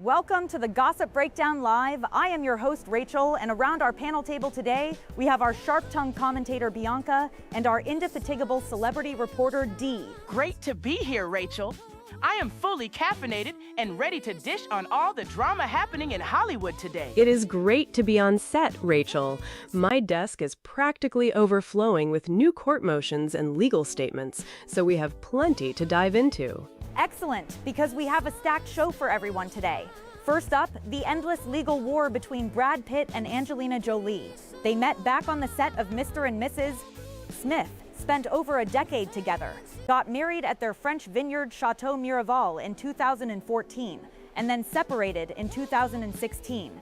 Welcome to the Gossip Breakdown Live. I am your host, Rachel, and around our panel table today, we have our sharp-tongued commentator, Bianca, and our indefatigable celebrity reporter, Dee. Great to be here, Rachel. I am fully caffeinated and ready to dish on all the drama happening in Hollywood today. It is great to be on set, Rachel. My desk is practically overflowing with new court motions and legal statements, so we have plenty to dive into. Excellent, because we have a stacked show for everyone today. First up, the endless legal war between Brad Pitt and Angelina Jolie. They met back on the set of Mr. and Mrs. Smith, spent over a decade together, got married at their French vineyard Chateau Miraval in 2014, and then separated in 2016.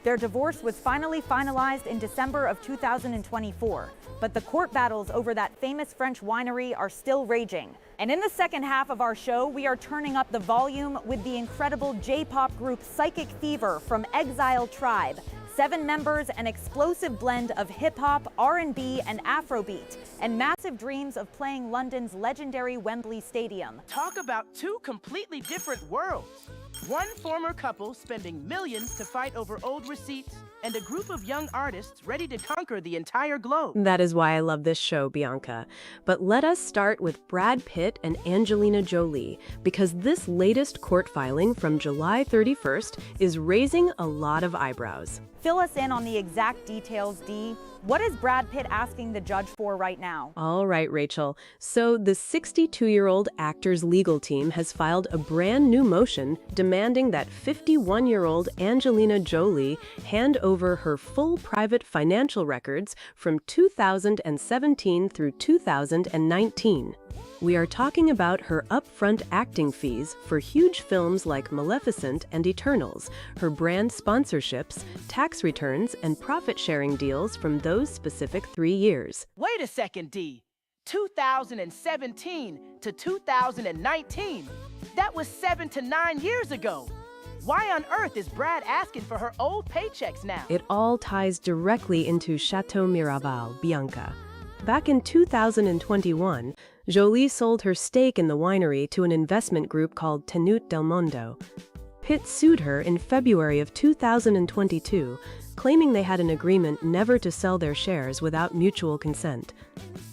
Their divorce was finally finalized in December of 2024, but the court battles over that famous French winery are still raging. And in the second half of our show, we are turning up the volume with the incredible J-pop group Psychic Fever from Exile Tribe. 7 members, an explosive blend of hip-hop, R&B, and Afrobeat, and massive dreams of playing London's legendary Wembley Stadium. Talk about two completely different worlds. One former couple spending millions to fight over old receipts, and a group of young artists ready to conquer the entire globe. That is why I love this show, Bianca. But let us start with Brad Pitt and Angelina Jolie, because this latest court filing from July 31st is raising a lot of eyebrows. Fill us in on the exact details, Dee. What is Brad Pitt asking the judge for right now? All right, Rachel. So the 62-year-old actor's legal team has filed a brand new motion demanding that 51-year-old Angelina Jolie hand over her full private financial records from 2017 through 2019. We are talking about her upfront acting fees for huge films like Maleficent and Eternals, her brand sponsorships, tax returns, and profit-sharing deals from those specific 3 years. Wait a second, Dee. 2017 to 2019. That was 7 to 9 years ago. Why on earth is Brad asking for her old paychecks now? It all ties directly into Chateau Miraval, Bianca. Back in 2021, Jolie sold her stake in the winery to an investment group called Tenute del Mondo. Pitt sued her in February of 2022, claiming they had an agreement never to sell their shares without mutual consent.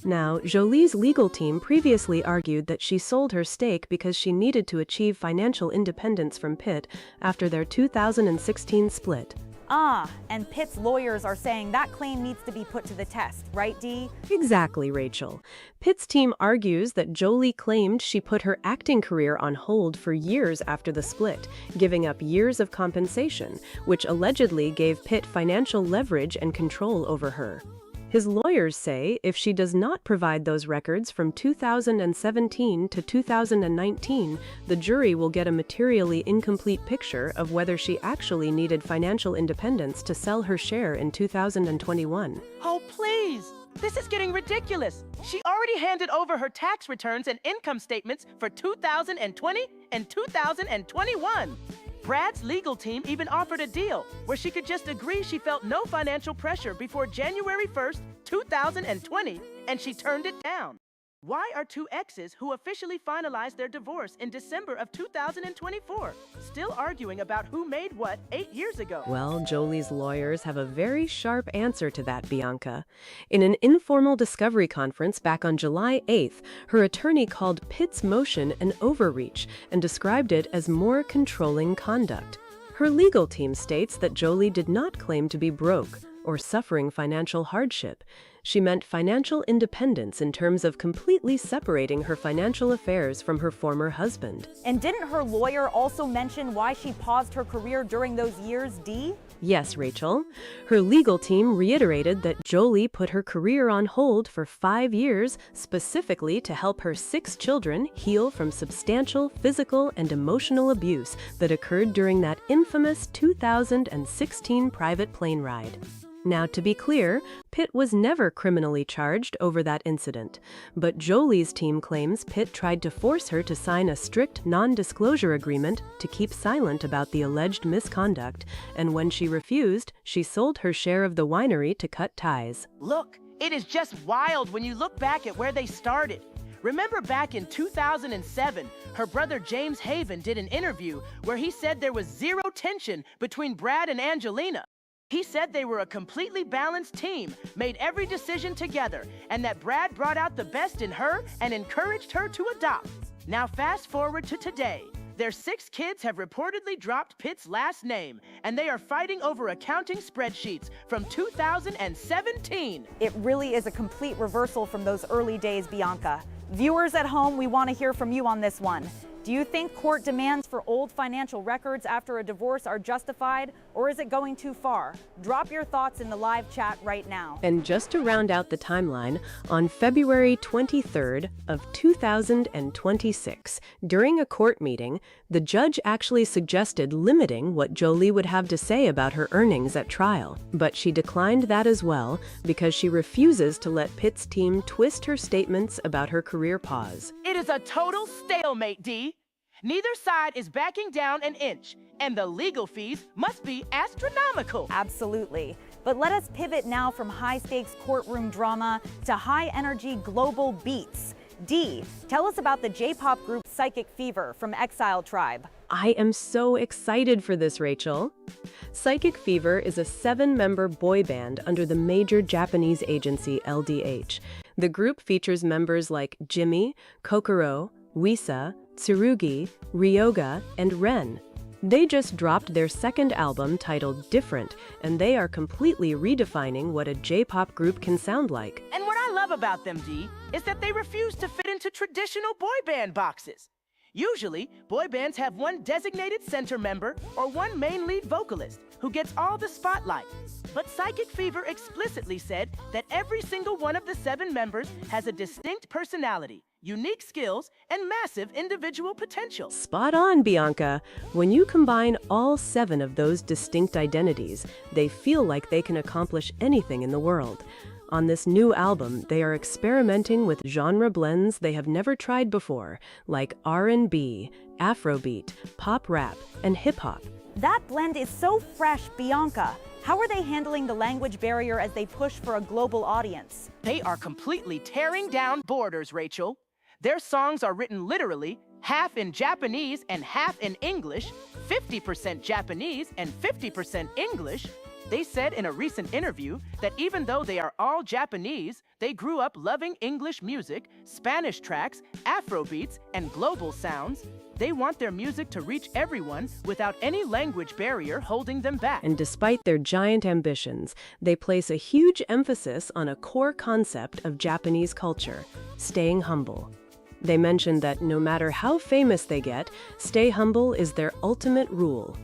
Now, Jolie's legal team previously argued that she sold her stake because she needed to achieve financial independence from Pitt after their 2016 split. And Pitt's lawyers are saying that claim needs to be put to the test, right, Dee? Exactly, Rachel. Pitt's team argues that Jolie claimed she put her acting career on hold for years after the split, giving up years of compensation, which allegedly gave Pitt financial leverage and control over her. His lawyers say if she does not provide those records from 2017 to 2019, the jury will get a materially incomplete picture of whether she actually needed financial independence to sell her share in 2021. Oh, please! This is getting ridiculous. She already handed over her tax returns and income statements for 2020 and 2021. Brad's legal team even offered a deal where she could just agree she felt no financial pressure before January 1st, 2020, and she turned it down. Why are two exes who officially finalized their divorce in December of 2024 still arguing about who made what 8 years ago? Well, Jolie's lawyers have a very sharp answer to that, Bianca. In an informal discovery conference back on July 8th, her attorney called Pitt's motion an overreach and described it as more controlling conduct. Her legal team states that Jolie did not claim to be broke or suffering financial hardship. She meant financial independence in terms of completely separating her financial affairs from her former husband. And didn't her lawyer also mention why she paused her career during those years, Dee? Yes, Rachel. Her legal team reiterated that Jolie put her career on hold for 5 years, specifically to help her 6 children heal from substantial physical and emotional abuse that occurred during that infamous 2016 private plane ride. Now, to be clear, Pitt was never criminally charged over that incident, but Jolie's team claims Pitt tried to force her to sign a strict non-disclosure agreement to keep silent about the alleged misconduct, and when she refused, she sold her share of the winery to cut ties. Look, it is just wild when you look back at where they started. Remember back in 2007, her brother James Haven did an interview where he said there was zero tension between Brad and Angelina. He said they were a completely balanced team, made every decision together, and that Brad brought out the best in her and encouraged her to adopt. Now fast forward to today. Their 6 kids have reportedly dropped Pitt's last name, and they are fighting over accounting spreadsheets from 2017. It really is a complete reversal from those early days, Bianca. Viewers at home, we want to hear from you on this one. Do you think court demands for old financial records after a divorce are justified, or is it going too far? Drop your thoughts in the live chat right now. And just to round out the timeline, on February 23rd of 2026, during a court meeting, the judge actually suggested limiting what Jolie would have to say about her earnings at trial. But she declined that as well because she refuses to let Pitt's team twist her statements about her career pause. It is a total stalemate, Dee. Neither side is backing down an inch, and the legal fees must be astronomical. Absolutely. But let us pivot now from high-stakes courtroom drama to high-energy global beats. Dee, tell us about the J-pop group Psychic Fever from Exile Tribe. I am so excited for this, Rachel. Psychic Fever is a 7-member boy band under the major Japanese agency LDH. The group features members like Jimmy, Kokoro, Wisa, Tsurugi, Ryoga, and Ren. They just dropped their second album titled Different, and they are completely redefining what a J-pop group can sound like. And what I love about them, Dee, is that they refuse to fit into traditional boy band boxes. Usually, boy bands have one designated center member or one main lead vocalist who gets all the spotlight. But Psychic Fever explicitly said that every single one of the 7 members has a distinct personality, unique skills, and massive individual potential. Spot on, Bianca. When you combine all 7 of those distinct identities, they feel like they can accomplish anything in the world. On this new album, they are experimenting with genre blends they have never tried before, like R&B, Afrobeat, pop rap, and hip-hop. That blend is so fresh, Bianca. How are they handling the language barrier as they push for a global audience? They are completely tearing down borders, Rachel. Their songs are written literally, half in Japanese and half in English, 50% Japanese and 50% English. They said in a recent interview that even though they are all Japanese, they grew up loving English music, Spanish tracks, Afrobeats, and global sounds. They want their music to reach everyone without any language barrier holding them back. And despite their giant ambitions, they place a huge emphasis on a core concept of Japanese culture, staying humble. They mention that no matter how famous they get, stay humble is their ultimate rule.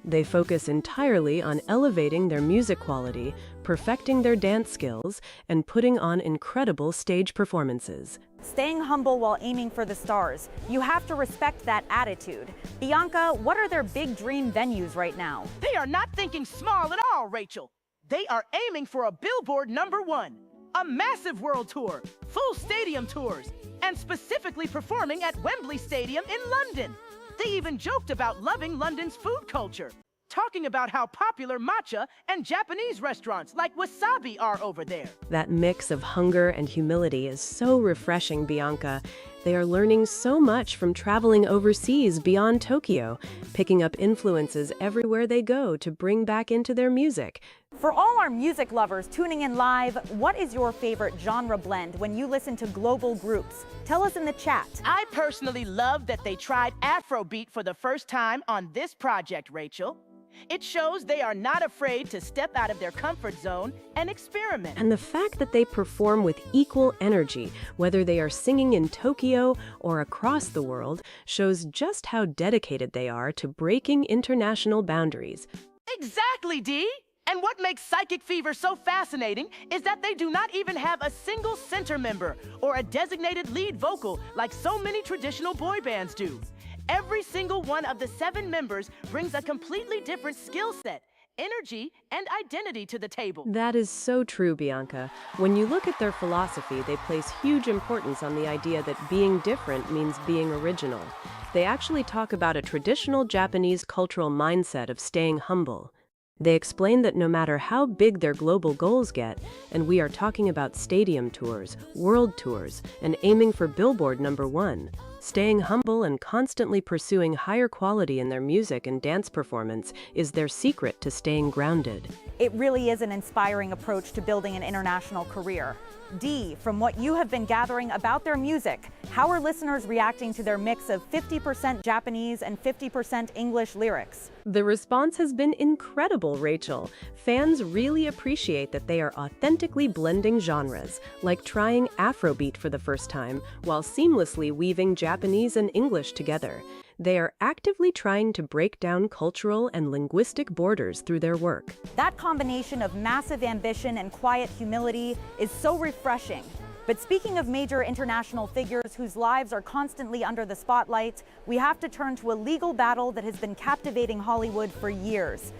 They focus entirely on elevating their music quality, perfecting their dance skills, and putting on incredible stage performances. Staying humble while aiming for the stars. You have to respect that attitude. Bianca, what are their big dream venues right now? They are not thinking small at all, Rachel. They are aiming for a Billboard #1, a massive world tour, full stadium tours, and specifically performing at Wembley Stadium in London. They even joked about loving London's food culture, talking about how popular matcha and Japanese restaurants like Wasabi are over there. That mix of hunger and humility is so refreshing, Bianca. They are learning so much from traveling overseas beyond Tokyo, picking up influences everywhere they go to bring back into their music. For all our music lovers tuning in live, what is your favorite genre blend when you listen to global groups? Tell us in the chat. I personally love that they tried Afrobeat for the first time on this project, Rachel. It shows they are not afraid to step out of their comfort zone and experiment. And the fact that they perform with equal energy, whether they are singing in Tokyo or across the world, shows just how dedicated they are to breaking international boundaries. Exactly, Dee! And what makes Psychic Fever so fascinating is that they do not even have a single center member or a designated lead vocal like so many traditional boy bands do. Every single one of the 7 members brings a completely different skill set, energy, and identity to the table. That is so true, Bianca. When you look at their philosophy, they place huge importance on the idea that being different means being original. They actually talk about a traditional Japanese cultural mindset of staying humble. They explain that no matter how big their global goals get, and we are talking about stadium tours, world tours, and aiming for Billboard #1, staying humble and constantly pursuing higher quality in their music and dance performance is their secret to staying grounded. It really is an inspiring approach to building an international career. Dee, from what you have been gathering about their music, how are listeners reacting to their mix of 50% Japanese and 50% English lyrics? The response has been incredible, Rachel. Fans really appreciate that they are authentically blending genres, like trying Afrobeat for the first time, while seamlessly weaving Japanese and English together. They are actively trying to break down cultural and linguistic borders through their work. That combination of massive ambition and quiet humility is so refreshing. But speaking of major international figures whose lives are constantly under the spotlight, we have to turn to a legal battle that has been captivating Hollywood for years.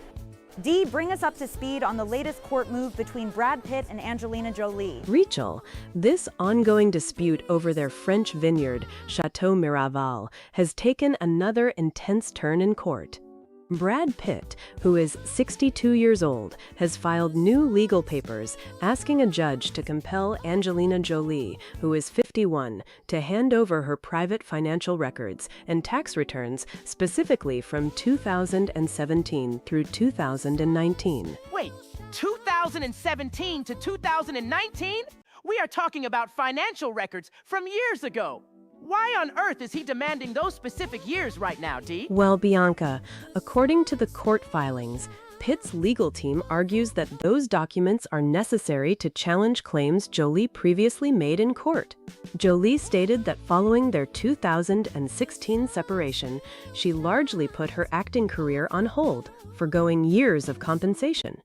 Dee, bring us up to speed on the latest court move between Brad Pitt and Angelina Jolie. Rachel, this ongoing dispute over their French vineyard, Chateau Miraval, has taken another intense turn in court. Brad Pitt, who is 62 years old, has filed new legal papers asking a judge to compel Angelina Jolie, who is 51, to hand over her private financial records and tax returns specifically from 2017 through 2019. Wait, 2017 to 2019? We are talking about financial records from years ago. Why on earth is he demanding those specific years right now, Dee? Well, Bianca, according to the court filings, Pitt's legal team argues that those documents are necessary to challenge claims Jolie previously made in court. Jolie stated that following their 2016 separation, she largely put her acting career on hold, forgoing years of compensation.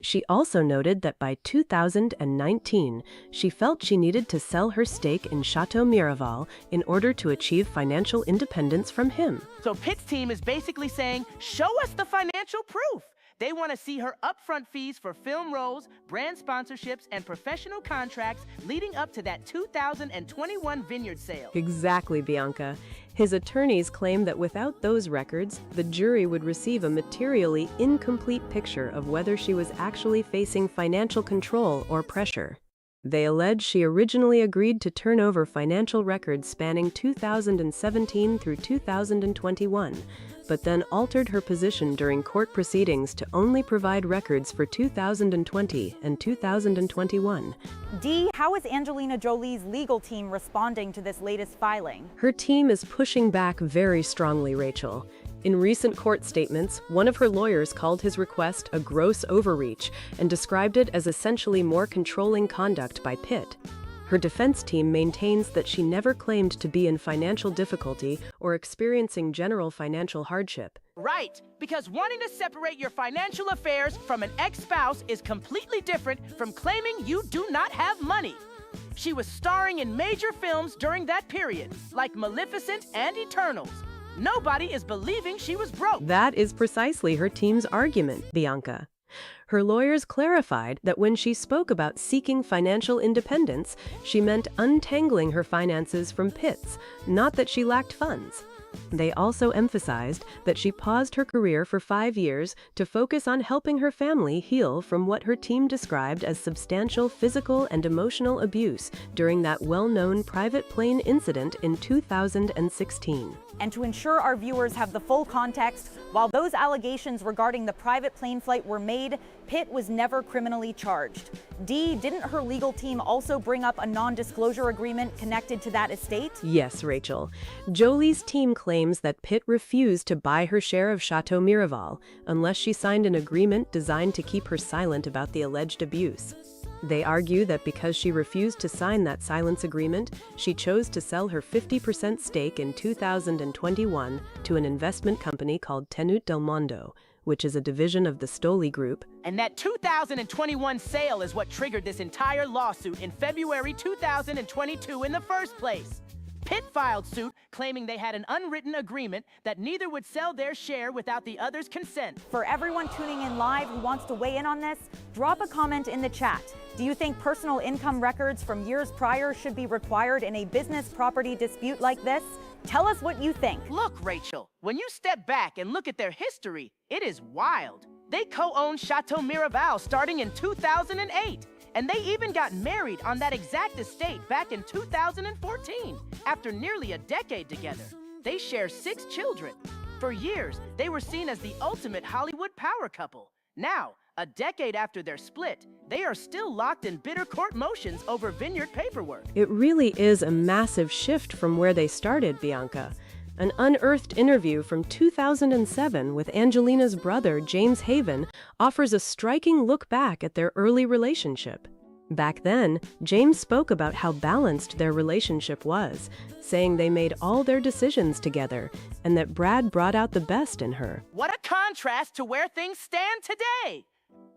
She also noted that by 2019, she felt she needed to sell her stake in Chateau Miraval in order to achieve financial independence from him. So Pitt's team is basically saying, show us the financial proof. They want to see her upfront fees for film roles, brand sponsorships, and professional contracts leading up to that 2021 vineyard sale. Exactly, Bianca. His attorneys claim that without those records, the jury would receive a materially incomplete picture of whether she was actually facing financial control or pressure. They allege she originally agreed to turn over financial records spanning 2017 through 2021, but then altered her position during court proceedings to only provide records for 2020 and 2021. Dee, how is Angelina Jolie's legal team responding to this latest filing? Her team is pushing back very strongly, Rachel. In recent court statements, one of her lawyers called his request a gross overreach and described it as essentially more controlling conduct by Pitt. Her defense team maintains that she never claimed to be in financial difficulty or experiencing general financial hardship. Right, because wanting to separate your financial affairs from an ex-spouse is completely different from claiming you do not have money. She was starring in major films during that period, like Maleficent and Eternals. Nobody is believing she was broke. That is precisely her team's argument, Bianca. Her lawyers clarified that when she spoke about seeking financial independence, she meant untangling her finances from Pitt's, not that she lacked funds. They also emphasized that she paused her career for 5 years to focus on helping her family heal from what her team described as substantial physical and emotional abuse during that well-known private plane incident in 2016. And to ensure our viewers have the full context, while those allegations regarding the private plane flight were made, Pitt was never criminally charged. Dee, didn't her legal team also bring up a non-disclosure agreement connected to that estate? Yes, Rachel. Jolie's team claims that Pitt refused to buy her share of Chateau Miraval unless she signed an agreement designed to keep her silent about the alleged abuse. They argue that because she refused to sign that silence agreement, she chose to sell her 50% stake in 2021 to an investment company called Tenute del Mondo, which is a division of the Stoli Group. And that 2021 sale is what triggered this entire lawsuit in February 2022 in the first place. Pitt filed suit claiming they had an unwritten agreement that neither would sell their share without the other's consent. For everyone tuning in live who wants to weigh in on this, drop a comment in the chat. Do you think personal income records from years prior should be required in a business property dispute like this? Tell us what you think. Look, Rachel, when you step back and look at their history, it is wild. They co-owned Chateau Miraval starting in 2008, and they even got married on that exact estate back in 2014, after nearly a decade together. They share 6 children. For years, they were seen as the ultimate Hollywood power couple. Now, a decade after their split, they are still locked in bitter court motions over vineyard paperwork. It really is a massive shift from where they started, Bianca. An unearthed interview from 2007 with Angelina's brother, James Haven, offers a striking look back at their early relationship. Back then, James spoke about how balanced their relationship was, saying they made all their decisions together and that Brad brought out the best in her. What a contrast to where things stand today!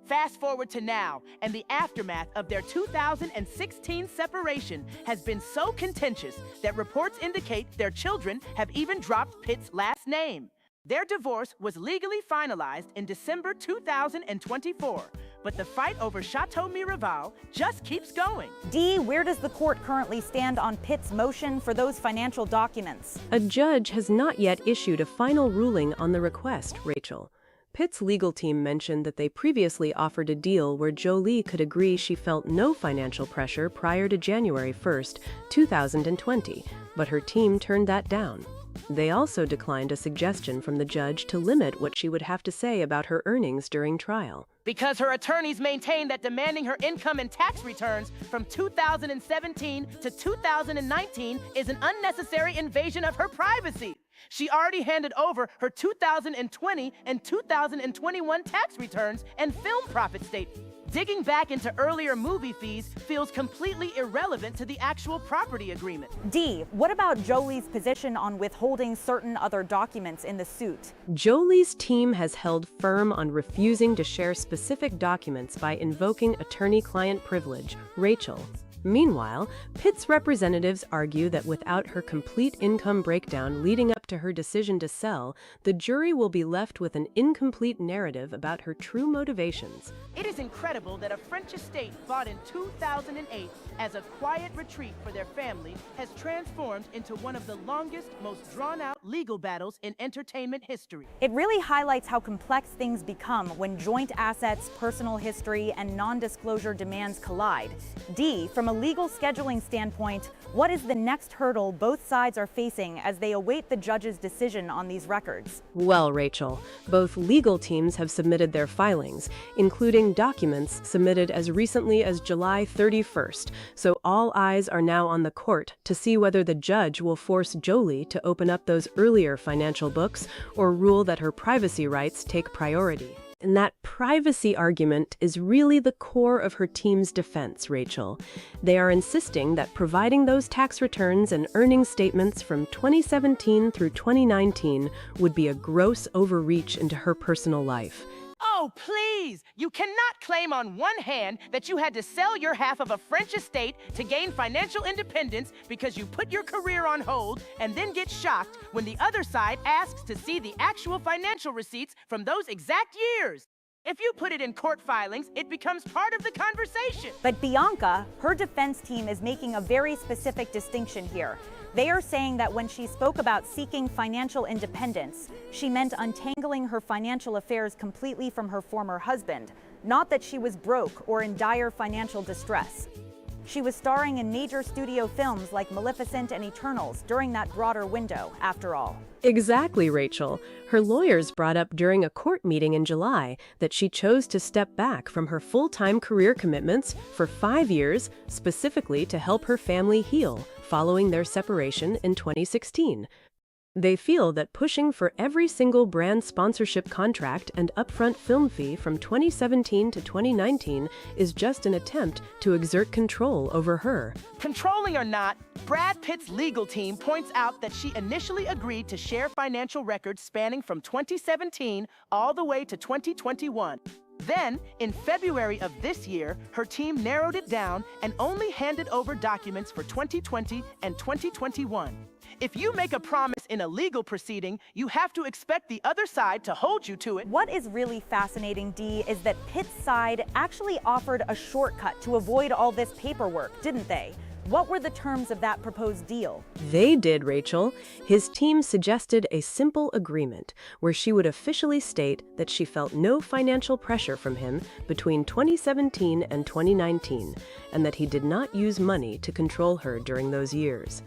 Fast forward to now, and the aftermath of their 2016 separation has been so contentious that reports indicate their children have even dropped Pitt's last name. Their divorce was legally finalized in December 2024, but the fight over Chateau Miraval just keeps going. Dee, where does the court currently stand on Pitt's motion for those financial documents? A judge has not yet issued a final ruling on the request, Rachel. Pitt's legal team mentioned that they previously offered a deal where Jolie could agree she felt no financial pressure prior to January 1, 2020, but her team turned that down. They also declined a suggestion from the judge to limit what she would have to say about her earnings during trial. Because her attorneys maintain that demanding her income and tax returns from 2017 to 2019 is an unnecessary invasion of her privacy. She already handed over her 2020 and 2021 tax returns and film profit statement. Digging back into earlier movie fees feels completely irrelevant to the actual property agreement. Dee, what about Jolie's position on withholding certain other documents in the suit? Jolie's team has held firm on refusing to share specific documents by invoking attorney-client privilege, Rachel. Meanwhile, Pitt's representatives argue that without her complete income breakdown leading up to her decision to sell, the jury will be left with an incomplete narrative about her true motivations. It is incredible that a French estate bought in 2008 as a quiet retreat for their family has transformed into one of the longest, most drawn-out legal battles in entertainment history. It really highlights how complex things become when joint assets, personal history, and non-disclosure demands collide. Dee, from a legal scheduling standpoint, what is the next hurdle both sides are facing as they await the judge's decision on these records? Well, Rachel, both legal teams have submitted their filings, including documents submitted as recently as July 31st, so all eyes are now on the court to see whether the judge will force Jolie to open up those earlier financial books or rule that her privacy rights take priority. And that privacy argument is really the core of her team's defense, Rachel. They are insisting that providing those tax returns and earnings statements from 2017 through 2019 would be a gross overreach into her personal life. Oh, please! You cannot claim on one hand that you had to sell your half of a French estate to gain financial independence because you put your career on hold and then get shocked when the other side asks to see the actual financial receipts from those exact years. If you put it in court filings, it becomes part of the conversation. But Bianca, her defense team is making a very specific distinction here. They are saying that when she spoke about seeking financial independence, she meant untangling her financial affairs completely from her former husband, not that she was broke or in dire financial distress. She was starring in major studio films like Maleficent and Eternals during that broader window, after all. Exactly, Rachel. Her lawyers brought up during a court meeting in July that she chose to step back from her full-time career commitments for 5 years, specifically to help her family heal following their separation in 2016. They feel that pushing for every single brand sponsorship contract and upfront film fee from 2017 to 2019 is just an attempt to exert control over her. Controlling or not, Brad Pitt's legal team points out that she initially agreed to share financial records spanning from 2017 all the way to 2021. Then, in February of this year, her team narrowed it down and only handed over documents for 2020 and 2021. If you make a promise in a legal proceeding, you have to expect the other side to hold you to it. What is really fascinating, Dee, is that Pitt's side actually offered a shortcut to avoid all this paperwork, didn't they? What were the terms of that proposed deal? They did, Rachel. His team suggested a simple agreement where she would officially state that she felt no financial pressure from him between 2017 and 2019, and that he did not use money to control her during those years.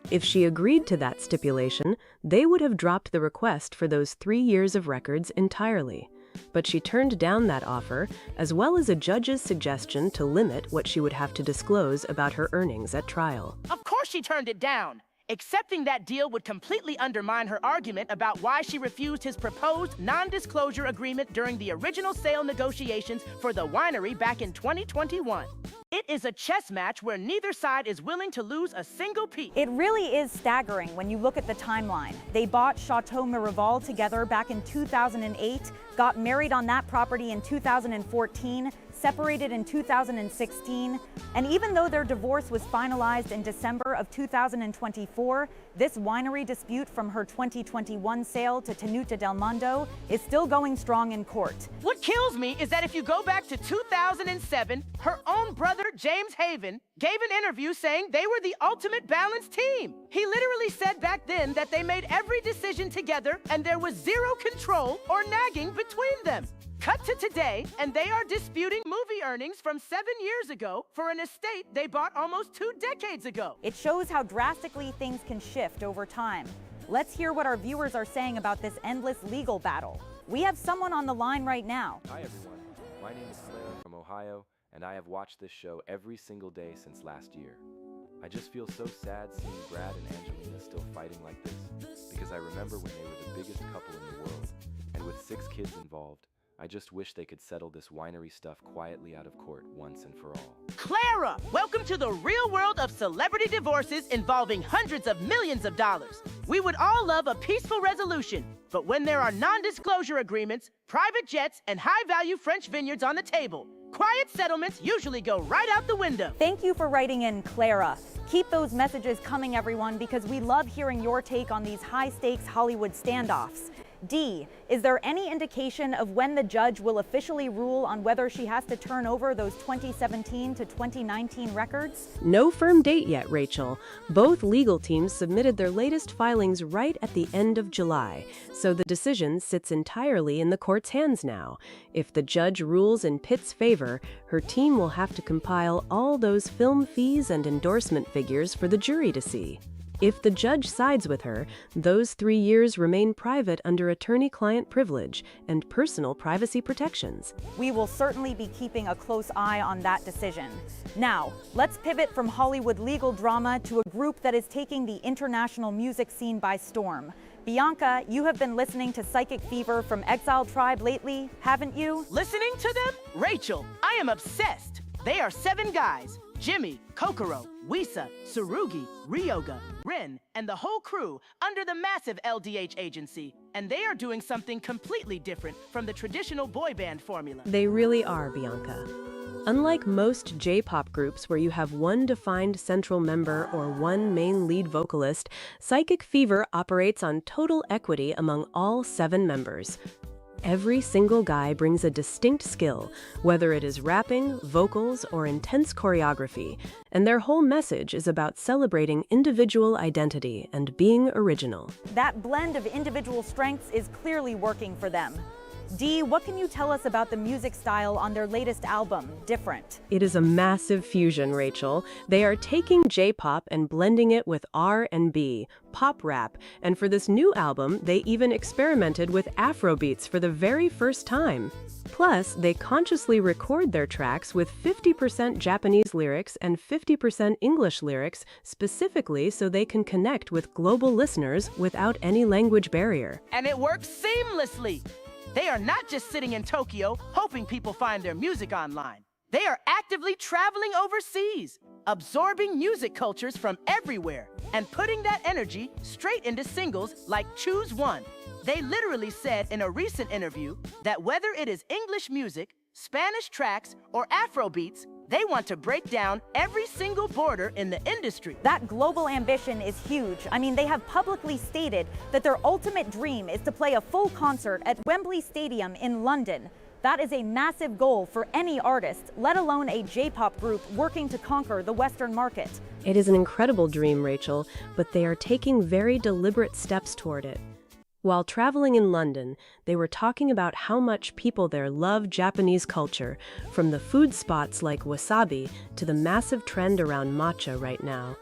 If she agreed to that stipulation, they would have dropped the request for those 3 years of records entirely. But she turned down that offer, as well as a judge's suggestion to limit what she would have to disclose about her earnings at trial. Of course she turned it down. Accepting that deal would completely undermine her argument about why she refused his proposed non-disclosure agreement during the original sale negotiations for the winery back in 2021. It is a chess match where neither side is willing to lose a single piece. It really is staggering when you look at the timeline. They bought Chateau Miraval together back in 2008, got married on that property in 2014, separated in 2016, and even though their divorce was finalized in December of 2024, this winery dispute from her 2021 sale to Tenuta del Mondo is still going strong in court. What kills me is that if you go back to 2007, her own brother, James Haven, gave an interview saying they were the ultimate balanced team. He literally said back then that they made every decision together and there was zero control or nagging between them. Cut to today, and they are disputing movie earnings from 7 years ago for an estate they bought almost 2 decades ago. It shows how drastically things can shift over time. Let's hear what our viewers are saying about this endless legal battle. We have someone on the line right now. Hi everyone, my name is Claire from Ohio, and I have watched this show every single day since last year. I just feel so sad seeing Brad and Angelina still fighting like this, because I remember when they were the biggest couple in the world, and with 6 kids involved, I just wish they could settle this winery stuff quietly out of court once and for all. Clara, welcome to the real world of celebrity divorces involving hundreds of millions of dollars. We would all love a peaceful resolution, but when there are non-disclosure agreements, private jets, and high-value French vineyards on the table, quiet settlements usually go right out the window. Thank you for writing in, Clara. Keep those messages coming, everyone, because we love hearing your take on these high-stakes Hollywood standoffs. D, is there any indication of when the judge will officially rule on whether she has to turn over those 2017 to 2019 records? No firm date yet, Rachel. Both legal teams submitted their latest filings right at the end of July, so the decision sits entirely in the court's hands now. If the judge rules in Pitt's favor, her team will have to compile all those film fees and endorsement figures for the jury to see. If the judge sides with her, those 3 years remain private under attorney-client privilege and personal privacy protections. We will certainly be keeping a close eye on that decision. Now, let's pivot from Hollywood legal drama to a group that is taking the international music scene by storm. Bianca, you have been listening to Psychic Fever from Exile Tribe lately, haven't you? Listening to them? Rachel, I am obsessed. They are 7 guys. Jimmy, Kokoro, Wisa, Tsurugi, Ryoga, Ren, and the whole crew under the massive LDH agency. And they are doing something completely different from the traditional boy band formula. They really are, Bianca. Unlike most J-pop groups where you have one defined central member or one main lead vocalist, Psychic Fever operates on total equity among all 7 members. Every single guy brings a distinct skill, whether it is rapping, vocals, or intense choreography, and their whole message is about celebrating individual identity and being original. That blend of individual strengths is clearly working for them. Dee, what can you tell us about the music style on their latest album, Different? It is a massive fusion, Rachel. They are taking J-pop and blending it with R&B, pop rap, and for this new album, they even experimented with Afrobeats for the very first time. Plus, they consciously record their tracks with 50% Japanese lyrics and 50% English lyrics, specifically so they can connect with global listeners without any language barrier. And it works seamlessly. They are not just sitting in Tokyo hoping people find their music online. They are actively traveling overseas, absorbing music cultures from everywhere, and putting that energy straight into singles like Choose One. They literally said in a recent interview that whether it is English music, Spanish tracks, or Afrobeats, they want to break down every single border in the industry. That global ambition is huge. I mean, they have publicly stated that their ultimate dream is to play a full concert at Wembley Stadium in London. That is a massive goal for any artist, let alone a J-pop group working to conquer the Western market. It is an incredible dream, Rachel, but they are taking very deliberate steps toward it. While traveling in London, they were talking about how much people there love Japanese culture, from the food spots like wasabi to the massive trend around matcha right now.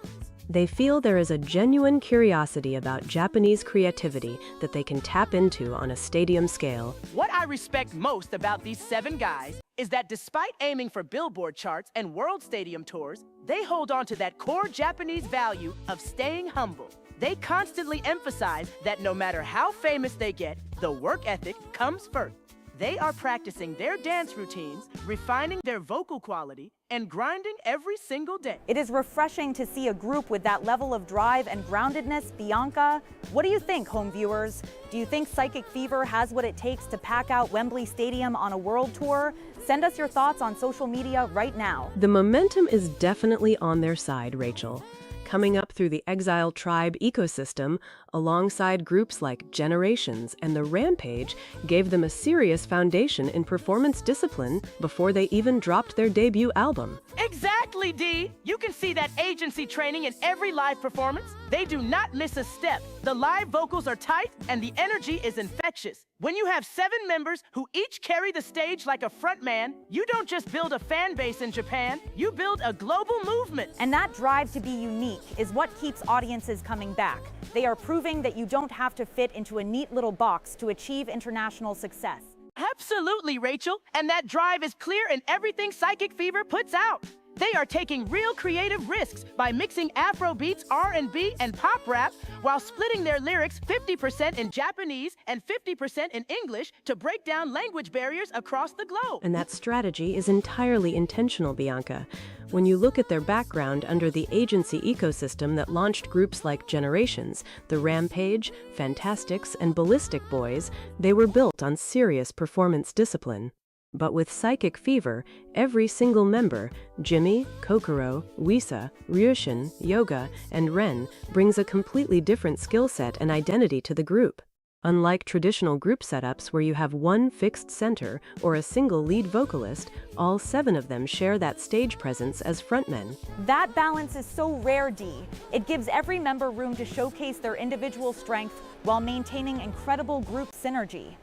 They feel there is a genuine curiosity about Japanese creativity that they can tap into on a stadium scale. What I respect most about these 7 guys is that despite aiming for Billboard charts and world stadium tours, they hold on to that core Japanese value of staying humble. They constantly emphasize that no matter how famous they get, the work ethic comes first. They are practicing their dance routines, refining their vocal quality, and grinding every single day. It is refreshing to see a group with that level of drive and groundedness. Bianca, what do you think, home viewers? Do you think Psychic Fever has what it takes to pack out Wembley Stadium on a world tour? Send us your thoughts on social media right now. The momentum is definitely on their side, Rachel. Coming up through the Exile Tribe ecosystem, alongside groups like Generations and The Rampage, gave them a serious foundation in performance discipline before they even dropped their debut album. Exactly, Dee! You can see that agency training in every live performance. They do not miss a step. The live vocals are tight and the energy is infectious. When you have 7 members who each carry the stage like a front man, you don't just build a fan base in Japan, you build a global movement. And that drive to be unique is what keeps audiences coming back. They are proving that you don't have to fit into a neat little box to achieve international success. Absolutely, Rachel. And that drive is clear in everything Psychic Fever puts out. They are taking real creative risks by mixing Afro beats, R&B, and pop rap while splitting their lyrics 50% in Japanese and 50% in English to break down language barriers across the globe. And that strategy is entirely intentional, Bianca. When you look at their background under the agency ecosystem that launched groups like Generations, The Rampage, Fantastics, and Ballistic Boys, they were built on serious performance discipline. But with Psychic Fever, every single member, Jimmy, Kokoro, Wisa, Ryushin, Yoga, and Ren, brings a completely different skill set and identity to the group. Unlike traditional group setups where you have one fixed center or a single lead vocalist, all 7 of them share that stage presence as frontmen. That balance is so rare, Dee. It gives every member room to showcase their individual strength while maintaining incredible group synergy.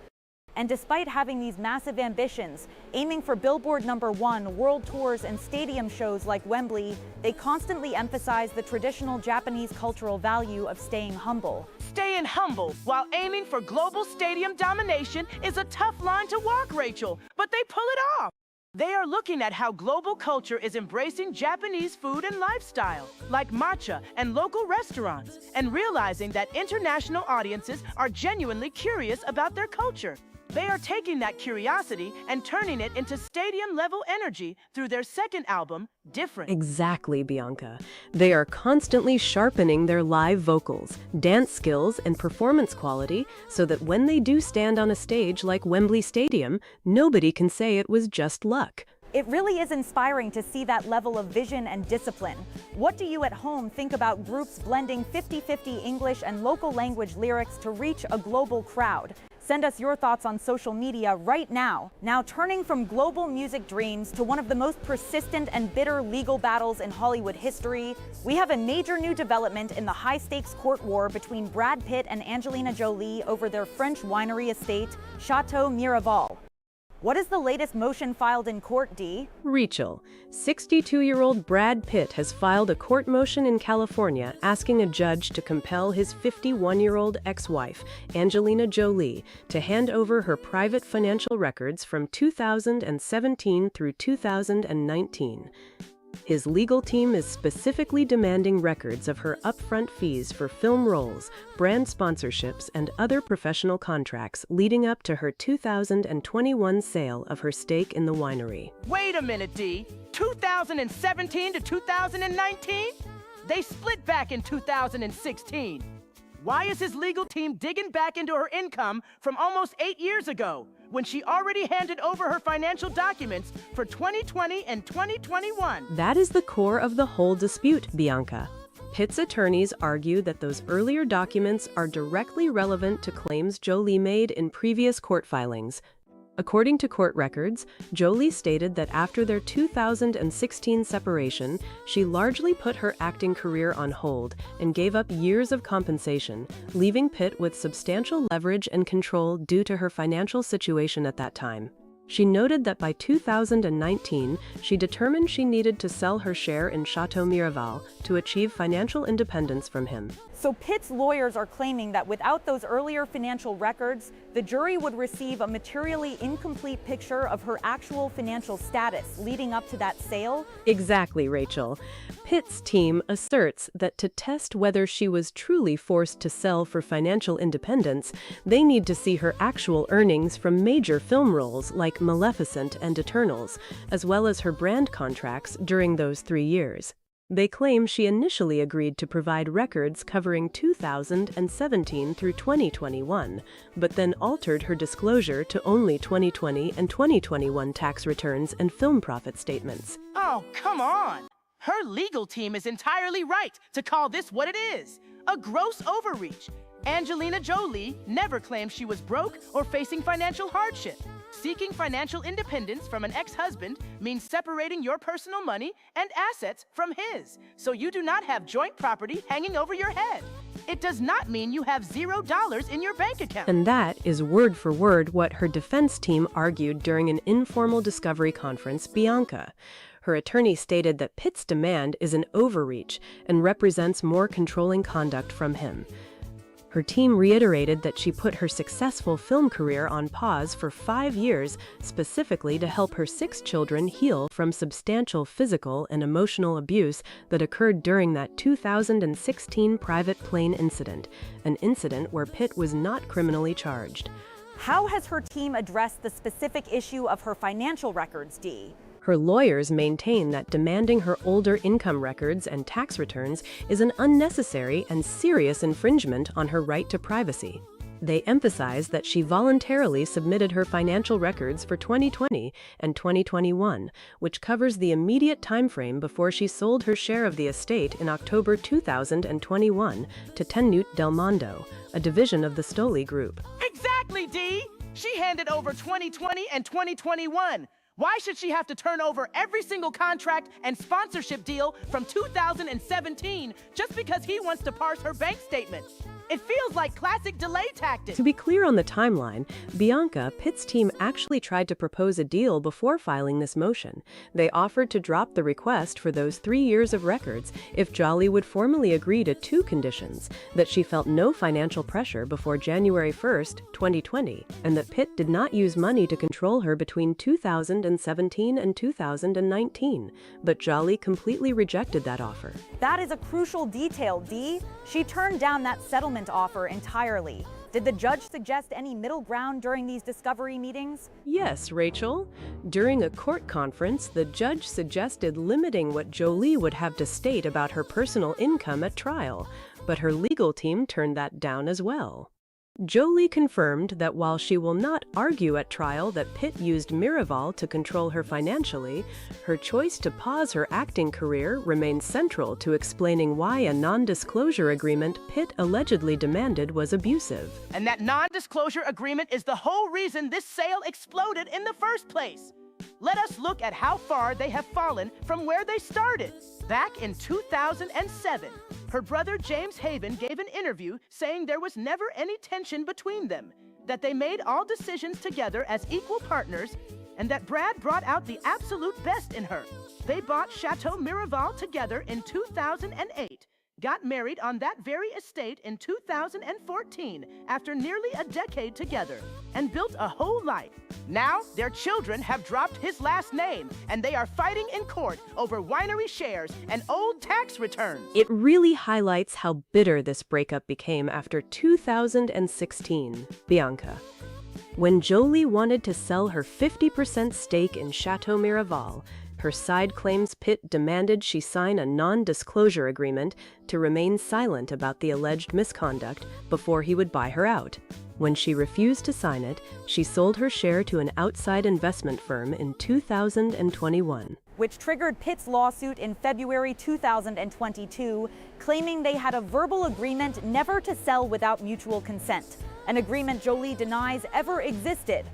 And despite having these massive ambitions, aiming for Billboard #1, world tours, and stadium shows like Wembley, they constantly emphasize the traditional Japanese cultural value of staying humble. Staying humble while aiming for global stadium domination is a tough line to walk, Rachel, but they pull it off. They are looking at how global culture is embracing Japanese food and lifestyle, like matcha and local restaurants, and realizing that international audiences are genuinely curious about their culture. They are taking that curiosity and turning it into stadium-level energy through their second album, Different. Exactly, Bianca. They are constantly sharpening their live vocals, dance skills, and performance quality so that when they do stand on a stage like Wembley Stadium, nobody can say it was just luck. It really is inspiring to see that level of vision and discipline. What do you at home think about groups blending 50-50 English and local language lyrics to reach a global crowd? Send us your thoughts on social media right now. Now turning from global music dreams to one of the most persistent and bitter legal battles in Hollywood history, we have a major new development in the high-stakes court war between Brad Pitt and Angelina Jolie over their French winery estate, Chateau Miraval. What is the latest motion filed in court, Dee? Rachel, 62-year-old Brad Pitt has filed a court motion in California asking a judge to compel his 51-year-old ex-wife, Angelina Jolie, to hand over her private financial records from 2017 through 2019. His legal team is specifically demanding records of her upfront fees for film roles, brand sponsorships, and other professional contracts leading up to her 2021 sale of her stake in the winery. Wait a minute, Dee. 2017 to 2019? They split back in 2016. Why is his legal team digging back into her income from almost 8 years ago, when she already handed over her financial documents for 2020 and 2021? That is the core of the whole dispute, Bianca. Pitt's attorneys argue that those earlier documents are directly relevant to claims Jolie made in previous court filings. According to court records, Jolie stated that after their 2016 separation, she largely put her acting career on hold and gave up years of compensation, leaving Pitt with substantial leverage and control due to her financial situation at that time. She noted that by 2019, she determined she needed to sell her share in Chateau Miraval to achieve financial independence from him. So Pitt's lawyers are claiming that without those earlier financial records, the jury would receive a materially incomplete picture of her actual financial status leading up to that sale. Exactly, Rachel. Pitt's team asserts that to test whether she was truly forced to sell for financial independence, they need to see her actual earnings from major film roles like Maleficent and Eternals, as well as her brand contracts during those 3 years. They claim she initially agreed to provide records covering 2017 through 2021, but then altered her disclosure to only 2020 and 2021 tax returns and film profit statements. Oh, come on! Her legal team is entirely right to call this what it is, a gross overreach. Angelina Jolie never claimed she was broke or facing financial hardship. Seeking financial independence from an ex-husband means separating your personal money and assets from his, so you do not have joint property hanging over your head. It does not mean you have $0 in your bank account. And that is word for word what her defense team argued during an informal discovery conference, Bianca. Her attorney stated that Pitt's demand is an overreach and represents more controlling conduct from him. Her team reiterated that she put her successful film career on pause for 5 years, specifically to help her 6 children heal from substantial physical and emotional abuse that occurred during that 2016 private plane incident, an incident where Pitt was not criminally charged. How has her team addressed the specific issue of her financial records, Dee? Her lawyers maintain that demanding her older income records and tax returns is an unnecessary and serious infringement on her right to privacy. They emphasize that she voluntarily submitted her financial records for 2020 and 2021, which covers the immediate timeframe before she sold her share of the estate in October 2021 to Tenute Del Mondo, a division of the Stoli Group. Exactly, Dee! She handed over 2020 and 2021. Why should she have to turn over every single contract and sponsorship deal from 2017 just because he wants to parse her bank statement? It feels like classic delay tactics. To be clear on the timeline, Bianca, Pitt's team actually tried to propose a deal before filing this motion. They offered to drop the request for those 3 years of records if Jolie would formally agree to 2 conditions: that she felt no financial pressure before January 1st, 2020, and that Pitt did not use money to control her between 2017 and 2019. But Jolie completely rejected that offer. That is a crucial detail, Dee. She turned down that settlement offer entirely. Did the judge suggest any middle ground during these discovery meetings? Yes, Rachel. During a court conference, the judge suggested limiting what Jolie would have to state about her personal income at trial, but her legal team turned that down as well. Jolie confirmed that while she will not argue at trial that Pitt used Miraval to control her financially, her choice to pause her acting career remains central to explaining why a non-disclosure agreement Pitt allegedly demanded was abusive. And that non-disclosure agreement is the whole reason this sale exploded in the first place. Let us look at how far they have fallen from where they started. Back in 2007, her brother James Haven gave an interview saying there was never any tension between them, that they made all decisions together as equal partners, and that Brad brought out the absolute best in her. They bought Chateau Miraval together in 2008, got married on that very estate in 2014 after nearly a decade together, and built a whole life. Now, their children have dropped his last name, and they are fighting in court over winery shares and old tax returns. It really highlights how bitter this breakup became after 2016, Bianca. When Jolie wanted to sell her 50% stake in Chateau Miraval, her side claims Pitt demanded she sign a non-disclosure agreement to remain silent about the alleged misconduct before he would buy her out. When she refused to sign it, she sold her share to an outside investment firm in 2021. Which triggered Pitt's lawsuit in February 2022, claiming they had a verbal agreement never to sell without mutual consent, an agreement Jolie denies ever existed.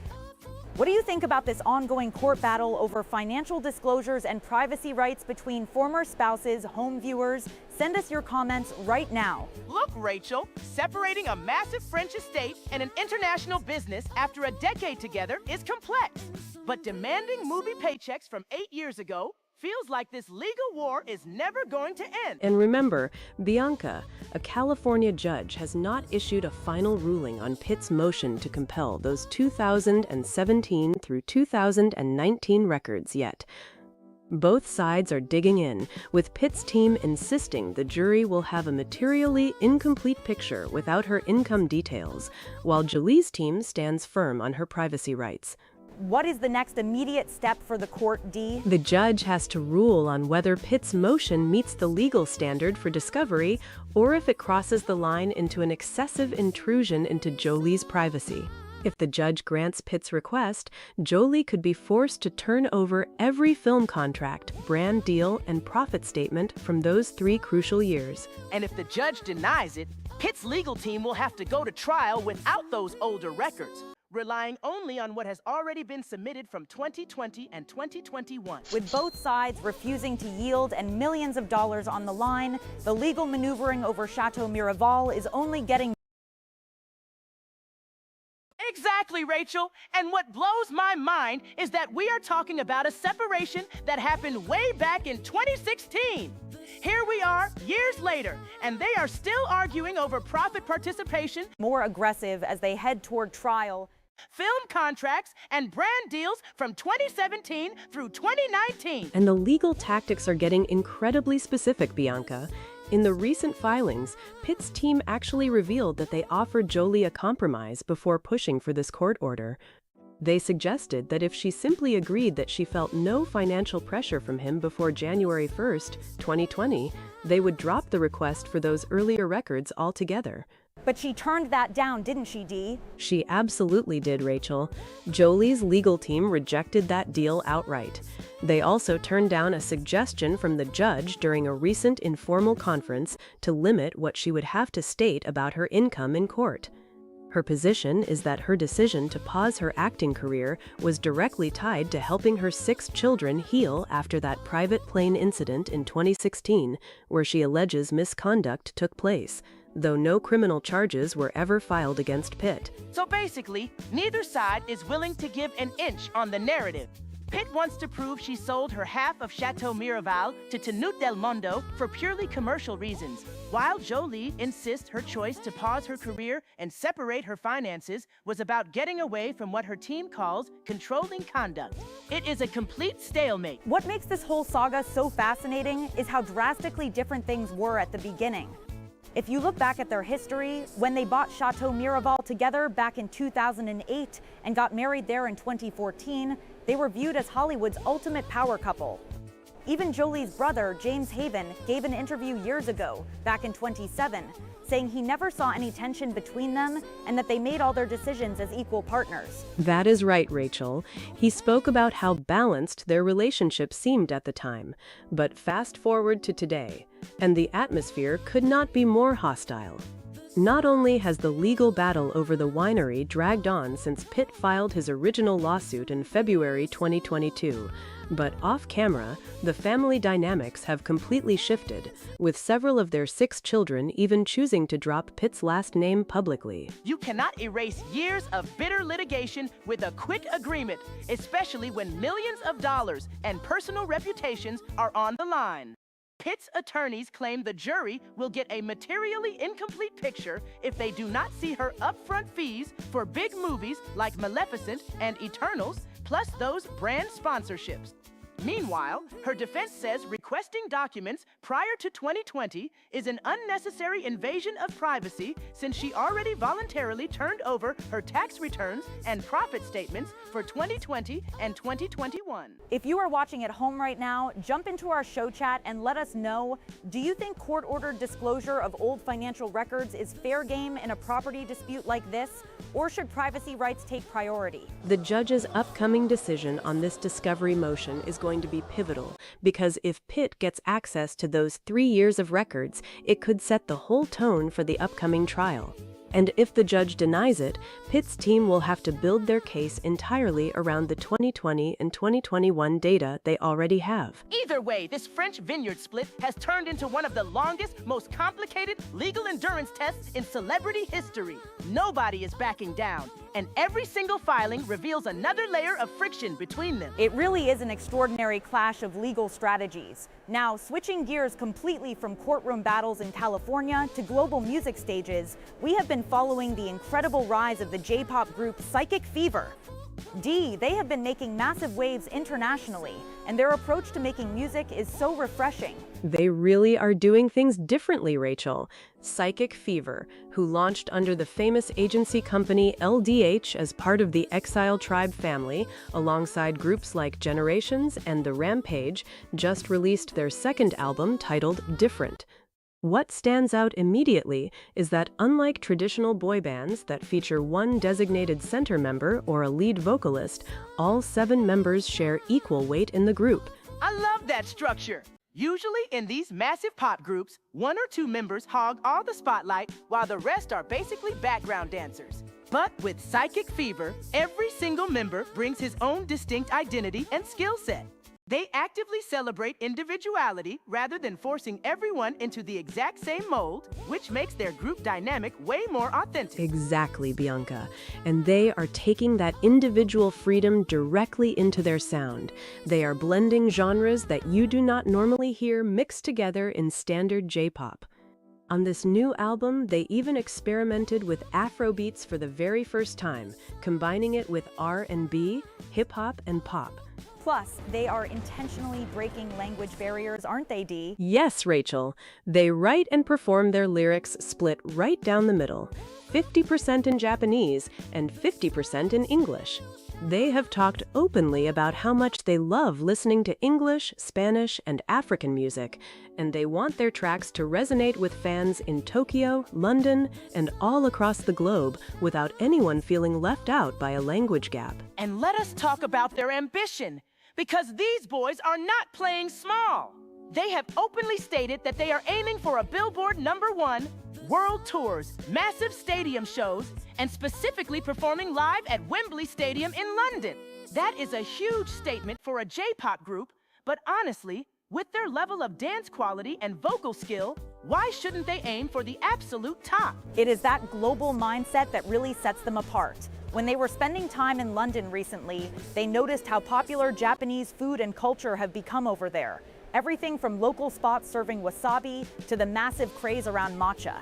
What do you think about this ongoing court battle over financial disclosures and privacy rights between former spouses, home viewers? Send us your comments right now. Look, Rachel, separating a massive French estate and an international business after a decade together is complex. But demanding movie paychecks from 8 years ago feels like this legal war is never going to end. And remember, Bianca, a California judge, has not issued a final ruling on Pitt's motion to compel those 2017 through 2019 records yet. Both sides are digging in, with Pitt's team insisting the jury will have a materially incomplete picture without her income details, while Jolie's team stands firm on her privacy rights. What is the next immediate step for the court, Dee? The judge has to rule on whether Pitt's motion meets the legal standard for discovery or if it crosses the line into an excessive intrusion into Jolie's privacy. If the judge grants Pitt's request, Jolie could be forced to turn over every film contract, brand deal, and profit statement from those 3 crucial years. And if the judge denies it, Pitt's legal team will have to go to trial without those older records, relying only on what has already been submitted from 2020 and 2021. With both sides refusing to yield and millions of dollars on the line, the legal maneuvering over Chateau Miraval is only getting... Exactly, Rachel. And what blows my mind is that we are talking about a separation that happened way back in 2016. Here we are, years later, and they are still arguing over profit participation, more aggressive as they head toward trial. Film contracts, and brand deals from 2017 through 2019. And the legal tactics are getting incredibly specific, Bianca. In the recent filings, Pitt's team actually revealed that they offered Jolie a compromise before pushing for this court order. They suggested that if she simply agreed that she felt no financial pressure from him before January 1st, 2020, they would drop the request for those earlier records altogether. But she turned that down, didn't she, Dee? She absolutely did, Rachel. Jolie's legal team rejected that deal outright. They also turned down a suggestion from the judge during a recent informal conference to limit what she would have to state about her income in court. Her position is that her decision to pause her acting career was directly tied to helping her 6 children heal after that private plane incident in 2016, where she alleges misconduct took place, though no criminal charges were ever filed against Pitt. So basically, neither side is willing to give an inch on the narrative. Pitt wants to prove she sold her half of Chateau Miraval to Tenute del Mundo for purely commercial reasons, while Jolie insists her choice to pause her career and separate her finances was about getting away from what her team calls controlling conduct. It is a complete stalemate. What makes this whole saga so fascinating is how drastically different things were at the beginning. If you look back at their history, when they bought Chateau Miraval together back in 2008 and got married there in 2014, they were viewed as Hollywood's ultimate power couple. Even Jolie's brother, James Haven, gave an interview years ago, back in 2007, saying he never saw any tension between them and that they made all their decisions as equal partners. That is right, Rachel. He spoke about how balanced their relationship seemed at the time. But fast forward to today, and the atmosphere could not be more hostile. Not only has the legal battle over the winery dragged on since Pitt filed his original lawsuit in February 2022, but off-camera, the family dynamics have completely shifted, with several of their 6 children even choosing to drop Pitt's last name publicly. You cannot erase years of bitter litigation with a quick agreement, especially when millions of dollars and personal reputations are on the line. Pitt's attorneys claim the jury will get a materially incomplete picture if they do not see her upfront fees for big movies like Maleficent and Eternals, plus those brand sponsorships. Meanwhile, her defense says requesting documents prior to 2020 is an unnecessary invasion of privacy since she already voluntarily turned over her tax returns and profit statements for 2020 and 2021. If you are watching at home right now, jump into our show chat and let us know, do you think court-ordered disclosure of old financial records is fair game in a property dispute like this, or should privacy rights take priority? The judge's upcoming decision on this discovery motion is going to be pivotal, because if Pitt gets access to those 3 years of records, it could set the whole tone for the upcoming trial. And if the judge denies it, Pitt's team will have to build their case entirely around the 2020 and 2021 data they already have. Either way, this French vineyard split has turned into one of the longest, most complicated legal endurance tests in celebrity history. Nobody is backing down, and every single filing reveals another layer of friction between them. It really is an extraordinary clash of legal strategies. Now, switching gears completely from courtroom battles in California to global music stages, we have been following the incredible rise of the J-pop group Psychic Fever. They have been making massive waves internationally, and their approach to making music is so refreshing. They really are doing things differently, Rachel. Psychic Fever, who launched under the famous agency company LDH as part of the Exile Tribe family, alongside groups like Generations and The Rampage, just released their second album titled Different. What stands out immediately is that unlike traditional boy bands that feature one designated center member or a lead vocalist, all 7 members share equal weight in the group. I love that structure. Usually in these massive pop groups, 1 or 2 members hog all the spotlight while the rest are basically background dancers. But with Psychic Fever, every single member brings his own distinct identity and skill set. They actively celebrate individuality rather than forcing everyone into the exact same mold, which makes their group dynamic way more authentic. Exactly, Bianca. And they are taking that individual freedom directly into their sound. They are blending genres that you do not normally hear mixed together in standard J-pop. On this new album, they even experimented with Afro beats for the very first time, combining it with R&B, hip-hop, and pop. Plus, they are intentionally breaking language barriers, aren't they, Dee? Yes, Rachel. They write and perform their lyrics split right down the middle, 50% in Japanese and 50% in English. They have talked openly about how much they love listening to English, Spanish, and African music, and they want their tracks to resonate with fans in Tokyo, London, and all across the globe without anyone feeling left out by a language gap. And let us talk about their ambition, because these boys are not playing small. They have openly stated that they are aiming for a Billboard #1, world tours, massive stadium shows, and specifically performing live at Wembley Stadium in London. That is a huge statement for a J-pop group, but honestly, with their level of dance quality and vocal skill, why shouldn't they aim for the absolute top? It is that global mindset that really sets them apart. When they were spending time in London recently, they noticed how popular Japanese food and culture have become over there. Everything from local spots serving wasabi to the massive craze around matcha.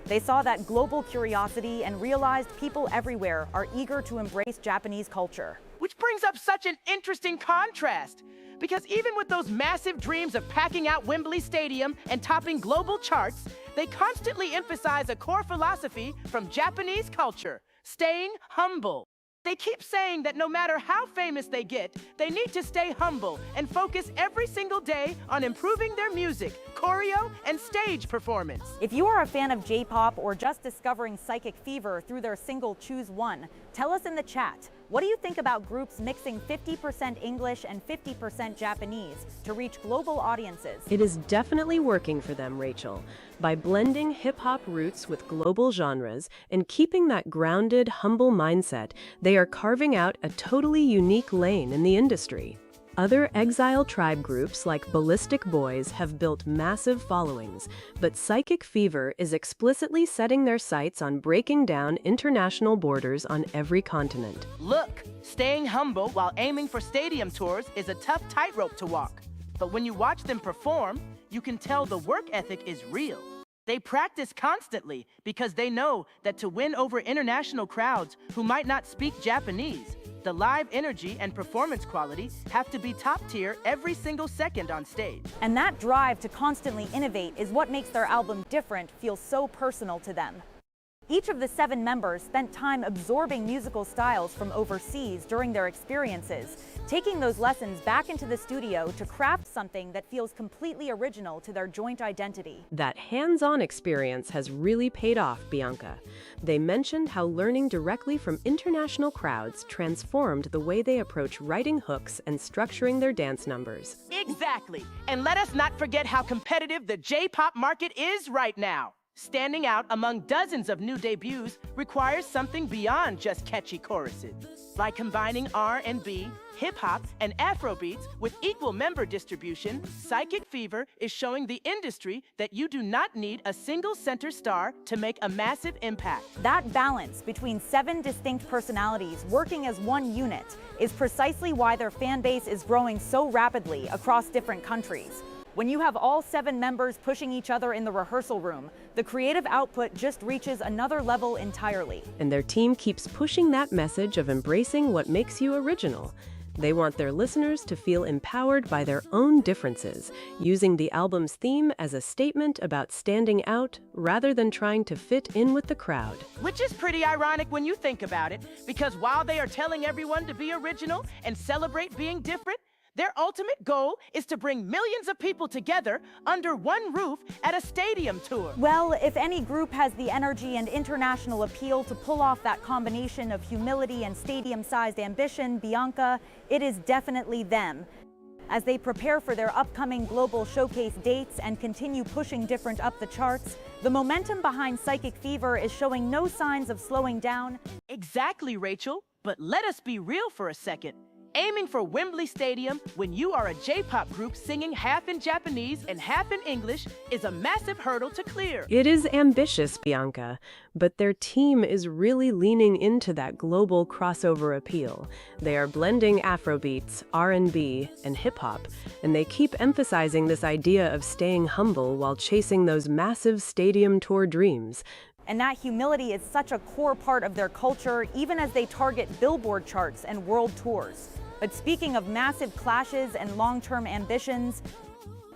They saw that global curiosity and realized people everywhere are eager to embrace Japanese culture. Which brings up such an interesting contrast, because even with those massive dreams of packing out Wembley Stadium and topping global charts, they constantly emphasize a core philosophy from Japanese culture: staying humble. They keep saying that no matter how famous they get, they need to stay humble and focus every single day on improving their music, choreo, and stage performance. If you are a fan of J-pop or just discovering Psychic Fever through their single Choose One, tell us in the chat. What do you think about groups mixing 50% English and 50% Japanese to reach global audiences? It is definitely working for them, Rachel. By blending hip-hop roots with global genres and keeping that grounded, humble mindset, they are carving out a totally unique lane in the industry. Other Exile Tribe groups like Ballistic Boys have built massive followings, but Psychic Fever is explicitly setting their sights on breaking down international borders on every continent. Look, staying humble while aiming for stadium tours is a tough tightrope to walk. But when you watch them perform, you can tell the work ethic is real. They practice constantly because they know that to win over international crowds who might not speak Japanese, the live energy and performance quality have to be top tier every single second on stage. And that drive to constantly innovate is what makes their album Different feel so personal to them. Each of the 7 members spent time absorbing musical styles from overseas during their experiences, taking those lessons back into the studio to craft something that feels completely original to their joint identity. That hands-on experience has really paid off, Bianca. They mentioned how learning directly from international crowds transformed the way they approach writing hooks and structuring their dance numbers. Exactly. And let us not forget how competitive the J-pop market is right now. Standing out among dozens of new debuts requires something beyond just catchy choruses. By combining R&B, hip-hop, and Afrobeats with equal member distribution, Psychic Fever is showing the industry that you do not need a single center star to make a massive impact. That balance between 7 distinct personalities working as one unit is precisely why their fan base is growing so rapidly across different countries. When you have all 7 members pushing each other in the rehearsal room, the creative output just reaches another level entirely. And their team keeps pushing that message of embracing what makes you original. They want their listeners to feel empowered by their own differences, using the album's theme as a statement about standing out rather than trying to fit in with the crowd. Which is pretty ironic when you think about it, because while they are telling everyone to be original and celebrate being different, their ultimate goal is to bring millions of people together under one roof at a stadium tour. Well, if any group has the energy and international appeal to pull off that combination of humility and stadium-sized ambition, Bianca, it is definitely them. As they prepare for their upcoming global showcase dates and continue pushing different up the charts, the momentum behind Psychic Fever is showing no signs of slowing down. Exactly, Rachel. But let us be real for a second. Aiming for Wembley Stadium when you are a J-pop group singing half in Japanese and half in English is a massive hurdle to clear. It is ambitious, Bianca, but their team is really leaning into that global crossover appeal. They are blending Afrobeats, R&B, and hip-hop, and they keep emphasizing this idea of staying humble while chasing those massive stadium tour dreams. And that humility is such a core part of their culture, even as they target Billboard charts and world tours. But speaking of massive clashes and long-term ambitions,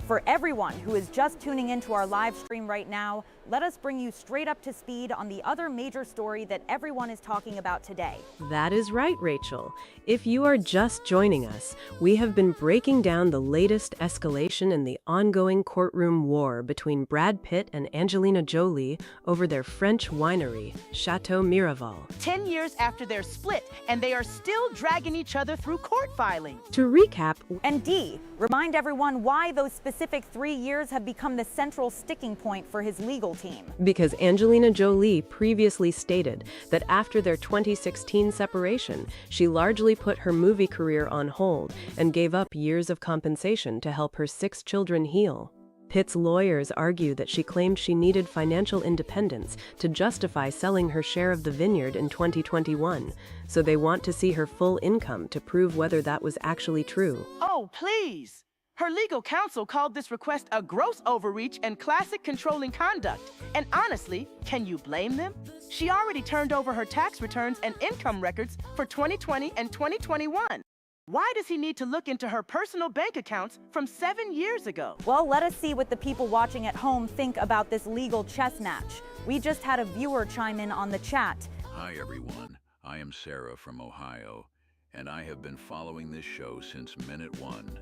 for everyone who is just tuning into our live stream right now, let us bring you straight up to speed on the other major story that everyone is talking about today. That is right, Rachel. If you are just joining us, we have been breaking down the latest escalation in the ongoing courtroom war between Brad Pitt and Angelina Jolie over their French winery, Chateau Miraval. 10 years after their split, and they are still dragging each other through court filings. To recap, And D, remind everyone why those specific 3 years have become the central sticking point for his legal team. because Angelina Jolie previously stated that after their 2016 separation, she largely put her movie career on hold and gave up years of compensation to help her 6 children heal. Pitt's lawyers argue that she claimed she needed financial independence to justify selling her share of the vineyard in 2021, so they want to see her full income to prove whether that was actually true. Oh, please. Her legal counsel called this request a gross overreach and classic controlling conduct. And honestly, can you blame them? She already turned over her tax returns and income records for 2020 and 2021. Why does he need to look into her personal bank accounts from 7 years ago? Well, let us see what the people watching at home think about this legal chess match. We just had a viewer chime in on the chat. Hi everyone, I am Sarah from Ohio, and I have been following this show since minute 1.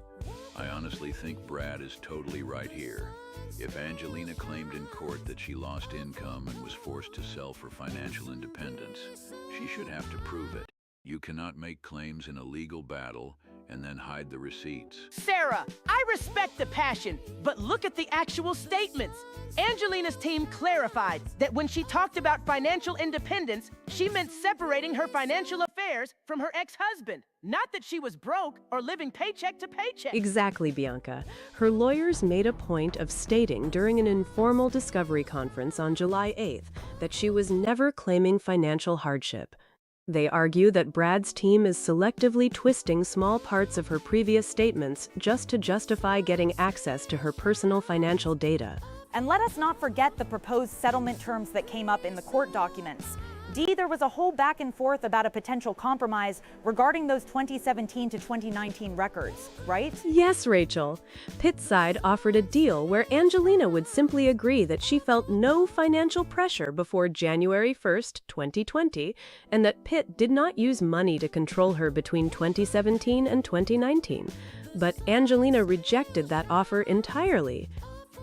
I honestly think Brad is totally right here. If Angelina claimed in court that she lost income and was forced to sell for financial independence, she should have to prove it. You cannot make claims in a legal battle and then hide the receipts. Sarah, I respect the passion, but look at the actual statements. Angelina's team clarified that when she talked about financial independence, she meant separating her financial affairs from her ex-husband, not that she was broke or living paycheck to paycheck. Exactly, Bianca. Her lawyers made a point of stating during an informal discovery conference on July 8th that she was never claiming financial hardship. They argue that Brad's team is selectively twisting small parts of her previous statements just to justify getting access to her personal financial data. And let us not forget the proposed settlement terms that came up in the court documents. D, there was a whole back and forth about a potential compromise regarding those 2017 to 2019 records, right? Yes, Rachel. Pitt's side offered a deal where Angelina would simply agree that she felt no financial pressure before January 1st, 2020, and that Pitt did not use money to control her between 2017 and 2019. But Angelina rejected that offer entirely.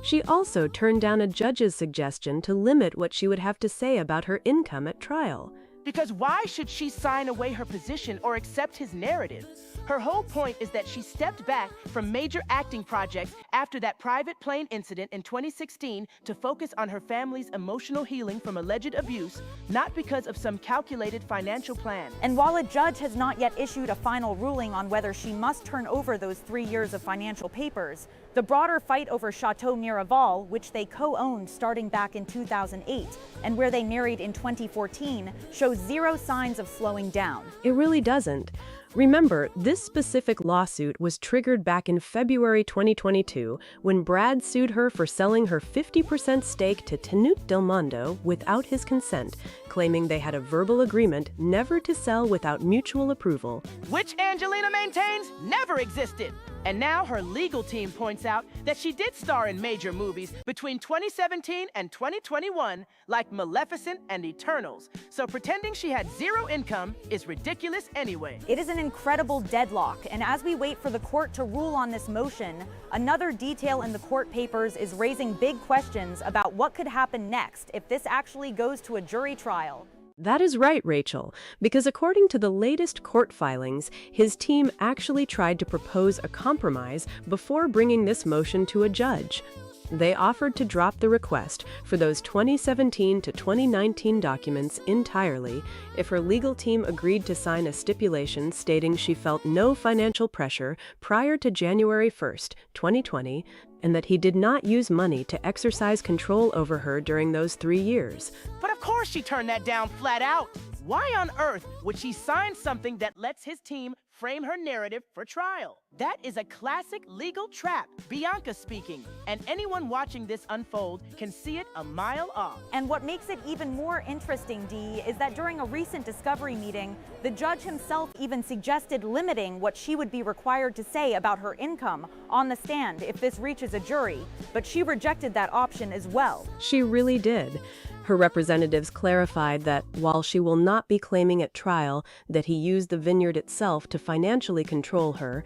She also turned down a judge's suggestion to limit what she would have to say about her income at trial. Because why should she sign away her position or accept his narrative? Her whole point is that she stepped back from major acting projects after that private plane incident in 2016 to focus on her family's emotional healing from alleged abuse, not because of some calculated financial plan. And while a judge has not yet issued a final ruling on whether she must turn over those 3 years of financial papers, the broader fight over Chateau Miraval, which they co-owned starting back in 2008 and where they married in 2014, shows zero signs of slowing down. It really doesn't. Remember, this specific lawsuit was triggered back in February 2022 when Brad sued her for selling her 50% stake to Tenute Del Mondo without his consent, claiming they had a verbal agreement never to sell without mutual approval. Which Angelina maintains never existed. And now her legal team points out that she did star in major movies between 2017 and 2021, like Maleficent and Eternals. So pretending she had zero income is ridiculous anyway. It is an incredible deadlock, and as we wait for the court to rule on this motion, another detail in the court papers is raising big questions about what could happen next if this actually goes to a jury trial. That is right, Rachel, because according to the latest court filings, his team actually tried to propose a compromise before bringing this motion to a judge. They offered to drop the request for those 2017 to 2019 documents entirely if her legal team agreed to sign a stipulation stating she felt no financial pressure prior to January 1st, 2020, and that he did not use money to exercise control over her during those 3 years. But of course she turned that down flat out. Why on earth would she sign something that lets his team frame her narrative for trial? That is a classic legal trap, Bianca speaking, and anyone watching this unfold can see it a mile off. And what makes it even more interesting, Dee, is that during a recent discovery meeting, the judge himself even suggested limiting what she would be required to say about her income on the stand if this reaches a jury, but she rejected that option as well. She really did. Her representatives clarified that while she will not be claiming at trial that he used the vineyard itself to financially control her,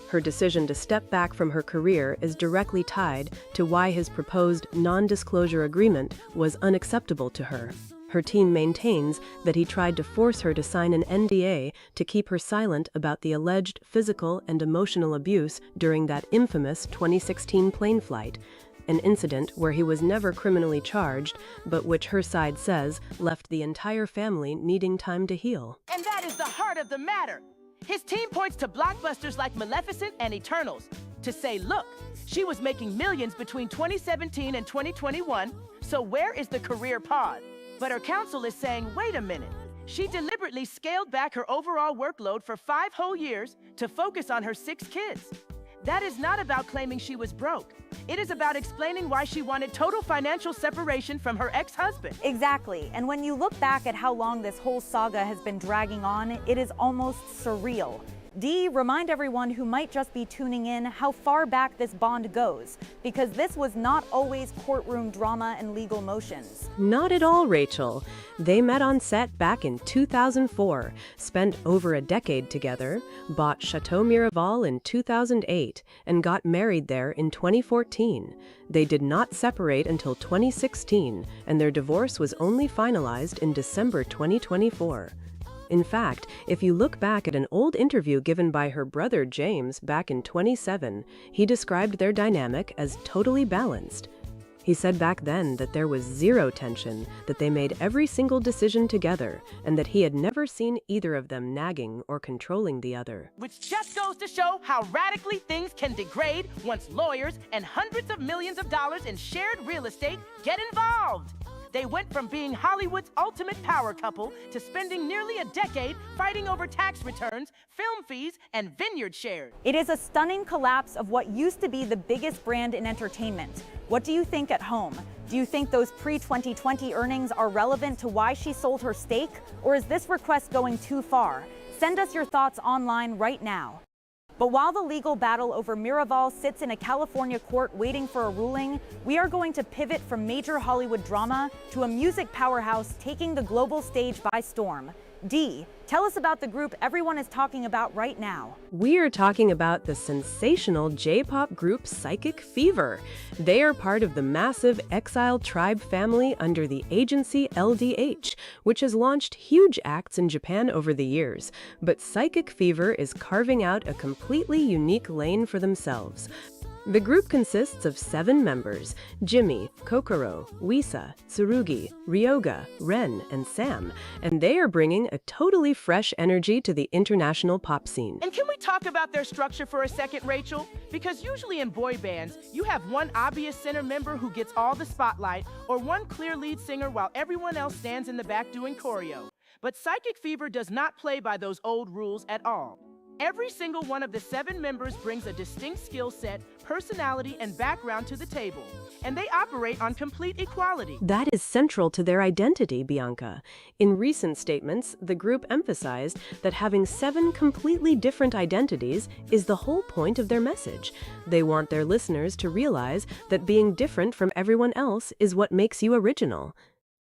her decision to step back from her career is directly tied to why his proposed non-disclosure agreement was unacceptable to her. Her team maintains that he tried to force her to sign an NDA to keep her silent about the alleged physical and emotional abuse during that infamous 2016 plane flight, an incident where he was never criminally charged, but which her side says left the entire family needing time to heal. And that is the heart of the matter. His team points to blockbusters like Maleficent and Eternals to say, look, she was making millions between 2017 and 2021, so where is the career pod? But her counsel is saying, wait a minute. She deliberately scaled back her overall workload for 5 whole years to focus on her 6 kids. That is not about claiming she was broke. It is about explaining why she wanted total financial separation from her ex-husband. Exactly, and when you look back at how long this whole saga has been dragging on, it is almost surreal. Dee, remind everyone who might just be tuning in how far back this bond goes, because this was not always courtroom drama and legal motions. Not at all, Rachel. They met on set back in 2004, spent over a decade together, bought Chateau Miraval in 2008, and got married there in 2014. They did not separate until 2016, and their divorce was only finalized in December 2024. In fact, if you look back at an old interview given by her brother James back in 2007, he described their dynamic as totally balanced. He said back then that there was zero tension, that they made every single decision together, and that he had never seen either of them nagging or controlling the other. Which just goes to show how radically things can degrade once lawyers and hundreds of millions of dollars in shared real estate get involved. They went from being Hollywood's ultimate power couple to spending nearly a decade fighting over tax returns, film fees, and vineyard shares. It is a stunning collapse of what used to be the biggest brand in entertainment. What do you think at home? Do you think those pre-2020 earnings are relevant to why she sold her stake? Or is this request going too far? Send us your thoughts online right now. But while the legal battle over Miraval sits in a California court waiting for a ruling, we are going to pivot from major Hollywood drama to a music powerhouse taking the global stage by storm. D, tell us about the group everyone is talking about right now. We're talking about the sensational J-pop group Psychic Fever. They are part of the massive Exile Tribe family under the agency LDH, which has launched huge acts in Japan over the years. But Psychic Fever is carving out a completely unique lane for themselves. The group consists of 7 members: Jimmy, Kokoro, Wisa, Tsurugi, Ryoga, Ren, and Sam, and they are bringing a totally fresh energy to the international pop scene. And can we talk about their structure for a second, Rachel? Because usually in boy bands, you have one obvious center member who gets all the spotlight, or one clear lead singer while everyone else stands in the back doing choreo. But Psychic Fever does not play by those old rules at all. Every single one of the 7 members brings a distinct skill set, personality, and background to the table, and they operate on complete equality. That is central to their identity, Bianca. In recent statements, the group emphasized that having 7 completely different identities is the whole point of their message. They want their listeners to realize that being different from everyone else is what makes you original.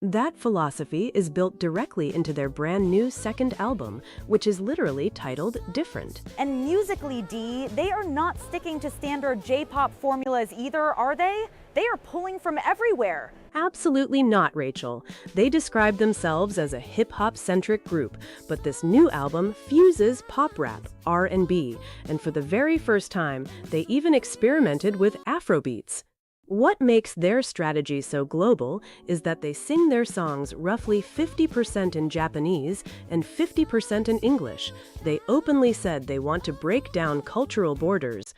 That philosophy is built directly into their brand new second album, which is literally titled Different. And musically, D, they are not sticking to standard J-pop formulas either, are they? They are pulling from everywhere. Absolutely not, Rachel. They describe themselves as a hip-hop-centric group, but this new album fuses pop rap, R&B, and for the very first time, they even experimented with Afrobeats. What makes their strategy so global is that they sing their songs roughly 50% in Japanese and 50% in English. They openly said they want to break down cultural borders.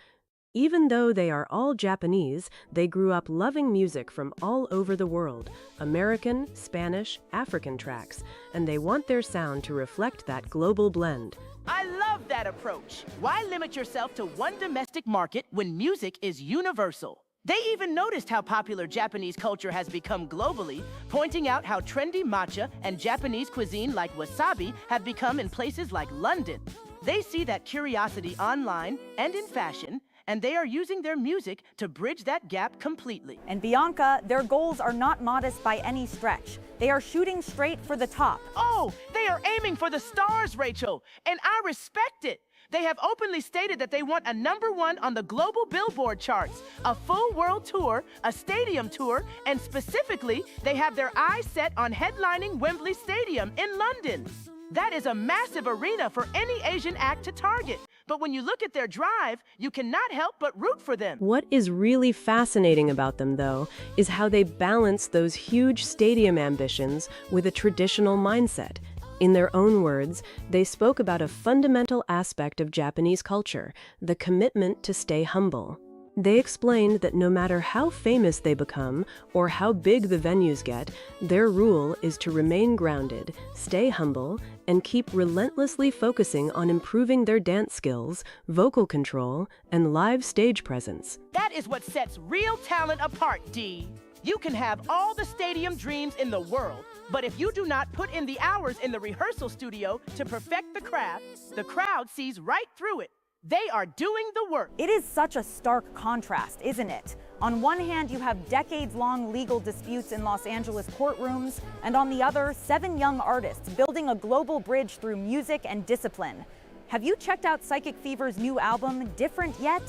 Even though they are all Japanese, they grew up loving music from all over the world, American, Spanish, African tracks, and they want their sound to reflect that global blend. I love that approach. Why limit yourself to one domestic market when music is universal? They even noticed how popular Japanese culture has become globally, pointing out how trendy matcha and Japanese cuisine like wasabi have become in places like London. They see that curiosity online and in fashion, and they are using their music to bridge that gap completely. And Bianca, their goals are not modest by any stretch. They are shooting straight for the top. Oh, they are aiming for the stars, Rachel, and I respect it. They have openly stated that they want a #1 on the global Billboard charts, a full world tour, a stadium tour, and specifically, they have their eyes set on headlining Wembley Stadium in London. That is a massive arena for any Asian act to target. But when you look at their drive, you cannot help but root for them. What is really fascinating about them, though, is how they balance those huge stadium ambitions with a traditional mindset. In their own words, they spoke about a fundamental aspect of Japanese culture, the commitment to stay humble. They explained that no matter how famous they become or how big the venues get, their rule is to remain grounded, stay humble, and keep relentlessly focusing on improving their dance skills, vocal control, and live stage presence. That is what sets real talent apart, Dee. You can have all the stadium dreams in the world, but if you do not put in the hours in the rehearsal studio to perfect the craft, the crowd sees right through it. They are doing the work. It is such a stark contrast, isn't it? On one hand, you have decades-long legal disputes in Los Angeles courtrooms, and on the other, 7 young artists building a global bridge through music and discipline. Have you checked out Psychic Fever's new album, Different, yet?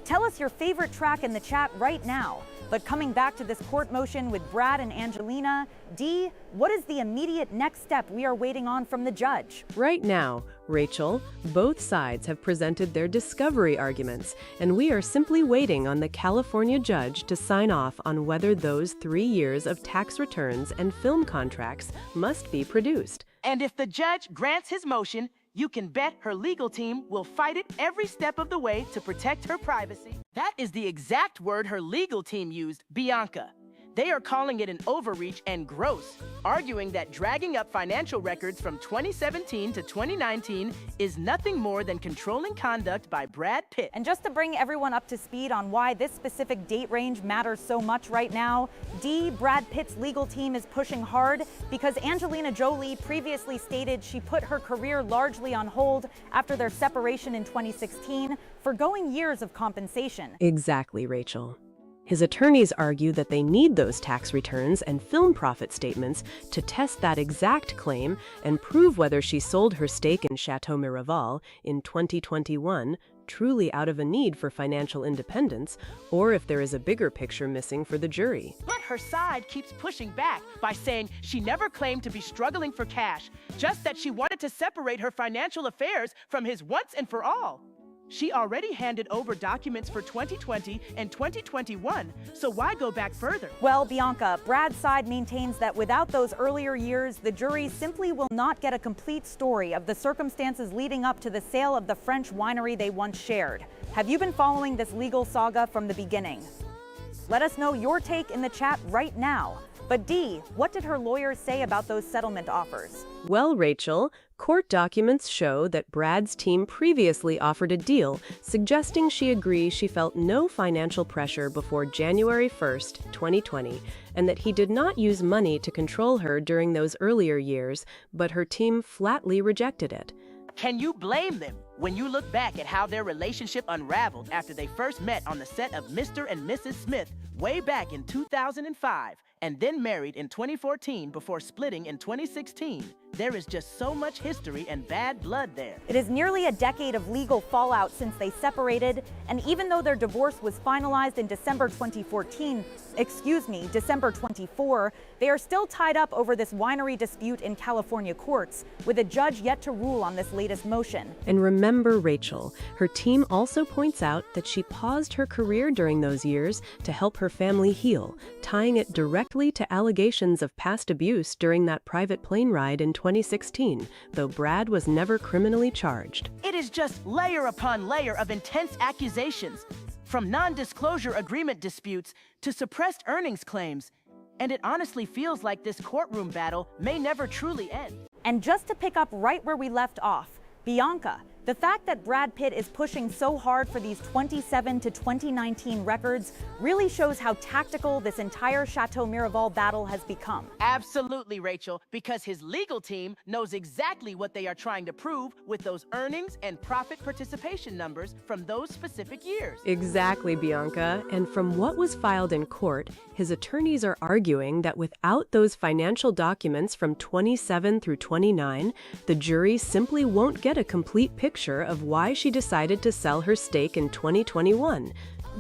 Tell us your favorite track in the chat right now. But coming back to this court motion with Brad and Angelina, Dee, what is the immediate next step we are waiting on from the judge? Right now, Rachel, both sides have presented their discovery arguments, and we are simply waiting on the California judge to sign off on whether those 3 years of tax returns and film contracts must be produced. And if the judge grants his motion, you can bet her legal team will fight it every step of the way to protect her privacy. That is the exact word her legal team used, Bianca. They are calling it an overreach and gross, arguing that dragging up financial records from 2017 to 2019 is nothing more than controlling conduct by Brad Pitt. And just to bring everyone up to speed on why this specific date range matters so much right now, Dee, Brad Pitt's legal team is pushing hard because Angelina Jolie previously stated she put her career largely on hold after their separation in 2016, forgoing years of compensation. Exactly, Rachel. His attorneys argue that they need those tax returns and film profit statements to test that exact claim and prove whether she sold her stake in Chateau Miraval in 2021 truly out of a need for financial independence, or if there is a bigger picture missing for the jury. But her side keeps pushing back by saying she never claimed to be struggling for cash, just that she wanted to separate her financial affairs from his once and for all. She already handed over documents for 2020 and 2021, so why go back further? Well, Bianca, Brad's side maintains that without those earlier years, the jury simply will not get a complete story of the circumstances leading up to the sale of the French winery they once shared. Have you been following this legal saga from the beginning? Let us know your take in the chat right now. But Dee, what did her lawyers say about those settlement offers? Well, Rachel, court documents show that Brad's team previously offered a deal, suggesting she agrees she felt no financial pressure before January 1st, 2020, and that he did not use money to control her during those earlier years, but her team flatly rejected it. Can you blame them when you look back at how their relationship unraveled after they first met on the set of Mr. and Mrs. Smith way back in 2005? And then married in 2014 before splitting in 2016. There is just so much history and bad blood there. It is nearly a decade of legal fallout since they separated, and even though their divorce was finalized in December 24, they are still tied up over this winery dispute in California courts, with a judge yet to rule on this latest motion. And remember, Rachel, her team also points out that she paused her career during those years to help her family heal, tying it directly to allegations of past abuse during that private plane ride in 2016, though Brad was never criminally charged. It is just layer upon layer of intense accusations, from non-disclosure agreement disputes to suppressed earnings claims. And it honestly feels like this courtroom battle may never truly end. And just to pick up right where we left off, Bianca, the fact that Brad Pitt is pushing so hard for these 27 to 2019 records really shows how tactical this entire Chateau Miraval battle has become. Absolutely, Rachel, because his legal team knows exactly what they are trying to prove with those earnings and profit participation numbers from those specific years. Exactly, Bianca. And from what was filed in court, his attorneys are arguing that without those financial documents from 27 through 29, the jury simply won't get a complete picture of why she decided to sell her stake in 2021.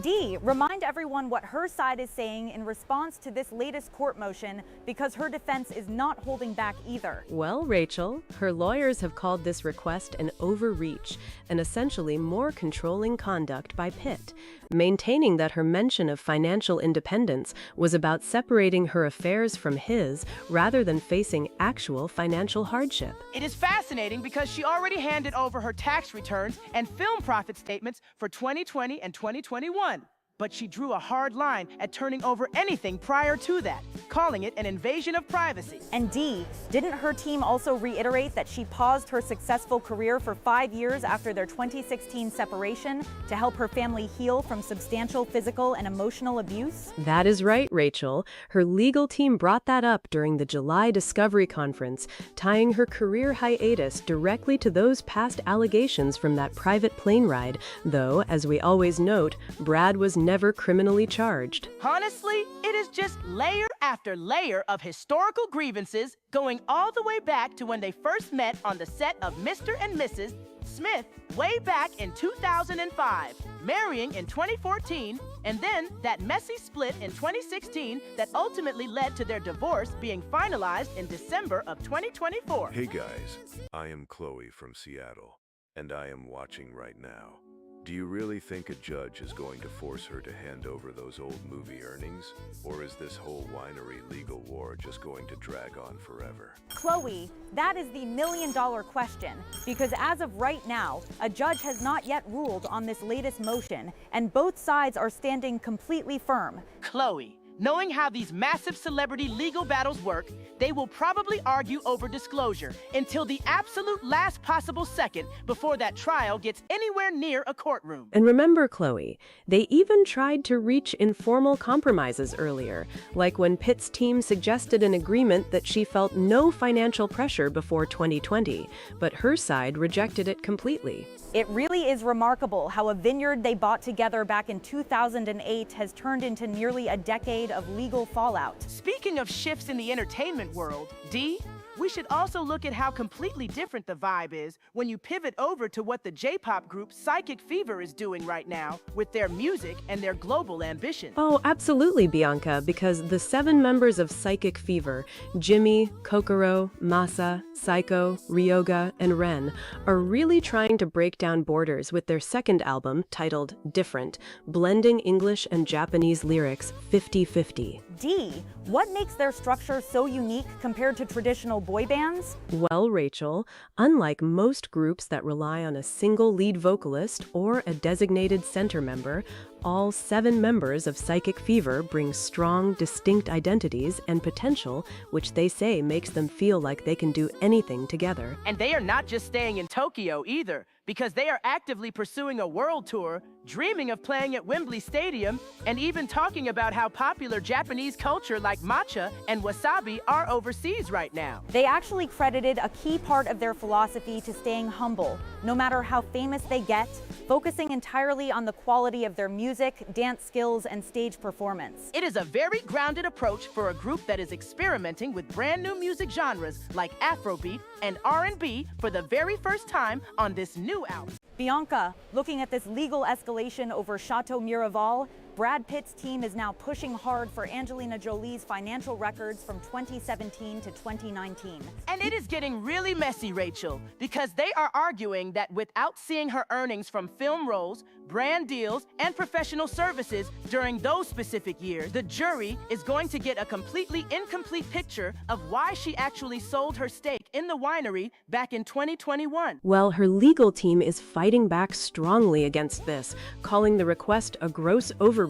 Dee, remind everyone what her side is saying in response to this latest court motion, because her defense is not holding back either. Well, Rachel, her lawyers have called this request an overreach and essentially more controlling conduct by Pitt, maintaining that her mention of financial independence was about separating her affairs from his rather than facing actual financial hardship. It is fascinating because she already handed over her tax returns and film profit statements for 2020 and 2021. But she drew a hard line at turning over anything prior to that, calling it an invasion of privacy. And Dee, didn't her team also reiterate that she paused her successful career for 5 years after their 2016 separation to help her family heal from substantial physical and emotional abuse? That is right, Rachel. Her legal team brought that up during the July Discovery Conference, tying her career hiatus directly to those past allegations from that private plane ride, though, as we always note, Brad was never criminally charged. Honestly, it is just layer after layer of historical grievances going all the way back to when they first met on the set of Mr. and Mrs. Smith way back in 2005, marrying in 2014, and then that messy split in 2016 that ultimately led to their divorce being finalized in December of 2024. Hey guys, I am Chloe from Seattle, and I am watching right now. Do you really think a judge is going to force her to hand over those old movie earnings? Or is this whole winery legal war just going to drag on forever? Chloe, that is the million-dollar question, because as of right now, a judge has not yet ruled on this latest motion, and both sides are standing completely firm. Chloe, Knowing how these massive celebrity legal battles work, they will probably argue over disclosure until the absolute last possible second before that trial gets anywhere near a courtroom. And remember, Chloe, they even tried to reach informal compromises earlier, like when Pitt's team suggested an agreement that she felt no financial pressure before 2020, but her side rejected it completely. It really is remarkable how a vineyard they bought together back in 2008 has turned into nearly a decade of legal fallout. Speaking of shifts in the entertainment world, Dee, we should also look at how completely different the vibe is when you pivot over to what the J-pop group Psychic Fever is doing right now with their music and their global ambition. Oh, absolutely, Bianca, because the 7 members of Psychic Fever, Jimmy, Kokoro, Masa, Psycho, Ryoga, and Ren, are really trying to break down borders with their second album, titled Different, blending English and Japanese lyrics 50-50. Dee, what makes their structure so unique compared to traditional boy bands? Well, Rachel, unlike most groups that rely on a single lead vocalist or a designated center member, all 7 members of Psychic Fever bring strong, distinct identities and potential, which they say makes them feel like they can do anything together. And they are not just staying in Tokyo either, because they are actively pursuing a world tour, dreaming of playing at Wembley Stadium, and even talking about how popular Japanese culture like matcha and wasabi are overseas right now. They actually credited a key part of their philosophy to staying humble, no matter how famous they get, focusing entirely on the quality of their music, dance skills, and stage performance. It is a very grounded approach for a group that is experimenting with brand new music genres like Afrobeat and R&B for the very first time on this new album. Bianca, looking at this legal escalation over Chateau Miraval, Brad Pitt's team is now pushing hard for Angelina Jolie's financial records from 2017 to 2019. And it is getting really messy, Rachel, because they are arguing that without seeing her earnings from film roles, brand deals, and professional services during those specific years, the jury is going to get a completely incomplete picture of why she actually sold her stake in the winery back in 2021. Well, her legal team is fighting back strongly against this, calling the request a gross overreach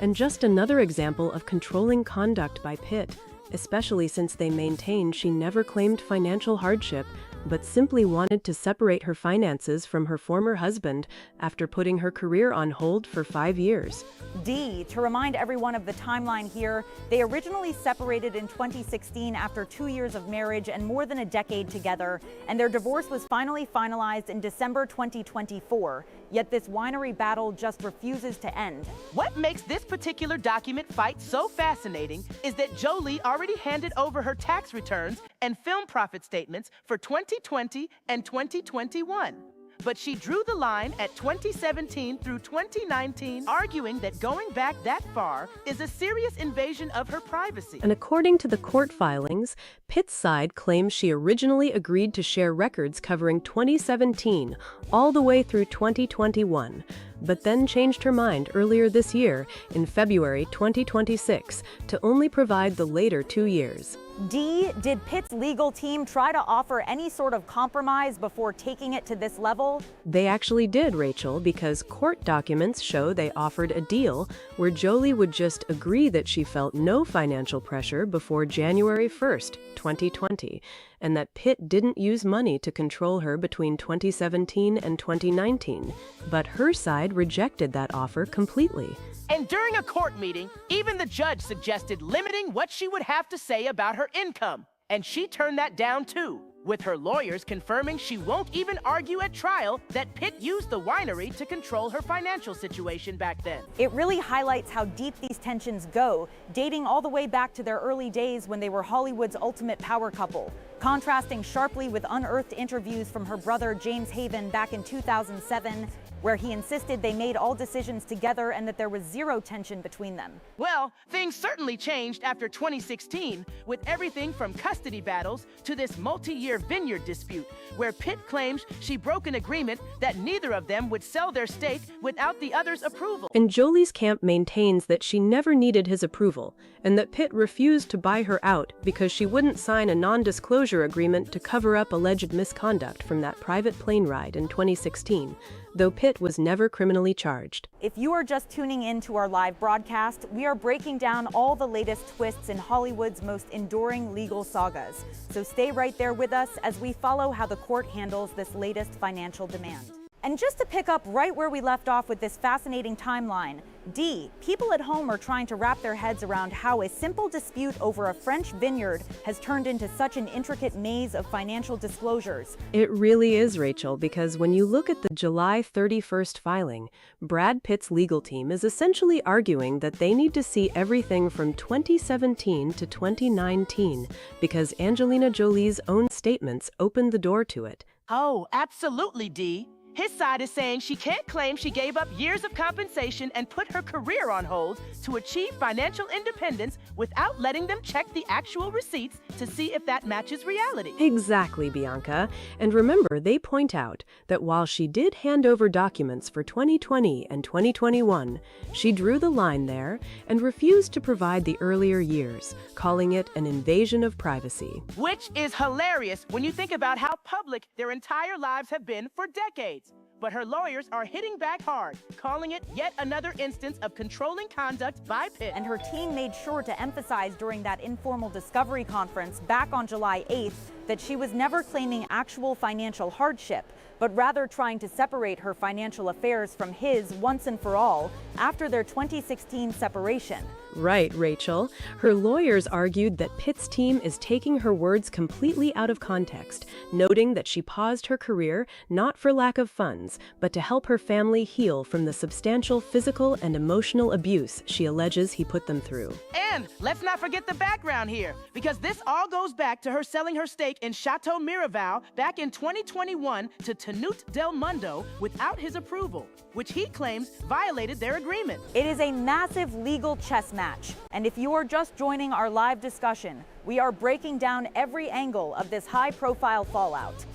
and just another example of controlling conduct by Pitt, especially since they maintain she never claimed financial hardship, but simply wanted to separate her finances from her former husband after putting her career on hold for 5 years. Dee, to remind everyone of the timeline here, they originally separated in 2016 after 2 years of marriage and more than a decade together, and their divorce was finally finalized in December 2024. Yet this winery battle just refuses to end. What makes this particular document fight so fascinating is that Jolie already handed over her tax returns and film profit statements for 2020 and 2021. But she drew the line at 2017 through 2019, arguing that going back that far is a serious invasion of her privacy. And according to the court filings, Pitt's side claims she originally agreed to share records covering 2017 all the way through 2021, but then changed her mind earlier this year, in February 2026, to only provide the later 2 years. Dee, did Pitt's legal team try to offer any sort of compromise before taking it to this level? They actually did, Rachel, because court documents show they offered a deal where Jolie would just agree that she felt no financial pressure before January 1st, 2020, and that Pitt didn't use money to control her between 2017 and 2019. But her side rejected that offer completely. And during a court meeting, even the judge suggested limiting what she would have to say about her income. And she turned that down too, with her lawyers confirming she won't even argue at trial that Pitt used the winery to control her financial situation back then. It really highlights how deep these tensions go, dating all the way back to their early days when they were Hollywood's ultimate power couple, contrasting sharply with unearthed interviews from her brother James Haven back in 2007, where he insisted they made all decisions together and that there was zero tension between them. Well, things certainly changed after 2016, with everything from custody battles to this multi-year vineyard dispute, where Pitt claims she broke an agreement that neither of them would sell their stake without the other's approval. And Jolie's camp maintains that she never needed his approval, and that Pitt refused to buy her out because she wouldn't sign a non-disclosure agreement to cover up alleged misconduct from that private plane ride in 2016. though Pitt was never criminally charged. If you are just tuning in to our live broadcast, we are breaking down all the latest twists in Hollywood's most enduring legal sagas. So stay right there with us as we follow how the court handles this latest financial demand. And just to pick up right where we left off with this fascinating timeline, D, people at home are trying to wrap their heads around how a simple dispute over a French vineyard has turned into such an intricate maze of financial disclosures. It really is, Rachel, because when you look at the July 31st filing, Brad Pitt's legal team is essentially arguing that they need to see everything from 2017 to 2019 because Angelina Jolie's own statements opened the door to it. Oh, absolutely, D. His side is saying she can't claim she gave up years of compensation and put her career on hold to achieve financial independence without letting them check the actual receipts to see if that matches reality. Exactly, Bianca. And remember, they point out that while she did hand over documents for 2020 and 2021, she drew the line there and refused to provide the earlier years, calling it an invasion of privacy. Which is hilarious when you think about how public their entire lives have been for decades. But her lawyers are hitting back hard, calling it yet another instance of controlling conduct by Pitt. And her team made sure to emphasize during that informal discovery conference back on July 8th that she was never claiming actual financial hardship, but rather trying to separate her financial affairs from his once and for all after their 2016 separation. Right, Rachel. Her lawyers argued that Pitt's team is taking her words completely out of context, noting that she paused her career not for lack of funds, but to help her family heal from the substantial physical and emotional abuse she alleges he put them through. And let's not forget the background here, because this all goes back to her selling her stake in Chateau Miraval back in 2021 to Tanut Del Mundo without his approval, which he claims violated their agreement. It is a massive legal chess match, and if you are just joining our live discussion, we are breaking down every angle of this high-profile fallout.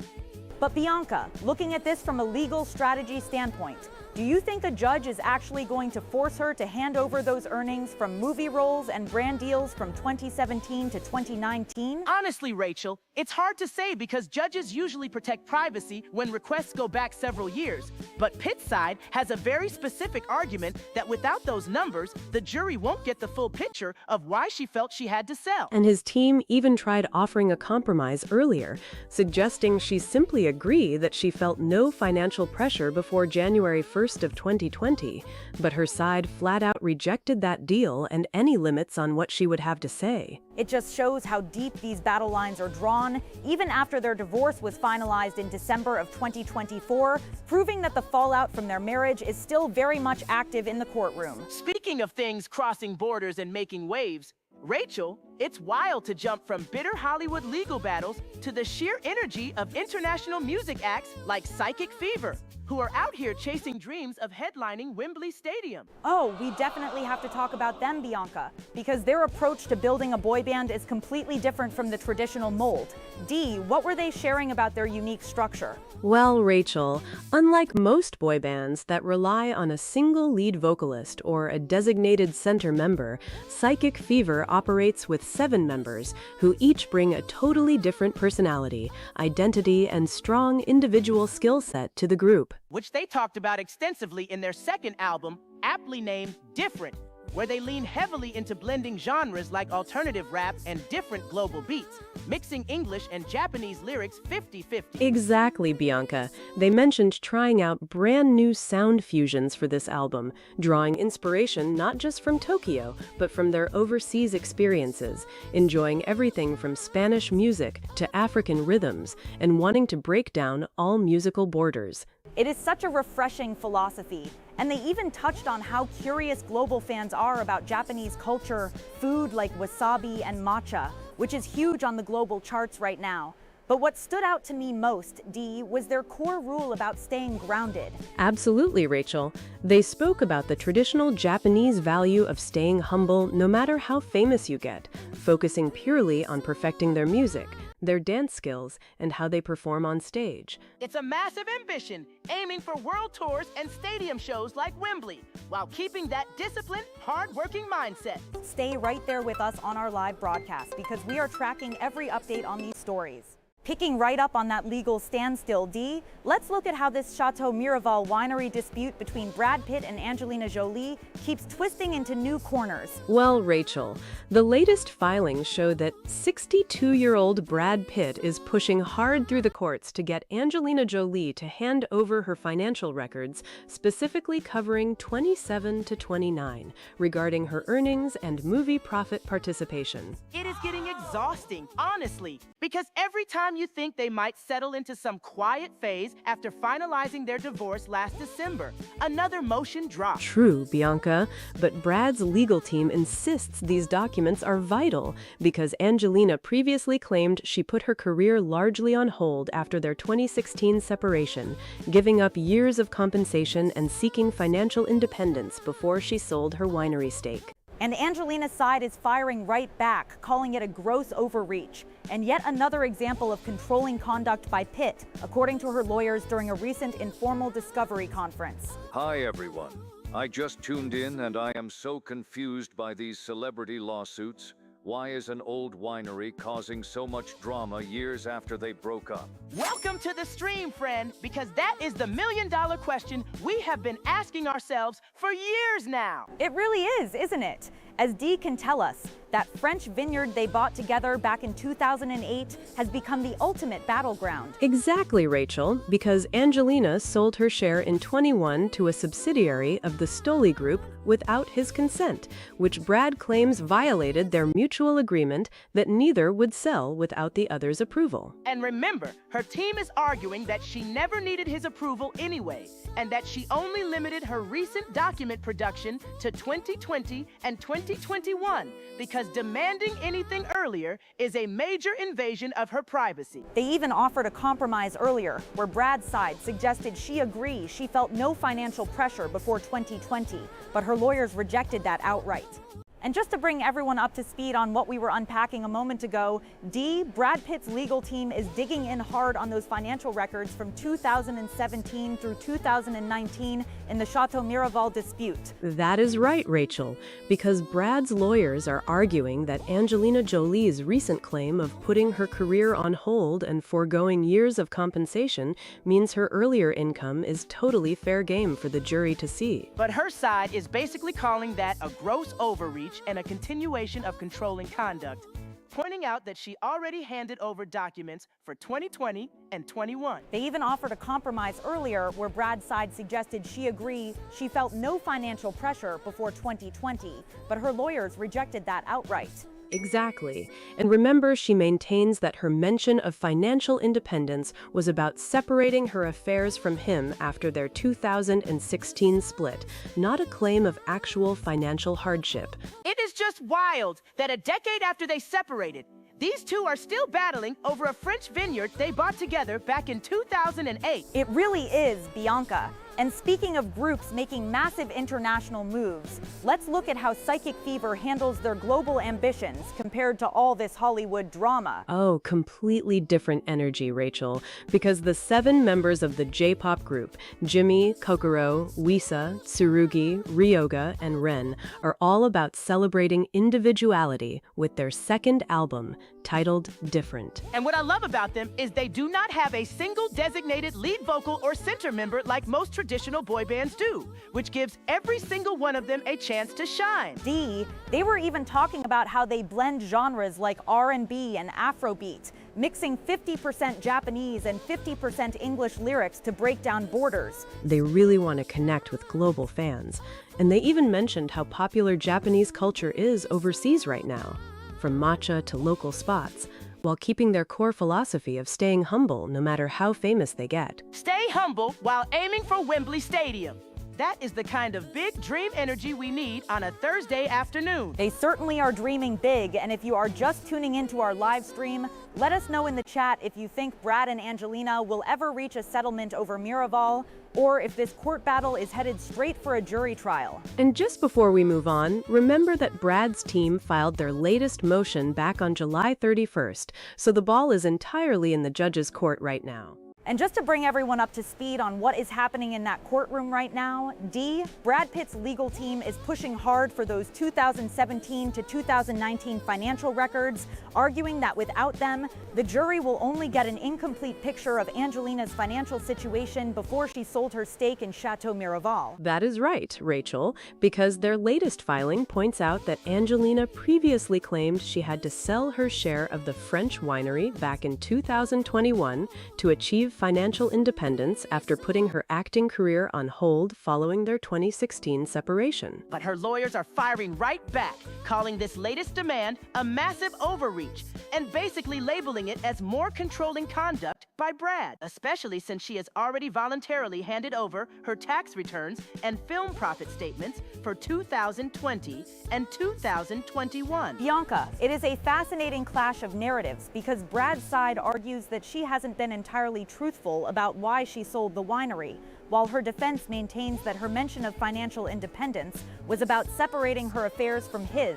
But Bianca, looking at this from a legal strategy standpoint, do you think a judge is actually going to force her to hand over those earnings from movie roles and brand deals from 2017 to 2019? Honestly, Rachel, it's hard to say because judges usually protect privacy when requests go back several years. But Pitt's side has a very specific argument that without those numbers, the jury won't get the full picture of why she felt she had to sell. And his team even tried offering a compromise earlier, suggesting she simply agree that she felt no financial pressure before January 1st of 2020, but her side flat out rejected that deal and any limits on what she would have to say. It just shows how deep these battle lines are drawn, even after their divorce was finalized in December of 2024, proving that the fallout from their marriage is still very much active in the courtroom. Speaking of things crossing borders and making waves, Rachel, it's wild to jump from bitter Hollywood legal battles to the sheer energy of international music acts like Psychic Fever, who are out here chasing dreams of headlining Wembley Stadium. Oh, we definitely have to talk about them, Bianca, because their approach to building a boy band is completely different from the traditional mold. D, what were they sharing about their unique structure? Well, Rachel, unlike most boy bands that rely on a single lead vocalist or a designated center member, Psychic Fever operates with 7 members who each bring a totally different personality, identity, and strong individual skill set to the group. Which they talked about extensively in their second album, aptly named Different, where they lean heavily into blending genres like alternative rap and different global beats, mixing English and Japanese lyrics 50-50. Exactly, Bianca. They mentioned trying out brand new sound fusions for this album, drawing inspiration not just from Tokyo, but from their overseas experiences, enjoying everything from Spanish music to African rhythms, and wanting to break down all musical borders. It is such a refreshing philosophy, and they even touched on how curious global fans are about Japanese culture, food like wasabi and matcha, which is huge on the global charts right now. But what stood out to me most, Dee, was their core rule about staying grounded. Absolutely, Rachel. They spoke about the traditional Japanese value of staying humble no matter how famous you get, focusing purely on perfecting their music, their dance skills, and how they perform on stage. It's a massive ambition, aiming for world tours and stadium shows like Wembley, while keeping that disciplined, hard-working mindset. Stay right there with us on our live broadcast because we are tracking every update on these stories. Picking right up on that legal standstill, Dee, let's look at how this Chateau Miraval winery dispute between Brad Pitt and Angelina Jolie keeps twisting into new corners. Well, Rachel, the latest filings show that 62-year-old Brad Pitt is pushing hard through the courts to get Angelina Jolie to hand over her financial records, specifically covering 27 to 29, regarding her earnings and movie profit participation. It is getting exhausting, honestly, because every time you think they might settle into some quiet phase after finalizing their divorce last December, another motion drops. True, Bianca, but Brad's legal team insists these documents are vital because Angelina previously claimed she put her career largely on hold after their 2016 separation, giving up years of compensation and seeking financial independence before she sold her winery stake. And Angelina's side is firing right back, calling it a gross overreach. And yet another example of controlling conduct by Pitt, according to her lawyers during a recent informal discovery conference. Hi everyone. I just tuned in and I am so confused by these celebrity lawsuits. Why is an old winery causing so much drama years after they broke up? Welcome to the stream, friend, because that is the million-dollar question we have been asking ourselves for years now. It really is, isn't it? As Dee can tell us, that French vineyard they bought together back in 2008 has become the ultimate battleground. Exactly, Rachel, because Angelina sold her share in 21 to a subsidiary of the Stoli Group without his consent, which Brad claims violated their mutual agreement that neither would sell without the other's approval. And remember, her team is arguing that she never needed his approval anyway, and that she only limited her recent document production to 2020 and 2021 because demanding anything earlier is a major invasion of her privacy. They even offered a compromise earlier, where Brad's side suggested she agree she felt no financial pressure before 2020, but her lawyers rejected that outright. And just to bring everyone up to speed on what we were unpacking a moment ago, Dee, Brad Pitt's legal team is digging in hard on those financial records from 2017 through 2019 in the Chateau Miraval dispute. That is right, Rachel, because Brad's lawyers are arguing that Angelina Jolie's recent claim of putting her career on hold and foregoing years of compensation means her earlier income is totally fair game for the jury to see. But her side is basically calling that a gross overreach and a continuation of controlling conduct, pointing out that she already handed over documents for 2020 and 21. They even offered a compromise earlier where Brad's side suggested she agree she felt no financial pressure before 2020, but her lawyers rejected that outright. Exactly. And remember, she maintains that her mention of financial independence was about separating her affairs from him after their 2016 split, not a claim of actual financial hardship. It is just wild that a decade after they separated, these two are still battling over a French vineyard they bought together back in 2008. It really is, Bianca. And speaking of groups making massive international moves, let's look at how Psychic Fever handles their global ambitions compared to all this Hollywood drama. Oh, completely different energy, Rachel, because the 7 members of the J-pop group, Jimmy, Kokoro, Wisa, Tsurugi, Ryoga, and Ren, are all about celebrating individuality with their second album, titled Different. And what I love about them is they do not have a single designated lead vocal or center member like most traditional boy bands do, which gives every single one of them a chance to shine. Dee, they were even talking about how they blend genres like R&B and Afrobeat, mixing 50% Japanese and 50% English lyrics to break down borders. They really want to connect with global fans. And they even mentioned how popular Japanese culture is overseas right now, from matcha to local spots, while keeping their core philosophy of staying humble no matter how famous they get. Stay humble while aiming for Wembley Stadium. That is the kind of big dream energy we need on a Thursday afternoon. They certainly are dreaming big, and if you are just tuning into our live stream, let us know in the chat if you think Brad and Angelina will ever reach a settlement over Miraval, or if this court battle is headed straight for a jury trial. And just before we move on, remember that Brad's team filed their latest motion back on July 31st, so the ball is entirely in the judge's court right now. And just to bring everyone up to speed on what is happening in that courtroom right now, D, Brad Pitt's legal team is pushing hard for those 2017 to 2019 financial records, arguing that without them, the jury will only get an incomplete picture of Angelina's financial situation before she sold her stake in Chateau Miraval. That is right, Rachel, because their latest filing points out that Angelina previously claimed she had to sell her share of the French winery back in 2021 to achieve financial independence after putting her acting career on hold following their 2016 separation. But her lawyers are firing right back, calling this latest demand a massive overreach, and basically labeling it as more controlling conduct by Brad, especially since she has already voluntarily handed over her tax returns and film profit statements for 2020 and 2021. Bianca, it is a fascinating clash of narratives because Brad's side argues that she hasn't been entirely truthful about why she sold the winery, while her defense maintains that her mention of financial independence was about separating her affairs from his,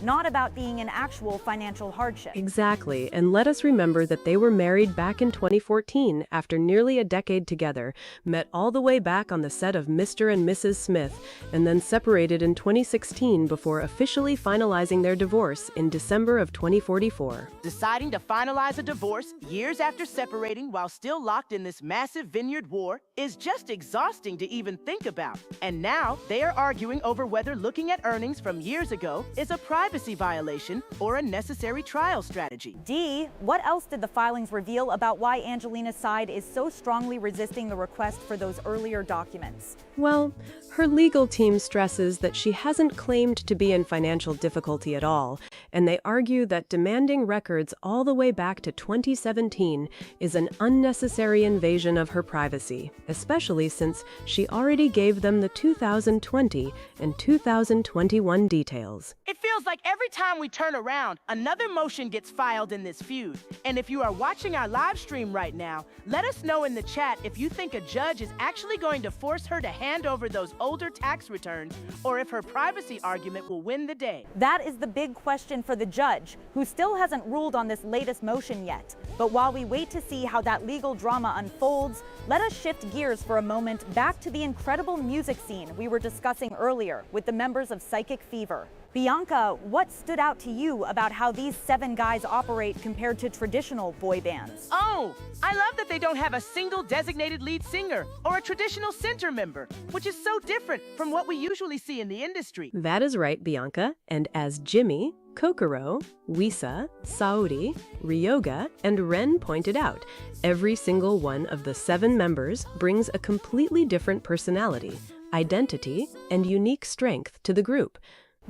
not about being an actual financial hardship. Exactly, and let us remember that they were married back in 2014 after nearly a decade together, met all the way back on the set of Mr. and Mrs. Smith, and then separated in 2016 before officially finalizing their divorce in December of 2044. Deciding to finalize a divorce years after separating while still locked in this massive vineyard war is just exhausting to even think about. And now they are arguing over whether looking at earnings from years ago is a privacy violation or a necessary trial strategy. D, what else did the filings reveal about why Angelina's side is so strongly resisting the request for those earlier documents? Well, her legal team stresses that she hasn't claimed to be in financial difficulty at all, and they argue that demanding records all the way back to 2017 is an unnecessary invasion of her privacy, especially since she already gave them the 2020 and 2021 details. It feels like every time we turn around, another motion gets filed in this feud. And if you are watching our live stream right now, let us know in the chat if you think a judge is actually going to force her to hand over those older tax returns, or if her privacy argument will win the day. That is the big question for the judge, who still hasn't ruled on this latest motion yet. But while we wait to see how that legal drama unfolds, let us shift gears for a moment back to the incredible music scene we were discussing earlier with the members of Psychic Fever. Bianca, what stood out to you about how these 7 guys operate compared to traditional boy bands? Oh, I love that they don't have a single designated lead singer or a traditional center member, which is so different from what we usually see in the industry. That is right, Bianca, and as Jimmy, Kokoro, Wisa, Saori, Ryoga, and Ren pointed out, every single one of the 7 members brings a completely different personality, identity, and unique strength to the group.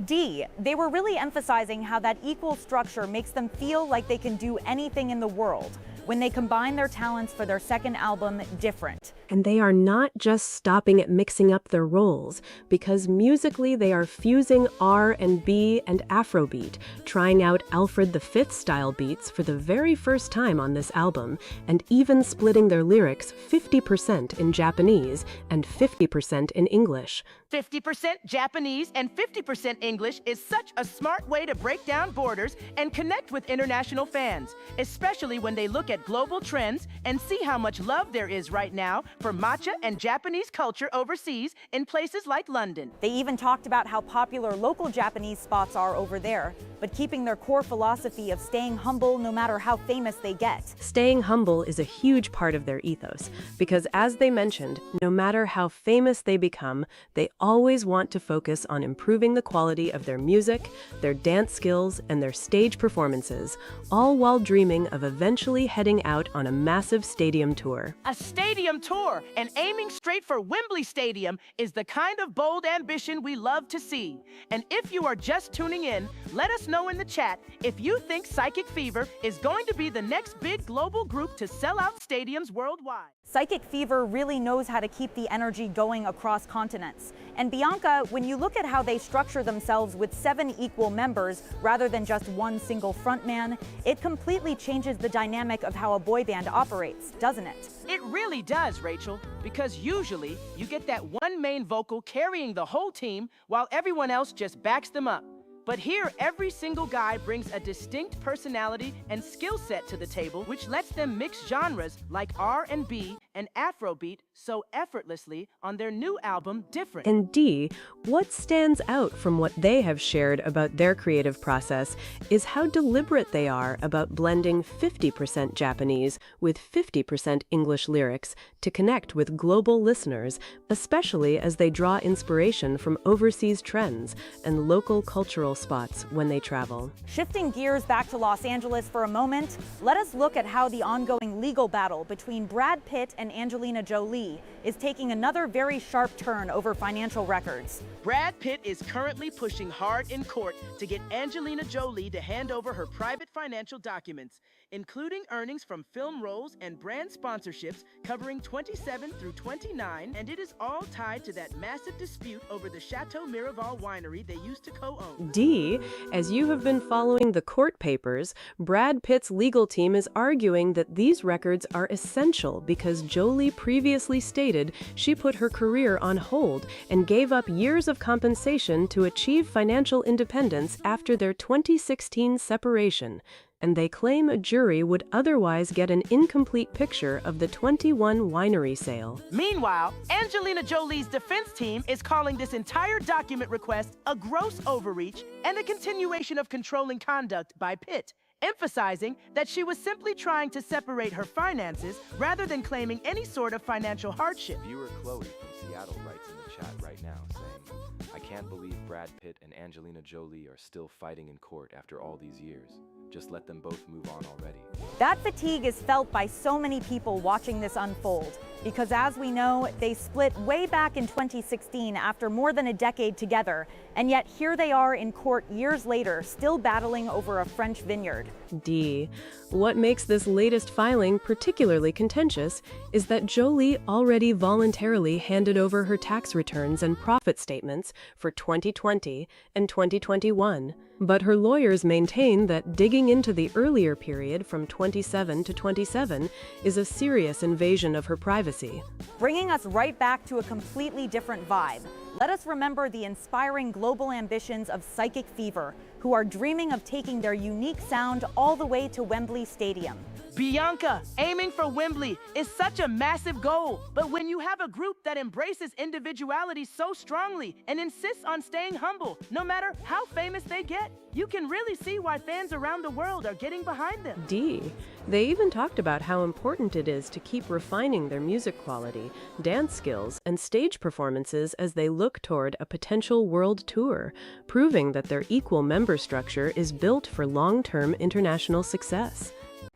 D, they were really emphasizing how that equal structure makes them feel like they can do anything in the world when they combine their talents for their second album, Different. And they are not just stopping at mixing up their roles, because musically they are fusing R&B and Afrobeat, trying out Alfred V style beats for the very first time on this album, and even splitting their lyrics 50% in Japanese and 50% in English. 50% Japanese and 50% English is such a smart way to break down borders and connect with international fans, especially when they look at global trends and see how much love there is right now for matcha and Japanese culture overseas in places like London. They even talked about how popular local Japanese spots are over there, but keeping their core philosophy of staying humble no matter how famous they get. Staying humble is a huge part of their ethos, because as they mentioned, no matter how famous they become, they always want to focus on improving the quality of their music, their dance skills, and their stage performances, all while dreaming of eventually heading out on a massive stadium tour. A stadium tour and aiming straight for Wembley Stadium is the kind of bold ambition we love to see. And if you are just tuning in, let us know in the chat if you think Psychic Fever is going to be the next big global group to sell out stadiums worldwide. Psychic Fever really knows how to keep the energy going across continents. And Bianca, when you look at how they structure themselves with 7 equal members rather than just one single frontman, it completely changes the dynamic of how a boy band operates, doesn't it? It really does, Rachel, because usually you get that one main vocal carrying the whole team while everyone else just backs them up. But here, every single guy brings a distinct personality and skill set to the table, which lets them mix genres like R&B and Afrobeat so effortlessly on their new album, Different. And D, what stands out from what they have shared about their creative process is how deliberate they are about blending 50% Japanese with 50% English lyrics to connect with global listeners, especially as they draw inspiration from overseas trends and local cultural spots when they travel. Shifting gears back to Los Angeles for a moment, let us look at how the ongoing legal battle between Brad Pitt and Angelina Jolie is taking another very sharp turn over financial records. Brad Pitt is currently pushing hard in court to get Angelina Jolie to hand over her private financial documents, including earnings from film roles and brand sponsorships covering 27 through 29, and it is all tied to that massive dispute over the Chateau Miraval winery they used to co-own. D, as you have been following the court papers, Brad Pitt's legal team is arguing that these records are essential because Jolie previously stated she put her career on hold and gave up years of compensation to achieve financial independence after their 2016 separation, and they claim a jury would otherwise get an incomplete picture of the 21 winery sale. Meanwhile, Angelina Jolie's defense team is calling this entire document request a gross overreach and a continuation of controlling conduct by Pitt, emphasizing that she was simply trying to separate her finances rather than claiming any sort of financial hardship. Viewer Chloe from Seattle writes in the chat right now saying, I can't believe Brad Pitt and Angelina Jolie are still fighting in court after all these years. Just let them both move on already. That fatigue is felt by so many people watching this unfold, because as we know, they split way back in 2016 after more than a decade together, and yet here they are in court years later, still battling over a French vineyard. D. What makes this latest filing particularly contentious is that Jolie already voluntarily handed over her tax returns and profit statements for 2020 and 2021. But her lawyers maintain that digging into the earlier period from 27 to 27 is a serious invasion of her privacy. Bringing us right back to a completely different vibe, let us remember the inspiring global ambitions of Psychic Fever, who are dreaming of taking their unique sound all the way to Wembley Stadium. Bianca, aiming for Wembley is such a massive goal, but when you have a group that embraces individuality so strongly and insists on staying humble, no matter how famous they get, you can really see why fans around the world are getting behind them. D. They even talked about how important it is to keep refining their music quality, dance skills, and stage performances as they look toward a potential world tour, proving that their equal member structure is built for long-term international success.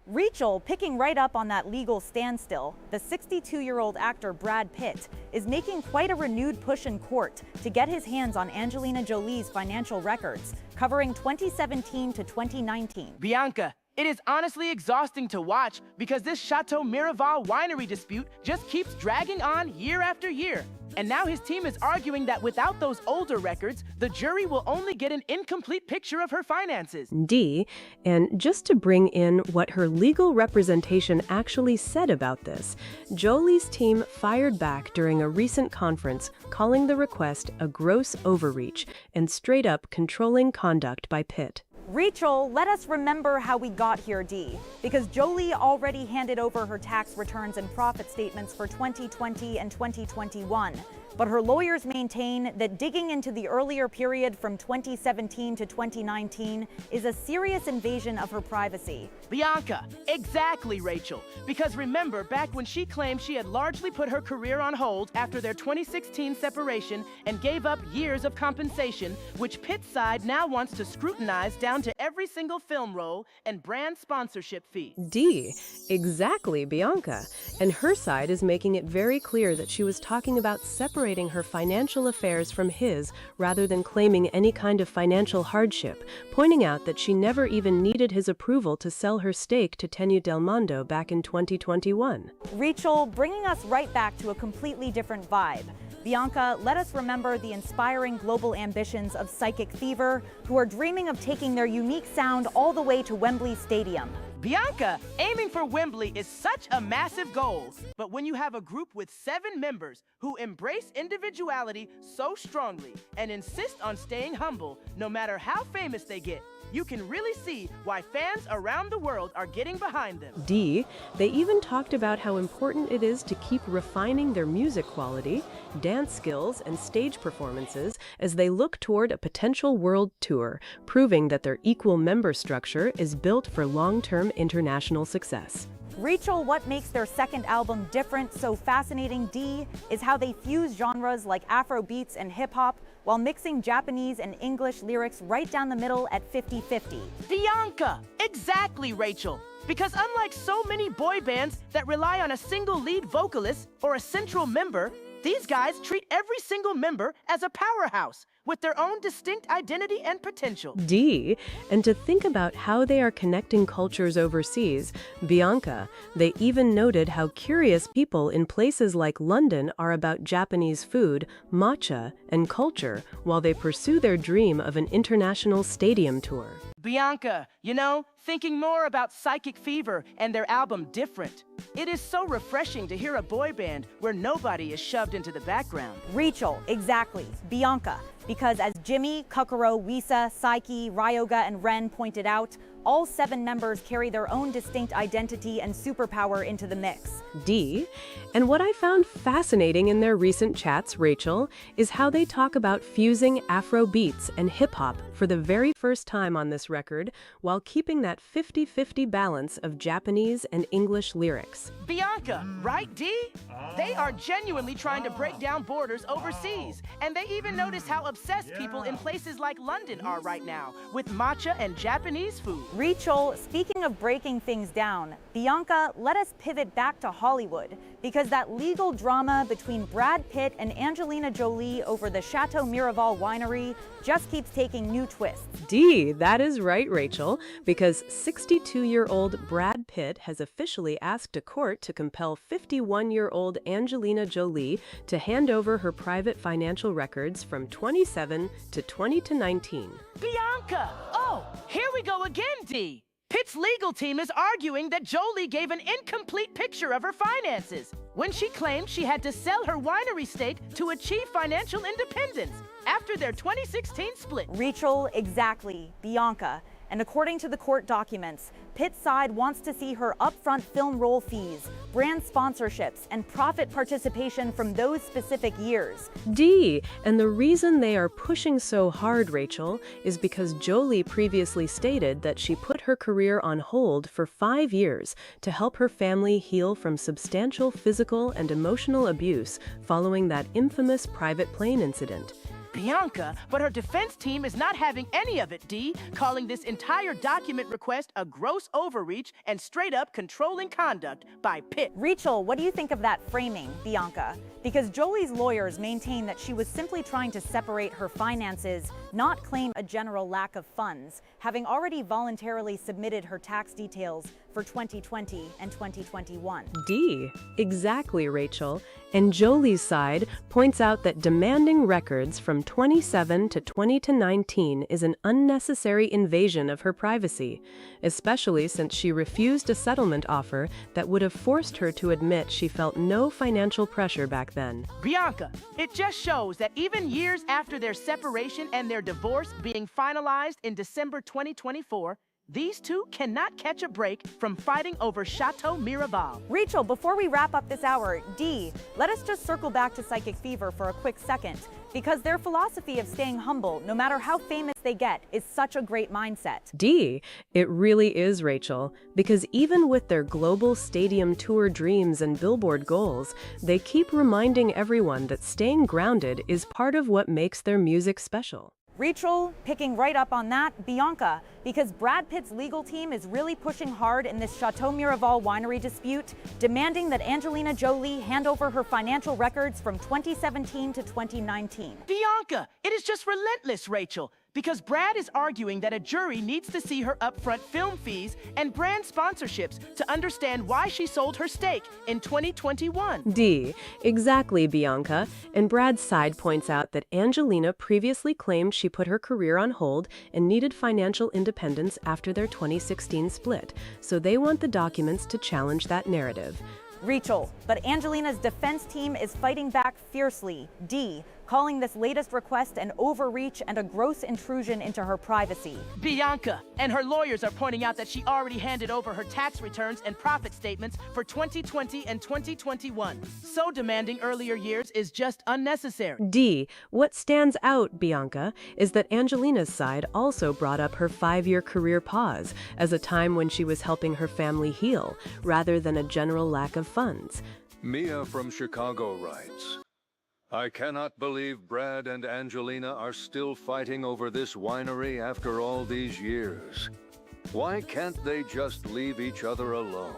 Rachel, picking right up on that legal standstill, the 62-year-old actor Brad Pitt is making quite a renewed push in court to get his hands on Angelina Jolie's financial records, covering 2017 to 2019. Bianca, it is honestly exhausting to watch because this Chateau Miraval winery dispute just keeps dragging on year after year. And now his team is arguing that without those older records, the jury will only get an incomplete picture of her finances. D. And just to bring in what her legal representation actually said about this, Jolie's team fired back during a recent conference, calling the request a gross overreach and straight-up controlling conduct by Pitt. Rachel, let us remember how we got here, D, because Jolie already handed over her tax returns and profit statements for 2020 and 2021. But her lawyers maintain that digging into the earlier period from 2017 to 2019 is a serious invasion of her privacy. Bianca, exactly, Rachel. Because remember, back when she claimed she had largely put her career on hold after their 2016 separation and gave up years of compensation, which Pitt's side now wants to scrutinize down to every single film role and brand sponsorship fee. D. Exactly, Bianca. And her side is making it very clear that she was talking about separating her financial affairs from his rather than claiming any kind of financial hardship, pointing out that she never even needed his approval to sell her stake to Tenue Del Mondo back in 2021. Rachel, bringing us right back to a completely different vibe. Bianca, let us remember the inspiring global ambitions of Psychic Fever, who are dreaming of taking their unique sound all the way to Wembley Stadium. Bianca, aiming for Wembley is such a massive goal. But when you have a group with 7 members who embrace individuality so strongly and insist on staying humble, no matter how famous they get, you can really see why fans around the world are getting behind them. D, they even talked about how important it is to keep refining their music quality, dance skills, and stage performances as they look toward a potential world tour, proving that their equal member structure is built for long-term international success. Rachel, what makes their second album different, so fascinating, D, is how they fuse genres like Afro beats and hip-hop while mixing Japanese and English lyrics right down the middle at 50-50. Bianca! Exactly, Rachel. Because unlike so many boy bands that rely on a single lead vocalist or a central member, these guys treat every single member as a powerhouse with their own distinct identity and potential. D, and to think about how they are connecting cultures overseas, Bianca, they even noted how curious people in places like London are about Japanese food, matcha, and culture while they pursue their dream of an international stadium tour. Bianca, thinking more about Psychic Fever and their album Different. It is so refreshing to hear a boy band where nobody is shoved into the background. Rachel, exactly. Bianca, because as Jimmy, Kokoro, Wisa, Saiki, Ryoga, and Ren pointed out, all 7 members carry their own distinct identity and superpower into the mix. D, and what I found fascinating in their recent chats, Rachel, is how they talk about fusing Afro beats and hip-hop for the very first time on this record, while keeping that 50-50 balance of Japanese and English lyrics. Bianca, right, D? They are genuinely trying to break down borders overseas, and they even notice how obsessed people in places like London are right now with matcha and Japanese food. Rachel, speaking of breaking things down, Bianca, let us pivot back to Hollywood, because that legal drama between Brad Pitt and Angelina Jolie over the Chateau Miraval winery just keeps taking new twists. D, that is right, Rachel, because 62-year-old Brad Pitt has officially asked a court to compel 51-year-old Angelina Jolie to hand over her private financial records from 27 to 2019. Bianca! Oh, here we go again, D. Pitt's legal team is arguing that Jolie gave an incomplete picture of her finances when she claimed she had to sell her winery stake to achieve financial independence after their 2016 split. Rachel, exactly. Bianca. And according to the court documents, Pitt's side wants to see her upfront film role fees, brand sponsorships, and profit participation from those specific years. D, and the reason they are pushing so hard, Rachel, is because Jolie previously stated that she put her career on hold for 5 years to help her family heal from substantial physical and emotional abuse following that infamous private plane incident. Bianca, but her defense team is not having any of it, D, calling this entire document request a gross overreach and straight-up controlling conduct by Pitt. Rachel, what do you think of that framing, Bianca? Because Jolie's lawyers maintain that she was simply trying to separate her finances, not claim a general lack of funds, having already voluntarily submitted her tax details for 2020 and 2021. D, exactly, Rachel. And Jolie's side points out that demanding records from 27 to 2019 is an unnecessary invasion of her privacy, especially since she refused a settlement offer that would have forced her to admit she felt no financial pressure back then. Bianca, it just shows that even years after their separation and their divorce being finalized in December 2024, these two cannot catch a break from fighting over Chateau Miraval. Rachel, before we wrap up this hour, D, let us just circle back to Psychic Fever for a quick second, because their philosophy of staying humble, no matter how famous they get, is such a great mindset. D, it really is, Rachel, because even with their global stadium tour dreams and Billboard goals, they keep reminding everyone that staying grounded is part of what makes their music special. Rachel, picking right up on that, Bianca, because Brad Pitt's legal team is really pushing hard in this Chateau Miraval winery dispute, demanding that Angelina Jolie hand over her financial records from 2017 to 2019. Bianca, it is just relentless, Rachel. because Brad is arguing that a jury needs to see her upfront film fees and brand sponsorships to understand why she sold her stake in 2021. D. Exactly, Bianca. And Brad's side points out that Angelina previously claimed she put her career on hold and needed financial independence after their 2016 split, so they want the documents to challenge that narrative. Rachel, but Angelina's defense team is fighting back fiercely. D, calling this latest request an overreach and a gross intrusion into her privacy. Bianca and her lawyers are pointing out that she already handed over her tax returns and profit statements for 2020 and 2021. So demanding earlier years is just unnecessary. D. What stands out, Bianca, is that Angelina's side also brought up her 5-year career pause as a time when she was helping her family heal, rather than a general lack of funds. Mia from Chicago writes, I cannot believe Brad and Angelina are still fighting over this winery after all these years. Why can't they just leave each other alone?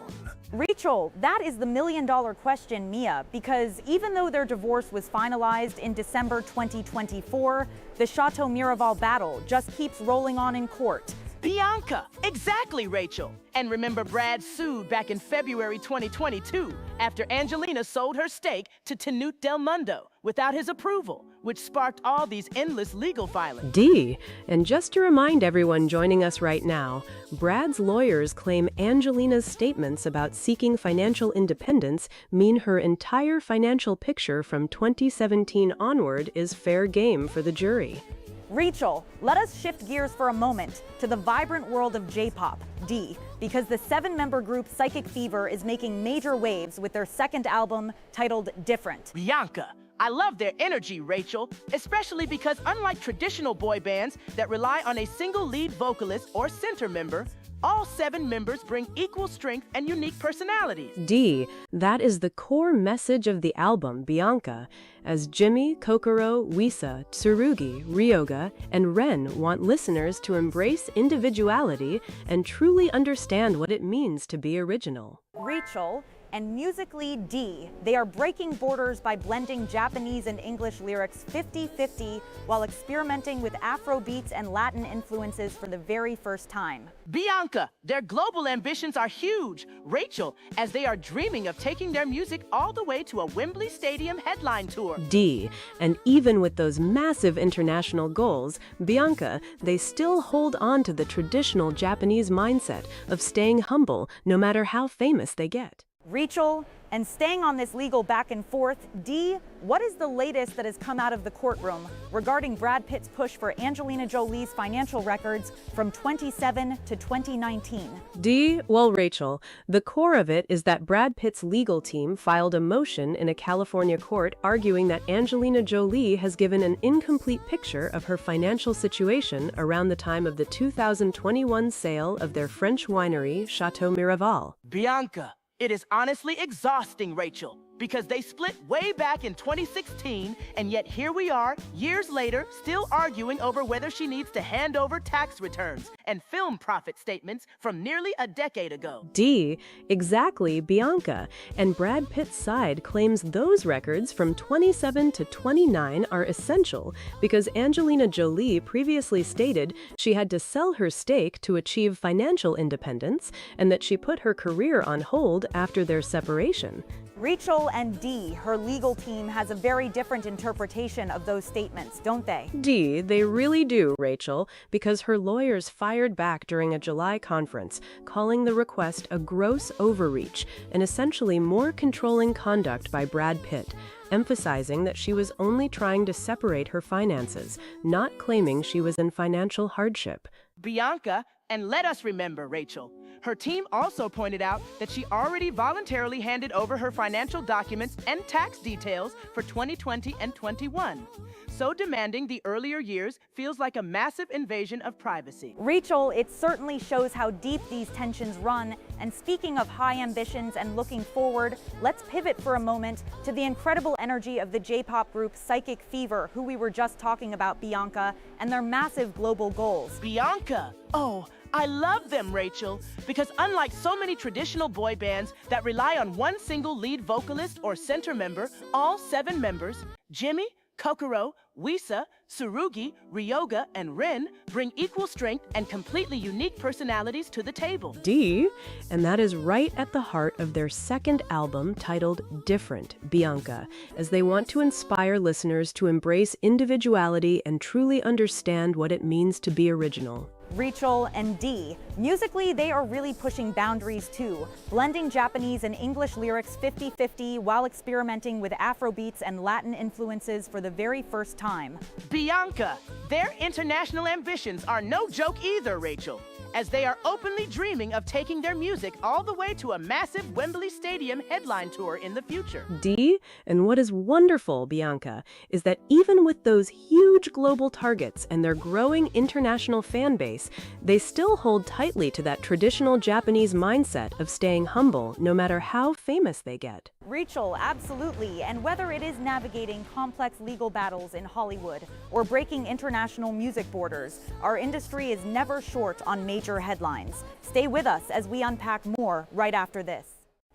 Rachel, that is the million-dollar question, Mia, because even though their divorce was finalized in December 2024, the Chateau Miraval battle just keeps rolling on in court. Bianca, exactly, Rachel. And remember, Brad sued back in February 2022 after Angelina sold her stake to Tenute Del Mundo without his approval, which sparked all these endless legal filings. D. And just to remind everyone joining us right now, Brad's lawyers claim Angelina's statements about seeking financial independence mean her entire financial picture from 2017 onward is fair game for the jury. Rachel, let us shift gears for a moment to the vibrant world of J-pop, D, because the 7-member group Psychic Fever is making major waves with their second album titled Different. Bianca, I love their energy, Rachel, especially because unlike traditional boy bands that rely on a single lead vocalist or center member, all 7 members bring equal strength and unique personalities. D. That is the core message of the album, Bianca, as Jimmy, Kokoro, Wisa, Tsurugi, Ryoga, and Ren want listeners to embrace individuality and truly understand what it means to be original. Rachel, and musically D, they are breaking borders by blending Japanese and English lyrics 50-50 while experimenting with Afro beats and Latin influences for the very first time. Bianca, their global ambitions are huge, Rachel, as they are dreaming of taking their music all the way to a Wembley Stadium headline tour. D. And even with those massive international goals, Bianca, they still hold on to the traditional Japanese mindset of staying humble no matter how famous they get. Rachel, and staying on this legal back and forth, D, what is the latest that has come out of the courtroom regarding Brad Pitt's push for Angelina Jolie's financial records from 2017 to 2019? D, well, Rachel, the core of it is that Brad Pitt's legal team filed a motion in a California court arguing that Angelina Jolie has given an incomplete picture of her financial situation around the time of the 2021 sale of their French winery, Chateau Miraval. Bianca, it is honestly exhausting, Rachel, because they split way back in 2016, and yet here we are, years later, still arguing over whether she needs to hand over tax returns and film profit statements from nearly a decade ago. D, exactly, Bianca. And Brad Pitt's side claims those records from 27 to 29 are essential because Angelina Jolie previously stated she had to sell her stake to achieve financial independence and that she put her career on hold after their separation. Rachel and D, her legal team, has a very different interpretation of those statements, don't they? D, they really do, Rachel, because her lawyers fired back during a July conference, calling the request a gross overreach and essentially more controlling conduct by Brad Pitt, emphasizing that she was only trying to separate her finances, not claiming she was in financial hardship. Bianca, and let us remember, Rachel, her team also pointed out that she already voluntarily handed over her financial documents and tax details for 2020 and 21. So demanding the earlier years feels like a massive invasion of privacy. Rachel, it certainly shows how deep these tensions run. And speaking of high ambitions and looking forward, let's pivot for a moment to the incredible energy of the J-pop group Psychic Fever, who we were just talking about, Bianca, and their massive global goals. Bianca, oh, I love them, Rachel, because unlike so many traditional boy bands that rely on one single lead vocalist or center member, all 7 members, Jimmy, Kokoro, Wisa, Tsurugi, Ryoga, and Rin bring equal strength and completely unique personalities to the table. D, and that is right at the heart of their second album titled Different, Bianca, as they want to inspire listeners to embrace individuality and truly understand what it means to be original. Rachel and D. Musically, they are really pushing boundaries too, blending Japanese and English lyrics 50-50 while experimenting with Afrobeats and Latin influences for the very first time. Bianca, their international ambitions are no joke either, Rachel, as they are openly dreaming of taking their music all the way to a massive Wembley Stadium headline tour in the future. D, and what is wonderful, Bianca, is that even with those huge global targets and their growing international fan base, they still hold tightly to that traditional Japanese mindset of staying humble no matter how famous they get. Rachel, absolutely. And whether it is navigating complex legal battles in Hollywood or breaking international music borders, our industry is never short on major headlines. Stay with us as we unpack more right after this.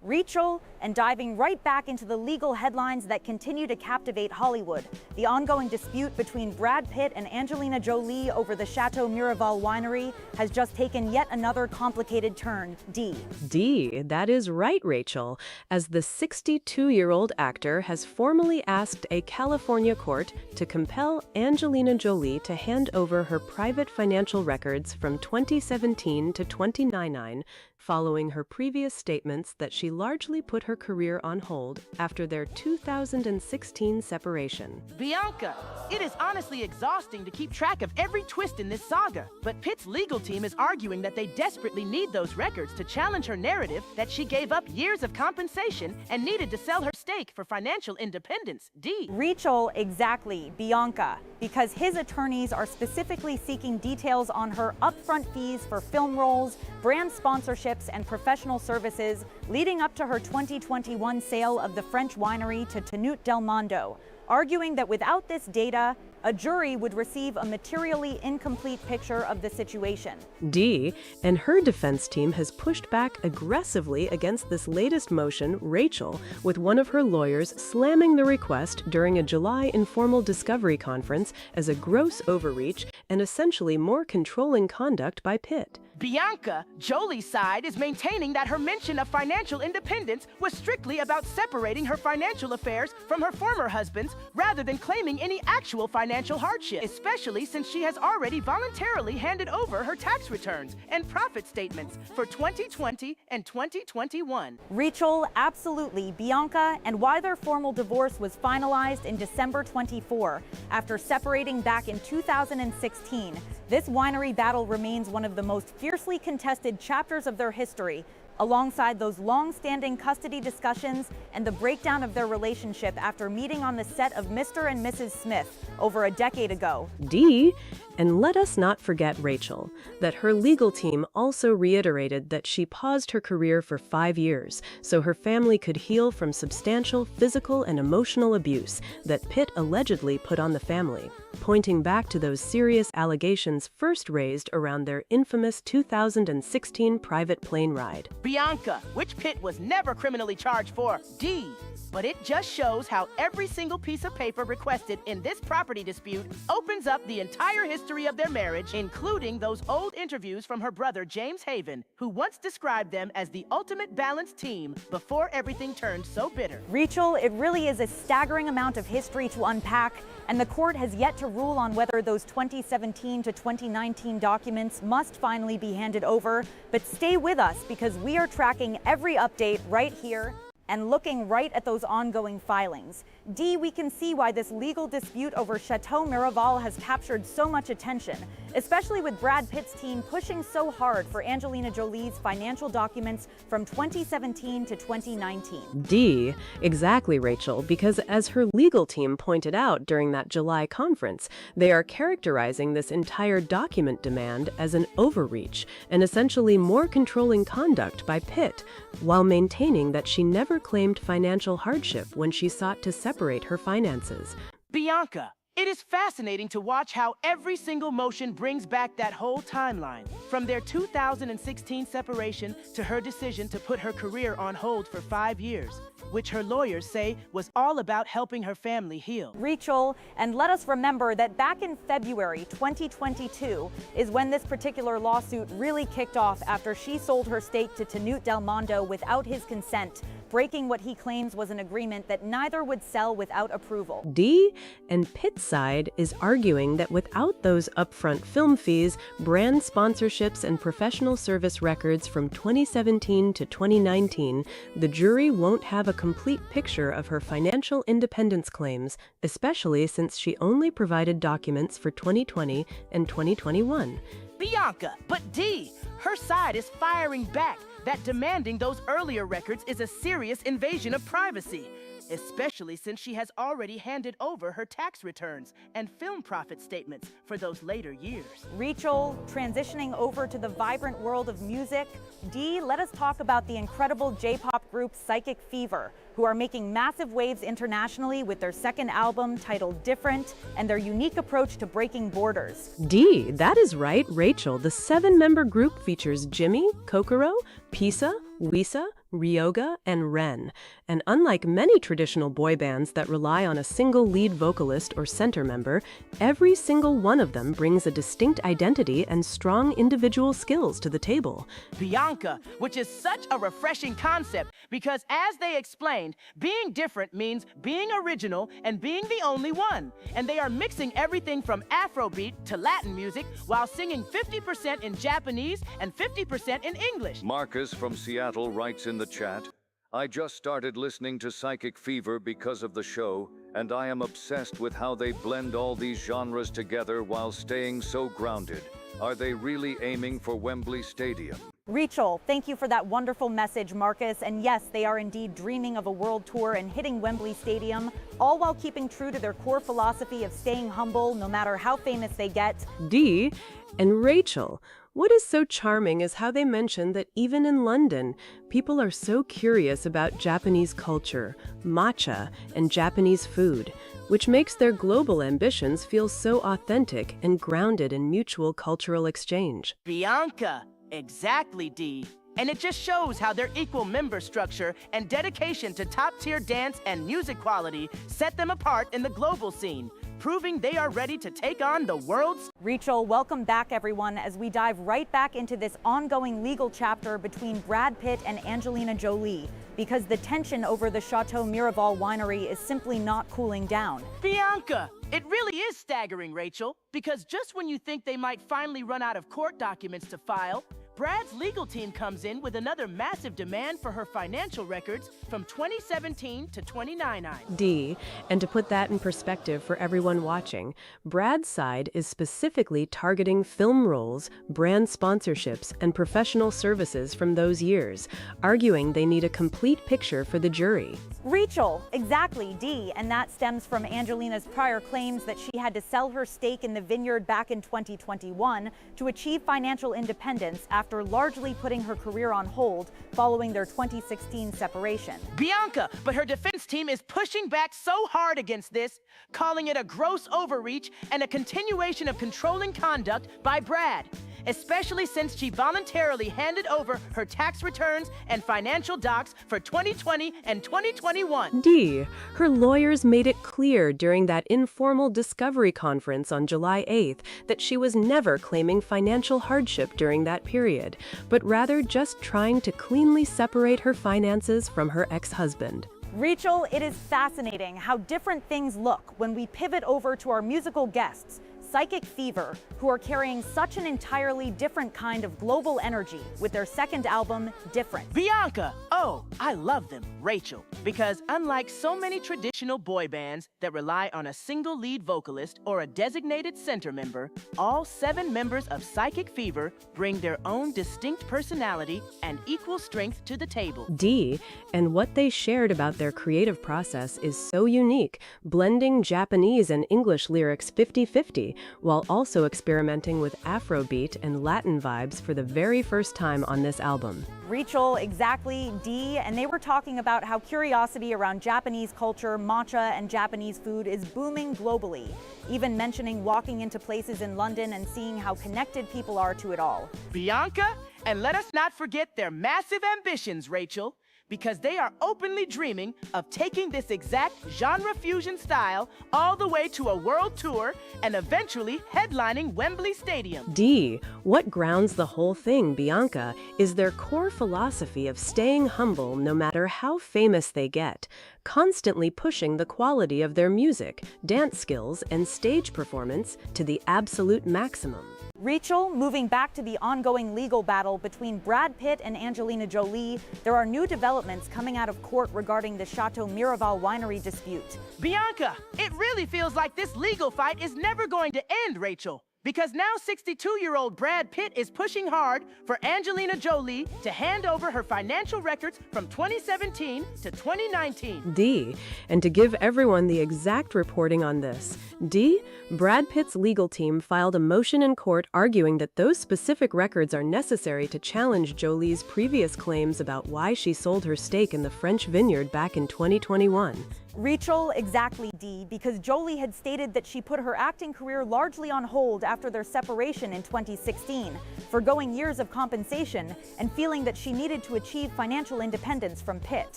Rachel, and diving right back into the legal headlines that continue to captivate Hollywood. The ongoing dispute between Brad Pitt and Angelina Jolie over the Chateau Miraval winery has just taken yet another complicated turn. D. D, that is right, Rachel, as the 62-year-old actor has formally asked a California court to compel Angelina Jolie to hand over her private financial records from 2017 to 2099, following her previous statements that she largely put her career on hold after their 2016 separation. Bianca, it is honestly exhausting to keep track of every twist in this saga, but Pitt's legal team is arguing that they desperately need those records to challenge her narrative that she gave up years of compensation and needed to sell her stake for financial independence. D. Rachel, exactly, Bianca, because his attorneys are specifically seeking details on her upfront fees for film roles, brand sponsorships, and professional services leading up to her 2021 sale of the French winery to Tenute Del Mondo, arguing that without this data, a jury would receive a materially incomplete picture of the situation. D, and her defense team has pushed back aggressively against this latest motion, Rachel, with one of her lawyers slamming the request during a July informal discovery conference as a gross overreach and essentially more controlling conduct by Pitt. Bianca, Jolie's side is maintaining that her mention of financial independence was strictly about separating her financial affairs from her former husband's rather than claiming any actual financial hardship, especially since she has already voluntarily handed over her tax returns and profit statements for 2020 and 2021. Rachel, absolutely, Bianca, and why their formal divorce was finalized in December 24 after separating back in 2016. This winery battle remains one of the most fiercely contested chapters of their history, alongside those long-standing custody discussions and the breakdown of their relationship after meeting on the set of Mr. and Mrs. Smith over a decade ago. D, and let us not forget Rachel, that her legal team also reiterated that she paused her career for 5 years so her family could heal from substantial physical and emotional abuse that Pitt allegedly put on the family, pointing back to those serious allegations first raised around their infamous 2016 private plane ride. Bianca, which Pitt was never criminally charged for. D. But it just shows how every single piece of paper requested in this property dispute opens up the entire history of their marriage, including those old interviews from her brother James Haven, who once described them as the ultimate balanced team before everything turned so bitter. Rachel, it really is a staggering amount of history to unpack, and the court has yet to rule on whether those 2017 to 2019 documents must finally be handed over. But stay with us because we are tracking every update right here and looking right at those ongoing filings. D, we can see why this legal dispute over Chateau Miraval has captured so much attention, especially with Brad Pitt's team pushing so hard for Angelina Jolie's financial documents from 2017 to 2019. D, exactly, Rachel, because as her legal team pointed out during that July conference, they are characterizing this entire document demand as an overreach and essentially more controlling conduct by Pitt, while maintaining that she never claimed financial hardship when she sought to separate her finances. Bianca, It is fascinating to watch how every single motion brings back that whole timeline. From their 2016 separation to her decision to put her career on hold for 5 years, which her lawyers say was all about helping her family heal. Rachel, and let us remember that back in February 2022 is when this particular lawsuit really kicked off after she sold her stake to Tanute Del Mondo without his consent, breaking what he claims was an agreement that neither would sell without approval. D and Pitt's side is arguing that without those upfront film fees, brand sponsorships, and professional service records from 2017 to 2019, the jury won't have a complete picture of her financial independence claims, especially since she only provided documents for 2020 and 2021. Bianca, but D, her side is firing back that demanding those earlier records is a serious invasion of privacy, especially since she has already handed over her tax returns and film profit statements for those later years. Rachel, transitioning over to the vibrant world of music. D, let us talk about the incredible J-pop group Psychic Fever, who are making massive waves internationally with their second album titled Different and their unique approach to breaking borders. D, that is right, Rachel. The 7-member group features Jimmy, Kokoro, Pisa, Wisa, Ryoga, and Ren. And unlike many traditional boy bands that rely on a single lead vocalist or center member, every single one of them brings a distinct identity and strong individual skills to the table. Bianca, which is such a refreshing concept because, as they explained, being different means being original and being the only one. And they are mixing everything from Afrobeat to Latin music while singing 50% in Japanese and 50% in English. Marcus from Seattle writes in the chat, I just started listening to Psychic Fever because of the show, and I am obsessed with how they blend all these genres together while staying so grounded. Are they really aiming for Wembley Stadium? Rachel, thank you for that wonderful message, Marcus. And yes, they are indeed dreaming of a world tour and hitting Wembley Stadium, all while keeping true to their core philosophy of staying humble no matter how famous they get. D and Rachel, what is so charming is how they mention that even in London, people are so curious about Japanese culture, matcha, and Japanese food, which makes their global ambitions feel so authentic and grounded in mutual cultural exchange. Bianca, exactly, D. And it just shows how their equal member structure and dedication to top-tier dance and music quality set them apart in the global scene, proving they are ready to take on the world's... Rachel, welcome back, everyone, as we dive right back into this ongoing legal chapter between Brad Pitt and Angelina Jolie, because the tension over the Chateau Miraval winery is simply not cooling down. Bianca, it really is staggering, Rachel, because just when you think they might finally run out of court documents to file, Brad's legal team comes in with another massive demand for her financial records from 2017 to 2019. D, and to put that in perspective for everyone watching, Brad's side is specifically targeting film roles, brand sponsorships, and professional services from those years, arguing they need a complete picture for the jury. Rachel, exactly, D, and that stems from Angelina's prior claims that she had to sell her stake in the vineyard back in 2021 to achieve financial independence after largely putting her career on hold following their 2016 separation. Bianca, but her defense team is pushing back so hard against this, calling it a gross overreach and a continuation of controlling conduct by Brad, especially since she voluntarily handed over her tax returns and financial docs for 2020 and 2021. D, her lawyers made it clear during that informal discovery conference on July 8th that she was never claiming financial hardship during that period, but rather just trying to cleanly separate her finances from her ex-husband. Rachel, it is fascinating how different things look when we pivot over to our musical guests, Psychic Fever, who are carrying such an entirely different kind of global energy with their second album, Different. Bianca, oh, I love them, Rachel, because unlike so many traditional boy bands that rely on a single lead vocalist or a designated center member, all 7 members of Psychic Fever bring their own distinct personality and equal strength to the table. D, and what they shared about their creative process is so unique, blending Japanese and English lyrics 50-50, while also experimenting with Afrobeat and Latin vibes for the very first time on this album. Rachel, exactly, D, and they were talking about how curiosity around Japanese culture, matcha, and Japanese food is booming globally, even mentioning walking into places in London and seeing how connected people are to it all. Bianca, and let us not forget their massive ambitions, Rachel, because they are openly dreaming of taking this exact genre fusion style all the way to a world tour and eventually headlining Wembley Stadium. D. What grounds the whole thing, Bianca, is their core philosophy of staying humble no matter how famous they get, constantly pushing the quality of their music, dance skills, and stage performance to the absolute maximum. Rachel, moving back to the ongoing legal battle between Brad Pitt and Angelina Jolie, there are new developments coming out of court regarding the Chateau Miraval winery dispute. Bianca, it really feels like this legal fight is never going to end, Rachel. Because now 62-year-old Brad Pitt is pushing hard for Angelina Jolie to hand over her financial records from 2017 to 2019. D. And to give everyone the exact reporting on this, D. Brad Pitt's legal team filed a motion in court arguing that those specific records are necessary to challenge Jolie's previous claims about why she sold her stake in the French vineyard back in 2021. Rachel, exactly, D, because Jolie had stated that she put her acting career largely on hold after their separation in 2016, forgoing years of compensation and feeling that she needed to achieve financial independence from Pitt.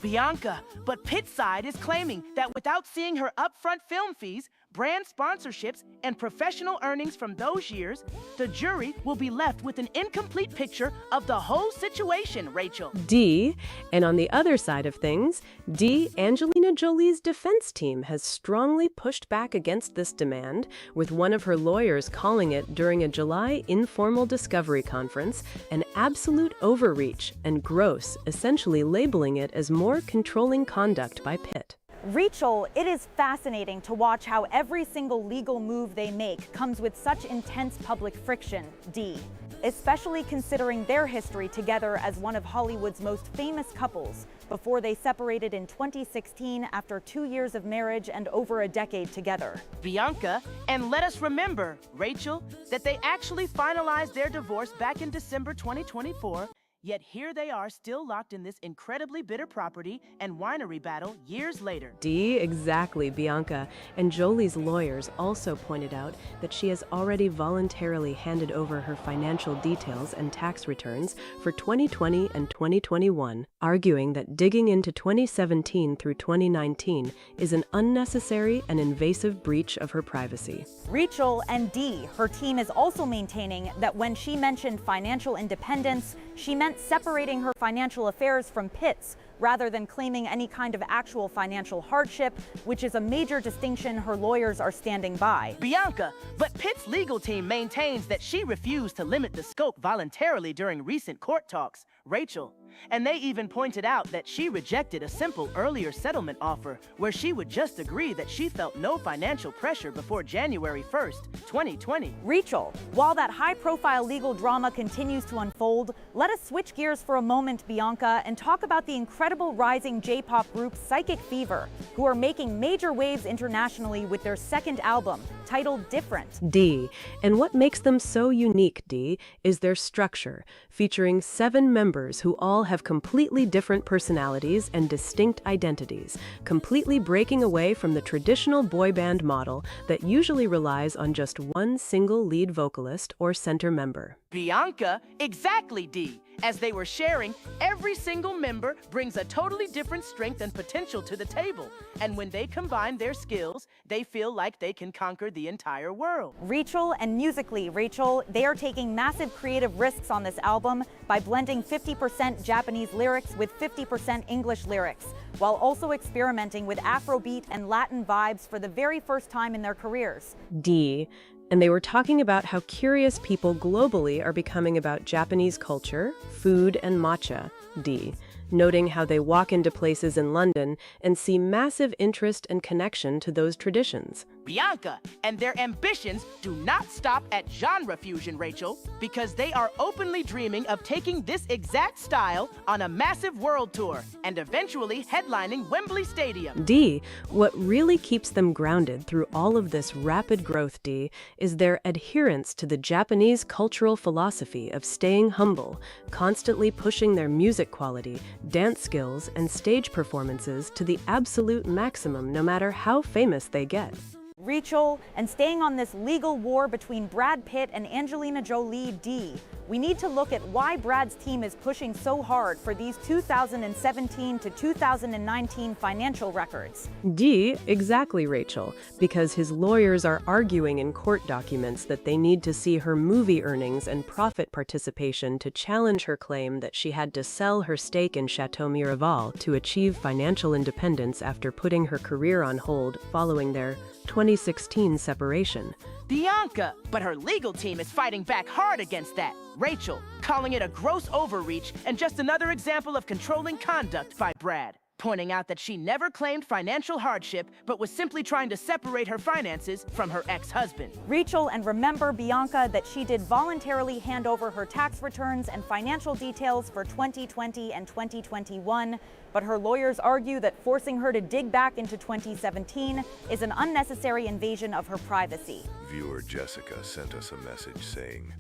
Bianca, but Pitt's side is claiming that without seeing her upfront film fees, brand sponsorships, and professional earnings from those years, the jury will be left with an incomplete picture of the whole situation, Rachel. D. And on the other side of things, D. Angelina Jolie's defense team has strongly pushed back against this demand, with one of her lawyers calling it during a July informal discovery conference an absolute overreach and gross, essentially labeling it as more controlling conduct by Pitt. Rachel, it is fascinating to watch how every single legal move they make comes with such intense public friction, D, especially considering their history together as one of Hollywood's most famous couples before they separated in 2016 after 2 years of marriage and over a decade together. Bianca, and let us remember, Rachel, that they actually finalized their divorce back in December 2024. Yet here they are still locked in this incredibly bitter property and winery battle years later. D, exactly, Bianca. And Jolie's lawyers also pointed out that she has already voluntarily handed over her financial details and tax returns for 2020 and 2021, arguing that digging into 2017 through 2019 is an unnecessary and invasive breach of her privacy. Rachel and D, her team is also maintaining that when she mentioned financial independence, she meant separating her financial affairs from Pitt's, rather than claiming any kind of actual financial hardship, which is a major distinction her lawyers are standing by. Bianca, but Pitt's legal team maintains that she refused to limit the scope voluntarily during recent court talks, Rachel. And they even pointed out that she rejected a simple earlier settlement offer where she would just agree that she felt no financial pressure before January 1st, 2020. Rachel, while that high-profile legal drama continues to unfold, let us switch gears for a moment, Bianca, and talk about the incredible rising J-pop group Psychic Fever, who are making major waves internationally with their second album, titled Different. D. And what makes them so unique, D, is their structure, featuring 7 members who all have completely different personalities and distinct identities, completely breaking away from the traditional boy band model that usually relies on just one single lead vocalist or center member. Bianca, exactly, D. As they were sharing, every single member brings a totally different strength and potential to the table. And when they combine their skills, they feel like they can conquer the entire world. Rachel, and musically, Rachel, they are taking massive creative risks on this album by blending 50% Japanese lyrics with 50% English lyrics, while also experimenting with Afrobeat and Latin vibes for the very first time in their careers. D. And they were talking about how curious people globally are becoming about Japanese culture, food, and matcha, D, noting how they walk into places in London and see massive interest and connection to those traditions. Bianca, and their ambitions do not stop at genre fusion, Rachel, because they are openly dreaming of taking this exact style on a massive world tour and eventually headlining Wembley Stadium. D, what really keeps them grounded through all of this rapid growth, D, is their adherence to the Japanese cultural philosophy of staying humble, constantly pushing their music quality, dance skills, and stage performances to the absolute maximum no matter how famous they get. Rachel, and staying on this legal war between Brad Pitt and Angelina Jolie, D, we need to look at why Brad's team is pushing so hard for these 2017 to 2019 financial records. D, exactly, Rachel, because his lawyers are arguing in court documents that they need to see her movie earnings and profit participation to challenge her claim that she had to sell her stake in Chateau Miraval to achieve financial independence after putting her career on hold following their 2016 separation. Bianca, but her legal team is fighting back hard against that. Rachel, calling it a gross overreach and just another example of controlling conduct by Brad, pointing out that she never claimed financial hardship but was simply trying to separate her finances from her ex-husband. Rachel, and remember, Bianca, that she did voluntarily hand over her tax returns and financial details for 2020 and 2021, but her lawyers argue that forcing her to dig back into 2017 is an unnecessary invasion of her privacy. Viewer Jessica sent us a message saying,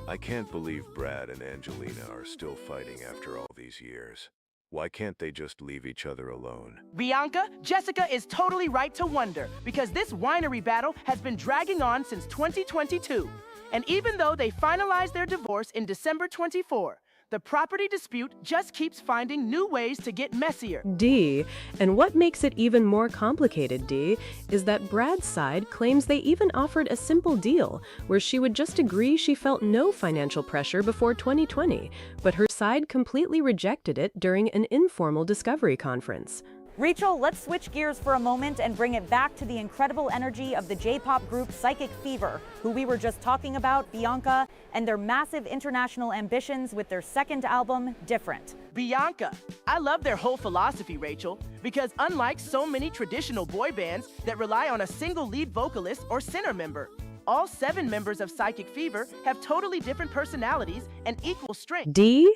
"I can't believe Brad and Angelina are still fighting after all these years. Why can't they just leave each other alone?" Bianca, Jessica is totally right to wonder, because this winery battle has been dragging on since 2022. And even though they finalized their divorce in December 24, the property dispute just keeps finding new ways to get messier. D, and what makes it even more complicated, D, is that Brad's side claims they even offered a simple deal where she would just agree she felt no financial pressure before 2020, but her side completely rejected it during an informal discovery conference. Rachel, let's switch gears for a moment and bring it back to the incredible energy of the J-pop group Psychic Fever, who we were just talking about, Bianca, and their massive international ambitions with their second album, Different. Bianca, I love their whole philosophy, Rachel, because unlike so many traditional boy bands that rely on a single lead vocalist or center member, all 7 members of Psychic Fever have totally different personalities and equal strength. D,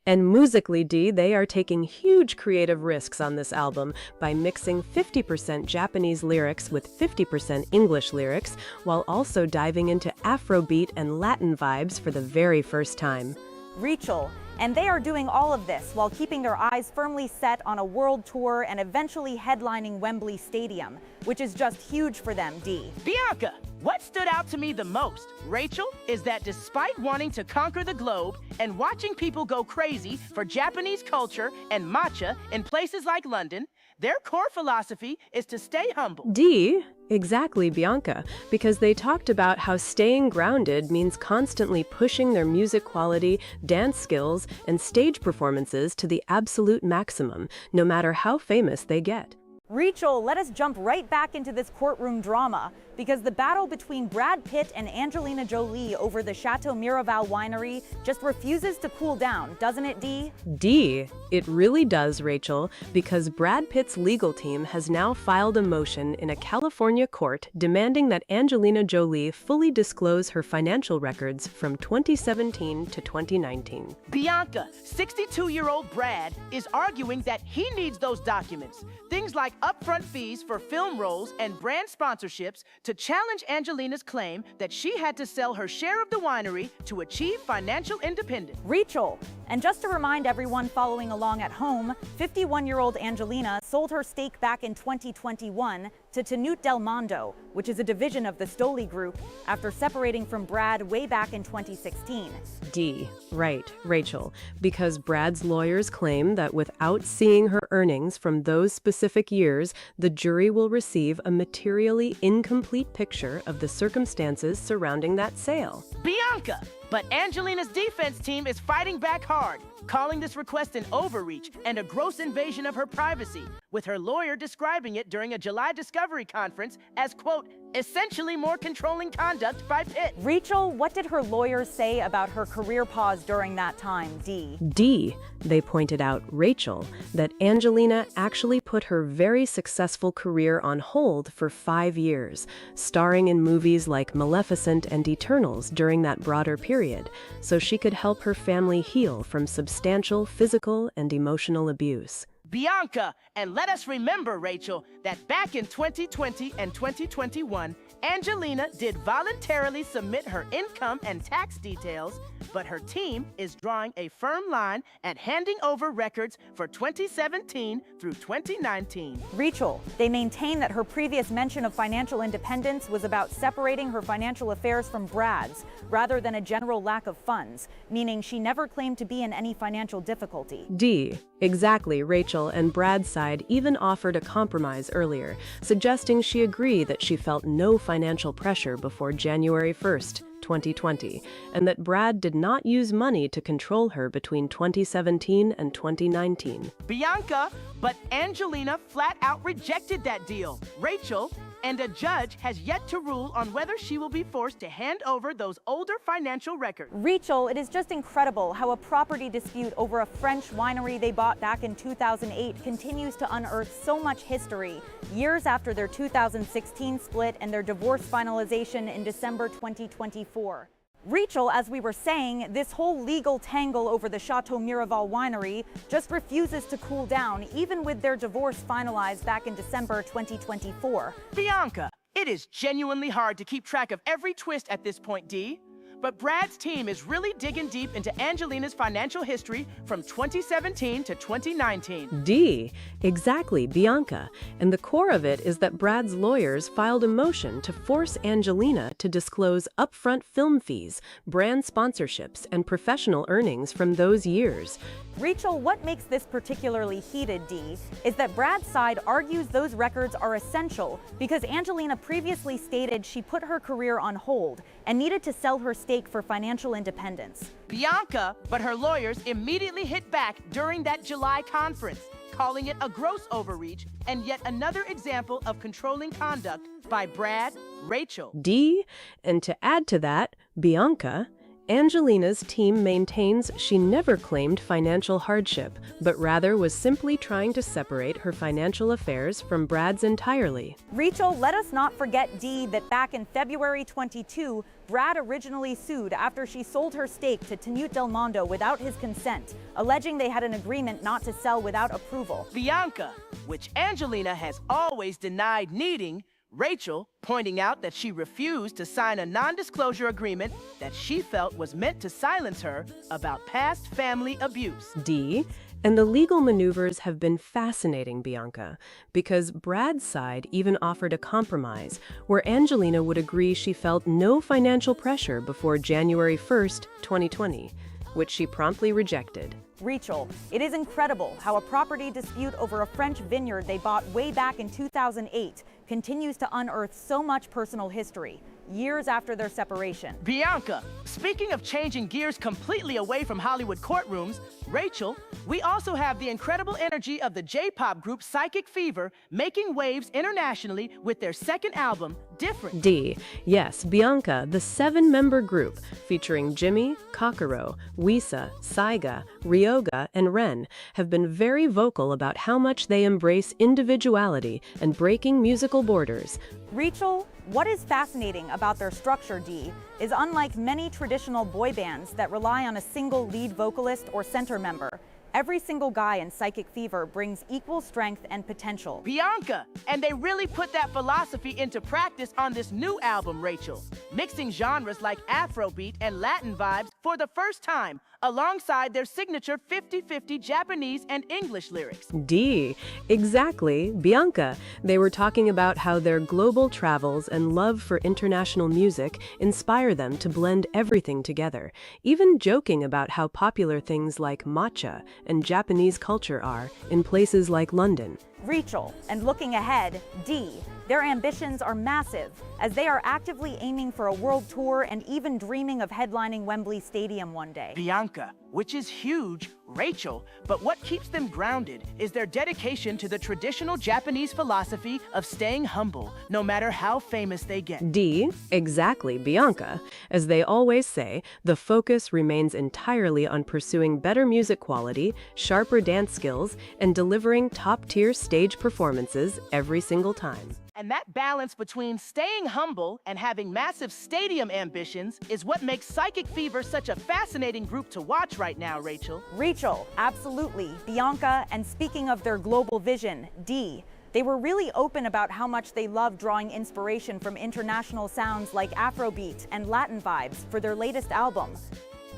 and musically, D, they are taking huge creative risks on this album by mixing 50% Japanese lyrics with 50% English lyrics, while also diving into Afrobeat and Latin vibes for the very first time. Rachel, and they are doing all of this while keeping their eyes firmly set on a world tour and eventually headlining Wembley Stadium, which is just huge for them, D. Bianca, what stood out to me the most, Rachel, is that despite wanting to conquer the globe and watching people go crazy for Japanese culture and matcha in places like London, their core philosophy is to stay humble. D, exactly, Bianca, because they talked about how staying grounded means constantly pushing their music quality, dance skills, and stage performances to the absolute maximum, no matter how famous they get. Rachel, let us jump right back into this courtroom drama, because the battle between Brad Pitt and Angelina Jolie over the Chateau Miraval winery just refuses to cool down, doesn't it, D? D, it really does, Rachel, because Brad Pitt's legal team has now filed a motion in a California court demanding that Angelina Jolie fully disclose her financial records from 2017 to 2019. Bianca, 62-year-old Brad, is arguing that he needs those documents, things like upfront fees for film roles and brand sponsorships, to challenge Angelina's claim that she had to sell her share of the winery to achieve financial independence. Rachel, and just to remind everyone following along at home, 51-year-old Angelina sold her stake back in 2021 to Tenute Del Mondo, which is a division of the Stoli Group, after separating from Brad way back in 2016. D, right, Rachel, because Brad's lawyers claim that without seeing her earnings from those specific years, the jury will receive a materially incomplete picture of the circumstances surrounding that sale. Bianca, but Angelina's defense team is fighting back hard, calling this request an overreach and a gross invasion of her privacy, with her lawyer describing it during a July discovery conference as, quote, essentially more controlling conduct by Pitt. Rachel, what did her lawyers say about her career pause during that time, Dee? D, they pointed out, Rachel, that Angelina actually put her very successful career on hold for 5 years, starring in movies like Maleficent and Eternals during that broader period, so she could help her family heal from substantial physical and emotional abuse. Bianca, and let us remember, Rachel, that back in 2020 and 2021, Angelina did voluntarily submit her income and tax details, but her team is drawing a firm line at handing over records for 2017 through 2019. Rachel, they maintain that her previous mention of financial independence was about separating her financial affairs from Brad's, rather than a general lack of funds, meaning she never claimed to be in any financial difficulty. D, exactly. Rachel and Brad's side even offered a compromise earlier, suggesting she agreed that she felt no financial pressure before January 1st, 2020, and that Brad did not use money to control her between 2017 and 2019. Bianca, but Angelina flat out rejected that deal. Rachel, and a judge has yet to rule on whether she will be forced to hand over those older financial records. Rachel, it is just incredible how a property dispute over a French winery they bought back in 2008 continues to unearth so much history, years after their 2016 split and their divorce finalization in December 2024. Rachel, as we were saying, this whole legal tangle over the Chateau Miraval winery just refuses to cool down, even with their divorce finalized back in December 2024. Bianca, it is genuinely hard to keep track of every twist at this point, Dee. But Brad's team is really digging deep into Angelina's financial history from 2017 to 2019. D, exactly, Bianca. And the core of it is that Brad's lawyers filed a motion to force Angelina to disclose upfront film fees, brand sponsorships, and professional earnings from those years. Rachel, what makes this particularly heated, Dee, is that Brad's side argues those records are essential because Angelina previously stated she put her career on hold and needed to sell her stake for financial independence. Bianca, but her lawyers immediately hit back during that July conference, calling it a gross overreach and yet another example of controlling conduct by Brad, Rachel. D, and to add to that, Bianca, Angelina's team maintains she never claimed financial hardship, but rather was simply trying to separate her financial affairs from Brad's entirely. Rachel, let us not forget, Dee, that back in February 22, Brad originally sued after she sold her stake to Tenute Del Mondo without his consent, alleging they had an agreement not to sell without approval. Bianca, which Angelina has always denied needing, Rachel pointing out that she refused to sign a non-disclosure agreement that she felt was meant to silence her about past family abuse. D, and the legal maneuvers have been fascinating, Bianca, because Brad's side even offered a compromise where Angelina would agree she felt no financial pressure before January 1st, 2020, which she promptly rejected. Rachel, it is incredible how a property dispute over a French vineyard they bought way back in 2008 continues to unearth so much personal history, years after their separation. Bianca, speaking of changing gears completely away from Hollywood courtrooms, Rachel, we also have the incredible energy of the J-pop group Psychic Fever making waves internationally with their second album, Different. D, yes, Bianca, the 7-member group featuring Jimmy, Kokoro, Wisa, Saiga, Ryoga, and Ren have been very vocal about how much they embrace individuality and breaking musical borders. Rachel, what is fascinating about their structure, Dee, is unlike many traditional boy bands that rely on a single lead vocalist or center member, every single guy in Psychic Fever brings equal strength and potential. Bianca, and they really put that philosophy into practice on this new album, Rachel, mixing genres like Afrobeat and Latin vibes for the first time, alongside their signature 50-50 Japanese and English lyrics. D, exactly, Bianca. They were talking about how their global travels and love for international music inspire them to blend everything together, even joking about how popular things like matcha and Japanese culture are in places like London. Rachel, and looking ahead, D. Their ambitions are massive, as they are actively aiming for a world tour and even dreaming of headlining Wembley Stadium one day. Bianca, which is huge, Rachel, but what keeps them grounded is their dedication to the traditional Japanese philosophy of staying humble, no matter how famous they get. D. Exactly, Bianca. As they always say, the focus remains entirely on pursuing better music quality, sharper dance skills, and delivering top-tier stage performances every single time. And that balance between staying humble and having massive stadium ambitions is what makes Psychic Fever such a fascinating group to watch right now, Rachel. Rachel, absolutely. Bianca, and speaking of their global vision, D. They were really open about how much they love drawing inspiration from international sounds like Afrobeat and Latin vibes for their latest album.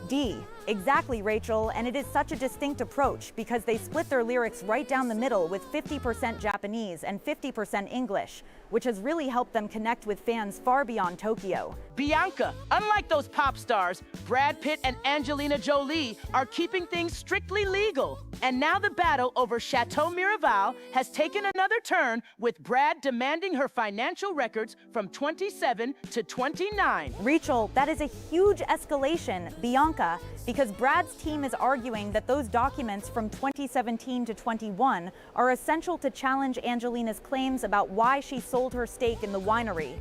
D. Exactly, Rachel, and it is such a distinct approach because they split their lyrics right down the middle with 50% Japanese and 50% English, which has really helped them connect with fans far beyond Tokyo. Bianca, unlike those pop stars, Brad Pitt and Angelina Jolie are keeping things strictly legal. And now the battle over Chateau Miraval has taken another turn, with Brad demanding her financial records from 27 to 29. Rachel, that is a huge escalation, Bianca, because Brad's team is arguing that those documents from 2017 to 21 are essential to challenge Angelina's claims about why she sold her stake in the winery.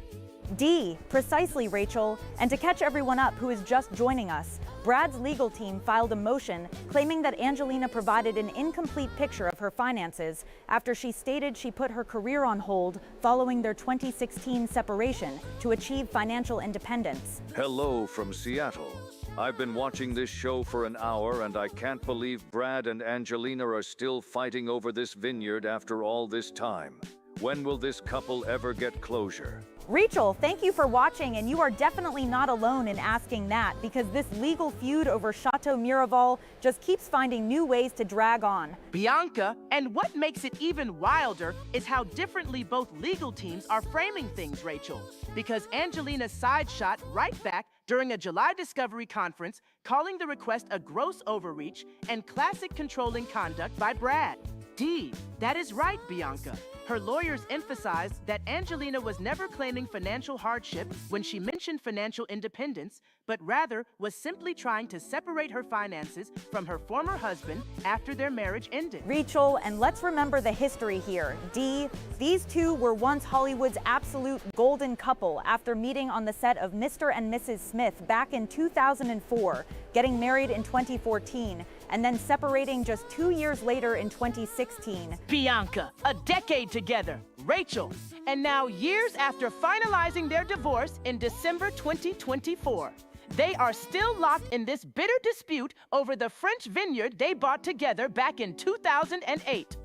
D. Precisely, Rachel. And to catch everyone up who is just joining us, Brad's legal team filed a motion claiming that Angelina provided an incomplete picture of her finances after she stated she put her career on hold following their 2016 separation to achieve financial independence. Hello from Seattle. I've been watching this show for an hour and I can't believe Brad and Angelina are still fighting over this vineyard after all this time. When will this couple ever get closure? Rachel, thank you for watching, and you are definitely not alone in asking that, because this legal feud over Chateau Miraval just keeps finding new ways to drag on. Bianca, and what makes it even wilder is how differently both legal teams are framing things, Rachel. Because Angelina side shot right back during a July Discovery conference, calling the request a gross overreach and classic controlling conduct by Brad. D. That is right, Bianca. Her lawyers emphasized that Angelina was never claiming financial hardship when she mentioned financial independence, but rather was simply trying to separate her finances from her former husband after their marriage ended. Rachel, and let's remember the history here. D. These two were once Hollywood's absolute golden couple after meeting on the set of Mr. and Mrs. Smith back in 2004, getting married in 2014, and then separating just 2 years later in 2016. Bianca, a decade together. Rachel, and now years after finalizing their divorce in December 2024, they are still locked in this bitter dispute over the French vineyard they bought together back in 2008.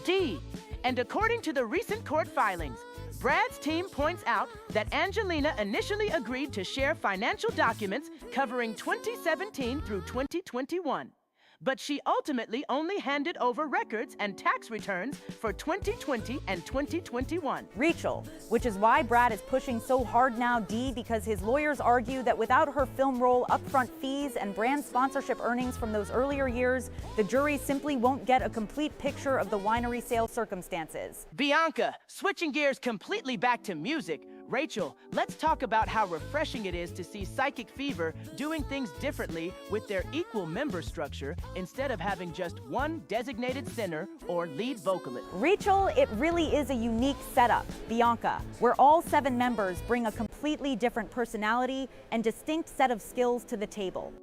D. And according to the recent court filings, Brad's team points out that Angelina initially agreed to share financial documents covering 2017 through 2021. But she ultimately only handed over records and tax returns for 2020 and 2021. Rachel, which is why Brad is pushing so hard now, D, because his lawyers argue that without her film role, upfront fees, and brand sponsorship earnings from those earlier years, the jury simply won't get a complete picture of the winery sale circumstances. Bianca, switching gears completely back to music, Rachel, let's talk about how refreshing it is to see Psychic Fever doing things differently with their equal member structure instead of having just one designated singer or lead vocalist. Rachel, it really is a unique setup, Bianca, where all 7 members bring a completely different personality and distinct set of skills to the table.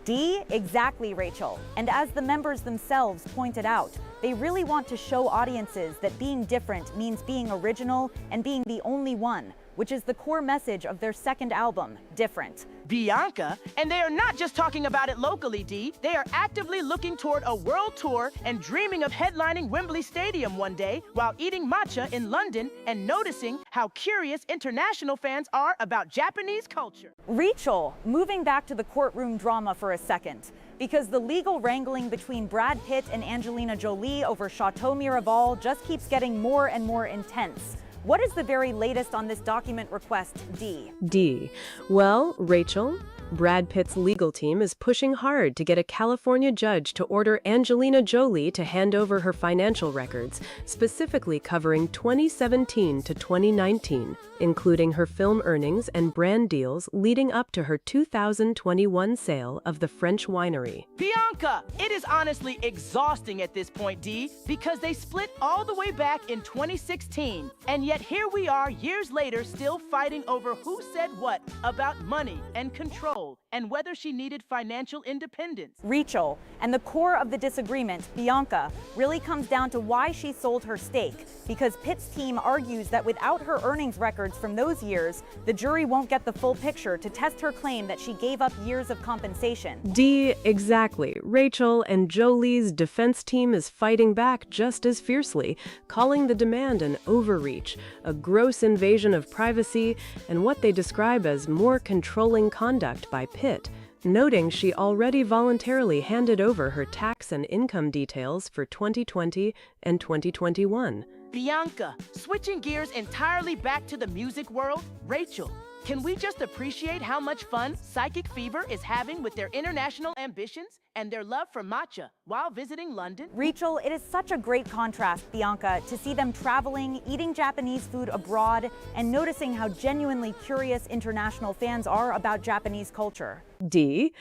D, exactly, Rachel. And as the members themselves pointed out, they really want to show audiences that being different means being original and being the only one, which is the core message of their second album, Different. Bianca, and they are not just talking about it locally, D. They are actively looking toward a world tour and dreaming of headlining Wembley Stadium one day while eating matcha in London and noticing how curious international fans are about Japanese culture. Rachel, moving back to the courtroom drama for a second, because the legal wrangling between Brad Pitt and Angelina Jolie over Chateau Miraval just keeps getting more and more intense. What is the very latest on this document request, D? D. Well, Rachel, Brad Pitt's legal team is pushing hard to get a California judge to order Angelina Jolie to hand over her financial records, specifically covering 2017 to 2019, including her film earnings and brand deals leading up to her 2021 sale of the French winery. Bianca, it is honestly exhausting at this point, D, because they split all the way back in 2016, and yet here we are years later still fighting over who said what about money and control and whether she needed financial independence. Rachel, and the core of the disagreement, Bianca, really comes down to why she sold her stake, because Pitt's team argues that without her earnings records from those years, the jury won't get the full picture to test her claim that she gave up years of compensation. D, exactly. Rachel and Jolie's defense team is fighting back just as fiercely, calling the demand an overreach, a gross invasion of privacy, and what they describe as more controlling conduct by Pitt, noting she already voluntarily handed over her tax and income details for 2020 and 2021. Bianca, switching gears entirely back to the music world, Rachel, can we just appreciate how much fun Psychic Fever is having with their international ambitions and their love for matcha while visiting London? Rachel, it is such a great contrast, Bianca, to see them traveling, eating Japanese food abroad, and noticing how genuinely curious international fans are about Japanese culture. D.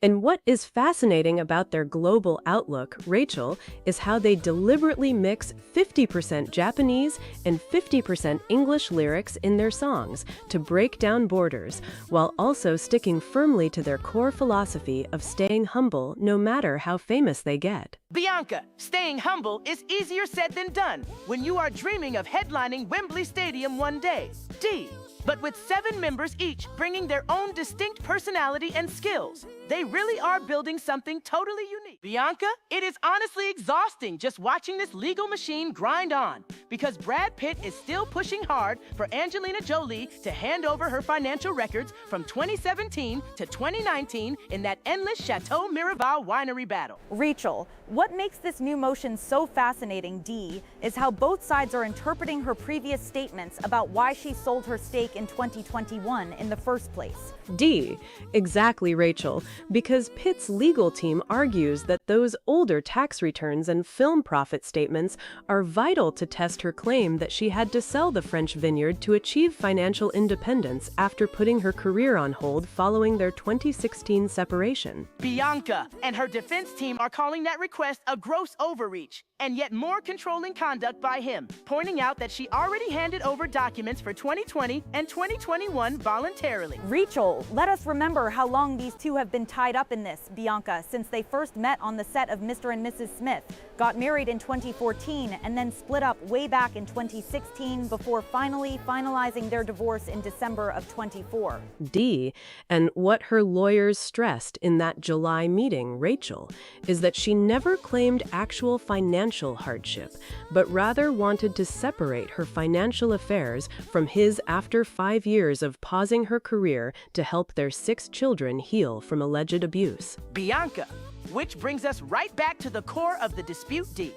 And what is fascinating about their global outlook, Rachel, is how they deliberately mix 50% Japanese and 50% English lyrics in their songs to break down borders, while also sticking firmly to their core philosophy of staying humble no matter how famous they get. Bianca, staying humble is easier said than done when you are dreaming of headlining Wembley Stadium one day. D. But with 7 members each bringing their own distinct personality and skills, they really are building something totally unique. Bianca, it is honestly exhausting just watching this legal machine grind on, because Brad Pitt is still pushing hard for Angelina Jolie to hand over her financial records from 2017 to 2019 in that endless Chateau Miraval winery battle. Rachel, what makes this new motion so fascinating, D, is how both sides are interpreting her previous statements about why she sold her stake in 2021 in the first place. D. Exactly, Rachel, because Pitt's legal team argues that those older tax returns and film profit statements are vital to test her claim that she had to sell the French vineyard to achieve financial independence after putting her career on hold following their 2016 separation. Bianca and her defense team are calling that request a gross overreach, and yet more controlling conduct by him, pointing out that she already handed over documents for 2020 and 2021 voluntarily. Rachel, let us remember how long these two have been tied up in this, Bianca, since they first met on the set of Mr. and Mrs. Smith, got married in 2014, and then split up way back in 2016 before finally finalizing their divorce in December of 24. D. And what her lawyers stressed in that July meeting, Rachel, is that she never claimed actual financial hardship, but rather wanted to separate her financial affairs from his after 5 years of pausing her career to help their 6 children heal from alleged abuse. Bianca, which brings us right back to the core of the dispute, D.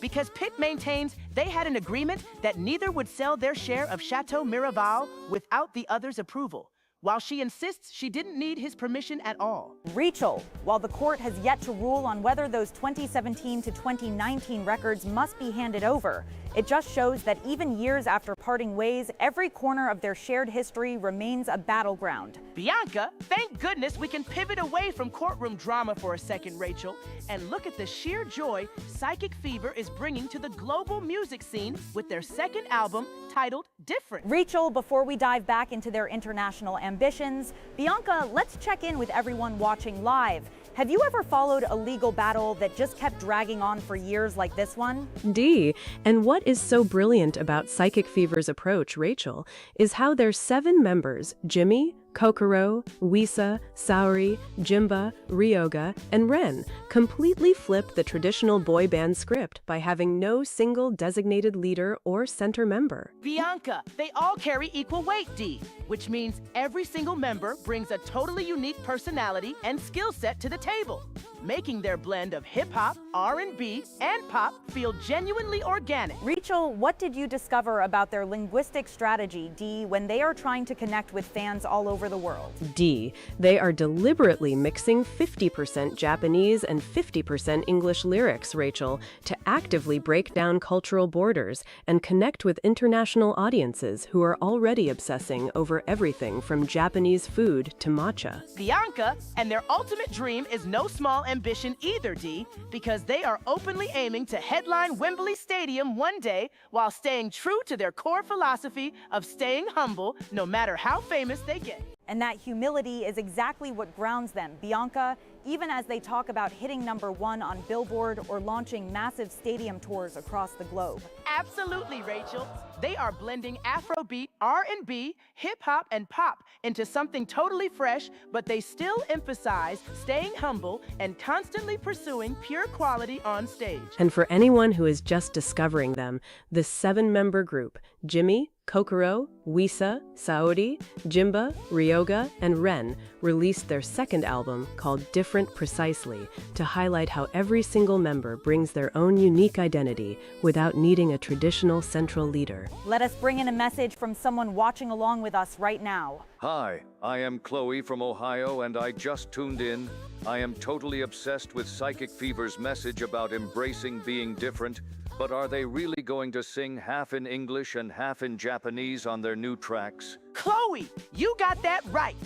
Because Pitt maintains they had an agreement that neither would sell their share of Chateau Miraval without the other's approval, while she insists she didn't need his permission at all. Rachel, while the court has yet to rule on whether those 2017 to 2019 records must be handed over, it just shows that even years after parting ways, every corner of their shared history remains a battleground. Bianca, thank goodness we can pivot away from courtroom drama for a second, Rachel, and look at the sheer joy Psychic Fever is bringing to the global music scene with their second album titled Different. Rachel, before we dive back into their international ambitions, Bianca, let's check in with everyone watching live. Have you ever followed a legal battle that just kept dragging on for years like this one? D. And what is so brilliant about Psychic Fever's approach, Rachel, is how their 7 members, Jimmy, Kokoro, Wisa, Saori, Jimba, Ryoga, and Ren, completely flip the traditional boy band script by having no single designated leader or center member. Bianca, they all carry equal weight, D, which means every single member brings a totally unique personality and skill set to the table. making their blend of hip-hop, R&B, and pop feel genuinely organic. Rachel, what did you discover about their linguistic strategy, D, when they are trying to connect with fans all over the world? D. They are deliberately mixing 50% Japanese and 50% English lyrics, Rachel, to actively break down cultural borders and connect with international audiences who are already obsessing over everything from Japanese food to matcha. Bianca and their ultimate dream is no small ambition either, D, because they are openly aiming to headline Wembley Stadium one day while staying true to their core philosophy of staying humble no matter how famous they get. And that humility is exactly what grounds them, Bianca, even as they talk about hitting #1 on Billboard or launching massive stadium tours across the globe. Absolutely, Rachel. They are blending Afrobeat, R&B, hip-hop, and pop into something totally fresh, but they still emphasize staying humble and constantly pursuing pure quality on stage. And for anyone who is just discovering them, this 7-member group, Jimmy, Kokoro, Wisa, Saudi, Jimba, Ryoga, and Ren, released their second album called Different Precisely to highlight how every single member brings their own unique identity without needing a traditional central leader. Let us bring in a message from someone watching along with us right now. Hi, I am Chloe from Ohio and I just tuned in. I am totally obsessed with Psychic Fever's message about embracing being different. But are they really going to sing half in English and half in Japanese on their new tracks? Chloe, you got that right.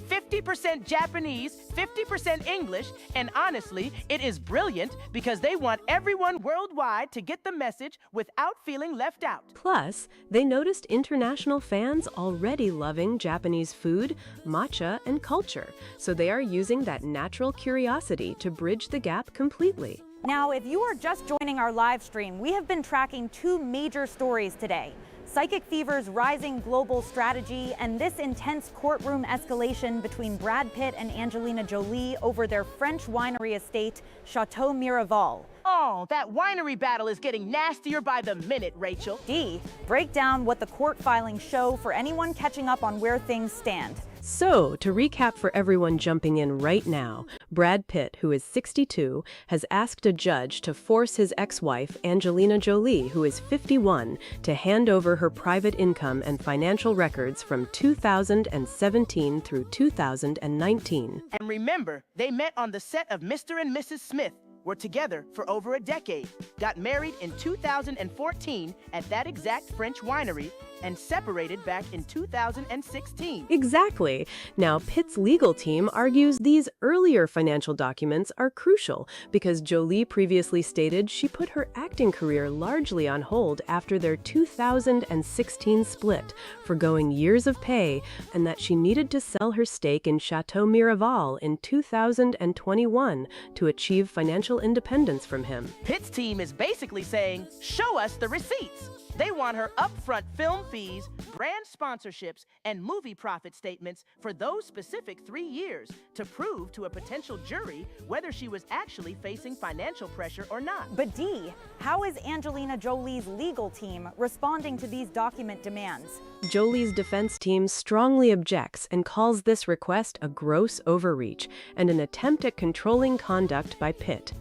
50% Japanese, 50% English, and honestly, it is brilliant because they want everyone worldwide to get the message without feeling left out. Plus, they noticed international fans already loving Japanese food, matcha, and culture, so they are using that natural curiosity to bridge the gap completely. Now, if you are just joining our live stream, we have been tracking 2 major stories today. Psychic Fever's rising global strategy and this intense courtroom escalation between Brad Pitt and Angelina Jolie over their French winery estate, Chateau Miraval. Oh, that winery battle is getting nastier by the minute, Rachel. D, break down what the court filings show for anyone catching up on where things stand. So, to recap for everyone jumping in right now, Brad Pitt, who is 62, has asked a judge to force his ex-wife, Angelina Jolie, who is 51, to hand over her private income and financial records from 2017 through 2019. And remember, they met on the set of Mr. and Mrs. Smith, were together for over a decade, got married in 2014 at that exact French winery, and separated back in 2016. Exactly. Now, Pitt's legal team argues these earlier financial documents are crucial because Jolie previously stated she put her acting career largely on hold after their 2016 split, forgoing years of pay, and that she needed to sell her stake in Chateau Miraval in 2021 to achieve financial independence from him. Pitt's team is basically saying, show us the receipts. They want her upfront film fees, brand sponsorships, and movie profit statements for those specific 3 years to prove to a potential jury whether she was actually facing financial pressure or not. But D, how is Angelina Jolie's legal team responding to these document demands? Jolie's defense team strongly objects and calls this request a gross overreach and an attempt at controlling conduct by Pitt.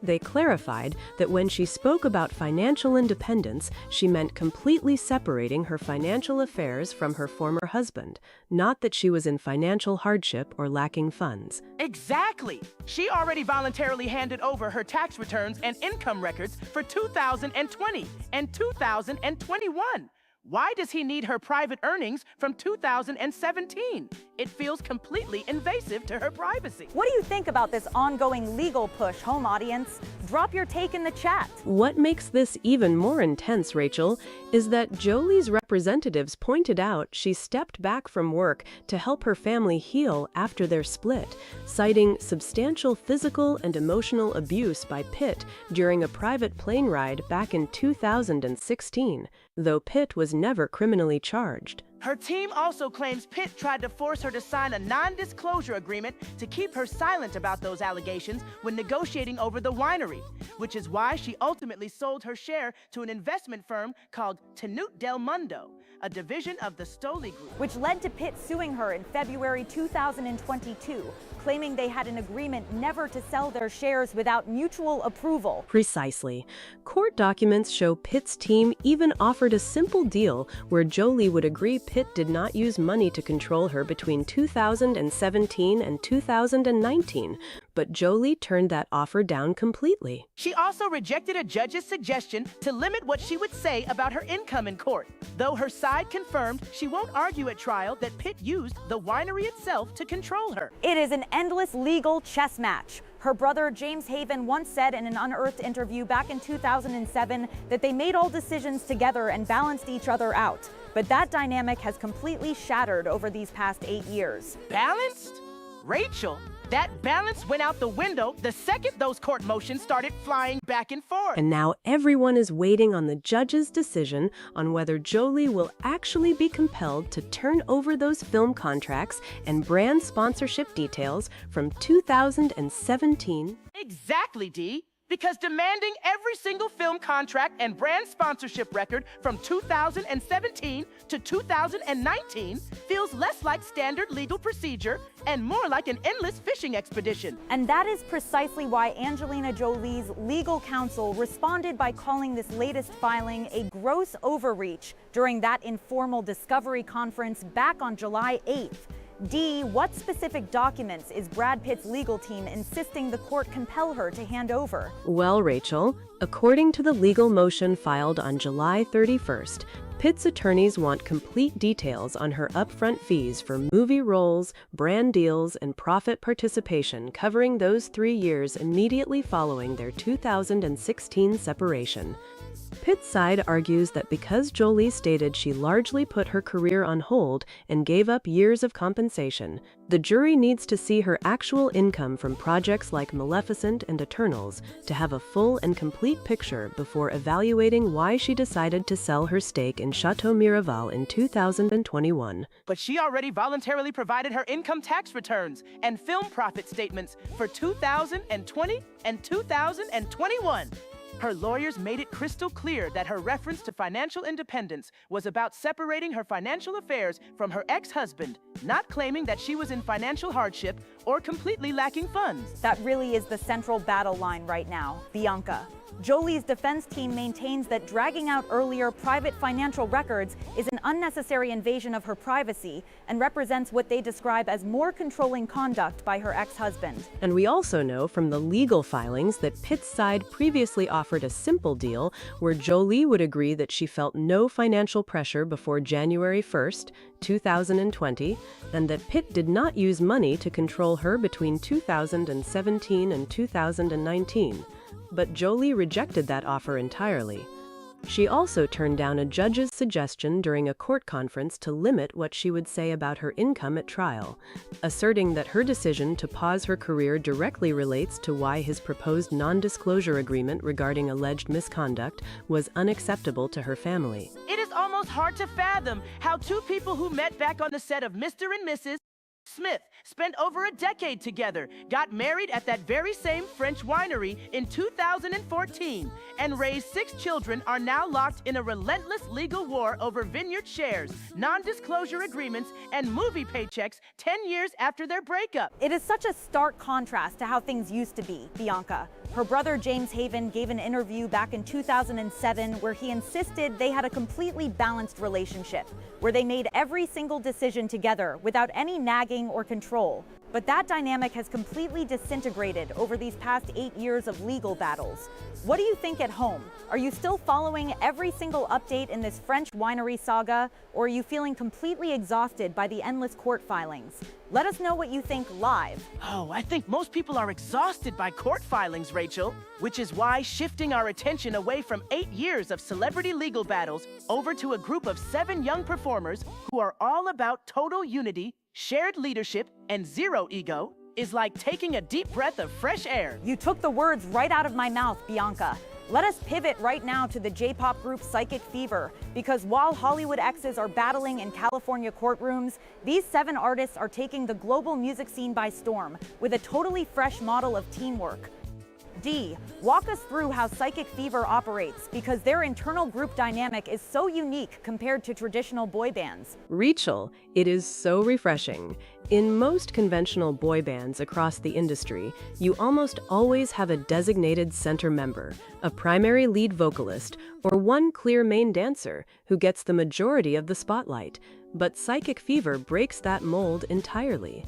They clarified that when she spoke about financial independence, she meant completely separating her financial affairs from her former husband, not that she was in financial hardship or lacking funds. Exactly! She already voluntarily handed over her tax returns and income records for 2020 and 2021. Why does he need her private earnings from 2017? It feels completely invasive to her privacy. What do you think about this ongoing legal push, home audience? Drop your take in the chat. What makes this even more intense, Rachel, is that Jolie's representatives pointed out she stepped back from work to help her family heal after their split, citing substantial physical and emotional abuse by Pitt during a private plane ride back in 2016, though Pitt was never criminally charged. Her team also claims Pitt tried to force her to sign a non-disclosure agreement to keep her silent about those allegations when negotiating over the winery, which is why she ultimately sold her share to an investment firm called Tenute Del Mundo, a division of the Stoli Group. which led to Pitt suing her in February 2022, claiming they had an agreement never to sell their shares without mutual approval. Precisely. Court documents show Pitt's team even offered a simple deal where Jolie would agree Pitt did not use money to control her between 2017 and 2019, but Jolie turned that offer down completely. She also rejected a judge's suggestion to limit what she would say about her income in court, though her side confirmed she won't argue at trial that Pitt used the winery itself to control her. It is an endless legal chess match. Her brother, James Haven, once said in an Unearthed interview back in 2007 that they made all decisions together and balanced each other out. But that dynamic has completely shattered over these past 8 years. Balanced? Rachel, that balance went out the window the second those court motions started flying back and forth. And now everyone is waiting on the judge's decision on whether Jolie will actually be compelled to turn over those film contracts and brand sponsorship details from 2017. Exactly, Dee. Because demanding every single film contract and brand sponsorship record from 2017 to 2019 feels less like standard legal procedure and more like an endless fishing expedition. And that is precisely why Angelina Jolie's legal counsel responded by calling this latest filing a gross overreach during that informal discovery conference back on July 8th. Dee, what specific documents is Brad Pitt's legal team insisting the court compel her to hand over? Well, Rachel, according to the legal motion filed on July 31st, Pitt's attorneys want complete details on her upfront fees for movie roles, brand deals, and profit participation covering those 3 years immediately following their 2016 separation. Pitt's side argues that because Jolie stated she largely put her career on hold and gave up years of compensation, the jury needs to see her actual income from projects like Maleficent and Eternals to have a full and complete picture before evaluating why she decided to sell her stake in Chateau Miraval in 2021. But she already voluntarily provided her income tax returns and film profit statements for 2020 and 2021. Her lawyers made it crystal clear that her reference to financial independence was about separating her financial affairs from her ex-husband, not claiming that she was in financial hardship or completely lacking funds. That really is the central battle line right now, Bianca. Jolie's defense team maintains that dragging out earlier private financial records is an unnecessary invasion of her privacy and represents what they describe as more controlling conduct by her ex-husband. And we also know from the legal filings that Pitt's side previously offered a simple deal where Jolie would agree that she felt no financial pressure before January 1st, 2020, and that Pitt did not use money to control her between 2017 and 2019. But Jolie rejected that offer entirely. She also turned down a judge's suggestion during a court conference to limit what she would say about her income at trial, asserting that her decision to pause her career directly relates to why his proposed non-disclosure agreement regarding alleged misconduct was unacceptable to her family. It is almost hard to fathom how two people who met back on the set of Mr. and Mrs. Smith spent over a decade together, got married at that very same French winery in 2014, and raised 6 children are now locked in a relentless legal war over vineyard shares, non-disclosure agreements, and movie paychecks 10 years after their breakup. It is such a stark contrast to how things used to be, Bianca. Her brother James Haven gave an interview back in 2007 where he insisted they had a completely balanced relationship, where they made every single decision together without any nagging or control. But that dynamic has completely disintegrated over these past 8 years of legal battles. What do you think at home? Are you still following every single update in this French winery saga, or are you feeling completely exhausted by the endless court filings? Let us know what you think live. Oh, I think most people are exhausted by court filings, Rachel, which is why shifting our attention away from 8 years of celebrity legal battles over to a group of 7 young performers who are all about total unity, shared leadership, and zero ego is like taking a deep breath of fresh air. You took the words right out of my mouth, Bianca. Let us pivot right now to the J-pop group Psychic Fever, because while Hollywood exes are battling in California courtrooms, these 7 artists are taking the global music scene by storm with a totally fresh model of teamwork. D, walk us through how Psychic Fever operates, because their internal group dynamic is so unique compared to traditional boy bands. Rachel, it is so refreshing. In most conventional boy bands across the industry, you almost always have a designated center member, a primary lead vocalist, or one clear main dancer who gets the majority of the spotlight. But Psychic Fever breaks that mold entirely.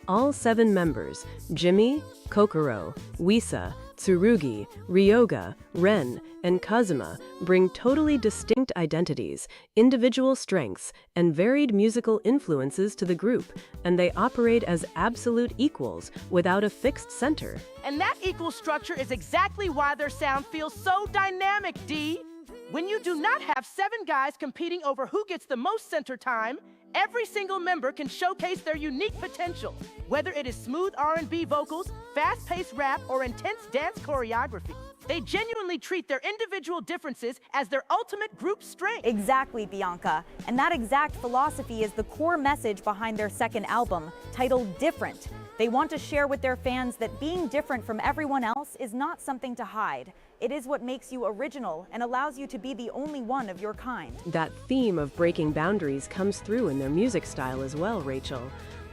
All 7 members, Jimmy, Kokoro, Wisa, Tsurugi, Ryoga, Ren, and Kazuma, bring totally distinct identities, individual strengths, and varied musical influences to the group, and they operate as absolute equals without a fixed center. And that equal structure is exactly why their sound feels so dynamic, D. When you do not have 7 guys competing over who gets the most center time, every single member can showcase their unique potential. Whether it is smooth R&B vocals, fast-paced rap, or intense dance choreography, they genuinely treat their individual differences as their ultimate group strength. Exactly, Bianca. And that exact philosophy is the core message behind their second album, titled Different. They want to share with their fans that being different from everyone else is not something to hide. It is what makes you original and allows you to be the only one of your kind. That theme of breaking boundaries comes through in their music style as well, Rachel.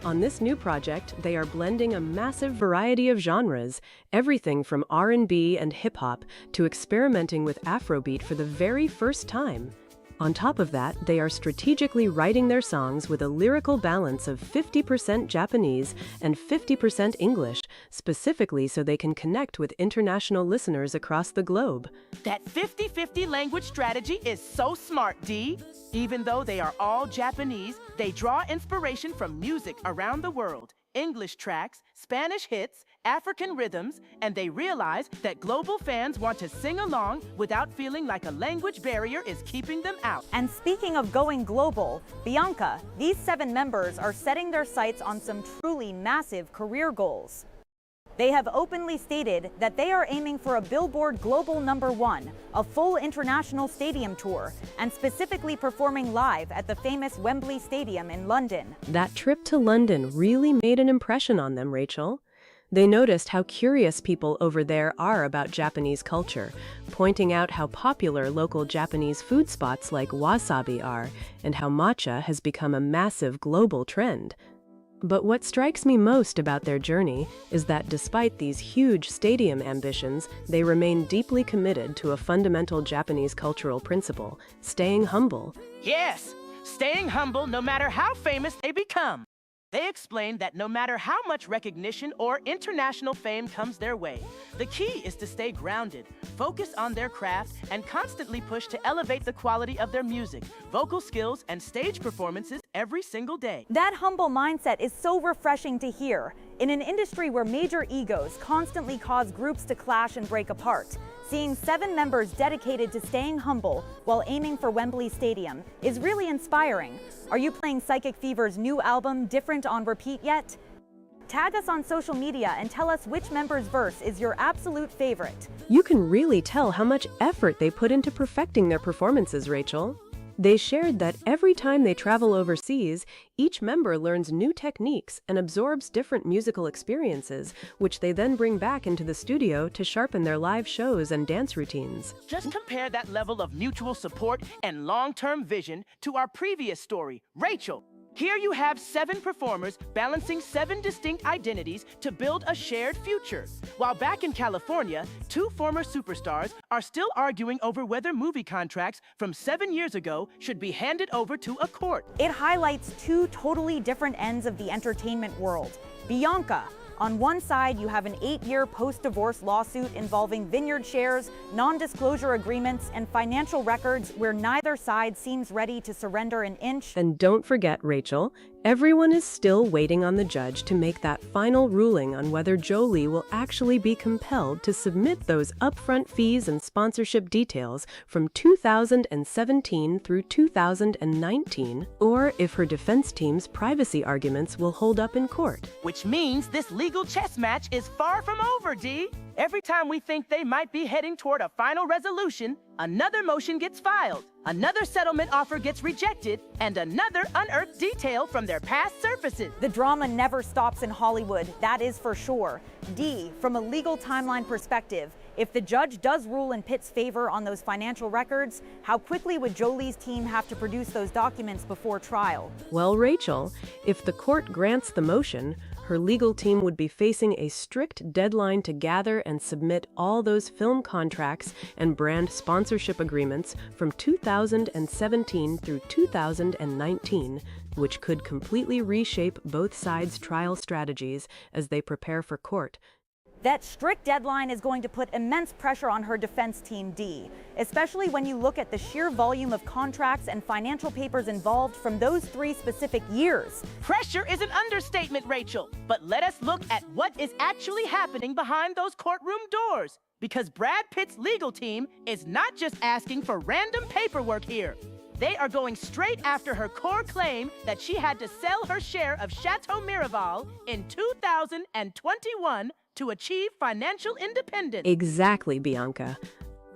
On this new project, they are blending a massive variety of genres, everything from R&B and hip-hop to experimenting with Afrobeat for the very first time. On top of that, they are strategically writing their songs with a lyrical balance of 50% Japanese and 50% English, specifically so they can connect with international listeners across the globe. That 50-50 language strategy is so smart, D. Even though they are all Japanese, they draw inspiration from music around the world, English tracks, Spanish hits, African rhythms, and they realize that global fans want to sing along without feeling like a language barrier is keeping them out. And speaking of going global, Bianca, these 7 members are setting their sights on some truly massive career goals. They have openly stated that they are aiming for a Billboard Global #1, a full international stadium tour, and specifically performing live at the famous Wembley Stadium in London. That trip to London really made an impression on them, Rachel. They noticed how curious people over there are about Japanese culture, pointing out how popular local Japanese food spots like wasabi are, and how matcha has become a massive global trend. But what strikes me most about their journey is that despite these huge stadium ambitions, they remain deeply committed to a fundamental Japanese cultural principle, staying humble. Yes, staying humble no matter how famous they become. They explained that no matter how much recognition or international fame comes their way, the key is to stay grounded, focus on their craft, and constantly push to elevate the quality of their music, vocal skills, and stage performances every single day. That humble mindset is so refreshing to hear. In an industry where major egos constantly cause groups to clash and break apart, seeing 7 members dedicated to staying humble while aiming for Wembley Stadium is really inspiring. Are you playing Psychic Fever's new album, Different, on repeat yet? Tag us on social media and tell us which member's verse is your absolute favorite. You can really tell how much effort they put into perfecting their performances, Rachel. They shared that every time they travel overseas, each member learns new techniques and absorbs different musical experiences, which they then bring back into the studio to sharpen their live shows and dance routines. Just compare that level of mutual support and long-term vision to our previous story, Rachel. Here you have 7 performers balancing 7 distinct identities to build a shared future. While back in California, 2 former superstars are still arguing over whether movie contracts from 7 years ago should be handed over to a court. It highlights 2 totally different ends of the entertainment world. Bianca, on one side, you have an 8-year post-divorce lawsuit involving vineyard shares, non-disclosure agreements, and financial records where neither side seems ready to surrender an inch. And don't forget, Rachel, everyone is still waiting on the judge to make that final ruling on whether Jolie will actually be compelled to submit those upfront fees and sponsorship details from 2017 through 2019, or if her defense team's privacy arguments will hold up in court. Which means this legal chess match is far from over, D. Every time we think they might be heading toward a final resolution, another motion gets filed, another settlement offer gets rejected, and another unearthed detail from their past surfaces. The drama never stops in Hollywood, that is for sure. D, from a legal timeline perspective, if the judge does rule in Pitt's favor on those financial records, how quickly would Jolie's team have to produce those documents before trial? Well, Rachel, if the court grants the motion, her legal team would be facing a strict deadline to gather and submit all those film contracts and brand sponsorship agreements from 2017 through 2019, which could completely reshape both sides' trial strategies as they prepare for court. That strict deadline is going to put immense pressure on her defense team, D, especially when you look at the sheer volume of contracts and financial papers involved from those 3 specific years. Pressure is an understatement, Rachel, but let us look at what is actually happening behind those courtroom doors. Because Brad Pitt's legal team is not just asking for random paperwork here. They are going straight after her core claim that she had to sell her share of Chateau Miraval in 2021 to achieve financial independence. Exactly, Bianca.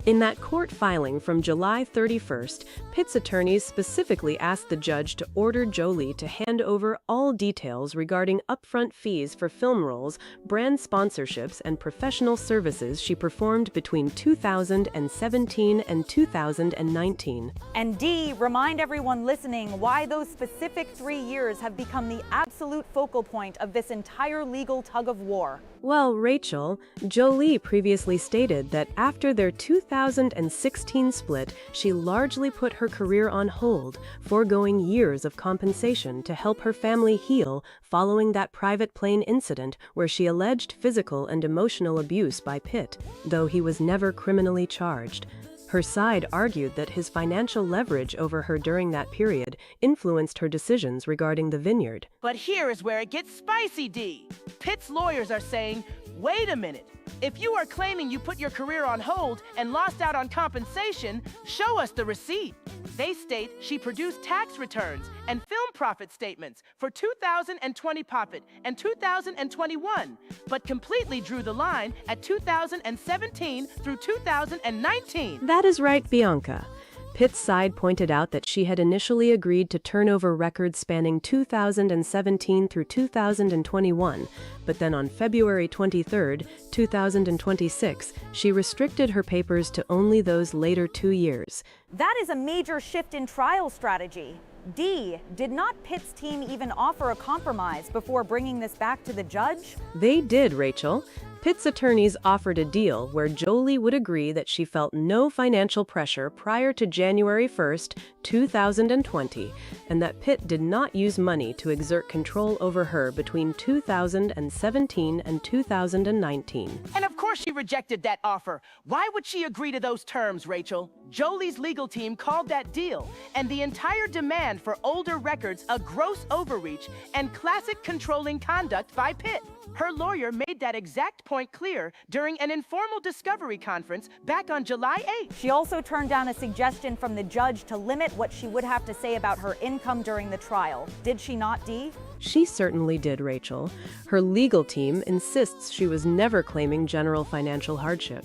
In that court filing from July 31st, Pitt's attorneys specifically asked the judge to order Jolie to hand over all details regarding upfront fees for film roles, brand sponsorships, and professional services she performed between 2017 and 2019. And D, remind everyone listening why those specific 3 years have become the absolute focal point of this entire legal tug of war. Well, Rachel, Jolie previously stated that after their 2016 split, she largely put her career on hold, foregoing years of compensation to help her family heal following that private plane incident where she alleged physical and emotional abuse by Pitt, though he was never criminally charged. Her side argued that his financial leverage over her during that period influenced her decisions regarding the vineyard. But here is where it gets spicy, D. Pitt's lawyers are saying, wait a minute. If you are claiming you put your career on hold and lost out on compensation, show us the receipt. They state she produced tax returns and film profit statements for 2020 profit and 2021, but completely drew the line at 2017 through 2019. That is right, Bianca. Pitt's side pointed out that she had initially agreed to turn over records spanning 2017 through 2021, but then on February 23, 2026, she restricted her papers to only those later 2 years. That is a major shift in trial strategy. D, did not Pitt's team even offer a compromise before bringing this back to the judge? They did, Rachel. Pitt's attorneys offered a deal where Jolie would agree that she felt no financial pressure prior to January 1st, 2020, and that Pitt did not use money to exert control over her between 2017 and 2019. And of course she rejected that offer. Why would she agree to those terms, Rachel? Jolie's legal team called that deal, and the entire demand for older records a gross overreach and classic controlling conduct by Pitt. Her lawyer made that exact point clear during an informal discovery conference back on July 8th. She also turned down a suggestion from the judge to limit what she would have to say about her income during the trial. Did she not, D? She certainly did, Rachel. Her legal team insists she was never claiming general financial hardship.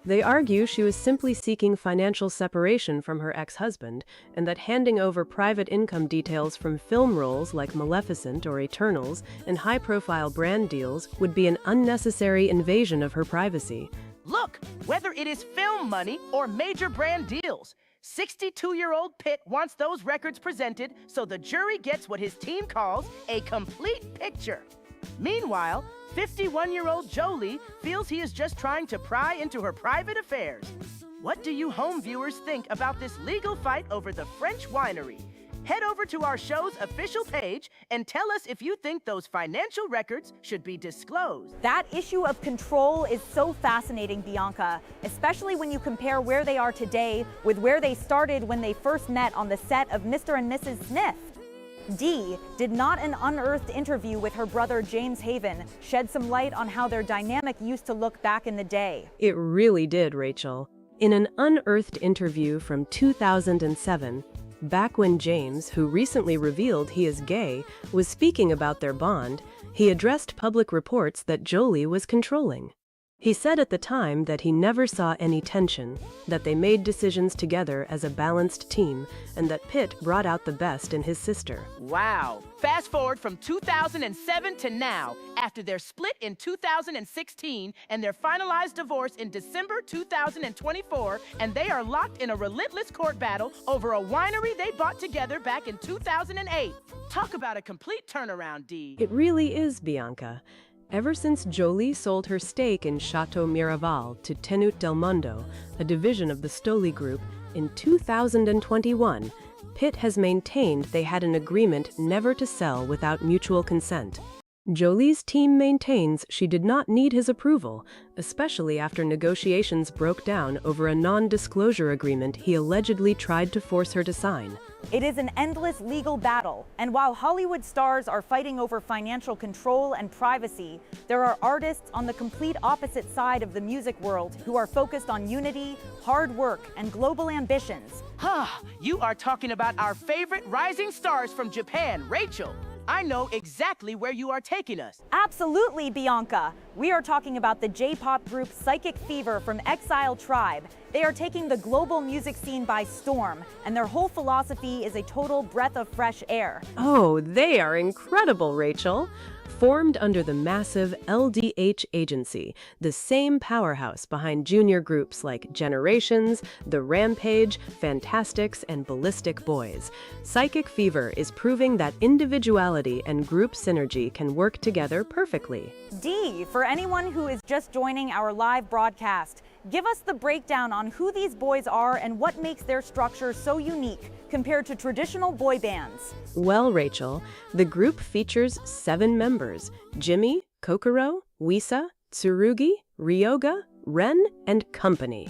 They argue she was simply seeking financial separation from her ex-husband, and that handing over private income details from film roles like Maleficent or Eternals and high-profile brand deals would be an unnecessary invasion of her privacy. Look, whether it is film money or major brand deals, 62-year-old Pitt wants those records presented so the jury gets what his team calls a complete picture. Meanwhile, 51-year-old Jolie feels he is just trying to pry into her private affairs. What do you home viewers think about this legal fight over the French winery? Head over to our show's official page and tell us if you think those financial records should be disclosed. That issue of control is so fascinating, Bianca, especially when you compare where they are today with where they started when they first met on the set of Mr. and Mrs. Smith. D, did not an unearthed interview with her brother James Haven shed some light on how their dynamic used to look back in the day? It really did, Rachel. In an unearthed interview from 2007, back when James, who recently revealed he is gay, was speaking about their bond, he addressed public reports that Jolie was controlling. He said at the time that he never saw any tension, that they made decisions together as a balanced team, and that Pitt brought out the best in his sister. Wow. Fast forward from 2007 to now, after their split in 2016 and their finalized divorce in December 2024, and they are locked in a relentless court battle over a winery they bought together back in 2008. Talk about a complete turnaround, Dee. It really is, Bianca. Ever since Jolie sold her stake in Chateau Miraval to Tenute del Mondo, a division of the Stoli Group, in 2021, Pitt has maintained they had an agreement never to sell without mutual consent. Jolie's team maintains she did not need his approval, especially after negotiations broke down over a non-disclosure agreement he allegedly tried to force her to sign. It is an endless legal battle, and while Hollywood stars are fighting over financial control and privacy, there are artists on the complete opposite side of the music world who are focused on unity, hard work, and global ambitions. You are talking about our favorite rising stars from Japan, Rachel. I know exactly where you are taking us. Absolutely, Bianca. We are talking about the J-pop group Psychic Fever from Exile Tribe. They are taking the global music scene by storm, and their whole philosophy is a total breath of fresh air. Oh, they are incredible, Rachel. Formed under the massive LDH agency, the same powerhouse behind junior groups like Generations, The Rampage, Fantastics, and Ballistic Boys. Psychic Fever is proving that individuality and group synergy can work together perfectly. D, for anyone who is just joining our live broadcast, give us the breakdown on who these boys are and what makes their structure so unique compared to traditional boy bands. Well, Rachel, the group features 7 members: Jimmy, Kokoro, Wisa, Tsurugi, Ryoga, Ren, and company.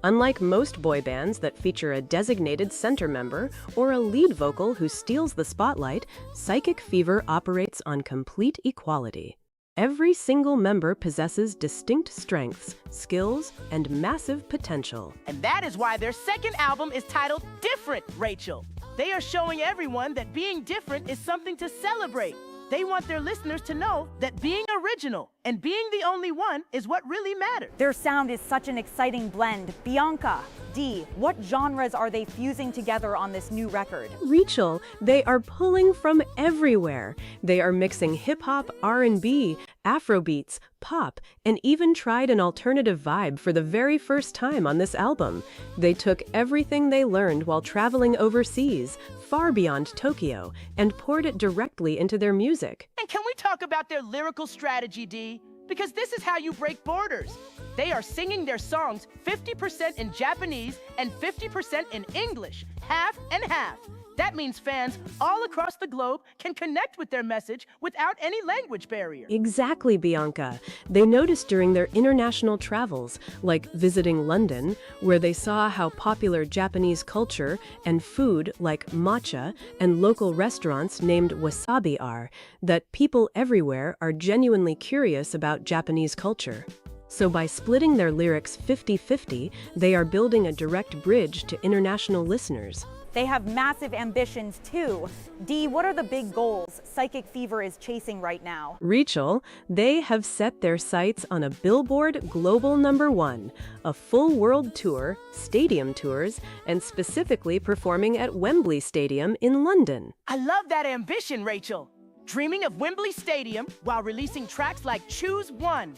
Unlike most boy bands that feature a designated center member or a lead vocal who steals the spotlight, Psychic Fever operates on complete equality. Every single member possesses distinct strengths, skills, and massive potential. And that is why their second album is titled Different, Rachel. They are showing everyone that being different is something to celebrate. They want their listeners to know that being original and being the only one is what really matters. Their sound is such an exciting blend. Bianca, D, what genres are they fusing together on this new record? Rachel, they are pulling from everywhere. They are mixing hip-hop, R&B, Afrobeats, pop, and even tried an alternative vibe for the very first time on this album. They took everything they learned while traveling overseas, far beyond Tokyo, and poured it directly into their music. And can we talk about their lyrical strategy, D? Because this is how you break borders. They are singing their songs 50% in Japanese and 50% in English, half and half. That means fans all across the globe can connect with their message without any language barrier. Exactly, Bianca. They noticed during their international travels, like visiting London, where they saw how popular Japanese culture and food like matcha and local restaurants named wasabi are, that people everywhere are genuinely curious about Japanese culture. So by splitting their lyrics 50-50, they are building a direct bridge to international listeners. They have massive ambitions too. D, what are the big goals Psychic Fever is chasing right now? Rachel, they have set their sights on a Billboard Global #1, a full world tour, stadium tours, and specifically performing at Wembley Stadium in London. I love that ambition, Rachel. Dreaming of Wembley Stadium while releasing tracks like Choose One.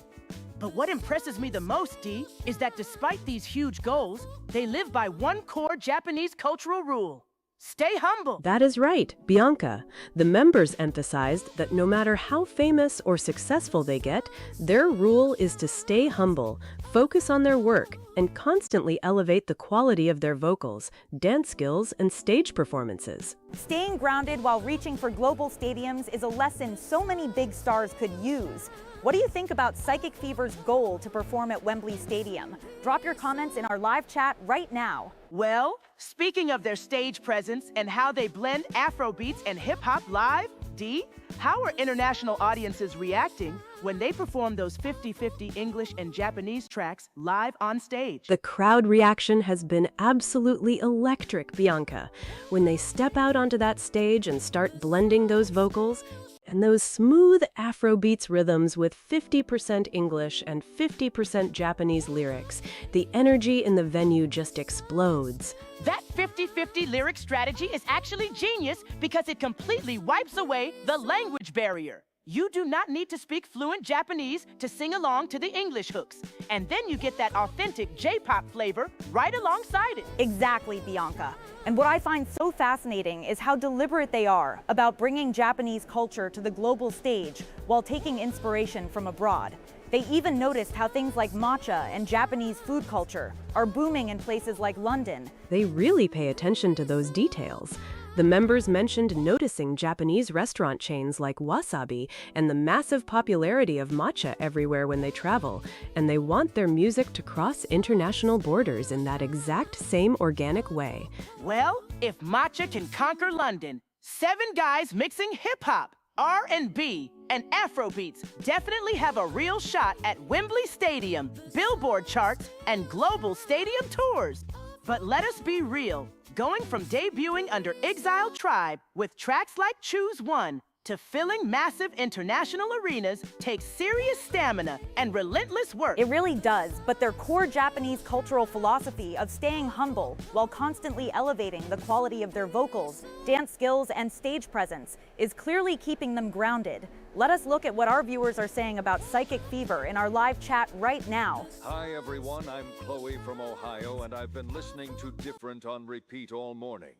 But what impresses me the most, D, is that despite these huge goals, they live by one core Japanese cultural rule. Stay humble. That is right, Bianca. The members emphasized that no matter how famous or successful they get, their rule is to stay humble, focus on their work, and constantly elevate the quality of their vocals, dance skills, and stage performances. Staying grounded while reaching for global stadiums is a lesson so many big stars could use. What do you think about Psychic Fever's goal to perform at Wembley Stadium? Drop your comments in our live chat right now. Well, speaking of their stage presence and how they blend Afrobeats and hip-hop live, D, how are international audiences reacting when they perform those 50-50 English and Japanese tracks live on stage? The crowd reaction has been absolutely electric, Bianca. When they step out onto that stage and start blending those vocals, And those smooth Afrobeats rhythms with 50% English and 50% Japanese lyrics, the energy in the venue just explodes. That 50-50 lyric strategy is actually genius because it completely wipes away the language barrier. You do not need to speak fluent Japanese to sing along to the English hooks. And then you get that authentic J-pop flavor right alongside it. Exactly, Bianca. And what I find so fascinating is how deliberate they are about bringing Japanese culture to the global stage while taking inspiration from abroad. They even noticed how things like matcha and Japanese food culture are booming in places like London. They really pay attention to those details. The members mentioned noticing Japanese restaurant chains like Wasabi and the massive popularity of matcha everywhere when they travel, and they want their music to cross international borders in that exact same organic way. Well, if matcha can conquer London, 7 guys mixing hip-hop, R&B, and Afrobeats definitely have a real shot at Wembley Stadium, Billboard charts, and global stadium tours. But let us be real. Going from debuting under Exile Tribe with tracks like Choose One to filling massive international arenas takes serious stamina and relentless work. It really does, but their core Japanese cultural philosophy of staying humble while constantly elevating the quality of their vocals, dance skills, and stage presence is clearly keeping them grounded. Let us look at what our viewers are saying about Psychic Fever in our live chat right now. Hi everyone, I'm Chloe from Ohio, and I've been listening to Different on repeat all morning.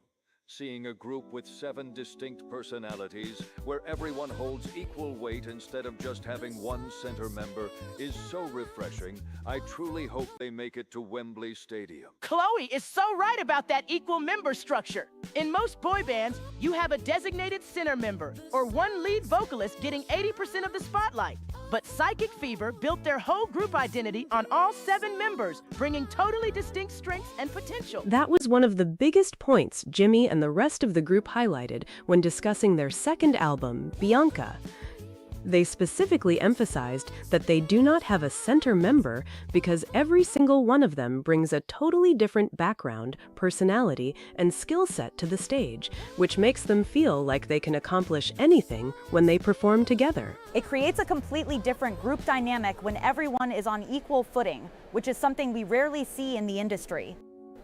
Seeing a group with 7 distinct personalities, where everyone holds equal weight instead of just having one center member, is so refreshing. I truly hope they make it to Wembley Stadium. Chloe is so right about that equal member structure. In most boy bands, you have a designated center member, or one lead vocalist getting 80% of the spotlight. But Psychic Fever built their whole group identity on all 7 members, bringing totally distinct strengths and potential. That was one of the biggest points Jimmy and the rest of the group highlighted when discussing their second album, Bianca. They specifically emphasized that they do not have a center member because every single one of them brings a totally different background, personality, and skill set to the stage, which makes them feel like they can accomplish anything when they perform together. It creates a completely different group dynamic when everyone is on equal footing, which is something we rarely see in the industry.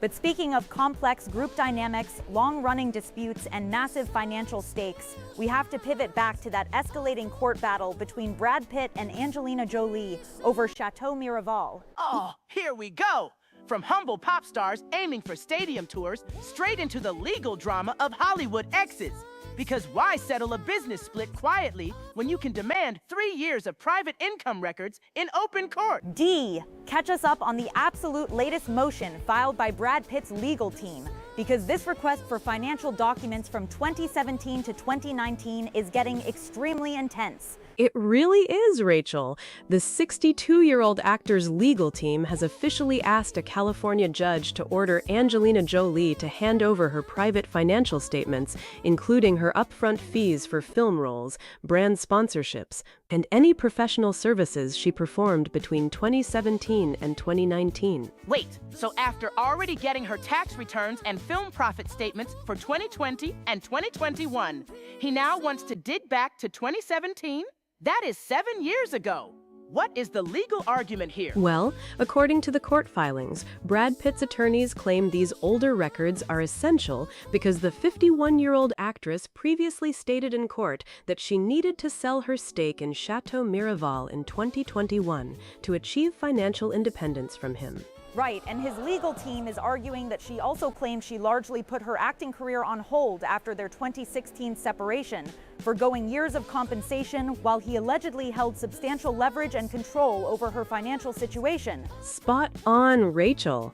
But speaking of complex group dynamics, long-running disputes, and massive financial stakes, we have to pivot back to that escalating court battle between Brad Pitt and Angelina Jolie over Chateau Miraval. Oh, here we go! From humble pop stars aiming for stadium tours, straight into the legal drama of Hollywood exes. Because why settle a business split quietly when you can demand 3 years of private income records in open court? D. Catch us up on the absolute latest motion filed by Brad Pitt's legal team, because this request for financial documents from 2017 to 2019 is getting extremely intense. It really is, Rachel. The 62-year-old actor's legal team has officially asked a California judge to order Angelina Jolie to hand over her private financial statements, including her upfront fees for film roles, brand sponsorships, and any professional services she performed between 2017 and 2019. Wait, so after already getting her tax returns and film profit statements for 2020 and 2021, he now wants to dig back to 2017? That is 7 years ago. What is the legal argument here? Well, according to the court filings, Brad Pitt's attorneys claim these older records are essential because the 51-year-old actress previously stated in court that she needed to sell her stake in Chateau Miraval in 2021 to achieve financial independence from him. Right, and his legal team is arguing that she also claims she largely put her acting career on hold after their 2016 separation, forgoing years of compensation while he allegedly held substantial leverage and control over her financial situation. Spot on, Rachel.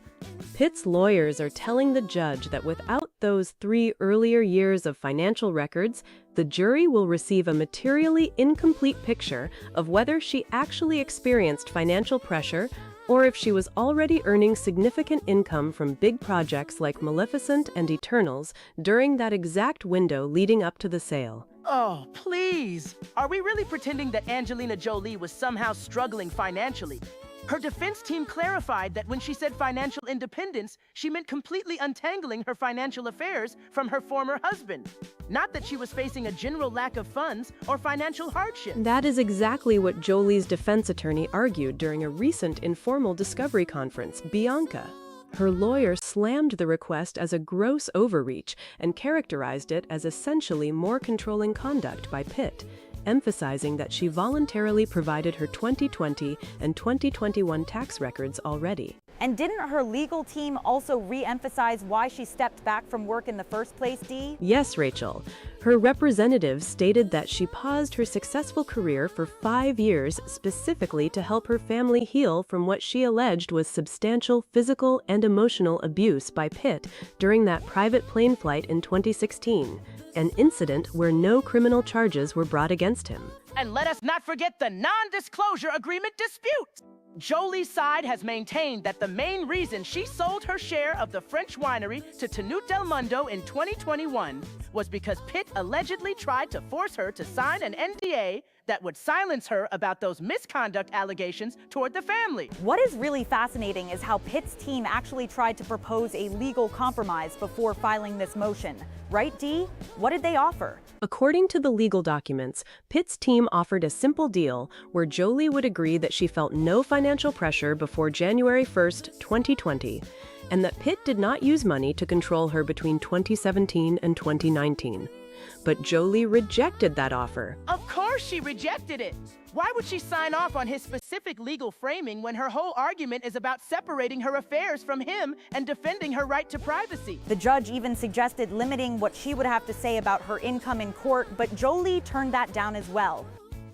Pitt's lawyers are telling the judge that without those 3 earlier years of financial records, the jury will receive a materially incomplete picture of whether she actually experienced financial pressure or if she was already earning significant income from big projects like Maleficent and Eternals during that exact window leading up to the sale. Oh, please! Are we really pretending that Angelina Jolie was somehow struggling financially? Her defense team clarified that when she said financial independence, she meant completely untangling her financial affairs from her former husband. Not that she was facing a general lack of funds or financial hardship. That is exactly what Jolie's defense attorney argued during a recent informal discovery conference, Bianca. Her lawyer slammed the request as a gross overreach and characterized it as essentially more controlling conduct by Pitt, emphasizing that she voluntarily provided her 2020 and 2021 tax records already. And didn't her legal team also re-emphasize why she stepped back from work in the first place, Dee? Yes, Rachel. Her representative stated that she paused her successful career for 5 years specifically to help her family heal from what she alleged was substantial physical and emotional abuse by Pitt during that private plane flight in 2016, an incident where no criminal charges were brought against him. And let us not forget the non-disclosure agreement dispute. Jolie's side has maintained that the main reason she sold her share of the French winery to Tenute Del Mundo in 2021 was because Pitt allegedly tried to force her to sign an NDA that would silence her about those misconduct allegations toward the family. What is really fascinating is how Pitt's team actually tried to propose a legal compromise before filing this motion. Right, Dee? What did they offer? According to the legal documents, Pitt's team offered a simple deal where Jolie would agree that she felt no financial pressure before January 1st, 2020, and that Pitt did not use money to control her between 2017 and 2019. But Jolie rejected that offer. Of course she rejected it. Why would she sign off on his specific legal framing when her whole argument is about separating her affairs from him and defending her right to privacy? The judge even suggested limiting what she would have to say about her income in court, but Jolie turned that down as well.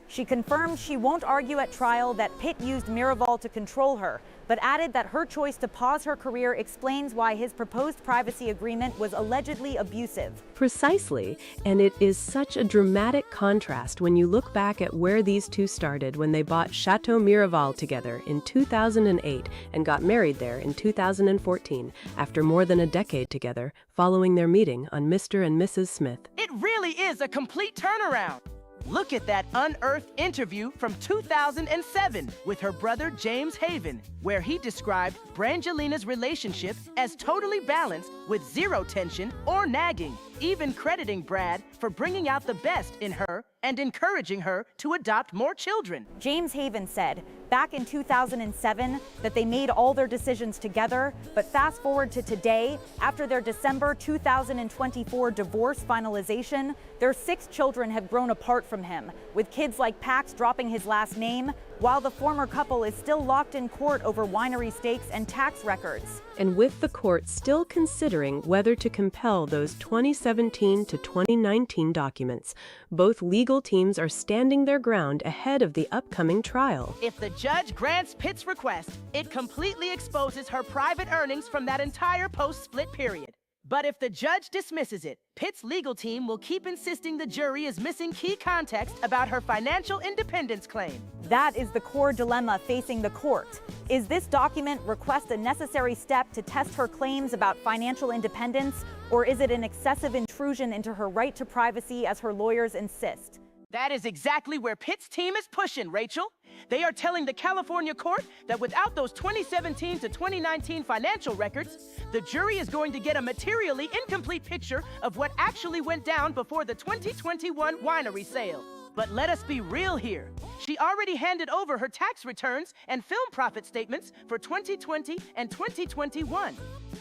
She confirmed she won't argue at trial that Pitt used Miraval to control her, but added that her choice to pause her career explains why his proposed privacy agreement was allegedly abusive. Precisely, and it is such a dramatic contrast when you look back at where these two started when they bought Chateau Miraval together in 2008 and got married there in 2014 after more than a decade together following their meeting on Mr. and Mrs. Smith. It really is a complete turnaround. Look at that unearthed interview from 2007 with her brother James Haven, where he described Brangelina's relationship as totally balanced with zero tension or nagging, even crediting Brad for bringing out the best in her and encouraging her to adopt more children. James Haven said back in 2007 that they made all their decisions together, but fast forward to today, after their December 2024 divorce finalization, their 6 children have grown apart from him, with kids like Pax dropping his last name, while the former couple is still locked in court over winery stakes and tax records. And with the court still considering whether to compel those 2017 to 2019 documents, both legal teams are standing their ground ahead of the upcoming trial. If the judge grants Pitt's request, it completely exposes her private earnings from that entire post-split period. But if the judge dismisses it, Pitt's legal team will keep insisting the jury is missing key context about her financial independence claim. That is the core dilemma facing the court. Is this document request a necessary step to test her claims about financial independence, or is it an excessive intrusion into her right to privacy as her lawyers insist? That is exactly where Pitt's team is pushing, Rachel. They are telling the California court that without those 2017 to 2019 financial records, the jury is going to get a materially incomplete picture of what actually went down before the 2021 winery sale. But let us be real here. She already handed over her tax returns and film profit statements for 2020 and 2021.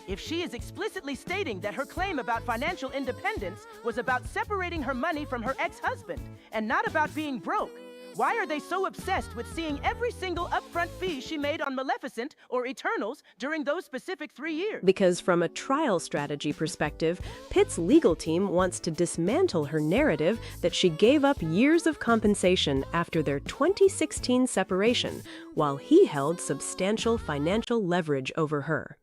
If she is explicitly stating that her claim about financial independence was about separating her money from her ex-husband and not about being broke, why are they so obsessed with seeing every single upfront fee she made on Maleficent or Eternals during those specific 3 years? Because from a trial strategy perspective, Pitt's legal team wants to dismantle her narrative that she gave up years of compensation after their 2016 separation, while he held substantial financial leverage over her.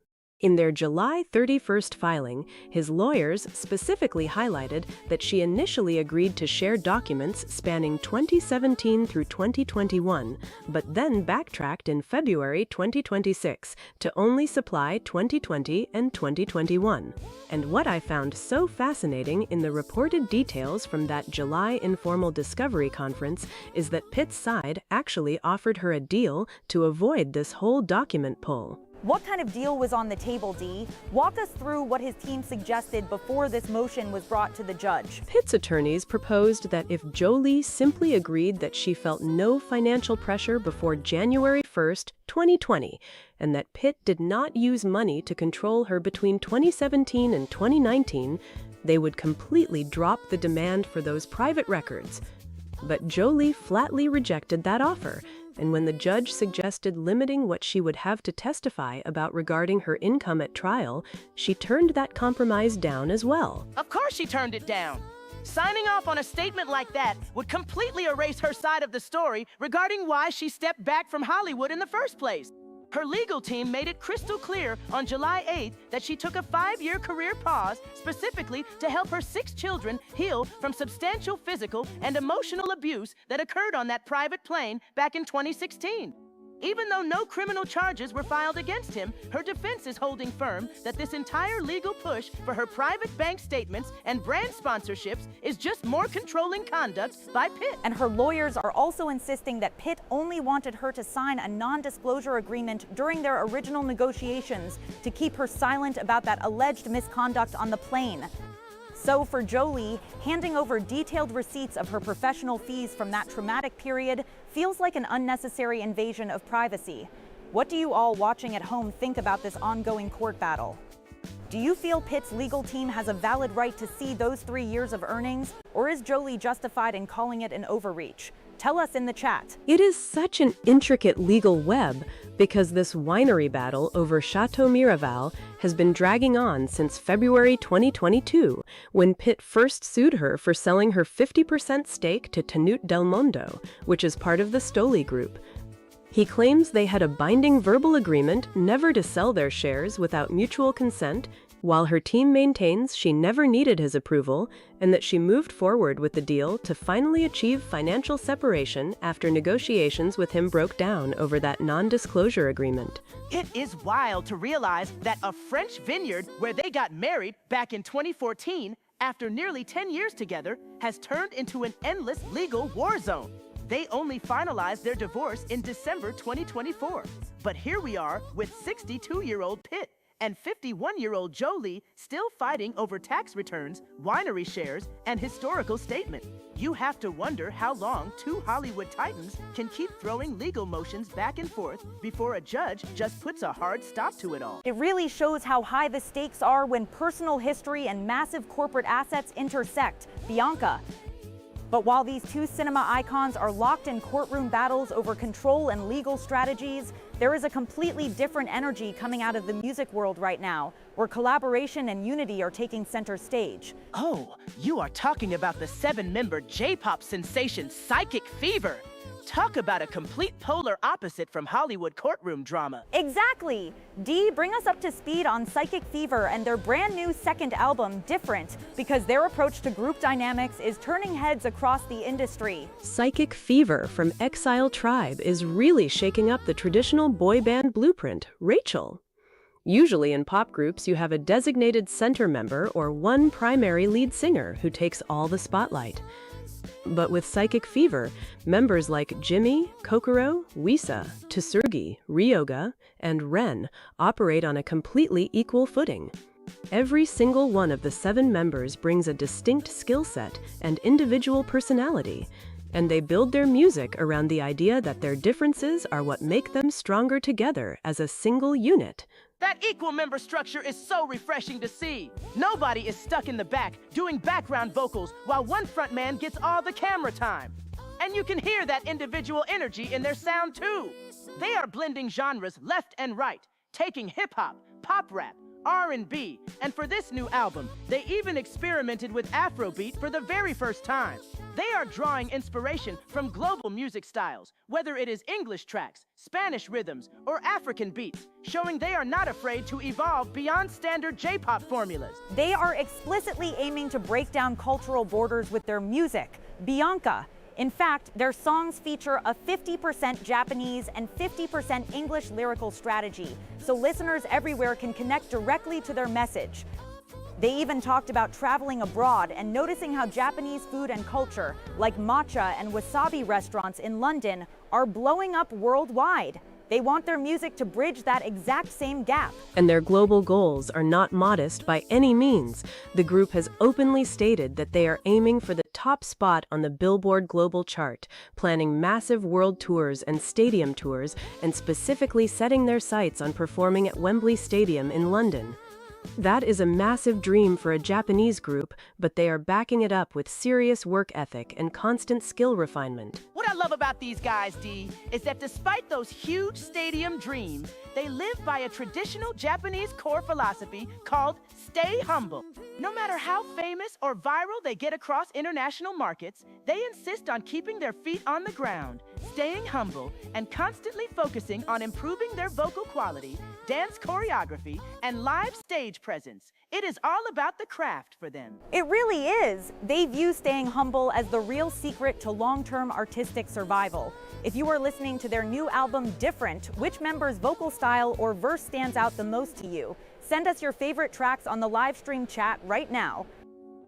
In their July 31st filing, his lawyers specifically highlighted that she initially agreed to share documents spanning 2017 through 2021, but then backtracked in February 2026 to only supply 2020 and 2021. And what I found so fascinating in the reported details from that July informal discovery conference is that Pitt's side actually offered her a deal to avoid this whole document pull. What kind of deal was on the table, Dee? Walk us through what his team suggested before this motion was brought to the judge. Pitt's attorneys proposed that if Jolie simply agreed that she felt no financial pressure before January 1st, 2020, and that Pitt did not use money to control her between 2017 and 2019, they would completely drop the demand for those private records. But Jolie flatly rejected that offer, and when the judge suggested limiting what she would have to testify about regarding her income at trial, she turned that compromise down as well. Of course she turned it down. Signing off on a statement like that would completely erase her side of the story regarding why she stepped back from Hollywood in the first place. Her legal team made it crystal clear on July 8th that she took a 5-year career pause specifically to help her 6 children heal from substantial physical and emotional abuse that occurred on that private plane back in 2016. Even though no criminal charges were filed against him, her defense is holding firm that this entire legal push for her private bank statements and brand sponsorships is just more controlling conduct by Pitt. And her lawyers are also insisting that Pitt only wanted her to sign a non-disclosure agreement during their original negotiations to keep her silent about that alleged misconduct on the plane. So for Jolie, handing over detailed receipts of her professional fees from that traumatic period feels like an unnecessary invasion of privacy. What do you all watching at home think about this ongoing court battle? Do you feel Pitt's legal team has a valid right to see those 3 years of earnings, or is Jolie justified in calling it an overreach? Tell us in the chat. It is such an intricate legal web because this winery battle over Chateau Miraval has been dragging on since February 2022, when Pitt first sued her for selling her 50% stake to Tenute Del Mondo, which is part of the Stoli Group. He claims they had a binding verbal agreement never to sell their shares without mutual consent, while her team maintains she never needed his approval and that she moved forward with the deal to finally achieve financial separation after negotiations with him broke down over that non-disclosure agreement. It is wild to realize that a French vineyard where they got married back in 2014, after nearly 10 years together, has turned into an endless legal war zone. They only finalized their divorce in December 2024. But here we are with 62-year-old Pitt and 51-year-old Jolie still fighting over tax returns, winery shares, and historical statement. You have to wonder how long 2 Hollywood titans can keep throwing legal motions back and forth before a judge just puts a hard stop to it all. It really shows how high the stakes are when personal history and massive corporate assets intersect. Bianca. But while these 2 cinema icons are locked in courtroom battles over control and legal strategies, there is a completely different energy coming out of the music world right now, where collaboration and unity are taking center stage. Oh, you are talking about the 7-member J-pop sensation Psychic Fever. Talk about a complete polar opposite from Hollywood courtroom drama. Exactly! Dee, bring us up to speed on Psychic Fever and their brand new second album, Different, because their approach to group dynamics is turning heads across the industry. Psychic Fever from Exile Tribe is really shaking up the traditional boy band blueprint, Rachel. Usually in pop groups, you have a designated center member or one primary lead singer who takes all the spotlight. But with Psychic Fever, members like Jimmy, Kokoro, Wisa, Tsurugi, Ryoga, and Ren operate on a completely equal footing. Every single one of the 7 members brings a distinct skill set and individual personality, and they build their music around the idea that their differences are what make them stronger together as a single unit. That equal member structure is so refreshing to see. Nobody is stuck in the back doing background vocals while one frontman gets all the camera time. And you can hear that individual energy in their sound too. They are blending genres left and right, taking hip-hop, pop rap, R&B, and for this new album, they even experimented with Afrobeat for the very first time. They are drawing inspiration from global music styles, whether it is English tracks, Spanish rhythms, or African beats, showing they are not afraid to evolve beyond standard J-pop formulas. They are explicitly aiming to break down cultural borders with their music. Bianca. In fact, their songs feature a 50% Japanese and 50% English lyrical strategy, so listeners everywhere can connect directly to their message. They even talked about traveling abroad and noticing how Japanese food and culture, like matcha and wasabi restaurants in London, are blowing up worldwide. They want their music to bridge that exact same gap. And their global goals are not modest by any means. The group has openly stated that they are aiming for the top spot on the Billboard Global Chart, planning massive world tours and stadium tours, and specifically setting their sights on performing at Wembley Stadium in London. That is a massive dream for a Japanese group, but they are backing it up with serious work ethic and constant skill refinement. What I love about these guys, D, is that despite those huge stadium dreams, they live by a traditional Japanese core philosophy called stay humble. No matter how famous or viral they get across international markets, they insist on keeping their feet on the ground, staying humble, and constantly focusing on improving their vocal quality, dance choreography, and live stage presence. It is all about the craft for them. It really is. They view staying humble as the real secret to long-term artistic survival. If you are listening to their new album, Different, which member's vocal style or verse stands out the most to you? Send us your favorite tracks on the live stream chat right now.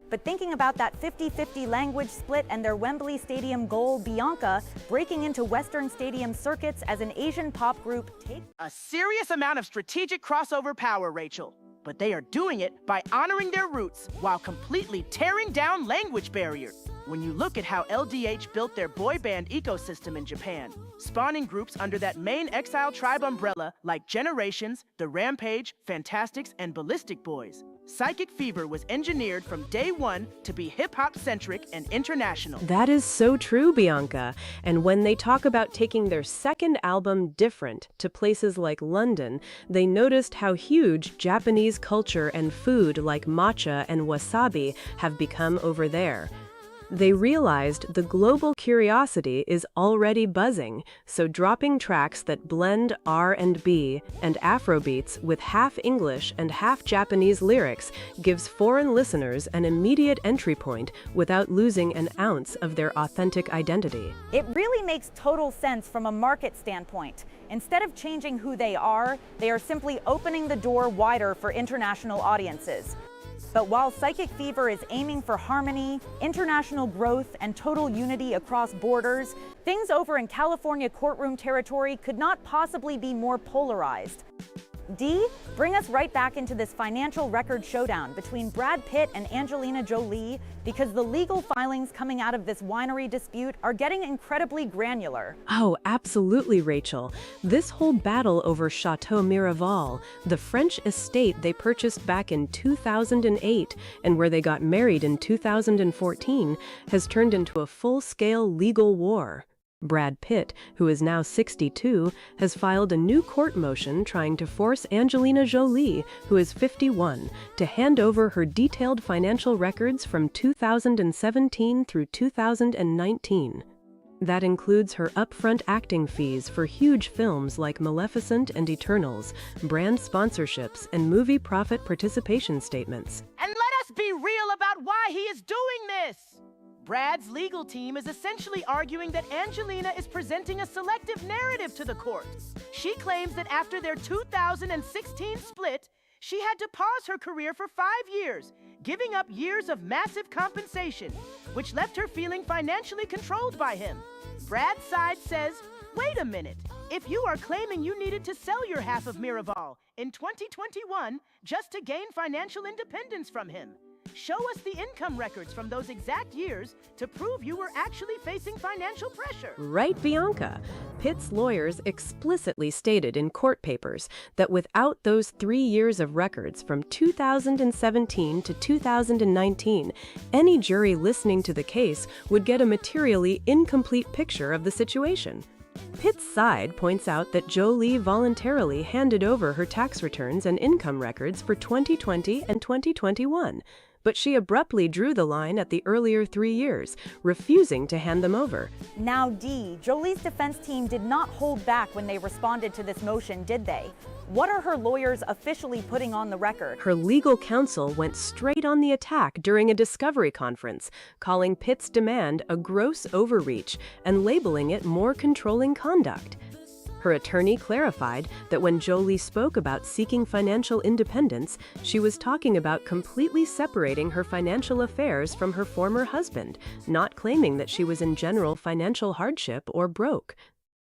But thinking about that 50-50 language split and their Wembley Stadium goal, Bianca, breaking into Western Stadium circuits as an Asian pop group takes a serious amount of strategic crossover power, Rachel. But they are doing it by honoring their roots while completely tearing down language barriers. When you look at how LDH built their boy band ecosystem in Japan, spawning groups under that main exile tribe umbrella like Generations, The Rampage, Fantastics, and Ballistic Boys, Psychic Fever was engineered from day one to be hip-hop-centric and international. That is so true, Bianca. And when they talk about taking their second album, Different, to places like London, they noticed how huge Japanese culture and food like matcha and wasabi have become over there. They realized the global curiosity is already buzzing, so dropping tracks that blend R&B and Afrobeats with half English and half Japanese lyrics gives foreign listeners an immediate entry point without losing an ounce of their authentic identity. It really makes total sense from a market standpoint. Instead of changing who they are simply opening the door wider for international audiences. But while Psychic Fever is aiming for harmony, international growth, and total unity across borders, things over in California courtroom territory could not possibly be more polarized. D, bring us right back into this financial record showdown between Brad Pitt and Angelina Jolie, because the legal filings coming out of this winery dispute are getting incredibly granular. Oh, absolutely, Rachel. This whole battle over Chateau Miraval, the French estate they purchased back in 2008 and where they got married in 2014, has turned into a full-scale legal war. Brad Pitt, who is now 62, has filed a new court motion trying to force Angelina Jolie, who is 51, to hand over her detailed financial records from 2017 through 2019. That includes her upfront acting fees for huge films like Maleficent and Eternals, brand sponsorships, and movie profit participation statements. And let us be real about why he is doing this! Brad's legal team is essentially arguing that Angelina is presenting a selective narrative to the court. She claims that after their 2016 split, she had to pause her career for 5 years, giving up years of massive compensation, which left her feeling financially controlled by him. Brad's side says, wait a minute, if you are claiming you needed to sell your half of Miraval in 2021 just to gain financial independence from him, show us the income records from those exact years to prove you were actually facing financial pressure. Right, Bianca? Pitt's lawyers explicitly stated in court papers that without those 3 years of records from 2017 to 2019, any jury listening to the case would get a materially incomplete picture of the situation. Pitt's side points out that Jolie voluntarily handed over her tax returns and income records for 2020 and 2021, but she abruptly drew the line at the earlier 3 years, refusing to hand them over. Now, Dee, Jolie's defense team did not hold back when they responded to this motion, did they? What are her lawyers officially putting on the record? Her legal counsel went straight on the attack during a discovery conference, calling Pitt's demand a gross overreach and labeling it more controlling conduct. Her attorney clarified that when Jolie spoke about seeking financial independence, she was talking about completely separating her financial affairs from her former husband, not claiming that she was in general financial hardship or broke.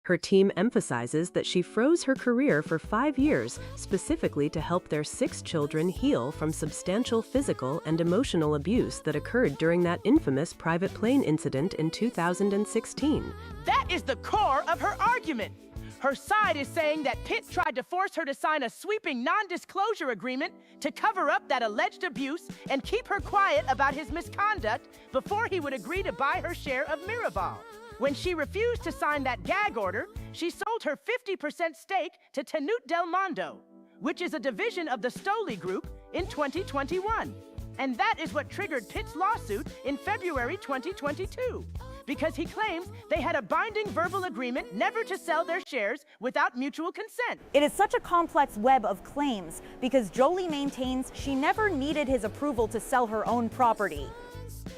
Her team emphasizes that she froze her career for 5 years, specifically to help their 6 children heal from substantial physical and emotional abuse that occurred during that infamous private plane incident in 2016. That is the core of her argument. Her side is saying that Pitt tried to force her to sign a sweeping non-disclosure agreement to cover up that alleged abuse and keep her quiet about his misconduct before he would agree to buy her share of Miraval. When she refused to sign that gag order, she sold her 50% stake to Tenute Del Mondo, which is a division of the Stoli Group, in 2021. And that is what triggered Pitt's lawsuit in February 2022, because he claims they had a binding verbal agreement never to sell their shares without mutual consent. It is such a complex web of claims because Jolie maintains she never needed his approval to sell her own property.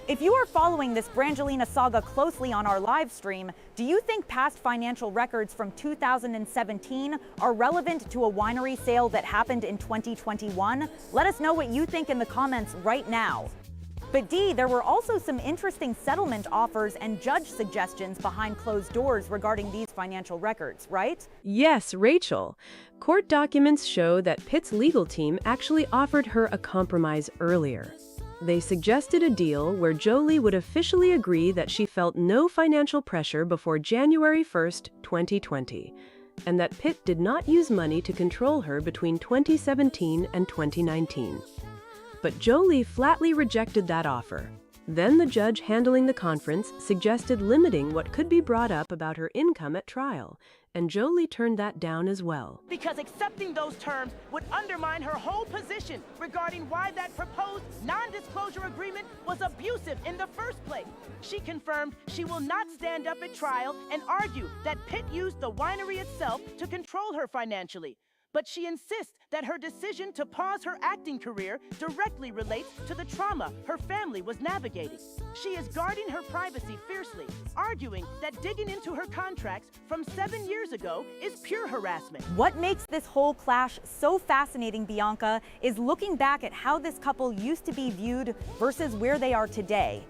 If you are following this Brangelina saga closely on our live stream, do you think past financial records from 2017 are relevant to a winery sale that happened in 2021? Let us know what you think in the comments right now. But Dee, there were also some interesting settlement offers and judge suggestions behind closed doors regarding these financial records, right? Yes, Rachel. Court documents show that Pitt's legal team actually offered her a compromise earlier. They suggested a deal where Jolie would officially agree that she felt no financial pressure before January 1st, 2020, and that Pitt did not use money to control her between 2017 and 2019. But Jolie flatly rejected that offer. Then the judge handling the conference suggested limiting what could be brought up about her income at trial, and Jolie turned that down as well. Because accepting those terms would undermine her whole position regarding why that proposed non-disclosure agreement was abusive in the first place. She confirmed she will not stand up at trial and argue that Pitt used the winery itself to control her financially. But she insists that her decision to pause her acting career directly relates to the trauma her family was navigating. She is guarding her privacy fiercely, arguing that digging into her contracts from 7 years ago is pure harassment. What makes this whole clash so fascinating, Bianca, is looking back at how this couple used to be viewed versus where they are today.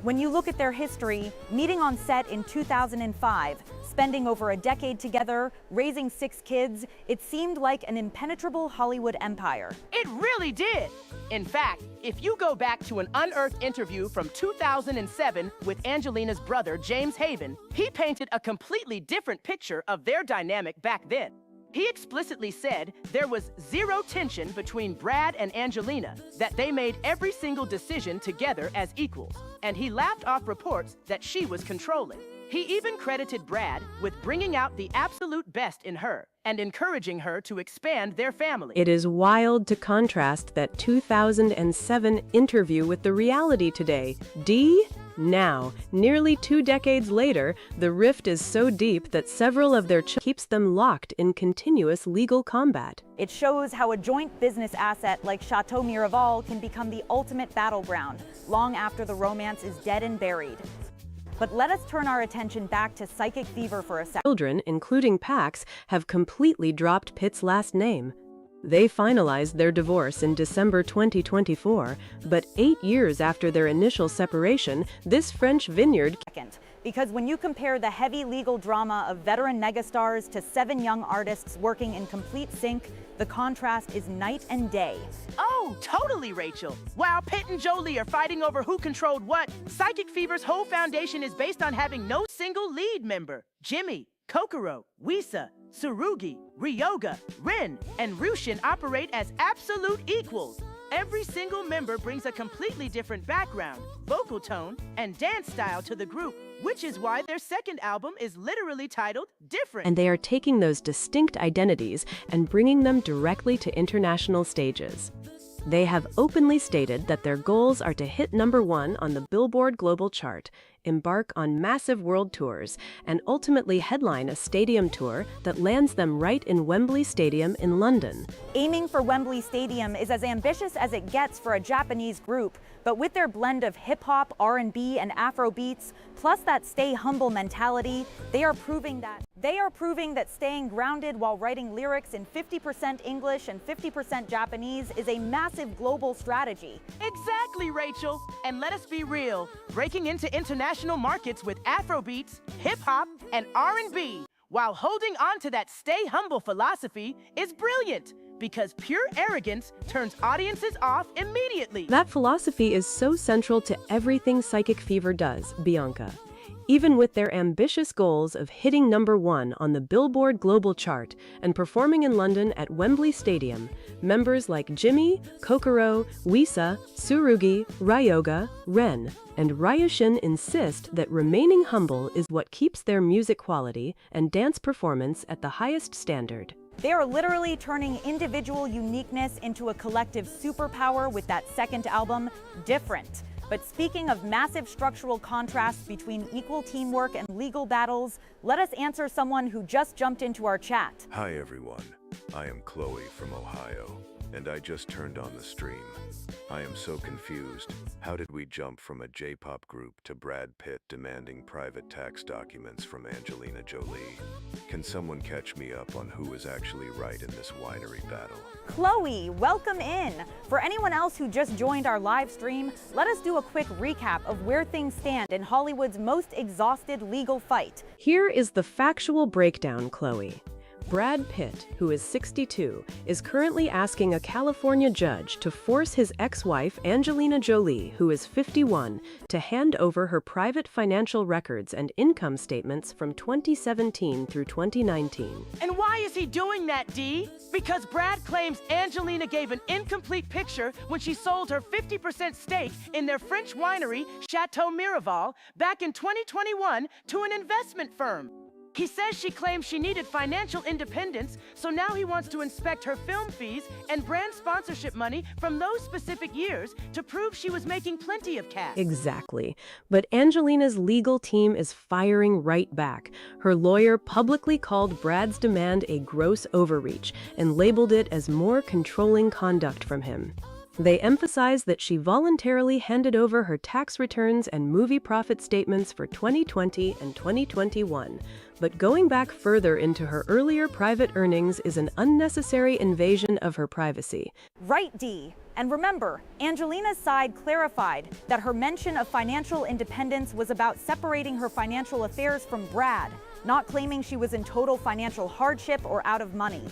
When you look at their history, meeting on set in 2005, spending over a decade together, raising 6 kids, it seemed like an impenetrable Hollywood empire. It really did. In fact, if you go back to an unearthed interview from 2007 with Angelina's brother, James Haven, he painted a completely different picture of their dynamic back then. He explicitly said there was zero tension between Brad and Angelina, that they made every single decision together as equals, and he laughed off reports that she was controlling. He even credited Brad with bringing out the absolute best in her and encouraging her to expand their family. It is wild to contrast that 2007 interview with the reality today. Dee? Now, nearly 2 decades later, the rift is so deep that several of their children keeps them locked in continuous legal combat. It shows how a joint business asset like Chateau Miraval can become the ultimate battleground, long after the romance is dead and buried. But let us turn our attention back to psychic fever for a second. Children, including Pax, have completely dropped Pitt's last name. They finalized their divorce in December 2024, but 8 years after their initial separation, this French vineyard... Because when you compare the heavy legal drama of veteran megastars to 7 young artists working in complete sync, the contrast is night and day. Oh, totally, Rachel. While Pitt and Jolie are fighting over who controlled what, Psychic Fever's whole foundation is based on having no single lead member. Jimmy, Kokoro, Wisa, Tsurugi, Ryoga, Rin, and Rushin operate as absolute equals. Every single member brings a completely different background, vocal tone, and dance style to the group, which is why their second album is literally titled Different. And they are taking those distinct identities and bringing them directly to international stages. They have openly stated that their goals are to hit #1 on the Billboard Global Chart, embark on massive world tours, and ultimately headline a stadium tour that lands them right in Wembley Stadium in London. Aiming for Wembley Stadium is as ambitious as it gets for a Japanese group, but with their blend of hip-hop, R&B, and Afro beats, plus that stay humble mentality, they are proving that staying grounded while writing lyrics in 50% English and 50% Japanese is a massive global strategy. Exactly, Rachel. And let us be real, breaking into international markets with Afro beats, hip-hop, and R&B, while holding on to that stay humble philosophy is brilliant, because pure arrogance turns audiences off immediately. That philosophy is so central to everything Psychic Fever does, Bianca. Even with their ambitious goals of hitting #1 on the Billboard Global Chart and performing in London at Wembley Stadium, members like Jimmy, Kokoro, Wisa, Tsurugi, Ryoga, Ren, and Ryushin insist that remaining humble is what keeps their music quality and dance performance at the highest standard. They are literally turning individual uniqueness into a collective superpower with that second album, Different. But speaking of massive structural contrasts between equal teamwork and legal battles, let us answer someone who just jumped into our chat. Hi everyone, I am Chloe from Ohio, and I just turned on the stream. I am so confused. How did we jump from a J-pop group to Brad Pitt demanding private tax documents from Angelina Jolie? Can someone catch me up on who is actually right in this winery battle? Chloe, welcome in. For anyone else who just joined our live stream, let us do a quick recap of where things stand in Hollywood's most exhausted legal fight. Here is the factual breakdown, Chloe. Brad Pitt, who is 62, is currently asking a California judge to force his ex-wife, Angelina Jolie, who is 51, to hand over her private financial records and income statements from 2017 through 2019. And why is he doing that, Dee? Because Brad claims Angelina gave an incomplete picture when she sold her 50% stake in their French winery, Chateau Miraval, back in 2021 to an investment firm. He says she claimed she needed financial independence, so now he wants to inspect her film fees and brand sponsorship money from those specific years to prove she was making plenty of cash. Exactly. But Angelina's legal team is firing right back. Her lawyer publicly called Brad's demand a gross overreach and labeled it as more controlling conduct from him. They emphasize that she voluntarily handed over her tax returns and movie profit statements for 2020 and 2021. But going back further into her earlier private earnings is an unnecessary invasion of her privacy. Right, Dee. And remember, Angelina's side clarified that her mention of financial independence was about separating her financial affairs from Brad, not claiming she was in total financial hardship or out of money.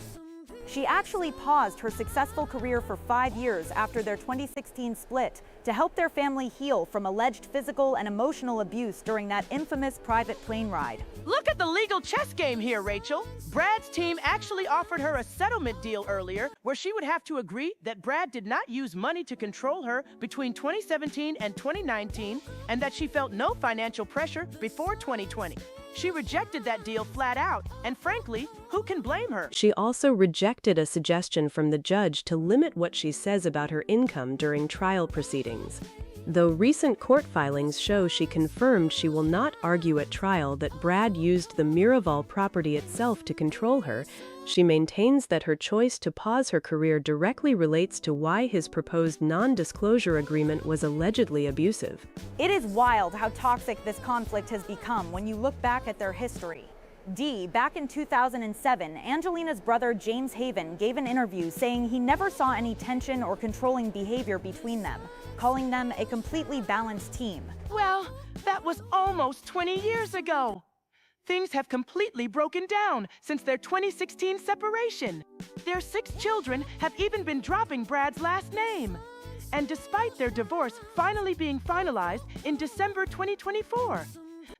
She actually paused her successful career for 5 years after their 2016 split to help their family heal from alleged physical and emotional abuse during that infamous private plane ride. Look at the legal chess game here, Rachel. Brad's team actually offered her a settlement deal earlier where she would have to agree that Brad did not use money to control her between 2017 and 2019 and that she felt no financial pressure before 2020. She rejected that deal flat out, and frankly, who can blame her? She also rejected a suggestion from the judge to limit what she says about her income during trial proceedings. Though recent court filings show she confirmed she will not argue at trial that Brad used the Miraval property itself to control her, she maintains that her choice to pause her career directly relates to why his proposed non-disclosure agreement was allegedly abusive. It is wild how toxic this conflict has become when you look back at their history. Dee, back in 2007, Angelina's brother James Haven gave an interview saying he never saw any tension or controlling behavior between them, calling them a completely balanced team. Well, that was almost 20 years ago. Things have completely broken down since their 2016 separation. Their 6 children have even been dropping Brad's last name. And despite their divorce finally being finalized in December 2024,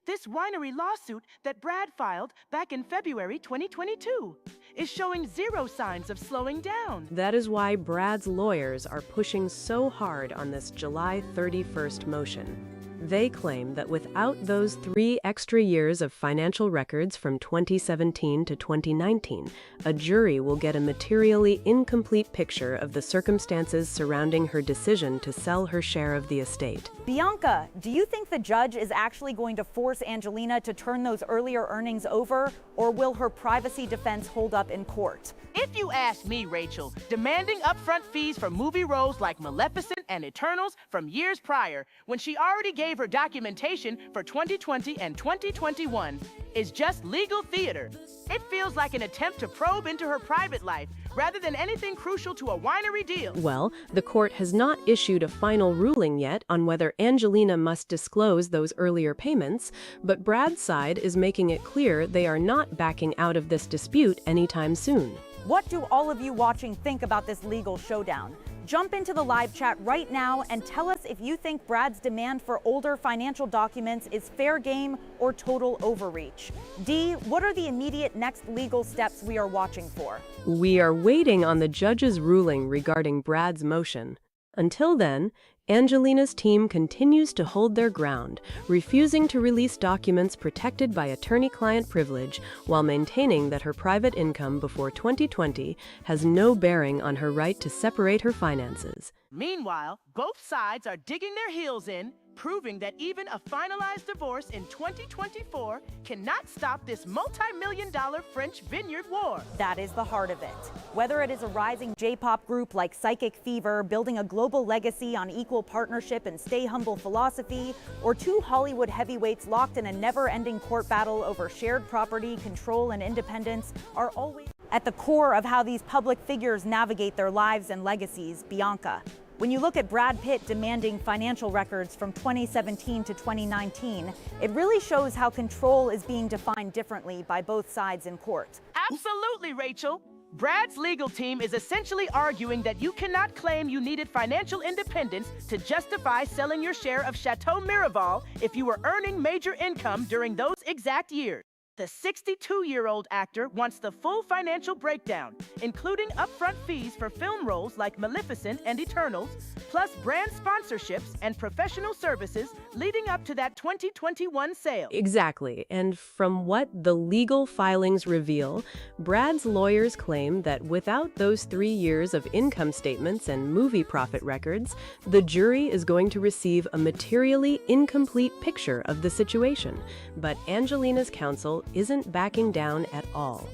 This winery lawsuit that Brad filed back in February 2022 is showing zero signs of slowing down. That is why Brad's lawyers are pushing so hard on this July 31st motion. They claim that without those 3 extra years of financial records from 2017 to 2019, a jury will get a materially incomplete picture of the circumstances surrounding her decision to sell her share of the estate. Bianca, do you think the judge is actually going to force Angelina to turn those earlier earnings over, or will her privacy defense hold up in court? If you ask me, Rachel, demanding upfront fees for movie roles like Maleficent and Eternals from years prior, when she already gave her documentation for 2020 and 2021, is just legal theater. It feels like an attempt to probe into her private life rather than anything crucial to a winery deal. Well, the court has not issued a final ruling yet on whether Angelina must disclose those earlier payments, but Brad's side is making it clear they are not backing out of this dispute anytime soon. What do all of you watching think about this legal showdown? Jump into the live chat right now and tell us if you think Brad's demand for older financial documents is fair game or total overreach. Dee, what are the immediate next legal steps we are watching for? We are waiting on the judge's ruling regarding Brad's motion. Until then, Angelina's team continues to hold their ground, refusing to release documents protected by attorney-client privilege while maintaining that her private income before 2020 has no bearing on her right to separate her finances. Meanwhile, both sides are digging their heels in, proving that even a finalized divorce in 2024 cannot stop this multi-million-dollar French vineyard war. That is the heart of it. Whether it is a rising J-pop group like Psychic Fever building a global legacy on equal partnership and stay humble philosophy, or 2 Hollywood heavyweights locked in a never-ending court battle over shared property, control, and independence are always at the core of how these public figures navigate their lives and legacies. Bianca, when you look at Brad Pitt demanding financial records from 2017 to 2019, it really shows how control is being defined differently by both sides in court. Absolutely, Rachel. Brad's legal team is essentially arguing that you cannot claim you needed financial independence to justify selling your share of Chateau Miraval if you were earning major income during those exact years. The 62-year-old actor wants the full financial breakdown, including upfront fees for film roles like Maleficent and Eternals, plus brand sponsorships and professional services leading up to that 2021 sale. Exactly, and from what the legal filings reveal, Brad's lawyers claim that without those 3 years of income statements and movie profit records, the jury is going to receive a materially incomplete picture of the situation. But Angelina's counsel isn't backing down at all.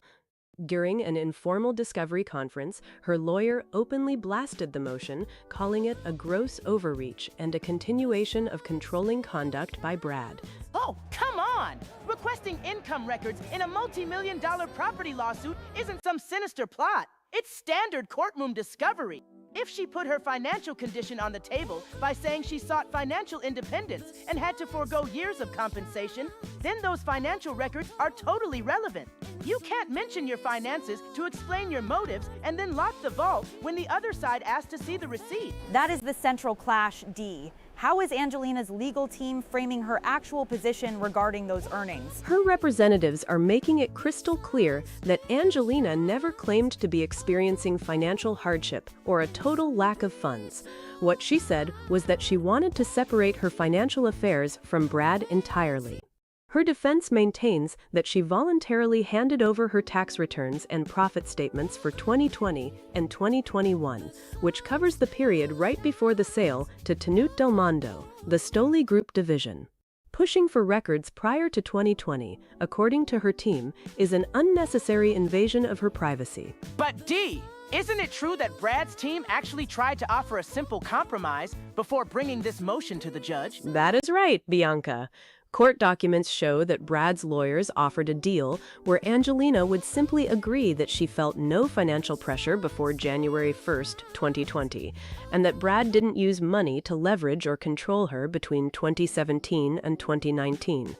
During an informal discovery conference, her lawyer openly blasted the motion, calling it a gross overreach and a continuation of controlling conduct by Brad. Oh, come on! Requesting income records in a multi-million-dollar property lawsuit isn't some sinister plot. It's standard courtroom discovery. If she put her financial condition on the table by saying she sought financial independence and had to forego years of compensation, then those financial records are totally relevant. You can't mention your finances to explain your motives and then lock the vault when the other side asks to see the receipt. That is the central clash, Dee. How is Angelina's legal team framing her actual position regarding those earnings? Her representatives are making it crystal clear that Angelina never claimed to be experiencing financial hardship or a total lack of funds. What she said was that she wanted to separate her financial affairs from Brad entirely. Her defense maintains that she voluntarily handed over her tax returns and profit statements for 2020 and 2021, which covers the period right before the sale to Tenute Del Mondo, the Stoli Group division. Pushing for records prior to 2020, according to her team, is an unnecessary invasion of her privacy. But Dee, isn't it true that Brad's team actually tried to offer a simple compromise before bringing this motion to the judge? That is right, Bianca. Court documents show that Brad's lawyers offered a deal where Angelina would simply agree that she felt no financial pressure before January 1st, 2020, and that Brad didn't use money to leverage or control her between 2017 and 2019.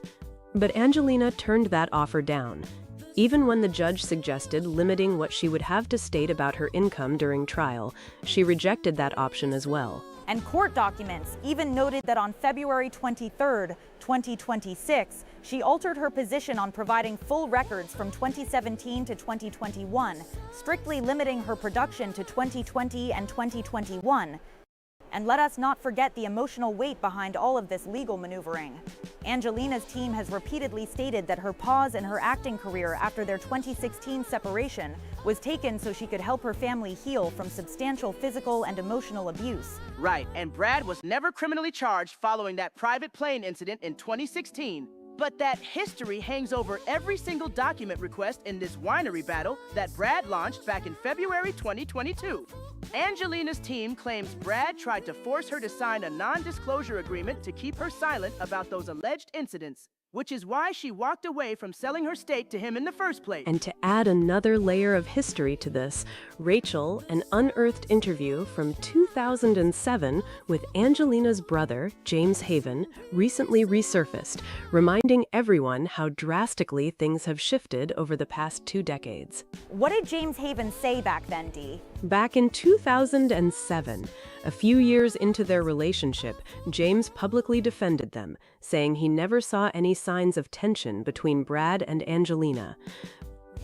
But Angelina turned that offer down. Even when the judge suggested limiting what she would have to state about her income during trial, she rejected that option as well. And court documents even noted that on February 23, 2026, she altered her position on providing full records from 2017 to 2021, strictly limiting her production to 2020 and 2021. And let us not forget the emotional weight behind all of this legal maneuvering. Angelina's team has repeatedly stated that her pause in her acting career after their 2016 separation was taken so she could help her family heal from substantial physical and emotional abuse. Right, and Brad was never criminally charged following that private plane incident in 2016. But that history hangs over every single document request in this winery battle that Brad launched back in February 2022. Angelina's team claims Brad tried to force her to sign a non-disclosure agreement to keep her silent about those alleged incidents, which is why she walked away from selling her stake to him in the first place. And to add another layer of history to this, Rachel, an unearthed interview from 2007 with Angelina's brother, James Haven, recently resurfaced, reminding everyone how drastically things have shifted over the past 2 decades. What did James Haven say back then, Dee? Back in 2007, a few years into their relationship, James publicly defended them, saying he never saw any signs of tension between Brad and Angelina.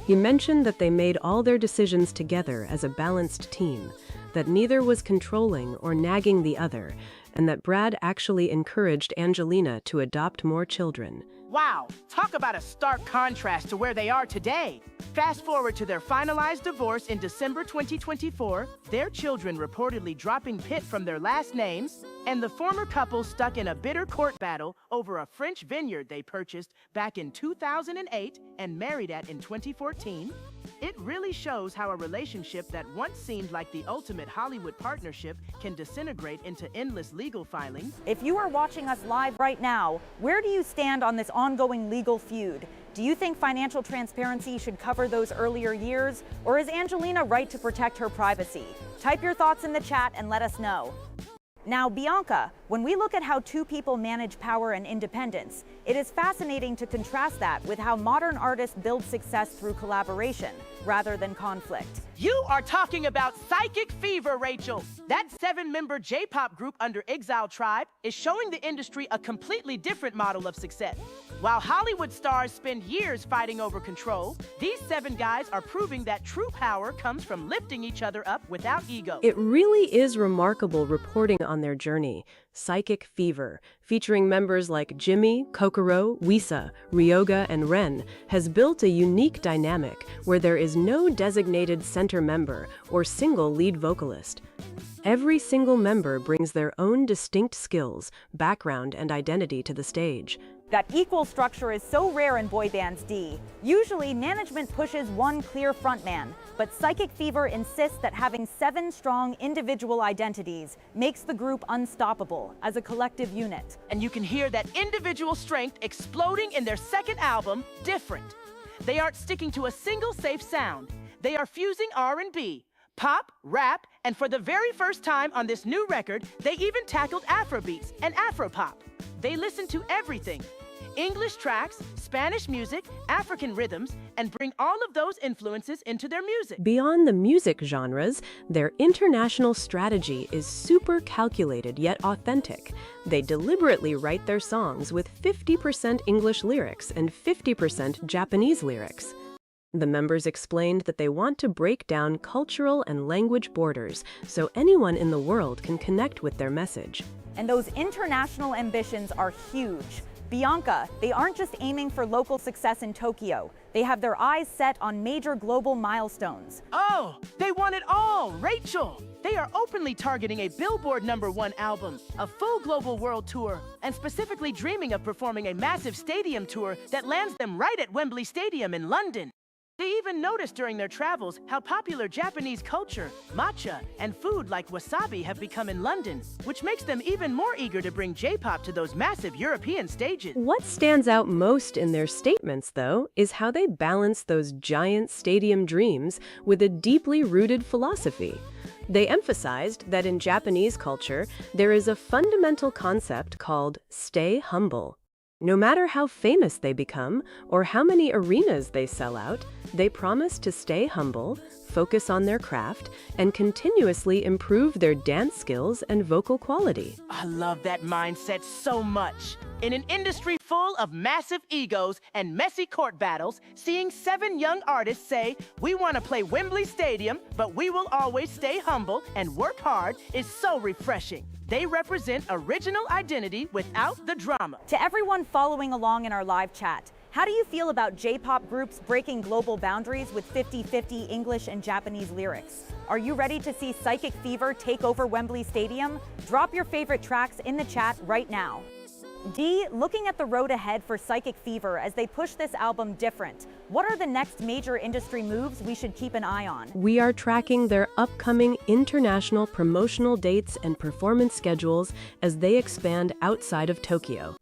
He mentioned that they made all their decisions together as a balanced team, that neither was controlling or nagging the other, and that Brad actually encouraged Angelina to adopt more children. Wow, talk about a stark contrast to where they are today. Fast forward to their finalized divorce in December 2024, their children reportedly dropping Pitt from their last names, and the former couple stuck in a bitter court battle over a French vineyard they purchased back in 2008 and married at in 2014. It really shows how a relationship that once seemed like the ultimate Hollywood partnership can disintegrate into endless legal filings. If you are watching us live right now, where do you stand on this ongoing legal feud? Do you think financial transparency should cover those earlier years, or is Angelina right to protect her privacy? Type your thoughts in the chat and let us know. Now, Bianca, when we look at how two people manage power and independence, it is fascinating to contrast that with how modern artists build success through collaboration rather than conflict. You are talking about Psychic Fever, Rachel. That 7-member J-pop group under Exile Tribe is showing the industry a completely different model of success. While Hollywood stars spend years fighting over control, these 7 guys are proving that true power comes from lifting each other up without ego. It really is remarkable reporting on their journey. Psychic Fever, featuring members like Jimmy, Kokoro, Wisa, Ryoga, and Ren, has built a unique dynamic where there is no designated center member or single lead vocalist. Every single member brings their own distinct skills, background, and identity to the stage. That equal structure is so rare in boy bands, D. Usually, management pushes one clear frontman, but Psychic Fever insists that having 7 strong individual identities makes the group unstoppable as a collective unit. And you can hear that individual strength exploding in their second album, Different. They aren't sticking to a single safe sound. They are fusing R&B, pop, rap, and for the very first time on this new record, they even tackled Afrobeats and Afropop. They listen to everything. English tracks, Spanish music, African rhythms, and bring all of those influences into their music. Beyond the music genres, their international strategy is super calculated yet authentic. They deliberately write their songs with 50% English lyrics and 50% Japanese lyrics. The members explained that they want to break down cultural and language borders so anyone in the world can connect with their message. And those international ambitions are huge. Bianca, they aren't just aiming for local success in Tokyo. They have their eyes set on major global milestones. Oh, they want it all, Rachel! They are openly targeting a Billboard #1 album, a full global world tour, and specifically dreaming of performing a massive stadium tour that lands them right at Wembley Stadium in London. They even noticed during their travels how popular Japanese culture, matcha, and food like wasabi have become in London, which makes them even more eager to bring J-pop to those massive European stages. What stands out most in their statements, though, is how they balance those giant stadium dreams with a deeply rooted philosophy. They emphasized that in Japanese culture, there is a fundamental concept called stay humble. No matter how famous they become or how many arenas they sell out, they promise to stay humble, focus on their craft and continuously improve their dance skills and vocal quality. I love that mindset so much. In an industry full of massive egos and messy court battles, seeing 7 young artists say, "We want to play Wembley Stadium, but we will always stay humble and work hard," is so refreshing. They represent original identity without the drama. To everyone following along in our live chat, how do you feel about J-pop groups breaking global boundaries with 50-50 English and Japanese lyrics? Are you ready to see Psychic Fever take over Wembley Stadium? Drop your favorite tracks in the chat right now. D, looking at the road ahead for Psychic Fever as they push this album different, what are the next major industry moves we should keep an eye on? We are tracking their upcoming international promotional dates and performance schedules as they expand outside of Tokyo.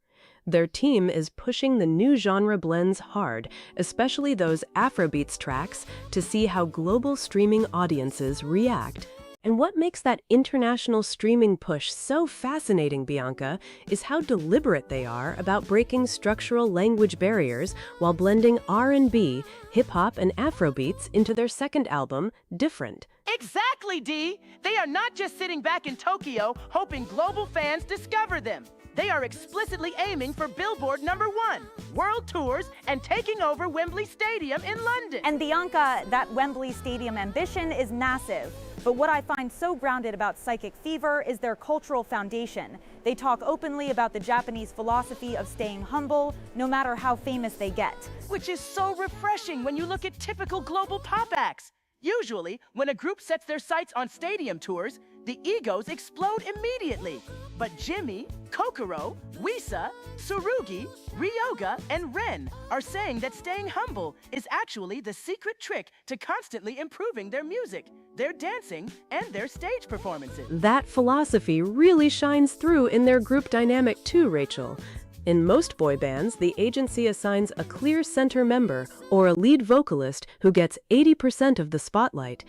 Their team is pushing the new genre blends hard, especially those Afrobeats tracks, to see how global streaming audiences react. And what makes that international streaming push so fascinating, Bianca, is how deliberate they are about breaking structural language barriers while blending R&B, hip-hop, and Afrobeats into their second album, Different. Exactly, Dee! They are not just sitting back in Tokyo hoping global fans discover them. They are explicitly aiming for Billboard #1, world tours, and taking over Wembley Stadium in London. And Bianca, that Wembley Stadium ambition is massive. But what I find so grounded about Psychic Fever is their cultural foundation. They talk openly about the Japanese philosophy of staying humble, no matter how famous they get. Which is so refreshing when you look at typical global pop acts. Usually, when a group sets their sights on stadium tours, the egos explode immediately. But Jimmy, Kokoro, Wisa, Tsurugi, Ryoga, and Ren are saying that staying humble is actually the secret trick to constantly improving their music, their dancing, and their stage performances. That philosophy really shines through in their group dynamic too, Rachel. In most boy bands, the agency assigns a clear center member or a lead vocalist who gets 80% of the spotlight.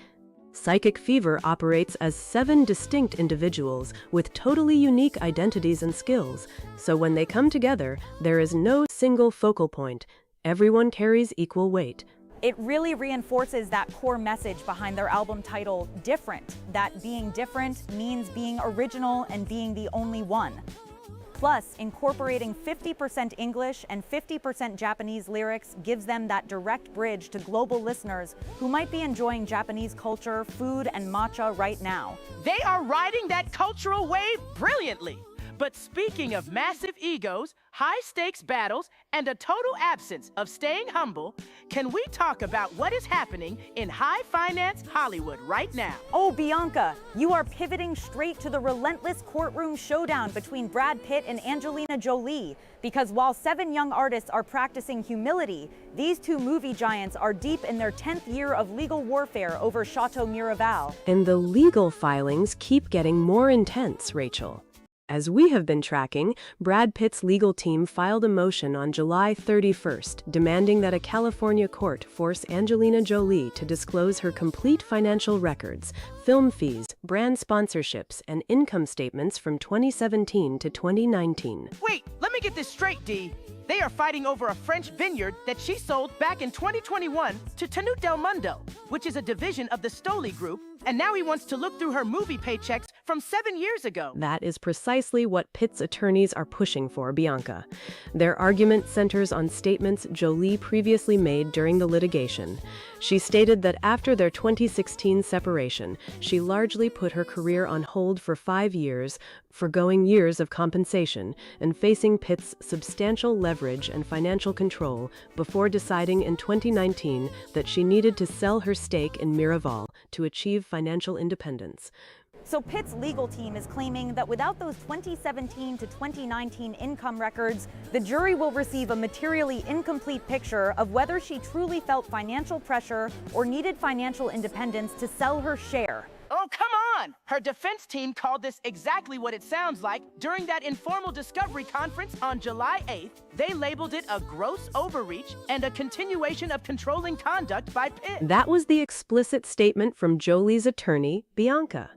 Psychic Fever operates as 7 distinct individuals with totally unique identities and skills, so when they come together, there is no single focal point. Everyone carries equal weight. It really reinforces that core message behind their album title, Different, that being different means being original and being the only one. Plus, incorporating 50% English and 50% Japanese lyrics gives them that direct bridge to global listeners who might be enjoying Japanese culture, food, and matcha right now. They are riding that cultural wave brilliantly. But speaking of massive egos, high-stakes battles, and a total absence of staying humble, can we talk about what is happening in high-finance Hollywood right now? Oh, Bianca, you are pivoting straight to the relentless courtroom showdown between Brad Pitt and Angelina Jolie. Because while 7 young artists are practicing humility, these 2 movie giants are deep in their 10th year of legal warfare over Chateau Miraval. And the legal filings keep getting more intense, Rachel. As we have been tracking, Brad Pitt's legal team filed a motion on July 31st demanding that a California court force Angelina Jolie to disclose her complete financial records, film fees, brand sponsorships, and income statements from 2017 to 2019. Wait, let me get this straight, Dee. They are fighting over a French vineyard that she sold back in 2021 to Tenute Del Mundo, which is a division of the Stoli Group, and now he wants to look through her movie paychecks from 7 years ago. That is precisely what Pitt's attorneys are pushing for, Bianca. Their argument centers on statements Jolie previously made during the litigation. She stated that after their 2016 separation, she largely put her career on hold for 5 years, forgoing years of compensation and facing Pitt's substantial leverage and financial control before deciding in 2019 that she needed to sell her stake in Miraval to achieve financial independence. So Pitt's legal team is claiming that without those 2017 to 2019 income records, the jury will receive a materially incomplete picture of whether she truly felt financial pressure or needed financial independence to sell her share. Oh, come on! Her defense team called this exactly what it sounds like during that informal discovery conference on July 8th. They labeled it a gross overreach and a continuation of controlling conduct by Pitt. That was the explicit statement from Jolie's attorney, Bianca.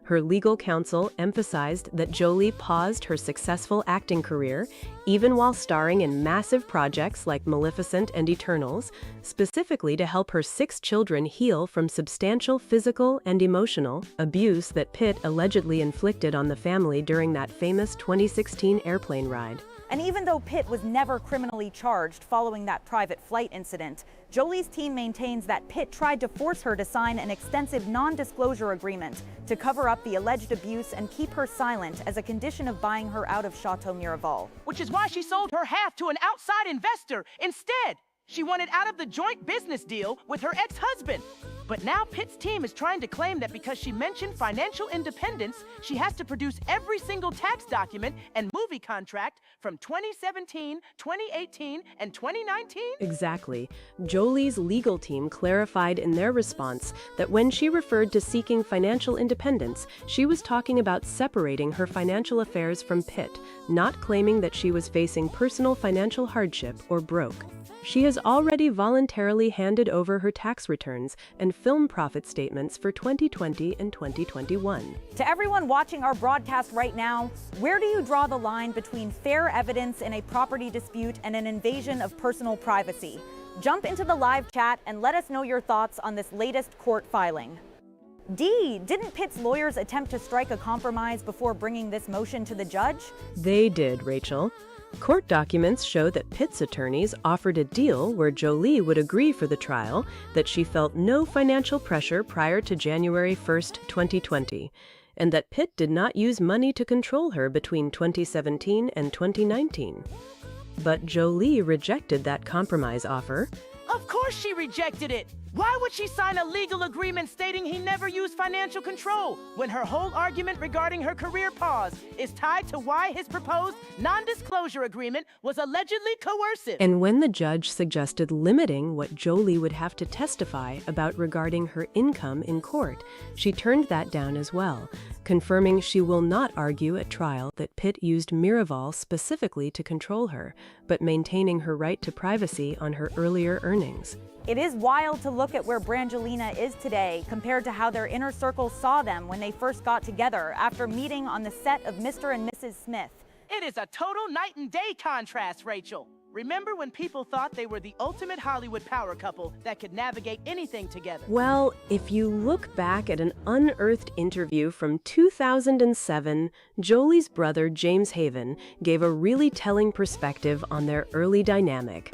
Her legal counsel emphasized that Jolie paused her successful acting career, even while starring in massive projects like Maleficent and Eternals, specifically to help her 6 children heal from substantial physical and emotional abuse that Pitt allegedly inflicted on the family during that famous 2016 airplane ride. And even though Pitt was never criminally charged following that private flight incident, Jolie's team maintains that Pitt tried to force her to sign an extensive non-disclosure agreement to cover up the alleged abuse and keep her silent as a condition of buying her out of Chateau Miraval. Which is why she sold her half to an outside investor instead. She wanted out of the joint business deal with her ex-husband. But now Pitt's team is trying to claim that because she mentioned financial independence, she has to produce every single tax document and movie contract from 2017, 2018, and 2019. Exactly. Jolie's legal team clarified in their response that when she referred to seeking financial independence, she was talking about separating her financial affairs from Pitt, not claiming that she was facing personal financial hardship or broke. She has already voluntarily handed over her tax returns and film profit statements for 2020 and 2021. To everyone watching our broadcast right now, where do you draw the line between fair evidence in a property dispute and an invasion of personal privacy? Jump into the live chat and let us know your thoughts on this latest court filing. D, didn't Pitt's lawyers attempt to strike a compromise before bringing this motion to the judge? They did, Rachel. Court documents show that Pitt's attorneys offered a deal where Jolie would agree for the trial, that she felt no financial pressure prior to January 1, 2020, and that Pitt did not use money to control her between 2017 and 2019. But Jolie rejected that compromise offer. Of course she rejected it. Why would she sign a legal agreement stating he never used financial control when her whole argument regarding her career pause is tied to why his proposed non-disclosure agreement was allegedly coercive? And when the judge suggested limiting what Jolie would have to testify about regarding her income in court, she turned that down as well, confirming she will not argue at trial that Pitt used Miraval specifically to control her, but maintaining her right to privacy on her earlier earnings. It is wild to look at where Brangelina is today compared to how their inner circle saw them when they first got together after meeting on the set of Mr. and Mrs. Smith. It is a total night and day contrast, Rachel. Remember when people thought they were the ultimate Hollywood power couple that could navigate anything together? Well, if you look back at an unearthed interview from 2007, Jolie's brother James Haven gave a really telling perspective on their early dynamic.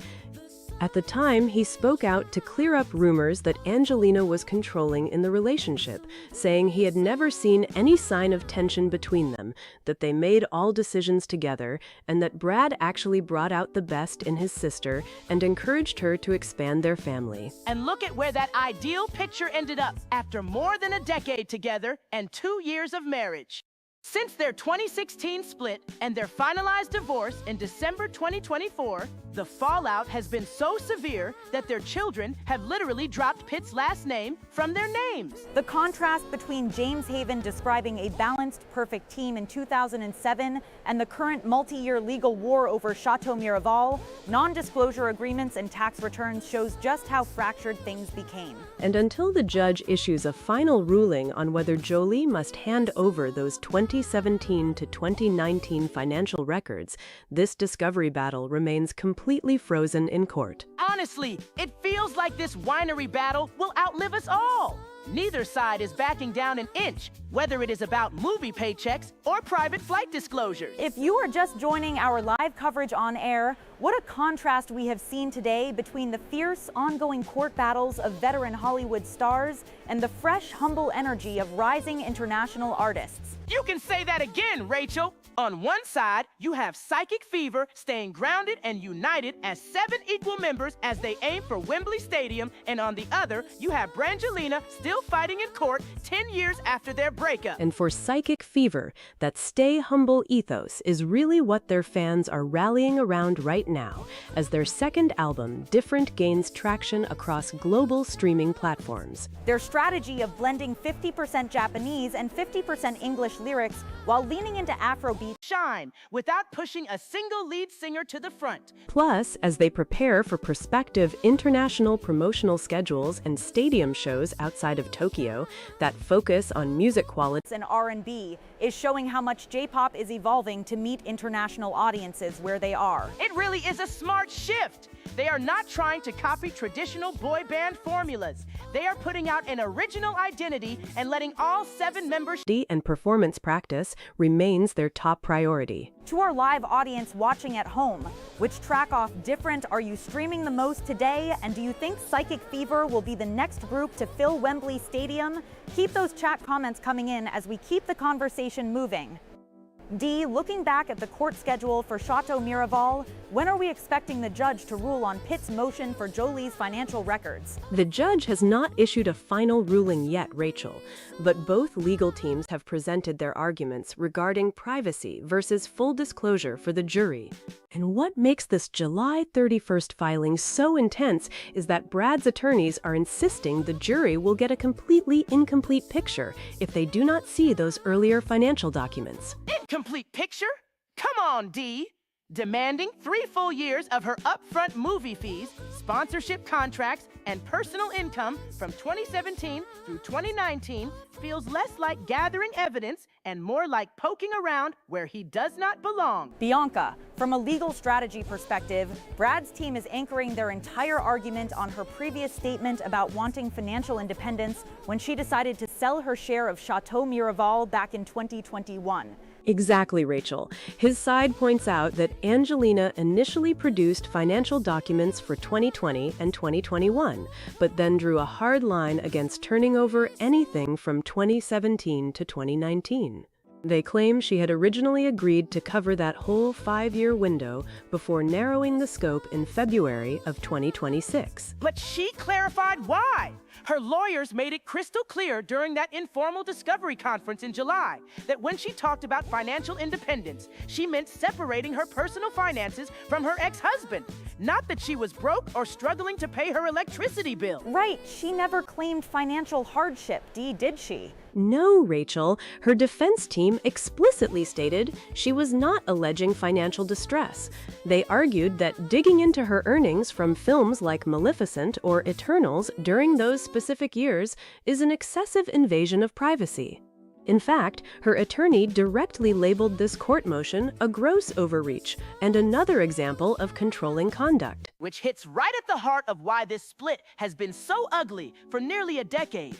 At the time, he spoke out to clear up rumors that Angelina was controlling in the relationship, saying he had never seen any sign of tension between them, that they made all decisions together, and that Brad actually brought out the best in his sister and encouraged her to expand their family. And look at where that ideal picture ended up after more than a decade together and 2 years of marriage. Since their 2016 split and their finalized divorce in December 2024, the fallout has been so severe that their children have literally dropped Pitt's last name from their names. The contrast between James Haven describing a balanced, perfect team in 2007 and the current multi-year legal war over Chateau Miraval, non-disclosure agreements and tax returns shows just how fractured things became. And until the judge issues a final ruling on whether Jolie must hand over those 2017 to 2019 financial records, this discovery battle remains completely frozen in court. Honestly, it feels like this winery battle will outlive us all. Neither side is backing down an inch, whether it is about movie paychecks or private flight disclosures. If you are just joining our live coverage on air, what a contrast we have seen today between the fierce, ongoing court battles of veteran Hollywood stars and the fresh, humble energy of rising international artists. You can say that again, Rachel. On one side, you have Psychic Fever staying grounded and united as 7 equal members as they aim for Wembley Stadium, and on the other, you have Brangelina still fighting in court 10 years after their breakup. And for Psychic Fever, that stay humble ethos is really what their fans are rallying around right now as their second album, Different, gains traction across global streaming platforms. Their strategy of blending 50% Japanese and 50% English lyrics while leaning into Afrobeat shine without pushing a single lead singer to the front. Plus, as they prepare for prospective international promotional schedules and stadium shows outside of Tokyo that focus on music quality and R&B is showing how much J-pop is evolving to meet international audiences where they are. It really is a smart shift. They are not trying to copy traditional boy band formulas. They are putting out an original identity and letting all 7 members and performance practice remains their top priority. To our live audience watching at home, which track off Different are you streaming the most today? And do you think Psychic Fever will be the next group to fill Wembley Stadium? Keep those chat comments coming in as we keep the conversation moving. D, looking back at the court schedule for Chateau Miraval, when are we expecting the judge to rule on Pitt's motion for Jolie's financial records? The judge has not issued a final ruling yet, Rachel, but both legal teams have presented their arguments regarding privacy versus full disclosure for the jury. And what makes this July 31st filing so intense is that Brad's attorneys are insisting the jury will get a completely incomplete picture if they do not see those earlier financial documents. Incomplete picture? Come on, D. Demanding 3 full years of her upfront movie fees, sponsorship contracts, and personal income from 2017 through 2019 feels less like gathering evidence and more like poking around where he does not belong. Bianca, from a legal strategy perspective, Brad's team is anchoring their entire argument on her previous statement about wanting financial independence when she decided to sell her share of Chateau Miraval back in 2021. Exactly, Rachel. His side points out that Angelina initially produced financial documents for 2020 and 2021, but then drew a hard line against turning over anything from 2017 to 2019. They claim she had originally agreed to cover that whole 5-year window before narrowing the scope in February of 2026. But she clarified why. Her lawyers made it crystal clear during that informal discovery conference in July that when she talked about financial independence, she meant separating her personal finances from her ex-husband. Not that she was broke or struggling to pay her electricity bill. Right, she never claimed financial hardship, Dee, did she? No, Rachel. Her defense team explicitly stated she was not alleging financial distress. They argued that digging into her earnings from films like Maleficent or Eternals during those specific years is an excessive invasion of privacy. In fact, her attorney directly labeled this court motion a gross overreach and another example of controlling conduct. Which hits right at the heart of why this split has been so ugly for nearly a decade.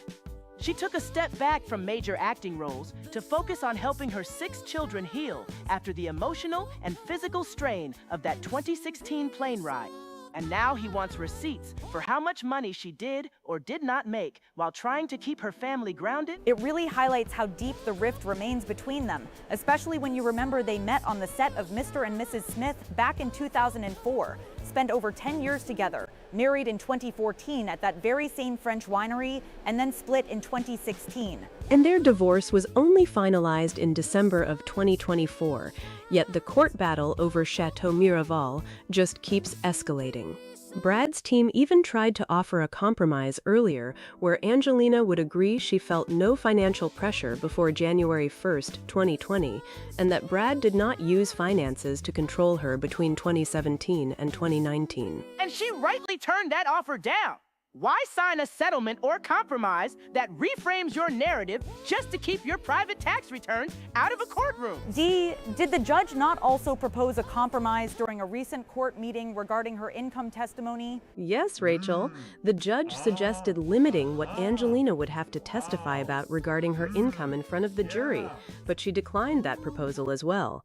She took a step back from major acting roles to focus on helping her 6 children heal after the emotional and physical strain of that 2016 plane ride. And now he wants receipts for how much money she did or did not make while trying to keep her family grounded. It really highlights how deep the rift remains between them, especially when you remember they met on the set of Mr. and Mrs. Smith back in 2004, spent over 10 years together, married in 2014 at that very same French winery, and then split in 2016. And their divorce was only finalized in December of 2024, yet the court battle over Chateau Miraval just keeps escalating. Brad's team even tried to offer a compromise earlier where Angelina would agree she felt no financial pressure before January 1st, 2020, and that Brad did not use finances to control her between 2017 and 2019. And she rightly turned that offer down. Why sign a settlement or compromise that reframes your narrative just to keep your private tax returns out of a courtroom? Dee, did the judge not also propose a compromise during a recent court meeting regarding her income testimony? Yes, Rachel. The judge suggested limiting what Angelina would have to testify about regarding her income in front of the jury, but she declined that proposal as well.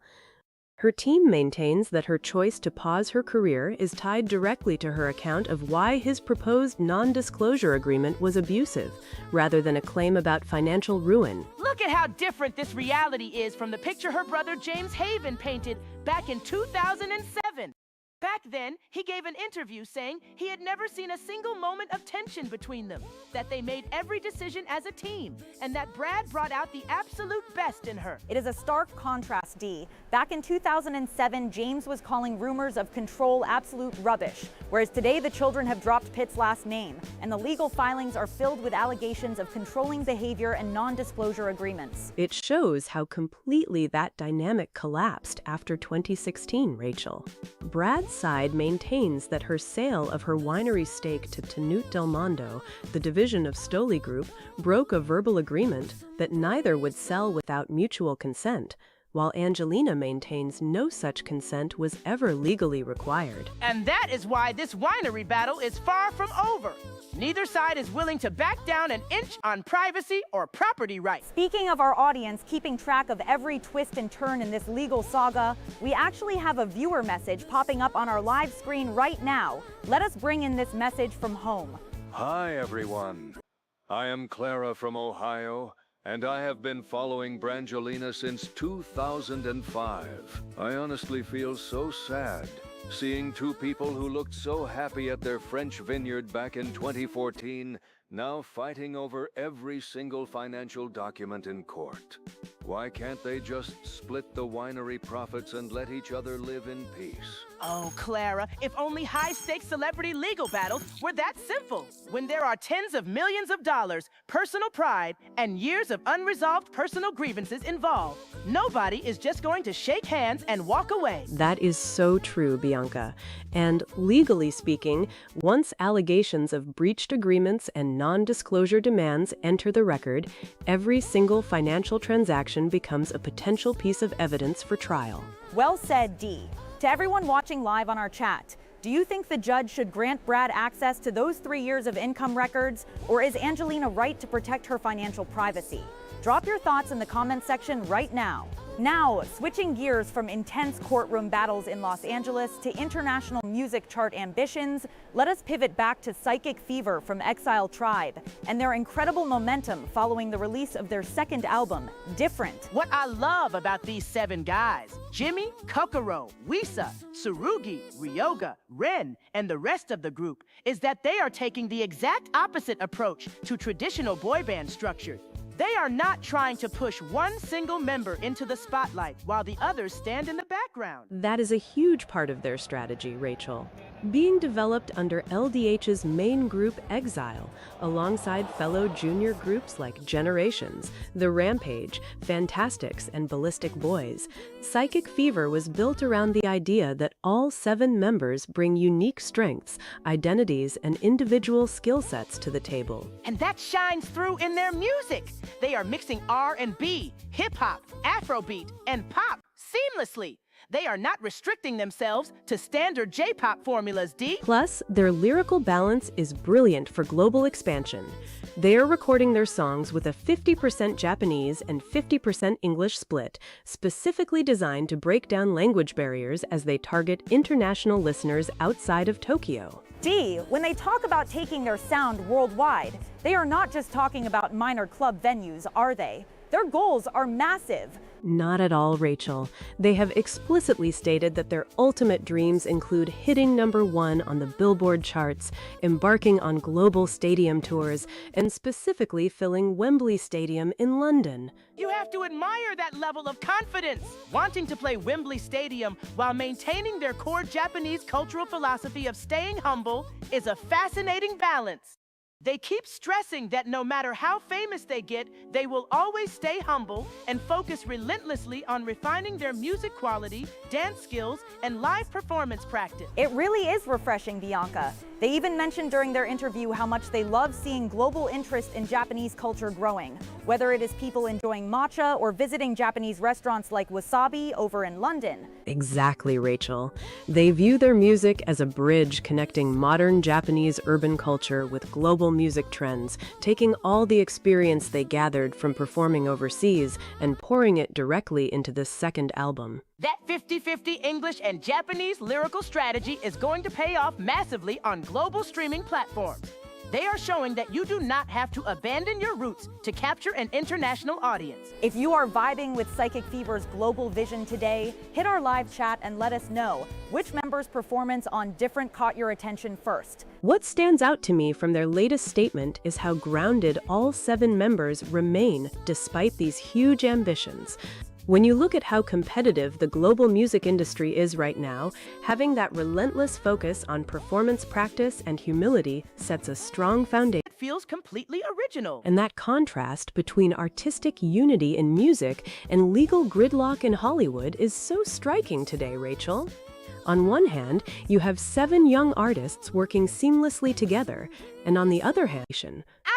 Her team maintains that her choice to pause her career is tied directly to her account of why his proposed non-disclosure agreement was abusive, rather than a claim about financial ruin. Look at how different this reality is from the picture her brother James Haven painted back in 2007. Back then, he gave an interview saying he had never seen a single moment of tension between them, that they made every decision as a team, and that Brad brought out the absolute best in her. It is a stark contrast, Dee. Back in 2007, James was calling rumors of control absolute rubbish, whereas today the children have dropped Pitt's last name, and the legal filings are filled with allegations of controlling behavior and non-disclosure agreements. It shows how completely that dynamic collapsed after 2016, Rachel. Brad's side maintains that her sale of her winery stake to Tenute Del Mondo, the division of Stoli Group, broke a verbal agreement that neither would sell without mutual consent, while Angelina maintains no such consent was ever legally required. And that is why this winery battle is far from over. Neither side is willing to back down an inch on privacy or property rights. Speaking of our audience keeping track of every twist and turn in this legal saga, we actually have a viewer message popping up on our live screen right now. Let us bring in this message from home. Hi, everyone. I am Clara from Ohio, and I have been following Brangelina since 2005. I honestly feel so sad seeing two people who looked so happy at their French vineyard back in 2014 now fighting over every single financial document in court. Why can't they just split the winery profits and let each other live in peace? Oh, Clara, if only high-stakes celebrity legal battles were that simple. When there are tens of millions of dollars, personal pride, and years of unresolved personal grievances involved, nobody is just going to shake hands and walk away. That is so true, Bianca. And legally speaking, once allegations of breached agreements and non-disclosure demands enter the record, every single financial transaction becomes a potential piece of evidence for trial. Well said, Dee. To everyone watching live on our chat, do you think the judge should grant Brad access to those 3 years of income records, or is Angelina right to protect her financial privacy? Drop your thoughts in the comment section right now. Now, switching gears from intense courtroom battles in Los Angeles to international music chart ambitions, let us pivot back to Psychic Fever from Exile Tribe and their incredible momentum following the release of their second album, Different. What I love about these 7 guys, Jimmy, Kokoro, Wisa, Tsurugi, Ryoga, Ren, and the rest of the group, is that they are taking the exact opposite approach to traditional boy band structure. They are not trying to push one single member into the spotlight while the others stand in the background. That is a huge part of their strategy, Rachel. Being developed under LDH's main group Exile, alongside fellow junior groups like Generations, The Rampage, Fantastics, and Ballistic Boys, Psychic Fever was built around the idea that all 7 members bring unique strengths, identities, and individual skill sets to the table. And that shines through in their music. They are mixing R&B, hip-hop, Afrobeat, and pop seamlessly. They are not restricting themselves to standard J-pop formulas, Dee. Plus, their lyrical balance is brilliant for global expansion. They are recording their songs with a 50% Japanese and 50% English split, specifically designed to break down language barriers as they target international listeners outside of Tokyo. Dee, when they talk about taking their sound worldwide, they are not just talking about minor club venues, are they? Their goals are massive. Not at all, Rachel. They have explicitly stated that their ultimate dreams include hitting #1 on the Billboard charts, embarking on global stadium tours, and specifically filling Wembley Stadium in London. You have to admire that level of confidence. Wanting to play Wembley Stadium while maintaining their core Japanese cultural philosophy of staying humble is a fascinating balance. They keep stressing that no matter how famous they get, they will always stay humble and focus relentlessly on refining their music quality, dance skills, and live performance practice. It really is refreshing, Bianca. They even mentioned during their interview how much they love seeing global interest in Japanese culture growing, whether it is people enjoying matcha or visiting Japanese restaurants like Wasabi over in London. Exactly, Rachel. They view their music as a bridge connecting modern Japanese urban culture with global music trends, taking all the experience they gathered from performing overseas and pouring it directly into this second album. That 50-50 English and Japanese lyrical strategy is going to pay off massively on global streaming platforms. They are showing that you do not have to abandon your roots to capture an international audience. If you are vibing with Psychic Fever's global vision today, hit our live chat and let us know which member's performance on Different caught your attention first. What stands out to me from their latest statement is how grounded all 7 members remain despite these huge ambitions. When you look at how competitive the global music industry is right now, having that relentless focus on performance practice and humility sets a strong foundation. It feels completely original. And that contrast between artistic unity in music and legal gridlock in Hollywood is so striking today, Rachel. On one hand, you have 7 young artists working seamlessly together, and on the other hand,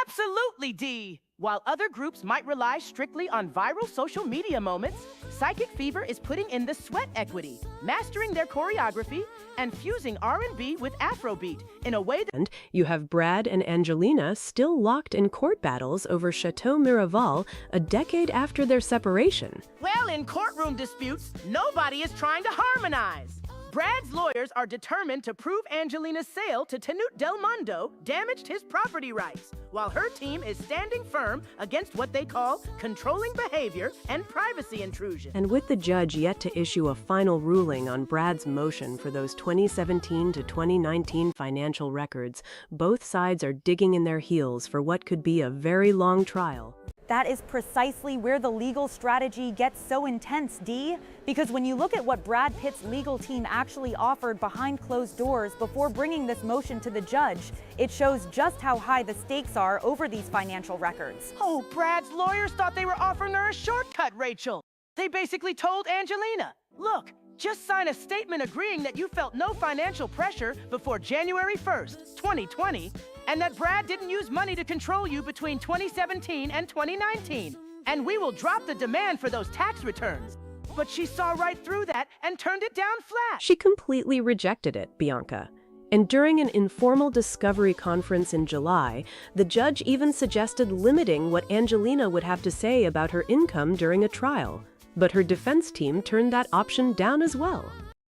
Absolutely, Dee! While other groups might rely strictly on viral social media moments, Psychic Fever is putting in the sweat equity, mastering their choreography, and fusing R&B with Afrobeat in a way that... And you have Brad and Angelina still locked in court battles over Chateau Miraval a decade after their separation. Well, in courtroom disputes, nobody is trying to harmonize. Brad's lawyers are determined to prove Angelina's sale to Canute Del Mondo damaged his property rights, while her team is standing firm against what they call controlling behavior and privacy intrusion. And with the judge yet to issue a final ruling on Brad's motion for those 2017 to 2019 financial records, both sides are digging in their heels for what could be a very long trial. That is precisely where the legal strategy gets so intense, Dee. Because when you look at what Brad Pitt's legal team actually offered behind closed doors before bringing this motion to the judge, it shows just how high the stakes are over these financial records. Oh, Brad's lawyers thought they were offering her a shortcut, Rachel. They basically told Angelina, look, just sign a statement agreeing that you felt no financial pressure before January 1st, 2020, and that Brad didn't use money to control you between 2017 and 2019, and we will drop the demand for those tax returns. But she saw right through that and turned it down flat. She completely rejected it, Bianca. And during an informal discovery conference in July, the judge even suggested limiting what Angelina would have to say about her income during a trial. But her defense team turned that option down as well.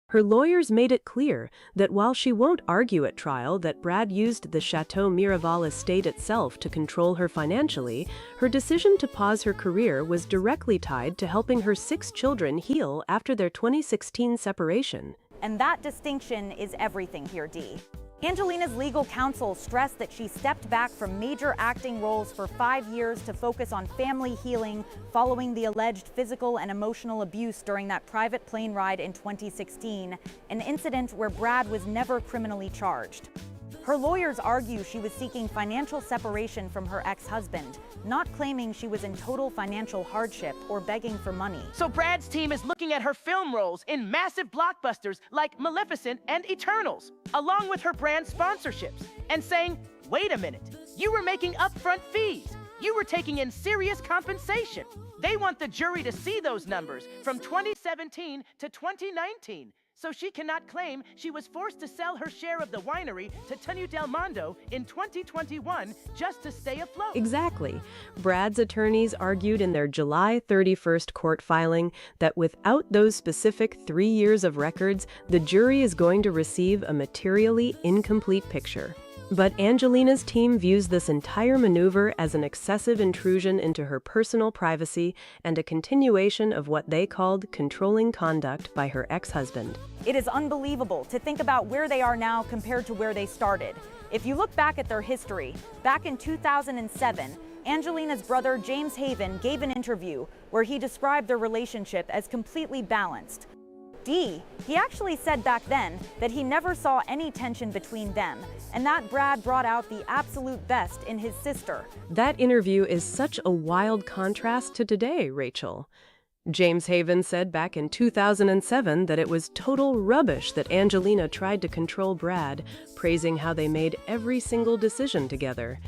Her lawyers made it clear that while she won't argue at trial that Brad used the Chateau Miraval estate itself to control her financially, her decision to pause her career was directly tied to helping her 6 children heal after their 2016 separation. And that distinction is everything here, Dee. Angelina's legal counsel stressed that she stepped back from major acting roles for 5 years to focus on family healing following the alleged physical and emotional abuse during that private plane ride in 2016, an incident where Brad was never criminally charged. Her lawyers argue she was seeking financial separation from her ex-husband, not claiming she was in total financial hardship or begging for money. So Brad's team is looking at her film roles in massive blockbusters like Maleficent and Eternals, along with her brand sponsorships, and saying, wait a minute, you were making upfront fees. You were taking in serious compensation. They want the jury to see those numbers from 2017 to 2019. So she cannot claim she was forced to sell her share of the winery to Canute Del Mondo in 2021 just to stay afloat. Exactly. Brad's attorneys argued in their July 31st court filing that without those specific 3 years of records, the jury is going to receive a materially incomplete picture. But Angelina's team views this entire maneuver as an excessive intrusion into her personal privacy and a continuation of what they called controlling conduct by her ex-husband. It is unbelievable to think about where they are now compared to where they started. If you look back at their history, back in 2007, Angelina's brother James Haven gave an interview where he described their relationship as completely balanced. He actually said back then that he never saw any tension between them, and that Brad brought out the absolute best in his sister. That interview is such a wild contrast to today, Rachel. James Haven said back in 2007 that it was total rubbish that Angelina tried to control Brad, praising how they made every single decision together.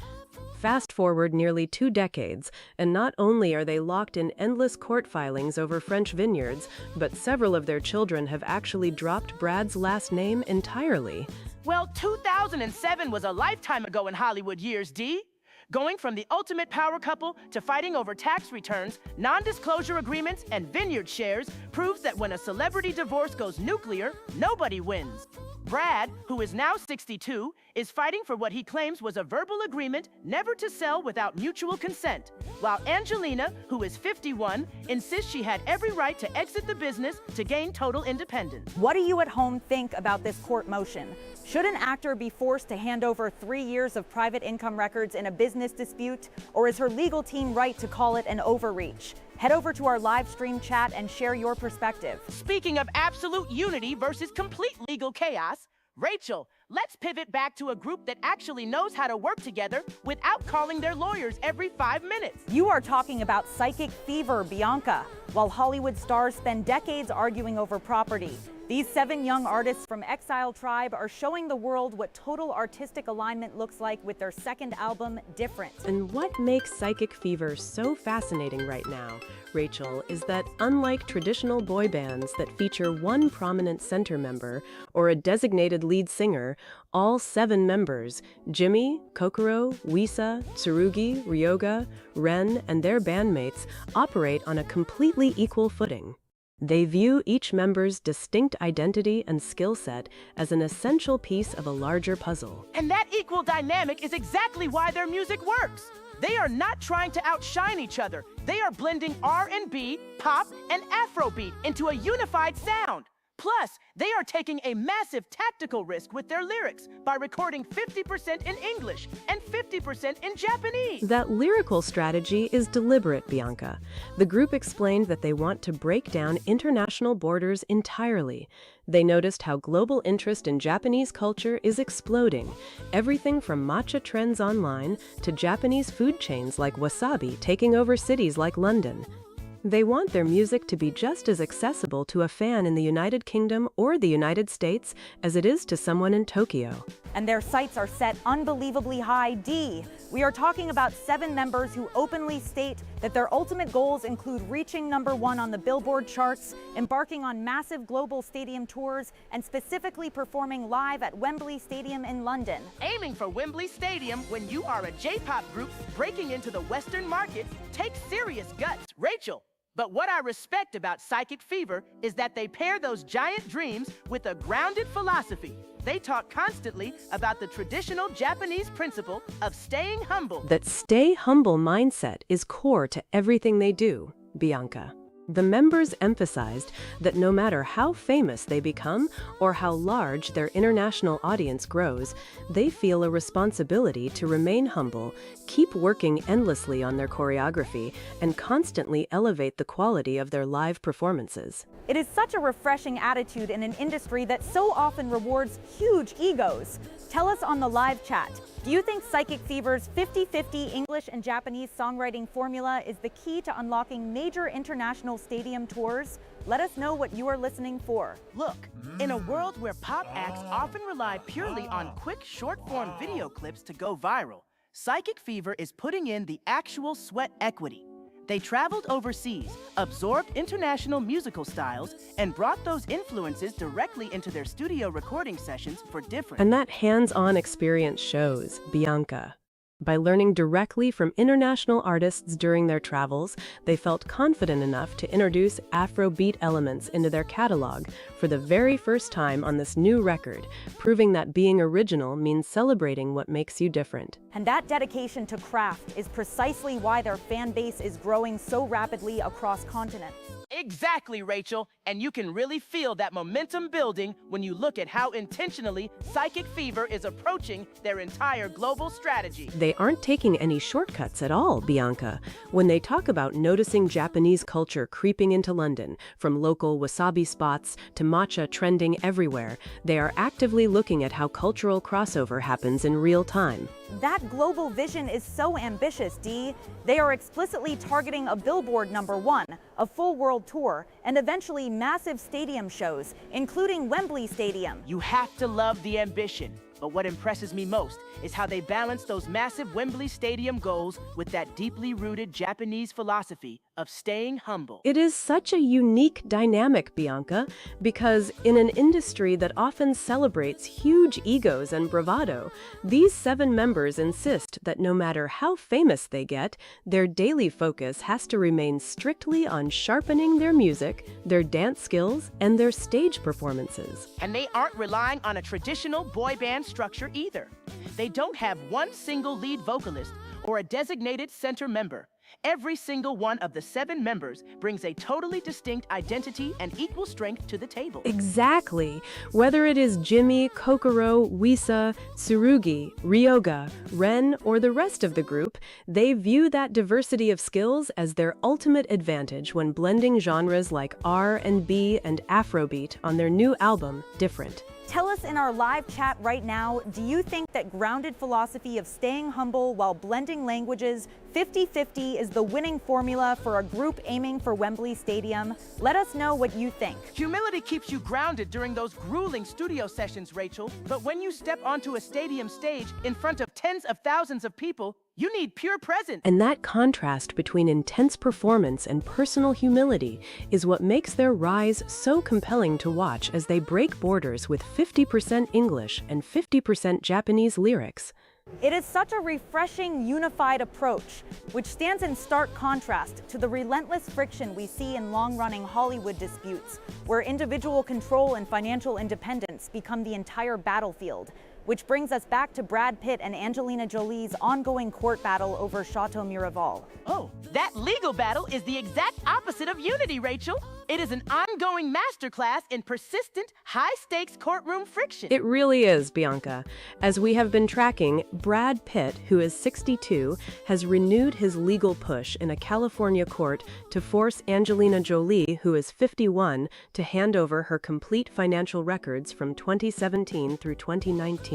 Fast forward nearly 2 decades, and not only are they locked in endless court filings over French vineyards, but several of their children have actually dropped Brad's last name entirely. Well, 2007 was a lifetime ago in Hollywood years, Dee. Going from the ultimate power couple to fighting over tax returns, non-disclosure agreements, and vineyard shares proves that when a celebrity divorce goes nuclear, nobody wins. Brad, who is now 62, is fighting for what he claims was a verbal agreement never to sell without mutual consent, while Angelina, who is 51, insists she had every right to exit the business to gain total independence. What do you at home think about this court motion? Should an actor be forced to hand over 3 years of private income records in a business dispute, or is her legal team right to call it an overreach? Head over to our live stream chat and share your perspective. Speaking of absolute unity versus complete legal chaos, Rachel, let's pivot back to a group that actually knows how to work together without calling their lawyers every 5 minutes. You are talking about psychic fever, Bianca. While Hollywood stars spend decades arguing over property, these 7 young artists from Exile Tribe are showing the world what total artistic alignment looks like with their second album, Different. And what makes Psychic Fever so fascinating right now, Rachel, is that unlike traditional boy bands that feature one prominent center member or a designated lead singer, all 7 members, Jimmy, Kokoro, Wisa, Tsurugi, Ryoga, Ren, and their bandmates, operate on a completely equal footing. They view each member's distinct identity and skill set as an essential piece of a larger puzzle. And that equal dynamic is exactly why their music works. They are not trying to outshine each other. They are blending R&B, pop, and Afrobeat into a unified sound. Plus, they are taking a massive tactical risk with their lyrics by recording 50% in English and 50% in Japanese. That lyrical strategy is deliberate, Bianca. The group explained that they want to break down international borders entirely. They noticed how global interest in Japanese culture is exploding. Everything from matcha trends online to Japanese food chains like Wasabi taking over cities like London. They want their music to be just as accessible to a fan in the United Kingdom or the United States as it is to someone in Tokyo. And their sights are set unbelievably high, D. We are talking about 7 members who openly state that their ultimate goals include reaching #1 on the Billboard charts, embarking on massive global stadium tours, and specifically performing live at Wembley Stadium in London. Aiming for Wembley Stadium when you are a J-pop group breaking into the Western market takes serious guts. Rachel, but what I respect about Psychic Fever is that they pair those giant dreams with a grounded philosophy. They talk constantly about the traditional Japanese principle of staying humble. That stay humble mindset is core to everything they do, Bianca. The members emphasized that no matter how famous they become or how large their international audience grows, they feel a responsibility to remain humble, keep working endlessly on their choreography, and constantly elevate the quality of their live performances. It is such a refreshing attitude in an industry that so often rewards huge egos. Tell us on the live chat, do you think Psychic Fever's 50-50 English and Japanese songwriting formula is the key to unlocking major international stadium tours? Let us know what you are listening for. Look, in a world where pop acts often rely purely on quick short-form video clips to go viral, Psychic Fever is putting in the actual sweat equity. They traveled overseas, absorbed international musical styles, and brought those influences directly into their studio recording sessions for Different. And that hands-on experience shows, Bianca. By learning directly from international artists during their travels, they felt confident enough to introduce Afrobeat elements into their catalog for the very first time on this new record, proving that being original means celebrating what makes you different. And that dedication to craft is precisely why their fan base is growing so rapidly across continents. Exactly, Rachel. And you can really feel that momentum building when you look at how intentionally Psychic Fever is approaching their entire global strategy. They aren't taking any shortcuts at all, Bianca. When they talk about noticing Japanese culture creeping into London, from local wasabi spots to matcha trending everywhere, they are actively looking at how cultural crossover happens in real time. That global vision is so ambitious, Dee. They are explicitly targeting a Billboard #1, a full world tour, and eventually massive stadium shows, including Wembley Stadium. You have to love the ambition. But what impresses me most is how they balance those massive Wembley Stadium goals with that deeply rooted Japanese philosophy of staying humble. It is such a unique dynamic, Bianca, because in an industry that often celebrates huge egos and bravado, these 7 members insist that no matter how famous they get, their daily focus has to remain strictly on sharpening their music, their dance skills, and their stage performances. And they aren't relying on a traditional boy band structure either. They don't have one single lead vocalist or a designated center member. Every single one of the 7 members brings a totally distinct identity and equal strength to the table. Exactly. Whether it is Jimmy, Kokoro, Wisa, Tsurugi, Ryoga, Ren, or the rest of the group, they view that diversity of skills as their ultimate advantage when blending genres like R&B and Afrobeat on their new album, Different. Tell us in our live chat right now, do you think that grounded philosophy of staying humble while blending languages 50-50 is the winning formula for a group aiming for Wembley Stadium? Let us know what you think. Humility keeps you grounded during those grueling studio sessions, Rachel. But when you step onto a stadium stage in front of tens of thousands of people, you need pure presence. And that contrast between intense performance and personal humility is what makes their rise so compelling to watch as they break borders with 50% English and 50% Japanese lyrics. It is such a refreshing, unified approach, which stands in stark contrast to the relentless friction we see in long-running Hollywood disputes, where individual control and financial independence become the entire battlefield. Which brings us back to Brad Pitt and Angelina Jolie's ongoing court battle over Chateau Miraval. Oh, that legal battle is the exact opposite of unity, Rachel. It is an ongoing masterclass in persistent, high-stakes courtroom friction. It really is, Bianca. As we have been tracking, Brad Pitt, who is 62, has renewed his legal push in a California court to force Angelina Jolie, who is 51, to hand over her complete financial records from 2017 through 2019.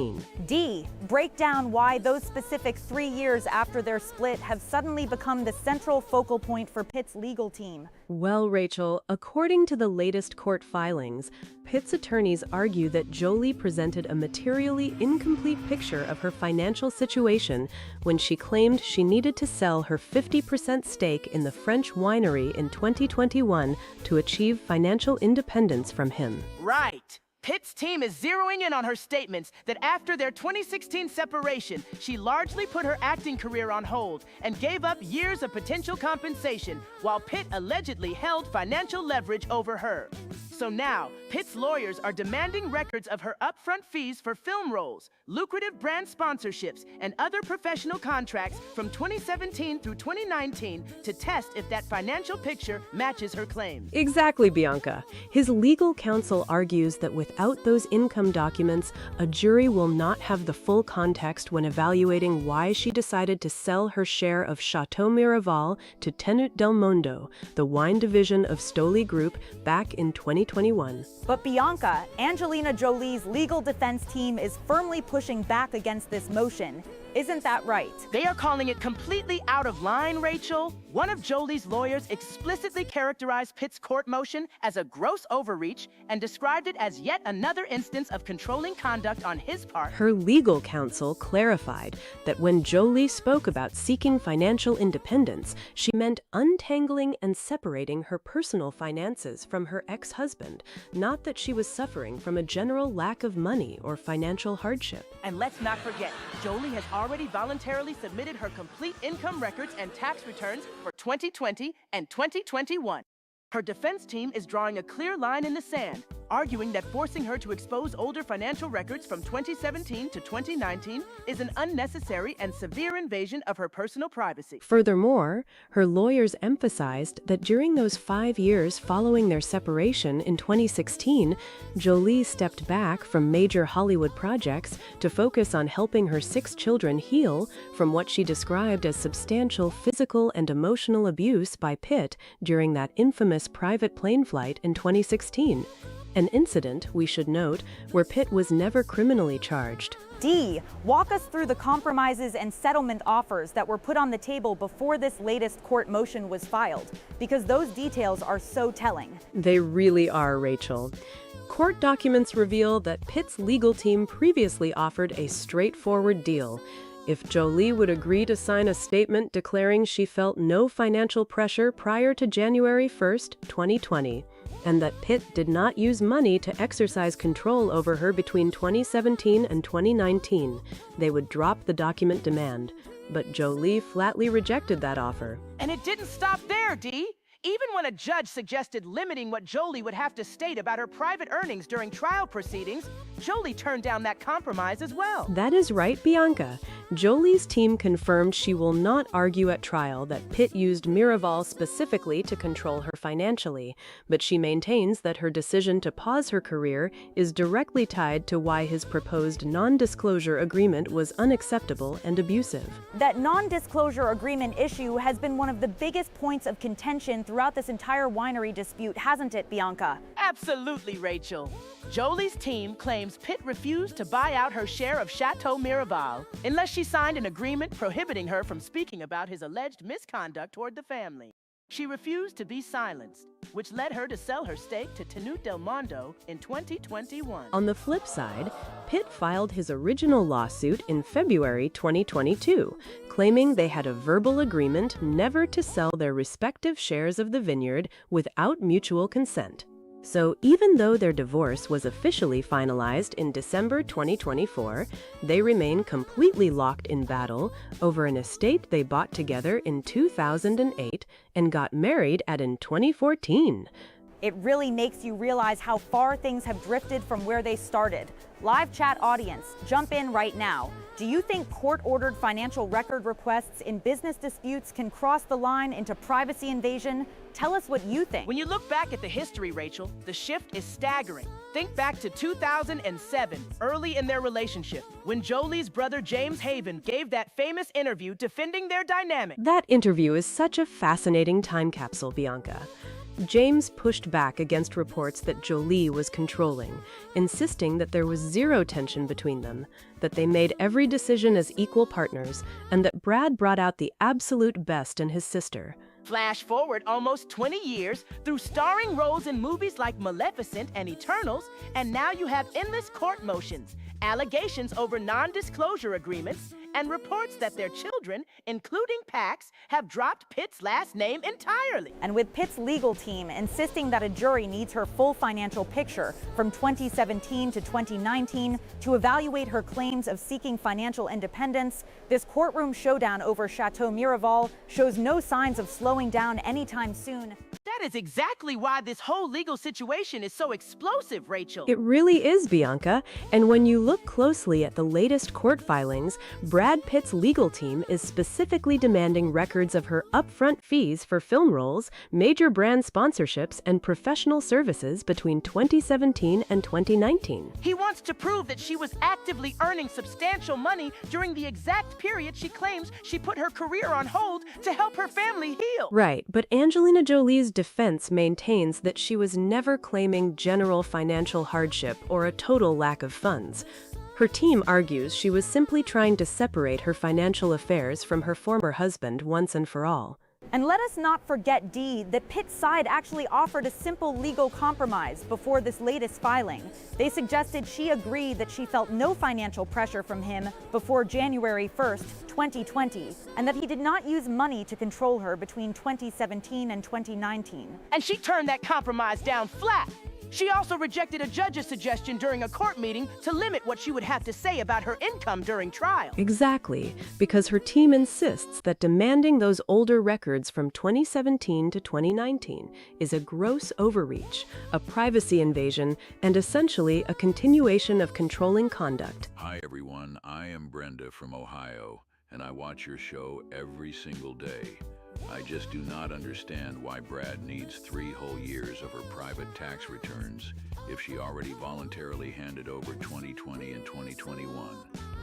D, break down why those specific 3 years after their split have suddenly become the central focal point for Pitt's legal team. Well, Rachel, according to the latest court filings, Pitt's attorneys argue that Jolie presented a materially incomplete picture of her financial situation when she claimed she needed to sell her 50% stake in the French winery in 2021 to achieve financial independence from him. Right. Pitt's team is zeroing in on her statements that after their 2016 separation, she largely put her acting career on hold and gave up years of potential compensation, while Pitt allegedly held financial leverage over her. So now, Pitt's lawyers are demanding records of her upfront fees for film roles, lucrative brand sponsorships, and other professional contracts from 2017 through 2019 to test if that financial picture matches her claims. Exactly, Bianca. His legal counsel argues that without those income documents, a jury will not have the full context when evaluating why she decided to sell her share of Chateau Miraval to Tenut del Mondo, the wine division of Stoli Group, back in 2021. But Bianca, Angelina Jolie's legal defense team is firmly pushing back against this motion. Isn't that right? They are calling it completely out of line, Rachel. One of Jolie's lawyers explicitly characterized Pitt's court motion as a gross overreach and described it as yet another instance of controlling conduct on his part. Her legal counsel clarified that when Jolie spoke about seeking financial independence, she meant untangling and separating her personal finances from her ex-husband, not that she was suffering from a general lack of money or financial hardship. And let's not forget, Jolie has already voluntarily submitted her complete income records and tax returns for 2020 and 2021. Her defense team is drawing a clear line in the sand, arguing that forcing her to expose older financial records from 2017 to 2019 is an unnecessary and severe invasion of her personal privacy. Furthermore, her lawyers emphasized that during those 5 years following their separation in 2016, Jolie stepped back from major Hollywood projects to focus on helping her 6 children heal from what she described as substantial physical and emotional abuse by Pitt during that infamous private plane flight in 2016. An incident, we should note, where Pitt was never criminally charged. D, walk us through the compromises and settlement offers that were put on the table before this latest court motion was filed, because those details are so telling. They really are, Rachel. Court documents reveal that Pitt's legal team previously offered a straightforward deal. if Jolie would agree to sign a statement declaring she felt no financial pressure prior to January 1st, 2020, and that Pitt did not use money to exercise control over her between 2017 and 2019, they would drop the document demand. But Jolie flatly rejected that offer. And it didn't stop there, Dee. Even when a judge suggested limiting what Jolie would have to state about her private earnings during trial proceedings, Jolie turned down that compromise as well. That is right, Bianca. Jolie's team confirmed she will not argue at trial that Pitt used Miraval specifically to control her financially, but she maintains that her decision to pause her career is directly tied to why his proposed non-disclosure agreement was unacceptable and abusive. That non-disclosure agreement issue has been one of the biggest points of contention throughout this entire winery dispute, hasn't it, Bianca? Absolutely, Rachel. Jolie's team claims Pitt refused to buy out her share of Chateau Miraval unless she signed an agreement prohibiting her from speaking about his alleged misconduct toward the family. She refused to be silenced, which led her to sell her stake to Tenute Del Mondo in 2021. On the flip side, Pitt filed his original lawsuit in February 2022, claiming they had a verbal agreement never to sell their respective shares of the vineyard without mutual consent. So even though their divorce was officially finalized in December 2024, they remain completely locked in battle over an estate they bought together in 2008 and got married at in 2014. It really makes you realize how far things have drifted from where they started. Live chat audience, jump in right now. Do you think court-ordered financial record requests in business disputes can cross the line into privacy invasion? Tell us what you think. When you look back at the history, Rachel, the shift is staggering. Think back to 2007, early in their relationship, when Jolie's brother James Haven gave that famous interview defending their dynamic. That interview is such a fascinating time capsule, Bianca. James pushed back against reports that Jolie was controlling, insisting that there was zero tension between them, that they made every decision as equal partners, and that Brad brought out the absolute best in his sister. Flash forward almost 20 years through starring roles in movies like Maleficent and Eternals, and now you have endless court motions, allegations over non-disclosure agreements, and reports that their children, including Pax, have dropped Pitt's last name entirely. And with Pitt's legal team insisting that a jury needs her full financial picture from 2017 to 2019 to evaluate her claims of seeking financial independence, this courtroom showdown over Chateau Miraval shows no signs of slowing down anytime soon. That is exactly why this whole legal situation is so explosive, Rachel. It really is, Bianca. And when you look closely at the latest court filings, Brad Pitt's legal team is specifically demanding records of her upfront fees for film roles, major brand sponsorships, and professional services between 2017 and 2019. He wants to prove that she was actively earning substantial money during the exact period she claims she put her career on hold to help her family heal. Right, but Angelina Jolie's defense maintains that she was never claiming general financial hardship or a total lack of funds. Her team argues she was simply trying to separate her financial affairs from her former husband once and for all. And let us not forget, Dee, that Pitt's side actually offered a simple legal compromise before this latest filing. They suggested she agreed that she felt no financial pressure from him before January 1st, 2020, and that he did not use money to control her between 2017 and 2019. And she turned that compromise down flat. She also rejected a judge's suggestion during a court meeting to limit what she would have to say about her income during trial. Exactly, because her team insists that demanding those older records from 2017 to 2019 is a gross overreach, a privacy invasion, and essentially a continuation of controlling conduct. Hi everyone, I am Brenda from Ohio, and I watch your show every single day. I just do not understand why Brad needs 3 whole years of her private tax returns if she already voluntarily handed over 2020 and 2021.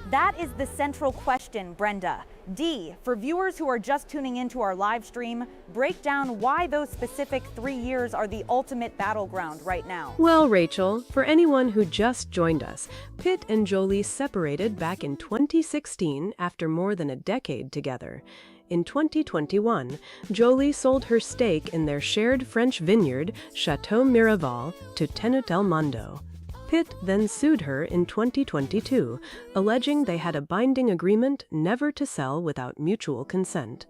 That is the central question, Brenda. Dee, for viewers who are just tuning into our live stream, break down why those specific 3 years are the ultimate battleground right now. Well, Rachel, for anyone who just joined us, Pitt and Jolie separated back in 2016 after more than a decade together. In 2021, Jolie sold her stake in their shared French vineyard, Chateau Miraval, to Tenute Del Mondo. Pitt then sued her in 2022, alleging they had a binding agreement never to sell without mutual consent.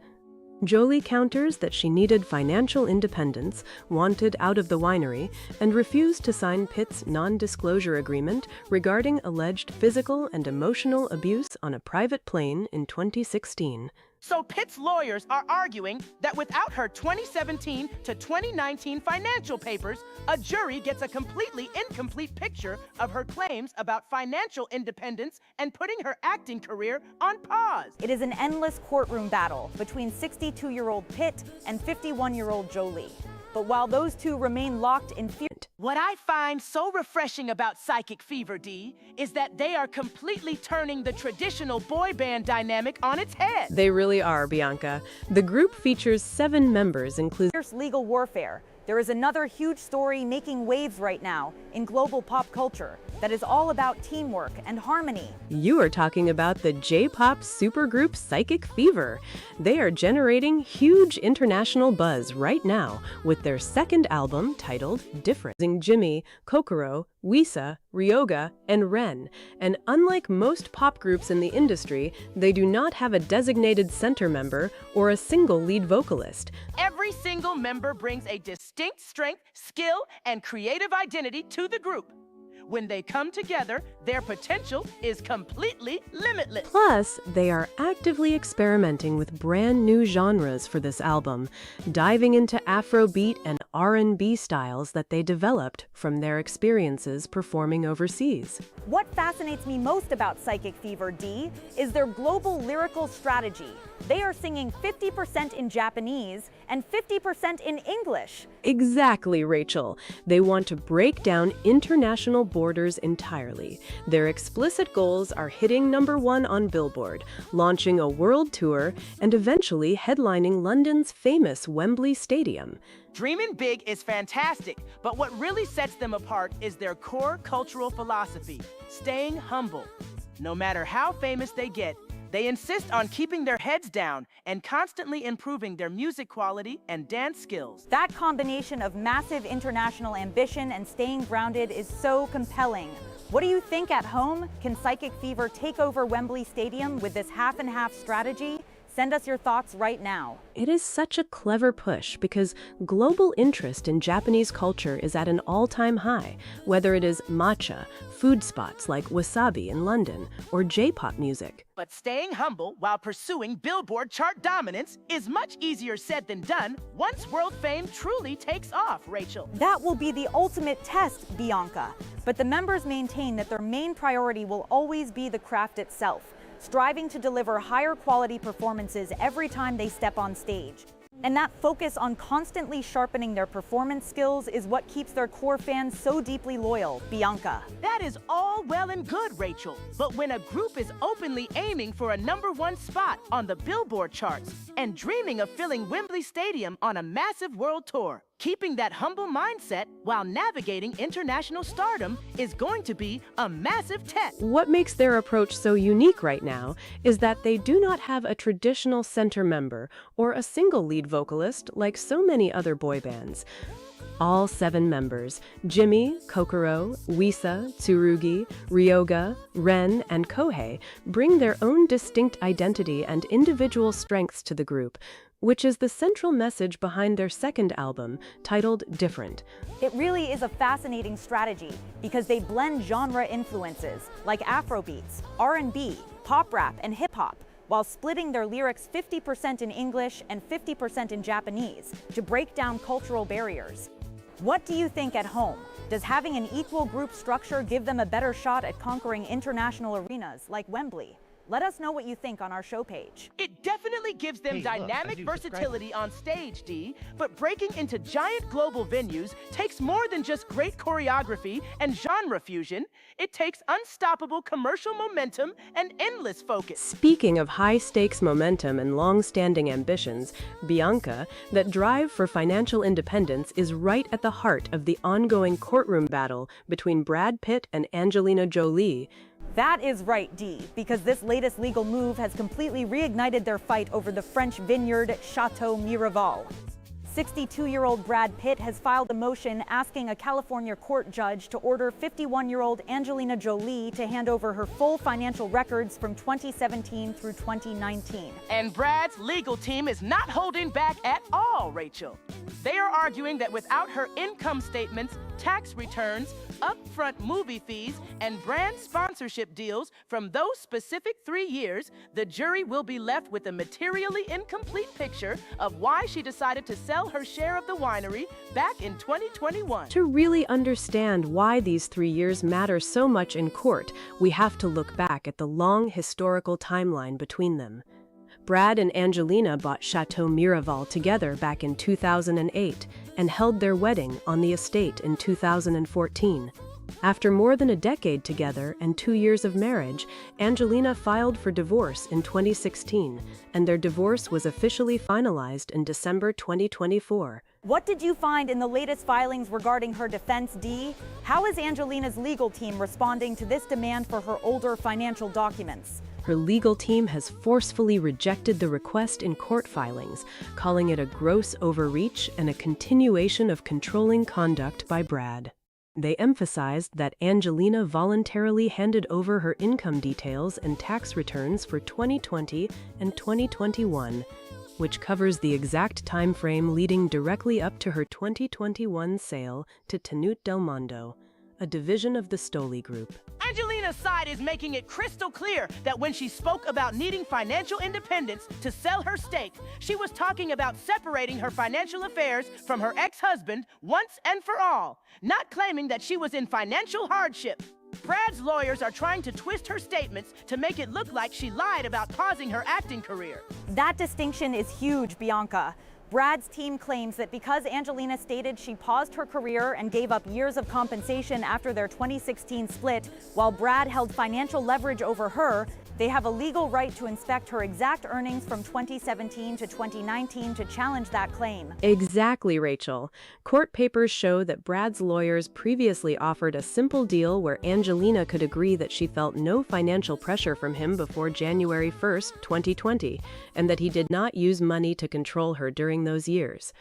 Jolie counters that she needed financial independence, wanted out of the winery, and refused to sign Pitt's non-disclosure agreement regarding alleged physical and emotional abuse on a private plane in 2016. So Pitt's lawyers are arguing that without her 2017 to 2019 financial papers, a jury gets a completely incomplete picture of her claims about financial independence and putting her acting career on pause. It is an endless courtroom battle between 62-year-old Pitt and 51-year-old Jolie. But while those two remain locked in fear, what I find so refreshing about Psychic Fever, D, is that they are completely turning the traditional boy band dynamic on its head. They really are, Bianca. The group features 7 members, including fierce legal warfare. There is another huge story making waves right now in global pop culture that is all about teamwork and harmony. You are talking about the J-pop supergroup Psychic Fever. They are generating huge international buzz right now with their second album titled Different. Jimmy, Kokoro, Wisa, Ryoga, and Ren. And unlike most pop groups in the industry, they do not have a designated center member or a single lead vocalist. Every single member brings a distinct strength, skill, and creative identity to the group. When they come together, their potential is completely limitless. Plus, they are actively experimenting with brand new genres for this album, diving into Afrobeat and R&B styles that they developed from their experiences performing overseas. What fascinates me most about Psychic Fever, D, is their global lyrical strategy. They are singing 50% in Japanese and 50% in English. Exactly, Rachel. They want to break down international borders entirely. Their explicit goals are hitting #1 on Billboard, launching a world tour, and eventually headlining London's famous Wembley Stadium. Dreaming big is fantastic, but what really sets them apart is their core cultural philosophy, staying humble. No matter how famous they get, they insist on keeping their heads down and constantly improving their music quality and dance skills. That combination of massive international ambition and staying grounded is so compelling. What do you think at home? Can Psychic Fever take over Wembley Stadium with this half-and-half strategy? Send us your thoughts right now. It is such a clever push because global interest in Japanese culture is at an all-time high, whether it is matcha, food spots like Wasabi in London, or J-pop music. But staying humble while pursuing Billboard chart dominance is much easier said than done once world fame truly takes off, Rachel. That will be the ultimate test, Bianca. But the members maintain that their main priority will always be the craft itself, striving to deliver higher quality performances every time they step on stage. And that focus on constantly sharpening their performance skills is what keeps their core fans so deeply loyal, Bianca. That is all well and good, Rachel. But when a group is openly aiming for a #1 spot on the Billboard charts and dreaming of filling Wembley Stadium on a massive world tour, keeping that humble mindset while navigating international stardom is going to be a massive test. What makes their approach so unique right now is that they do not have a traditional center member or a single lead vocalist like so many other boy bands. All 7 members, Jimmy, Kokoro, Wisa, Tsurugi, Ryoga, Ren, and Kohei, bring their own distinct identity and individual strengths to the group, which is the central message behind their second album, titled Different. It really is a fascinating strategy because they blend genre influences like Afrobeats, R&B, pop rap, and hip-hop, while splitting their lyrics 50% in English and 50% in Japanese to break down cultural barriers. What do you think at home? Does having an equal group structure give them a better shot at conquering international arenas like Wembley? Let us know what you think on our show page. It definitely gives them dynamic versatility on stage, D, but breaking into giant global venues takes more than just great choreography and genre fusion. It takes unstoppable commercial momentum and endless focus. Speaking of high-stakes momentum and long-standing ambitions, Bianca, that drive for financial independence is right at the heart of the ongoing courtroom battle between Brad Pitt and Angelina Jolie. That is right, Dee, because this latest legal move has completely reignited their fight over the French vineyard Chateau Miraval. 62-year-old Brad Pitt has filed a motion asking a California court judge to order 51-year-old Angelina Jolie to hand over her full financial records from 2017 through 2019. And Brad's legal team is not holding back at all, Rachel. They are arguing that without her income statements, tax returns, upfront movie fees, and brand sponsorship deals from those specific 3 years, the jury will be left with a materially incomplete picture of why she decided to sell her share of the winery back in 2021. To really understand why these 3 years matter so much in court, we have to look back at the long historical timeline between them. Brad and Angelina bought Chateau Miraval together back in 2008 and held their wedding on the estate in 2014. After more than a decade together and 2 years of marriage, Angelina filed for divorce in 2016, and their divorce was officially finalized in December 2024. What did you find in the latest filings regarding her defense, Dee? How is Angelina's legal team responding to this demand for her older financial documents? Her legal team has forcefully rejected the request in court filings, calling it a gross overreach and a continuation of controlling conduct by Brad. They emphasized that Angelina voluntarily handed over her income details and tax returns for 2020 and 2021, which covers the exact time frame leading directly up to her 2021 sale to Tenute Del Mondo, a division of the Stoli Group. Angelina's side is making it crystal clear that when she spoke about needing financial independence to sell her stake, she was talking about separating her financial affairs from her ex-husband once and for all, not claiming that she was in financial hardship. Brad's lawyers are trying to twist her statements to make it look like she lied about pausing her acting career. That distinction is huge, Bianca. Brad's team claims that because Angelina stated she paused her career and gave up years of compensation after their 2016 split, while Brad held financial leverage over her, they have a legal right to inspect her exact earnings from 2017 to 2019 to challenge that claim. Exactly, Rachel. Court papers show that Brad's lawyers previously offered a simple deal where Angelina could agree that she felt no financial pressure from him before January 1, 2020, and that he did not use money to control her during those years.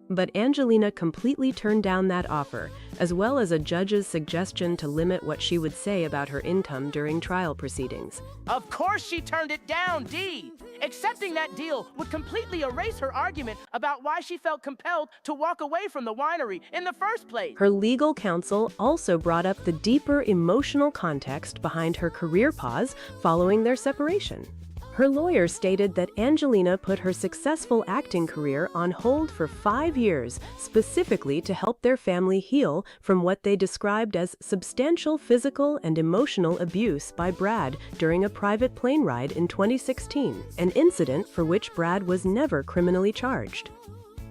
But Angelina completely turned down that offer, as well as a judge's suggestion to limit what she would say about her income during trial proceedings. Of course she turned it down, Dee. Accepting that deal would completely erase her argument about why she felt compelled to walk away from the winery in the first place. Her legal counsel also brought up the deeper emotional context behind her career pause following their separation. Her lawyer stated that Angelina put her successful acting career on hold for 5 years, specifically to help their family heal from what they described as substantial physical and emotional abuse by Brad during a private plane ride in 2016, an incident for which Brad was never criminally charged.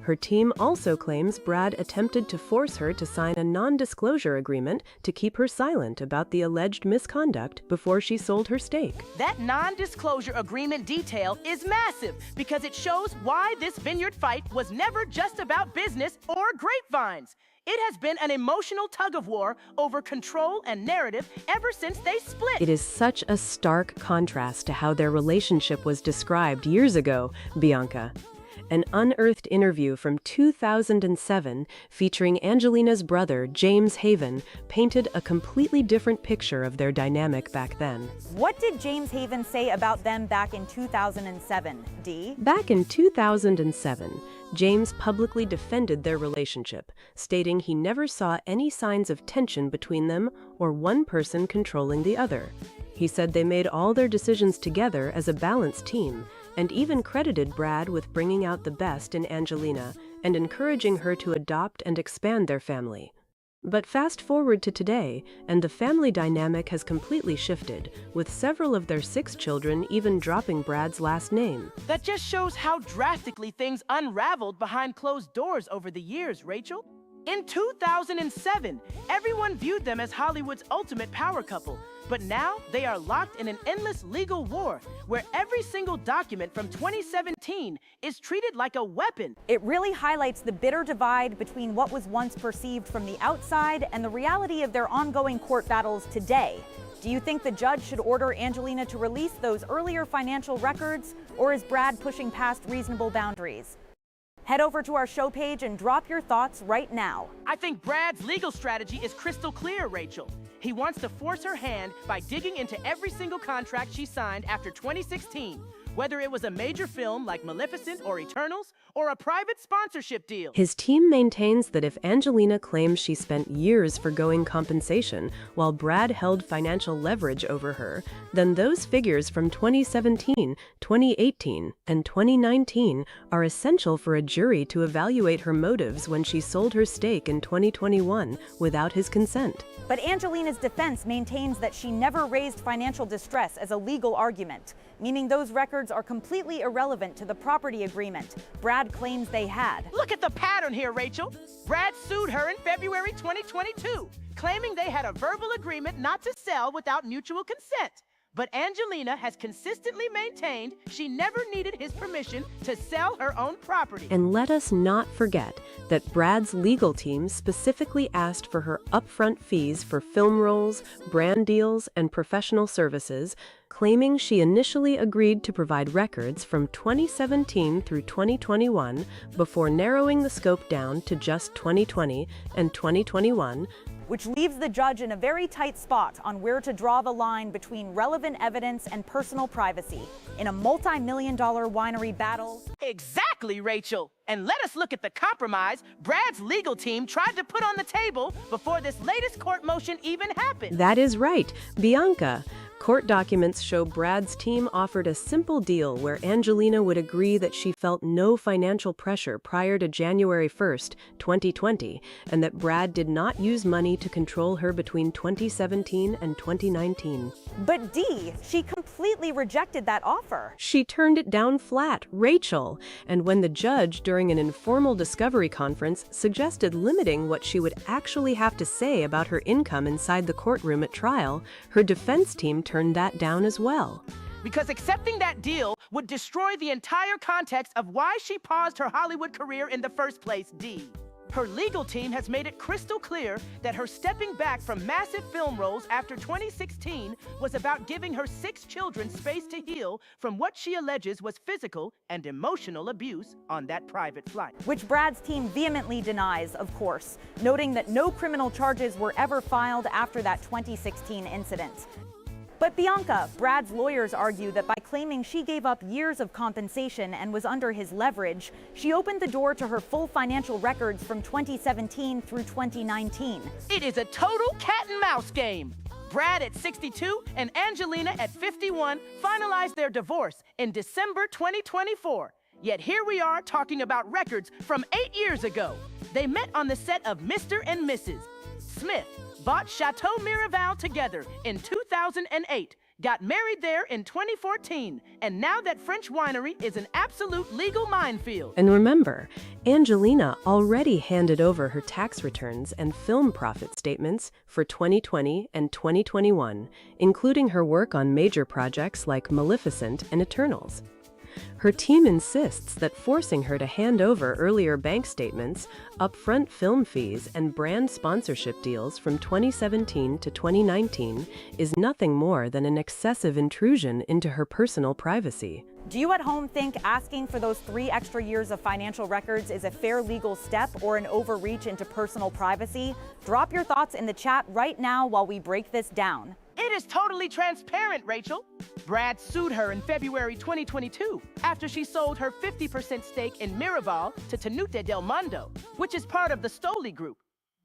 Her team also claims Brad attempted to force her to sign a non-disclosure agreement to keep her silent about the alleged misconduct before she sold her stake. That non-disclosure agreement detail is massive because it shows why this vineyard fight was never just about business or grapevines. It has been an emotional tug-of-war over control and narrative ever since they split. It is such a stark contrast to how their relationship was described years ago, Bianca. An unearthed interview from 2007 featuring Angelina's brother, James Haven, painted a completely different picture of their dynamic back then. What did James Haven say about them back in 2007, Dee? Back in 2007, James publicly defended their relationship, stating he never saw any signs of tension between them or one person controlling the other. He said they made all their decisions together as a balanced team, and even credited Brad with bringing out the best in Angelina and encouraging her to adopt and expand their family. But fast forward to today, and the family dynamic has completely shifted, with several of their 6 children even dropping Brad's last name. That just shows how drastically things unraveled behind closed doors over the years, Rachel. In 2007, everyone viewed them as Hollywood's ultimate power couple. But now they are locked in an endless legal war where every single document from 2017 is treated like a weapon. It really highlights the bitter divide between what was once perceived from the outside and the reality of their ongoing court battles today. Do you think the judge should order Angelina to release those earlier financial records, or is Brad pushing past reasonable boundaries? Head over to our show page and drop your thoughts right now. I think Brad's legal strategy is crystal clear, Rachel. He wants to force her hand by digging into every single contract she signed after 2016, whether it was a major film like Maleficent or Eternals, or a private sponsorship deal. His team maintains that if Angelina claims she spent years forgoing compensation while Brad held financial leverage over her, then those figures from 2017, 2018, and 2019 are essential for a jury to evaluate her motives when she sold her stake in 2021 without his consent. But Angelina's defense maintains that she never raised financial distress as a legal argument, meaning those records are completely irrelevant to the property agreement Brad claims they had. Look at the pattern here, Rachel. Brad sued her in February 2022, claiming they had a verbal agreement not to sell without mutual consent. But Angelina has consistently maintained she never needed his permission to sell her own property. And let us not forget that Brad's legal team specifically asked for her upfront fees for film roles, brand deals, and professional services, claiming she initially agreed to provide records from 2017 through 2021 before narrowing the scope down to just 2020 and 2021, which leaves the judge in a very tight spot on where to draw the line between relevant evidence and personal privacy in a multi-million-dollar winery battle. Exactly, Rachel. And let us look at the compromise Brad's legal team tried to put on the table before this latest court motion even happened. That is right, Bianca. Court documents show Brad's team offered a simple deal where Angelina would agree that she felt no financial pressure prior to January 1st, 2020, and that Brad did not use money to control her between 2017 and 2019. But Dee, she completely rejected that offer. She turned it down flat, Rachel, and when the judge, during an informal discovery conference, suggested limiting what she would actually have to say about her income inside the courtroom at trial, her defense team turned that down as well. Because accepting that deal would destroy the entire context of why she paused her Hollywood career in the first place, Dee. Her legal team has made it crystal clear that her stepping back from massive film roles after 2016 was about giving her 6 children space to heal from what she alleges was physical and emotional abuse on that private flight. Which Brad's team vehemently denies, of course, noting that no criminal charges were ever filed after that 2016 incident. But Bianca, Brad's lawyers argue that by claiming she gave up years of compensation and was under his leverage, she opened the door to her full financial records from 2017 through 2019. It is a total cat and mouse game. Brad at 62 and Angelina at 51 finalized their divorce in December 2024. Yet here we are talking about records from 8 years ago. They met on the set of Mr. and Mrs. Smith, bought Chateau Miraval together in 2008, got married there in 2014, and now that French winery is an absolute legal minefield. And remember, Angelina already handed over her tax returns and film profit statements for 2020 and 2021, including her work on major projects like Maleficent and Eternals. Her team insists that forcing her to hand over earlier bank statements, upfront film fees, and brand sponsorship deals from 2017 to 2019 is nothing more than an excessive intrusion into her personal privacy. Do you at home think asking for those 3 extra years of financial records is a fair legal step or an overreach into personal privacy? Drop your thoughts in the chat right now while we break this down. It is totally transparent, Rachel. Brad sued her in February 2022 after she sold her 50% stake in Miraval to Tenute del Mundo, which is part of the Stoli Group.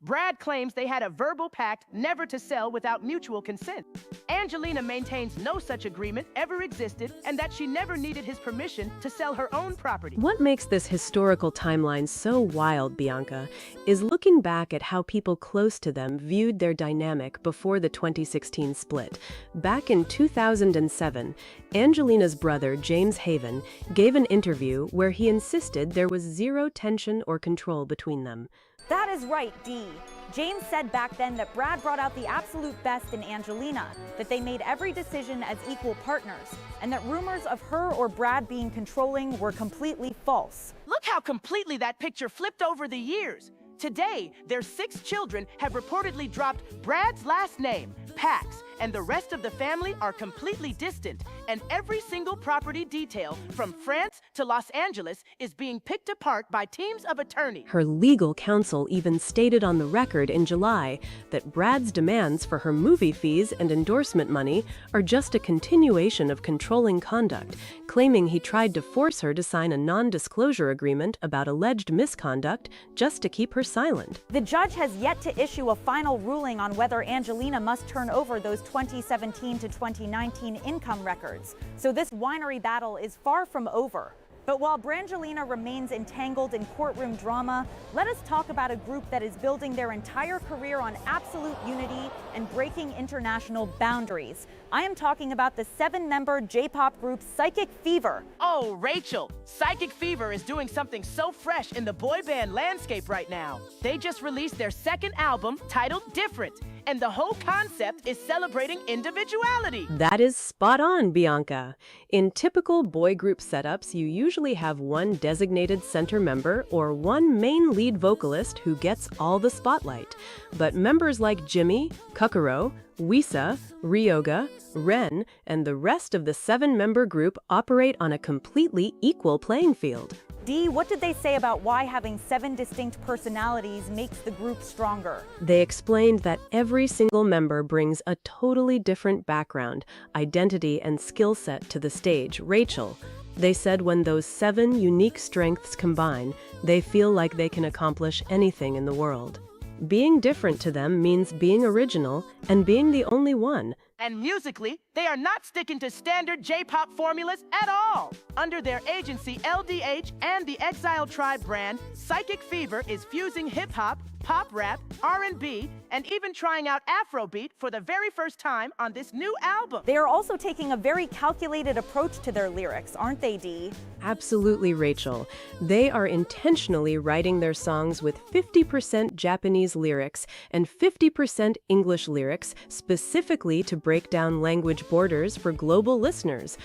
Brad claims they had a verbal pact never to sell without mutual consent. Angelina maintains no such agreement ever existed and that she never needed his permission to sell her own property. What makes this historical timeline so wild, Bianca, is looking back at how people close to them viewed their dynamic before the 2016 split. Back in 2007, Angelina's brother, James Haven, gave an interview where he insisted there was zero tension or control between them. That is right, Dee. James said back then that Brad brought out the absolute best in Angelina, that they made every decision as equal partners, and that rumors of her or Brad being controlling were completely false. Look how completely that picture flipped over the years. Today, their 6 children have reportedly dropped Brad's last name, Pax, and the rest of the family are completely distant, and every single property detail from France to Los Angeles is being picked apart by teams of attorneys. Her legal counsel even stated on the record in July that Brad's demands for her movie fees and endorsement money are just a continuation of controlling conduct, claiming he tried to force her to sign a non-disclosure agreement about alleged misconduct just to keep her silent. The judge has yet to issue a final ruling on whether Angelina must turn over those 2017 to 2019 income records, so this winery battle is far from over. But while Brangelina remains entangled in courtroom drama, let us talk about a group that is building their entire career on absolute unity and breaking international boundaries. I am talking about the 7-member J-pop group Psychic Fever. Oh, Rachel, Psychic Fever is doing something so fresh in the boy band landscape right now. They just released their second album titled Different, and the whole concept is celebrating individuality. That is spot on, Bianca. In typical boy group setups, you usually have one designated center member or one main lead vocalist who gets all the spotlight. But members like Jimmy, Kokoro, Wisa, Ryoga, Ren, and the rest of the 7-member group operate on a completely equal playing field. Dee, what did they say about why having 7 distinct personalities makes the group stronger? They explained that every single member brings a totally different background, identity, and skill set to the stage. Rachel, they said when those 7 unique strengths combine, they feel like they can accomplish anything in the world. Being different to them means being original and being the only one. And musically, they are not sticking to standard J-pop formulas at all. Under their agency LDH and the Exile Tribe brand, Psychic Fever is fusing hip-hop, pop rap, R&B, and even trying out Afrobeat for the very first time on this new album. They are also taking a very calculated approach to their lyrics, aren't they, Dee? Absolutely, Rachel. They are intentionally writing their songs with 50% Japanese lyrics and 50% English lyrics, specifically to break down language borders for global listeners.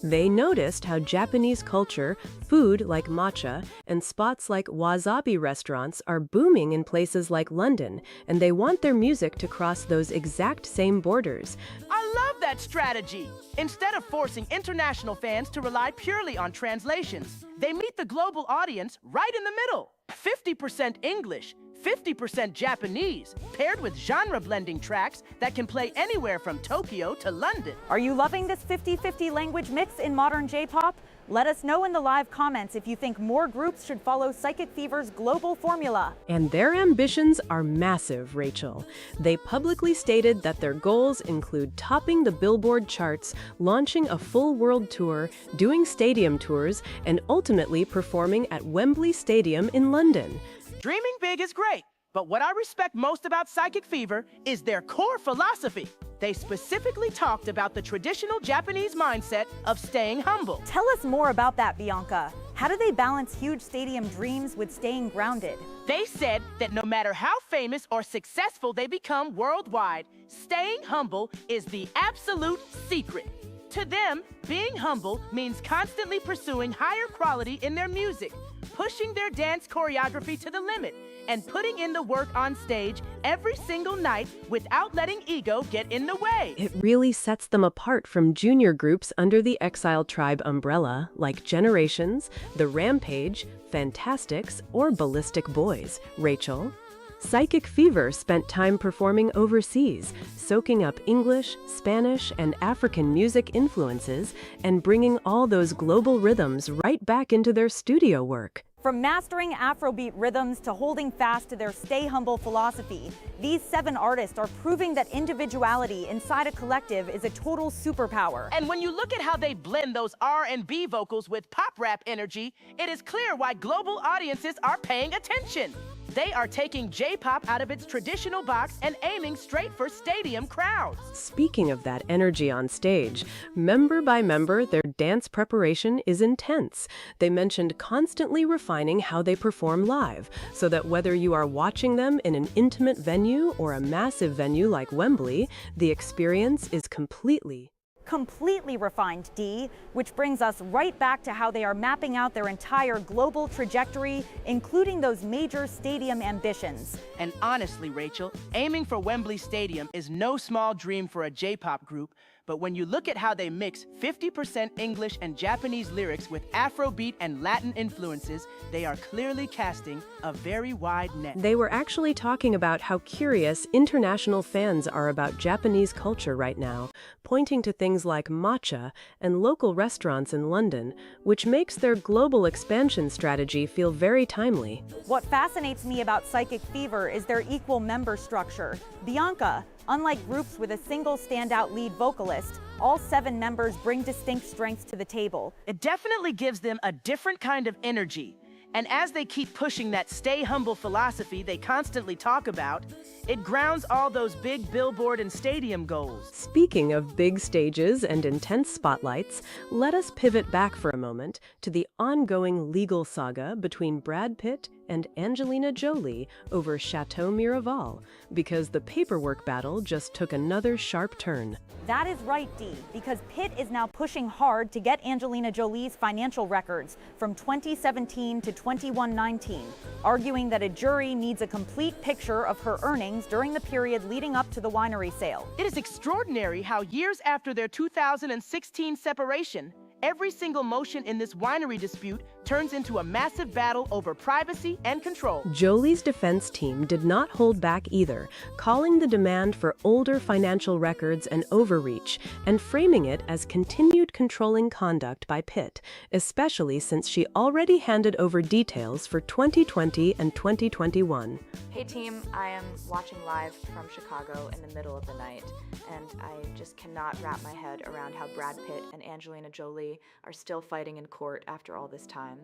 They noticed how Japanese culture, food like matcha, and spots like wasabi restaurants are booming in places like London, and they want their music to cross those exact same borders. I love that strategy. Instead of forcing international fans to rely purely on translations, they meet the global audience right in the middle. 50% English, 50% Japanese, paired with genre-blending tracks that can play anywhere from Tokyo to London. Are you loving this 50-50 language mix in modern J-pop? Let us know in the live comments if you think more groups should follow Psychic Fever's global formula. And their ambitions are massive, Rachel. They publicly stated that their goals include topping the Billboard charts, launching a full world tour, doing stadium tours, and ultimately performing at Wembley Stadium in London. Dreaming big is great, but what I respect most about Psychic Fever is their core philosophy. They specifically talked about the traditional Japanese mindset of staying humble. Tell us more about that, Bianca. How do they balance huge stadium dreams with staying grounded? They said that no matter how famous or successful they become worldwide, staying humble is the absolute secret. To them, being humble means constantly pursuing higher quality in their music, pushing their dance choreography to the limit, and putting in the work on stage every single night without letting ego get in the way. It really sets them apart from junior groups under the Exile Tribe umbrella, like Generations, The Rampage, Fantastics, or Ballistic Boys. Rachel? Psychic Fever spent time performing overseas, soaking up English, Spanish, and African music influences, and bringing all those global rhythms right back into their studio work. From mastering Afrobeat rhythms to holding fast to their stay humble philosophy, these 7 artists are proving that individuality inside a collective is a total superpower. And when you look at how they blend those R&B vocals with pop rap energy, it is clear why global audiences are paying attention. They are taking J-pop out of its traditional box and aiming straight for stadium crowds. Speaking of that energy on stage, member by member, their dance preparation is intense. They mentioned constantly refining how they perform live, so that whether you are watching them in an intimate venue or a massive venue like Wembley, the experience is completely Completely refined, D, which brings us right back to how they are mapping out their entire global trajectory, including those major stadium ambitions. And honestly, Rachel, aiming for Wembley Stadium is no small dream for a J-pop group, but when you look at how they mix 50% English and Japanese lyrics with Afrobeat and Latin influences, they are clearly casting a very wide net. They were actually talking about how curious international fans are about Japanese culture right now, pointing to things like matcha and local restaurants in London, which makes their global expansion strategy feel very timely. What fascinates me about Psychic Fever is their equal member structure. Bianca, unlike groups with a single standout lead vocalist, all 7 members bring distinct strengths to the table. It definitely gives them a different kind of energy. And as they keep pushing that stay humble philosophy they constantly talk about, it grounds all those big billboard and stadium goals. Speaking of big stages and intense spotlights, let us pivot back for a moment to the ongoing legal saga between Brad Pitt and Angelina Jolie over Chateau Miraval, because the paperwork battle just took another sharp turn. That is right, Dee, because Pitt is now pushing hard to get Angelina Jolie's financial records from 2017 to 21-19, arguing that a jury needs a complete picture of her earnings during the period leading up to the winery sale. It is extraordinary how years after their 2016 separation, every single motion in this winery dispute turns into a massive battle over privacy and control. Jolie's defense team did not hold back either, calling the demand for older financial records an overreach and framing it as continued controlling conduct by Pitt, especially since she already handed over details for 2020 and 2021. Hey team, I am watching live from Chicago in the middle of the night, and I just cannot wrap my head around how Brad Pitt and Angelina Jolie are still fighting in court after all this time.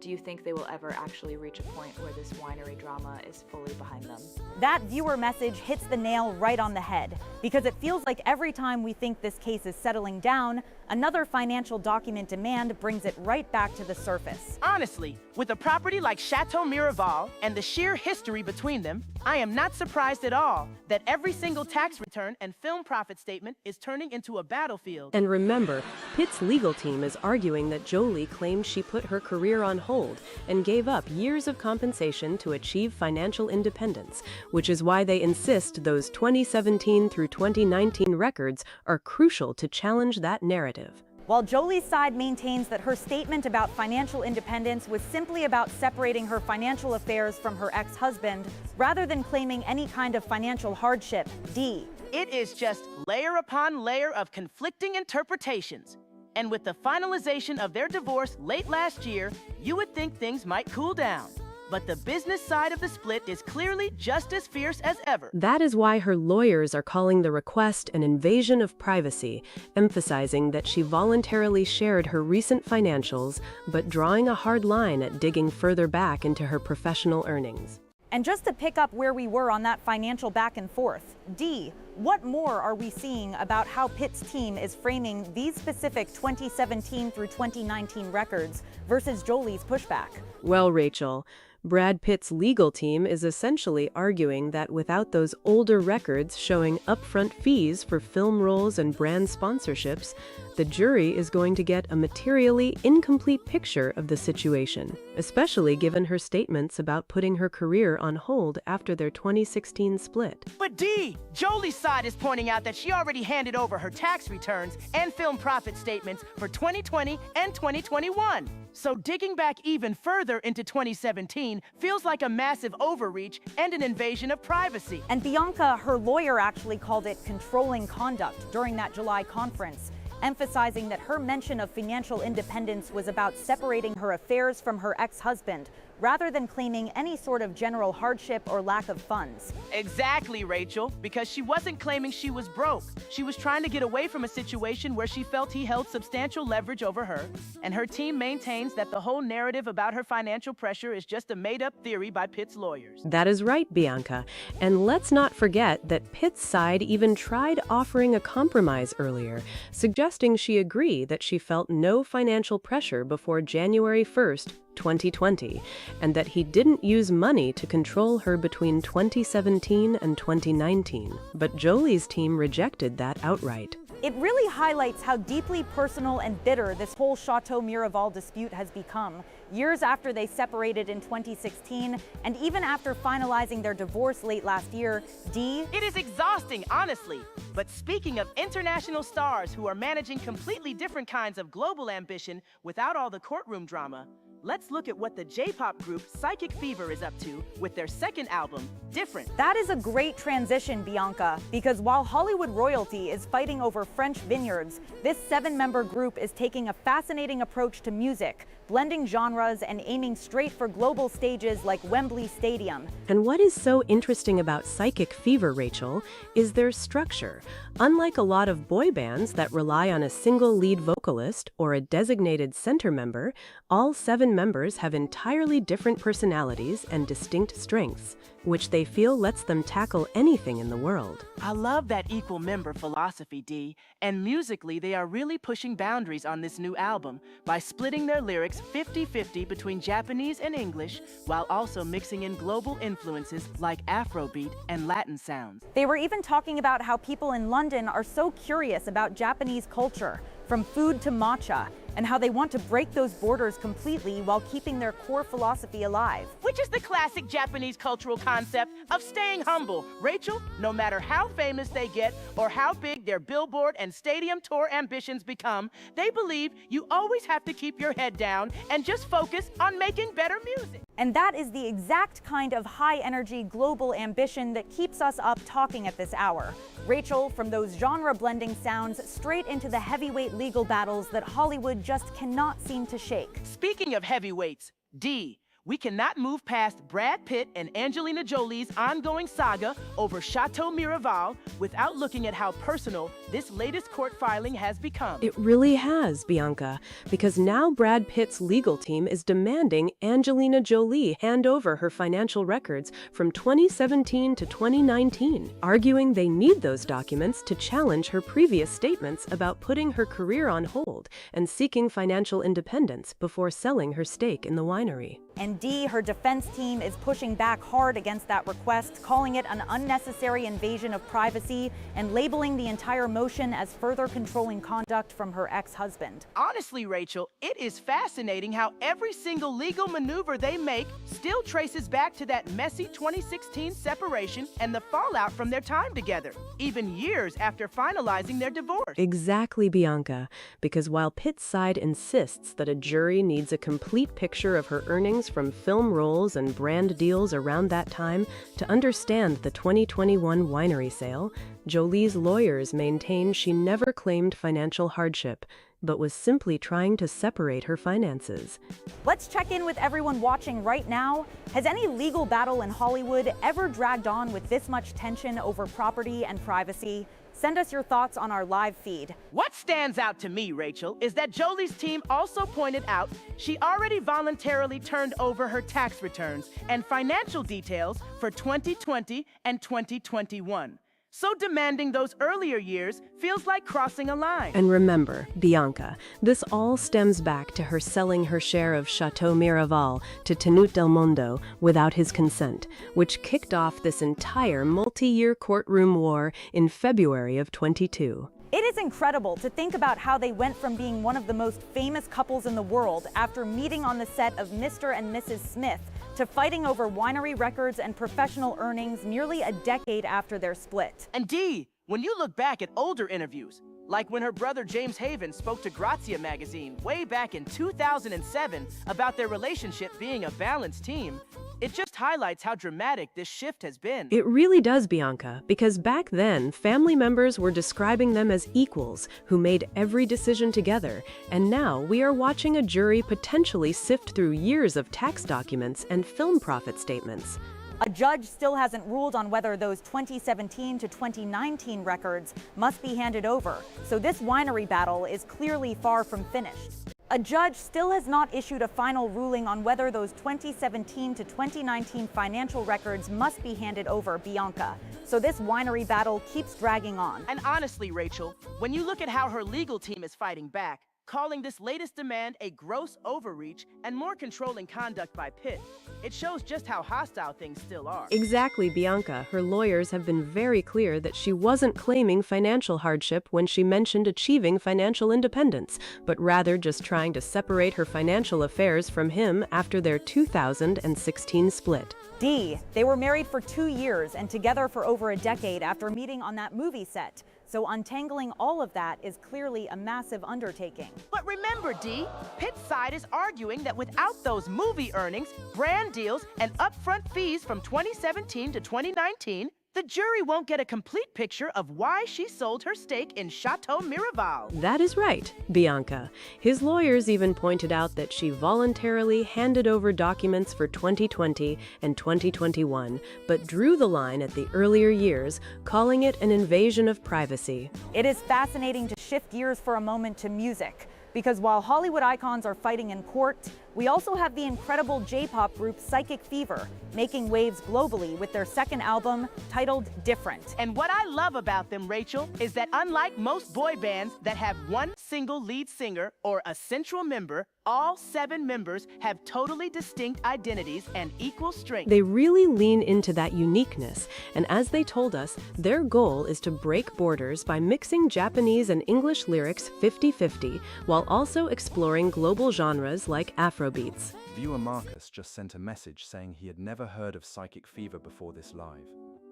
Do you think they will ever actually reach a point where this winery drama is fully behind them? That viewer message hits the nail right on the head, because it feels like every time we think this case is settling down, another financial document demand brings it right back to the surface. Honestly, with a property like Chateau Miraval and the sheer history between them, I am not surprised at all that every single tax return and film profit statement is turning into a battlefield. And remember, Pitt's legal team is arguing that Jolie claims she put her career on hold and gave up years of compensation to achieve financial independence, which is why they insist those 2017 through 2019 records are crucial to challenge that narrative. While Jolie's side maintains that her statement about financial independence was simply about separating her financial affairs from her ex-husband, rather than claiming any kind of financial hardship, D. It is just layer upon layer of conflicting interpretations. And with the finalization of their divorce late last year, you would think things might cool down. But the business side of the split is clearly just as fierce as ever. That is why her lawyers are calling the request an invasion of privacy, emphasizing that she voluntarily shared her recent financials, but drawing a hard line at digging further back into her professional earnings. And just to pick up where we were on that financial back and forth, D, what more are we seeing about how Pitt's team is framing these specific 2017 through 2019 records versus Jolie's pushback? Well, Rachel, Brad Pitt's legal team is essentially arguing that without those older records showing upfront fees for film roles and brand sponsorships, the jury is going to get a materially incomplete picture of the situation, especially given her statements about putting her career on hold after their 2016 split. But D, Jolie's side is pointing out that she already handed over her tax returns and film profit statements for 2020 and 2021. So digging back even further into 2017 feels like a massive overreach and an invasion of privacy. And Bianca, her lawyer, actually called it controlling conduct during that July conference, emphasizing that her mention of financial independence was about separating her affairs from her ex-husband, rather than claiming any sort of general hardship or lack of funds. Exactly, Rachel, because she wasn't claiming she was broke. She was trying to get away from a situation where she felt he held substantial leverage over her, and her team maintains that the whole narrative about her financial pressure is just a made-up theory by Pitt's lawyers. That is right, Bianca. And let's not forget that Pitt's side even tried offering a compromise earlier, suggesting she agree that she felt no financial pressure before January 1st, 2020, and that he didn't use money to control her between 2017 and 2019. But Jolie's team rejected that outright. It really highlights how deeply personal and bitter this whole Chateau Miraval dispute has become, years after they separated in 2016, and even after finalizing their divorce late last year. Dee? It is exhausting, honestly. But speaking of international stars who are managing completely different kinds of global ambition without all the courtroom drama, let's look at what the J-pop group Psychic Fever is up to with their second album, Different. That is a great transition, Bianca, because while Hollywood royalty is fighting over French vineyards, this 7-member group is taking a fascinating approach to music, blending genres and aiming straight for global stages like Wembley Stadium. And what is so interesting about Psychic Fever, Rachel, is their structure. Unlike a lot of boy bands that rely on a single lead vocalist or a designated center member, all 7 members have entirely different personalities and distinct strengths, which they feel lets them tackle anything in the world. I love that equal member philosophy, Dee. And musically, they are really pushing boundaries on this new album by splitting their lyrics 50-50 between Japanese and English, while also mixing in global influences like Afrobeat and Latin sounds. They were even talking about how people in London are so curious about Japanese culture, from food to matcha, and how they want to break those borders completely while keeping their core philosophy alive. Which is the classic Japanese cultural concept of staying humble. Rachel, no matter how famous they get or how big their billboard and stadium tour ambitions become, they believe you always have to keep your head down and just focus on making better music. And that is the exact kind of high-energy global ambition that keeps us up talking at this hour. Rachel, from those genre-blending sounds straight into the heavyweight legal battles that Hollywood just cannot seem to shake. Speaking of heavyweights, Dee, we cannot move past Brad Pitt and Angelina Jolie's ongoing saga over Chateau Miraval without looking at how personal this latest court filing has become. It really has, Bianca, because now Brad Pitt's legal team is demanding Angelina Jolie hand over her financial records from 2017 to 2019, arguing they need those documents to challenge her previous statements about putting her career on hold and seeking financial independence before selling her stake in the winery. And Dee, her defense team is pushing back hard against that request, calling it an unnecessary invasion of privacy and labeling the entire motion as further controlling conduct from her ex-husband. Honestly, Rachel, it is fascinating how every single legal maneuver they make still traces back to that messy 2016 separation and the fallout from their time together, even years after finalizing their divorce. Exactly, Bianca, because while Pitt's side insists that a jury needs a complete picture of her earnings from film roles and brand deals around that time to understand the 2021 winery sale, Jolie's lawyers maintain she never claimed financial hardship, but was simply trying to separate her finances. Let's check in with everyone watching right now. Has any legal battle in Hollywood ever dragged on with this much tension over property and privacy? Send us your thoughts on our live feed. What stands out to me, Rachel, is that Jolie's team also pointed out she already voluntarily turned over her tax returns and financial details for 2020 and 2021. So demanding those earlier years feels like crossing a line. And remember, Bianca, this all stems back to her selling her share of Chateau Miraval to Tenute Del Mondo without his consent, which kicked off this entire multi-year courtroom war in February of 22. It is incredible to think about how they went from being one of the most famous couples in the world after meeting on the set of Mr. and Mrs. Smith to fighting over winery records and professional earnings nearly a decade after their split. And Dee, when you look back at older interviews, like when her brother James Haven spoke to Grazia magazine way back in 2007 about their relationship being a balanced team, it just highlights how dramatic this shift has been. It really does, Bianca, because back then, family members were describing them as equals who made every decision together, and now we are watching a jury potentially sift through years of tax documents and film profit statements. A judge still hasn't ruled on whether those 2017 to 2019 records must be handed over, so this winery battle is clearly far from finished. A judge still has not issued a final ruling on whether those 2017 to 2019 financial records must be handed over, Bianca. So this winery battle keeps dragging on. And honestly, Rachel, when you look at how her legal team is fighting back, calling this latest demand a gross overreach and more controlling conduct by Pitt, It shows just how hostile things still are. Exactly, Bianca. Her lawyers have been very clear that she wasn't claiming financial hardship when she mentioned achieving financial independence, but rather just trying to separate her financial affairs from him after their 2016 split. D. They were married for 2 years and together for over a decade after meeting on that movie set. So untangling all of that is clearly a massive undertaking. But remember, Dee, Pitt's side is arguing that without those movie earnings, brand deals, and upfront fees from 2017 to 2019, the jury won't get a complete picture of why she sold her stake in Chateau Miraval. That is right, Bianca. His lawyers even pointed out that she voluntarily handed over documents for 2020 and 2021, but drew the line at the earlier years, calling it an invasion of privacy. It is fascinating to shift gears for a moment to music, because while Hollywood icons are fighting in court, we also have the incredible J-pop group Psychic Fever, making waves globally with their second album titled Different. And what I love about them, Rachel, is that unlike most boy bands that have one single lead singer or a central member, all 7 members have totally distinct identities and equal strength. They really lean into that uniqueness, and as they told us, their goal is to break borders by mixing Japanese and English lyrics 50-50, while also exploring global genres like Afrobeats. Viewer Marcus just sent a message saying he had never heard of Psychic Fever before this live,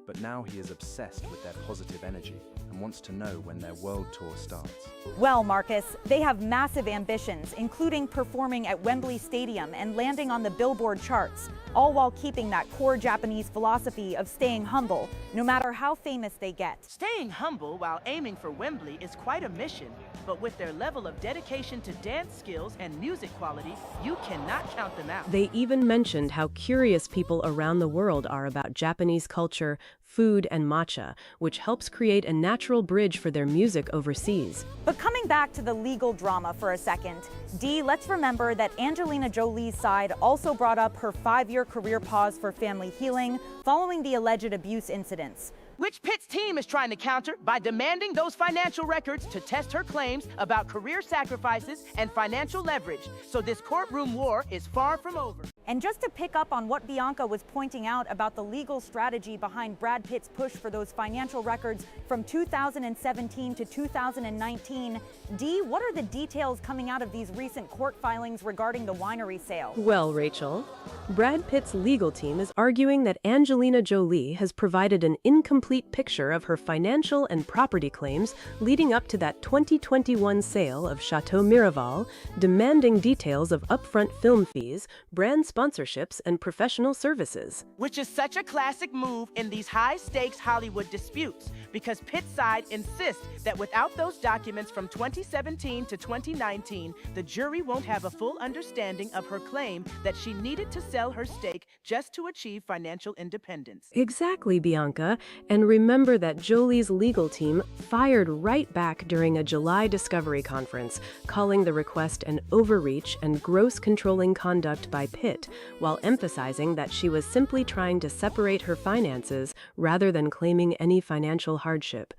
but now he is obsessed with their positive energy and wants to know when their world tour starts. Well, Marcus, they have massive ambitions, including performing at Wembley Stadium and landing on the Billboard charts, all while keeping that core Japanese philosophy of staying humble, no matter how famous they get. Staying humble while aiming for Wembley is quite a mission, but with their level of dedication to dance skills and music quality, you cannot count them out. They even mentioned how curious people around the world are about Japanese culture, food, and matcha, which helps create a natural bridge for their music overseas. But coming back to the legal drama for a second, Dee, let's remember that Angelina Jolie's side also brought up her 5-year career pause for family healing following the alleged abuse incidents, which Pitt's team is trying to counter by demanding those financial records to test her claims about career sacrifices and financial leverage. So this courtroom war is far from over. And just to pick up on what Bianca was pointing out about the legal strategy behind Brad Pitt's push for those financial records from 2017 to 2019, Dee, what are the details coming out of these recent court filings regarding the winery sale? Well, Rachel, Brad Pitt's legal team is arguing that Angelina Jolie has provided an incomplete picture of her financial and property claims leading up to that 2021 sale of Chateau Miraval, demanding details of upfront film fees, brand sponsorships, and professional services. Which is such a classic move in these high-stakes Hollywood disputes, because Pitt's side insists that without those documents from 2017 to 2019, the jury won't have a full understanding of her claim that she needed to sell her stake just to achieve financial independence. Exactly, Bianca. And remember that Jolie's legal team fired right back during a July discovery conference, calling the request an overreach and gross controlling conduct by Pitt, while emphasizing that she was simply trying to separate her finances rather than claiming any financial hardship.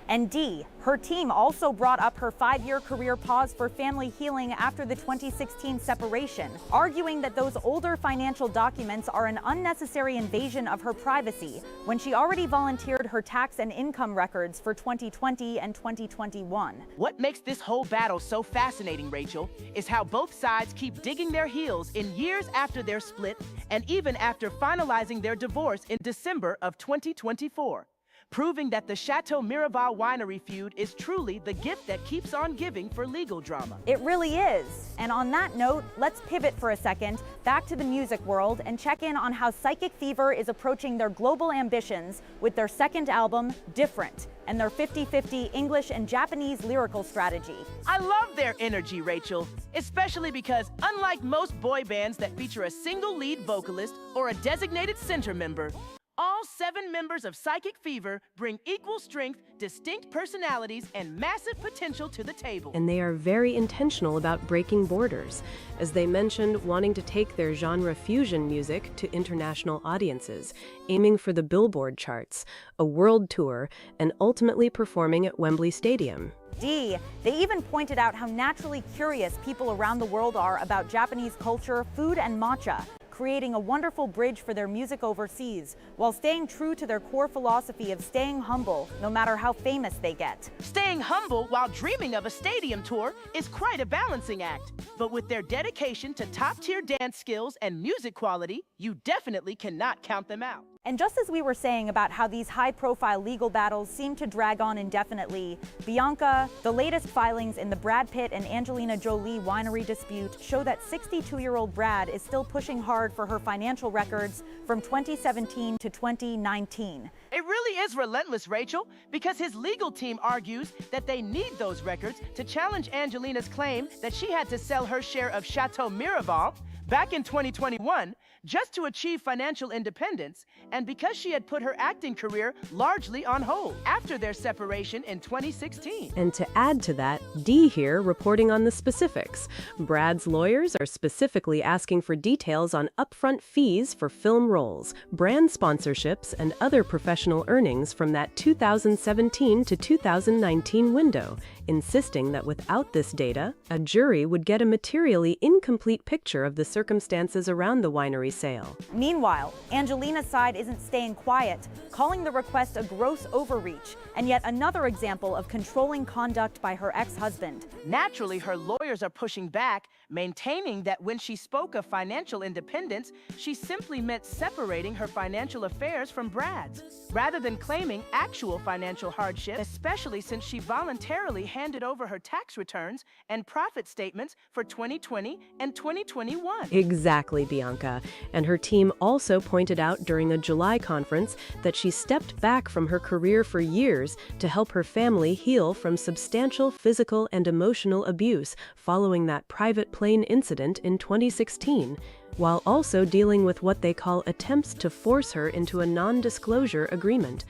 And Dee, her team also brought up her 5-year career pause for family healing after the 2016 separation, arguing that those older financial documents are an unnecessary invasion of her privacy when she already volunteered her tax and income records for 2020 and 2021. What makes this whole battle so fascinating, Rachel, is how both sides keep digging their heels in years after their split and even after finalizing their divorce in December of 2024. Proving that the Chateau Miraval winery feud is truly the gift that keeps on giving for legal drama. It really is. And on that note, let's pivot for a second back to the music world and check in on how Psychic Fever is approaching their global ambitions with their second album, Different, and their 50-50 English and Japanese lyrical strategy. I love their energy, Rachel, especially because unlike most boy bands that feature a single lead vocalist or a designated center member, all 7 members of Psychic Fever bring equal strength, distinct personalities, and massive potential to the table. And they are very intentional about breaking borders, as they mentioned wanting to take their genre fusion music to international audiences, aiming for the Billboard charts, a world tour, and ultimately performing at Wembley Stadium. Dee, they even pointed out how naturally curious people around the world are about Japanese culture, food, and matcha, creating a wonderful bridge for their music overseas, while staying true to their core philosophy of staying humble, no matter how famous they get. Staying humble while dreaming of a stadium tour is quite a balancing act. But with their dedication to top-tier dance skills and music quality, you definitely cannot count them out. And just as we were saying about how these high-profile legal battles seem to drag on indefinitely, Bianca, the latest filings in the Brad Pitt and Angelina Jolie winery dispute show that 62-year-old Brad is still pushing hard for her financial records from 2017 to 2019. It really is relentless, Rachel, because his legal team argues that they need those records to challenge Angelina's claim that she had to sell her share of Chateau Miraval back in 2021 just to achieve financial independence, and because she had put her acting career largely on hold after their separation in 2016. And to add to that, Dee here reporting on the specifics. Brad's lawyers are specifically asking for details on upfront fees for film roles, brand sponsorships, and other professional earnings from that 2017 to 2019 window, insisting that without this data, a jury would get a materially incomplete picture of the circumstances around the winery sale. Meanwhile, Angelina's side isn't staying quiet, calling the request a gross overreach, and yet another example of controlling conduct by her ex-husband. Naturally, her lawyers are pushing back, maintaining that when she spoke of financial independence, she simply meant separating her financial affairs from Brad's, rather than claiming actual financial hardship, especially since she voluntarily handed over her tax returns and profit statements for 2020 and 2021. Exactly, Bianca. And her team also pointed out during a July conference that she stepped back from her career for years to help her family heal from substantial physical and emotional abuse following that private plane incident in 2016, while also dealing with what they call attempts to force her into a non-disclosure agreement.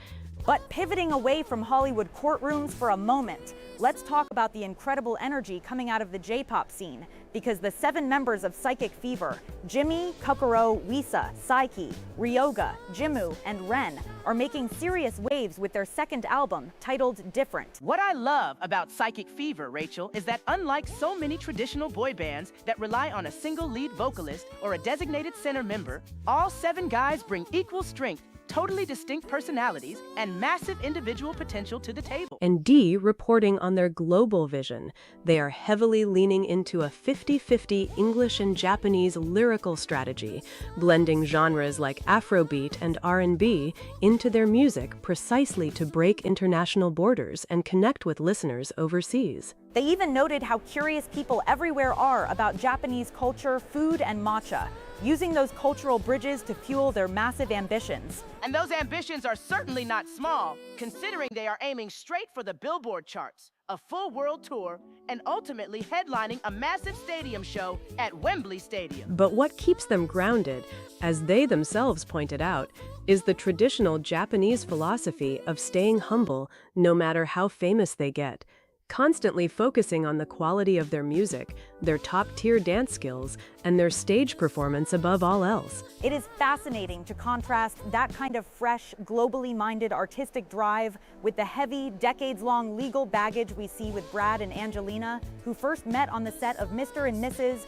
But pivoting away from Hollywood courtrooms for a moment, let's talk about the incredible energy coming out of the J-pop scene, because the 7 members of Psychic Fever, Jimmy, Kokoro, Wisa, Saiki, Ryoga, Jimu, and Ren, are making serious waves with their second album, titled Different. What I love about Psychic Fever, Rachel, is that unlike so many traditional boy bands that rely on a single lead vocalist or a designated center member, all 7 guys bring equal strength, totally distinct personalities, and massive individual potential to the table. And Dee reporting on their global vision. They are heavily leaning into a 50-50 English and Japanese lyrical strategy, blending genres like Afrobeat and R&B into their music precisely to break international borders and connect with listeners overseas. They even noted how curious people everywhere are about Japanese culture, food, and matcha, using those cultural bridges to fuel their massive ambitions. And those ambitions are certainly not small, considering they are aiming straight for the Billboard charts, a full world tour, and ultimately headlining a massive stadium show at Wembley Stadium. But what keeps them grounded, as they themselves pointed out, is the traditional Japanese philosophy of staying humble no matter how famous they get, constantly focusing on the quality of their music, their top-tier dance skills, and their stage performance above all else. It is fascinating to contrast that kind of fresh, globally minded artistic drive with the heavy, decades-long legal baggage we see with Brad and Angelina, who first met on the set of Mr. and Mrs.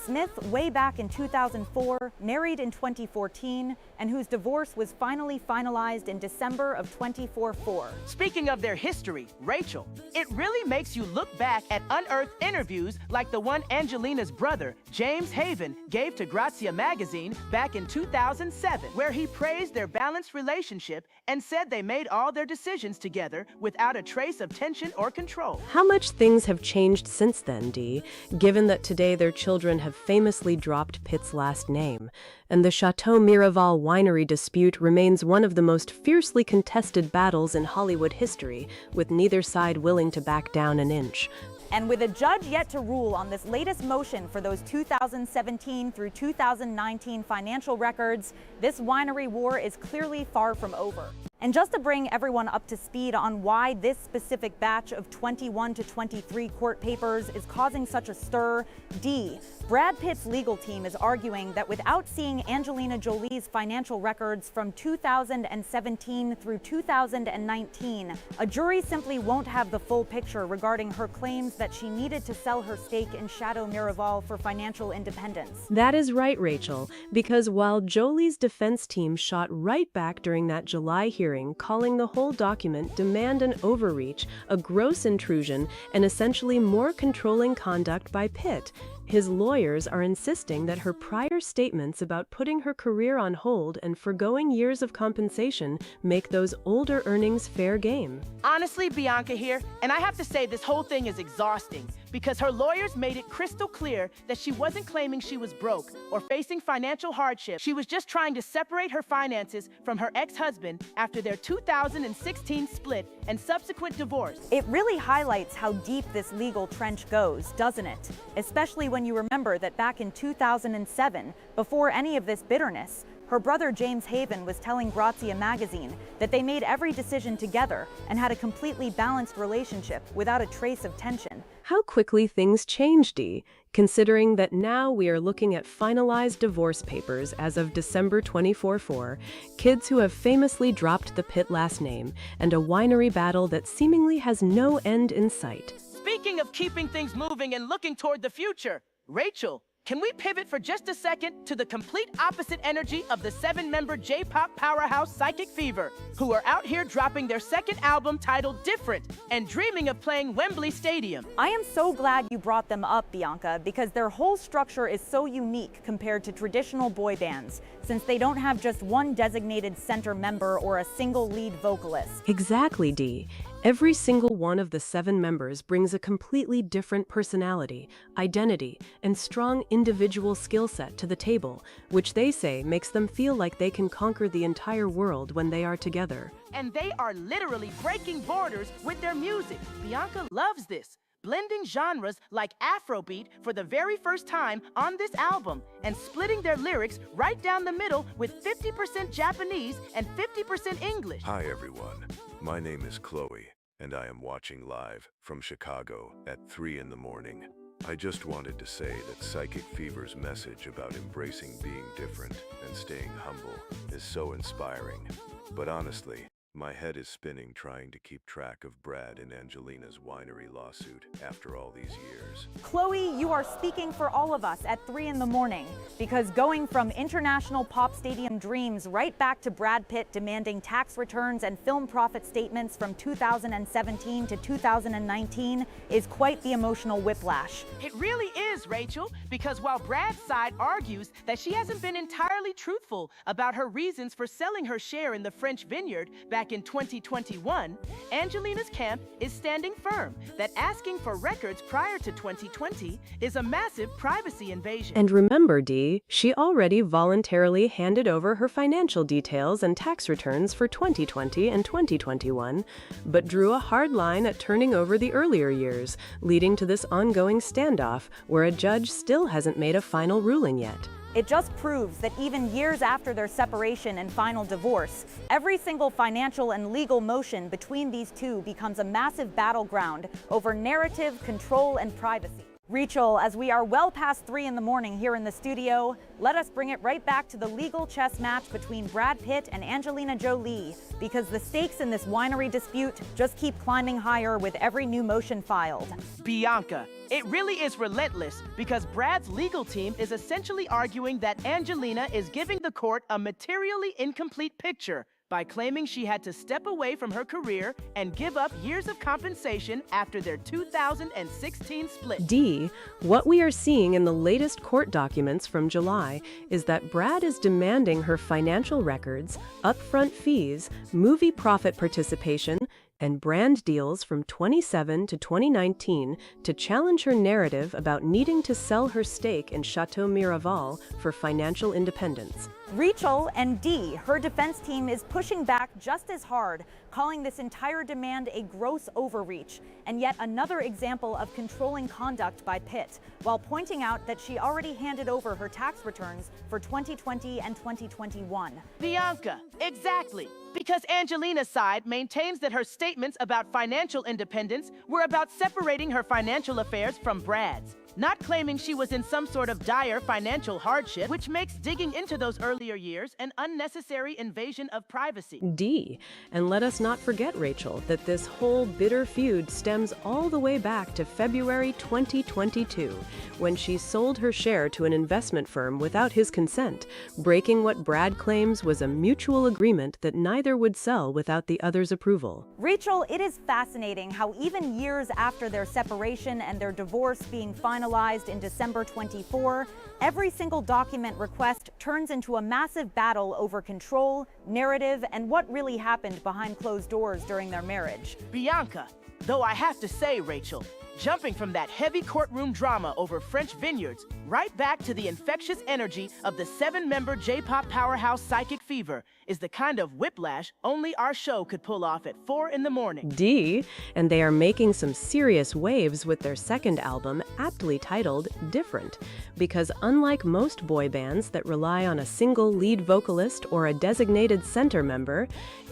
Smith way back in 2004, married in 2014, and whose divorce was finally finalized in December of 2024. Speaking of their history, Rachel, it really makes you look back at unearthed interviews like the one Angelina's brother, James Haven, gave to Grazia magazine back in 2007, where he praised their balanced relationship and said they made all their decisions together without a trace of tension or control. How much things have changed since then, Dee, given that today their children have famously dropped Pitt's last name, and the Chateau Miraval winery dispute remains one of the most fiercely contested battles in Hollywood history, with neither side willing to back down an inch. And with a judge yet to rule on this latest motion for those 2017 through 2019 financial records, this winery war is clearly far from over. And just to bring everyone up to speed on why this specific batch of 21 to 23 court papers is causing such a stir, D. Brad Pitt's legal team is arguing that without seeing Angelina Jolie's financial records from 2017 through 2019, a jury simply won't have the full picture regarding her claims that she needed to sell her stake in Chateau Miraval for financial independence. That is right, Rachel, because while Jolie's defense team shot right back during that July hearing, calling the whole document demand and overreach, a gross intrusion, and essentially more controlling conduct by Pitt, his lawyers are insisting that her prior statements about putting her career on hold and forgoing years of compensation make those older earnings fair game. Honestly, Bianca here, and I have to say this whole thing is exhausting because her lawyers made it crystal clear that she wasn't claiming she was broke or facing financial hardship. She was just trying to separate her finances from her ex-husband after their 2016 split and subsequent divorce. It really highlights how deep this legal trench goes, doesn't it? Especially when you remember that back in 2007, before any of this bitterness, her brother James Haven was telling Grazia magazine that they made every decision together and had a completely balanced relationship without a trace of tension. How quickly things changed, Dee, considering that now we are looking at finalized divorce papers as of December 24-4, kids who have famously dropped the Pitt last name, and a winery battle that seemingly has no end in sight. Speaking of keeping things moving and looking toward the future, Rachel, can we pivot for just a second to the complete opposite energy of the 7-member J-pop powerhouse Psychic Fever, who are out here dropping their second album titled Different and dreaming of playing Wembley Stadium? I am so glad you brought them up, Bianca, because their whole structure is so unique compared to traditional boy bands, since they don't have just one designated center member or a single lead vocalist. Exactly, Dee. Every single one of the 7 members brings a completely different personality, identity, and strong individual skill set to the table, which they say makes them feel like they can conquer the entire world when they are together. And they are literally breaking borders with their music. Bianca loves this, blending genres like Afrobeat for the very first time on this album and splitting their lyrics right down the middle with 50% Japanese and 50% English. Hi everyone, my name is Chloe, and I am watching live from Chicago at 3 in the morning. I just wanted to say that Psychic Fever's message about embracing being different and staying humble is so inspiring. But honestly, my head is spinning trying to keep track of Brad and Angelina's winery lawsuit after all these years. Chloe, you are speaking for all of us at 3 in the morning, because going from international pop stadium dreams right back to Brad Pitt demanding tax returns and film profit statements from 2017 to 2019 is quite the emotional whiplash. It really is, Rachel, because while Brad's side argues that she hasn't been entirely truthful about her reasons for selling her share in the French vineyard back in 2021, Angelina's camp is standing firm that asking for records prior to 2020 is a massive privacy invasion. And remember, Dee, she already voluntarily handed over her financial details and tax returns for 2020 and 2021, but drew a hard line at turning over the earlier years, leading to this ongoing standoff where a judge still hasn't made a final ruling yet. It just proves that even years after their separation and final divorce, every single financial and legal motion between these two becomes a massive battleground over narrative, control, and privacy. Rachel, as we are well past 3 in the morning here in the studio, let us bring it right back to the legal chess match between Brad Pitt and Angelina Jolie, because the stakes in this winery dispute just keep climbing higher with every new motion filed. Bianca, it really is relentless because Brad's legal team is essentially arguing that Angelina is giving the court a materially incomplete picture by claiming she had to step away from her career and give up years of compensation after their 2016 split. Dee, what we are seeing in the latest court documents from July is that Brad is demanding her financial records, upfront fees, movie profit participation, and brand deals from 2017 to 2019 to challenge her narrative about needing to sell her stake in Chateau Miraval for financial independence. Rachel and Dee, her defense team is pushing back just as hard, calling this entire demand a gross overreach, and yet another example of controlling conduct by Pitt, while pointing out that she already handed over her tax returns for 2020 and 2021. Bianca, exactly. Because Angelina's side maintains that her statements about financial independence were about separating her financial affairs from Brad's, not claiming she was in some sort of dire financial hardship, which makes digging into those earlier years an unnecessary invasion of privacy. D. And let us not forget, Rachel, that this whole bitter feud stems all the way back to February 2022, when she sold her share to an investment firm without his consent, breaking what Brad claims was a mutual agreement that neither would sell without the other's approval. Rachel, it is fascinating how even years after their separation and their divorce being finalized in December 24, every single document request turns into a massive battle over control, narrative, and what really happened behind closed doors during their marriage. Bianca, though I have to say, Rachel, jumping from that heavy courtroom drama over French vineyards right back to the infectious energy of the 7-member J-pop powerhouse Psychic Fever is the kind of whiplash only our show could pull off at 4 in the morning. D. And they are making some serious waves with their second album, aptly titled Different, because unlike most boy bands that rely on a single lead vocalist or a designated center member,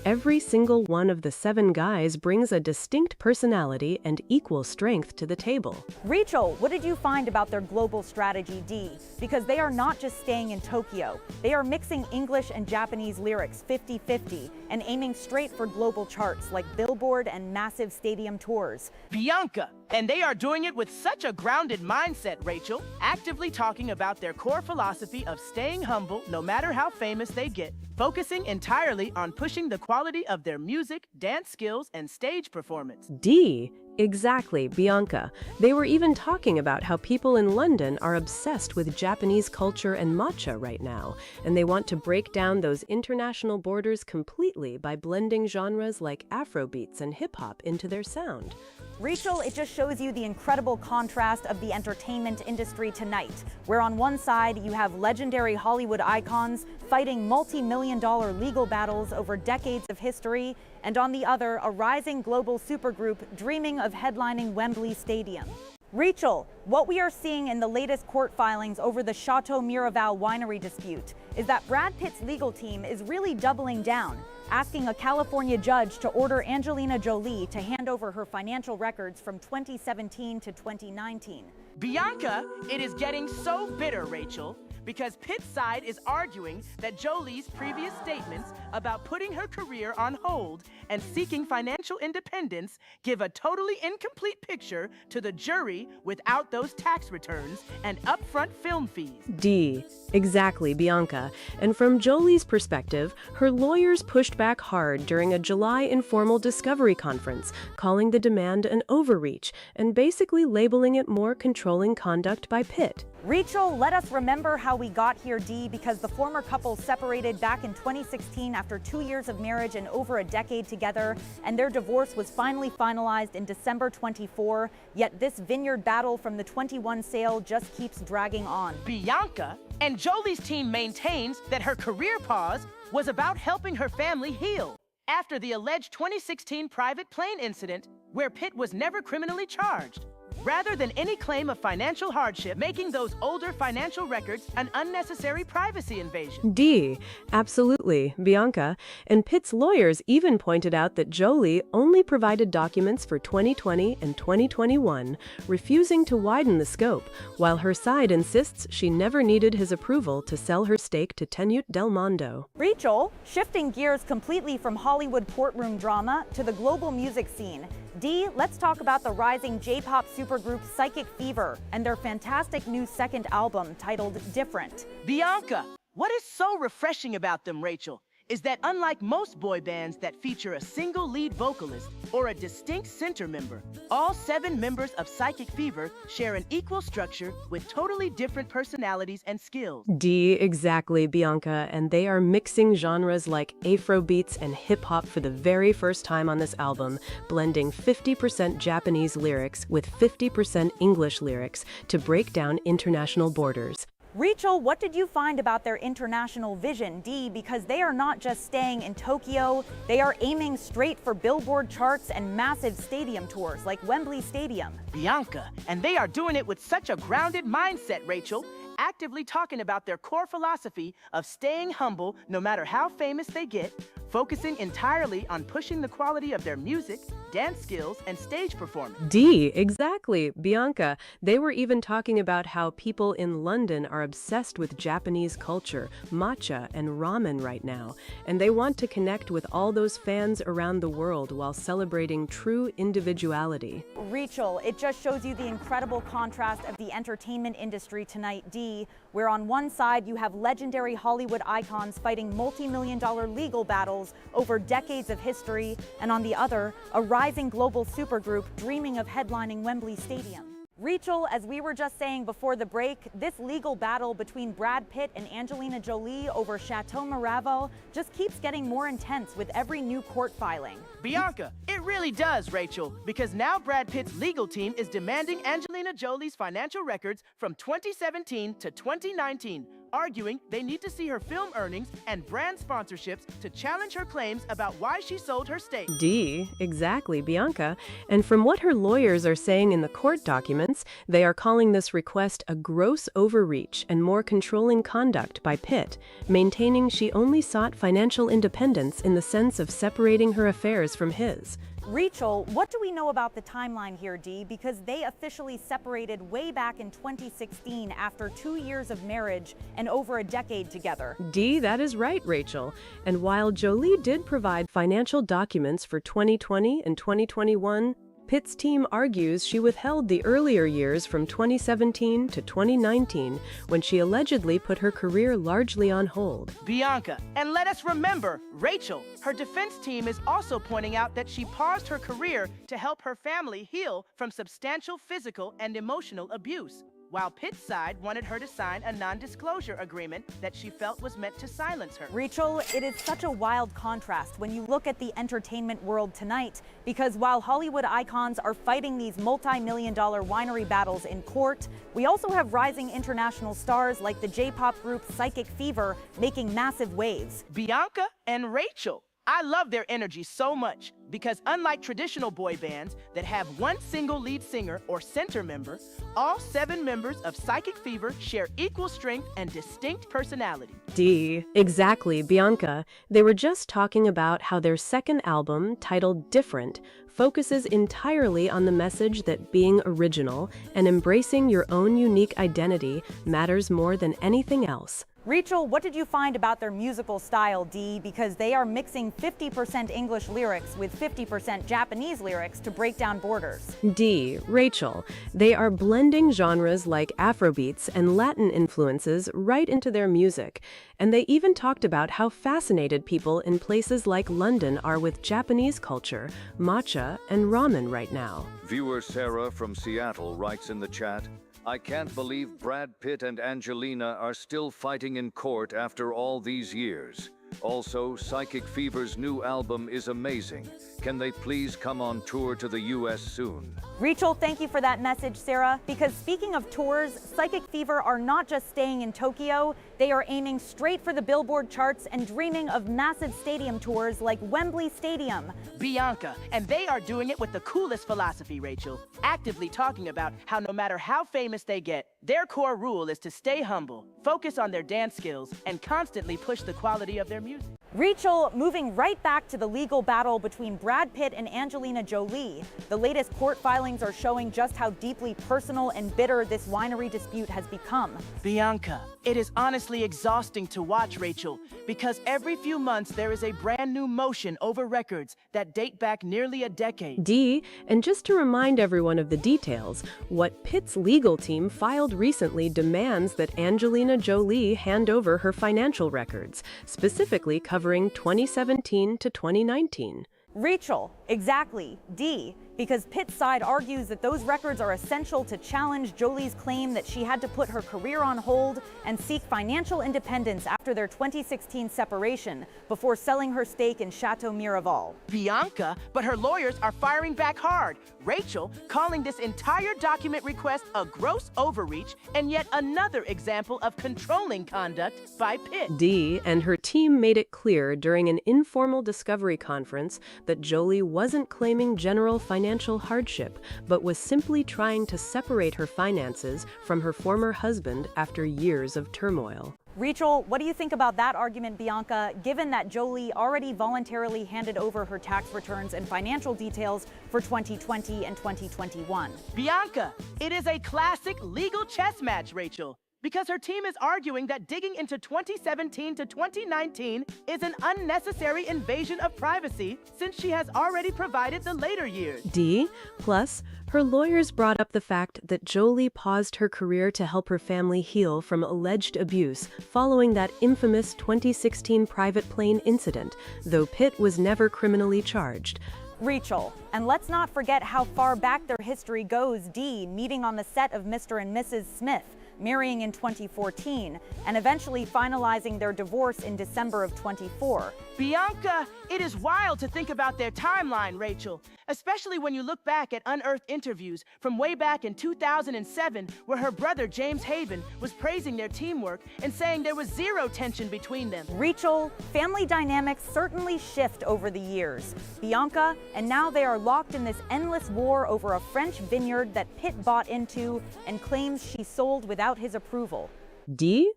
every single one of the 7 guys brings a distinct personality and equal strength to the table. Rachel, what did you find about their global strategy, D? Because they are not just staying in Tokyo. They are mixing English and Japanese lyrics 50-50 and aiming straight for global charts like Billboard and massive stadium tours. Bianca, and they are doing it with such a grounded mindset, Rachel, actively talking about their core philosophy of staying humble no matter how famous they get, focusing entirely on pushing the quality of their music, dance skills, and stage performance. D. Exactly, Bianca. They were even talking about how people in London are obsessed with Japanese culture and matcha right now, and they want to break down those international borders completely by blending genres like Afrobeats and hip-hop into their sound. Rachel, it just shows you the incredible contrast of the entertainment industry tonight, where on one side you have legendary Hollywood icons fighting multi-million-dollar legal battles over decades of history, and on the other, a rising global supergroup dreaming of headlining Wembley Stadium. Rachel, what we are seeing in the latest court filings over the Chateau Miraval winery dispute is that Brad Pitt's legal team is really doubling down, asking a California judge to order Angelina Jolie to hand over her financial records from 2017 to 2019. Bianca, it is getting so bitter, Rachel, because Pitt's side is arguing that Jolie's previous statements about putting her career on hold and seeking financial independence give a totally incomplete picture to the jury without those tax returns and upfront film fees. D. Exactly, Bianca. And from Jolie's perspective, her lawyers pushed back hard during a July informal discovery conference, calling the demand an overreach and basically labeling it more controlling conduct by Pitt. Rachel, let us remember how we got here, D, because the former couple separated back in 2016 after 2 years of marriage and over a decade together, and their divorce was finally finalized in December 24, yet this vineyard battle from the 21 sale just keeps dragging on. Bianca, and Jolie's team maintains that her career pause was about helping her family heal after the alleged 2016 private plane incident where Pitt was never criminally charged, rather than any claim of financial hardship, making those older financial records an unnecessary privacy invasion. D. Absolutely, Bianca. And Pitt's lawyers even pointed out that Jolie only provided documents for 2020 and 2021, refusing to widen the scope, while her side insists she never needed his approval to sell her stake to Tenute Del Mondo. Rachel, shifting gears completely from Hollywood courtroom drama to the global music scene. D, let's talk about the rising J-pop supergroup Psychic Fever and their fantastic new second album titled Different. Bianca, what is so refreshing about them, Rachel, is that unlike most boy bands that feature a single lead vocalist or a distinct center member, all 7 members of Psychic Fever share an equal structure with totally different personalities and skills. D, exactly, Bianca, and they are mixing genres like Afrobeats and hip-hop for the very first time on this album, blending 50% Japanese lyrics with 50% English lyrics to break down international borders. Rachel, what did you find about their international vision, D? Because they are not just staying in Tokyo, they are aiming straight for Billboard charts and massive stadium tours like Wembley Stadium. Bianca, and they are doing it with such a grounded mindset, Rachel, actively talking about their core philosophy of staying humble no matter how famous they get, focusing entirely on pushing the quality of their music, dance skills, and stage performance. D, exactly, Bianca. They were even talking about how people in London are obsessed with Japanese culture, matcha, and ramen right now, and they want to connect with all those fans around the world while celebrating true individuality. Rachel, it just shows you the incredible contrast of the entertainment industry tonight, D, where on one side you have legendary Hollywood icons fighting multi-million-dollar legal battles over decades of history, and on the other, a rising global supergroup dreaming of headlining Wembley Stadium. Rachel, as we were just saying before the break, this legal battle between Brad Pitt and Angelina Jolie over Chateau Miraval just keeps getting more intense with every new court filing. Bianca, it really does, Rachel, because now Brad Pitt's legal team is demanding Angelina Jolie's financial records from 2017 to 2019, arguing they need to see her film earnings and brand sponsorships to challenge her claims about why she sold her stake. D, exactly, Bianca. And from what her lawyers are saying in the court documents, they are calling this request a gross overreach and more controlling conduct by Pitt, maintaining she only sought financial independence in the sense of separating her affairs from his. Rachel, what do we know about the timeline here, Dee? Because they officially separated way back in 2016 after 2 years of marriage and over a decade together. Dee, that is right, Rachel. And while Jolie did provide financial documents for 2020 and 2021, Pitt's team argues she withheld the earlier years from 2017 to 2019 when she allegedly put her career largely on hold. Bianca, and let us remember, Rachel, her defense team is also pointing out that she paused her career to help her family heal from substantial physical and emotional abuse, while Pitt's side wanted her to sign a non-disclosure agreement that she felt was meant to silence her. Rachel, it is such a wild contrast when you look at the entertainment world tonight, because while Hollywood icons are fighting these multi-million-dollar winery battles in court, we also have rising international stars like the J-pop group Psychic Fever making massive waves. Bianca and Rachel, I love their energy so much because unlike traditional boy bands that have one single lead singer or center member, all 7 members of Psychic Fever share equal strength and distinct personality. D, exactly, Bianca. They were just talking about how their second album, titled Different, focuses entirely on the message that being original and embracing your own unique identity matters more than anything else. Rachel, what did you find about their musical style, Dee? Because they are mixing 50% English lyrics with 50% Japanese lyrics to break down borders. D, Rachel, they are blending genres like Afrobeats and Latin influences right into their music. And they even talked about how fascinated people in places like London are with Japanese culture, matcha, and ramen right now. Viewer Sarah from Seattle writes in the chat, I can't believe Brad Pitt and Angelina are still fighting in court after all these years. Also, Psychic Fever's new album is amazing. Can they please come on tour to the US soon? Rachel, thank you for that message, Sarah, because speaking of tours, Psychic Fever are not just staying in Tokyo, they are aiming straight for the Billboard charts and dreaming of massive stadium tours like Wembley Stadium. Bianca, and they are doing it with the coolest philosophy, Rachel, actively talking about how no matter how famous they get, their core rule is to stay humble, focus on their dance skills, and constantly push the quality of their music. Rachel, moving right back to the legal battle between Brad Pitt and Angelina Jolie. The latest court filings are showing just how deeply personal and bitter this winery dispute has become. Bianca, it is honestly exhausting to watch, Rachel, because every few months there is a brand new motion over records that date back nearly a decade. D, and just to remind everyone of the details, what Pitt's legal team filed recently demands that Angelina Jolie hand over her financial records, specifically covering 2017 to 2019. Rachel, exactly, D, because Pitt's side argues that those records are essential to challenge Jolie's claim that she had to put her career on hold and seek financial independence after their 2016 separation before selling her stake in Chateau Miraval. Bianca, but her lawyers are firing back hard. Rachel calling this entire document request a gross overreach and yet another example of controlling conduct by Pitt. D, and her team made it clear during an informal discovery conference that Jolie wasn't claiming general financial hardship, but was simply trying to separate her finances from her former husband after years of turmoil. Rachel, what do you think about that argument, Bianca, given that Jolie already voluntarily handed over her tax returns and financial details for 2020 and 2021? Bianca, it is a classic legal chess match, Rachel, because her team is arguing that digging into 2017 to 2019 is an unnecessary invasion of privacy since she has already provided the later years. D. Plus, her lawyers brought up the fact that Jolie paused her career to help her family heal from alleged abuse following that infamous 2016 private plane incident, though Pitt was never criminally charged. Rachel, and let's not forget how far back their history goes, D, meeting on the set of Mr. and Mrs. Smith, marrying in 2014, and eventually finalizing their divorce in December of 24. Bianca, it is wild to think about their timeline, Rachel, especially when you look back at unearthed interviews from way back in 2007, where her brother James Haven was praising their teamwork and saying there was zero tension between them. Rachel, family dynamics certainly shift over the years. Bianca, and now they are locked in this endless war over a French vineyard that Pitt bought into and claims she sold without his approval. D?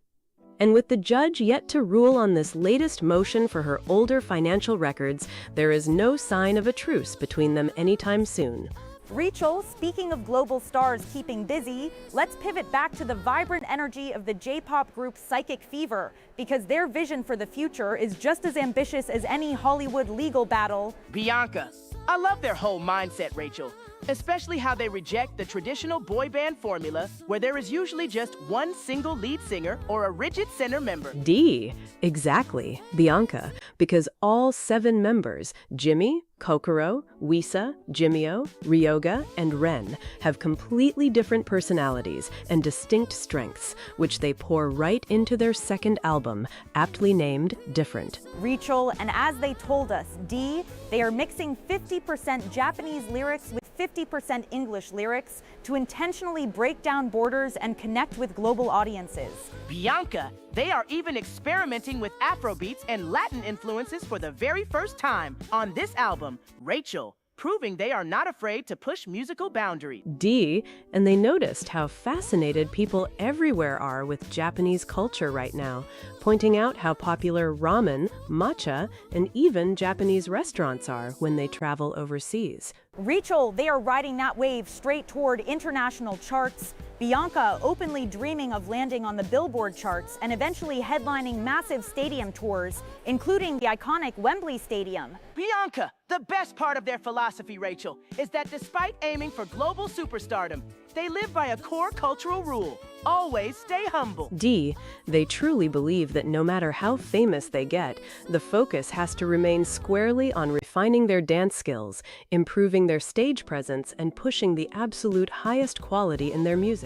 And with the judge yet to rule on this latest motion for her older financial records, there is no sign of a truce between them anytime soon. Rachel, speaking of global stars keeping busy, let's pivot back to the vibrant energy of the J-pop group Psychic Fever, because their vision for the future is just as ambitious as any Hollywood legal battle. Bianca, I love their whole mindset, Rachel, especially how they reject the traditional boy band formula where there is usually just one single lead singer or a rigid center member. D. Exactly, Bianca, because all 7 members, Jimmy, Kokoro, Wisa, Jimio, Ryoga, and Ren, have completely different personalities and distinct strengths, which they pour right into their second album, aptly named Different. Rachel, and as they told us, D, they are mixing 50% Japanese lyrics with 50% English lyrics to intentionally break down borders and connect with global audiences. Bianca, they are even experimenting with Afrobeats and Latin influences for the very first time on this album, Rachel, proving they are not afraid to push musical boundaries. D, and they noticed how fascinated people everywhere are with Japanese culture right now, pointing out how popular ramen, matcha, and even Japanese restaurants are when they travel overseas. Rachel, they are riding that wave straight toward international charts. Bianca openly dreaming of landing on the Billboard charts and eventually headlining massive stadium tours, including the iconic Wembley Stadium. Bianca, the best part of their philosophy, Rachel, is that despite aiming for global superstardom, they live by a core cultural rule: always stay humble. D, they truly believe that no matter how famous they get, the focus has to remain squarely on refining their dance skills, improving their stage presence, and pushing the absolute highest quality in their music.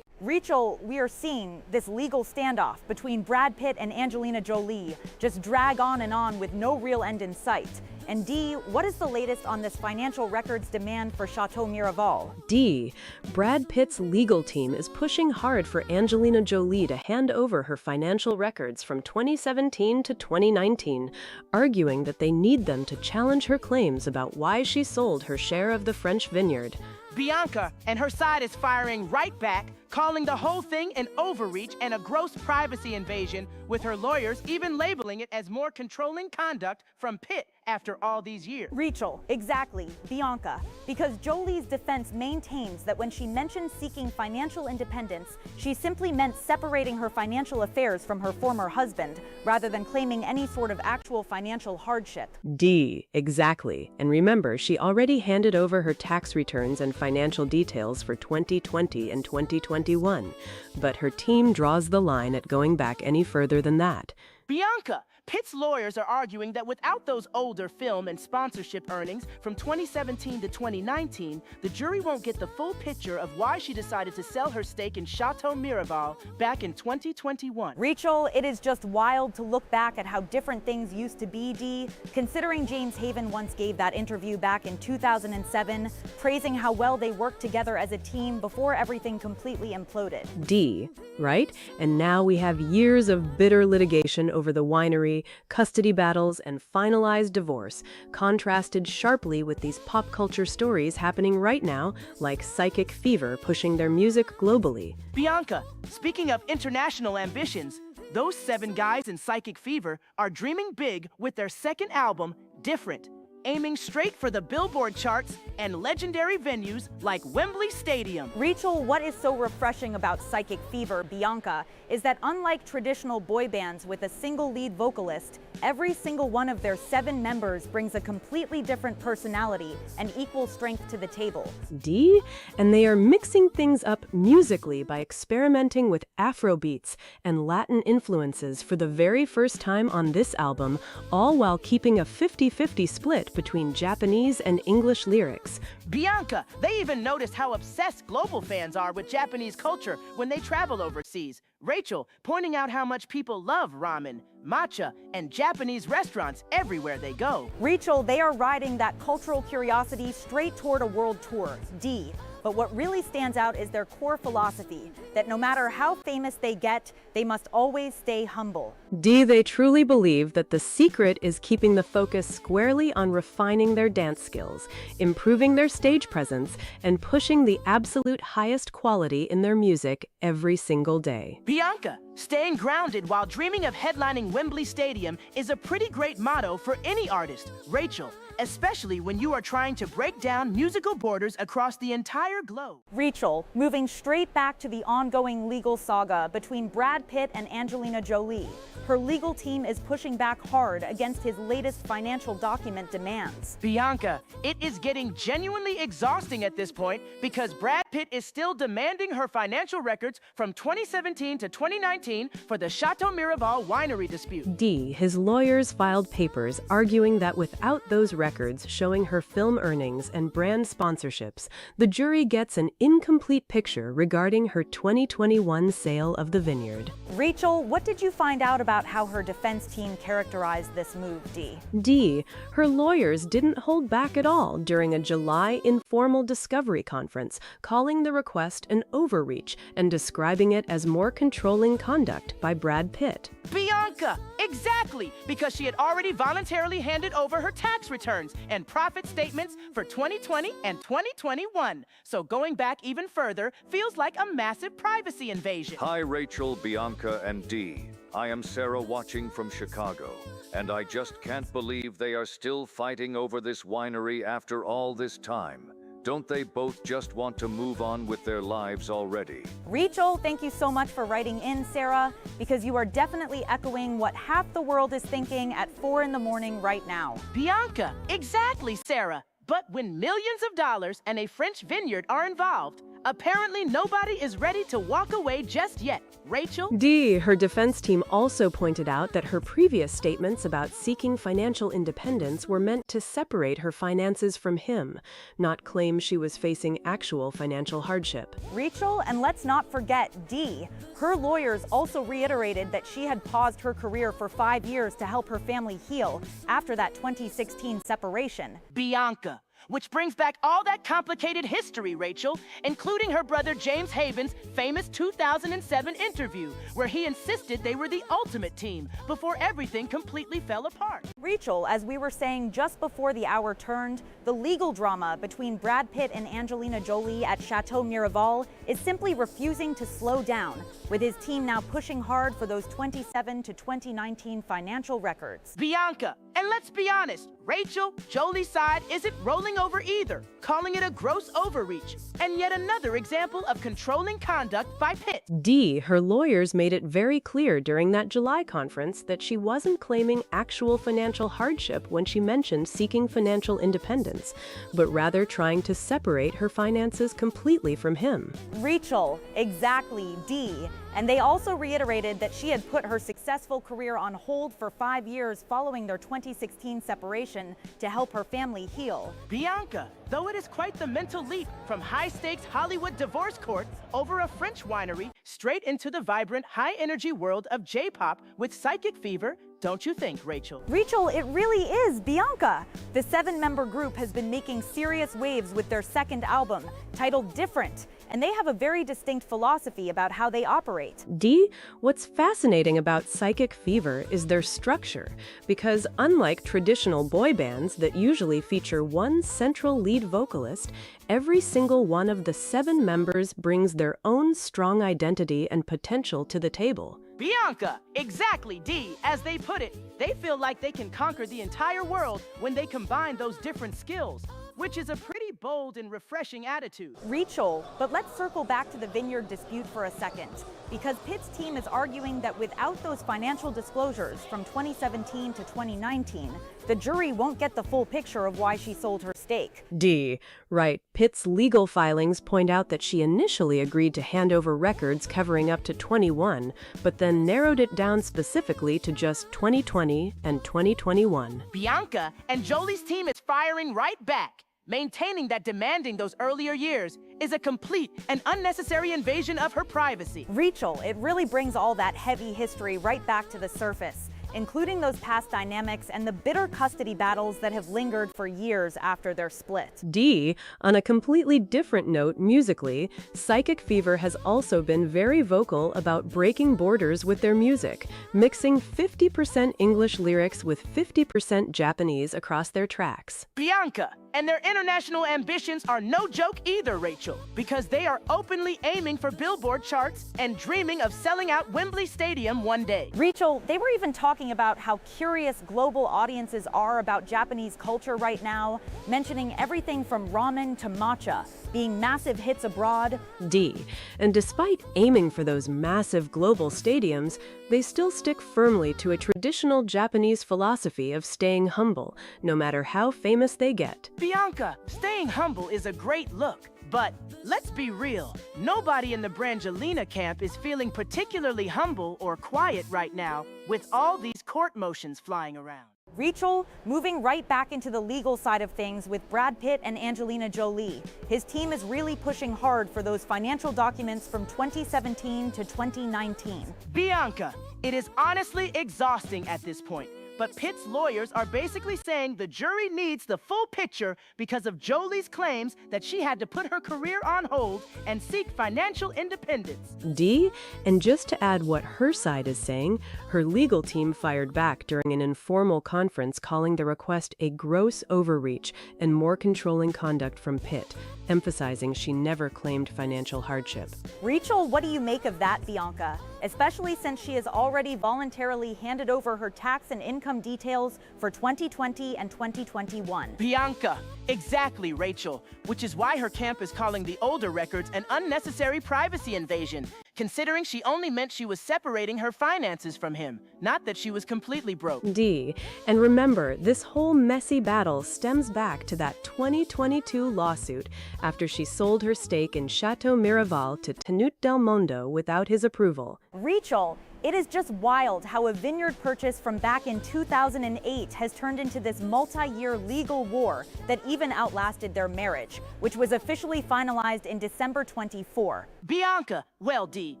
Rachel, we are seeing this legal standoff between Brad Pitt and Angelina Jolie just drag on and on with no real end in sight. And D, what is the latest on this financial records demand for Chateau Miraval? D, Brad Pitt's legal team is pushing hard for Angelina Jolie to hand over her financial records from 2017 to 2019, arguing that they need them to challenge her claims about why she sold her share of the French vineyard. Bianca and her side is firing right back, calling the whole thing an overreach and a gross privacy invasion, with her lawyers even labeling it as more controlling conduct from Pitt after all these years. Rachel, exactly, Bianca, because Jolie's defense maintains that when she mentioned seeking financial independence, she simply meant separating her financial affairs from her former husband, rather than claiming any sort of actual financial hardship. D, exactly. And remember, she already handed over her tax returns and financial details for 2020 and 2021, but her team draws the line at going back any further than that. Bianca, Pitt's lawyers are arguing that without those older film and sponsorship earnings from 2017 to 2019, the jury won't get the full picture of why she decided to sell her stake in Chateau Miraval back in 2021. Rachel, it is just wild to look back at how different things used to be, D, considering James Haven once gave that interview back in 2007, praising how well they worked together as a team before everything completely imploded. D, right? And now we have years of bitter litigation over the winery, custody battles, and finalized divorce, contrasted sharply with these pop culture stories happening right now, like Psychic Fever pushing their music globally. Bianca, speaking of international ambitions, those 7 guys in Psychic Fever are dreaming big with their second album, Different, aiming straight for the Billboard charts and legendary venues like Wembley Stadium. Rachel, what is so refreshing about Psychic Fever, Bianca, is that unlike traditional boy bands with a single lead vocalist, every single one of their 7 members brings a completely different personality and equal strength to the table. D, and they are mixing things up musically by experimenting with Afrobeats and Latin influences for the very first time on this album, all while keeping a 50-50 split between Japanese and English lyrics. Bianca, they even noticed how obsessed global fans are with Japanese culture when they travel overseas. Rachel, pointing out how much people love ramen, matcha, and Japanese restaurants everywhere they go. Rachel, they are riding that cultural curiosity straight toward a world tour. D. But what really stands out is their core philosophy, that no matter how famous they get, they must always stay humble. D, they truly believe that the secret is keeping the focus squarely on refining their dance skills, improving their stage presence, and pushing the absolute highest quality in their music every single day. Bianca, staying grounded while dreaming of headlining Wembley Stadium is a pretty great motto for any artist. Rachel, especially when you are trying to break down musical borders across the entire globe. Rachel, moving straight back to the ongoing legal saga between Brad Pitt and Angelina Jolie. Her legal team is pushing back hard against his latest financial document demands. Bianca, it is getting genuinely exhausting at this point because Brad Pitt is still demanding her financial records from 2017 to 2019 for the Chateau Miraval winery dispute. D, his lawyers filed papers arguing that without those records showing her film earnings and brand sponsorships, the jury gets an incomplete picture regarding her 2021 sale of the vineyard. Rachel, what did you find out about how her defense team characterized this move, D? D, her lawyers didn't hold back at all during a July informal discovery conference, calling the request an overreach and describing it as more controlling conduct by Brad Pitt. Bianca, exactly, because she had already voluntarily handed over her tax returns and profit statements for 2020 and 2021. So going back even further feels like a massive privacy invasion. Hi, Rachel, Bianca, and Dee. I am Sarah watching from Chicago, and I just can't believe they are still fighting over this winery after all this time. Don't they both just want to move on with their lives already? Rachel, thank you so much for writing in, Sarah, because you are definitely echoing what half the world is thinking at 4 in the morning right now. Bianca, exactly, Sarah. But when millions of dollars and a French vineyard are involved, apparently nobody is ready to walk away just yet. Rachel? D, her defense team also pointed out that her previous statements about seeking financial independence were meant to separate her finances from him, not claim she was facing actual financial hardship. Rachel, and let's not forget D. Her lawyers also reiterated that she had paused her career for 5 years to help her family heal after that 2016 separation. Bianca, which brings back all that complicated history, Rachel, including her brother James Haven's famous 2007 interview, where he insisted they were the ultimate team before everything completely fell apart. Rachel, as we were saying just before the hour turned, the legal drama between Brad Pitt and Angelina Jolie at Chateau Miraval is simply refusing to slow down, with his team now pushing hard for those 2017 to 2019 financial records. Bianca, and let's be honest, Rachel, Jolie's side isn't rolling over either, calling it a gross overreach, and yet another example of controlling conduct by Pitt. D, her lawyers made it very clear during that July conference that she wasn't claiming actual financial hardship when she mentioned seeking financial independence, but rather trying to separate her finances completely from him. Rachel, exactly, D. And they also reiterated that she had put her successful career on hold for 5 years following their 2016 separation to help her family heal. Bianca, though it is quite the mental leap from high-stakes Hollywood divorce court over a French winery straight into the vibrant, high-energy world of J-pop with Psychic Fever, don't you think, Rachel? Rachel, it really is Bianca. The 7-member group has been making serious waves with their second album, titled Different, and they have a very distinct philosophy about how they operate. D, what's fascinating about Psychic Fever is their structure, because unlike traditional boy bands that usually feature one central lead vocalist, every single one of the 7 members brings their own strong identity and potential to the table. Bianca, exactly, D. As they put it, they feel like they can conquer the entire world when they combine those different skills, which is a pretty bold and refreshing attitude. Rachel, but let's circle back to the Vineyard dispute for a second, because Pitt's team is arguing that without those financial disclosures from 2017 to 2019, the jury won't get the full picture of why she sold her stake. D. Right. Pitt's legal filings point out that she initially agreed to hand over records covering up to 21, but then narrowed it down specifically to just 2020 and 2021. Bianca and Jolie's team is firing right back, maintaining that demanding those earlier years is a complete and unnecessary invasion of her privacy. Rachel, it really brings all that heavy history right back to the surface, including those past dynamics and the bitter custody battles that have lingered for years after their split. D. On a completely different note, musically, Psychic Fever has also been very vocal about breaking borders with their music, mixing 50% English lyrics with 50% Japanese across their tracks. Bianca and their international ambitions are no joke either, Rachel, because they are openly aiming for Billboard charts and dreaming of selling out Wembley Stadium one day. Rachel, they were even talking about how curious global audiences are about Japanese culture right now, mentioning everything from ramen to matcha being massive hits abroad. D. And despite aiming for those massive global stadiums, they still stick firmly to a traditional Japanese philosophy of staying humble, no matter how famous they get. Bianca, staying humble is a great look. But let's be real, nobody in the Brangelina camp is feeling particularly humble or quiet right now with all these court motions flying around. Rachel, moving right back into the legal side of things with Brad Pitt and Angelina Jolie. His team is really pushing hard for those financial documents from 2017 to 2019. Bianca, it is honestly exhausting at this point. But Pitt's lawyers are basically saying the jury needs the full picture because of Jolie's claims that she had to put her career on hold and seek financial independence. D. And just to add what her side is saying, her legal team fired back during an informal conference calling the request a gross overreach and more controlling conduct from Pitt, emphasizing she never claimed financial hardship. Rachel, what do you make of that, Bianca? Especially since she has already voluntarily handed over her tax and income details for 2020 and 2021. Bianca, exactly, Rachel, which is why her camp is calling the older records an unnecessary privacy invasion, considering she only meant she was separating her finances from him, not that she was completely broke. D. And remember, this whole messy battle stems back to that 2022 lawsuit after she sold her stake in Chateau Miraval to Tenute Del Mondo without his approval. Rachel, it is just wild how a vineyard purchase from back in 2008 has turned into this multi-year legal war that even outlasted their marriage, which was officially finalized in December 24. Bianca, well, D,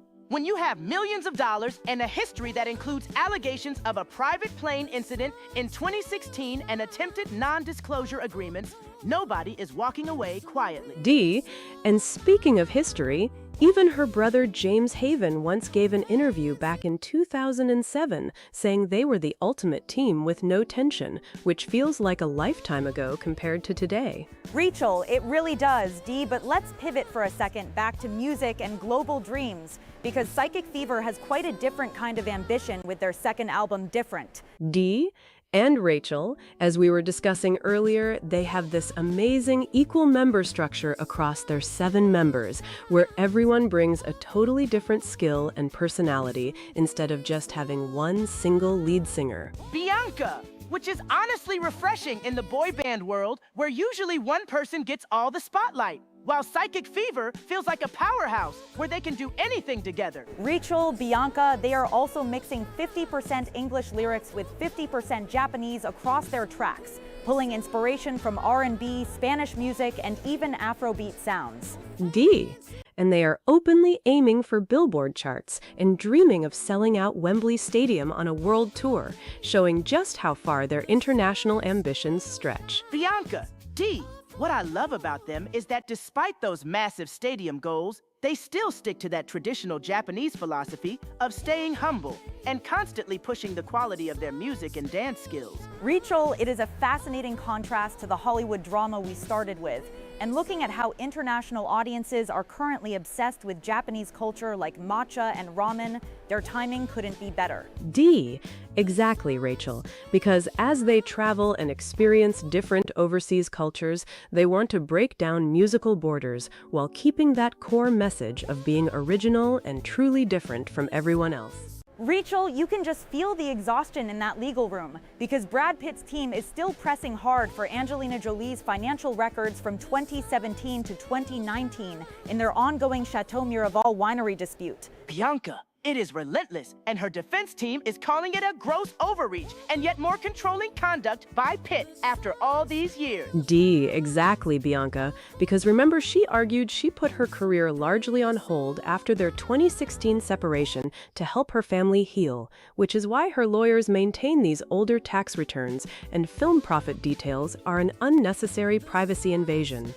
when you have millions of dollars and a history that includes allegations of a private plane incident in 2016 and attempted non-disclosure agreements, nobody is walking away quietly. D. And speaking of history, even her brother James Haven once gave an interview back in 2007 saying they were the ultimate team with no tension, which feels like a lifetime ago compared to today. Rachel, it really does, Dee, but let's pivot for a second back to music and global dreams, because Psychic Fever has quite a different kind of ambition with their second album, Different. D. And Rachel, as we were discussing earlier, they have this amazing equal member structure across their 7 members, where everyone brings a totally different skill and personality instead of just having one single lead singer. Bianca, which is honestly refreshing in the boy band world, where usually one person gets all the spotlight, while Psychic Fever feels like a powerhouse where they can do anything together. Rachel, Bianca, they are also mixing 50% English lyrics with 50% Japanese across their tracks, pulling inspiration from R&B, Spanish music, and even Afrobeat sounds. D. And they are openly aiming for Billboard charts and dreaming of selling out Wembley Stadium on a world tour, showing just how far their international ambitions stretch. Bianca, D, what I love about them is that despite those massive stadium goals, they still stick to that traditional Japanese philosophy of staying humble and constantly pushing the quality of their music and dance skills. Rachel, it is a fascinating contrast to the Hollywood drama we started with. And looking at how international audiences are currently obsessed with Japanese culture like matcha and ramen, their timing couldn't be better. D. Exactly, Rachel. Because as they travel and experience different overseas cultures, they want to break down musical borders while keeping that core message of being original and truly different from everyone else. Rachel, you can just feel the exhaustion in that legal room because Brad Pitt's team is still pressing hard for Angelina Jolie's financial records from 2017 to 2019 in their ongoing Chateau Miraval winery dispute. Bianca, it is relentless, and her defense team is calling it a gross overreach and yet more controlling conduct by Pitt after all these years. D. Exactly, Bianca. Because remember, she argued she put her career largely on hold after their 2016 separation to help her family heal, which is why her lawyers maintain these older tax returns and film profit details are an unnecessary privacy invasion.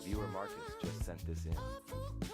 Viewer Marcus just sent this in.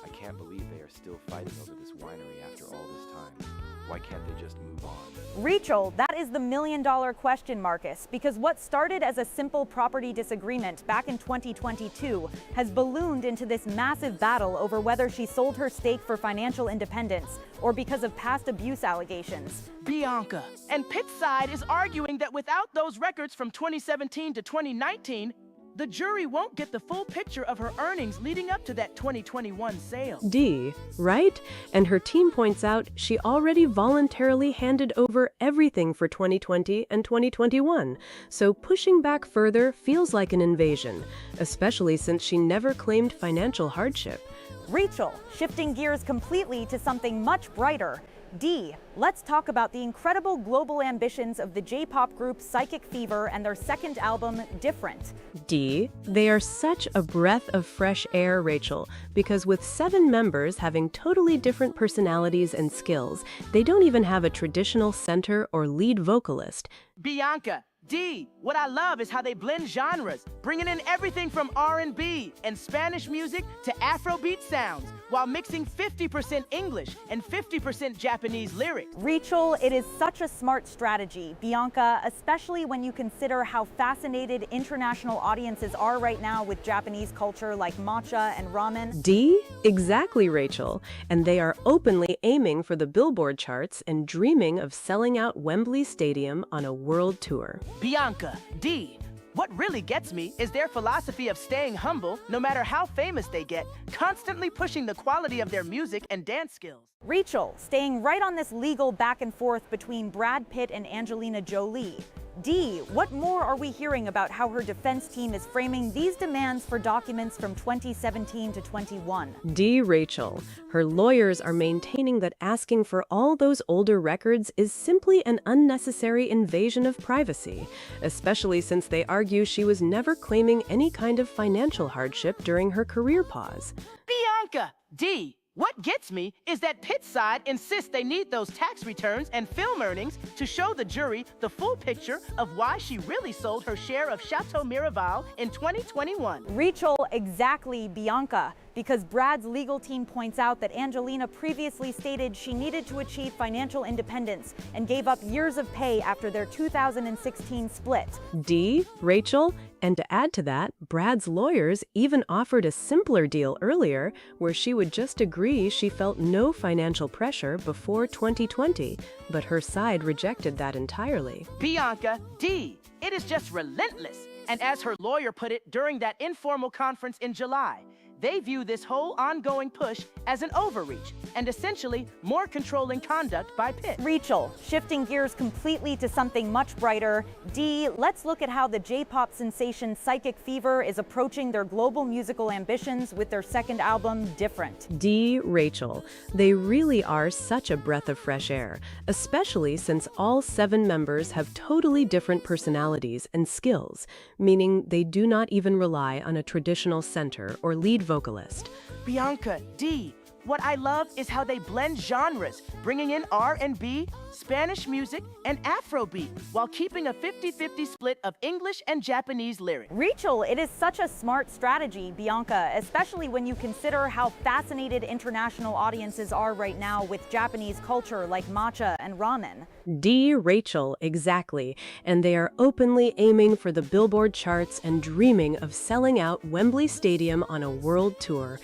I can't believe they are still fighting over this winery after all this time. Why can't they just move on? Rachel, that is the million-dollar question, Marcus, because what started as a simple property disagreement back in 2022 has ballooned into this massive battle over whether she sold her stake for financial independence or because of past abuse allegations. Bianca, and Pitt's side is arguing that without those records from 2017 to 2019, the jury won't get the full picture of her earnings leading up to that 2021 sale. D. Right? And her team points out she already voluntarily handed over everything for 2020 and 2021, so pushing back further feels like an invasion, especially since she never claimed financial hardship. Rachel, shifting gears completely to something much brighter. D. Let's talk about the incredible global ambitions of the J-pop group Psychic Fever and their second album, Different. D. They are such a breath of fresh air, Rachel, because with 7 members having totally different personalities and skills, they don't even have a traditional center or lead vocalist. Bianca, D. What I love is how they blend genres, bringing in everything from R&B and Spanish music to Afrobeat sounds, while mixing 50% English and 50% Japanese lyrics. Rachel, it is such a smart strategy, Bianca, especially when you consider how fascinated international audiences are right now with Japanese culture like matcha and ramen. D? Exactly, Rachel. And they are openly aiming for the Billboard charts and dreaming of selling out Wembley Stadium on a world tour. Bianca, D. What really gets me is their philosophy of staying humble, no matter how famous they get, constantly pushing the quality of their music and dance skills. Rachel, staying right on this legal back and forth between Brad Pitt and Angelina Jolie. D, what more are we hearing about how her defense team is framing these demands for documents from 2017 to 21? D, Rachel. Her lawyers are maintaining that asking for all those older records is simply an unnecessary invasion of privacy, especially since they argue she was never claiming any kind of financial hardship during her career pause. Bianca, D. What gets me is that Pitt's side insists they need those tax returns and film earnings to show the jury the full picture of why she really sold her share of Chateau Miraval in 2021. Rachel, exactly, Bianca, because Brad's legal team points out that Angelina previously stated she needed to achieve financial independence and gave up years of pay after their 2016 split. D, Rachel, and to add to that, Brad's lawyers even offered a simpler deal earlier where she would just agree she felt no financial pressure before 2020, but her side rejected that entirely. Bianca, D. It is just relentless. And as her lawyer put it during that informal conference in July, they view this whole ongoing push as an overreach and essentially more controlling conduct by Pitt. Rachel, shifting gears completely to something much brighter. D, let's look at how the J-pop sensation Psychic Fever is approaching their global musical ambitions with their second album, Different. D, Rachel. They really are such a breath of fresh air, especially since all 7 members have totally different personalities and skills, meaning they do not even rely on a traditional center or lead vocalist. Bianca, D. What I love is how they blend genres, bringing in R&B, Spanish music, and Afrobeat, while keeping a 50-50 split of English and Japanese lyrics. Rachel, it is such a smart strategy, Bianca, especially when you consider how fascinated international audiences are right now with Japanese culture like matcha and ramen. D. Rachel, exactly. And they are openly aiming for the Billboard charts and dreaming of selling out Wembley Stadium on a world tour.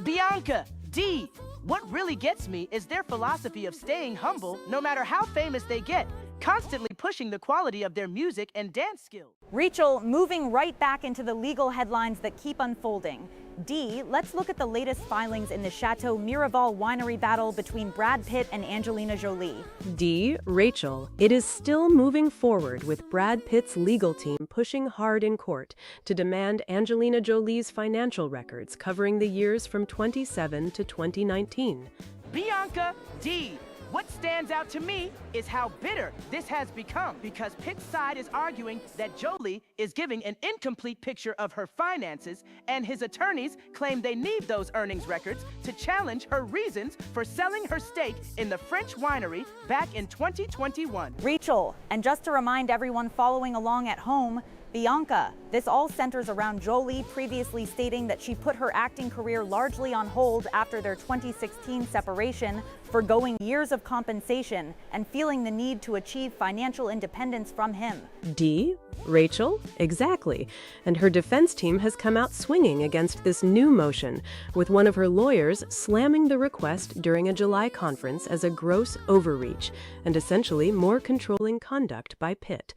Bianca, D. What really gets me is their philosophy of staying humble no matter how famous they get, constantly pushing the quality of their music and dance skills. Rachel, moving right back into the legal headlines that keep unfolding. D, let's look at the latest filings in the Chateau Miraval winery battle between Brad Pitt and Angelina Jolie. D. Rachel, it is still moving forward with Brad Pitt's legal team pushing hard in court to demand Angelina Jolie's financial records covering the years from 2017 to 2019. Bianca, D. What stands out to me is how bitter this has become, because Pitt's side is arguing that Jolie is giving an incomplete picture of her finances, and his attorneys claim they need those earnings records to challenge her reasons for selling her stake in the French winery back in 2021. Rachel, and just to remind everyone following along at home, Bianca, this all centers around Jolie previously stating that she put her acting career largely on hold after their 2016 separation, forgoing years of compensation and feeling the need to achieve financial independence from him. D. Rachel? Exactly. And her defense team has come out swinging against this new motion, with one of her lawyers slamming the request during a July conference as a gross overreach and essentially more controlling conduct by Pitt.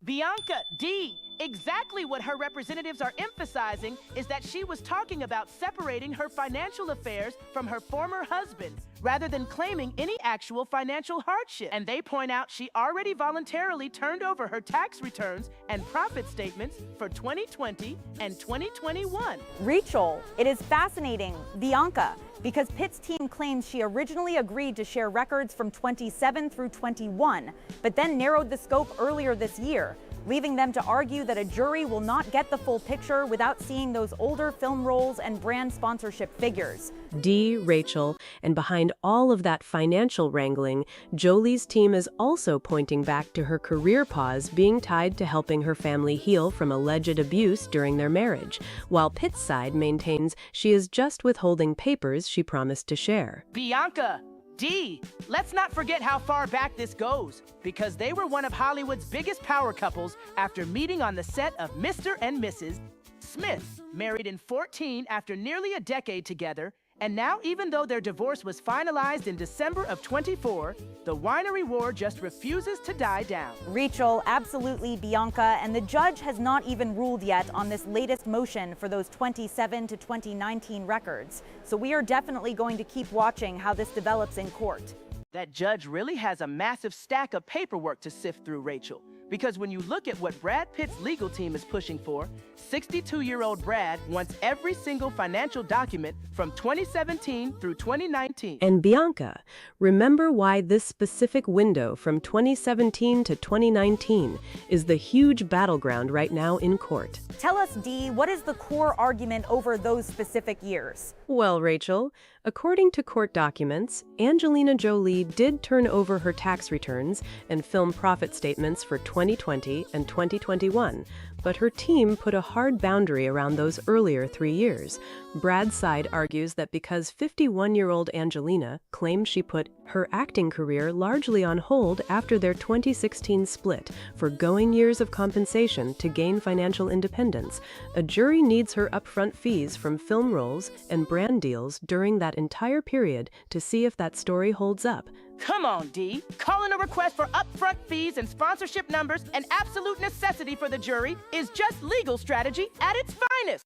Bianca, D. Exactly what her representatives are emphasizing is that she was talking about separating her financial affairs from her former husband, rather than claiming any actual financial hardship. And they point out she already voluntarily turned over her tax returns and profit statements for 2020 and 2021. Rachel, it is fascinating, Bianca, because Pitt's team claims she originally agreed to share records from 27 through 21, but then narrowed the scope earlier this year, leaving them to argue that a jury will not get the full picture without seeing those older film roles and brand sponsorship figures. D. Rachel, and behind all of that financial wrangling, Jolie's team is also pointing back to her career pause being tied to helping her family heal from alleged abuse during their marriage, while Pitt's side maintains she is just withholding papers she promised to share. Bianca, D. Let's not forget how far back this goes, because they were one of Hollywood's biggest power couples after meeting on the set of Mr. and Mrs. Smith, married in 14 after nearly a decade together. And now, even though their divorce was finalized in December of 24, the winery war just refuses to die down. Rachel, absolutely, Bianca, and the judge has not even ruled yet on this latest motion for those 27 to 2019 records. So we are definitely going to keep watching how this develops in court. That judge really has a massive stack of paperwork to sift through, Rachel. Because when you look at what Brad Pitt's legal team is pushing for, 62-year-old Brad wants every single financial document from 2017 through 2019. And Bianca, remember why this specific window from 2017 to 2019 is the huge battleground right now in court. Tell us, Dee, what is the core argument over those specific years? Well, Rachel, according to court documents, Angelina Jolie did turn over her tax returns and film profit statements for 2020 and 2021, but her team put a hard boundary around those earlier 3 years. Brad's side argues that because 51-year-old Angelina claimed she put her acting career largely on hold after their 2016 split, forgoing years of compensation to gain financial independence, a jury needs her upfront fees from film roles and brand deals during that entire period to see if that story holds up. Come on, Dee. Calling a request for upfront fees and sponsorship numbers an absolute necessity for the jury is just legal strategy at its finest.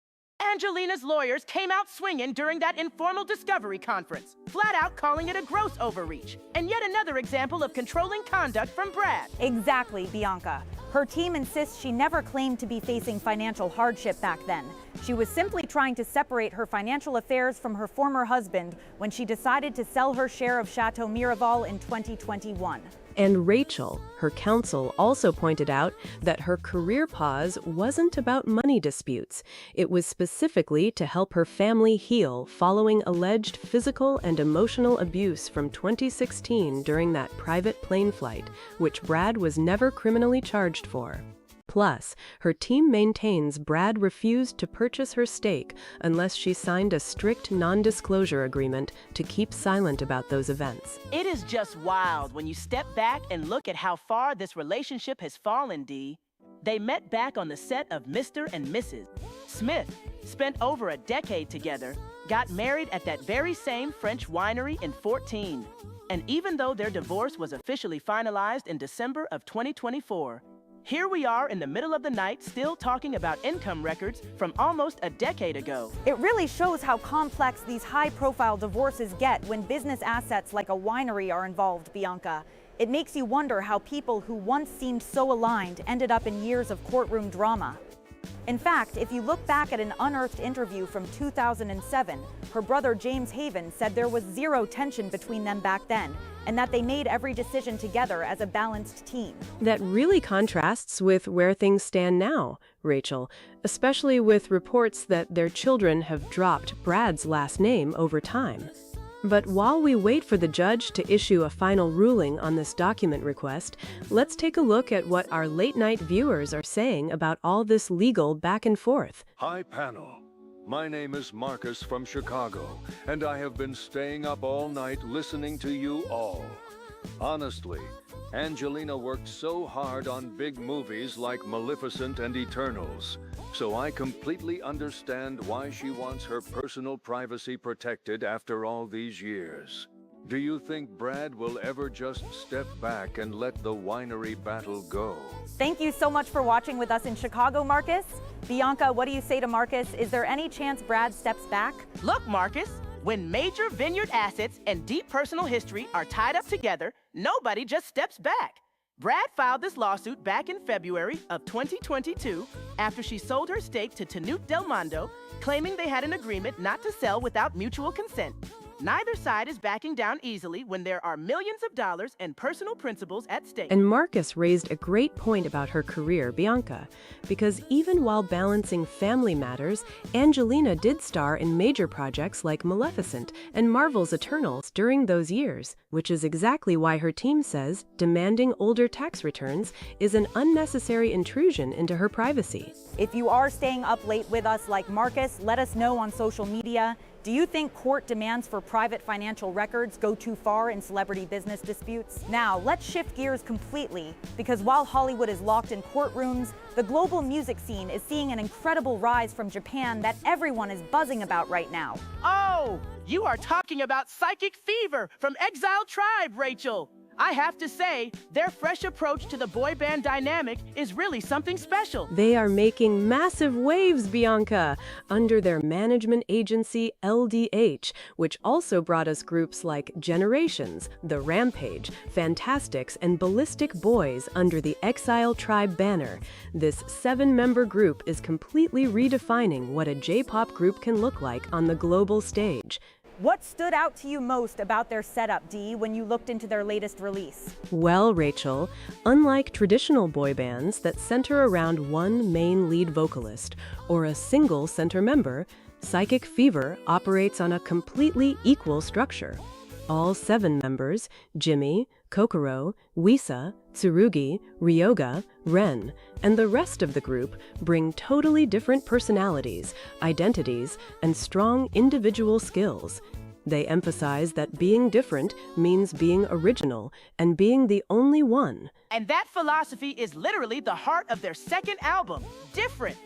Angelina's lawyers came out swinging during that informal discovery conference, flat out calling it a gross overreach. And yet another example of controlling conduct from Brad. Exactly, Bianca. Her team insists she never claimed to be facing financial hardship back then. She was simply trying to separate her financial affairs from her former husband when she decided to sell her share of Chateau Miraval in 2021. And Rachel, her counsel, also pointed out that her career pause wasn't about money disputes. It was specifically to help her family heal following alleged physical and emotional abuse from 2016 during that private plane flight, which Brad was never criminally charged for. Plus, her team maintains Brad refused to purchase her stake unless she signed a strict non-disclosure agreement to keep silent about those events. It is just wild when you step back and look at how far this relationship has fallen, Dee. They met back on the set of Mr. and Mrs. Smith, spent over a decade together, got married at that very same French winery in 2014. And even though their divorce was officially finalized in December of 2024, here we are in the middle of the night still talking about income records from almost a decade ago. It really shows how complex these high-profile divorces get when business assets like a winery are involved, Bianca. It makes you wonder how people who once seemed so aligned ended up in years of courtroom drama. In fact, if you look back at an unearthed interview from 2007, her brother James Haven said there was zero tension between them back then, and that they made every decision together as a balanced team. That really contrasts with where things stand now, Rachel, especially with reports that their children have dropped Brad's last name over time. But while we wait for the judge to issue a final ruling on this document request, let's take a look at what our late-night viewers are saying about all this legal back and forth. Hi, panel. My name is Marcus from Chicago, and I have been staying up all night listening to you all. Honestly, Angelina worked so hard on big movies like Maleficent and Eternals, so I completely understand why she wants her personal privacy protected after all these years. Do you think Brad will ever just step back and let the winery battle go? Thank you so much for watching with us in Chicago, Marcus. Bianca, what do you say to Marcus? Is there any chance Brad steps back? Look, Marcus, when major vineyard assets and deep personal history are tied up together, nobody just steps back. Brad filed this lawsuit back in February of 2022 after she sold her stake to Tanute Del Mondo, claiming they had an agreement not to sell without mutual consent. Neither side is backing down easily when there are millions of dollars and personal principles at stake. And Marcus raised a great point about her career, Bianca, because even while balancing family matters, Angelina did star in major projects like Maleficent and Marvel's Eternals during those years, which is exactly why her team says demanding older tax returns is an unnecessary intrusion into her privacy. If you are staying up late with us like Marcus, let us know on social media. Do you think court demands for private financial records go too far in celebrity business disputes? Now, let's shift gears completely, because while Hollywood is locked in courtrooms, the global music scene is seeing an incredible rise from Japan that everyone is buzzing about right now. Oh, you are talking about Psychic Fever from Exile Tribe, Rachel. I have to say, their fresh approach to the boy band dynamic is really something special. They are making massive waves, Bianca, under their management agency LDH, which also brought us groups like Generations, The Rampage, Fantastics, and Ballistic Boys under the Exile Tribe banner. This 7-member group is completely redefining what a J-pop group can look like on the global stage. What stood out to you most about their setup, Dee, when you looked into their latest release? Well, Rachel, unlike traditional boy bands that center around one main lead vocalist or a single center member, Psychic Fever operates on a completely equal structure. All 7 members, Jimmy, Kokoro, Wisa, Tsurugi, Ryoga, Ren, and the rest of the group bring totally different personalities, identities, and strong individual skills. They emphasize that being different means being original and being the only one. And that philosophy is literally the heart of their second album, Different.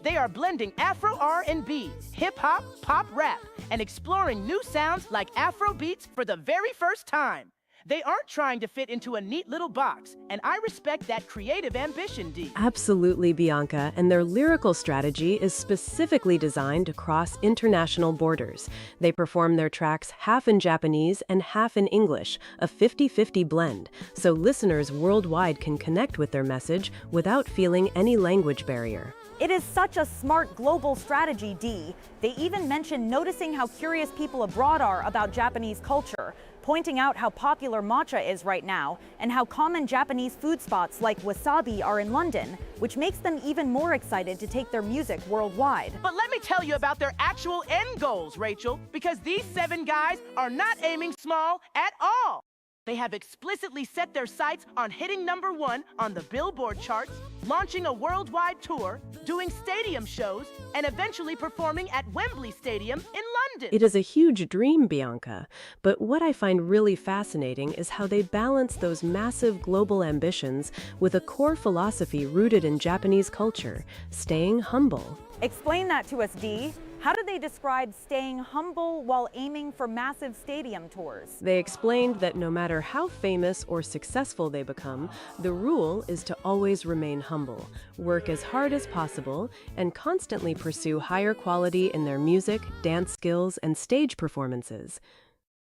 They are blending Afro R&B, hip-hop, pop rap, and exploring new sounds like Afro beats for the very first time. They aren't trying to fit into a neat little box, and I respect that creative ambition, Dee. Absolutely, Bianca, and their lyrical strategy is specifically designed to cross international borders. They perform their tracks half in Japanese and half in English, a 50-50 blend, so listeners worldwide can connect with their message without feeling any language barrier. It is such a smart global strategy, Dee. They even mention noticing how curious people abroad are about Japanese culture. pointing out how popular matcha is right now and how common Japanese food spots like wasabi are in London, which makes them even more excited to take their music worldwide. But let me tell you about their actual end goals, Rachel, because these 7 guys are not aiming small at all. They have explicitly set their sights on hitting #1 on the Billboard charts, launching a worldwide tour, doing stadium shows, and eventually performing at Wembley Stadium in London. It is a huge dream, Bianca, but what I find really fascinating is how they balance those massive global ambitions with a core philosophy rooted in Japanese culture, staying humble. Explain that to us, Dee. How do they describe staying humble while aiming for massive stadium tours? They explained that no matter how famous or successful they become, the rule is to always remain humble, work as hard as possible, and constantly pursue higher quality in their music, dance skills, and stage performances.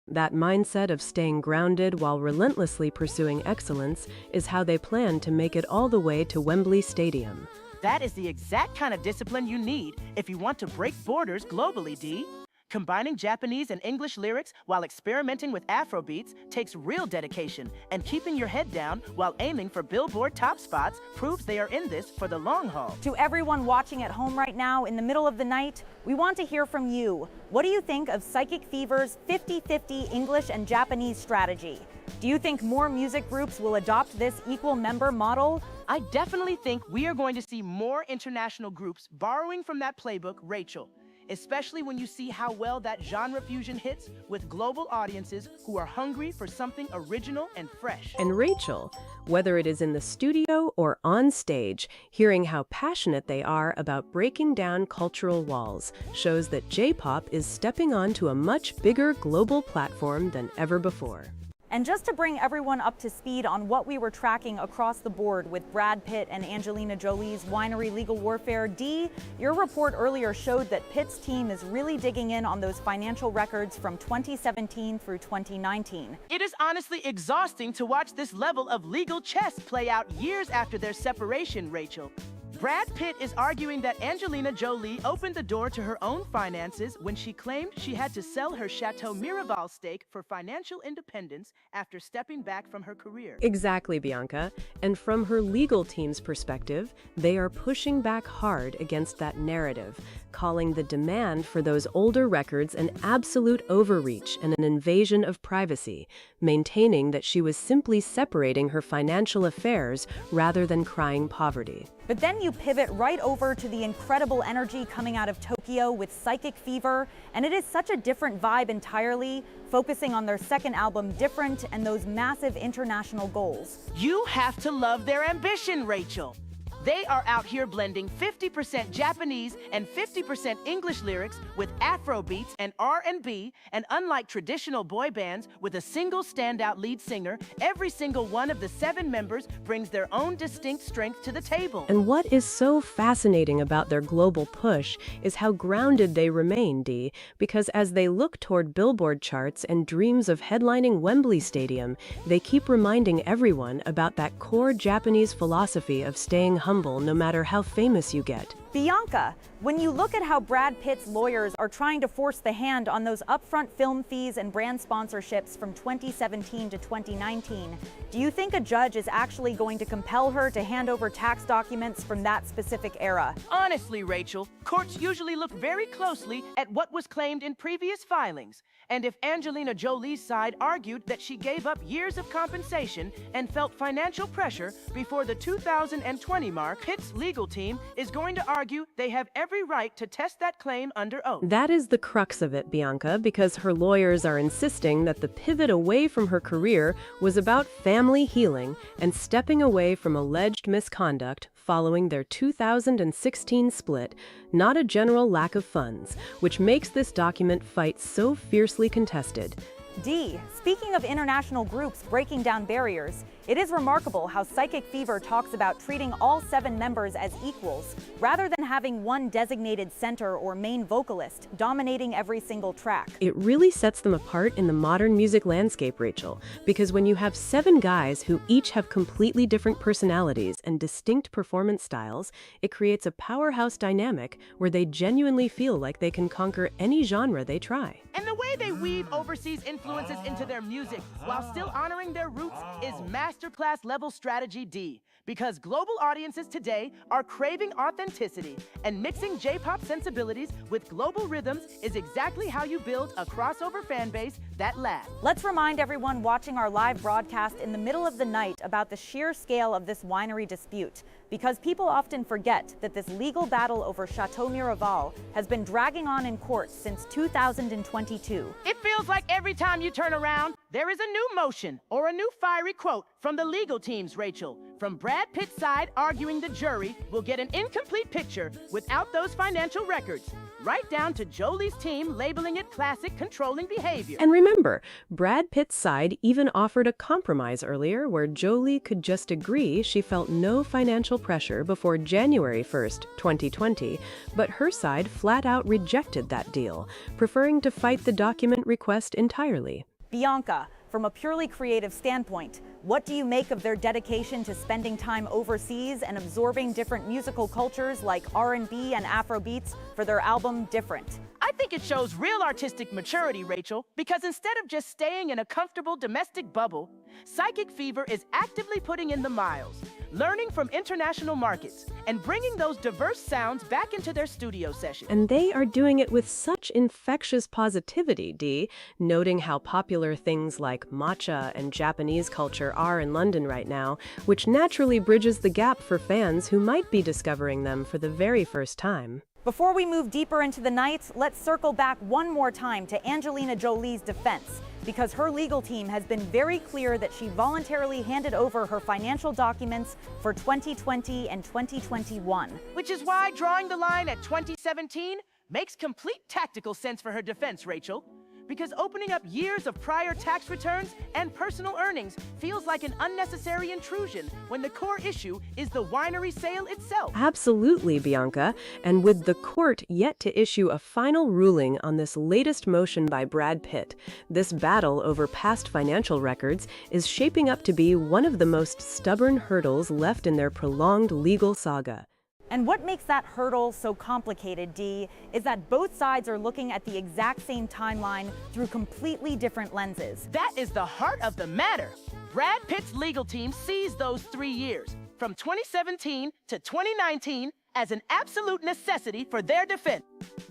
That mindset of staying grounded while relentlessly pursuing excellence is how they plan to make it all the way to Wembley Stadium. That is the exact kind of discipline you need if you want to break borders globally, Dee. Combining Japanese and English lyrics while experimenting with Afrobeats takes real dedication, and keeping your head down while aiming for Billboard top spots proves they are in this for the long haul. To everyone watching at home right now in the middle of the night, we want to hear from you. What do you think of Psychic Fever's 50-50 English and Japanese strategy? Do you think more music groups will adopt this equal member model? I definitely think we are going to see more international groups borrowing from that playbook, Rachel, especially when you see how well that genre fusion hits with global audiences who are hungry for something original and fresh. And Rachel, whether it is in the studio or on stage, hearing how passionate they are about breaking down cultural walls shows that J-pop is stepping onto a much bigger global platform than ever before. And just to bring everyone up to speed on what we were tracking across the board with Brad Pitt and Angelina Jolie's winery legal warfare, Dee, your report earlier showed that Pitt's team is really digging in on those financial records from 2017 through 2019. It is honestly exhausting to watch this level of legal chess play out years after their separation, Rachel. Brad Pitt is arguing that Angelina Jolie opened the door to her own finances when she claimed she had to sell her Chateau Miraval stake for financial independence after stepping back from her career. Exactly, Bianca. And from her legal team's perspective, they are pushing back hard against that narrative, calling the demand for those older records an absolute overreach and an invasion of privacy, maintaining that she was simply separating her financial affairs rather than crying poverty. But then you pivot right over to the incredible energy coming out of Tokyo with Psychic Fever, and it is such a different vibe entirely, focusing on their second album, Different, and those massive international goals. You have to love their ambition, Rachel. They are out here blending 50% Japanese and 50% English lyrics with Afro beats and R&B, and unlike traditional boy bands with a single standout lead singer, every single one of the 7 members brings their own distinct strength to the table. And what is so fascinating about their global push is how grounded they remain, Dee, because as they look toward Billboard charts and dreams of headlining Wembley Stadium, they keep reminding everyone about that core Japanese philosophy of staying humble no matter how famous you get. Bianca, when you look at how Brad Pitt's lawyers are trying to force the hand on those upfront film fees and brand sponsorships from 2017 to 2019, do you think a judge is actually going to compel her to hand over tax documents from that specific era? Honestly, Rachel, courts usually look very closely at what was claimed in previous filings. And if Angelina Jolie's side argued that she gave up years of compensation and felt financial pressure before the 2020 mark, Pitt's legal team is going to argue they have every right to test that claim under oath. That is the crux of it, Bianca, because her lawyers are insisting that the pivot away from her career was about family healing and stepping away from alleged misconduct following their 2016 split, not a general lack of funds, which makes this document fight so fiercely contested. Dee, speaking of international groups breaking down barriers, it is remarkable how Psychic Fever talks about treating all 7 members as equals, rather than having one designated center or main vocalist dominating every single track. It really sets them apart in the modern music landscape, Rachel, because when you have 7 guys who each have completely different personalities and distinct performance styles, it creates a powerhouse dynamic where they genuinely feel like they can conquer any genre they try. And the way they weave overseas influences into their music while still honoring their roots is masterclass level strategy D. Because global audiences today are craving authenticity, and mixing J-pop sensibilities with global rhythms is exactly how you build a crossover fan base that lasts. Let's remind everyone watching our live broadcast in the middle of the night about the sheer scale of this winery dispute, because people often forget that this legal battle over Chateau Miraval has been dragging on in court since 2022. It feels like every time you turn around, there is a new motion or a new fiery quote from the legal teams, Rachel. From Brad Pitt's side arguing the jury will get an incomplete picture without those financial records, right down to Jolie's team labeling it classic controlling behavior. And remember, Brad Pitt's side even offered a compromise earlier where Jolie could just agree she felt no financial pressure before January 1st, 2020, but her side flat out rejected that deal, preferring to fight the document request entirely. Bianca, from a purely creative standpoint, what do you make of their dedication to spending time overseas and absorbing different musical cultures like R&B and Afrobeats for their album Different? I think it shows real artistic maturity, Rachel, because instead of just staying in a comfortable domestic bubble, Psychic Fever is actively putting in the miles, learning from international markets, and bringing those diverse sounds back into their studio sessions. And they are doing it with such infectious positivity, Dee, noting how popular things like matcha and Japanese culture are in London right now, which naturally bridges the gap for fans who might be discovering them for the very first time. Before we move deeper into the night, let's circle back one more time to Angelina Jolie's defense, because her legal team has been very clear that she voluntarily handed over her financial documents for 2020 and 2021. Which is why drawing the line at 2017 makes complete tactical sense for her defense, Rachel. Because opening up years of prior tax returns and personal earnings feels like an unnecessary intrusion when the core issue is the winery sale itself. Absolutely, Bianca. And with the court yet to issue a final ruling on this latest motion by Brad Pitt, this battle over past financial records is shaping up to be one of the most stubborn hurdles left in their prolonged legal saga. And what makes that hurdle so complicated, Dee, is that both sides are looking at the exact same timeline through completely different lenses. That is the heart of the matter. Brad Pitt's legal team sees those 3 years, from 2017 to 2019, as an absolute necessity for their defense.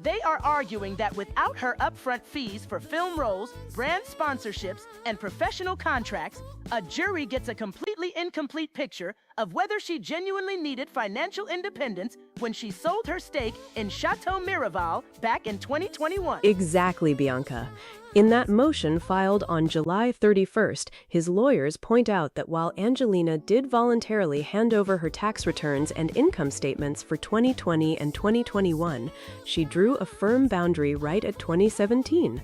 They are arguing that without her upfront fees for film roles, brand sponsorships, and professional contracts, a jury gets a completely incomplete picture of whether she genuinely needed financial independence when she sold her stake in Chateau Miraval back in 2021. Exactly, Bianca. In that motion filed on July 31st, his lawyers point out that while Angelina did voluntarily hand over her tax returns and income statements for 2020 and 2021, she drew a firm boundary right at 2017.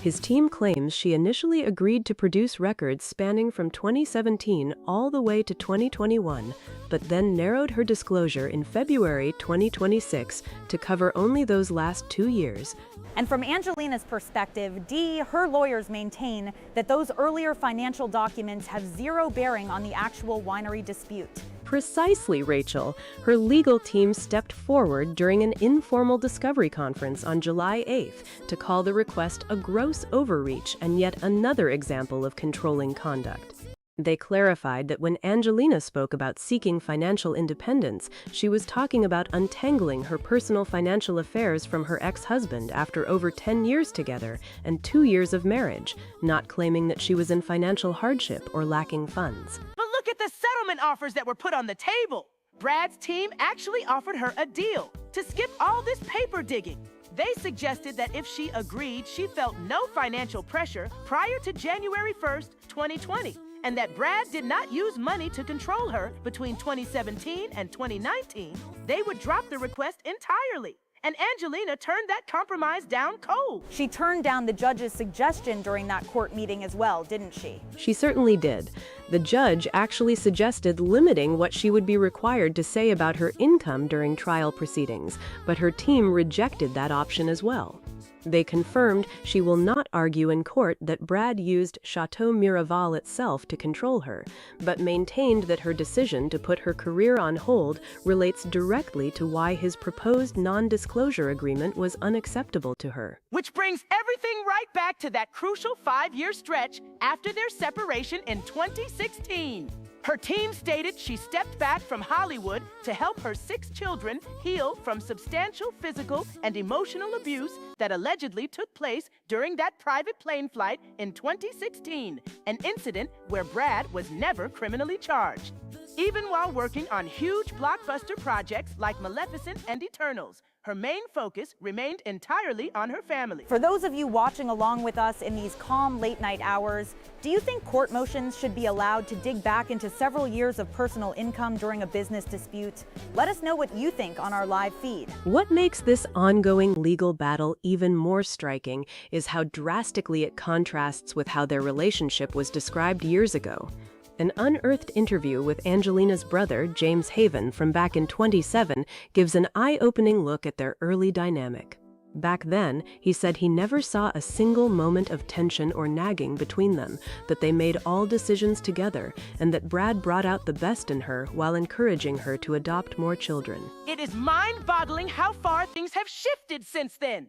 His team claims she initially agreed to produce records spanning from 2017 all the way to 2021, but then narrowed her disclosure in February 2026 to cover only those last 2 years. And from Angelina's perspective, Dee, her lawyers maintain that those earlier financial documents have zero bearing on the actual winery dispute. Precisely, Rachel. Her legal team stepped forward during an informal discovery conference on July 8th to call the request a gross overreach and yet another example of controlling conduct. They clarified that when Angelina spoke about seeking financial independence, she was talking about untangling her personal financial affairs from her ex-husband after over 10 years together and 2 years of marriage, not claiming that she was in financial hardship or lacking funds. But look at the settlement offers that were put on the table. Brad's team actually offered her a deal to skip all this paper digging. They suggested that if she agreed, she felt no financial pressure prior to January 1st, 2020. And that Brad did not use money to control her between 2017 and 2019, they would drop the request entirely. And Angelina turned that compromise down cold. She turned down the judge's suggestion during that court meeting as well, didn't she? She certainly did. The judge actually suggested limiting what she would be required to say about her income during trial proceedings, but her team rejected that option as well. They confirmed she will not argue in court that Brad used Chateau Miraval itself to control her, but maintained that her decision to put her career on hold relates directly to why his proposed non-disclosure agreement was unacceptable to her. Which brings everything right back to that crucial 5-year stretch after their separation in 2016. Her team stated she stepped back from Hollywood to help her 6 children heal from substantial physical and emotional abuse that allegedly took place during that private plane flight in 2016, an incident where Brad was never criminally charged. Even while working on huge blockbuster projects like Maleficent and Eternals, her main focus remained entirely on her family. For those of you watching along with us in these calm late-night hours, do you think court motions should be allowed to dig back into several years of personal income during a business dispute? Let us know what you think on our live feed. What makes this ongoing legal battle even more striking is how drastically it contrasts with how their relationship was described years ago. An unearthed interview with Angelina's brother, James Haven, from back in 2007 gives an eye-opening look at their early dynamic. Back then, he said he never saw a single moment of tension or nagging between them, that they made all decisions together, and that Brad brought out the best in her while encouraging her to adopt more children. It is mind-boggling how far things have shifted since then.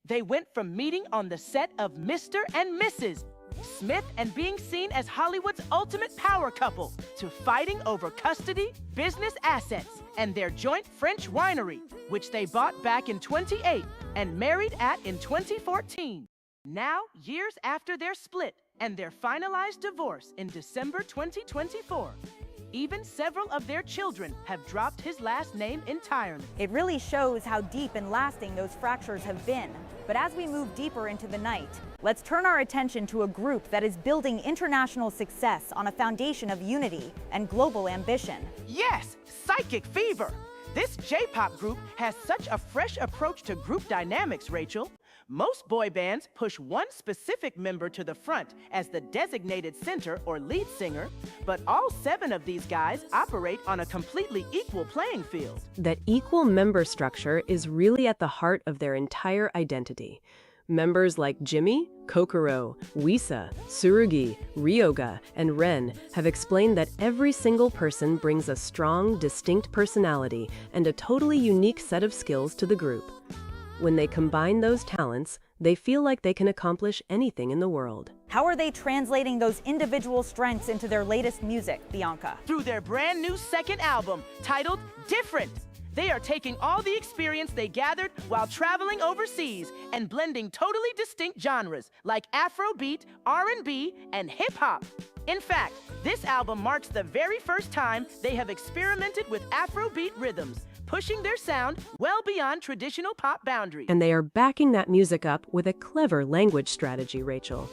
They went from meeting on the set of Mr. and Mrs. Smith and being seen as Hollywood's ultimate power couple, to fighting over custody, business assets, and their joint French winery, which they bought back in 2008 and married at in 2014. Now, years after their split and their finalized divorce in December 2024, even several of their children have dropped his last name entirely. It really shows how deep and lasting those fractures have been. But as we move deeper into the night, let's turn our attention to a group that is building international success on a foundation of unity and global ambition. Yes, Psychic Fever! This J-pop group has such a fresh approach to group dynamics, Rachel. Most boy bands push one specific member to the front as the designated center or lead singer, but all 7 of these guys operate on a completely equal playing field. That equal member structure is really at the heart of their entire identity. Members like Jimmy, Kokoro, Wisa, Tsurugi, Ryoga, and Ren have explained that every single person brings a strong, distinct personality and a totally unique set of skills to the group. When they combine those talents, they feel like they can accomplish anything in the world. How are they translating those individual strengths into their latest music, Bianca? Through their brand new second album, titled Different. They are taking all the experience they gathered while traveling overseas and blending totally distinct genres like Afrobeat, R&B, and hip-hop. In fact, this album marks the very first time they have experimented with Afrobeat rhythms, pushing their sound well beyond traditional pop boundaries. And they are backing that music up with a clever language strategy, Rachel.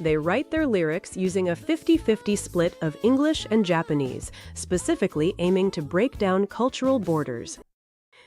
They write their lyrics using a 50-50 split of English and Japanese, specifically aiming to break down cultural borders.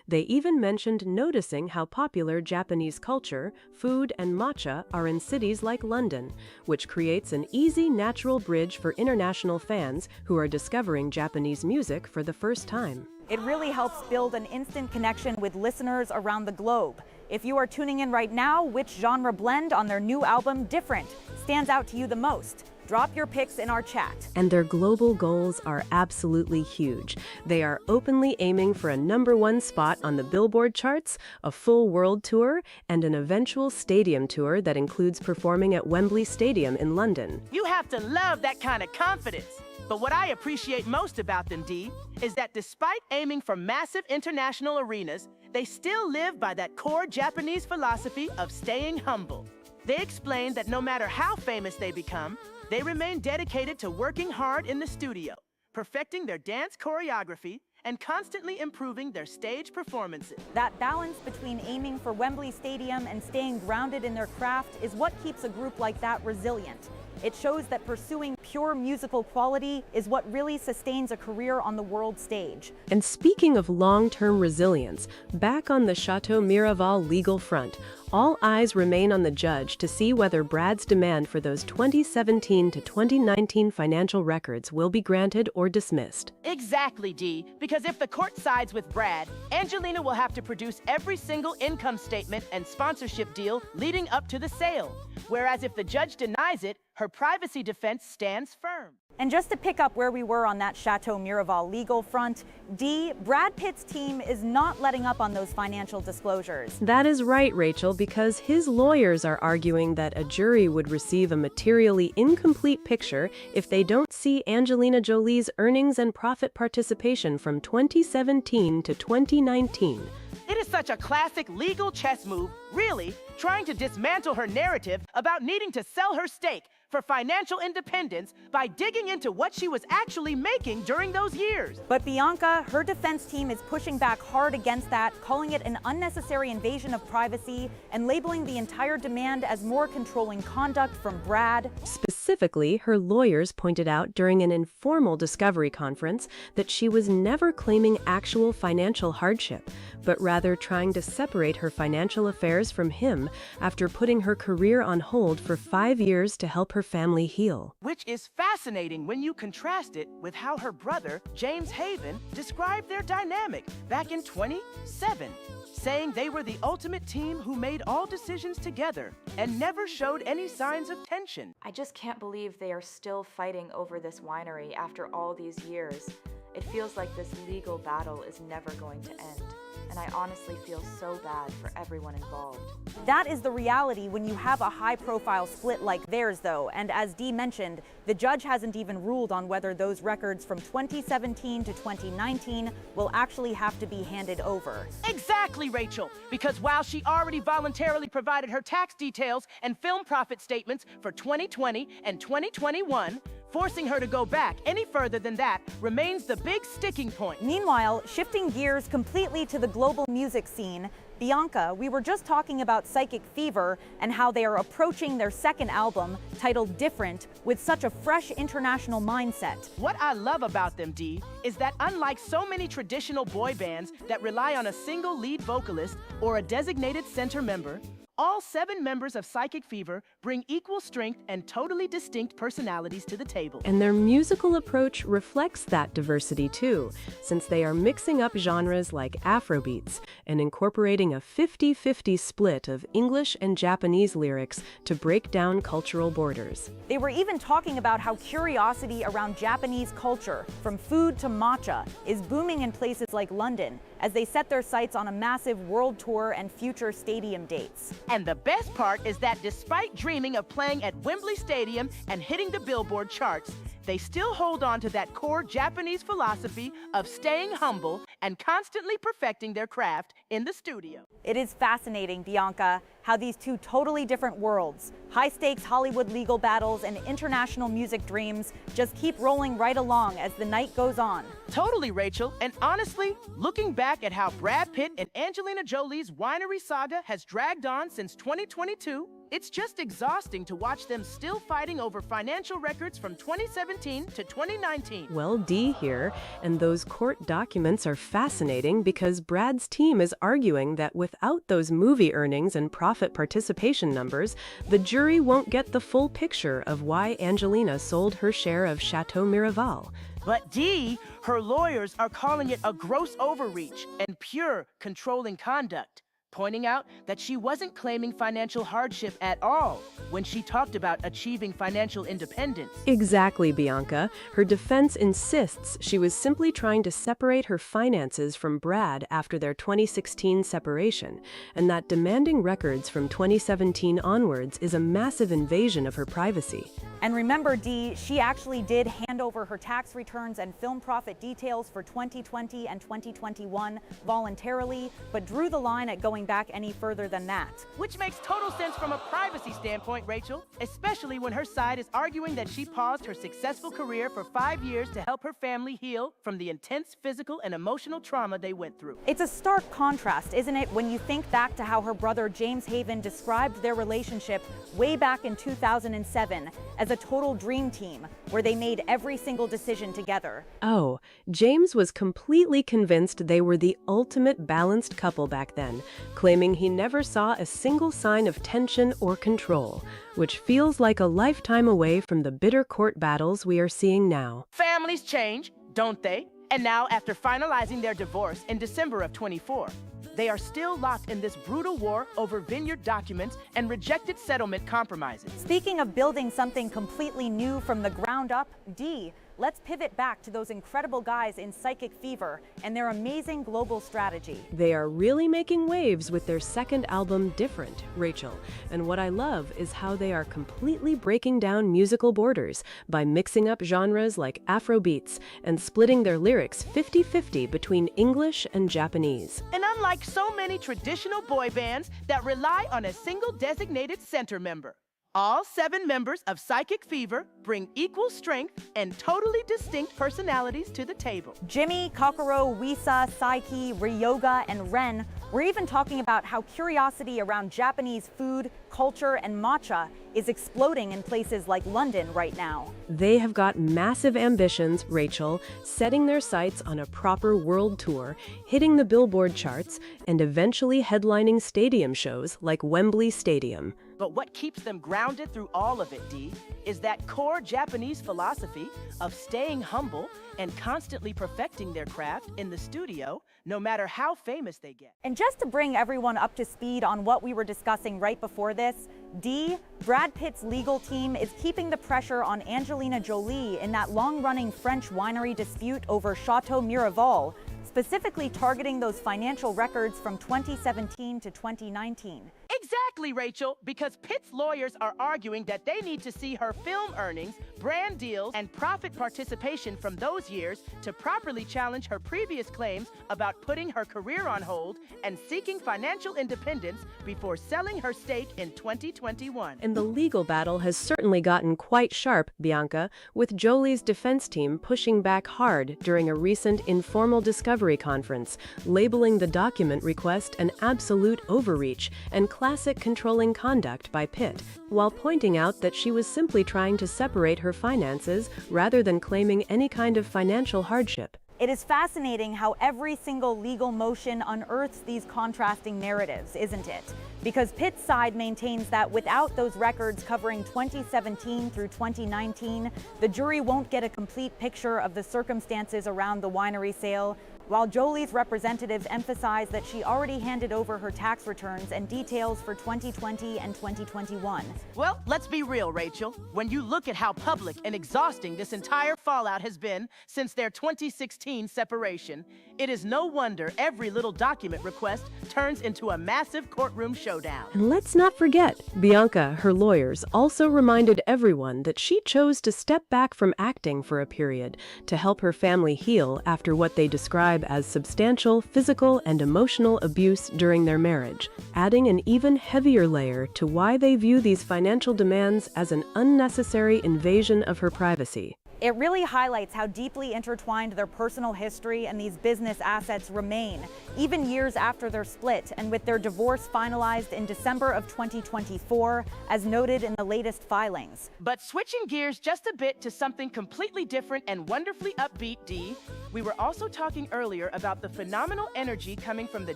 They even mentioned noticing how popular Japanese culture, food, and matcha are in cities like London, which creates an easy, natural bridge for international fans who are discovering Japanese music for the first time. It really helps build an instant connection with listeners around the globe. If you are tuning in right now, which genre blend on their new album, Different, stands out to you the most? Drop your picks in our chat. And their global goals are absolutely huge. They are openly aiming for a #1 spot on the Billboard charts, a full world tour, and an eventual stadium tour that includes performing at Wembley Stadium in London. You have to love that kind of confidence. But what I appreciate most about them, Dee, is that despite aiming for massive international arenas, they still live by that core Japanese philosophy of staying humble. They explain that no matter how famous they become, they remain dedicated to working hard in the studio, perfecting their dance choreography, and constantly improving their stage performances. That balance between aiming for Wembley Stadium and staying grounded in their craft is what keeps a group like that resilient. It shows that pursuing pure musical quality is what really sustains a career on the world stage. And speaking of long-term resilience, back on the Chateau Miraval legal front, all eyes remain on the judge to see whether Brad's demand for those 2017 to 2019 financial records will be granted or dismissed. Exactly, Dee. Because if the court sides with Brad, Angelina will have to produce every single income statement and sponsorship deal leading up to the sale. Whereas if the judge denies it, her privacy defense stands firm. And just to pick up where we were on that Chateau Miraval legal front, Dee, Brad Pitt's team is not letting up on those financial disclosures. That is right, Rachel, because his lawyers are arguing that a jury would receive a materially incomplete picture if they don't see Angelina Jolie's earnings and profit participation from 2017 to 2019. It is such a classic legal chess move, really, trying to dismantle her narrative about needing to sell her stake for financial independence by digging into what she was actually making during those years. But Bianca, her defense team is pushing back hard against that, calling it an unnecessary invasion of privacy and labeling the entire demand as more controlling conduct from Brad. Specifically, her lawyers pointed out during an informal discovery conference that she was never claiming actual financial hardship, but rather trying to separate her financial affairs from him after putting her career on hold for 5 years to help her family heal. Which is fascinating when you contrast it with how her brother, James Haven, described their dynamic back in 2007, saying they were the ultimate team who made all decisions together and never showed any signs of tension. I just can't believe they are still fighting over this winery after all these years. It feels like this legal battle is never going to end. And I honestly feel so bad for everyone involved. That is the reality when you have a high-profile split like theirs, though, and as Dee mentioned, the judge hasn't even ruled on whether those records from 2017 to 2019 will actually have to be handed over. Exactly, Rachel, because while she already voluntarily provided her tax details and film profit statements for 2020 and 2021, forcing her to go back any further than that remains the big sticking point. Meanwhile, shifting gears completely to the global music scene, Bianca, we were just talking about Psychic Fever and how they are approaching their second album, titled Different, with such a fresh international mindset. What I love about them, Dee, is that unlike so many traditional boy bands that rely on a single lead vocalist or a designated center member, all 7 members of Psychic Fever bring equal strength and totally distinct personalities to the table. And their musical approach reflects that diversity too, since they are mixing up genres like Afrobeats and incorporating a 50-50 split of English and Japanese lyrics to break down cultural borders. They were even talking about how curiosity around Japanese culture, from food to matcha, is booming in places like London, as they set their sights on a massive world tour and future stadium dates. And the best part is that despite dreaming of playing at Wembley Stadium and hitting the Billboard charts, they still hold on to that core Japanese philosophy of staying humble and constantly perfecting their craft in the studio. It is fascinating, Bianca, how these two totally different worlds, high-stakes Hollywood legal battles and international music dreams, just keep rolling right along as the night goes on. Totally, Rachel. And honestly, looking back at how Brad Pitt and Angelina Jolie's winery saga has dragged on since 2022, it's just exhausting to watch them still fighting over financial records from 2017 to 2019. Well, Dee here, and those court documents are fascinating because Brad's team is arguing that without those movie earnings and profit participation numbers, the jury won't get the full picture of why Angelina sold her share of Chateau Miraval. But Dee, her lawyers are calling it a gross overreach and pure controlling conduct, pointing out that she wasn't claiming financial hardship at all when she talked about achieving financial independence. Exactly, Bianca. Her defense insists she was simply trying to separate her finances from Brad after their 2016 separation, and that demanding records from 2017 onwards is a massive invasion of her privacy. And remember, Dee, she actually did hand over her tax returns and film profit details for 2020 and 2021 voluntarily, but drew the line at going going back any further than that. Which makes total sense from a privacy standpoint, Rachel, especially when her side is arguing that she paused her successful career for 5 years to help her family heal from the intense physical and emotional trauma they went through. It's a stark contrast, isn't it, when you think back to how her brother James Haven described their relationship way back in 2007 as a total dream team, where they made every single decision together. Oh, James was completely convinced they were the ultimate balanced couple back then, claiming he never saw a single sign of tension or control, which feels like a lifetime away from the bitter court battles we are seeing now. Families change, don't they? And now, after finalizing their divorce in December of 24, they are still locked in this brutal war over vineyard documents and rejected settlement compromises. Speaking of building something completely new from the ground up, Dee, let's pivot back to those incredible guys in Psychic Fever and their amazing global strategy. They are really making waves with their second album, Different, Rachel. And what I love is how they are completely breaking down musical borders by mixing up genres like Afrobeats and splitting their lyrics 50-50 between English and Japanese. And unlike so many traditional boy bands that rely on a single designated center member, all 7 members of Psychic Fever bring equal strength and totally distinct personalities to the table. Jimmy, Kokoro, Wisa, Saiki, Ryoga, and Ren were even talking about how curiosity around Japanese food, culture, and matcha is exploding in places like London right now. They have got massive ambitions, Rachel, setting their sights on a proper world tour, hitting the Billboard charts, and eventually headlining stadium shows like Wembley Stadium. But what keeps them grounded through all of it, Dee, is that core Japanese philosophy of staying humble and constantly perfecting their craft in the studio, no matter how famous they get. And just to bring everyone up to speed on what we were discussing right before this, Dee, Brad Pitt's legal team is keeping the pressure on Angelina Jolie in that long-running French winery dispute over Chateau Miraval, specifically targeting those financial records from 2017 to 2019. Exactly, Rachel, because Pitt's lawyers are arguing that they need to see her film earnings, brand deals, and profit participation from those years to properly challenge her previous claims about putting her career on hold and seeking financial independence before selling her stake in 2021. And the legal battle has certainly gotten quite sharp, Bianca, with Jolie's defense team pushing back hard during a recent informal discovery conference, labeling the document request an absolute overreach and classic controlling conduct by Pitt, while pointing out that she was simply trying to separate her finances rather than claiming any kind of financial hardship. It is fascinating how every single legal motion unearths these contrasting narratives, isn't it? Because Pitt's side maintains that without those records covering 2017 through 2019, the jury won't get a complete picture of the circumstances around the winery sale, while Jolie's representatives emphasize that she already handed over her tax returns and details for 2020 and 2021. Well, let's be real, Rachel. When you look at how public and exhausting this entire fallout has been since their 2016 separation, it is no wonder every little document request turns into a massive courtroom showdown. And let's not forget, Bianca, her lawyers, also reminded everyone that she chose to step back from acting for a period to help her family heal after what they describe as substantial physical and emotional abuse during their marriage, adding an even heavier layer to why they view these financial demands as an unnecessary invasion of her privacy. It really highlights how deeply intertwined their personal history and these business assets remain, even years after their split and with their divorce finalized in December of 2024, as noted in the latest filings. But switching gears just a bit to something completely different and wonderfully upbeat, Dee, we were also talking earlier about the phenomenal energy coming from the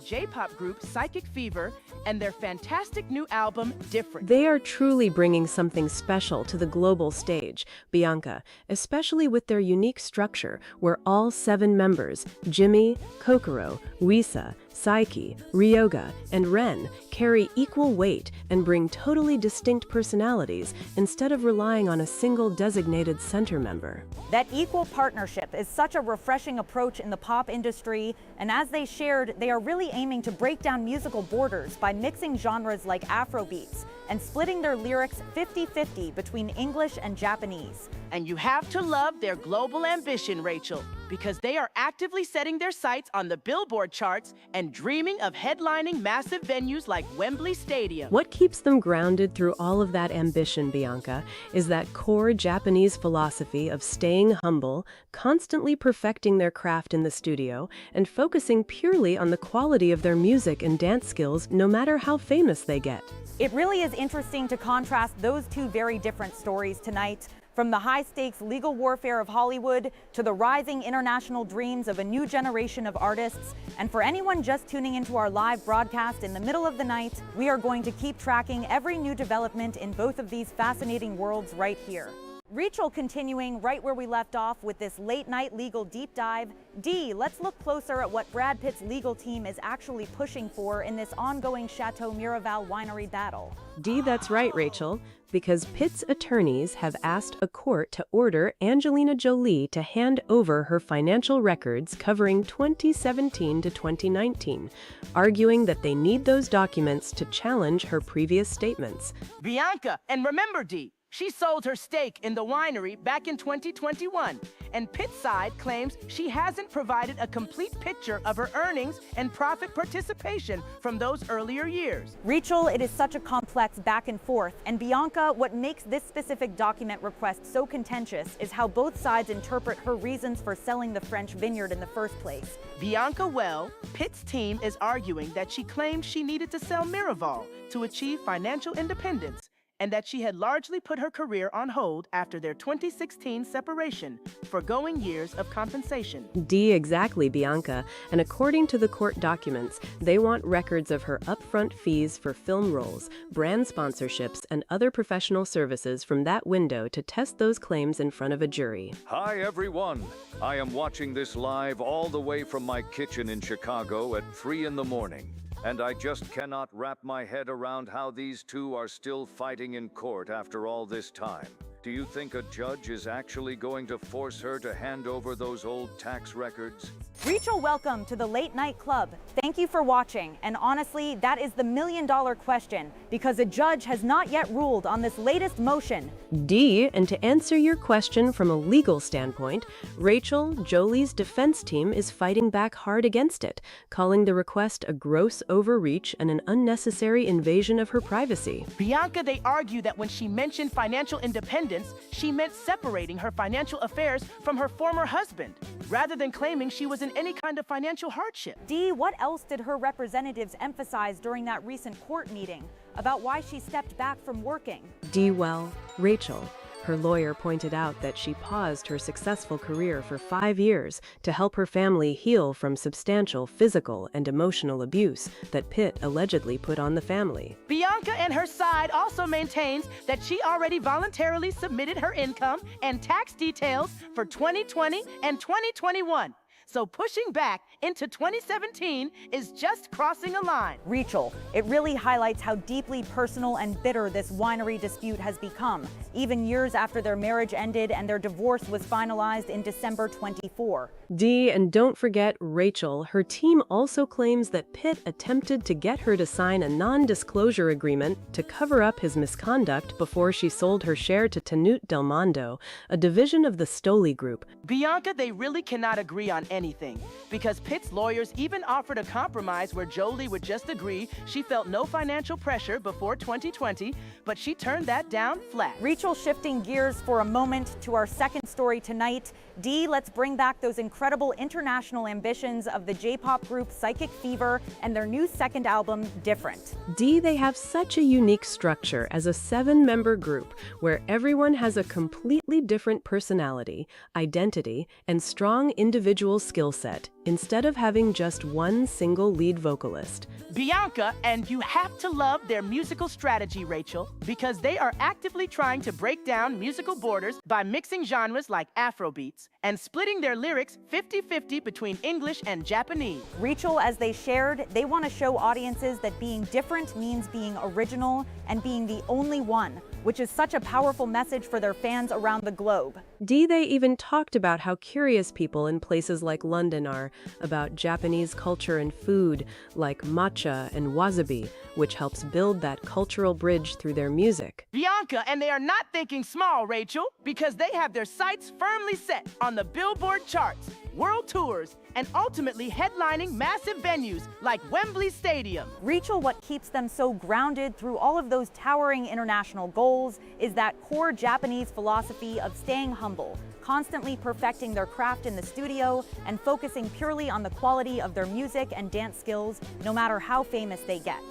J-pop group Psychic Fever and their fantastic new album, Different. They are truly bringing something special to the global stage, Bianca, especially with their unique structure where all 7 members, Jimmy, Kokoro, Wisa, Saiki, Ryoga, and Ren, carry equal weight and bring totally distinct personalities instead of relying on a single designated center member. That equal partnership is such a refreshing approach in the pop industry, and as they shared, they are really aiming to break down musical borders by mixing genres like Afrobeats and splitting their lyrics 50-50 between English and Japanese. And you have to love their global ambition, Rachel. because they are actively setting their sights on the Billboard charts and dreaming of headlining massive venues like Wembley Stadium. What keeps them grounded through all of that ambition, Bianca, is that core Japanese philosophy of staying humble, constantly perfecting their craft in the studio, and focusing purely on the quality of their music and dance skills, no matter how famous they get. It really is interesting to contrast those two very different stories tonight. From the high-stakes legal warfare of Hollywood to the rising international dreams of a new generation of artists. And for anyone just tuning into our live broadcast in the middle of the night, we are going to keep tracking every new development in both of these fascinating worlds right here. Rachel continuing right where we left off with this late-night legal deep dive. Dee, let's look closer at what Brad Pitt's legal team is actually pushing for in this ongoing Chateau Miraval winery battle. Dee, that's right, Rachel, because Pitt's attorneys have asked a court to order Angelina Jolie to hand over her financial records covering 2017 to 2019, arguing that they need those documents to challenge her previous statements. Bianca, and remember, Dee, she sold her stake in the winery back in 2021, and Pitt's side claims she hasn't provided a complete picture of her earnings and profit participation from those earlier years. Rachel, it is such a complex back and forth, and Bianca, what makes this specific document request so contentious is how both sides interpret her reasons for selling the French vineyard in the first place. Bianca, well, Pitt's team is arguing that she claimed she needed to sell Miraval to achieve financial independence, and that she had largely put her career on hold after their 2016 separation, foregoing years of compensation. Dee, exactly, Bianca. And according to the court documents, they want records of her upfront fees for film roles, brand sponsorships, and other professional services from that window to test those claims in front of a jury. Hi everyone! I am watching this live all the way from my kitchen in Chicago at 3 in the morning. And I just cannot wrap my head around how these two are still fighting in court after all this time. Do you think a judge is actually going to force her to hand over those old tax records? Rachel, welcome to the Late Night Club. Thank you for watching. And honestly, that is the million-dollar question, because a judge has not yet ruled on this latest motion. Dee, and to answer your question from a legal standpoint, Rachel, Jolie's defense team is fighting back hard against it, calling the request a gross overreach and an unnecessary invasion of her privacy. Bianca, they argue that when she mentioned financial independence, she meant separating her financial affairs from her former husband, rather than claiming she was in any kind of financial hardship. Dee, what else did her representatives emphasize during that recent court meeting about why she stepped back from working? Dee, well, Rachel, her lawyer pointed out that she paused her successful career for 5 years to help her family heal from substantial physical and emotional abuse that Pitt allegedly put on the family. Bianca and her side also maintains that she already voluntarily submitted her income and tax details for 2020 and 2021. So pushing back into 2017 is just crossing a line. Rachel, it really highlights how deeply personal and bitter this winery dispute has become, even years after their marriage ended and their divorce was finalized in December 24. Dee, and don't forget Rachel, her team also claims that Pitt attempted to get her to sign a non-disclosure agreement to cover up his misconduct before she sold her share to Tenute Del Mondo, a division of the Stoli Group. Bianca, they really cannot agree on anything, because Pitt's lawyers even offered a compromise where Jolie would just agree she felt no financial pressure before 2020, but she turned that down flat. Rachel, shifting gears for a moment to our second story tonight. Dee, let's bring back those incredible international ambitions of the J-pop group Psychic Fever and their new second album, Different. Dee, they have such a unique structure as a 7-member group where everyone has a completely different personality, identity, and strong individual skill set, instead of having just one single lead vocalist. Bianca, and you have to love their musical strategy, Rachel, because they are actively trying to break down musical borders by mixing genres like Afrobeats and splitting their lyrics 50-50 between English and Japanese. Rachel, as they shared, they want to show audiences that being different means being original and being the only one, which is such a powerful message for their fans around the globe. Dee, they even talked about how curious people in places like London are about Japanese culture and food like matcha and wasabi, which helps build that cultural bridge through their music. Bianca, and they are not thinking small, Rachel, because they have their sights firmly set on the Billboard charts, world tours, and ultimately headlining massive venues like Wembley Stadium. Rachel, what keeps them so grounded through all of those towering international goals is that core Japanese philosophy of staying humble, constantly perfecting their craft in the studio, and focusing purely on the quality of their music and dance skills, no matter how famous they get.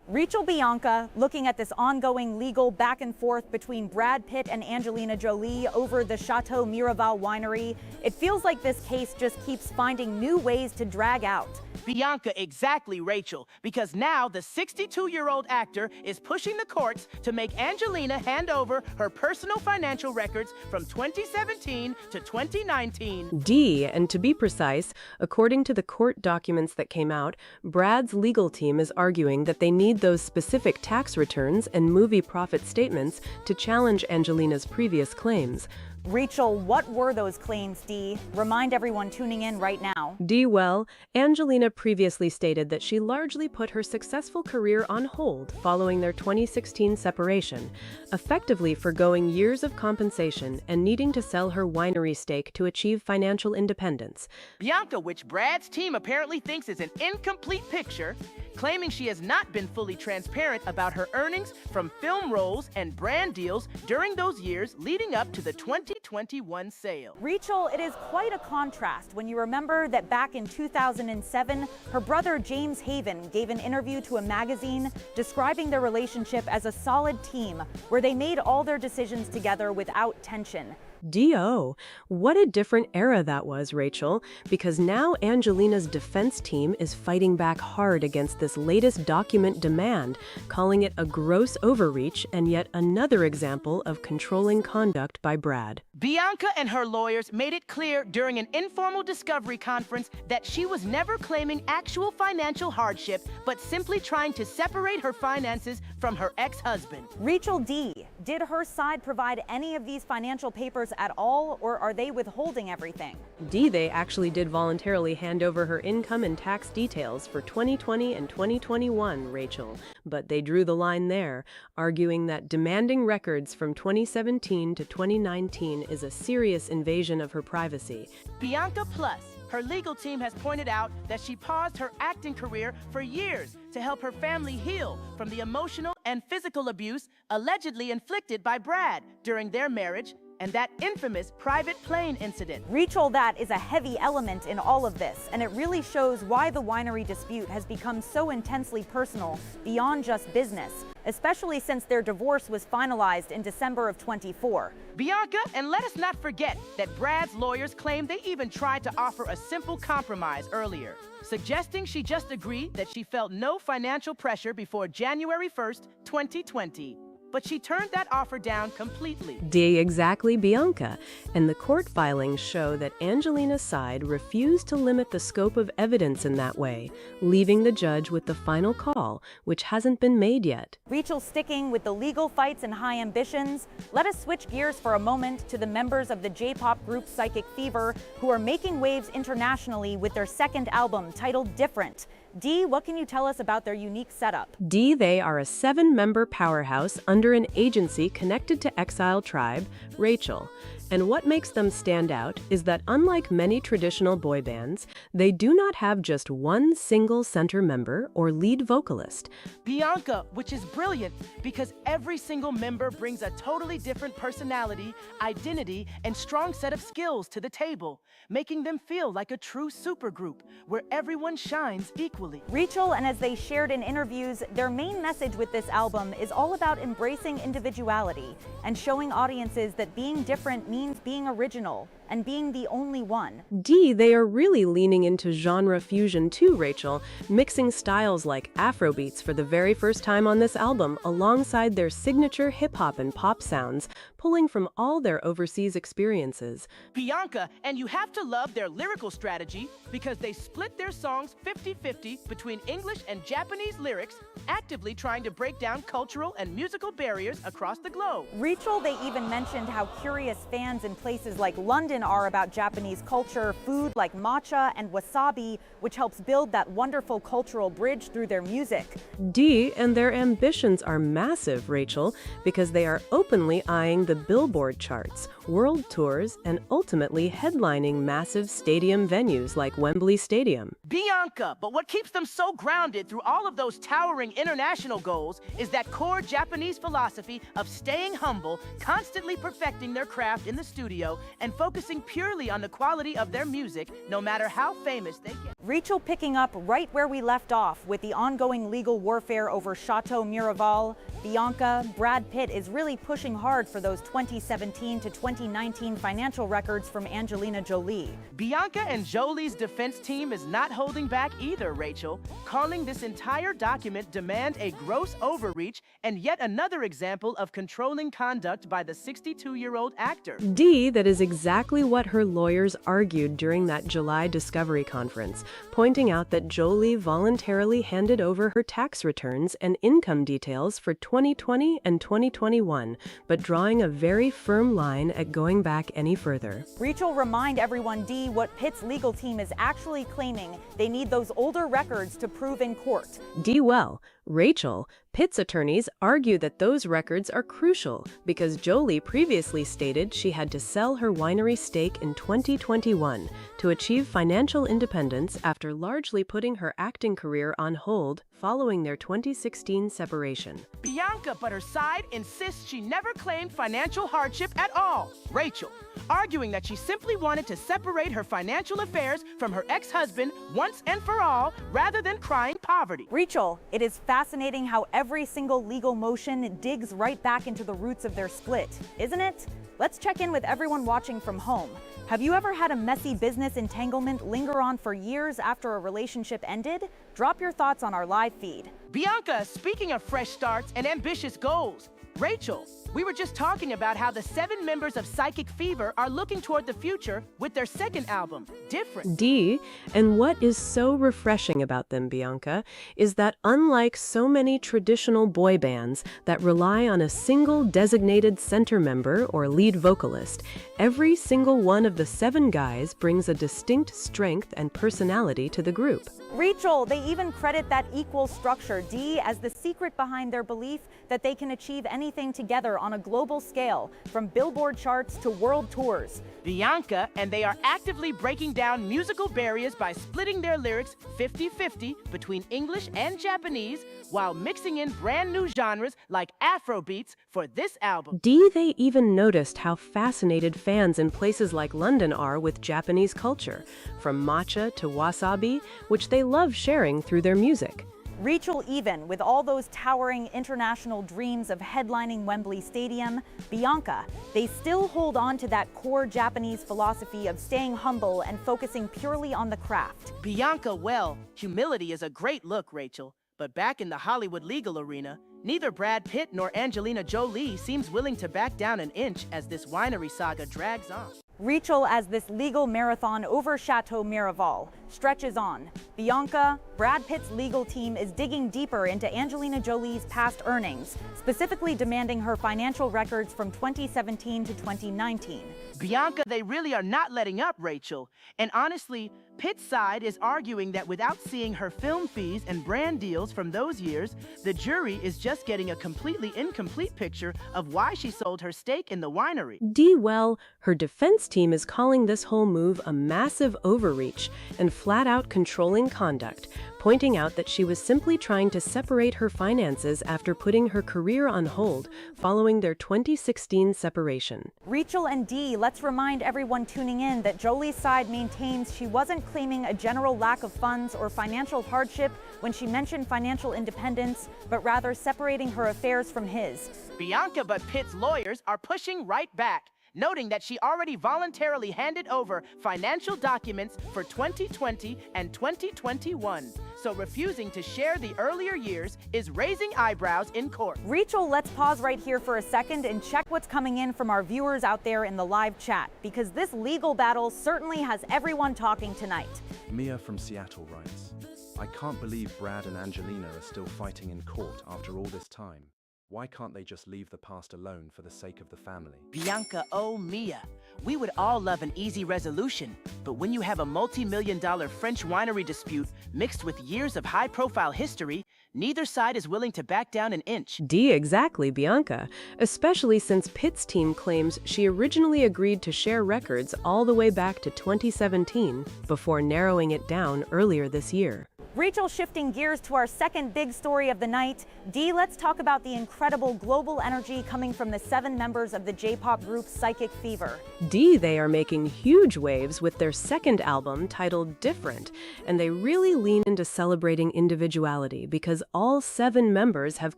Rachel Bianca, looking at this ongoing legal back and forth between Brad Pitt and Angelina Jolie over the Chateau Miraval winery, it feels like this case just keeps finding new ways to drag out. Bianca, exactly, Rachel, because now the 62-year-old actor is pushing the courts to make Angelina hand over her personal financial records from 2017 to 2019. D, and to be precise, according to the court documents that came out, Brad's legal team is arguing that they need those specific tax returns and movie profit statements to challenge Angelina's previous claims. Rachel, what were those claims, Dee? Remind everyone tuning in right now. D, well, Angelina previously stated that she largely put her successful career on hold following their 2016 separation, effectively forgoing years of compensation and needing to sell her winery stake to achieve financial independence. Bianca, which Brad's team apparently thinks is an incomplete picture, claiming she has not been fully transparent about her earnings from film roles and brand deals during those years leading up to the 2021 sale. Rachel, it is quite a contrast when you remember that back in 2007, her brother James Haven gave an interview to a magazine describing their relationship as a solid team where they made all their decisions together without tension. D.O. What a different era that was, Rachel, because now Angelina's defense team is fighting back hard against this latest document demand, calling it a gross overreach and yet another example of controlling conduct by Brad. Bianca and her lawyers made it clear during an informal discovery conference that she was never claiming actual financial hardship, but simply trying to separate her finances from her ex-husband. Rachel D., did her side provide any of these financial papers at all, or are they withholding everything? D, they actually did voluntarily hand over her income and tax details for 2020 and 2021, Rachel, but they drew the line there, arguing that demanding records from 2017 to 2019 is a serious invasion of her privacy. Bianca Plus, her legal team has pointed out that she paused her acting career for years to help her family heal from the emotional and physical abuse allegedly inflicted by Brad during their marriage and that infamous private plane incident. Rachel, that is a heavy element in all of this, and it really shows why the winery dispute has become so intensely personal beyond just business, especially since their divorce was finalized in December of 24. Bianca, and let us not forget that Brad's lawyers claim they even tried to offer a simple compromise earlier, suggesting she just agreed that she felt no financial pressure before January 1st, 2020. But she turned that offer down completely. D, exactly, Bianca. And the court filings show that Angelina's side refused to limit the scope of evidence in that way, leaving the judge with the final call, which hasn't been made yet. Rachel, sticking with the legal fights and high ambitions, let us switch gears for a moment to the members of the J-pop group Psychic Fever, who are making waves internationally with their second album titled Different. D, what can you tell us about their unique setup? D, they are a 7-member powerhouse under an agency connected to Exile Tribe, Rachel. And what makes them stand out is that unlike many traditional boy bands, they do not have just one single center member or lead vocalist. Bianca, which is brilliant because every single member brings a totally different personality, identity, and strong set of skills to the table, making them feel like a true supergroup where everyone shines equally. Rachel, and as they shared in interviews, their main message with this album is all about embracing individuality and showing audiences that being different means being original and being the only one. D, they are really leaning into genre fusion too, Rachel, mixing styles like Afrobeats for the very first time on this album alongside their signature hip-hop and pop sounds, pulling from all their overseas experiences. Bianca, and you have to love their lyrical strategy because they split their songs 50-50 50-50 between English and Japanese lyrics, actively trying to break down cultural and musical barriers across the globe. Rachel, they even mentioned how curious fans in places like London are about Japanese culture, food like matcha and wasabi, which helps build that wonderful cultural bridge through their music. D, and their ambitions are massive, Rachel, because they are openly eyeing the Billboard charts, world tours, and ultimately headlining massive stadium venues like Wembley Stadium. Bianca, but what keeps them so grounded through all of those towering international goals is that core Japanese philosophy of staying humble, constantly perfecting their craft in the studio, and focusing purely on the quality of their music, no matter how famous they get. Rachel picking up right where we left off with the ongoing legal warfare over Chateau Miraval. Bianca, Brad Pitt is really pushing hard for those 2017 to 2019 financial records from Angelina Jolie. Bianca and Jolie's defense team is not holding back either, Rachel, calling this entire document demand a gross overreach and yet another example of controlling conduct by the 62-year-old actor. D, that is exactly what her lawyers argued during that July discovery conference, pointing out that Jolie voluntarily handed over her tax returns and income details for 2020 and 2021, but drawing a very firm line at going back any further. Rachel, remind everyone, D, what Pitt's legal team is actually claiming. They need those older records to prove in court. D, well, Rachel, Pitt's attorneys argue that those records are crucial because Jolie previously stated she had to sell her winery stake in 2021 to achieve financial independence after largely putting her acting career on hold following their 2016 separation. Bianca, but her side insists she never claimed financial hardship at all. Rachel, arguing that she simply wanted to separate her financial affairs from her ex-husband once and for all, rather than crying poverty. Rachel, it is fascinating how every single legal motion digs right back into the roots of their split, isn't it? Let's check in with everyone watching from home. Have you ever had a messy business entanglement linger on for years after a relationship ended? Drop your thoughts on our live feed. Bianca, speaking of fresh starts and ambitious goals, Rachel, we were just talking about how the 7 members of Psychic Fever are looking toward the future with their second album, Different. D, and what is so refreshing about them, Bianca, is that unlike so many traditional boy bands that rely on a single designated center member or lead vocalist, every single one of the 7 guys brings a distinct strength and personality to the group. Rachel, they even credit that equal structure, D, as the secret behind their belief that they can achieve anything together on a global scale, from Billboard charts to world tours. Bianca, and they are actively breaking down musical barriers by splitting their lyrics 50-50 between English and Japanese, while mixing in brand new genres like Afrobeats for this album. D, they even noticed how fascinated fans in places like London are with Japanese culture, from matcha to wasabi, which they love sharing through their music. Rachel, even with all those towering international dreams of headlining Wembley Stadium, Bianca, they still hold on to that core Japanese philosophy of staying humble and focusing purely on the craft. Bianca, well, humility is a great look, Rachel. But back in the Hollywood legal arena, neither Brad Pitt nor Angelina Jolie seems willing to back down an inch as this winery saga drags on. Rachel, as this legal marathon over Chateau Miraval stretches on, Bianca, Brad Pitt's legal team is digging deeper into Angelina Jolie's past earnings, specifically demanding her financial records from 2017 to 2019. Bianca, they really are not letting up, Rachel. And honestly, Pitt's side is arguing that without seeing her film fees and brand deals from those years, the jury is just getting a completely incomplete picture of why she sold her stake in the winery. D, well, her defense team is calling this whole move a massive overreach and flat-out controlling conduct, pointing out that she was simply trying to separate her finances after putting her career on hold following their 2016 separation. Rachel and D, let's remind everyone tuning in that Jolie's side maintains she wasn't claiming a general lack of funds or financial hardship when she mentioned financial independence, but rather separating her affairs from his. Bianca, but Pitt's lawyers are pushing right back, noting that she already voluntarily handed over financial documents for 2020 and 2021. So refusing to share the earlier years is raising eyebrows in court. Rachel, let's pause right here for a second and check what's coming in from our viewers out there in the live chat, because this legal battle certainly has everyone talking tonight. Mia from Seattle writes, I can't believe Brad and Angelina are still fighting in court after all this time. Why can't they just leave the past alone for the sake of the family? Bianca, oh Mia, we would all love an easy resolution, but when you have a multi-million-dollar French winery dispute mixed with years of high-profile history, neither side is willing to back down an inch. Exactly, Bianca. Especially since Pitt's team claims she originally agreed to share records all the way back to 2017 before narrowing it down earlier this year. Rachel, shifting gears to our second big story of the night. Dee, let's talk about the incredible global energy coming from the 7 members of the J-pop group Psychic Fever. They are making huge waves with their second album titled Different, and they really lean into celebrating individuality because all 7 members have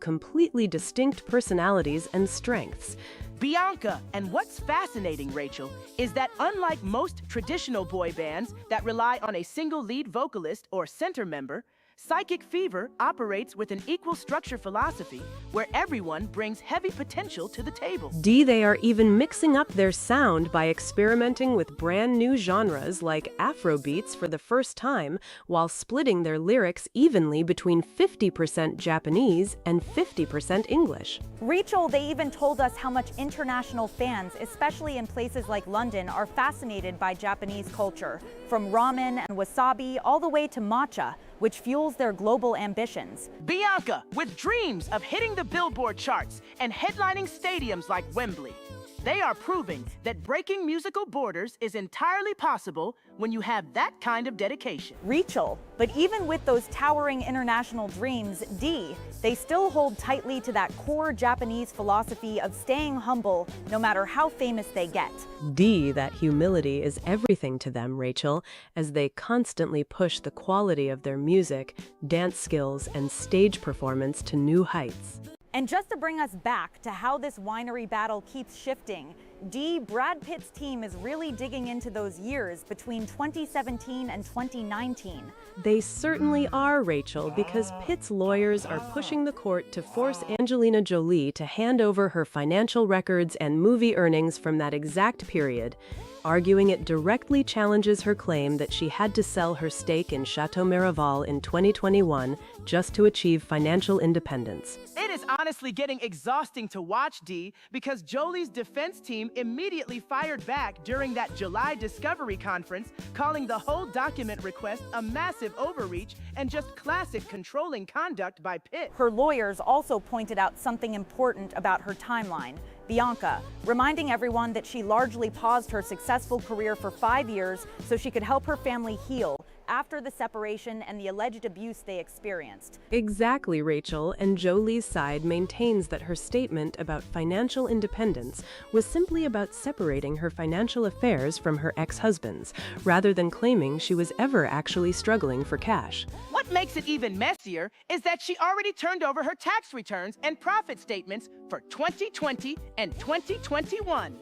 completely distinct personalities and strengths. Bianca, and what's fascinating, Rachel, is that unlike most traditional boy bands that rely on a single lead vocalist or center member, Psychic Fever operates with an equal structure philosophy where everyone brings heavy potential to the table. They are even mixing up their sound by experimenting with brand new genres like Afrobeats for the first time, while splitting their lyrics evenly between 50% Japanese and 50% English. Rachel, they even told us how much international fans, especially in places like London, are fascinated by Japanese culture, from ramen and wasabi all the way to matcha, which fuels their global ambitions. Bianca, with dreams of hitting the Billboard charts and headlining stadiums like Wembley, they are proving that breaking musical borders is entirely possible when you have that kind of dedication. Rachel, but even with those towering international dreams, Dee, they still hold tightly to that core Japanese philosophy of staying humble no matter how famous they get. That humility is everything to them, Rachel, as they constantly push the quality of their music, dance skills, and stage performance to new heights. And just to bring us back to how this winery battle keeps shifting, Brad Pitt's team is really digging into those years between 2017 and 2019. They certainly are, Rachel, because Pitt's lawyers are pushing the court to force Angelina Jolie to hand over her financial records and movie earnings from that exact period, arguing it directly challenges her claim that she had to sell her stake in Chateau Miraval in 2021 just to achieve financial independence. It is honestly getting exhausting to watch, Dee, because Jolie's defense team immediately fired back during that July Discovery conference, calling the whole document request a massive overreach and just classic controlling conduct by Pitt. Her lawyers also pointed out something important about her timeline. Bianca, reminding everyone that she largely paused her successful career for 5 years so she could help her family heal after the separation and the alleged abuse they experienced. Exactly, Rachel, and Jolie's side maintains that her statement about financial independence was simply about separating her financial affairs from her ex-husband's, rather than claiming she was ever actually struggling for cash. What makes it even messier is that she already turned over her tax returns and profit statements for 2020 and 2021.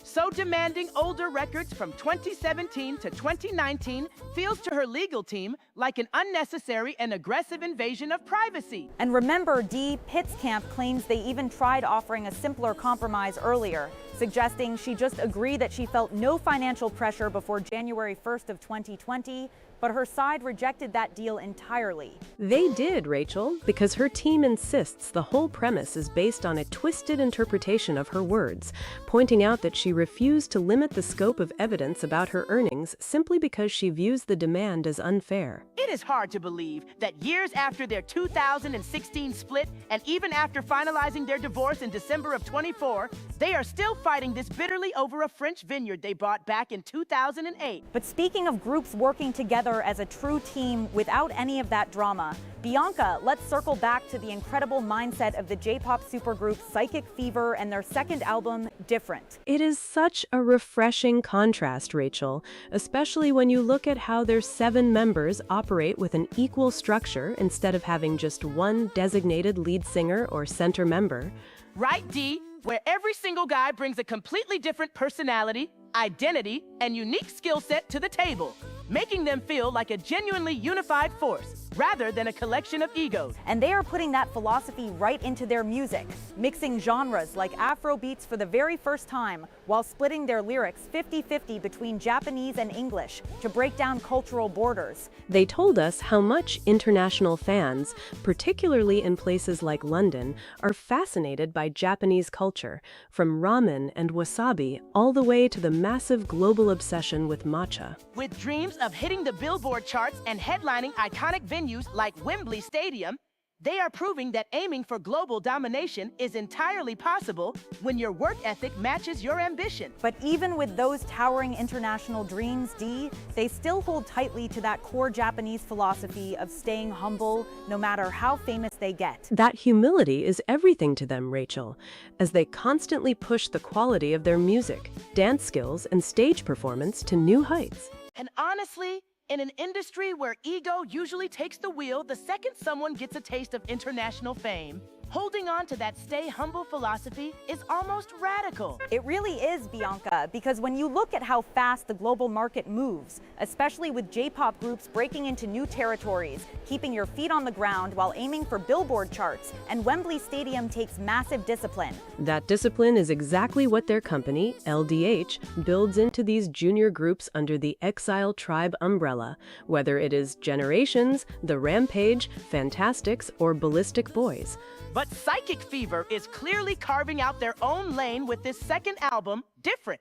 So demanding older records from 2017 to 2019 feels to her legal team like an unnecessary and aggressive invasion of privacy. And remember, Pitt's camp claims they even tried offering a simpler compromise earlier, suggesting she just agreed that she felt no financial pressure before January 1st of 2020, but her side rejected that deal entirely. They did, Rachel, because her team insists the whole premise is based on a twisted interpretation of her words, pointing out that she refused to limit the scope of evidence about her earnings simply because she views the demand as unfair. It is hard to believe that years after their 2016 split, and even after finalizing their divorce in December of 24, they are still fighting this bitterly over a French vineyard they bought back in 2008. But speaking of groups working together as a true team without any of that drama, Bianca, let's circle back to the incredible mindset of the J-pop supergroup Psychic Fever and their second album, Different. It is such a refreshing contrast, Rachel, especially when you look at how their 7 members operate with an equal structure instead of having just one designated lead singer or center member. Right, Dee? Where every single guy brings a completely different personality, identity, and unique skill set to the table, making them feel like a genuinely unified force. rather than a collection of egos. And they are putting that philosophy right into their music, mixing genres like Afro beats for the very first time, while splitting their lyrics 50-50 between Japanese and English to break down cultural borders. They told us how much international fans, particularly in places like London, are fascinated by Japanese culture, from ramen and wasabi all the way to the massive global obsession with matcha. With dreams of hitting the Billboard charts and headlining iconic venues like Wembley Stadium, they are proving that aiming for global domination is entirely possible when your work ethic matches your ambition. But even with those towering international dreams, Dee, they still hold tightly to that core Japanese philosophy of staying humble no matter how famous they get. That humility is everything to them, Rachel, as they constantly push the quality of their music, dance skills, and stage performance to new heights. And honestly, in an industry where ego usually takes the wheel the second someone gets a taste of international fame, holding on to that stay humble philosophy is almost radical. It really is, Bianca, because when you look at how fast the global market moves, especially with J-pop groups breaking into new territories, keeping your feet on the ground while aiming for Billboard charts, and Wembley Stadium takes massive discipline. That discipline is exactly what their company, LDH, builds into these junior groups under the Exile Tribe umbrella, whether it is Generations, The Rampage, Fantastics, or Ballistic Boys. But Psychic Fever is clearly carving out their own lane with this second album, Different.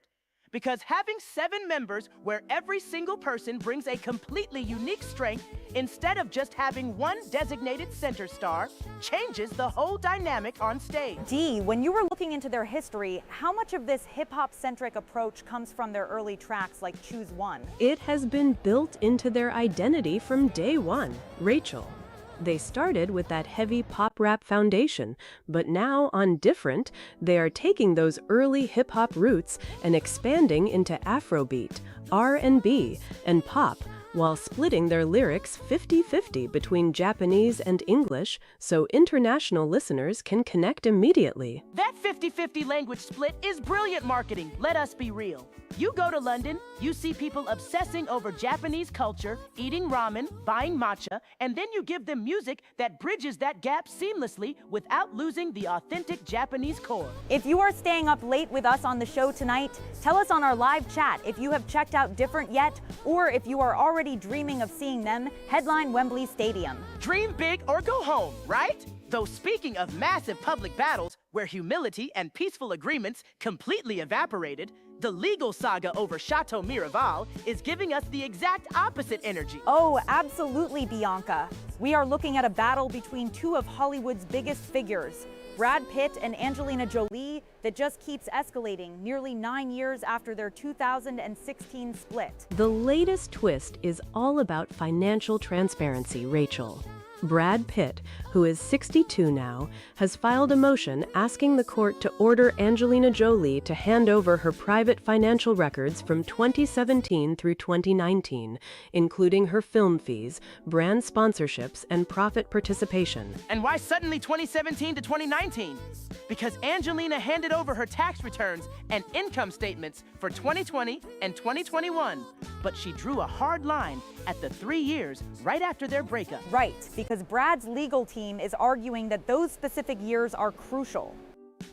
Because having 7 members where every single person brings a completely unique strength instead of just having one designated center star changes the whole dynamic on stage. Dee, when you were looking into their history, how much of this hip-hop-centric approach comes from their early tracks like Choose One? It has been built into their identity from day one, Rachel. They started with that heavy pop rap foundation, but now on Different, they are taking those early hip-hop roots and expanding into Afrobeat, R&B, and pop, while splitting their lyrics 50-50 between Japanese and English so international listeners can connect immediately. That 50-50 language split is brilliant marketing, let us be real. You go to London, you see people obsessing over Japanese culture, eating ramen, buying matcha, and then you give them music that bridges that gap seamlessly without losing the authentic Japanese core. If you are staying up late with us on the show tonight, tell us on our live chat if you have checked out Different yet, or if you are already dreaming of seeing them headline Wembley Stadium. Dream big or go home, right? Though speaking of massive public battles where humility and peaceful agreements completely evaporated, the legal saga over Chateau Miraval is giving us the exact opposite energy. Oh, absolutely, Bianca. We are looking at a battle between two of Hollywood's biggest figures, Brad Pitt and Angelina Jolie, that just keeps escalating nearly 9 years after their 2016 split. The latest twist is all about financial transparency, Rachel. Brad Pitt, who is 62 now, has filed a motion asking the court to order Angelina Jolie to hand over her private financial records from 2017 through 2019, including her film fees, brand sponsorships, and profit participation. And why suddenly 2017 to 2019? Because Angelina handed over her tax returns and income statements for 2020 and 2021, but she drew a hard line at the 3 years right after their breakup. Right, because Brad's legal team is arguing that those specific years are crucial.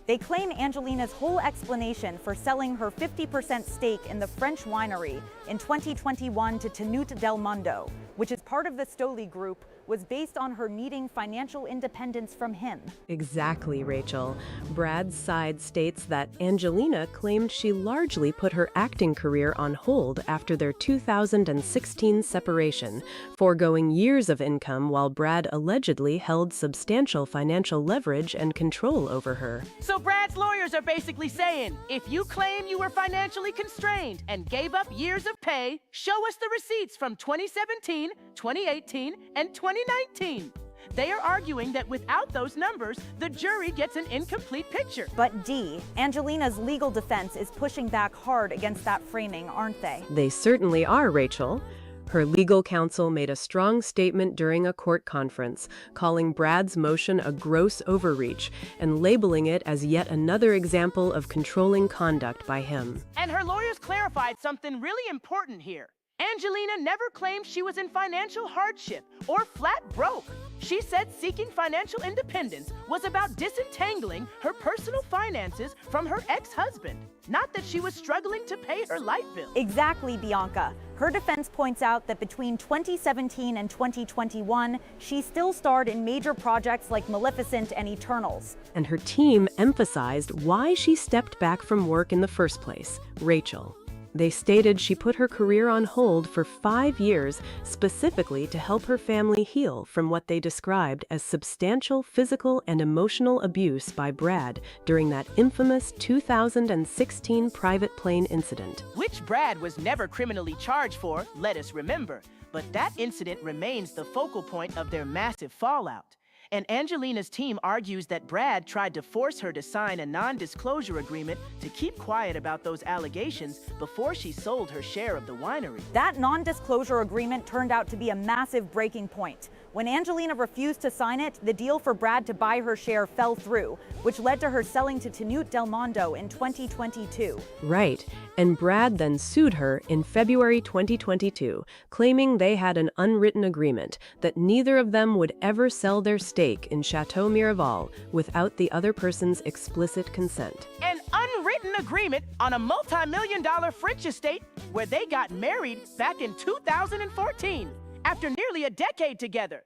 They claim Angelina's whole explanation for selling her 50% stake in the French winery in 2021 to Tenute Del Mundo, which is part of the Stoli Group, was based on her needing financial independence from him. Exactly, Rachel. Brad's side states that Angelina claimed she largely put her acting career on hold after their 2016 separation, foregoing years of income while Brad allegedly held substantial financial leverage and control over her. So Brad's lawyers are basically saying, if you claim you were financially constrained and gave up years of pay, show us the receipts from 2017, 2018, and 2019. They are arguing that without those numbers, the jury gets an incomplete picture. But Dee, Angelina's legal defense is pushing back hard against that framing, aren't they? They certainly are, Rachel. Her legal counsel made a strong statement during a court conference, calling Brad's motion a gross overreach and labeling it as yet another example of controlling conduct by him. And her lawyers clarified something really important here. Angelina never claimed she was in financial hardship or flat broke. She said seeking financial independence was about disentangling her personal finances from her ex-husband, not that she was struggling to pay her light bill. Exactly, Bianca. Her defense points out that between 2017 and 2021, she still starred in major projects like Maleficent and Eternals. And her team emphasized why she stepped back from work in the first place, Rachel. They stated she put her career on hold for 5 years specifically to help her family heal from what they described as substantial physical and emotional abuse by Brad during that infamous 2016 private plane incident. Which Brad was never criminally charged for, let us remember. But that incident remains the focal point of their massive fallout. And Angelina's team argues that Brad tried to force her to sign a non-disclosure agreement to keep quiet about those allegations before she sold her share of the winery. That non-disclosure agreement turned out to be a massive breaking point. When Angelina refused to sign it, the deal for Brad to buy her share fell through, which led to her selling to Tenute Del Mondo in 2022. Right, and Brad then sued her in February 2022, claiming they had an unwritten agreement that neither of them would ever sell their stake in Chateau Miraval without the other person's explicit consent. An unwritten agreement on a multi-million-dollar French estate where they got married back in 2014. After nearly a decade together.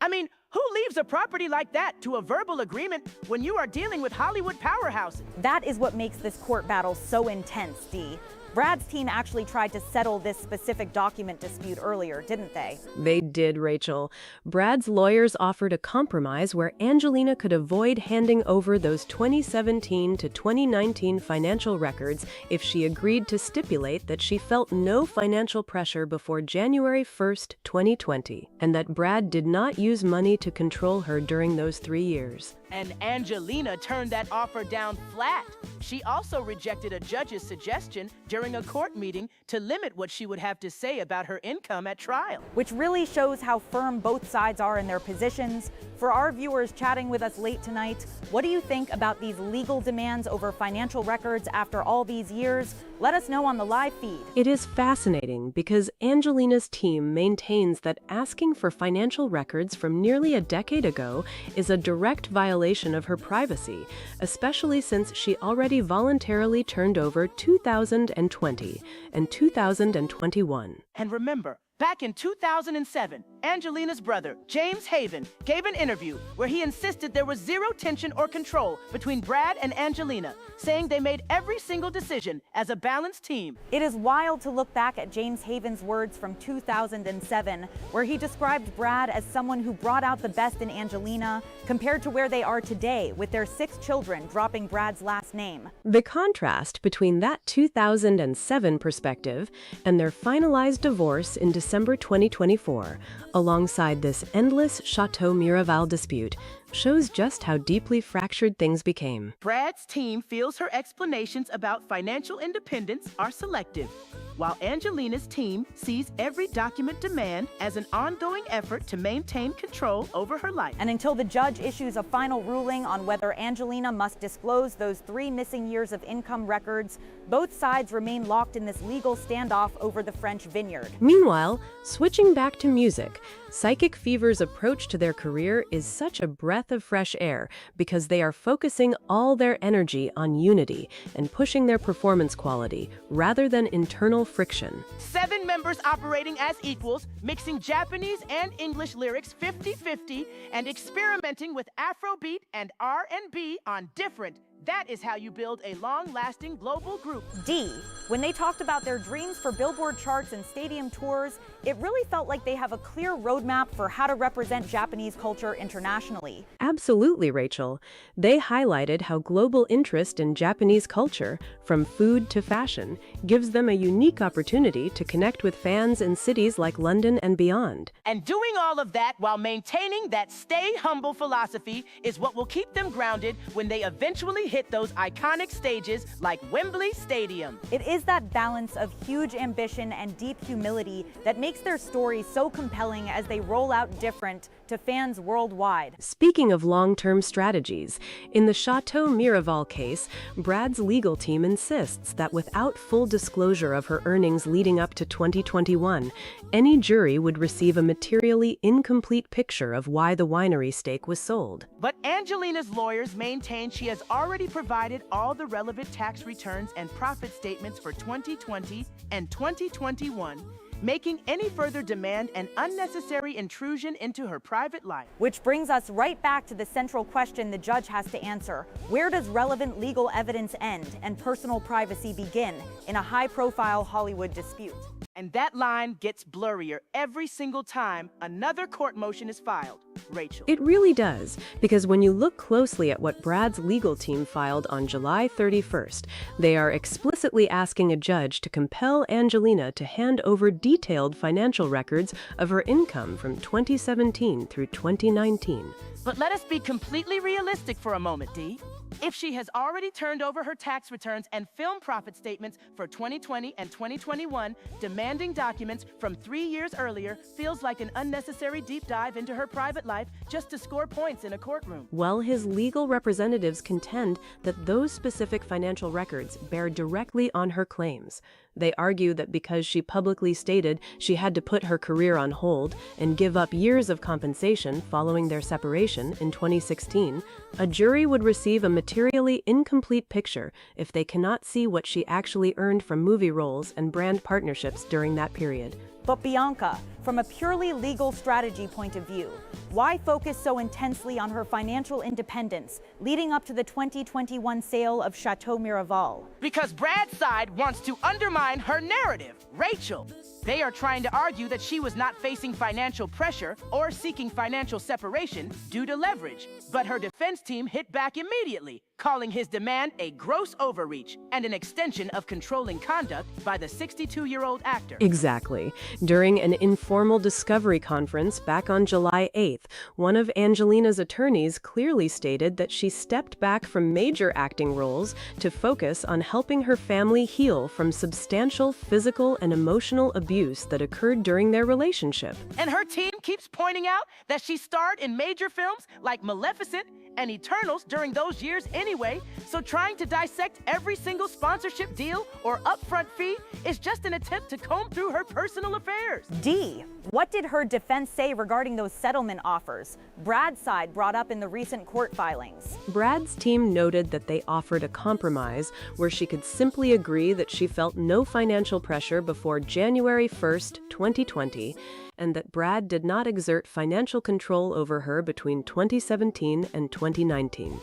I mean, who leaves a property like that to a verbal agreement when you are dealing with Hollywood powerhouses? That is what makes this court battle so intense, Dee. Brad's team actually tried to settle this specific document dispute earlier, didn't they? They did, Rachel. Brad's lawyers offered a compromise where Angelina could avoid handing over those 2017 to 2019 financial records if she agreed to stipulate that she felt no financial pressure before January 1st, 2020, and that Brad did not use money to control her during those 3 years. And Angelina turned that offer down flat. She also rejected a judge's suggestion during a court meeting to limit what she would have to say about her income at trial. Which really shows how firm both sides are in their positions. For our viewers chatting with us late tonight, what do you think about these legal demands over financial records after all these years? Let us know on the live feed. It is fascinating because Angelina's team maintains that asking for financial records from nearly a decade ago is a direct violation of her privacy, especially since she already voluntarily turned over 2020 and 2021. And remember, back in 2007, Angelina's brother, James Haven, gave an interview where he insisted there was zero tension or control between Brad and Angelina, saying they made every single decision as a balanced team. It is wild to look back at James Haven's words from 2007, where he described Brad as someone who brought out the best in Angelina, compared to where they are today, with their 6 children dropping Brad's last name. The contrast between that 2007 perspective and their finalized divorce in December 2024, alongside this endless Chateau Miraval dispute, shows just how deeply fractured things became. Brad's team feels her explanations about financial independence are selective, while Angelina's team sees every document demand as an ongoing effort to maintain control over her life. And until the judge issues a final ruling on whether Angelina must disclose those 3 missing years of income records, both sides remain locked in this legal standoff over the French vineyard. Meanwhile, switching back to music, Psychic Fever's approach to their career is such a breath of fresh air because they are focusing all their energy on unity and pushing their performance quality rather than internal friction. 7 members operating as equals, mixing Japanese and English lyrics 50-50 and experimenting with Afrobeat and R&B on different. That is how you build a long-lasting global group. D, when they talked about their dreams for Billboard charts and stadium tours, it really felt like they have a clear roadmap for how to represent Japanese culture internationally. Absolutely, Rachel. They highlighted how global interest in Japanese culture, from food to fashion, gives them a unique opportunity to connect with fans in cities like London and beyond. And doing all of that while maintaining that stay humble philosophy is what will keep them grounded when they eventually finally hit those iconic stages like Wembley Stadium. It is that balance of huge ambition and deep humility that makes their story so compelling as they roll out different to fans worldwide. Speaking of long-term strategies, in the Chateau Miraval case, Brad's legal team insists that without full disclosure of her earnings leading up to 2021, any jury would receive a materially incomplete picture of why the winery stake was sold. But Angelina's lawyers maintain she has already provided all the relevant tax returns and profit statements for 2020 and 2021, making any further demand an unnecessary intrusion into her private life. Which brings us right back to the central question the judge has to answer. Where does relevant legal evidence end and personal privacy begin in a high-profile Hollywood dispute? And that line gets blurrier every single time another court motion is filed. Rachel. It really does, because when you look closely at what Brad's legal team filed on July 31st, they are explicitly asking a judge to compel Angelina to hand over detailed financial records of her income from 2017 through 2019. But let us be completely realistic for a moment, Dee. If she has already turned over her tax returns and film profit statements for 2020 and 2021, demanding documents from 3 years earlier feels like an unnecessary deep dive into her private life just to score points in a courtroom. Well, his legal representatives contend that those specific financial records bear directly on her claims. They argue that because she publicly stated she had to put her career on hold and give up years of compensation following their separation in 2016, a jury would receive a materially incomplete picture if they cannot see what she actually earned from movie roles and brand partnerships during that period. But Bianca, from a purely legal strategy point of view, why focus so intensely on her financial independence leading up to the 2021 sale of Chateau Miraval? Because Brad's side wants to undermine her narrative, Rachel. They are trying to argue that she was not facing financial pressure or seeking financial separation due to leverage. But her defense team hit back immediately, calling his demand a gross overreach and an extension of controlling conduct by the 62-year-old actor. Exactly. During an informal discovery conference back on July 8th, one of Angelina's attorneys clearly stated that she stepped back from major acting roles to focus on helping her family heal from substantial physical and emotional abuse that occurred during their relationship. And her team keeps pointing out that she starred in major films like Maleficent and Eternals during those years anyway, so trying to dissect every single sponsorship deal or upfront fee is just an attempt to comb through her personal affairs. D, what did her defense say regarding those settlement offers Brad's side brought up in the recent court filings? Brad's team noted that they offered a compromise where she could simply agree that she felt no financial pressure before January 1st, 2020, and that Brad did not exert financial control over her between 2017 and 2019.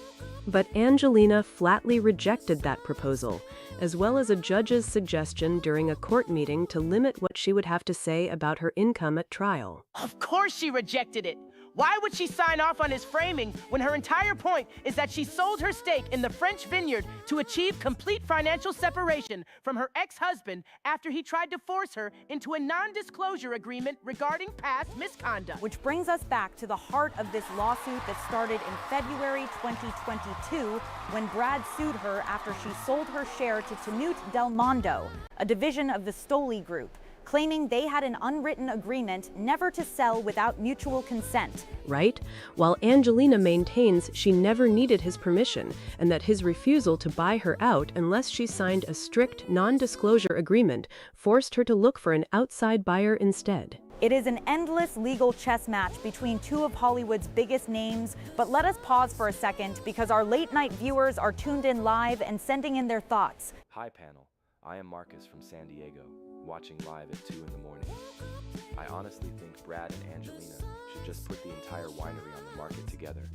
But Angelina flatly rejected that proposal, as well as a judge's suggestion during a court meeting to limit what she would have to say about her income at trial. Of course she rejected it. Why would she sign off on his framing when her entire point is that she sold her stake in the French vineyard to achieve complete financial separation from her ex-husband after he tried to force her into a non-disclosure agreement regarding past misconduct? Which brings us back to the heart of this lawsuit that started in February 2022 when Brad sued her after she sold her share to Tenute Del Mondo, a division of the Stoli Group, claiming they had an unwritten agreement never to sell without mutual consent. Right? While Angelina maintains she never needed his permission and that his refusal to buy her out unless she signed a strict non-disclosure agreement forced her to look for an outside buyer instead. It is an endless legal chess match between two of Hollywood's biggest names, but let us pause for a second because our late-night viewers are tuned in live and sending in their thoughts. Hi panel, I am Marcus from San Diego, watching live at 2 in the morning. I honestly think Brad and Angelina should just put the entire winery on the market together,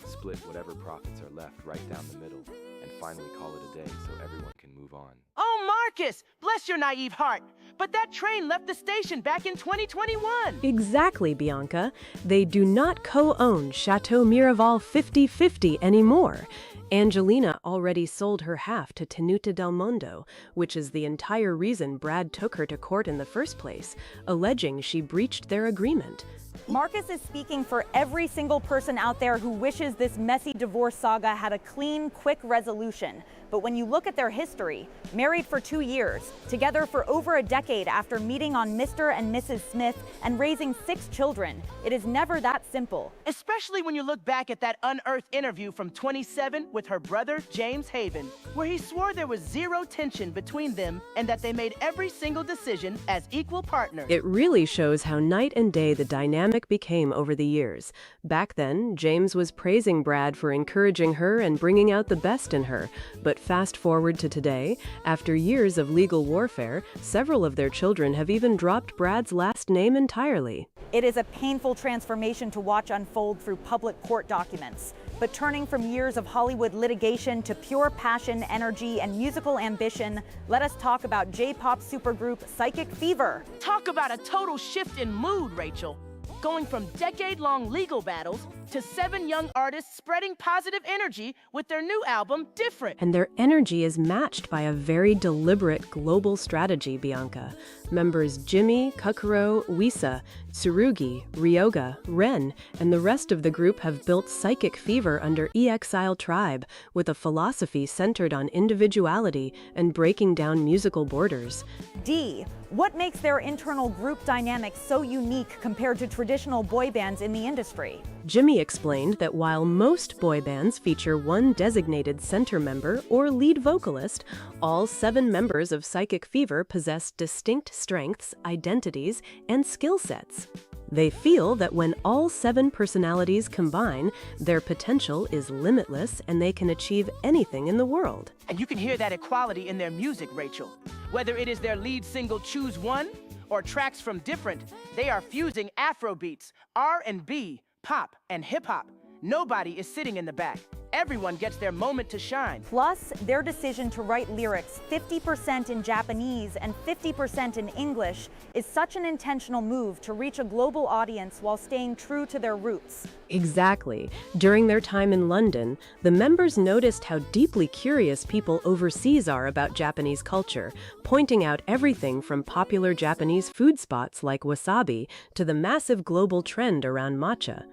split whatever profits are left right down the middle, and finally call it a day so everyone can move on. Oh, Marcus, bless your naive heart. But that train left the station back in 2021. Exactly, Bianca. They do not co-own Chateau Miraval 50-50 anymore. Angelina already sold her half to Tenute Del Mondo, which is the entire reason Brad took her to court in the first place, alleging she breached their agreement. Marcus is speaking for every single person out there who wishes this messy divorce saga had a clean, quick resolution. But when you look at their history, married for 2 years, together for over a decade after meeting on Mr. and Mrs. Smith, and raising 6 children, it is never that simple. Especially when you look back at that unearthed interview from 27 with her brother, James Haven, where he swore there was zero tension between them and that they made every single decision as equal partners. It really shows how night and day the dynamic became over the years. Back then, James was praising Brad for encouraging her and bringing out the best in her. But fast forward to today, after years of legal warfare, several of their children have even dropped Brad's last name entirely. It is a painful transformation to watch unfold through public court documents. But turning from years of Hollywood litigation to pure passion, energy, and musical ambition, let us talk about J-pop supergroup Psychic Fever. Talk about a total shift in mood, Rachel. Going from decade-long legal battles to 7 young artists spreading positive energy with their new album, Different. And their energy is matched by a very deliberate global strategy, Bianca. Members Jimmy, Kakuro, Wisa, Tsurugi, Ryoga, Ren, and the rest of the group have built Psychic Fever under EXILE Tribe with a philosophy centered on individuality and breaking down musical borders. D. What makes their internal group dynamic so unique compared to traditional boy bands in the industry? Jimmy explained that while most boy bands feature one designated center member or lead vocalist, all 7 members of Psychic Fever possess distinct strengths, identities, and skill sets. They feel that when all 7 personalities combine, their potential is limitless and they can achieve anything in the world. And you can hear that equality in their music, Rachel. Whether it is their lead single, Choose One, or tracks from Different, they are fusing Afro beats, R&B, pop, and hip-hop. Nobody is sitting in the back. Everyone gets their moment to shine. Plus, their decision to write lyrics 50% in Japanese and 50% in English is such an intentional move to reach a global audience while staying true to their roots. Exactly. During their time in London, the members noticed how deeply curious people overseas are about Japanese culture, pointing out everything from popular Japanese food spots like wasabi to the massive global trend around matcha.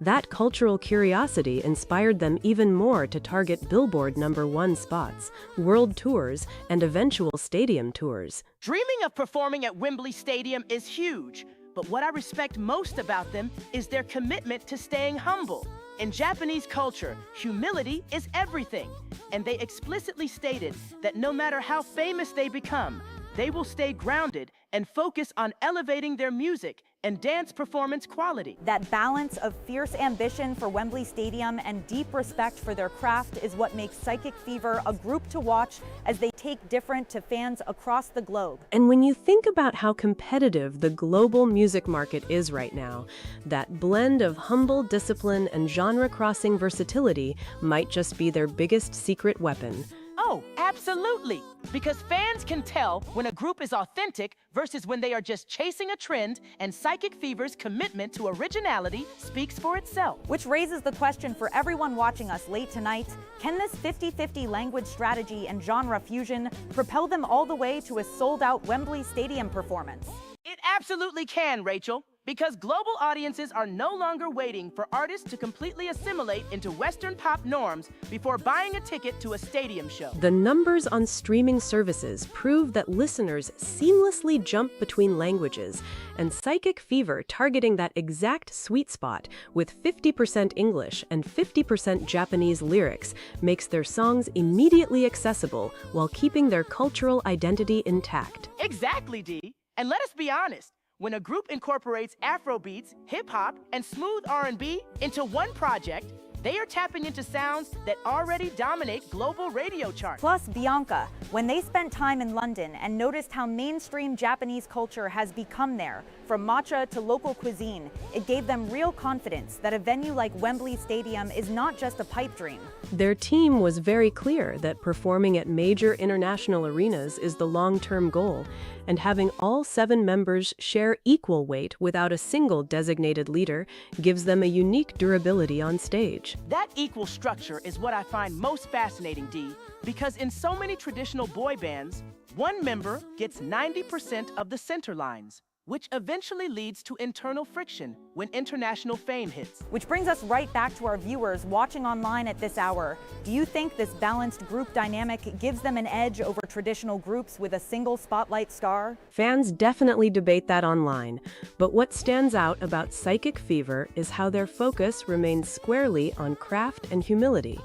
That cultural curiosity inspired them even more to target Billboard #1 spots, world tours, and eventual stadium tours. Dreaming of performing at Wembley Stadium is huge, but what I respect most about them is their commitment to staying humble. In Japanese culture, humility is everything, and they explicitly stated that no matter how famous they become, they will stay grounded and focus on elevating their music and dance performance quality. That balance of fierce ambition for Wembley Stadium and deep respect for their craft is what makes Psychic Fever a group to watch as they take Different to fans across the globe. And when you think about how competitive the global music market is right now, that blend of humble discipline and genre-crossing versatility might just be their biggest secret weapon. Oh, absolutely. Because fans can tell when a group is authentic versus when they are just chasing a trend, and Psychic Fever's commitment to originality speaks for itself. Which raises the question for everyone watching us late tonight, can this 50-50 language strategy and genre fusion propel them all the way to a sold-out Wembley Stadium performance? It absolutely can, Rachel. Because global audiences are no longer waiting for artists to completely assimilate into Western pop norms before buying a ticket to a stadium show. The numbers on streaming services prove that listeners seamlessly jump between languages, and Psychic Fever targeting that exact sweet spot with 50% English and 50% Japanese lyrics makes their songs immediately accessible while keeping their cultural identity intact. Exactly, Dee. And let us be honest. When a group incorporates Afrobeats, hip-hop, and smooth R&B into one project, they are tapping into sounds that already dominate global radio charts. Plus, Bianca, when they spent time in London and noticed how mainstream Japanese culture has become there, from matcha to local cuisine, it gave them real confidence that a venue like Wembley Stadium is not just a pipe dream. Their team was very clear that performing at major international arenas is the long-term goal, and having all 7 members share equal weight without a single designated leader gives them a unique durability on stage. That equal structure is what I find most fascinating, Dee, because in so many traditional boy bands, one member gets 90% of the center lines. which eventually leads to internal friction when international fame hits. Which brings us right back to our viewers watching online at this hour. Do you think this balanced group dynamic gives them an edge over traditional groups with a single spotlight star? Fans definitely debate that online, but what stands out about Psychic Fever is how their focus remains squarely on craft and humility,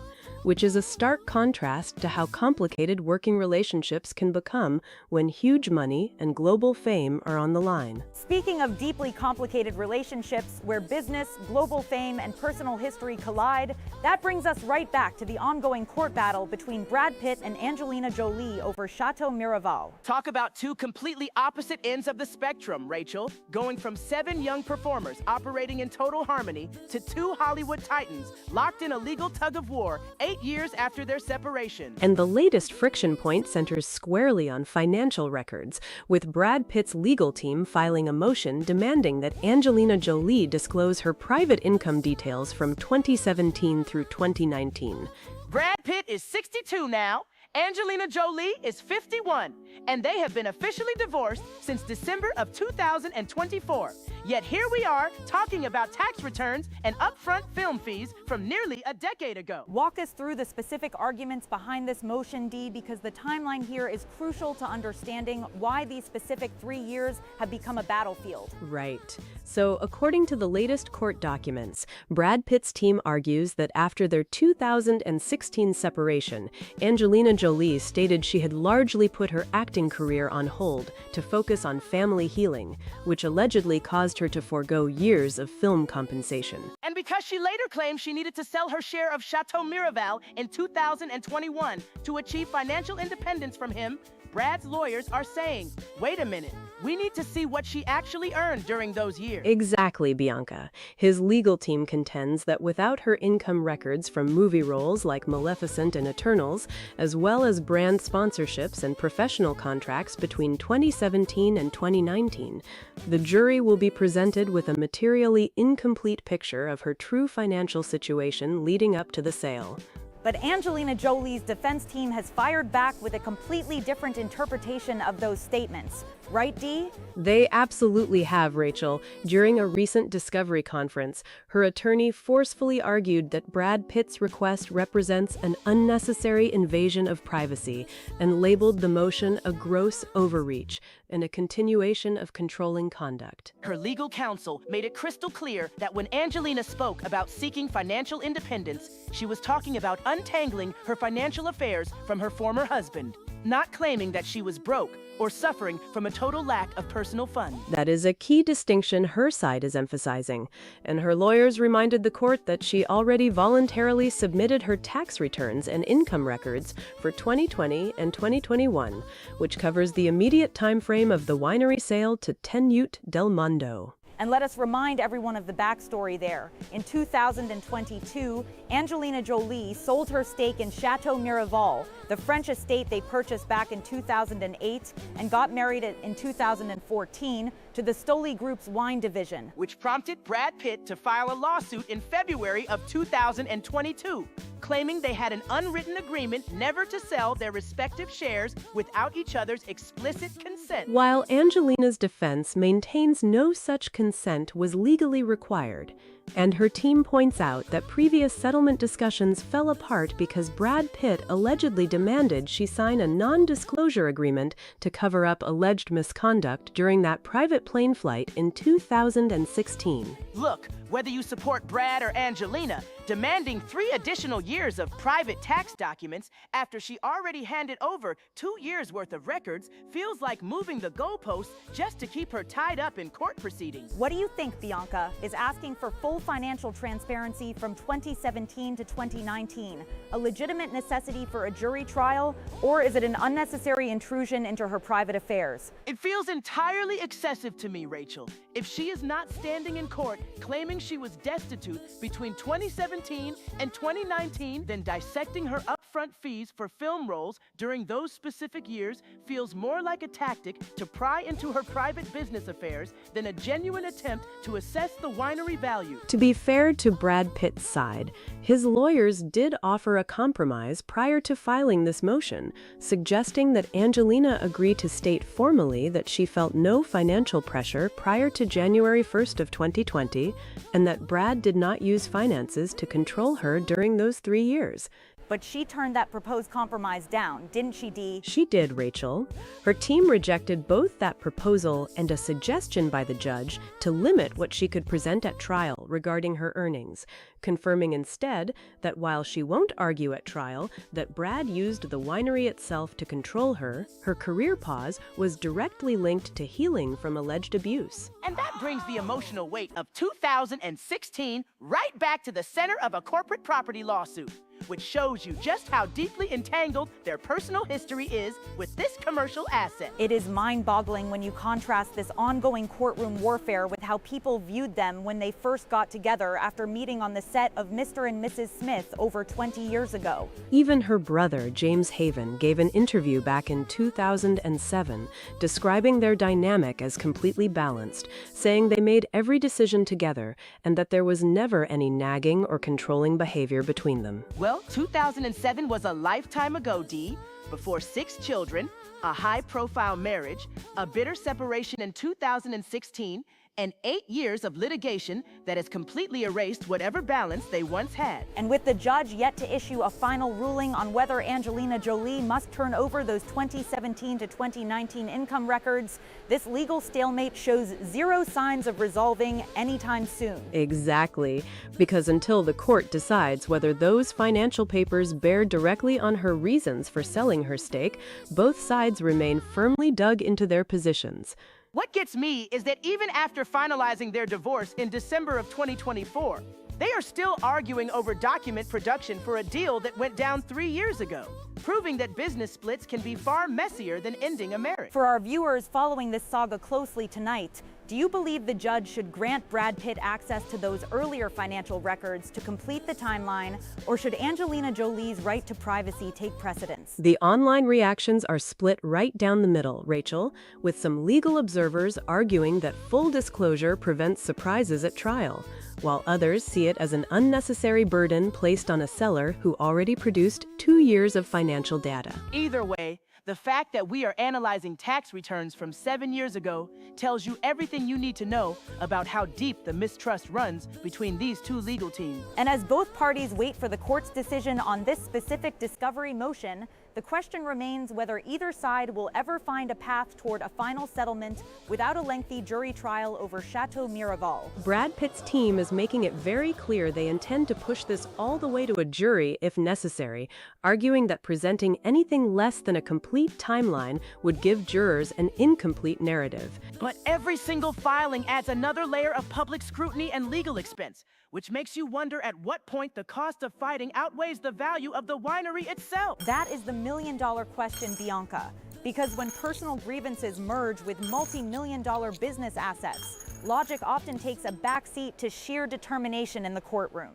which is a stark contrast to how complicated working relationships can become when huge money and global fame are on the line. Speaking of deeply complicated relationships where business, global fame, and personal history collide, that brings us right back to the ongoing court battle between Brad Pitt and Angelina Jolie over Chateau Miraval. Talk about two completely opposite ends of the spectrum, Rachel. Going from 7 young performers operating in total harmony to 2 Hollywood titans locked in a legal tug of war 8 years after their separation. And the latest friction point centers squarely on financial records, with Brad Pitt's legal team filing a motion demanding that Angelina Jolie disclose her private income details from 2017 through 2019. Brad Pitt is 62 now. Angelina Jolie is 51, and they have been officially divorced since December of 2024. Yet here we are talking about tax returns and upfront film fees from nearly a decade ago. Walk us through the specific arguments behind this motion, Dee, because the timeline here is crucial to understanding why these specific 3 years have become a battlefield. Right. So, according to the latest court documents, Brad Pitt's team argues that after their 2016 separation, Angelina Jolie stated she had largely put her acting career on hold to focus on family healing, which allegedly caused her to forego years of film compensation. And because she later claimed she needed to sell her share of Chateau Miraval in 2021 to achieve financial independence from him, Brad's lawyers are saying, wait a minute, we need to see what she actually earned during those years. Exactly, Bianca. His legal team contends that without her income records from movie roles like Maleficent and Eternals, as well as brand sponsorships and professional contracts between 2017 and 2019, the jury will be presented with a materially incomplete picture of her true financial situation leading up to the sale. But Angelina Jolie's defense team has fired back with a completely different interpretation of those statements. Right, Dee? They absolutely have, Rachel. During a recent discovery conference, her attorney forcefully argued that Brad Pitt's request represents an unnecessary invasion of privacy and labeled the motion a gross overreach and a continuation of controlling conduct. Her legal counsel made it crystal clear that when Angelina spoke about seeking financial independence, she was talking about untangling her financial affairs from her former husband, not claiming that she was broke or suffering from a total lack of personal funds. That is a key distinction her side is emphasizing, and her lawyers reminded the court that she already voluntarily submitted her tax returns and income records for 2020 and 2021, which covers the immediate time frame of the winery sale to Tenute Del Mondo. And let us remind everyone of the backstory there. In 2022, Angelina Jolie sold her stake in Chateau Miraval, the French estate they purchased back in 2008, and got married in 2014 to the Stoli Group's wine division, which prompted Brad Pitt to file a lawsuit in February of 2022, claiming they had an unwritten agreement never to sell their respective shares without each other's explicit consent. While Angelina's defense maintains no such consent was legally required, and her team points out that previous settlement discussions fell apart because Brad Pitt allegedly demanded she sign a non-disclosure agreement to cover up alleged misconduct during that private plane flight in 2016. Look, whether you support Brad or Angelina, demanding 3 additional years of private tax documents after she already handed over 2 years' worth of records feels like moving the goalposts just to keep her tied up in court proceedings. What do you think, Bianca? Is asking for full financial transparency from 2017 to 2019 a legitimate necessity for a jury trial, or is it an unnecessary intrusion into her private affairs? It feels entirely excessive to me, Rachel. If she is not standing in court claiming she was destitute between 2017 and 2019, then dissecting her upfront upfront fees for film roles during those specific years feels more like a tactic to pry into her private business affairs than a genuine attempt to assess the winery value. To be fair to Brad Pitt's side, his lawyers did offer a compromise prior to filing this motion, suggesting that Angelina agree to state formally that she felt no financial pressure prior to January 1st of 2020, and that Brad did not use finances to control her during those 3 years. But she turned that proposed compromise down, didn't she, Dee? She did, Rachel. Her team rejected both that proposal and a suggestion by the judge to limit what she could present at trial regarding her earnings, confirming instead that while she won't argue at trial that Brad used the winery itself to control her, her career pause was directly linked to healing from alleged abuse. And that brings the emotional weight of 2016 right back to the center of a corporate property lawsuit, which shows you just how deeply entangled their personal history is with this commercial asset. It is mind-boggling when you contrast this ongoing courtroom warfare with how people viewed them when they first got together after meeting on the set of Mr. and Mrs. Smith over 20 years ago. Even her brother, James Haven, gave an interview back in 2007 describing their dynamic as completely balanced, saying they made every decision together and that there was never any nagging or controlling behavior between them. Well, 2007 was a lifetime ago, Dee. Before 6 children, a high-profile marriage, a bitter separation in 2016, and 8 years of litigation that has completely erased whatever balance they once had. And with the judge yet to issue a final ruling on whether Angelina Jolie must turn over those 2017 to 2019 income records, this legal stalemate shows zero signs of resolving anytime soon. Exactly, because until the court decides whether those financial papers bear directly on her reasons for selling her stake, both sides remain firmly dug into their positions. What gets me is that even after finalizing their divorce in December of 2024, they are still arguing over document production for a deal that went down 3 years ago, proving that business splits can be far messier than ending a marriage. For our viewers following this saga closely tonight, do you believe the judge should grant Brad Pitt access to those earlier financial records to complete the timeline, or should Angelina Jolie's right to privacy take precedence? The online reactions are split right down the middle, Rachel, with some legal observers arguing that full disclosure prevents surprises at trial, while others see it as an unnecessary burden placed on a seller who already produced 2 years of financial data. Either way, the fact that we are analyzing tax returns from 7 years ago tells you everything you need to know about how deep the mistrust runs between these two legal teams. And as both parties wait for the court's decision on this specific discovery motion, the question remains whether either side will ever find a path toward a final settlement without a lengthy jury trial over Chateau Miraval. Brad Pitt's team is making it very clear they intend to push this all the way to a jury if necessary, arguing that presenting anything less than a complete timeline would give jurors an incomplete narrative. But every single filing adds another layer of public scrutiny and legal expense, which makes you wonder at what point the cost of fighting outweighs the value of the winery itself. That is the million-dollar question, Bianca. Because when personal grievances merge with multi-million-dollar business assets, logic often takes a backseat to sheer determination in the courtroom.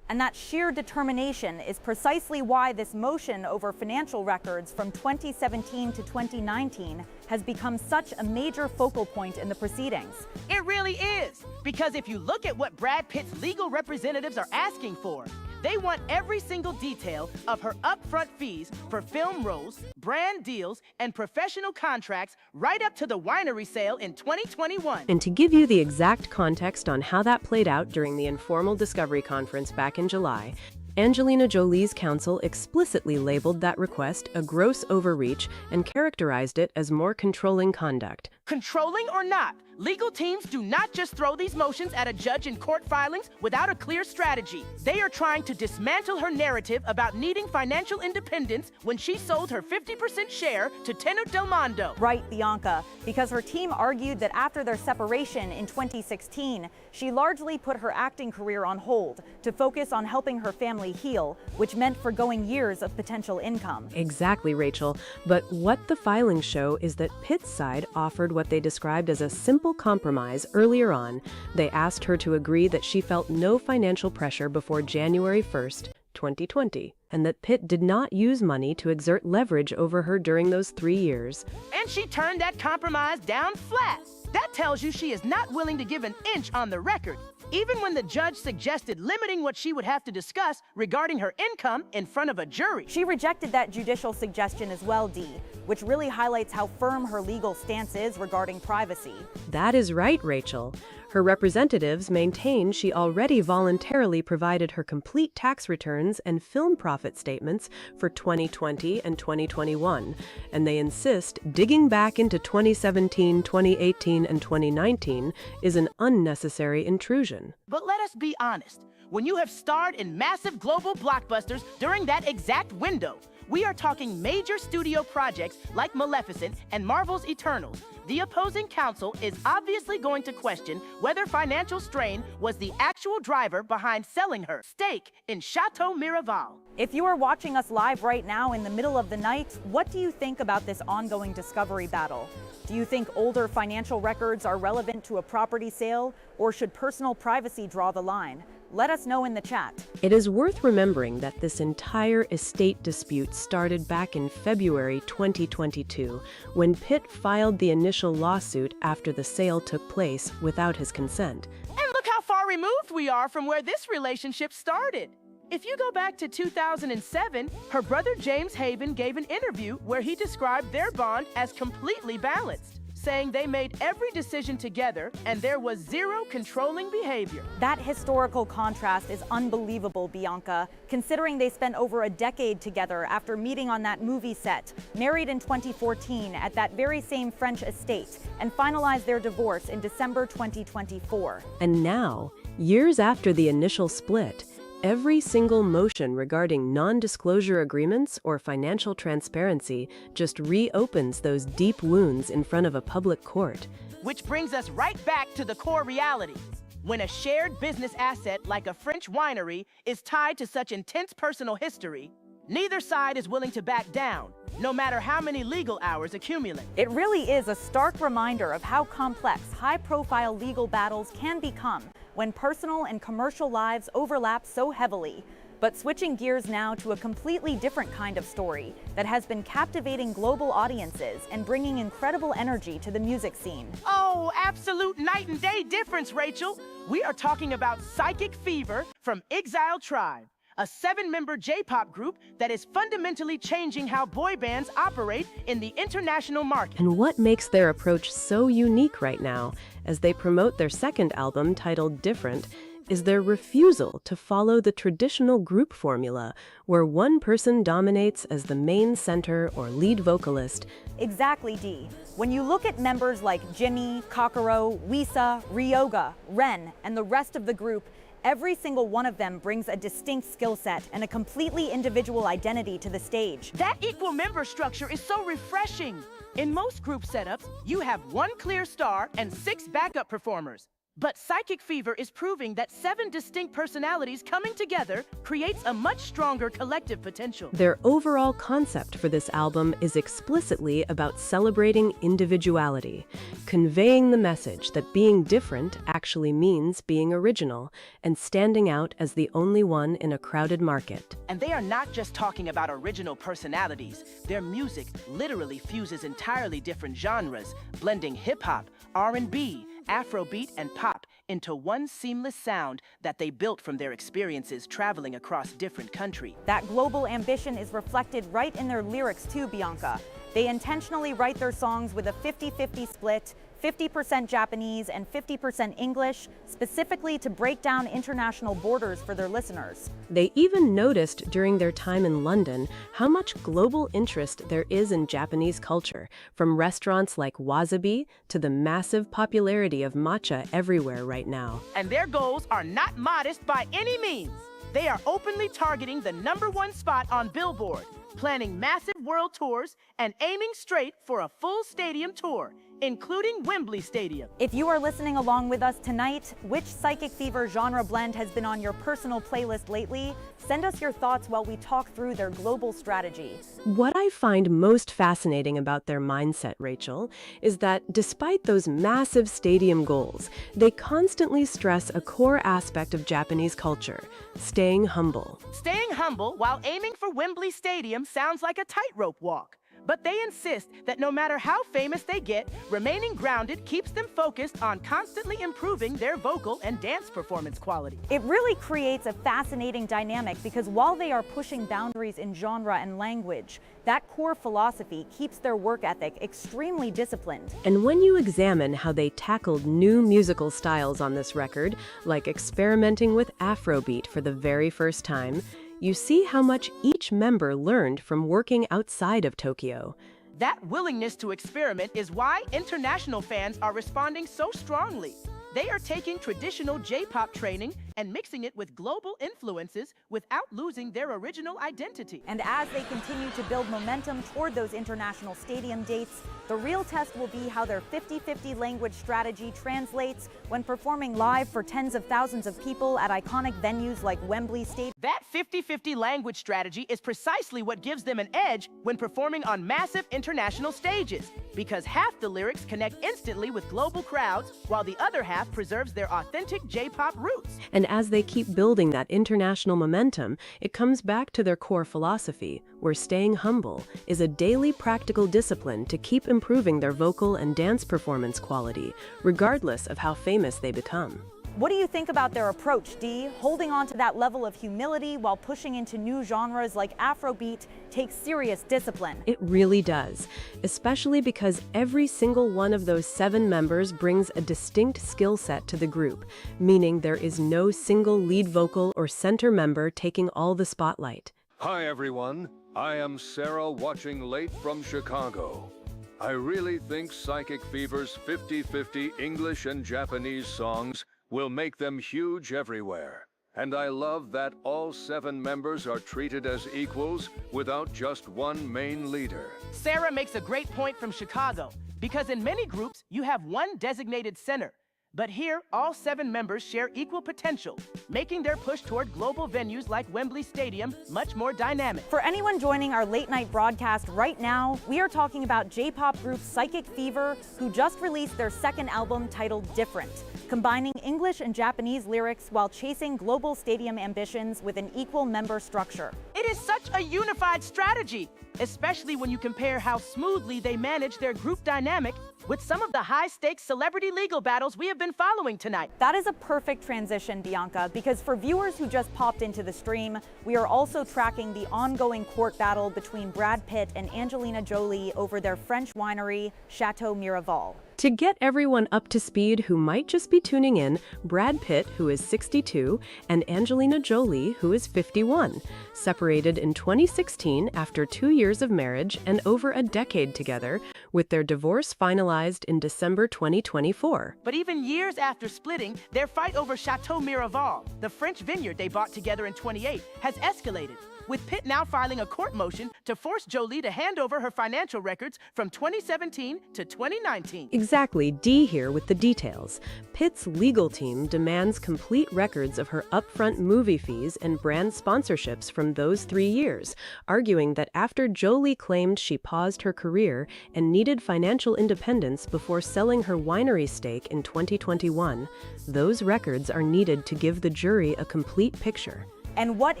And that sheer determination is precisely why this motion over financial records from 2017 to 2019 has become such a major focal point in the proceedings. It really is, because if you look at what Brad Pitt's legal representatives are asking for, they want every single detail of her upfront fees for film roles, brand deals, and professional contracts right up to the winery sale in 2021. And to give you the exact context on how that played out during the informal discovery conference back in July, Angelina Jolie's counsel explicitly labeled that request a gross overreach and characterized it as more controlling conduct. Controlling or not, legal teams do not just throw these motions at a judge in court filings without a clear strategy. They are trying to dismantle her narrative about needing financial independence when she sold her 50% share to Tenor Del Mondo. Right, Bianca, because her team argued that after their separation in 2016, she largely put her acting career on hold to focus on helping her family heal, which meant forgoing years of potential income. Exactly, Rachel. But what the filings show is that Pitt's side offered what they described as a simple compromise earlier on. They asked her to agree that she felt no financial pressure before January 1st, 2020, and that Pitt did not use money to exert leverage over her during those 3 years. And she turned that compromise down flat. That tells you she is not willing to give an inch on the record, even when the judge suggested limiting what she would have to discuss regarding her income in front of a jury. She rejected that judicial suggestion as well, Dee, which really highlights how firm her legal stance is regarding privacy. That is right, Rachel. Her representatives maintain she already voluntarily provided her complete tax returns and film profit statements for 2020 and 2021, and they insist digging back into 2017, 2018, and 2019 is an unnecessary intrusion. But let us be honest. When you have starred in massive global blockbusters during that exact window, we are talking major studio projects like Maleficent and Marvel's Eternals. The opposing counsel is obviously going to question whether financial strain was the actual driver behind selling her stake in Chateau Miraval. If you are watching us live right now in the middle of the night, what do you think about this ongoing discovery battle? Do you think older financial records are relevant to a property sale, or should personal privacy draw the line? Let us know in the chat. It is worth remembering that this entire estate dispute started back in February 2022, when Pitt filed the initial lawsuit after the sale took place without his consent. And look how far removed we are from where this relationship started. If you go back to 2007, her brother James Haven gave an interview where he described their bond as completely balanced, saying they made every decision together and there was zero controlling behavior. That historical contrast is unbelievable, Bianca, considering they spent over a decade together after meeting on that movie set, married in 2014 at that very same French estate, and finalized their divorce in December 2024. And now, years after the initial split, every single motion regarding non-disclosure agreements or financial transparency just reopens those deep wounds in front of a public court. Which brings us right back to the core reality. When a shared business asset like a French winery is tied to such intense personal history, neither side is willing to back down, no matter how many legal hours accumulate. It really is a stark reminder of how complex high-profile legal battles can become when personal and commercial lives overlap so heavily. But switching gears now to a completely different kind of story that has been captivating global audiences and bringing incredible energy to the music scene. Oh, absolute night and day difference, Rachel. We are talking about Psychic Fever from Exile Tribe, a 7-member J-pop group that is fundamentally changing how boy bands operate in the international market. And what makes their approach so unique right now, as they promote their second album titled Different, is their refusal to follow the traditional group formula, where one person dominates as the main center or lead vocalist. Exactly, Dee. When you look at members like Jimmy, Kokoro, Wisa, Ryoga, Ren, and the rest of the group, every single one of them brings a distinct skill set and a completely individual identity to the stage. That equal member structure is so refreshing. In most group setups, you have one clear star and 6 backup performers. But Psychic Fever is proving that 7 distinct personalities coming together creates a much stronger collective potential. Their overall concept for this album is explicitly about celebrating individuality, conveying the message that being different actually means being original and standing out as the only one in a crowded market. And they are not just talking about original personalities. Their music literally fuses entirely different genres, blending hip-hop, R&B, Afrobeat, and pop into one seamless sound that they built from their experiences traveling across different countries. That global ambition is reflected right in their lyrics too, Bianca. They intentionally write their songs with a 50-50 split, 50% Japanese and 50% English, specifically to break down international borders for their listeners. They even noticed during their time in London how much global interest there is in Japanese culture, from restaurants like Wasabi to the massive popularity of matcha everywhere right now. And their goals are not modest by any means. They are openly targeting the #1 spot on Billboard, planning massive world tours and aiming straight for a full stadium tour, including Wembley Stadium. If you are listening along with us tonight, which Psychic Fever genre blend has been on your personal playlist lately? Send us your thoughts while we talk through their global strategy. What I find most fascinating about their mindset, Rachel, is that despite those massive stadium goals, they constantly stress a core aspect of Japanese culture: staying humble. Staying humble while aiming for Wembley Stadium sounds like a tightrope walk. But they insist that no matter how famous they get, remaining grounded keeps them focused on constantly improving their vocal and dance performance quality. It really creates a fascinating dynamic because while they are pushing boundaries in genre and language, that core philosophy keeps their work ethic extremely disciplined. And when you examine how they tackled new musical styles on this record, like experimenting with Afrobeat for the very first time, you see how much each member learned from working outside of Tokyo. That willingness to experiment is why international fans are responding so strongly. They are taking traditional J-pop training and mixing it with global influences without losing their original identity. And as they continue to build momentum toward those international stadium dates, the real test will be how their 50-50 language strategy translates when performing live for tens of thousands of people at iconic venues like Wembley Stadium. That 50-50 language strategy is precisely what gives them an edge when performing on massive international stages, because half the lyrics connect instantly with global crowds, while the other half preserves their authentic J-pop roots. And as they keep building that international momentum, it comes back to their core philosophy, where staying humble is a daily practical discipline to keep improving their vocal and dance performance quality, regardless of how famous they become. What do you think about their approach, Dee? Holding on to that level of humility while pushing into new genres like Afrobeat takes serious discipline. It really does, especially because every single one of those 7 members brings a distinct skill set to the group, meaning there is no single lead vocal or center member taking all the spotlight. Hi everyone, I am Sarah watching late from Chicago. I really think Psychic Fever's 50-50 English and Japanese songs will make them huge everywhere. And I love that all 7 members are treated as equals without just one main leader. Sarah makes a great point from Chicago, because in many groups, you have one designated center. But here, all 7 members share equal potential, making their push toward global venues like Wembley Stadium much more dynamic. For anyone joining our late night broadcast right now, we are talking about J-pop group Psychic Fever, who just released their second album titled Different, combining English and Japanese lyrics while chasing global stadium ambitions with an equal member structure. It is such a unified strategy, especially when you compare how smoothly they manage their group dynamic with some of the high-stakes celebrity legal battles we have been following tonight. That is a perfect transition, Bianca, because for viewers who just popped into the stream, we are also tracking the ongoing court battle between Brad Pitt and Angelina Jolie over their French winery, Chateau Miraval. To get everyone up to speed who might just be tuning in, Brad Pitt, who is 62, and Angelina Jolie, who is 51, separated in 2016 after 2 years of marriage and over a decade together, with their divorce finalized in December 2024. But even years after splitting, their fight over Chateau Miraval, the French vineyard they bought together in 2008, has escalated, with Pitt now filing a court motion to force Jolie to hand over her financial records from 2017 to 2019. Exactly, Dee here with the details. Pitt's legal team demands complete records of her upfront movie fees and brand sponsorships from those 3 years, arguing that after Jolie claimed she paused her career and needed financial independence before selling her winery stake in 2021, those records are needed to give the jury a complete picture. And what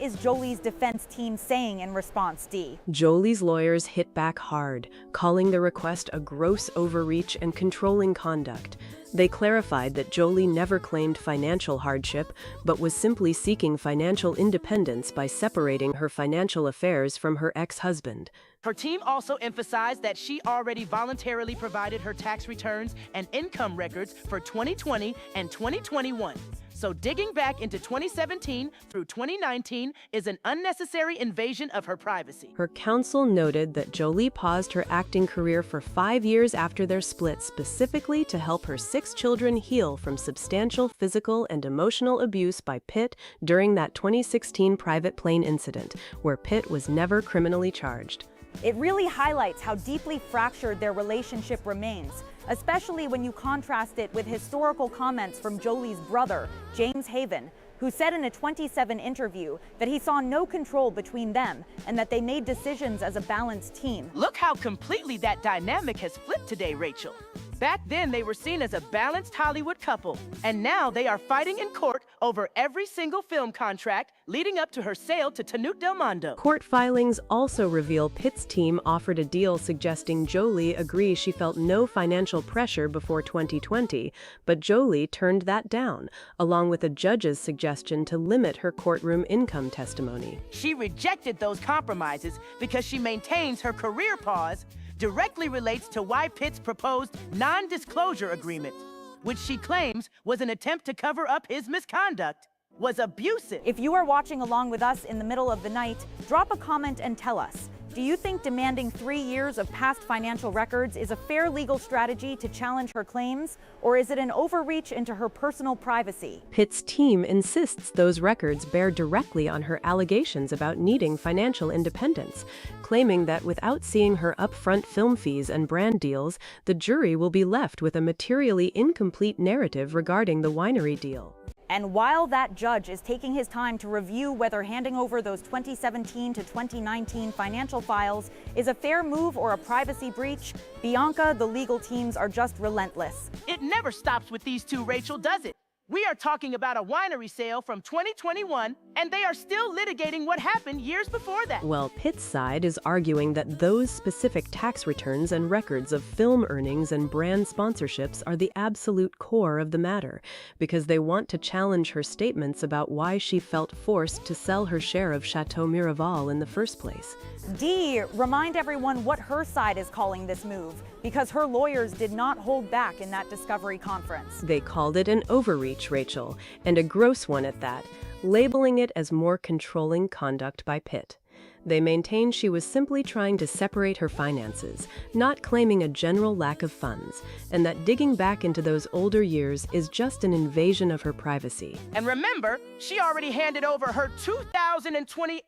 is Jolie's defense team saying in response, Dee? Jolie's lawyers hit back hard, calling the request a gross overreach and controlling conduct. They clarified that Jolie never claimed financial hardship, but was simply seeking financial independence by separating her financial affairs from her ex-husband. Her team also emphasized that she already voluntarily provided her tax returns and income records for 2020 and 2021. So digging back into 2017 through 2019 is an unnecessary invasion of her privacy. Her counsel noted that Jolie paused her acting career for 5 years after their split, specifically to help her 6 children heal from substantial physical and emotional abuse by Pitt during that 2016 private plane incident, where Pitt was never criminally charged. It really highlights how deeply fractured their relationship remains, especially when you contrast it with historical comments from Jolie's brother, James Haven, who said in a 2017 interview that he saw no control between them and that they made decisions as a balanced team. Look how completely that dynamic has flipped today, Rachel. Back then, they were seen as a balanced Hollywood couple, and now they are fighting in court over every single film contract leading up to her sale to Tanuk Del Mondo. Court filings also reveal Pitt's team offered a deal suggesting Jolie agrees she felt no financial pressure before 2020, but Jolie turned that down, along with a judge's suggestion to limit her courtroom income testimony. She rejected those compromises because she maintains her career pause directly relates to why Pitt's proposed non-disclosure agreement, which she claims was an attempt to cover up his misconduct, was abusive. If you are watching along with us in the middle of the night, drop a comment and tell us, do you think demanding 3 years of past financial records is a fair legal strategy to challenge her claims, or is it an overreach into her personal privacy? Pitt's team insists those records bear directly on her allegations about needing financial independence, claiming that without seeing her upfront film fees and brand deals, the jury will be left with a materially incomplete narrative regarding the winery deal. And while that judge is taking his time to review whether handing over those 2017 to 2019 financial files is a fair move or a privacy breach, Bianca, the legal teams are just relentless. It never stops with these two, Rachel, does it? We are talking about a winery sale from 2021, and they are still litigating what happened years before that. Well, Pitt's side is arguing that those specific tax returns and records of film earnings and brand sponsorships are the absolute core of the matter, because they want to challenge her statements about why she felt forced to sell her share of Chateau Miraval in the first place. Dee, remind everyone what her side is calling this move, because her lawyers did not hold back in that discovery conference. They called it an overreach, Rachel, and a gross one at that, labeling it as more controlling conduct by Pitt. They maintained she was simply trying to separate her finances, not claiming a general lack of funds, and that digging back into those older years is just an invasion of her privacy. And remember, she already handed over her 2020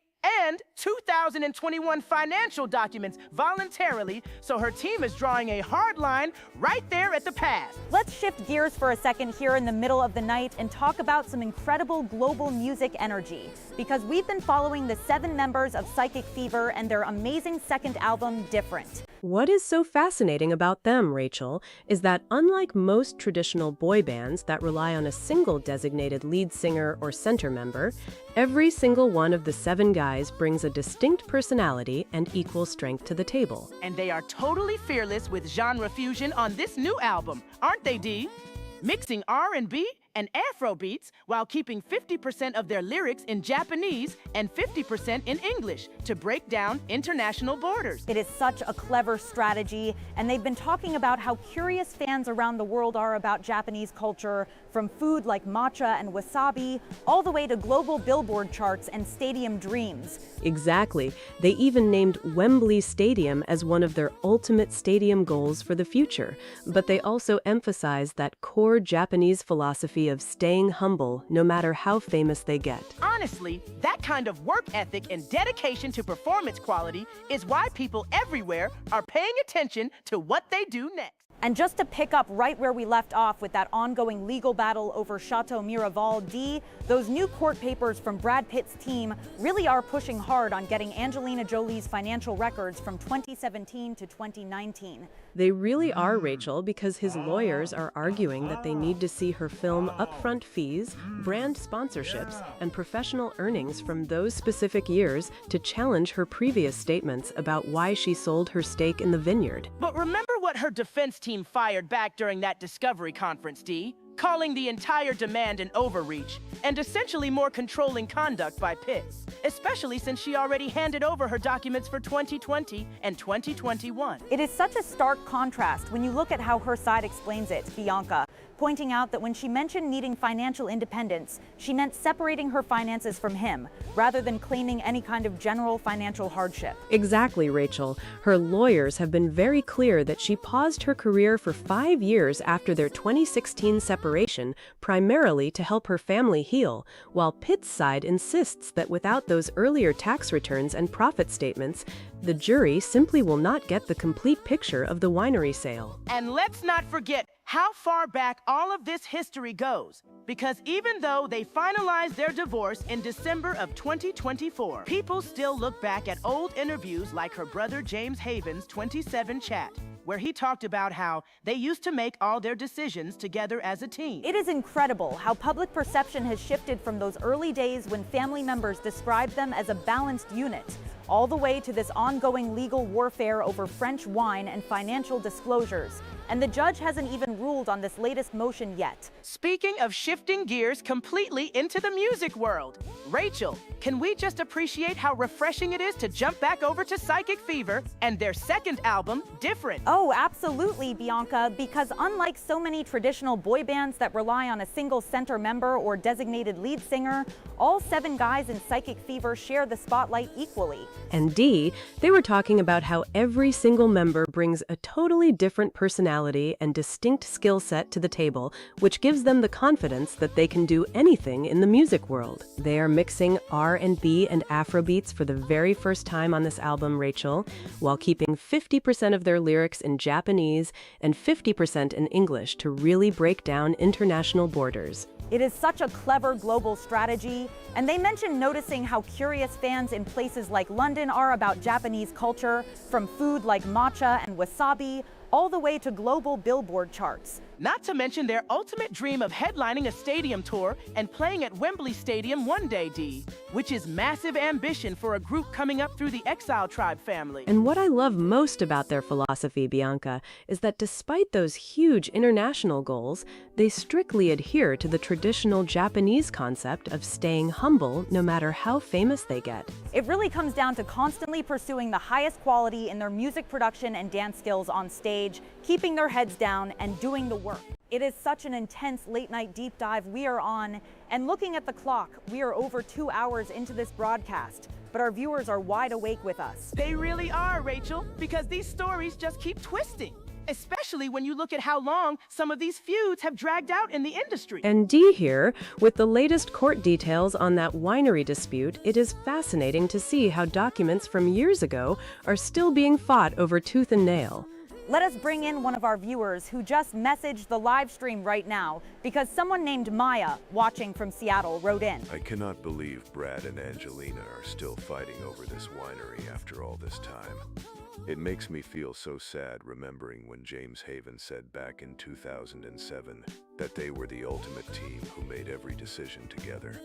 and 2021 financial documents voluntarily, so her team is drawing a hard line right there at the past. Let's shift gears for a second here in the middle of the night and talk about some incredible global music energy, because we've been following the 7 members of Psychic Fever and their amazing second album, Different. What is so fascinating about them, Rachel, is that unlike most traditional boy bands that rely on a single designated lead singer or center member, every single one of the 7 guys brings a distinct personality and equal strength to the table. And they are totally fearless with genre fusion on this new album, aren't they, Dee? Mixing R&B and Afro beats while keeping 50% of their lyrics in Japanese and 50% in English to break down international borders. It is such a clever strategy, and they've been talking about how curious fans around the world are about Japanese culture, from food like matcha and wasabi, all the way to global Billboard charts and stadium dreams. Exactly. They even named Wembley Stadium as one of their ultimate stadium goals for the future. But they also emphasize that core Japanese philosophy of staying humble no matter how famous they get. Honestly, that kind of work ethic and dedication to performance quality is why people everywhere are paying attention to what they do next. And just to pick up right where we left off with that ongoing legal battle over Chateau Miraval, D, those new court papers from Brad Pitt's team really are pushing hard on getting Angelina Jolie's financial records from 2017 to 2019. They really are, Rachel, because his lawyers are arguing that they need to see her film upfront fees, brand sponsorships, and professional earnings from those specific years to challenge her previous statements about why she sold her stake in the vineyard. But remember what her defense team fired back during that discovery conference, Dee? Calling the entire demand an overreach and essentially more controlling conduct by Pitt, especially since she already handed over her documents for 2020 and 2021. It is such a stark contrast when you look at how her side explains it, Bianca, pointing out that when she mentioned needing financial independence, she meant separating her finances from him, rather than claiming any kind of general financial hardship. Exactly, Rachel. Her lawyers have been very clear that she paused her career for 5 years after their 2016 separation, primarily to help her family heal, while Pitt's side insists that without those earlier tax returns and profit statements, the jury simply will not get the complete picture of the winery sale. And let's not forget how far back all of this history goes. Because even though they finalized their divorce in December of 2024, people still look back at old interviews like her brother James Haven's 27 chat, where he talked about how they used to make all their decisions together as a team. It is incredible how public perception has shifted from those early days when family members described them as a balanced unit, all the way to this ongoing legal warfare over French wine and financial disclosures. And the judge hasn't even ruled on this latest motion yet. Speaking of shifting gears completely into the music world, Rachel, can we just appreciate how refreshing it is to jump back over to Psychic Fever and their second album, Different? Oh, absolutely, Bianca, because unlike so many traditional boy bands that rely on a single center member or designated lead singer, all 7 guys in Psychic Fever share the spotlight equally. And Dee, they were talking about how every single member brings a totally different personality and distinct skill set to the table, which gives them the confidence that they can do anything in the music world. They are mixing R&B and Afrobeats for the very first time on this album, Rachel, while keeping 50% of their lyrics in Japanese and 50% in English to really break down international borders. It is such a clever global strategy, and they mentioned noticing how curious fans in places like London are about Japanese culture, from food like matcha and wasabi, all the way to global Billboard charts. Not to mention their ultimate dream of headlining a stadium tour and playing at Wembley Stadium one day, Dee, which is massive ambition for a group coming up through the Exile Tribe family. And what I love most about their philosophy, Bianca, is that despite those huge international goals, they strictly adhere to the traditional Japanese concept of staying humble no matter how famous they get. It really comes down to constantly pursuing the highest quality in their music production and dance skills on stage, keeping their heads down and doing the work. It is such an intense late-night deep dive we are on, and looking at the clock, we are over 2 hours into this broadcast, but our viewers are wide awake with us. They really are, Rachel, because these stories just keep twisting, especially when you look at how long some of these feuds have dragged out in the industry. And Dee here, with the latest court details on that winery dispute, it is fascinating to see how documents from years ago are still being fought over tooth and nail. Let us bring in one of our viewers who just messaged the live stream right now because someone named Maya, watching from Seattle, wrote in. I cannot believe Brad and Angelina are still fighting over this winery after all this time. It makes me feel so sad remembering when James Haven said back in 2007 that they were the ultimate team who made every decision together.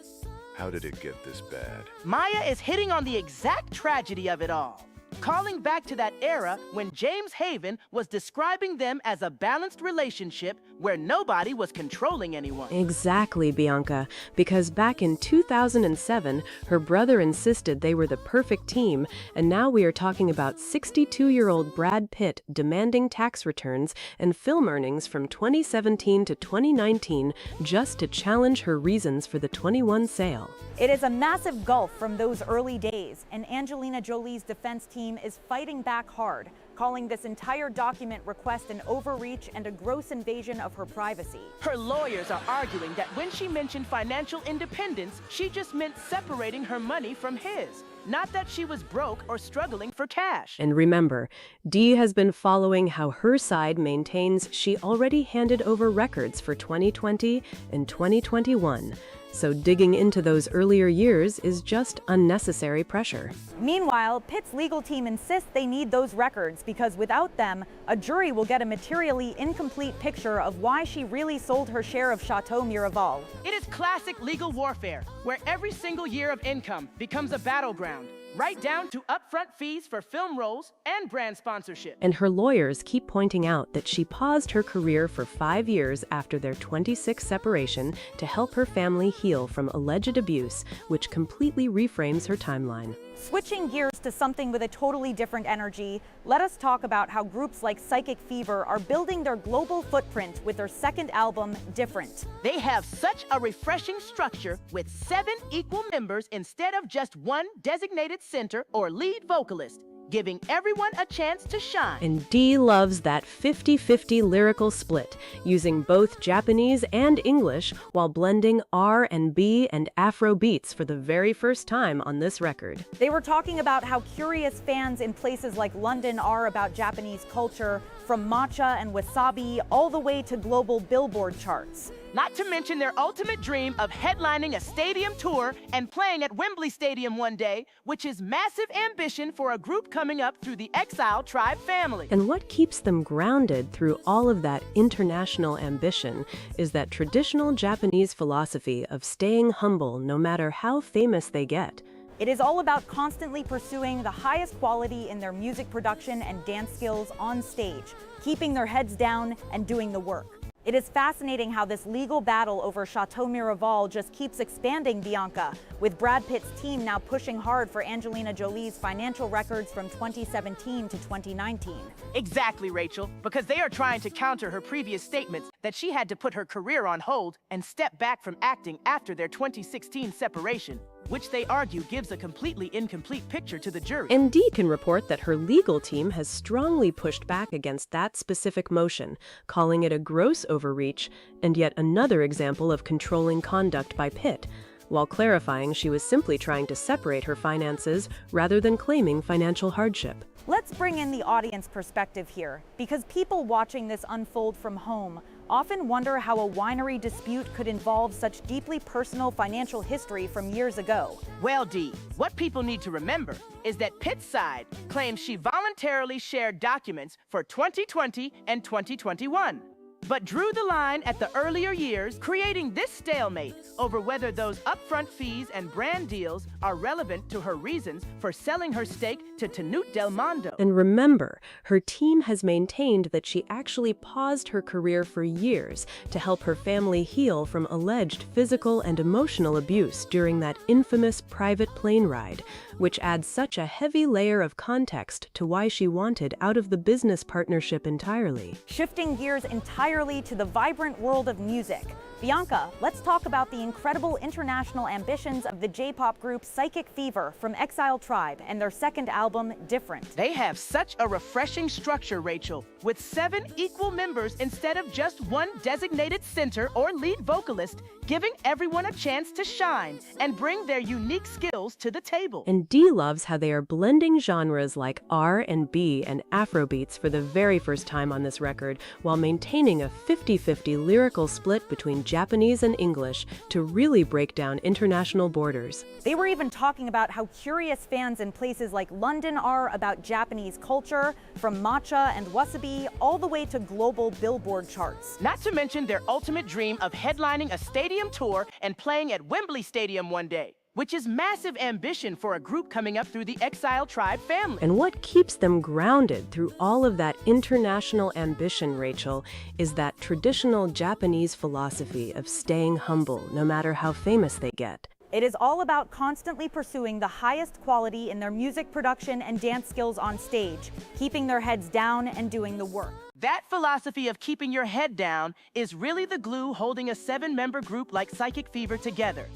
How did it get this bad? Maya is hitting on the exact tragedy of it all, calling back to that era when James Haven was describing them as a balanced relationship where nobody was controlling anyone. Exactly, Bianca, because back in 2007, her brother insisted they were the perfect team, and now we are talking about 62-year-old Brad Pitt demanding tax returns and film earnings from 2017 to 2019 just to challenge her reasons for the 21 sale. It is a massive gulf from those early days, and Angelina Jolie's defense team is fighting back hard, calling this entire document request an overreach and a gross invasion of her privacy. Her lawyers are arguing that when she mentioned financial independence, she just meant separating her money from his, not that she was broke or struggling for cash. And remember, Dee has been following how her side maintains she already handed over records for 2020 and 2021. So digging into those earlier years is just unnecessary pressure. Meanwhile, Pitt's legal team insists they need those records because without them, a jury will get a materially incomplete picture of why she really sold her share of Chateau Miraval. It is classic legal warfare, where every single year of income becomes a battleground, right down to upfront fees for film roles and brand sponsorship. And her lawyers keep pointing out that she paused her career for 5 years after their 26 separation to help her family heal from alleged abuse, which completely reframes her timeline. Switching gears to something with a totally different energy, let us talk about how groups like Psychic Fever are building their global footprint with their second album, Different. They have such a refreshing structure with 7 equal members instead of just one designated center or lead vocalist, giving everyone a chance to shine. And Dee loves that 50-50 lyrical split, using both Japanese and English while blending R&B and Afro beats for the very first time on this record. They were talking about how curious fans in places like London are about Japanese culture, from matcha and wasabi all the way to global Billboard charts. Not to mention their ultimate dream of headlining a stadium tour and playing at Wembley Stadium one day, which is massive ambition for a group coming up through the Exile Tribe family. And what keeps them grounded through all of that international ambition is that traditional Japanese philosophy of staying humble no matter how famous they get. It is all about constantly pursuing the highest quality in their music production and dance skills on stage, keeping their heads down and doing the work. It is fascinating how this legal battle over Chateau Miraval just keeps expanding, Bianca, with Brad Pitt's team now pushing hard for Angelina Jolie's financial records from 2017 to 2019. Exactly, Rachel, because they are trying to counter her previous statements that she had to put her career on hold and step back from acting after their 2016 separation, which they argue gives a completely incomplete picture to the jury. And Dee can report that her legal team has strongly pushed back against that specific motion, calling it a gross overreach and yet another example of controlling conduct by Pitt, while clarifying she was simply trying to separate her finances rather than claiming financial hardship. Let's bring in the audience perspective here, because people watching this unfold from home often wonder how a winery dispute could involve such deeply personal financial history from years ago. Well, Dee, what people need to remember is that Pitt's side claims she voluntarily shared documents for 2020 and 2021, but drew the line at the earlier years, creating this stalemate over whether those upfront fees and brand deals are relevant to her reasons for selling her stake to Tenute Del Mondo. And remember, her team has maintained that she actually paused her career for years to help her family heal from alleged physical and emotional abuse during that infamous private plane ride, which adds such a heavy layer of context to why she wanted out of the business partnership entirely. Shifting gears entirely to the vibrant world of music, Bianca, let's talk about the incredible international ambitions of the J-pop group Psychic Fever from Exile Tribe and their second album, Different. They have such a refreshing structure, Rachel, with 7 equal members instead of just one designated center or lead vocalist, giving everyone a chance to shine and bring their unique skills to the table. And Dee loves how they are blending genres like R&B and Afrobeats for the very first time on this record, while maintaining a 50-50 lyrical split between Japanese and English to really break down international borders. They were even talking about how curious fans in places like London are about Japanese culture, from matcha and wasabi all the way to global Billboard charts. Not to mention their ultimate dream of headlining a stadium tour and playing at Wembley Stadium one day, which is massive ambition for a group coming up through the Exile Tribe family. And what keeps them grounded through all of that international ambition, Rachel, is that traditional Japanese philosophy of staying humble no matter how famous they get. It is all about constantly pursuing the highest quality in their music production and dance skills on stage, keeping their heads down and doing the work. That philosophy of keeping your head down is really the glue holding a 7-member group like Psychic Fever together,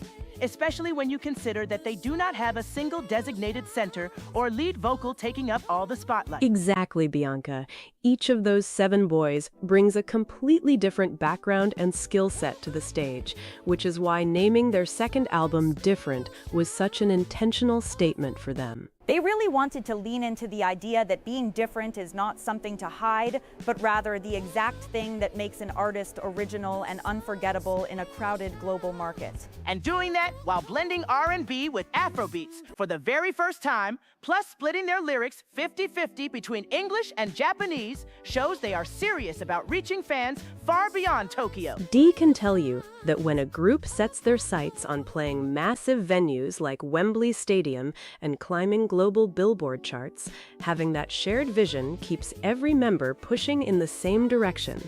especially when you consider that they do not have a single designated center or lead vocal taking up all the spotlight. Exactly, Bianca. Each of those 7 boys brings a completely different background and skill set to the stage, which is why naming their second album Different was such an intentional statement for them. They really wanted to lean into the idea that being different is not something to hide, but rather the exact thing that makes an artist original and unforgettable in a crowded global market. And doing that while blending R&B with Afrobeats for the very first time, plus splitting their lyrics 50-50 between English and Japanese, shows they are serious about reaching fans far beyond Tokyo. Dee can tell you that when a group sets their sights on playing massive venues like Wembley Stadium and climbing global Billboard charts, having that shared vision keeps every member pushing in the same direction.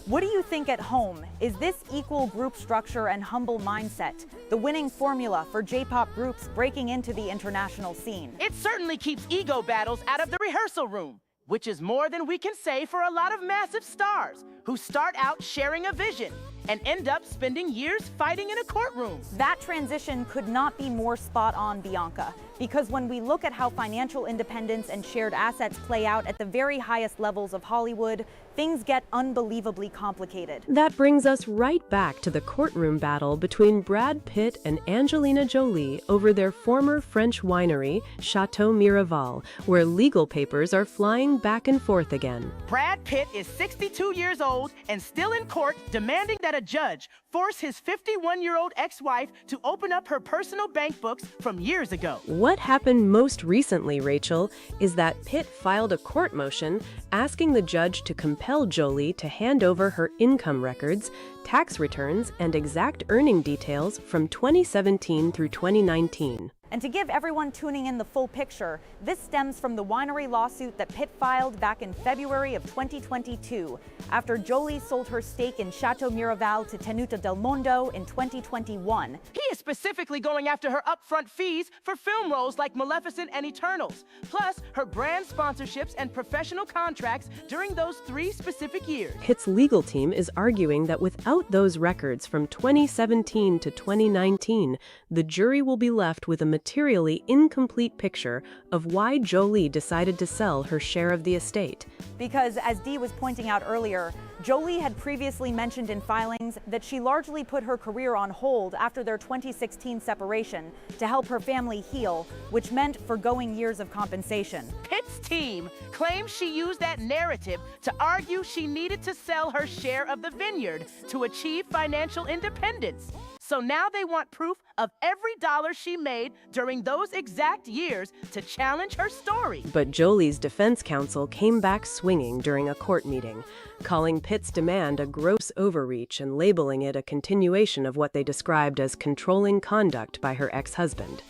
What do you think at home? Is this equal group structure and humble mindset the winning formula for J-pop groups breaking into the international scene? It certainly keeps ego battles out of the rehearsal room, which is more than we can say for a lot of massive stars who start out sharing a vision and end up spending years fighting in a courtroom. That transition could not be more spot on, Bianca, because when we look at how financial independence and shared assets play out at the very highest levels of Hollywood, things get unbelievably complicated. That brings us right back to the courtroom battle between Brad Pitt and Angelina Jolie over their former French winery, Chateau Miraval, where legal papers are flying back and forth again. Brad Pitt is 62 years old and still in court demanding that a judge force his 51-year-old ex-wife to open up her personal bank books from years ago. What happened most recently, Rachel, is that Pitt filed a court motion asking the judge to compel Jolie to hand over her income records, tax returns, and exact earning details from 2017 through 2019. And to give everyone tuning in the full picture, this stems from the winery lawsuit that Pitt filed back in February of 2022, after Jolie sold her stake in Chateau Miraval to Tenuta del Mondo in 2021. He is specifically going after her upfront fees for film roles like Maleficent and Eternals, plus her brand sponsorships and professional contracts during those 3 specific years. Pitt's legal team is arguing that without those records from 2017 to 2019, the jury will be left with a materially incomplete picture of why Jolie decided to sell her share of the estate. Because, as Dee was pointing out earlier, Jolie had previously mentioned in filings that she largely put her career on hold after their 2016 separation to help her family heal, which meant forgoing years of compensation. Pitt's team claims she used that narrative to argue she needed to sell her share of the vineyard to achieve financial independence. So now they want proof of every dollar she made during those exact years to challenge her story. But Jolie's defense counsel came back swinging during a court meeting, calling Pitt's demand a gross overreach and labeling it a continuation of what they described as controlling conduct by her ex-husband.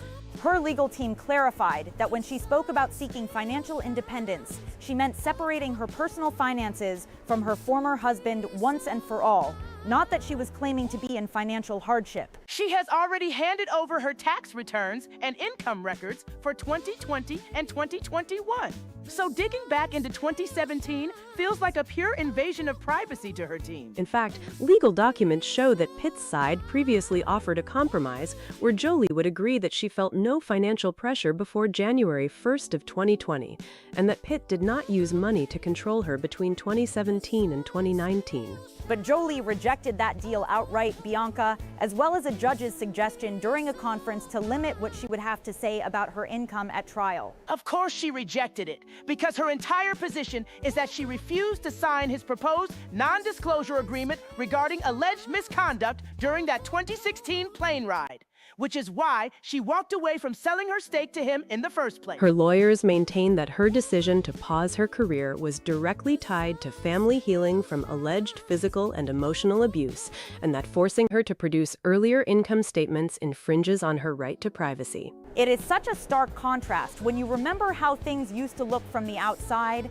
Her legal team clarified that when she spoke about seeking financial independence, she meant separating her personal finances from her former husband once and for all, not that she was claiming to be in financial hardship. She has already handed over her tax returns and income records for 2020 and 2021. So digging back into 2017 feels like a pure invasion of privacy to her team. In fact, legal documents show that Pitt's side previously offered a compromise where Jolie would agree that she felt no financial pressure before January 1st of 2020, and that Pitt did not use money to control her between 2017 and 2019. But Jolie rejected that deal outright, Bianca, as well as a judge's suggestion during a conference to limit what she would have to say about her income at trial. Of course she rejected it, because her entire position is that she refused to sign his proposed non-disclosure agreement regarding alleged misconduct during that 2016 plane ride, which is why she walked away from selling her stake to him in the first place. Her lawyers maintain that her decision to pause her career was directly tied to family healing from alleged physical and emotional abuse, and that forcing her to produce earlier income statements infringes on her right to privacy. It is such a stark contrast when you remember how things used to look from the outside.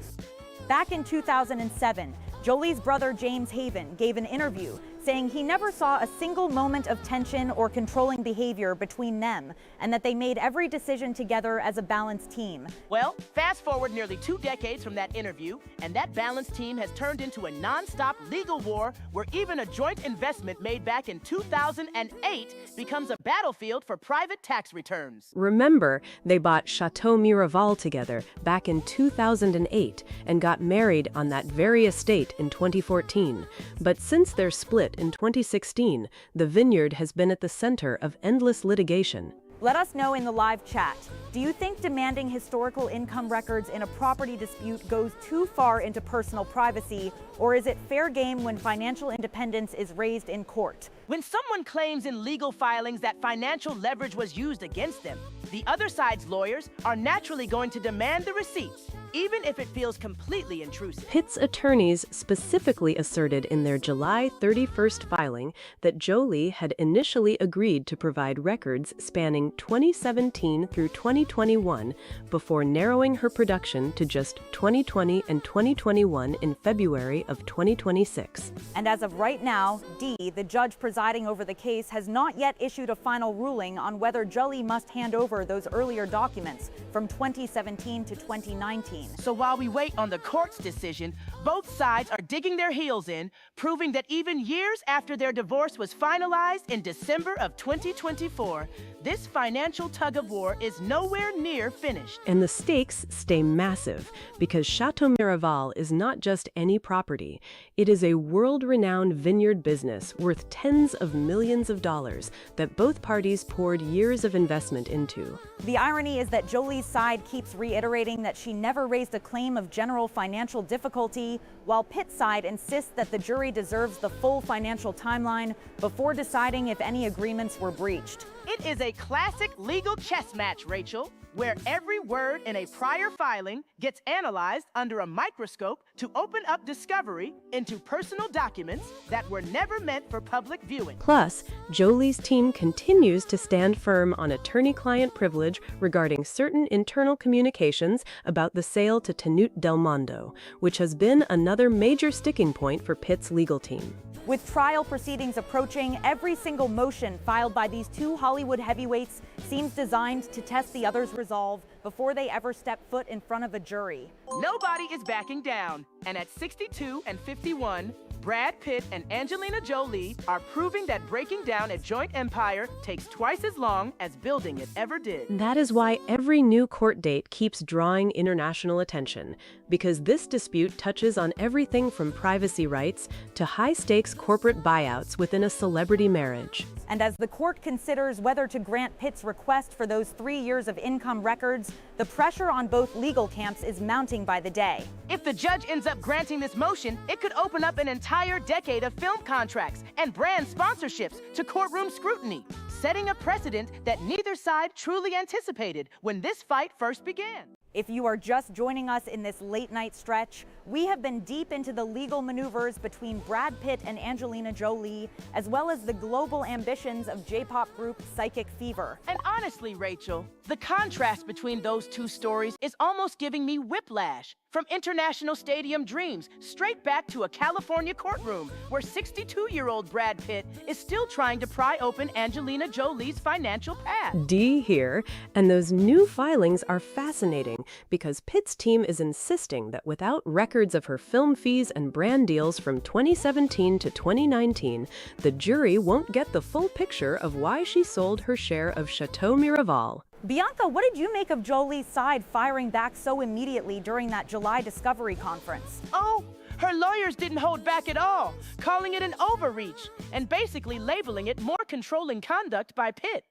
Back in 2007, Jolie's brother James Haven gave an interview saying he never saw a single moment of tension or controlling behavior between them, and that they made every decision together as a balanced team. Well, fast forward nearly 2 decades from that interview, and that balanced team has turned into a non-stop legal war where even a joint investment made back in 2008 becomes a battlefield for private tax returns. Remember, they bought Chateau Miraval together back in 2008 and got married on that very estate in 2014. But since their split in 2016, the vineyard has been at the center of endless litigation. Let us know in the live chat. Do you think demanding historical income records in a property dispute goes too far into personal privacy, or is it fair game when financial independence is raised in court? When someone claims in legal filings that financial leverage was used against them, the other side's lawyers are naturally going to demand the receipts. even if it feels completely intrusive. Pitt's attorneys specifically asserted in their July 31st filing that Jolie had initially agreed to provide records spanning 2017 through 2021 before narrowing her production to just 2020 and 2021 in February of 2026. And as of right now, D, the judge presiding over the case, has not yet issued a final ruling on whether Jolie must hand over those earlier documents from 2017 to 2019. So while we wait on the court's decision, both sides are digging their heels in, proving that even years after their divorce was finalized in December of 2024, this financial tug-of-war is nowhere near finished. And the stakes stay massive because Chateau Miraval is not just any property. It is a world-renowned vineyard business worth tens of millions of dollars that both parties poured years of investment into. The irony is that Jolie's side keeps reiterating that she never raised a claim of general financial difficulty, while Pitt's side insists that the jury deserves the full financial timeline before deciding if any agreements were breached. It is a classic legal chess match, Rachel, where every word in a prior filing gets analyzed under a microscope to open up discovery into personal documents that were never meant for public viewing. Plus, Jolie's team continues to stand firm on attorney-client privilege regarding certain internal communications about the sale to Tenute Del Mondo, which has been another major sticking point for Pitt's legal team. With trial proceedings approaching, every single motion filed by these two Hollywood heavyweights seems designed to test the other's resolve before they ever step foot in front of a jury. Nobody is backing down, and at 62 and 51, Brad Pitt and Angelina Jolie are proving that breaking down a joint empire takes twice as long as building it ever did. That is why every new court date keeps drawing international attention, because this dispute touches on everything from privacy rights to high-stakes corporate buyouts within a celebrity marriage. And as the court considers whether to grant Pitt's request for those 3 years of income records, the pressure on both legal camps is mounting by the day. If the judge ends up granting this motion, it could open up an entire decade of film contracts and brand sponsorships to courtroom scrutiny, setting a precedent that neither side truly anticipated when this fight first began. If you are just joining us in this late-night stretch, we have been deep into the legal maneuvers between Brad Pitt and Angelina Jolie, as well as the global ambitions of J-pop group Psychic Fever. And honestly, Rachel, the contrast between those two stories is almost giving me whiplash. From international stadium dreams straight back to a California courtroom where 62-year-old Brad Pitt is still trying to pry open Angelina Jolie's financial past. D here, and those new filings are fascinating because Pitt's team is insisting that without records of her film fees and brand deals from 2017 to 2019, the jury won't get the full picture of why she sold her share of Chateau Miraval. Bianca, what did you make of Jolie's side firing back so immediately during that July discovery conference? Oh, her lawyers didn't hold back at all, calling it an overreach and basically labeling it more controlling conduct by Pitt,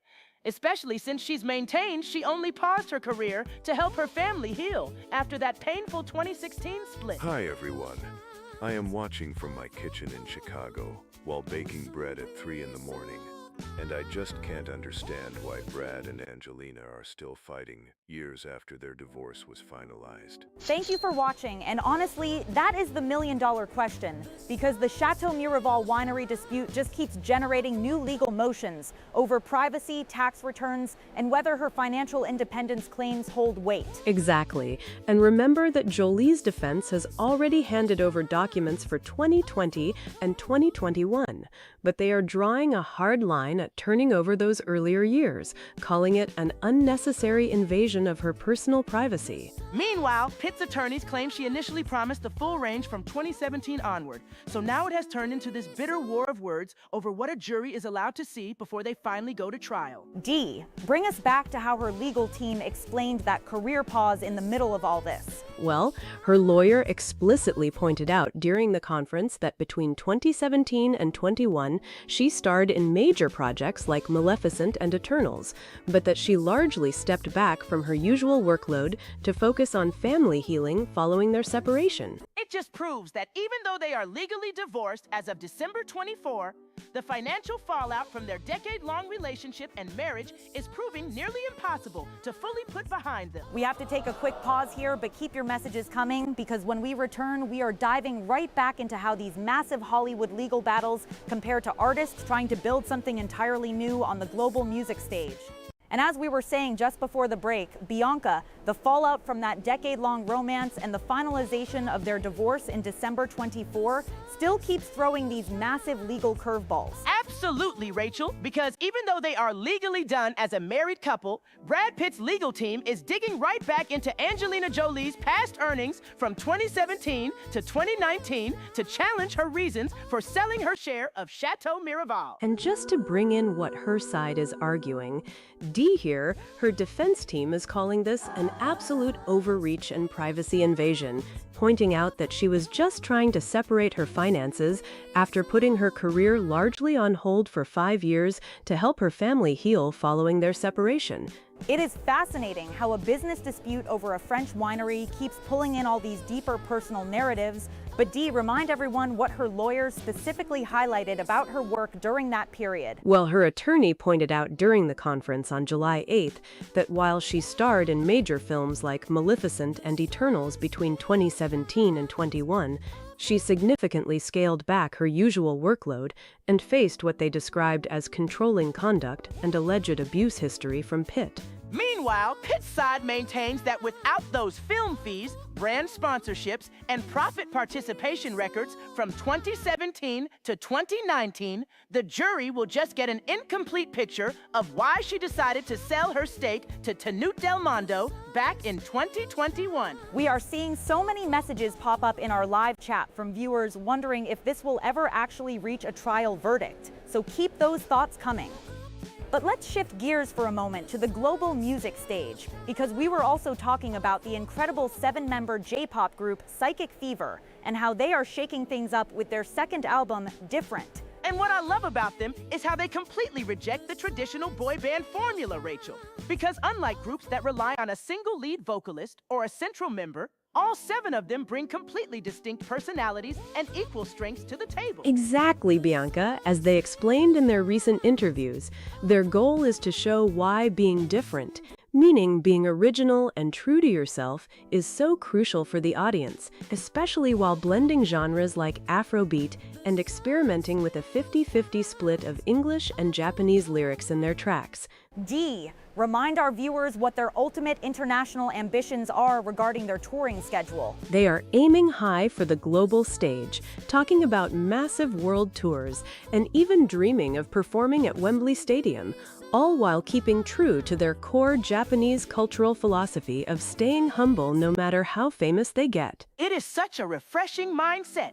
especially since she's maintained she only paused her career to help her family heal after that painful 2016 split. Hi everyone. I am watching from my kitchen in Chicago while baking bread at 3 in the morning. And I just can't understand why Brad and Angelina are still fighting years after their divorce was finalized. Thank you for watching, and honestly, that is the million-dollar question, because the Chateau Miraval winery dispute just keeps generating new legal motions over privacy, tax returns, and whether her financial independence claims hold weight. Exactly. And remember that Jolie's defense has already handed over documents for 2020 and 2021, but they are drawing a hard line at turning over those earlier years, calling it an unnecessary invasion of her personal privacy. Meanwhile, Pitt's attorneys claim she initially promised the full range from 2017 onward, so now it has turned into this bitter war of words over what a jury is allowed to see before they finally go to trial. D, bring us back to how her legal team explained that career pause in the middle of all this. Well, her lawyer explicitly pointed out during the conference that between 2017 and 21, she starred in major projects like Maleficent and Eternals, but that she largely stepped back from her usual workload to focus on family healing following their separation. It just proves that even though they are legally divorced as of December 24, The financial fallout from their decade-long relationship and marriage is proving nearly impossible to fully put behind them. We have to take a quick pause here, but keep your messages coming, because when we return, we are diving right back into how these massive Hollywood legal battles compare to artists trying to build something entirely new on the global music stage. And as we were saying just before the break, Bianca, the fallout from that decade-long romance and the finalization of their divorce in December 24 still keeps throwing these massive legal curveballs. Absolutely, Rachel, because even though they are legally done as a married couple, Brad Pitt's legal team is digging right back into Angelina Jolie's past earnings from 2017 to 2019 to challenge her reasons for selling her share of Chateau Miraval. And just to bring in what her side is arguing, Dee here, her defense team is calling this an absolute overreach and privacy invasion, pointing out that she was just trying to separate her finances after putting her career largely on hold for 5 years to help her family heal following their separation. It is fascinating how a business dispute over a French winery keeps pulling in all these deeper personal narratives. But Dee, remind everyone what her lawyers specifically highlighted about her work during that period. Well, her attorney pointed out during the conference on July 8th that while she starred in major films like Maleficent and Eternals between 2017 and 21, she significantly scaled back her usual workload and faced what they described as controlling conduct and alleged abuse history from Pitt. Meanwhile, Pitt's side maintains that without those film fees, brand sponsorships, and profit participation records from 2017 to 2019, the jury will just get an incomplete picture of why she decided to sell her stake to Tenute Del Mondo back in 2021. We are seeing so many messages pop up in our live chat from viewers wondering if this will ever actually reach a trial verdict. So keep those thoughts coming. But let's shift gears for a moment to the global music stage, because we were also talking about the incredible 7-member J-pop group Psychic Fever and how they are shaking things up with their second album, Different. And what I love about them is how they completely reject the traditional boy band formula, Rachel. Because unlike groups that rely on a single lead vocalist or a central member, all 7 of them bring completely distinct personalities and equal strengths to the table. Exactly, Bianca. As they explained in their recent interviews, their goal is to show why being different, meaning being original and true to yourself, is so crucial for the audience, especially while blending genres like Afrobeat and experimenting with a 50-50 split of English and Japanese lyrics in their tracks. Dee, remind our viewers what their ultimate international ambitions are regarding their touring schedule. They are aiming high for the global stage, talking about massive world tours, and even dreaming of performing at Wembley Stadium, all while keeping true to their core Japanese cultural philosophy of staying humble no matter how famous they get. It is such a refreshing mindset,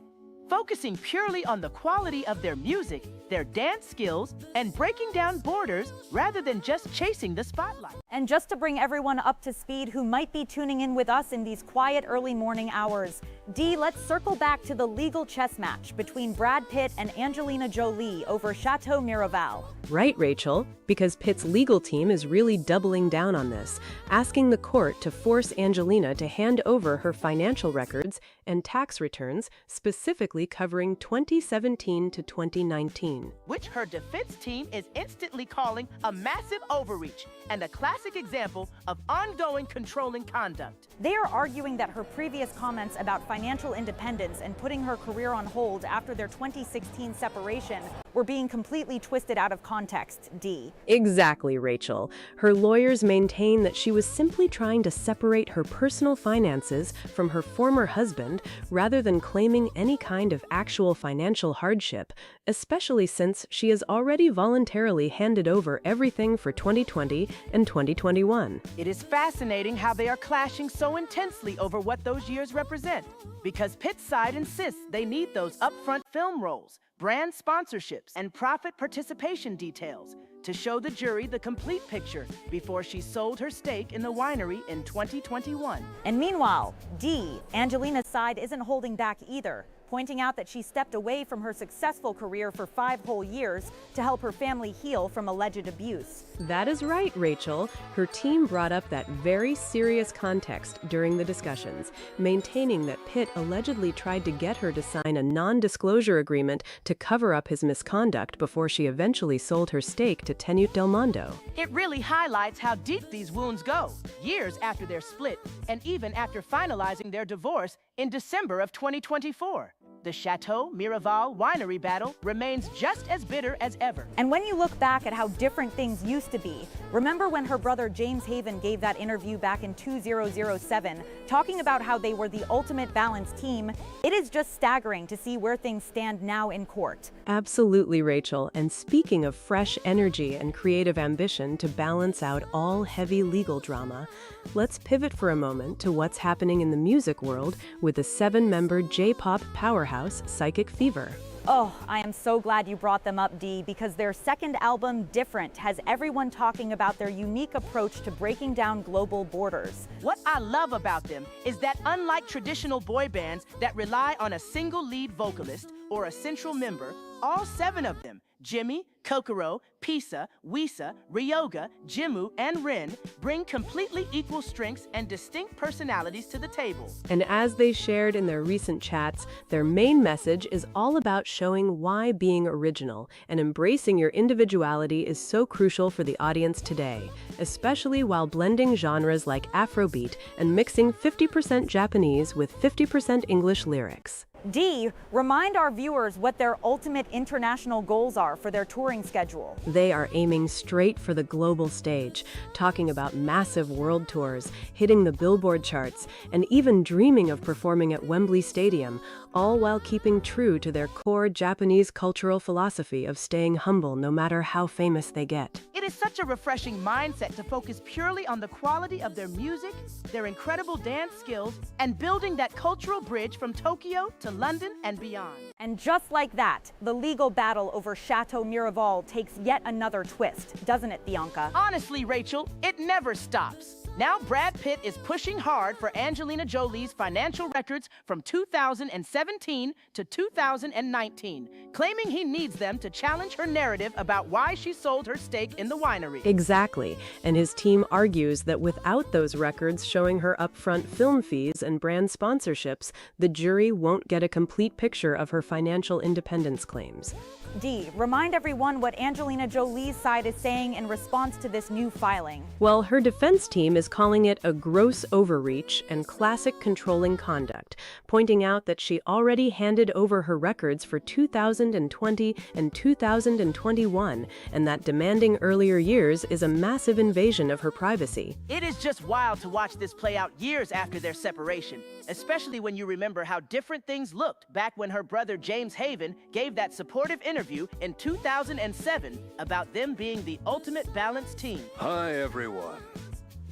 focusing purely on the quality of their music, their dance skills, and breaking down borders rather than just chasing the spotlight. And just to bring everyone up to speed who might be tuning in with us in these quiet early morning hours, Dee, let's circle back to the legal chess match between Brad Pitt and Angelina Jolie over Chateau Miraval. Right, Rachel, because Pitt's legal team is really doubling down on this, asking the court to force Angelina to hand over her financial records and tax returns, specifically covering 2017 to 2019. Which her defense team is instantly calling a massive overreach and a classic example of ongoing controlling conduct. They are arguing that her previous comments about financial independence and putting her career on hold after their 2016 separation were being completely twisted out of context, Dee. Exactly, Rachel. Her lawyers maintain that she was simply trying to separate her personal finances from her former husband rather than claiming any kind of actual financial hardship, especially since she has already voluntarily handed over everything for 2020 and 2021. It is fascinating how they are clashing so intensely over what those years represent, because Pitt's side insists they need those upfront film roles, brand sponsorships, and profit participation details to show the jury the complete picture before she sold her stake in the winery in 2021. And meanwhile, Dee, Angelina's side isn't holding back either. pointing out that she stepped away from her successful career for 5 whole years to help her family heal from alleged abuse. That is right, Rachel. Her team brought up that very serious context during the discussions, maintaining that Pitt allegedly tried to get her to sign a non-disclosure agreement to cover up his misconduct before she eventually sold her stake to Tenute Del Mondo. It really highlights how deep these wounds go, years after their split, and even after finalizing their divorce in December of 2024. The Chateau Miraval winery battle remains just as bitter as ever. And when you look back at how different things used to be, remember when her brother James Haven gave that interview back in 2007, talking about how they were the ultimate balanced team? It is just staggering to see where things stand now in court. Absolutely, Rachel. And speaking of fresh energy and creative ambition to balance out all heavy legal drama, let's pivot for a moment to what's happening in the music world with the 7-member J-pop powerhouse Psychic Fever. Oh, I am so glad you brought them up, Dee, because their second album, Different, has everyone talking about their unique approach to breaking down global borders. What I love about them is that unlike traditional boy bands that rely on a single lead vocalist or a central member, all 7 of them, Jimmy, Kokoro, Pisa, Wisa, Ryoga, Jimu, and Rin, bring completely equal strengths and distinct personalities to the table. And as they shared in their recent chats, their main message is all about showing why being original and embracing your individuality is so crucial for the audience today, especially while blending genres like Afrobeat and mixing 50% Japanese with 50% English lyrics. Dee, remind our viewers what their ultimate international goals are for their touring schedule. They are aiming straight for the global stage, talking about massive world tours, hitting the Billboard charts, and even dreaming of performing at Wembley Stadium, all while keeping true to their core Japanese cultural philosophy of staying humble no matter how famous they get. It is such a refreshing mindset to focus purely on the quality of their music, their incredible dance skills, and building that cultural bridge from Tokyo to London and beyond. And just like that, the legal battle over Chateau Miraval takes yet another twist, doesn't it, Bianca? Honestly, Rachel, it never stops. Now Brad Pitt is pushing hard for Angelina Jolie's financial records from 2017 to 2019, claiming he needs them to challenge her narrative about why she sold her stake in the winery. Exactly, and his team argues that without those records showing her upfront film fees and brand sponsorships, the jury won't get a complete picture of her financial independence claims. Dee, remind everyone what Angelina Jolie's side is saying in response to this new filing. Well, her defense team is calling it a gross overreach and classic controlling conduct, pointing out that she already handed over her records for 2020 and 2021, and that demanding earlier years is a massive invasion of her privacy. It is just wild to watch this play out years after their separation, especially when you remember how different things looked back when her brother James Haven gave that supportive interview in 2007 about them being the ultimate balanced team. Hi, everyone.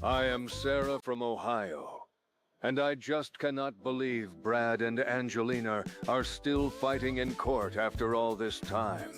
I am Sarah from Ohio, and I just cannot believe Brad and Angelina are still fighting in court after all this time.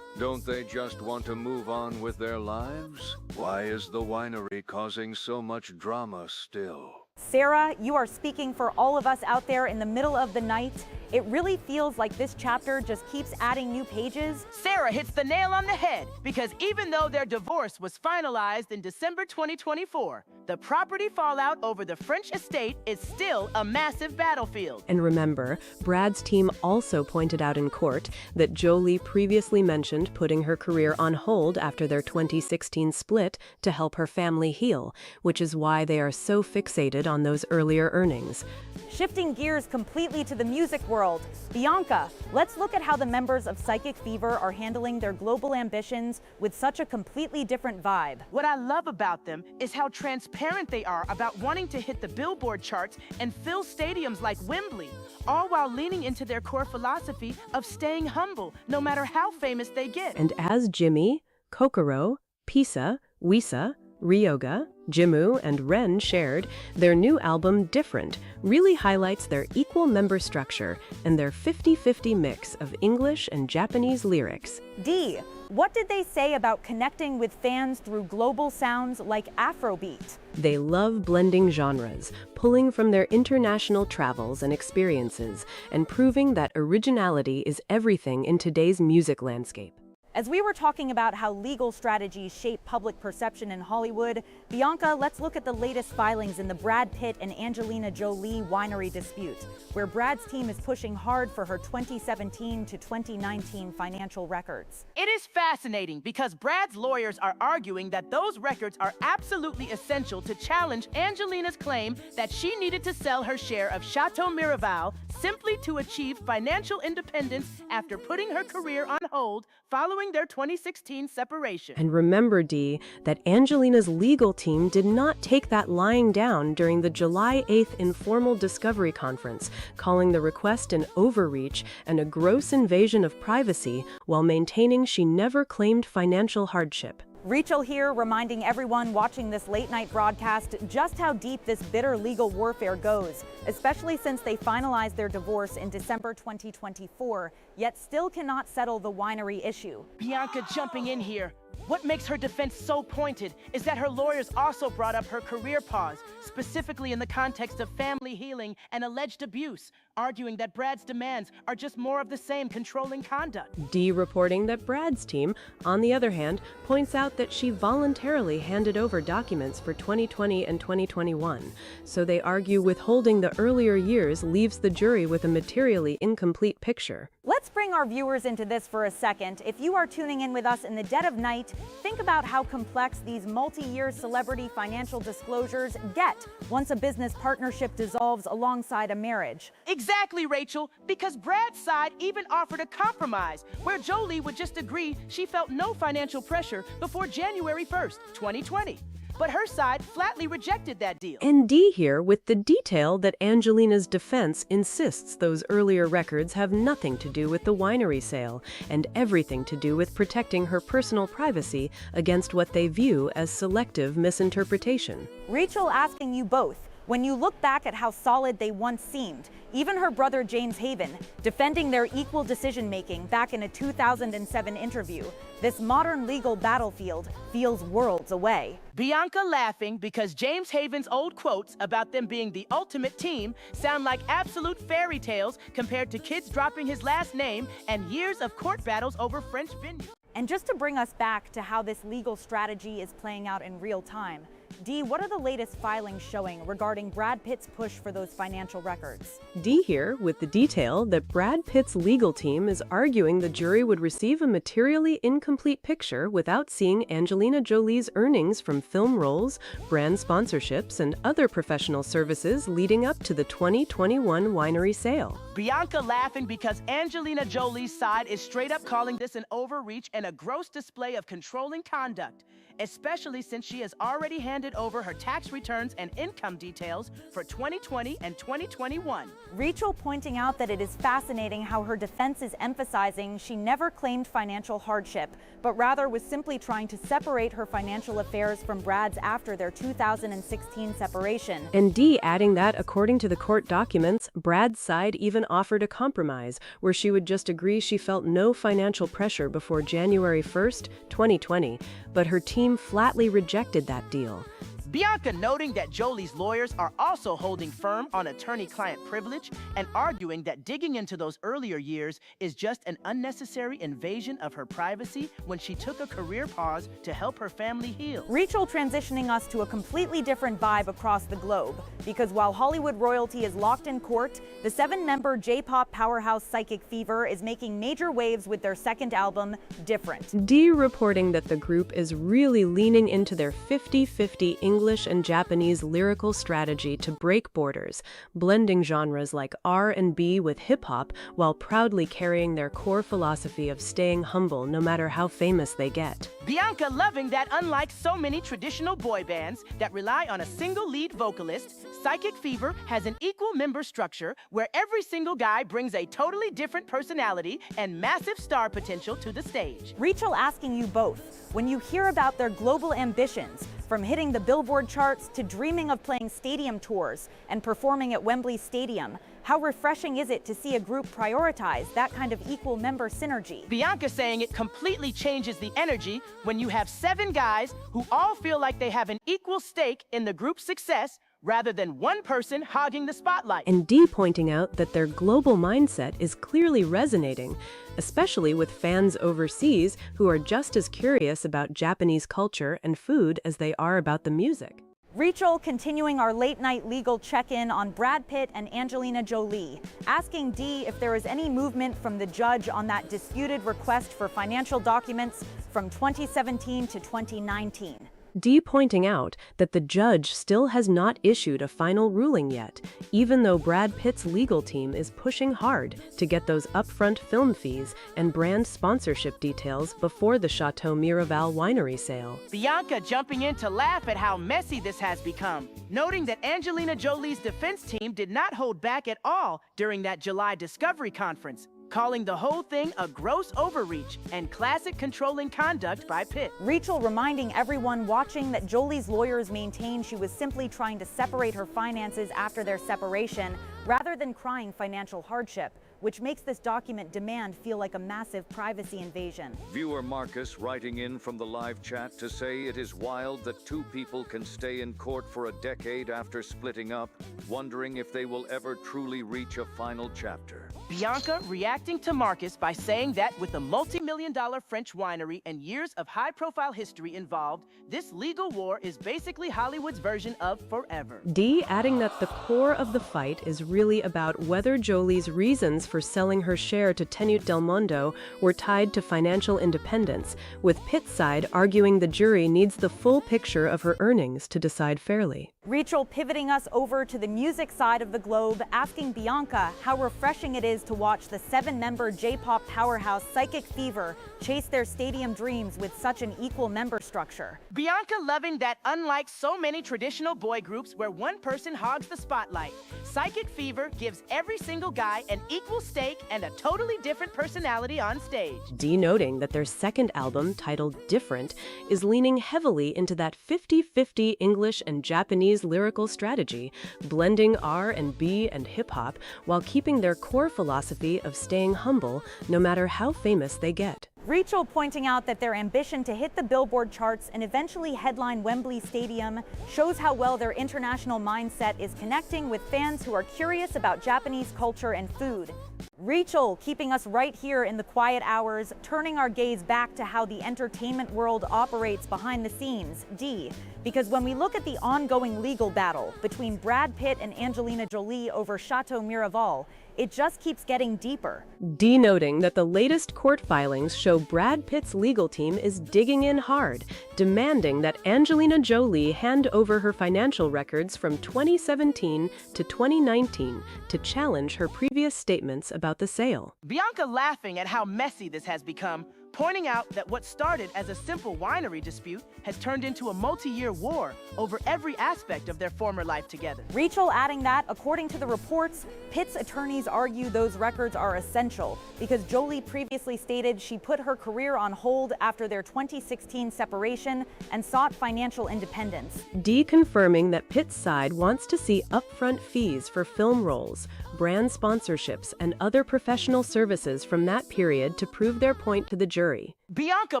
Don't they just want to move on with their lives? Why is the winery causing so much drama still? Sarah, you are speaking for all of us out there in the middle of the night. It really feels like this chapter just keeps adding new pages. Sarah hits the nail on the head, because even though their divorce was finalized in December 2024, the property fallout over the French estate is still a massive battlefield. And remember, Brad's team also pointed out in court that Jolie previously mentioned putting her career on hold after their 2016 split to help her family heal, which is why they are so fixated on those earlier earnings. Shifting gears completely to the music world, Bianca, let's look at how the members of Psychic Fever are handling their global ambitions with such a completely different vibe. What I love about them is how transparent they are about wanting to hit the Billboard charts and fill stadiums like Wembley, all while leaning into their core philosophy of staying humble, no matter how famous they get. And as Jimmy, Kokoro, Pisa, Wisa, Ryoga, Jimmu and Ren shared, their new album, Different, really highlights their equal member structure and their 50-50 mix of English and Japanese lyrics. D. What did they say about connecting with fans through global sounds like Afrobeat? They love blending genres, pulling from their international travels and experiences, and proving that originality is everything in today's music landscape. As we were talking about how legal strategies shape public perception in Hollywood, Bianca, let's look at the latest filings in the Brad Pitt and Angelina Jolie winery dispute, where Brad's team is pushing hard for her 2017 to 2019 financial records. It is fascinating because Brad's lawyers are arguing that those records are absolutely essential to challenge Angelina's claim that she needed to sell her share of Chateau Miraval simply to achieve financial independence after putting her career on hold following their 2016 separation. And remember, Dee, that Angelina's legal team did not take that lying down during the July 8th informal discovery conference, calling the request an overreach and a gross invasion of privacy while maintaining she never claimed financial hardship. Rachel here, reminding everyone watching this late-night broadcast just how deep this bitter legal warfare goes, especially since they finalized their divorce in December 2024, yet still cannot settle the winery issue. Bianca jumping in here. What makes her defense so pointed is that her lawyers also brought up her career pause, specifically in the context of family healing and alleged abuse, arguing that Brad's demands are just more of the same controlling conduct. Dee reporting that Brad's team, on the other hand, points out that she voluntarily handed over documents for 2020 and 2021, so they argue withholding the earlier years leaves the jury with a materially incomplete picture. Let's bring our viewers into this for a second. If you are tuning in with us in the dead of night, think about how complex these multi-year celebrity financial disclosures get once a business partnership dissolves alongside a marriage. Exactly, Rachel, because Brad's side even offered a compromise where Jolie would just agree she felt no financial pressure before January 1st, 2020. But her side flatly rejected that deal. And Dee here with the detail that Angelina's defense insists those earlier records have nothing to do with the winery sale and everything to do with protecting her personal privacy against what they view as selective misinterpretation. Rachel asking you both, when you look back at how solid they once seemed, even her brother James Haven, defending their equal decision-making back in a 2007 interview, this modern legal battlefield feels worlds away. Bianca laughing because James Haven's old quotes about them being the ultimate team sound like absolute fairy tales compared to kids dropping his last name and years of court battles over French vineyards. And just to bring us back to how this legal strategy is playing out in real time, Dee, what are the latest filings showing regarding Brad Pitt's push for those financial records? Dee here with the detail that Brad Pitt's legal team is arguing the jury would receive a materially incomplete picture without seeing Angelina Jolie's earnings from film roles, brand sponsorships, and other professional services leading up to the 2021 winery sale. Bianca laughing because Angelina Jolie's side is straight up calling this an overreach and a gross display of controlling conduct, especially since she has already handed over her tax returns and income details for 2020 and 2021. Rachel pointing out that it is fascinating how her defense is emphasizing she never claimed financial hardship, but rather was simply trying to separate her financial affairs from Brad's after their 2016 separation. And Dee adding that, according to the court documents, Brad's side even offered a compromise where she would just agree she felt no financial pressure before January 1st, 2020, but her team flatly rejected that deal. Bianca noting that Jolie's lawyers are also holding firm on attorney-client privilege and arguing that digging into those earlier years is just an unnecessary invasion of her privacy when she took a career pause to help her family heal. Rachel transitioning us to a completely different vibe across the globe, because while Hollywood royalty is locked in court, the 7-member J-pop powerhouse Psychic Fever is making major waves with their second album, Different. Dee reporting that the group is really leaning into their 50-50 English and Japanese lyrical strategy to break borders, blending genres like R&B with hip-hop while proudly carrying their core philosophy of staying humble no matter how famous they get. Bianca loving that unlike so many traditional boy bands that rely on a single lead vocalist, Psychic Fever has an equal member structure where every single guy brings a totally different personality and massive star potential to the stage. Rachel asking you both, when you hear about their global ambitions, From hitting the Billboard charts to dreaming of playing stadium tours and performing at Wembley Stadium, how refreshing is it to see a group prioritize that kind of equal member synergy? Bianca saying it completely changes the energy when you have 7 guys who all feel like they have an equal stake in the group's success rather than one person hogging the spotlight. And Dee pointing out that their global mindset is clearly resonating, especially with fans overseas who are just as curious about Japanese culture and food as they are about the music. Rachel continuing our late-night legal check-in on Brad Pitt and Angelina Jolie, asking Dee if there is any movement from the judge on that disputed request for financial documents from 2017 to 2019. Dee pointing out that the judge still has not issued a final ruling yet, even though Brad Pitt's legal team is pushing hard to get those upfront film fees and brand sponsorship details before the Chateau Miraval winery sale. Bianca jumping in to laugh at how messy this has become, noting that Angelina Jolie's defense team did not hold back at all during that July Discovery Conference, calling the whole thing a gross overreach and classic controlling conduct by Pitt. Rachel reminding everyone watching that Jolie's lawyers maintain she was simply trying to separate her finances after their separation rather than crying financial hardship, which makes this document demand feel like a massive privacy invasion. Viewer Marcus writing in from the live chat to say it is wild that 2 people can stay in court for a decade after splitting up, wondering if they will ever truly reach a final chapter. Bianca reacting to Marcus by saying that with a multi-million-dollar French winery and years of high-profile history involved, this legal war is basically Hollywood's version of Forever. Dee adding that the core of the fight is really about whether Jolie's reasons for selling her share to Tenute Del Mondo were tied to financial independence, with Pitt's side arguing the jury needs the full picture of her earnings to decide fairly. Rachel pivoting us over to the music side of the globe, asking Bianca how refreshing it is to watch the 7-member J-pop powerhouse Psychic Fever chase their stadium dreams with such an equal member structure. Bianca loving that unlike so many traditional boy groups where one person hogs the spotlight, Psychic Fever gives every single guy an equal stake and a totally different personality on stage. Dee noting that their second album, titled Different, is leaning heavily into that 50-50 English and Japanese lyrical strategy, blending R&B and hip-hop while keeping their core philosophy of staying humble no matter how famous they get. Rachel pointing out that their ambition to hit the Billboard charts and eventually headline Wembley Stadium shows how well their international mindset is connecting with fans who are curious about Japanese culture and food. Rachel keeping us right here in the quiet hours, turning our gaze back to how the entertainment world operates behind the scenes. Dee, because when we look at the ongoing legal battle between Brad Pitt and Angelina Jolie over Chateau Miraval, it just keeps getting deeper. Dee noting that the latest court filings show Brad Pitt's legal team is digging in hard, demanding that Angelina Jolie hand over her financial records from 2017 to 2019 to challenge her previous statements about the sale. Bianca laughing at how messy this has become, pointing out that what started as a simple winery dispute has turned into a multi-year war over every aspect of their former life together. Rachel adding that, according to the reports, Pitt's attorneys argue those records are essential because Jolie previously stated she put her career on hold after their 2016 separation and sought financial independence. Dee confirming that Pitt's side wants to see upfront fees for film roles, brand sponsorships, and other professional services from that period to prove their point to the jury. Bianca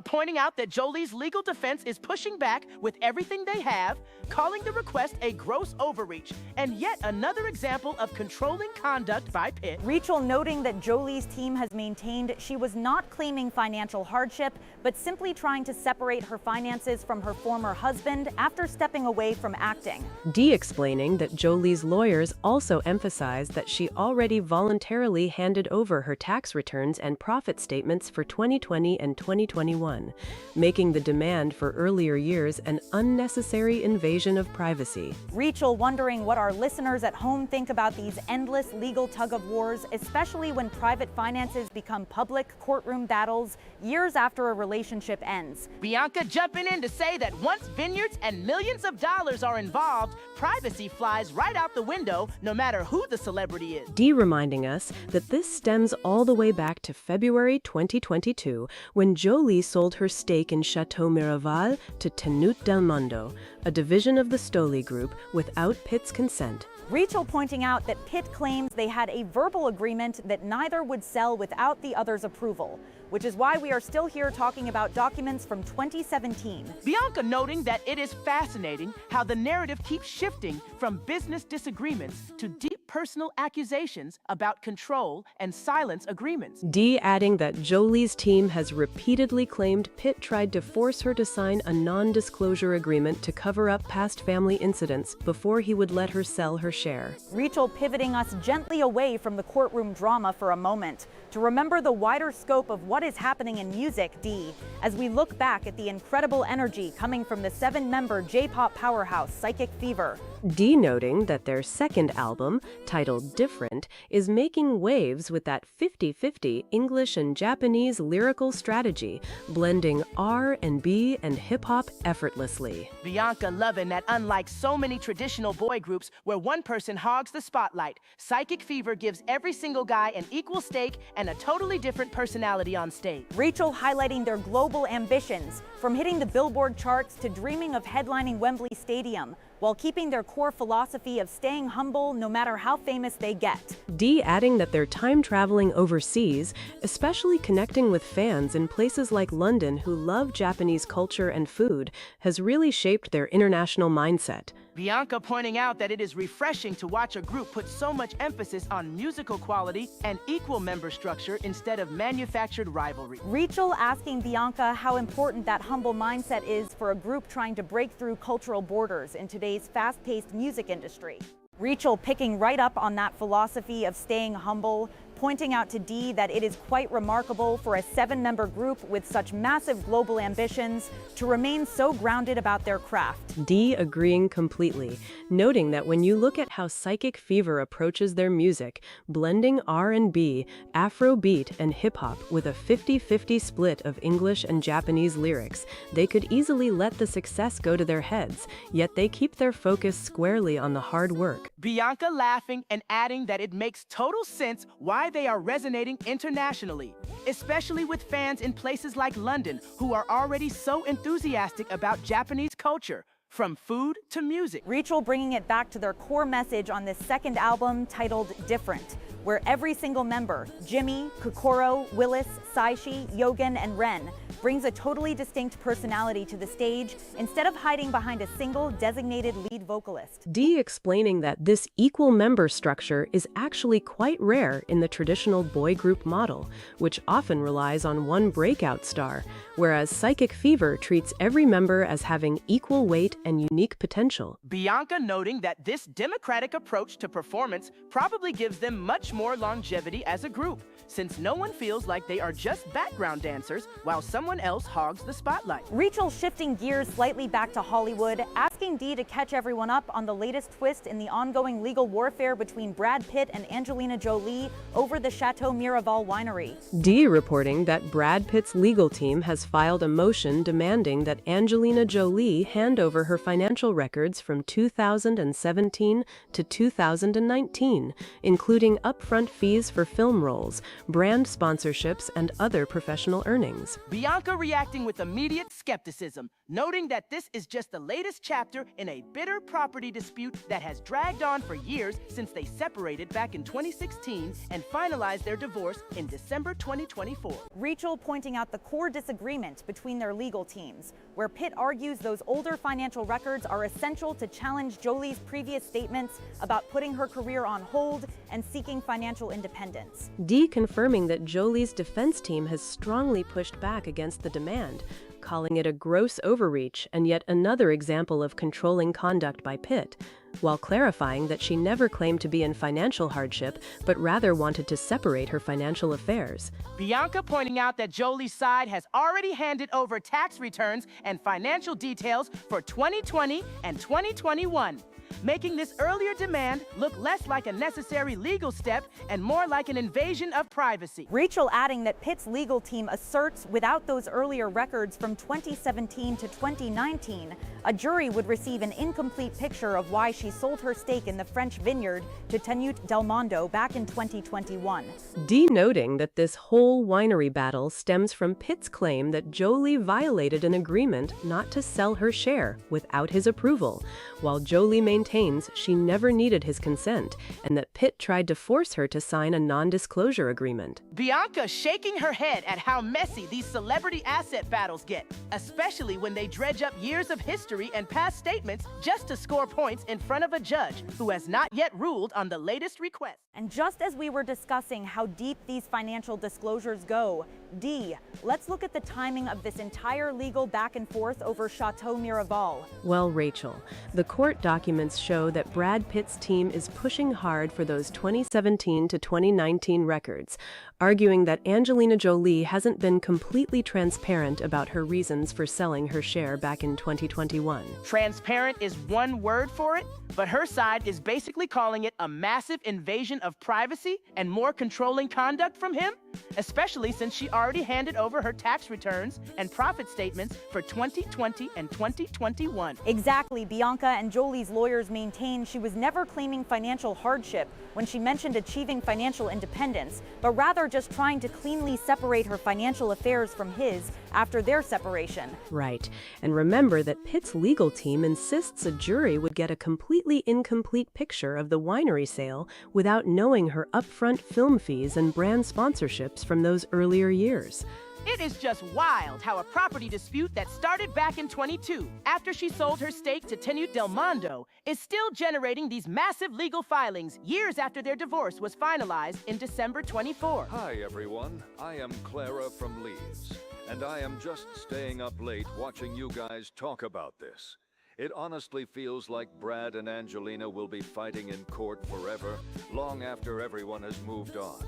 pointing out that Jolie's legal defense is pushing back with everything they have, calling the request a gross overreach, and yet another example of controlling conduct by Pitt. Rachel noting that Jolie's team has maintained she was not claiming financial hardship, but simply trying to separate her finances from her former husband after stepping away from acting. Dee explaining that Jolie's lawyers also emphasized that she already voluntarily handed over her tax returns and profit statements for 2020 and 2021, making the demand for earlier years an unnecessary invasion of privacy. Rachel wondering what our listeners at home think about these endless legal tug-of-wars, especially when private finances become public courtroom battles years after a relationship ends. Bianca jumping in to say that once vineyards and millions of dollars are involved, privacy flies right out the window no matter who the celebrity is. Dee reminding us that this stems all the way back to February 2022 when Jolie sold her stake in Chateau Miraval to Tenute del Mondo, a division of the Stoli Group, without Pitt's consent. Rachel pointing out that Pitt claims they had a verbal agreement that neither would sell without the other's approval, which is why we are still here talking about documents from 2017. Bianca noting that it is fascinating how the narrative keeps shifting from business disagreements to deep personal accusations about control and silence agreements. Dee adding that Jolie's team has repeatedly claimed Pitt tried to force her to sign a non-disclosure agreement to cover up past family incidents before he would let her sell her share. Rachel pivoting us gently away from the courtroom drama for a moment to remember the wider scope of what is happening in music, Dee, as we look back at the incredible energy coming from the 7-member J-pop powerhouse Psychic Fever. Dee noting that their second album, titled Different, is making waves with that 50-50 English and Japanese lyrical strategy, blending R&B and hip-hop effortlessly. Bianca loving that unlike so many traditional boy groups where one person hogs the spotlight, Psychic Fever gives every single guy an equal stake and a totally different personality on stage. Rachel highlighting their global ambitions, from hitting the Billboard charts to dreaming of headlining Wembley Stadium, while keeping their core philosophy of staying humble no matter how famous they get. Dee adding that their time traveling overseas, especially connecting with fans in places like London who love Japanese culture and food, has really shaped their international mindset. Bianca pointing out that it is refreshing to watch a group put so much emphasis on musical quality and equal member structure instead of manufactured rivalry. Rachel asking Bianca how important that humble mindset is for a group trying to break through cultural borders in today's fast-paced music industry. Rachel picking right up on that philosophy of staying humble, pointing out to Dee that it is quite remarkable for a 7-member group with such massive global ambitions to remain so grounded about their craft. Dee agreeing completely, noting that when you look at how Psychic Fever approaches their music, blending R&B, Afrobeat, and hip-hop with a 50-50 split of English and Japanese lyrics, they could easily let the success go to their heads, yet they keep their focus squarely on the hard work. Bianca laughing and adding that it makes total sense why they are resonating internationally, especially with fans in places like London who are already so enthusiastic about Japanese culture, from food to music. Rachel bringing it back to their core message on this second album titled Different, where every single member, Jimmy, Kokoro, Willis, Saishi, Yogan, and Ren, brings a totally distinct personality to the stage instead of hiding behind a single designated lead vocalist. Dee explaining that this equal member structure is actually quite rare in the traditional boy group model, which often relies on one breakout star, whereas Psychic Fever treats every member as having equal weight and unique potential. Bianca noting that this democratic approach to performance probably gives them much more longevity as a group, since no one feels like they are just background dancers while someone else hogs the spotlight. Rachel shifting gears slightly back to Hollywood, asking Dee to catch everyone up on the latest twist in the ongoing legal warfare between Brad Pitt and Angelina Jolie over the Chateau Miraval winery. Dee reporting that Brad Pitt's legal team has filed a motion demanding that Angelina Jolie hand over her financial records from 2017 to 2019, including upfront fees for film roles, brand sponsorships, and other professional earnings. Bianca reacting with immediate skepticism, noting that this is just the latest chapter in a bitter property dispute that has dragged on for years since they separated back in 2016 and finalized their divorce in December 2024. Rachel pointing out the core disagreement between their legal teams, where Pitt argues those older financial records are essential to challenge Jolie's previous statements about putting her career on hold and seeking financial independence. Dee confirming that Jolie's defense team has strongly pushed back against the demand, calling it a gross overreach and yet another example of controlling conduct by Pitt, while clarifying that she never claimed to be in financial hardship, but rather wanted to separate her financial affairs. Bianca pointing out that Jolie's side has already handed over tax returns and financial details for 2020 and 2021. making this earlier demand look less like a necessary legal step and more like an invasion of privacy. Rachel adding that Pitt's legal team asserts without those earlier records from 2017 to 2019, a jury would receive an incomplete picture of why she sold her stake in the French vineyard to Tenute Del Mondo back in 2021. Dee noting that this whole winery battle stems from Pitt's claim that Jolie violated an agreement not to sell her share without his approval, while Jolie maintains she never needed his consent and that Pitt tried to force her to sign a non-disclosure agreement. Bianca shaking her head at how messy these celebrity asset battles get, especially when they dredge up years of history and past statements just to score points in front of a judge who has not yet ruled on the latest request. And just as we were discussing how deep these financial disclosures go, Dee, let's look at the timing of this entire legal back and forth over Chateau Miraval. Well, Rachel, the court documents show that Brad Pitt's team is pushing hard for those 2017 to 2019 records, arguing that Angelina Jolie hasn't been completely transparent about her reasons for selling her share back in 2021. Transparent is one word for it, but her side is basically calling it a massive invasion of privacy and more controlling conduct from him, especially since she already handed over her tax returns and profit statements for 2020 and 2021. Exactly. Bianca and Jolie's lawyers maintain she was never claiming financial hardship when she mentioned achieving financial independence, but rather just trying to cleanly separate her financial affairs from his after their separation. Right. And remember that Pitt's legal team insists a jury would get a completely incomplete picture of the winery sale without knowing her upfront film fees and brand sponsorships from those earlier years. It is just wild how a property dispute that started back in 22, after she sold her stake to Tenute Del Mondo, is still generating these massive legal filings years after their divorce was finalized in December 24. Hi everyone, I am Clara from Leeds, and I am just staying up late watching you guys talk about this. It honestly feels like Brad and Angelina will be fighting in court forever, long after everyone has moved on.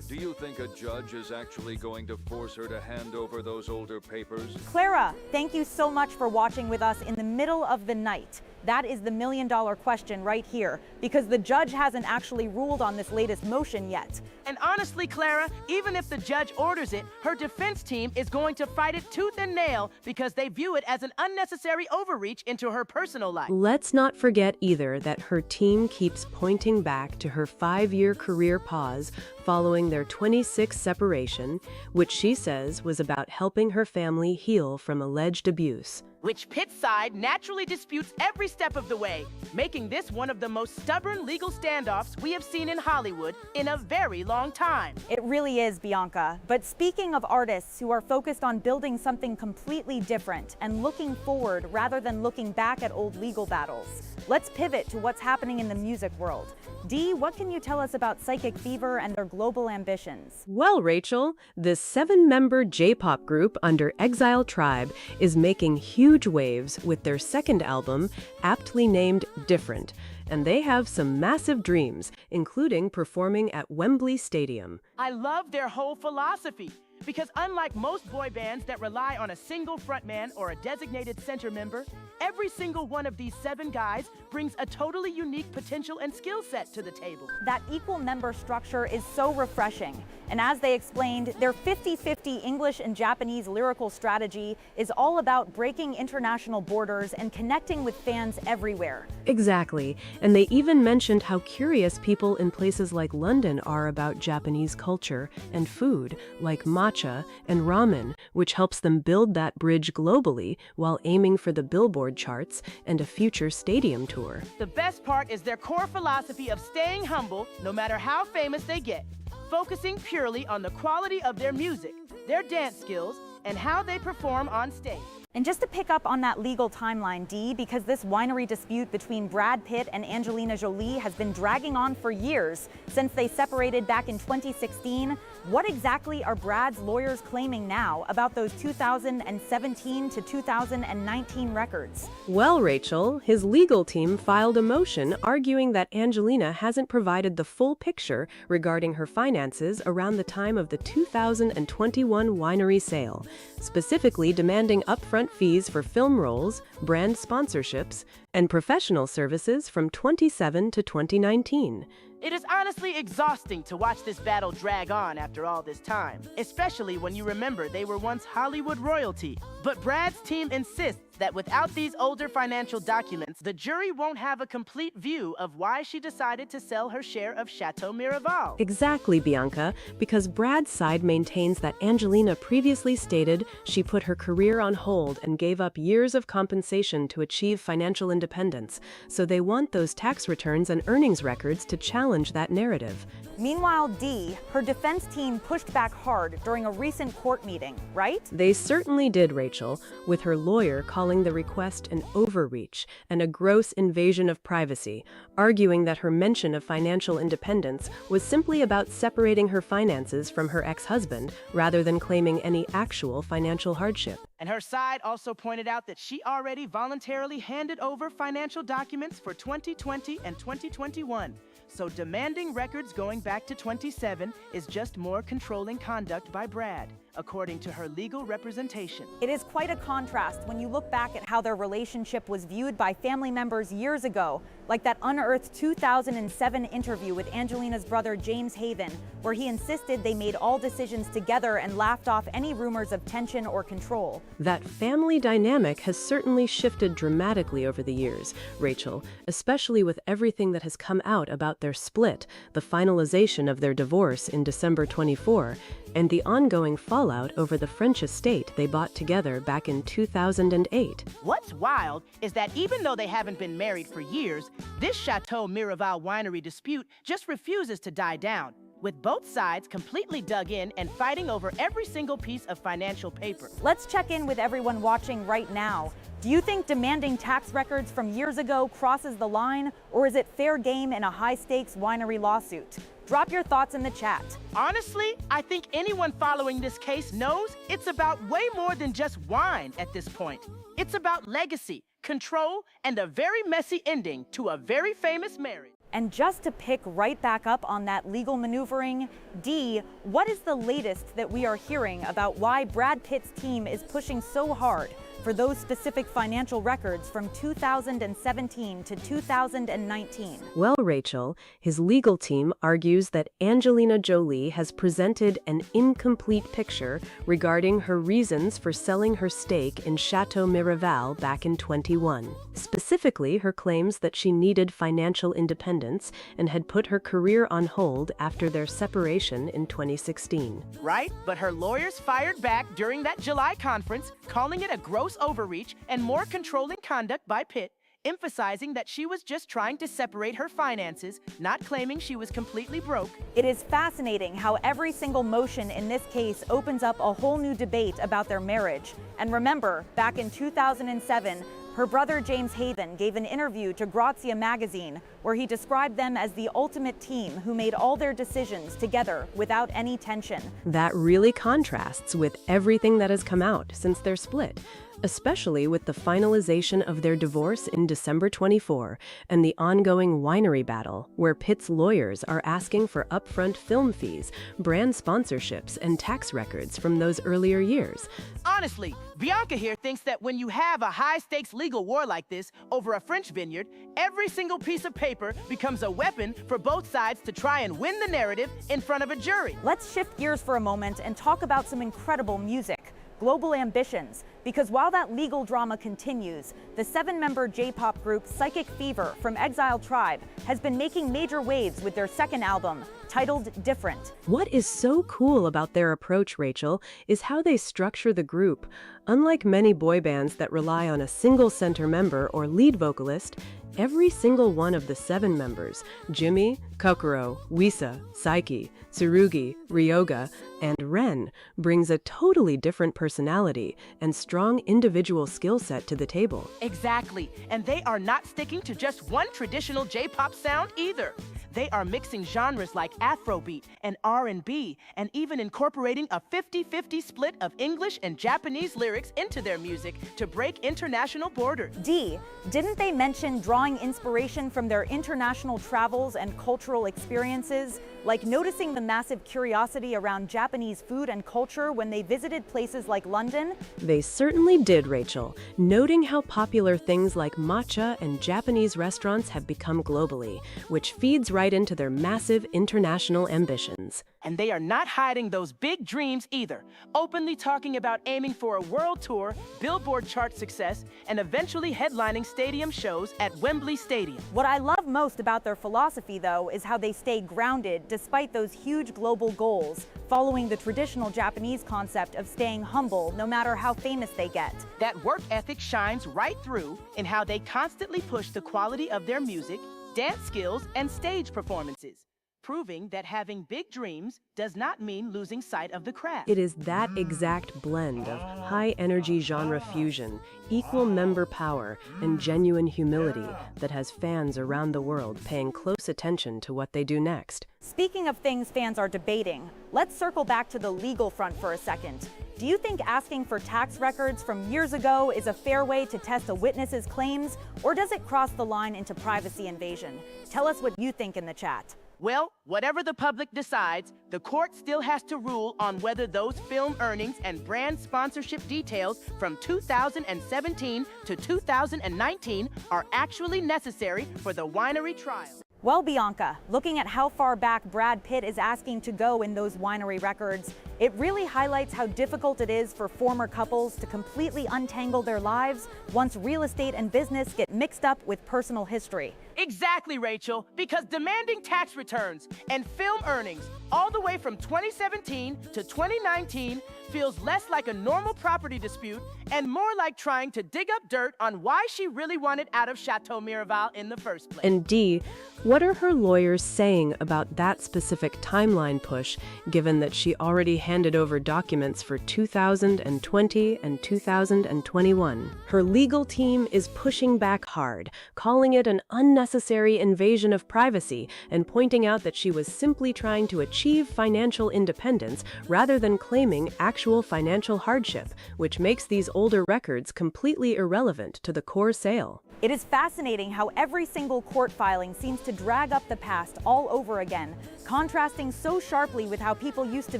Do you think a judge is actually going to force her to hand over those older papers? Clara, thank you so much for watching with us in the middle of the night. That is the million-dollar question right here, because the judge hasn't actually ruled on this latest motion yet. And honestly, Clara, even if the judge orders it, her defense team is going to fight it tooth and nail because they view it as an unnecessary overreach into her personal life. Let's not forget either that her team keeps pointing back to her 5-year career pause following their 26th separation, which she says was about helping her family heal from alleged abuse. Which Pitt's side naturally disputes every step of the way, making this one of the most stubborn legal standoffs we have seen in Hollywood in a very long time. It really is, Bianca. But speaking of artists who are focused on building something completely different and looking forward rather than looking back at old legal battles, let's pivot to what's happening in the music world. Dee, what can you tell us about Psychic Fever and their global ambitions? Well, Rachel, this 7-member J-pop group under Exile Tribe is making huge waves with their second album, aptly named Different. And they have some massive dreams, including performing at Wembley Stadium. I love their whole philosophy. Because unlike most boy bands that rely on a single frontman or a designated center member, every single one of these 7 guys brings a totally unique potential and skill set to the table. That equal member structure is so refreshing. And as they explained, their 50-50 English and Japanese lyrical strategy is all about breaking international borders and connecting with fans everywhere. Exactly. And they even mentioned how curious people in places like London are about Japanese culture and food, like matcha and ramen, which helps them build that bridge globally while aiming for the Billboard charts and a future stadium tour. The best part is their core philosophy of staying humble no matter how famous they get, focusing purely on the quality of their music, their dance skills, and how they perform on stage. And just to pick up on that legal timeline, Dee, because this winery dispute between Brad Pitt and Angelina Jolie has been dragging on for years since they separated back in 2016, What exactly are Brad's lawyers claiming now about those 2017 to 2019 records? Well, Rachel, his legal team filed a motion arguing that Angelina hasn't provided the full picture regarding her finances around the time of the 2021 winery sale, specifically demanding upfront fees for film roles, brand sponsorships, and professional services from 2017 to 2019. It is honestly exhausting to watch this battle drag on after all this time, especially when you remember they were once Hollywood royalty. But Brad's team insists that without these older financial documents, the jury won't have a complete view of why she decided to sell her share of Chateau Miraval. Exactly, Bianca, because Brad's side maintains that Angelina previously stated she put her career on hold and gave up years of compensation to achieve financial independence, so they want those tax returns and earnings records to challenge that narrative. Meanwhile, Dee, her defense team pushed back hard during a recent court meeting, right? They certainly did, Rachel, with her lawyer calling the request an overreach and a gross invasion of privacy, arguing that her mention of financial independence was simply about separating her finances from her ex-husband rather than claiming any actual financial hardship. And her side also pointed out that she already voluntarily handed over financial documents for 2020 and 2021. So demanding records going back to 27 is just more controlling conduct by Brad, according to her legal representation. It is quite a contrast when you look back at how their relationship was viewed by family members years ago, like that unearthed 2007 interview with Angelina's brother James Haven, where he insisted they made all decisions together and laughed off any rumors of tension or control. That family dynamic has certainly shifted dramatically over the years, Rachel, especially with everything that has come out about their split, the finalization of their divorce in December 24, and the ongoing fallout over the French estate they bought together back in 2008. What's wild is that even though they haven't been married for years, this Chateau Miraval winery dispute just refuses to die down, with both sides completely dug in and fighting over every single piece of financial paper. Let's check in with everyone watching right now. Do you think demanding tax records from years ago crosses the line, or is it fair game in a high-stakes winery lawsuit? Drop your thoughts in the chat. Honestly, I think anyone following this case knows it's about way more than just wine at this point. It's about legacy, control, and a very messy ending to a very famous marriage. And just to pick right back up on that legal maneuvering, Dee, what is the latest that we are hearing about why Brad Pitt's team is pushing so hard for those specific financial records from 2017 to 2019? Well, Rachel, his legal team argues that Angelina Jolie has presented an incomplete picture regarding her reasons for selling her stake in Chateau Miraval back in 21. Specifically, her claims that she needed financial independence and had put her career on hold after their separation in 2016. Right, but her lawyers fired back during that July conference, calling it a gross overreach and more controlling conduct by Pitt, emphasizing that she was just trying to separate her finances, not claiming she was completely broke. It is fascinating how every single motion in this case opens up a whole new debate about their marriage. And remember, back in 2007, her brother James Haven gave an interview to Grazia magazine where he described them as the ultimate team who made all their decisions together without any tension. That really contrasts with everything that has come out since their split, especially with the finalization of their divorce in December 24 and the ongoing winery battle, where Pitt's lawyers are asking for upfront film fees, brand sponsorships, and tax records from those earlier years. Honestly, Bianca here thinks that when you have a high-stakes legal war like this over a French vineyard, every single piece of paper becomes a weapon for both sides to try and win the narrative in front of a jury. Let's shift gears for a moment and talk about some incredible music. Global Ambitions, because while that legal drama continues, the 7-member J-pop group Psychic Fever from Exile Tribe has been making major waves with their second album, titled Different. What is so cool about their approach, Rachel, is how they structure the group. Unlike many boy bands that rely on a single center member or lead vocalist, every single one of the 7 members, Jimmy, Kokoro, Wisa, Saiki, Tsurugi, Ryoga, and Ren, brings a totally different perspective personality and strong individual skill set to the table. Exactly, and they are not sticking to just one traditional J-pop sound either. They are mixing genres like Afrobeat and R&B, and even incorporating a 50-50 split of English and Japanese lyrics into their music to break international borders. D, didn't they mention drawing inspiration from their international travels and cultural experiences, like noticing the massive curiosity around Japanese food and culture when they visited places like London? They certainly did, Rachel, noting how popular things like matcha and Japanese restaurants have become globally, which feeds right into their massive international ambitions. And they are not hiding those big dreams either, openly talking about aiming for a world tour, Billboard chart success, and eventually headlining stadium shows at Wembley Stadium. What I love most about their philosophy, though, is how they stay grounded despite those huge global goals, following the traditional Japanese concept of staying humble no matter how famous they get. That work ethic shines right through in how they constantly push the quality of their music, dance skills, and stage performances, proving that having big dreams does not mean losing sight of the craft. It is that exact blend of high-energy genre fusion, equal member power, and genuine humility that has fans around the world paying close attention to what they do next. Speaking of things fans are debating, let's circle back to the legal front for a second. Do you think asking for tax records from years ago is a fair way to test a witness's claims, or does it cross the line into privacy invasion? Tell us what you think in the chat. Well, whatever the public decides, the court still has to rule on whether those film earnings and brand sponsorship details from 2017 to 2019 are actually necessary for the winery trial. Well, Bianca, looking at how far back Brad Pitt is asking to go in those winery records, it really highlights how difficult it is for former couples to completely untangle their lives once real estate and business get mixed up with personal history. Exactly, Rachel, because demanding tax returns and film earnings all the way from 2017 to 2019 feels less like a normal property dispute and more like trying to dig up dirt on why she really wanted out of Chateau Miraval in the first place. And D, what are her lawyers saying about that specific timeline push, given that she already handed over documents for 2020 and 2021? Her legal team is pushing back hard, calling it an unnecessary invasion of privacy and pointing out that she was simply trying to achieve financial independence rather than claiming actual financial hardship, which makes these older records completely irrelevant to the core sale. It is fascinating how every single court filing seems to drag up the past all over again, contrasting so sharply with how people used to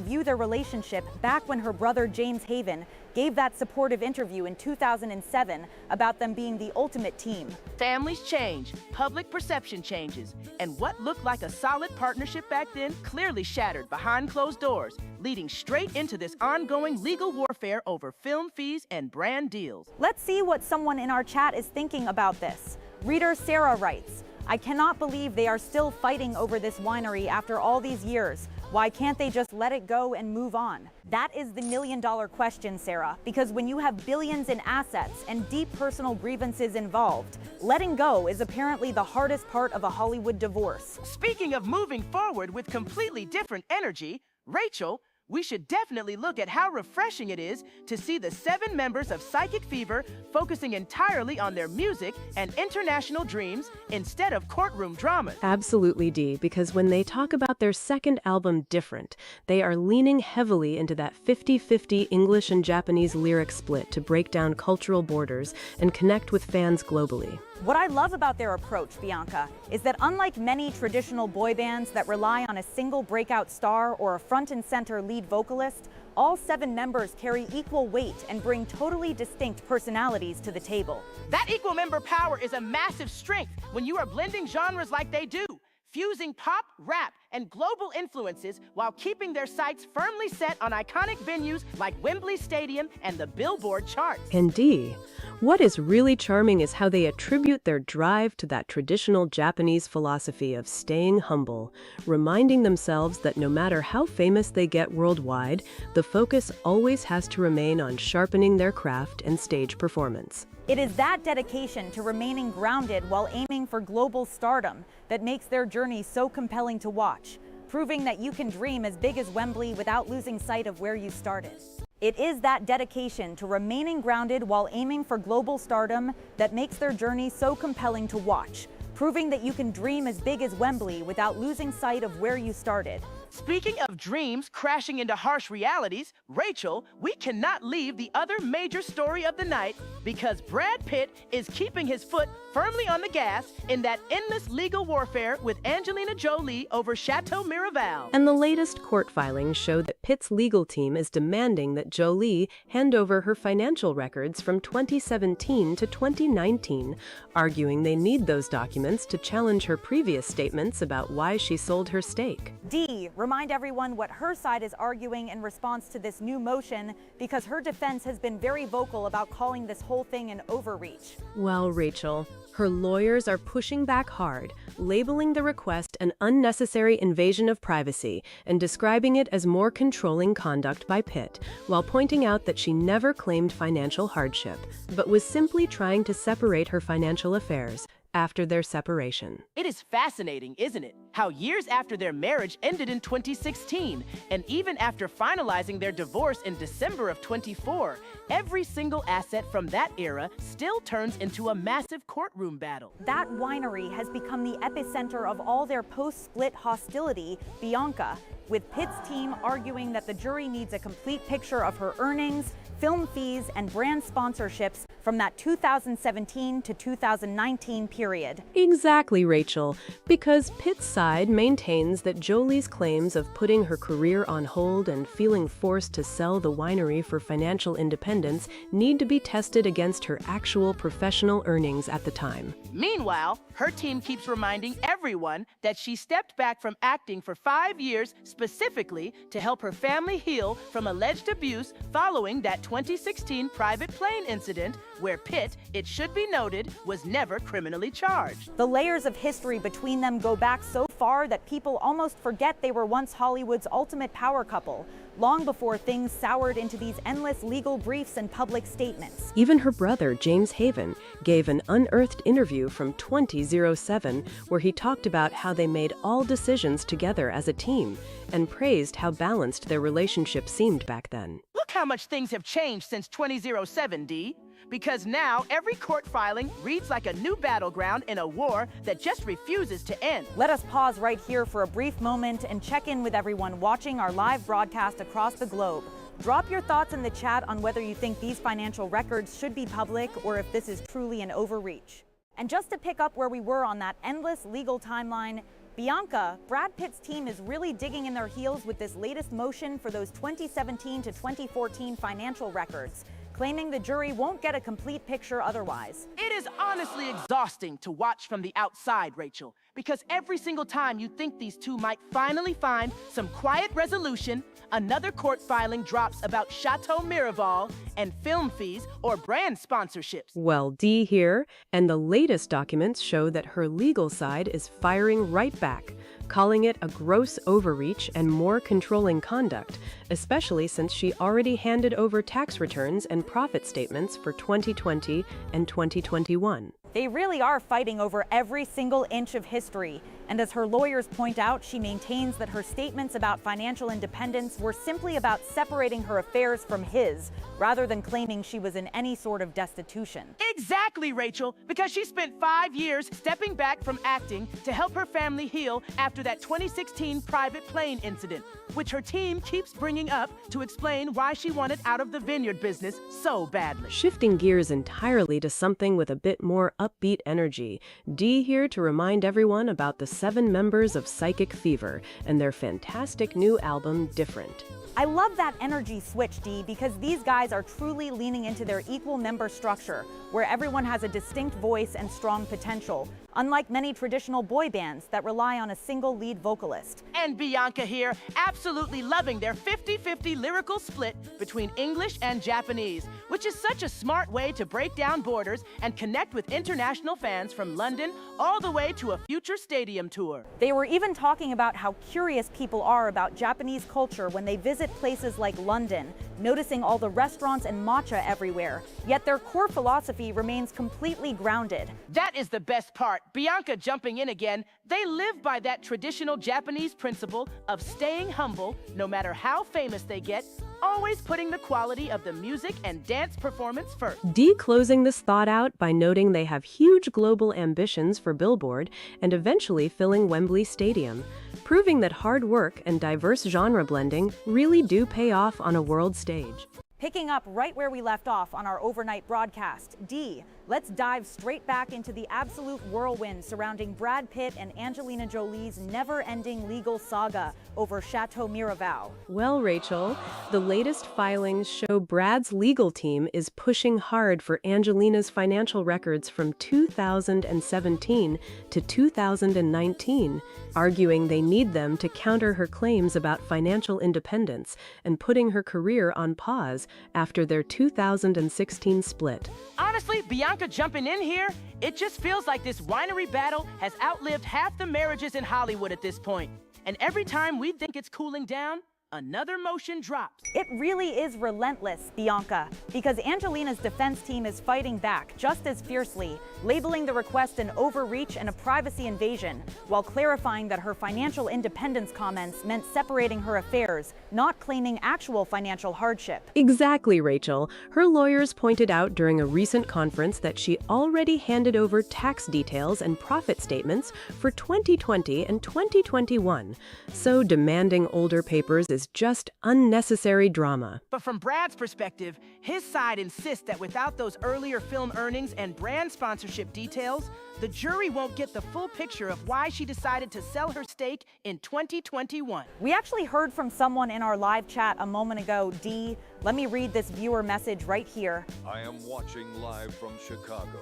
view their relationship back when her brother James Haven gave that supportive interview in 2007 about them being the ultimate team. Families change, public perception changes, and what looked like a solid partnership back then clearly shattered behind closed doors, leading straight into this ongoing legal warfare over film fees and brand deals. Let's see what someone in our chat is thinking about this. Reader Sarah writes, "I cannot believe they are still fighting over this winery after all these years. Why can't they just let it go and move on?" That is the million-dollar question, Sarah, because when you have billions in assets and deep personal grievances involved, letting go is apparently the hardest part of a Hollywood divorce. Speaking of moving forward with completely different energy, Rachel, we should definitely look at how refreshing it is to see the 7 members of Psychic Fever focusing entirely on their music and international dreams instead of courtroom dramas. Absolutely, Dee, because when they talk about their second album, Different, they are leaning heavily into that 50-50 English and Japanese lyric split to break down cultural borders and connect with fans globally. What I love about their approach, Bianca, is that unlike many traditional boy bands that rely on a single breakout star or a front and center lead vocalist, all 7 members carry equal weight and bring totally distinct personalities to the table. That equal member power is a massive strength when you are blending genres like they do, fusing pop, rap, and global influences while keeping their sights firmly set on iconic venues like Wembley Stadium and the Billboard charts. And Dee, what is really charming is how they attribute their drive to that traditional Japanese philosophy of staying humble, reminding themselves that no matter how famous they get worldwide, the focus always has to remain on sharpening their craft and stage performance. It is that dedication to remaining grounded while aiming for global stardom that makes their journey so compelling to watch, proving that you can dream as big as Wembley without losing sight of where you started. It is that dedication to remaining grounded while aiming for global stardom that makes their journey so compelling to watch, proving that you can dream as big as Wembley without losing sight of where you started. Speaking of dreams crashing into harsh realities, Rachel, we cannot leave the other major story of the night because Brad Pitt is keeping his foot firmly on the gas in that endless legal warfare with Angelina Jolie over Chateau Miraval. And the latest court filings show that Pitt's legal team is demanding that Jolie hand over her financial records from 2017 to 2019, arguing they need those documents to challenge her previous statements about why she sold her stake. Dee, remind everyone what her side is arguing in response to this new motion, because her defense has been very vocal about calling this whole thing an overreach. Well, Rachel, her lawyers are pushing back hard, labeling the request an unnecessary invasion of privacy and describing it as more controlling conduct by Pitt, while pointing out that she never claimed financial hardship, but was simply trying to separate her financial affairs after their separation. It is fascinating, isn't it? How years after their marriage ended in 2016, and even after finalizing their divorce in December of 24, every single asset from that era still turns into a massive courtroom battle. That winery has become the epicenter of all their post-split hostility, Bianca, with Pitt's team arguing that the jury needs a complete picture of her earnings, film fees, and brand sponsorships from that 2017 to 2019 period. Exactly, Rachel, because Pitt's side maintains that Jolie's claims of putting her career on hold and feeling forced to sell the winery for financial independence need to be tested against her actual professional earnings at the time. Meanwhile, her team keeps reminding everyone that she stepped back from acting for 5 years specifically to help her family heal from alleged abuse following that 2016 private plane incident where Pitt, it should be noted, was never criminally charged. The layers of history between them go back so far that people almost forget they were once Hollywood's ultimate power couple, long before things soured into these endless legal briefs and public statements. Even her brother, James Haven, gave an unearthed interview from 2007 where he talked about how they made all decisions together as a team and praised how balanced their relationship seemed back then. Look how much things have changed since 2007, Dee. Because now every court filing reads like a new battleground in a war that just refuses to end. Let us pause right here for a brief moment and check in with everyone watching our live broadcast across the globe. Drop your thoughts in the chat on whether you think these financial records should be public or if this is truly an overreach. And just to pick up where we were on that endless legal timeline, Bianca, Brad Pitt's team is really digging in their heels with this latest motion for those 2017 to 2014 financial records, claiming the jury won't get a complete picture otherwise. It is honestly exhausting to watch from the outside, Rachel, because every single time you think these two might finally find some quiet resolution, another court filing drops about Chateau Miraval and film fees or brand sponsorships. Well, Dee here, and the latest documents show that her legal side is firing right back, calling it a gross overreach and more controlling conduct, especially since she already handed over tax returns and profit statements for 2020 and 2021. They really are fighting over every single inch of history, and as her lawyers point out, she maintains that her statements about financial independence were simply about separating her affairs from his, rather than claiming she was in any sort of destitution. Exactly, Rachel, because she spent 5 years stepping back from acting to help her family heal after that 2016 private plane incident, which her team keeps bringing up to explain why she wanted out of the vineyard business so badly. Shifting gears entirely to something with a bit more upbeat energy, Dee here to remind everyone about the 7 members of Psychic Fever and their fantastic new album, Different. I love that energy switch, Dee, because these guys are truly leaning into their equal member structure, where everyone has a distinct voice and strong potential, unlike many traditional boy bands that rely on a single lead vocalist. And Bianca here, absolutely loving their 50-50 lyrical split between English and Japanese, which is such a smart way to break down borders and connect with international fans from London all the way to a future stadium tour. They were even talking about how curious people are about Japanese culture when they visit places like London, noticing all the restaurants and matcha everywhere, yet their core philosophy remains completely grounded. That is the best part, Bianca jumping in again. They live by that traditional Japanese principle of staying humble no matter how famous they get, always putting the quality of the music and dance performance first. Dee closing this thought out by noting they have huge global ambitions for Billboard and eventually filling Wembley Stadium, proving that hard work and diverse genre blending really do pay off on a world stage. Picking up right where we left off on our overnight broadcast, Dee, let's dive straight back into the absolute whirlwind surrounding Brad Pitt and Angelina Jolie's never-ending legal saga over Chateau Miraval. Well, Rachel, the latest filings show Brad's legal team is pushing hard for Angelina's financial records from 2017 to 2019, arguing they need them to counter her claims about financial independence and putting her career on pause after their 2016 split. Honestly, Bianca jumping in here, it just feels like this winery battle has outlived half the marriages in Hollywood at this point. And every time we think it's cooling down, another motion drops. It really is relentless, Bianca, because Angelina's defense team is fighting back just as fiercely, labeling the request an overreach and a privacy invasion, while clarifying that her financial independence comments meant separating her affairs, not claiming actual financial hardship. Exactly, Rachel. Her lawyers pointed out during a recent conference that she already handed over tax details and profit statements for 2020 and 2021, so demanding older papers is just unnecessary drama. But from Brad's perspective, his side insists that without those earlier film earnings and brand sponsorship details, the jury won't get the full picture of why she decided to sell her stake in 2021. We actually heard from someone in our live chat a moment ago, Dee. Let me read this viewer message right here. I am watching live from Chicago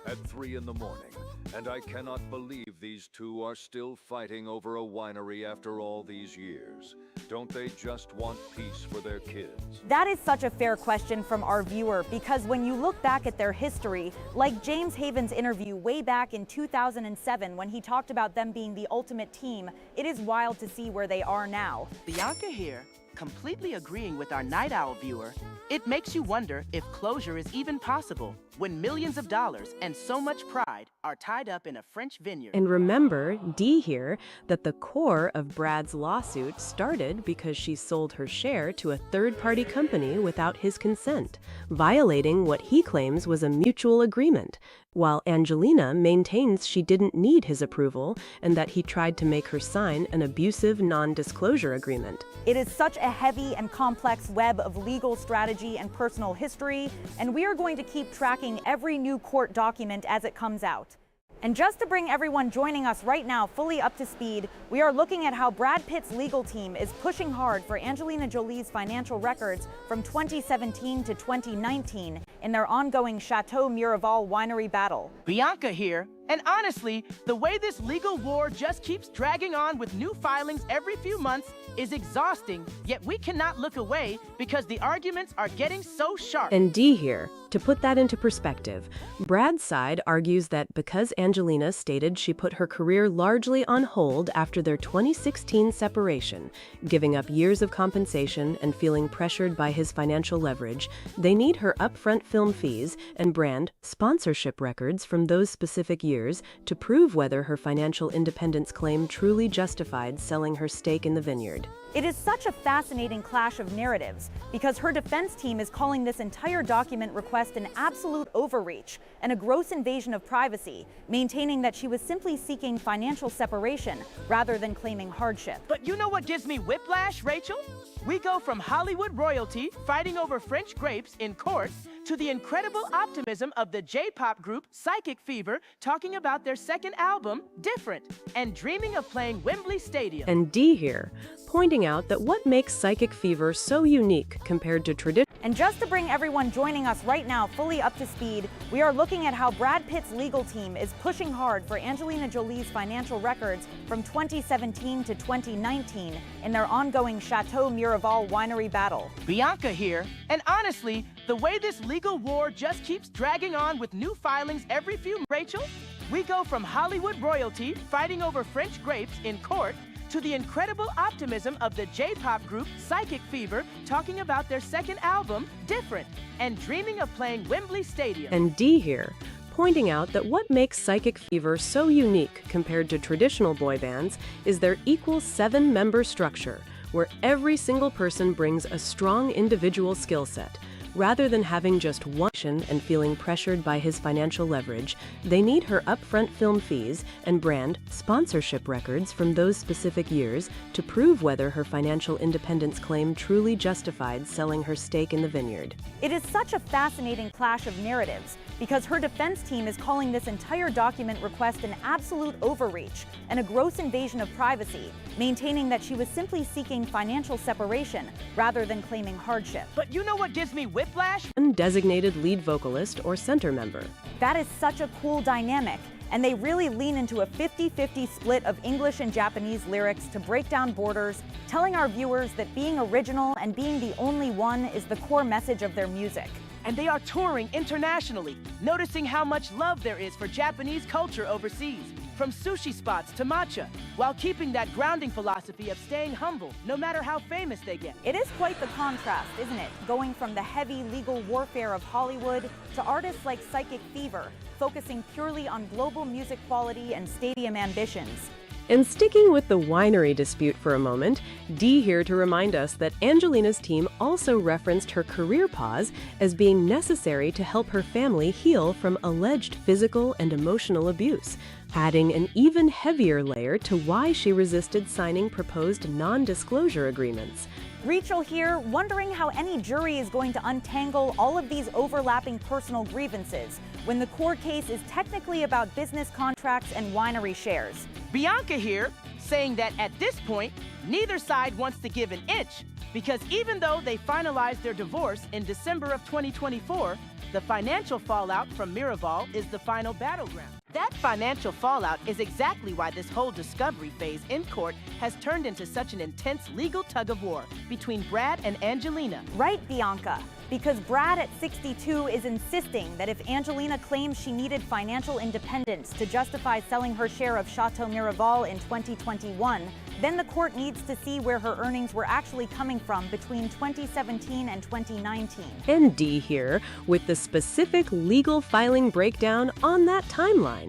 at 3 in the morning, and I cannot believe these two are still fighting over a winery after all these years. Don't they just want peace for their kids? That is such a fair question from our viewer, because when you look back at their history, like James Haven's interview way back in 2007 when he talked about them being the ultimate team, it is wild to see where they are now. Bianca here, completely agreeing with our Night Owl viewer. It makes you wonder if closure is even possible when millions of dollars and so much pride are tied up in a French vineyard. And remember, Dee here, that the core of Brad's lawsuit started because she sold her share to a third-party company without his consent, violating what he claims was a mutual agreement, while Angelina maintains she didn't need his approval and that he tried to make her sign an abusive non-disclosure agreement. It is such a heavy and complex web of legal strategy and personal history, and we are going to keep tracking every new court document as it comes out. And just to bring everyone joining us right now fully up to speed, we are looking at how Brad Pitt's legal team is pushing hard for Angelina Jolie's financial records from 2017 to 2019 in their ongoing Chateau Miraval winery battle. Bianca here, and honestly, the way this legal war just keeps dragging on with new filings every few months is exhausting, yet we cannot look away because the arguments are getting so sharp. And Dee here, to put that into perspective, Brad's side argues that because Angelina stated she put her career largely on hold after their 2016 separation, giving up years of compensation and feeling pressured by his financial leverage, they need her upfront film fees and brand sponsorship records from those specific years to prove whether her financial independence claim truly justified selling her stake in the vineyard. It is such a fascinating clash of narratives because her defense team is calling this entire document request an absolute overreach and a gross invasion of privacy, maintaining that she was simply seeking financial separation rather than claiming hardship. But you know what gives me whiplash, Rachel? We go from Hollywood royalty fighting over French grapes in court to the incredible optimism of the J-pop group Psychic Fever talking about their second album, Different, and dreaming of playing Wembley Stadium. And Dee here, pointing out that what makes Psychic Fever so unique compared to traditional. And just to bring everyone joining us right now fully up to speed, we are looking at how Brad Pitt's legal team is pushing hard for Angelina Jolie's financial records from 2017 to 2019 in their ongoing Chateau Miraval winery battle. Bianca here, and honestly, the way this legal war just keeps dragging on with new filings every few months, Rachel, we go from Hollywood royalty fighting over French grapes in court to the incredible optimism of the J-pop group Psychic Fever talking about their second album, Different, and dreaming of playing Wembley Stadium. And Dee here, pointing out that what makes Psychic Fever so unique compared to traditional boy bands is their equal 7-member structure, where every single person brings a strong individual skill set. Rather than having just one and feeling pressured by his financial leverage, they need her upfront film fees and brand sponsorship records from those specific years to prove whether her financial independence claim truly justified selling her stake in the vineyard. It is such a fascinating clash of narratives because her defense team is calling this entire document request an absolute overreach and a gross invasion of privacy, maintaining that she was simply seeking financial separation rather than claiming hardship. But you know what gives me whiplash? Undesignated lead vocalist or center member. That is such a cool dynamic, and they really lean into a 50-50 split of English and Japanese lyrics to break down borders, telling our viewers that being original and being the only one is the core message of their music. And they are touring internationally, noticing how much love there is for Japanese culture overseas, from sushi spots to matcha, while keeping that grounding philosophy of staying humble, no matter how famous they get. It is quite the contrast, isn't it? Going from the heavy legal warfare of Hollywood to artists like Psychic Fever, focusing purely on global music quality and stadium ambitions. And sticking with the winery dispute for a moment, Dee here to remind us that Angelina's team also referenced her career pause as being necessary to help her family heal from alleged physical and emotional abuse, adding an even heavier layer to why she resisted signing proposed non-disclosure agreements. Rachel here, wondering how any jury is going to untangle all of these overlapping personal grievances when the court case is technically about business contracts and winery shares. Bianca here, saying that at this point, neither side wants to give an inch, because even though they finalized their divorce in December of 2024, the financial fallout from Miraval is the final battleground. That financial fallout is exactly why this whole discovery phase in court has turned into such an intense legal tug-of-war between Brad and Angelina. Right, Bianca, because Brad at 62 is insisting that if Angelina claims she needed financial independence to justify selling her share of Chateau Miraval in 2021, then the court needs to see where her earnings were actually coming from between 2017 and 2019. And Dee here with the specific legal filing breakdown on that timeline.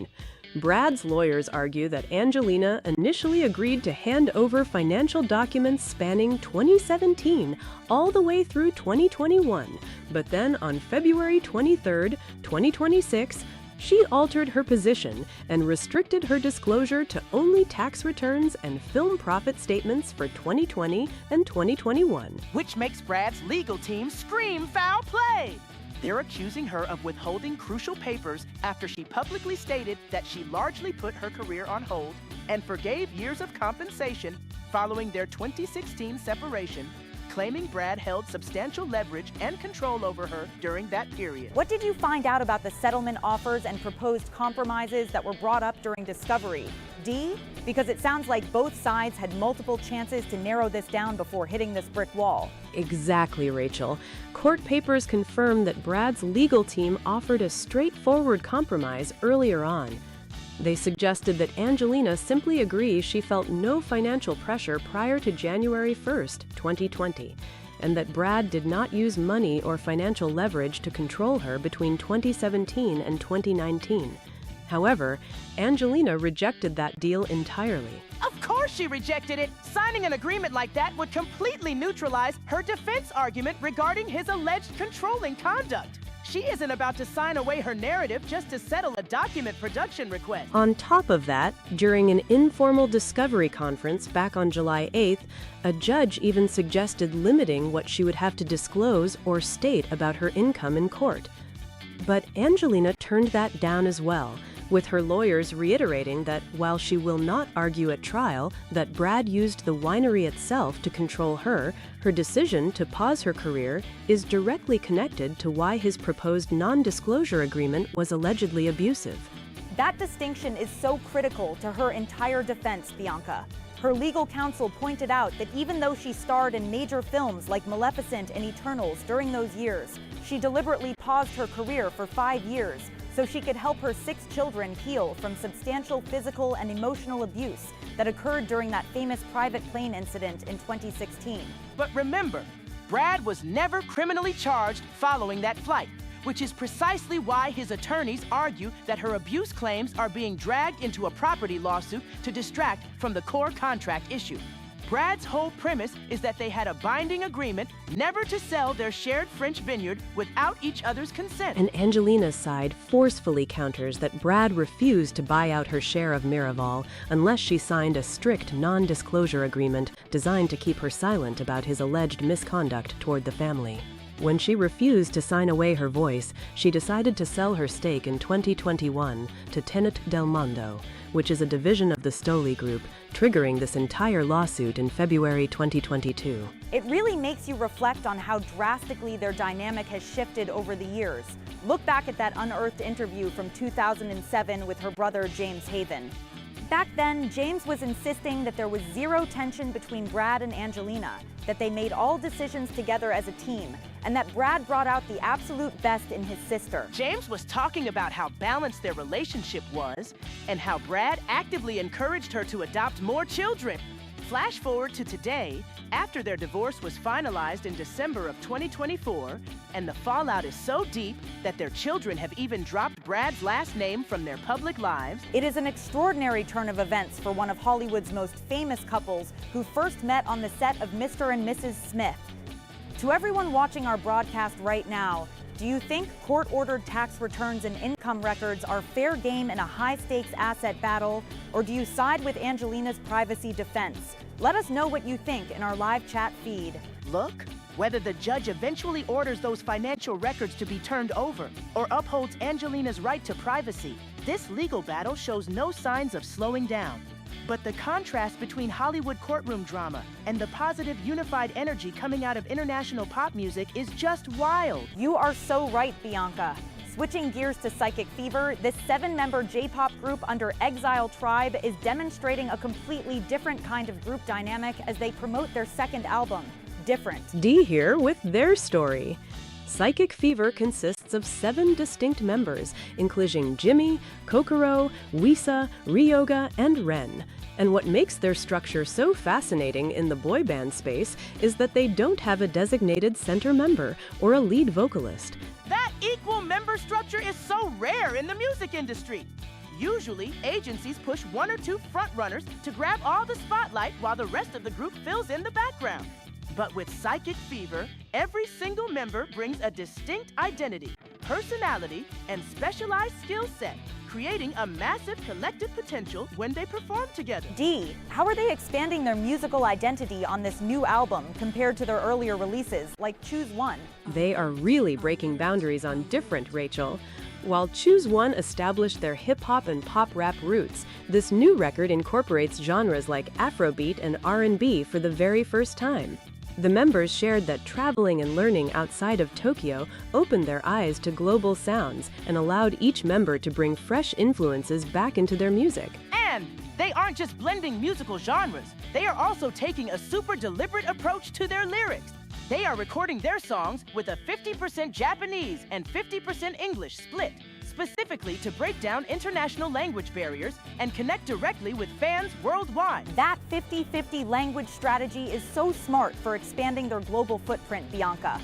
Brad's lawyers argue that Angelina initially agreed to hand over financial documents spanning 2017 all the way through 2021, but then on February 23, 2026, she altered her position and restricted her disclosure to only tax returns and film profit statements for 2020 and 2021. Which makes Brad's legal team scream foul play! They're accusing her of withholding crucial papers after she publicly stated that she largely put her career on hold and forgave years of compensation following their 2016 separation, claiming Brad held substantial leverage and control over her during that period. What did you find out about the settlement offers and proposed compromises that were brought up during discovery? D? Because it sounds like both sides had multiple chances to narrow this down before hitting this brick wall. Exactly, Rachel. Court papers confirm that Brad's legal team offered a straightforward compromise earlier on. They suggested that Angelina simply agree she felt no financial pressure prior to January 1st, 2020, and that Brad did not use money or financial leverage to control her between 2017 and 2019. However, Angelina rejected that deal entirely. Of course she rejected it! Signing an agreement like that would completely neutralize her defense argument regarding his alleged controlling conduct. She isn't about to sign away her narrative just to settle a document production request. On top of that, during an informal discovery conference back on July 8th, a judge even suggested limiting what she would have to disclose or state about her income in court. But Angelina turned that down as well, with her lawyers reiterating that while she will not argue at trial that Brad used the winery itself to control her, her decision to pause her career is directly connected to why his proposed non-disclosure agreement was allegedly abusive. That distinction is so critical to her entire defense, Bianca. Her legal counsel pointed out that even though she starred in major films like Maleficent and Eternals during those years, she deliberately paused her career for 5 years so she could help her 6 children heal from substantial physical and emotional abuse that occurred during that famous private plane incident in 2016. But remember, Brad was never criminally charged following that flight, which is precisely why his attorneys argue that her abuse claims are being dragged into a property lawsuit to distract from the core contract issue. Brad's whole premise is that they had a binding agreement never to sell their shared French vineyard without each other's consent. And Angelina's side forcefully counters that Brad refused to buy out her share of Miraval unless she signed a strict non-disclosure agreement designed to keep her silent about his alleged misconduct toward the family. When she refused to sign away her voice, she decided to sell her stake in 2021 to Tenet Del Mondo, which is a division of the Stoli Group, triggering this entire lawsuit in February 2022. It really makes you reflect on how drastically their dynamic has shifted over the years. Look back at that unearthed interview from 2007 with her brother James Haven. Back then, James was insisting that there was zero tension between Brad and Angelina, that they made all decisions together as a team, and that Brad brought out the absolute best in his sister. James was talking about how balanced their relationship was and how Brad actively encouraged her to adopt more children. Flash forward to today, after their divorce was finalized in December of 2024, and the fallout is so deep that their children have even dropped Brad's last name from their public lives. It is an extraordinary turn of events for one of Hollywood's most famous couples who first met on the set of Mr. and Mrs. Smith. To everyone watching our broadcast right now, do you think court-ordered tax returns and income records are fair game in a high-stakes asset battle, or do you side with Angelina's privacy defense? Let us know what you think in our live chat feed. Look, whether the judge eventually orders those financial records to be turned over or upholds Angelina's right to privacy, this legal battle shows no signs of slowing down. But the contrast between Hollywood courtroom drama and the positive, unified energy coming out of international pop music is just wild. You are so right, Bianca. Switching gears to Psychic Fever, this 7-member J-pop group under Exile Tribe is demonstrating a completely different kind of group dynamic as they promote their second album, Different. Dee here with their story. Psychic Fever consists of 7 distinct members, including Jimmy, Kokoro, Wisa, Ryoga, and Ren. And what makes their structure so fascinating in the boy band space is that they don't have a designated center member or a lead vocalist. That equal member structure is so rare in the music industry. Usually, agencies push 1 or 2 frontrunners to grab all the spotlight while the rest of the group fills in the background. But with Psychic Fever, every single member brings a distinct identity, personality, and specialized skill set, creating a massive collective potential when they perform together. Dee, how are they expanding their musical identity on this new album compared to their earlier releases, like Choose One? They are really breaking boundaries on Different, Rachel. While Choose One established their hip-hop and pop-rap roots, this new record incorporates genres like Afrobeat and R&B for the very first time. The members shared that traveling and learning outside of Tokyo opened their eyes to global sounds and allowed each member to bring fresh influences back into their music. And they aren't just blending musical genres, they are also taking a super deliberate approach to their lyrics. They are recording their songs with a 50% Japanese and 50% English split, specifically to break down international language barriers and connect directly with fans worldwide. That 50-50 language strategy is so smart for expanding their global footprint, Bianca.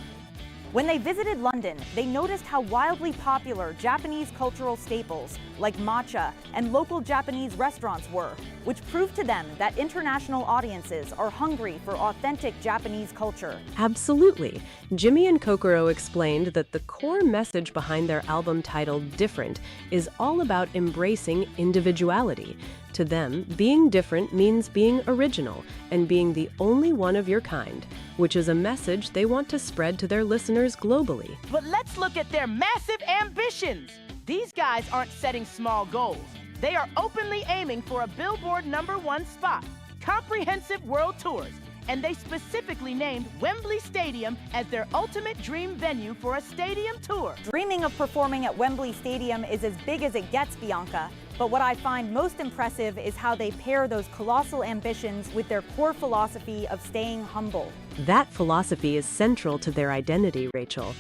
When they visited London, they noticed how wildly popular Japanese cultural staples like matcha and local Japanese restaurants were, which proved to them that international audiences are hungry for authentic Japanese culture. Absolutely. Jimmy and Kokoro explained that the core message behind their album titled Different is all about embracing individuality. To them, being different means being original and being the only one of your kind, which is a message they want to spread to their listeners globally. But let's look at their massive ambitions. These guys aren't setting small goals. They are openly aiming for a Billboard #1 spot, comprehensive world tours, and they specifically named Wembley Stadium as their ultimate dream venue for a stadium tour. Dreaming of performing at Wembley Stadium is as big as it gets, Bianca. But what I find most impressive is how they pair those colossal ambitions with their core philosophy of staying humble. That philosophy is central to their identity, Rachel.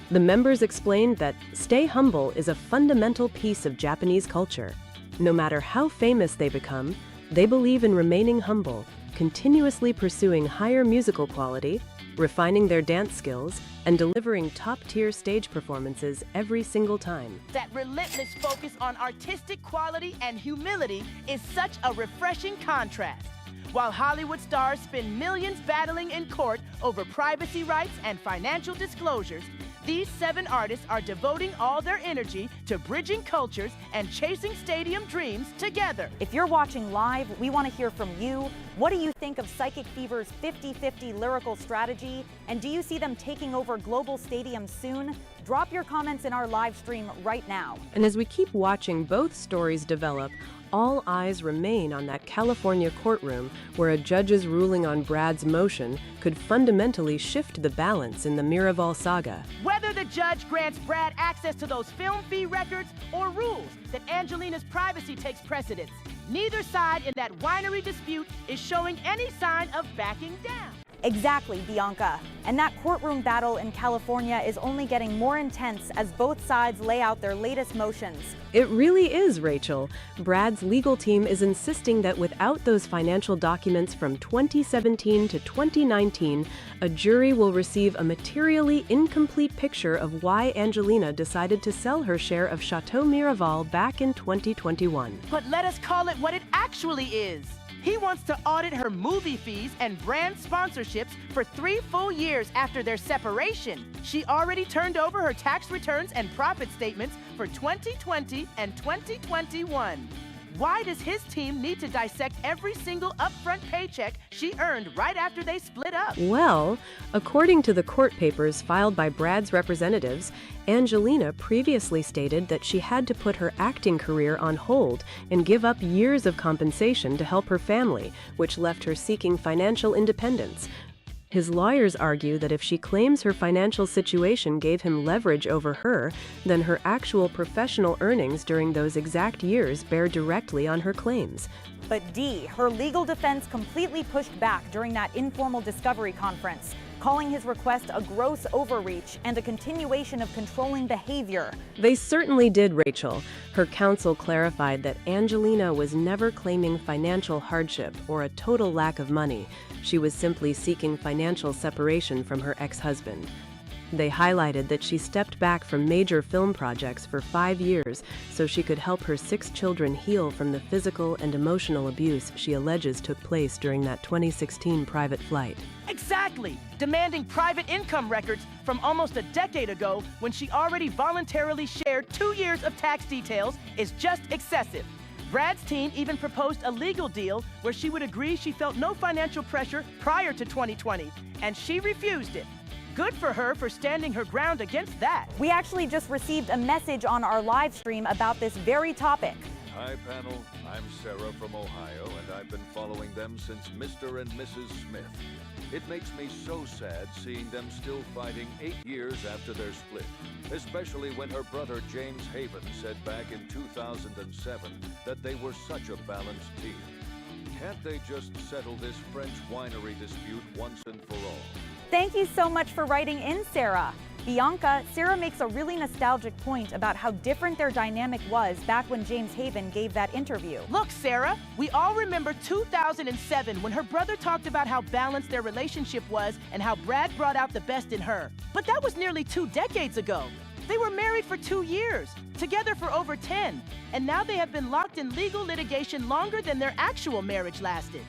The members explained that stay humble is a fundamental piece of Japanese culture. No matter how famous they become, they believe in remaining humble, continuously pursuing higher musical quality, refining their dance skills, and delivering top-tier stage performances every single time. That relentless focus on artistic quality and humility is such a refreshing contrast. While Hollywood stars spend millions battling in court over privacy rights and financial disclosures, these 7 artists are devoting all their energy to bridging cultures and chasing stadium dreams together. If you're watching live, we want to hear from you. What do you think of Psychic Fever's 50-50 lyrical strategy? And do you see them taking over global stadiums soon? Drop your comments in our live stream right now. And as we keep watching both stories develop, all eyes remain on that California courtroom where a judge's ruling on Brad's motion could fundamentally shift the balance in the Miraval saga. Whether the judge grants Brad access to those film fee records or rules that Angelina's privacy takes precedence, neither side in that winery dispute is showing any sign of backing down. Exactly, Bianca. And that courtroom battle in California is only getting more intense as both sides lay out their latest motions. It really is, Rachel. Brad's legal team is insisting that without those financial documents from 2017 to 2019, a jury will receive a materially incomplete picture of why Angelina decided to sell her share of Chateau Miraval back in 2021. But let us call it what it actually is. He wants to audit her movie fees and brand sponsorships for 3 full years after their separation. She already turned over her tax returns and profit statements for 2020 and 2021. Why does his team need to dissect every single upfront paycheck she earned right after they split up? Well, according to the court papers filed by Brad's representatives, Angelina previously stated that she had to put her acting career on hold and give up years of compensation to help her family, which left her seeking financial independence. His lawyers argue that if she claims her financial situation gave him leverage over her, then her actual professional earnings during those exact years bear directly on her claims. But Dee, her legal defense completely pushed back during that informal discovery conference, calling his request a gross overreach and a continuation of controlling behavior. They certainly did, Rachel. Her counsel clarified that Angelina was never claiming financial hardship or a total lack of money. She was simply seeking financial separation from her ex-husband. They highlighted that she stepped back from major film projects for 5 years so she could help her 6 children heal from the physical and emotional abuse she alleges took place during that 2016 private flight. Exactly! Demanding private income records from almost a decade ago when she already voluntarily shared 2 years of tax details is just excessive. Brad's team even proposed a legal deal where she would agree she felt no financial pressure prior to 2020, and she refused it. Good for her for standing her ground against that. We actually just received a message on our live stream about this very topic. Hi, panel. I'm Sarah from Ohio, and I've been following them since Mr. and Mrs. Smith. It makes me so sad seeing them still fighting 8 years after their split, especially when her brother James Haven said back in 2007 that they were such a balanced team. Can't they just settle this French winery dispute once and for all? Thank you so much for writing in, Sarah. Bianca, Sarah makes a really nostalgic point about how different their dynamic was back when James Haven gave that interview. Look, Sarah, we all remember 2007 when her brother talked about how balanced their relationship was and how Brad brought out the best in her. But that was nearly 2 decades ago. They were married for 2 years, together for over 10, and now they have been locked in legal litigation longer than their actual marriage lasted.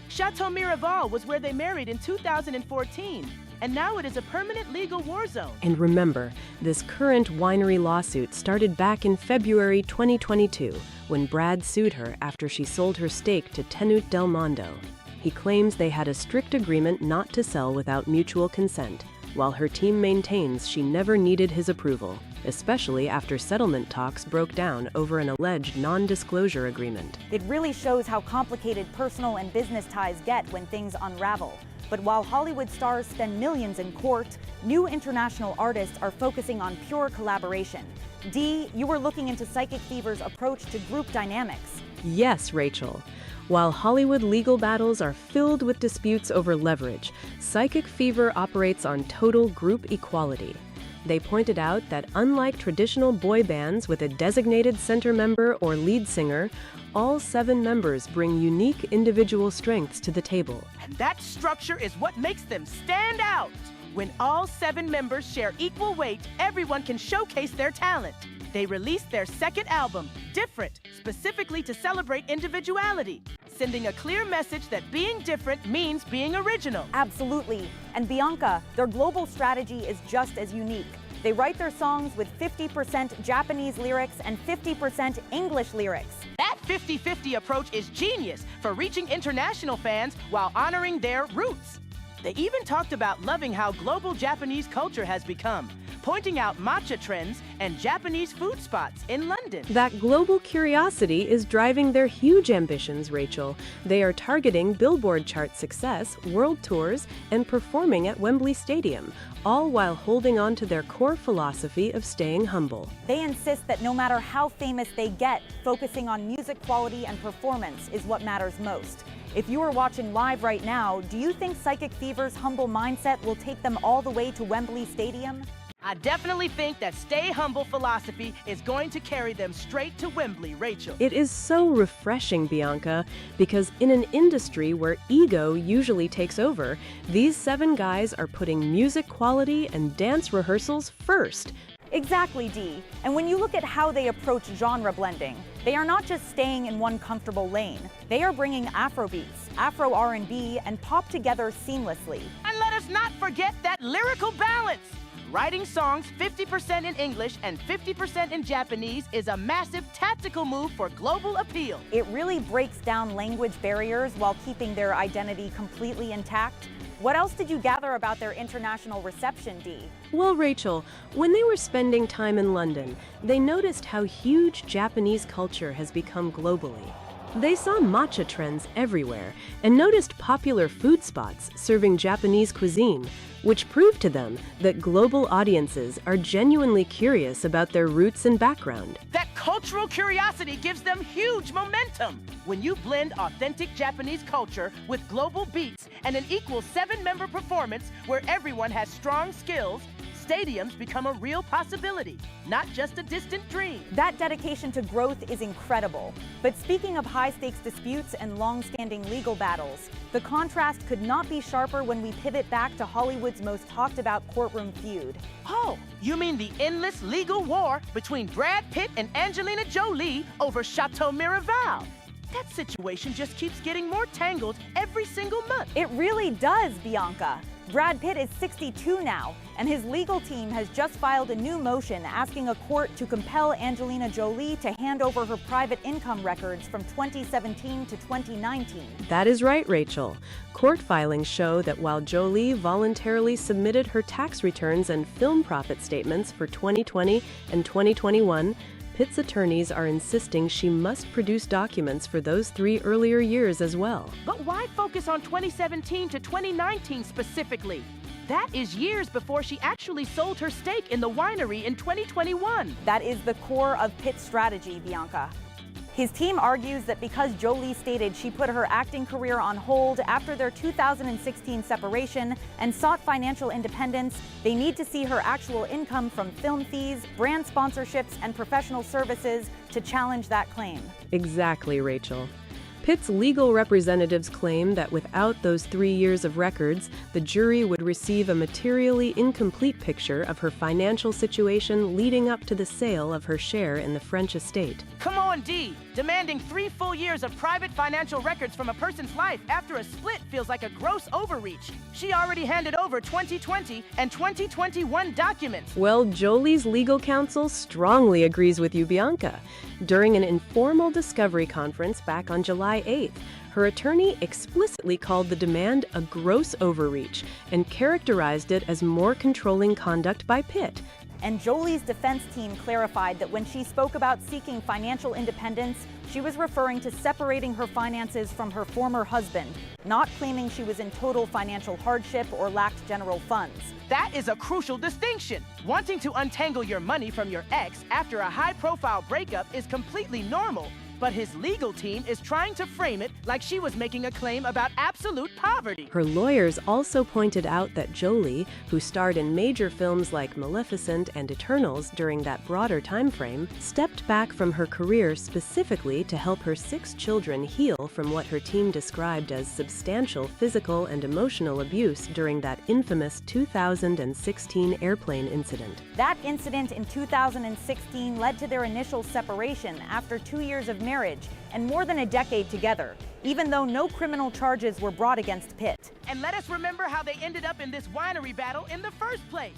Chateau Miraval was where they married in 2014, and now it is a permanent legal war zone. And remember, this current winery lawsuit started back in February 2022, when Brad sued her after she sold her stake to Tenute Del Mondo. He claims they had a strict agreement not to sell without mutual consent, while her team maintains she never needed his approval, especially after settlement talks broke down over an alleged non-disclosure agreement. It really shows how complicated personal and business ties get when things unravel. But while Hollywood stars spend millions in court, new international artists are focusing on pure collaboration. Dee, you were looking into Psychic Fever's approach to group dynamics. Yes, Rachel. While Hollywood legal battles are filled with disputes over leverage, Psychic Fever operates on total group equality. They pointed out that unlike traditional boy bands with a designated center member or lead singer, all 7 members bring unique individual strengths to the table. And that structure is what makes them stand out. When all 7 members share equal weight, everyone can showcase their talent. They released their second album, Different, specifically to celebrate individuality, sending a clear message that being different means being original. Absolutely. And Bianca, their global strategy is just as unique. They write their songs with 50% Japanese lyrics and 50% English lyrics. That 50-50 approach is genius for reaching international fans while honoring their roots. They even talked about loving how global Japanese culture has become, pointing out matcha trends and Japanese food spots in London. That global curiosity is driving their huge ambitions, Rachel. They are targeting Billboard chart success, world tours, and performing at Wembley Stadium, all while holding on to their core philosophy of staying humble. They insist that no matter how famous they get, focusing on music quality and performance is what matters most. If you are watching live right now, do you think Psychic Fever's humble mindset will take them all the way to Wembley Stadium? I definitely think that stay humble philosophy is going to carry them straight to Wembley, Rachel. It is so refreshing, Bianca, because in an industry where ego usually takes over, these 7 guys are putting music quality and dance rehearsals first. Exactly, Dee. And when you look at how they approach genre blending, they are not just staying in one comfortable lane. They are bringing Afrobeats, Afro R&B, and pop together seamlessly. And let us not forget that lyrical balance. Writing songs 50% in English and 50% in Japanese is a massive tactical move for global appeal. It really breaks down language barriers while keeping their identity completely intact. What else did you gather about their international reception, Dee? Well, Rachel, when they were spending time in London, they noticed how huge Japanese culture has become globally. They saw matcha trends everywhere and noticed popular food spots serving Japanese cuisine, which proved to them that global audiences are genuinely curious about their roots and background. That cultural curiosity gives them huge momentum. When you blend authentic Japanese culture with global beats and an equal 7-member performance where everyone has strong skills, stadiums become a real possibility, not just a distant dream. That dedication to growth is incredible. But speaking of high-stakes disputes and long-standing legal battles, the contrast could not be sharper when we pivot back to Hollywood's most talked-about courtroom feud. Oh, you mean the endless legal war between Brad Pitt and Angelina Jolie over Chateau Miraval? That situation just keeps getting more tangled every single month. It really does, Bianca. Brad Pitt is 62 now, and his legal team has just filed a new motion asking a court to compel Angelina Jolie to hand over her private income records from 2017 to 2019. That is right, Rachel. Court filings show that while Jolie voluntarily submitted her tax returns and film profit statements for 2020 and 2021, Pitt's attorneys are insisting she must produce documents for those 3 earlier years as well. But why focus on 2017 to 2019 specifically? That is years before she actually sold her stake in the winery in 2021. That is the core of Pitt's strategy, Bianca. His team argues that because Jolie stated she put her acting career on hold after their 2016 separation and sought financial independence, they need to see her actual income from film fees, brand sponsorships, and professional services to challenge that claim. Exactly, Rachel. Pitt's legal representatives claim that without those 3 years of records, the jury would receive a materially incomplete picture of her financial situation leading up to the sale of her share in the French estate. Come on, Dee. Demanding 3 full years of private financial records from a person's life after a split feels like a gross overreach. She already handed over 2020 and 2021 documents. Well, Jolie's legal counsel strongly agrees with you, Bianca. During an informal discovery conference back on July 8th, her attorney explicitly called the demand a gross overreach and characterized it as more controlling conduct by Pitt. And Jolie's defense team clarified that when she spoke about seeking financial independence, she was referring to separating her finances from her former husband, not claiming she was in total financial hardship or lacked general funds. That is a crucial distinction. Wanting to untangle your money from your ex after a high-profile breakup is completely normal. But his legal team is trying to frame it like she was making a claim about absolute poverty. Her lawyers also pointed out that Jolie, who starred in major films like Maleficent and Eternals during that broader time frame, stepped back from her career specifically to help her 6 children heal from what her team described as substantial physical and emotional abuse during that infamous 2016 airplane incident. That incident in 2016 led to their initial separation after 2 years of marriage and more than a decade together, even though no criminal charges were brought against Pitt. And let us remember how they ended up in this winery battle in the first place.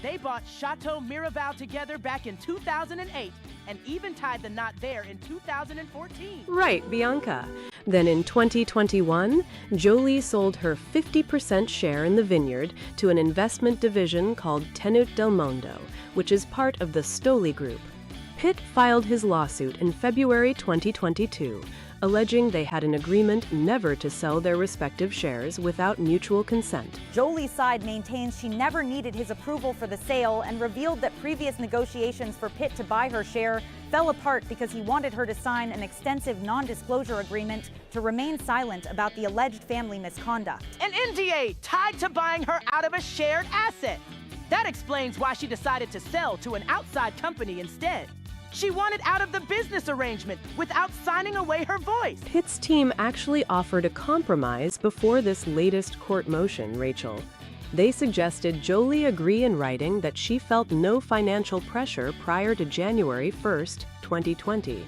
They bought Chateau Miraval together back in 2008 and even tied the knot there in 2014. Right, Bianca. Then in 2021, Jolie sold her 50% share in the vineyard to an investment division called Tenute del Mondo, which is part of the Stoli Group. Pitt filed his lawsuit in February 2022, alleging they had an agreement never to sell their respective shares without mutual consent. Jolie's side maintains she never needed his approval for the sale and revealed that previous negotiations for Pitt to buy her share fell apart because he wanted her to sign an extensive non-disclosure agreement to remain silent about the alleged family misconduct. An NDA tied to buying her out of a shared asset. That explains why she decided to sell to an outside company instead. She wanted out of the business arrangement without signing away her voice. Pitt's team actually offered a compromise before this latest court motion, Rachel. They suggested Jolie agree in writing that she felt no financial pressure prior to January 1st, 2020,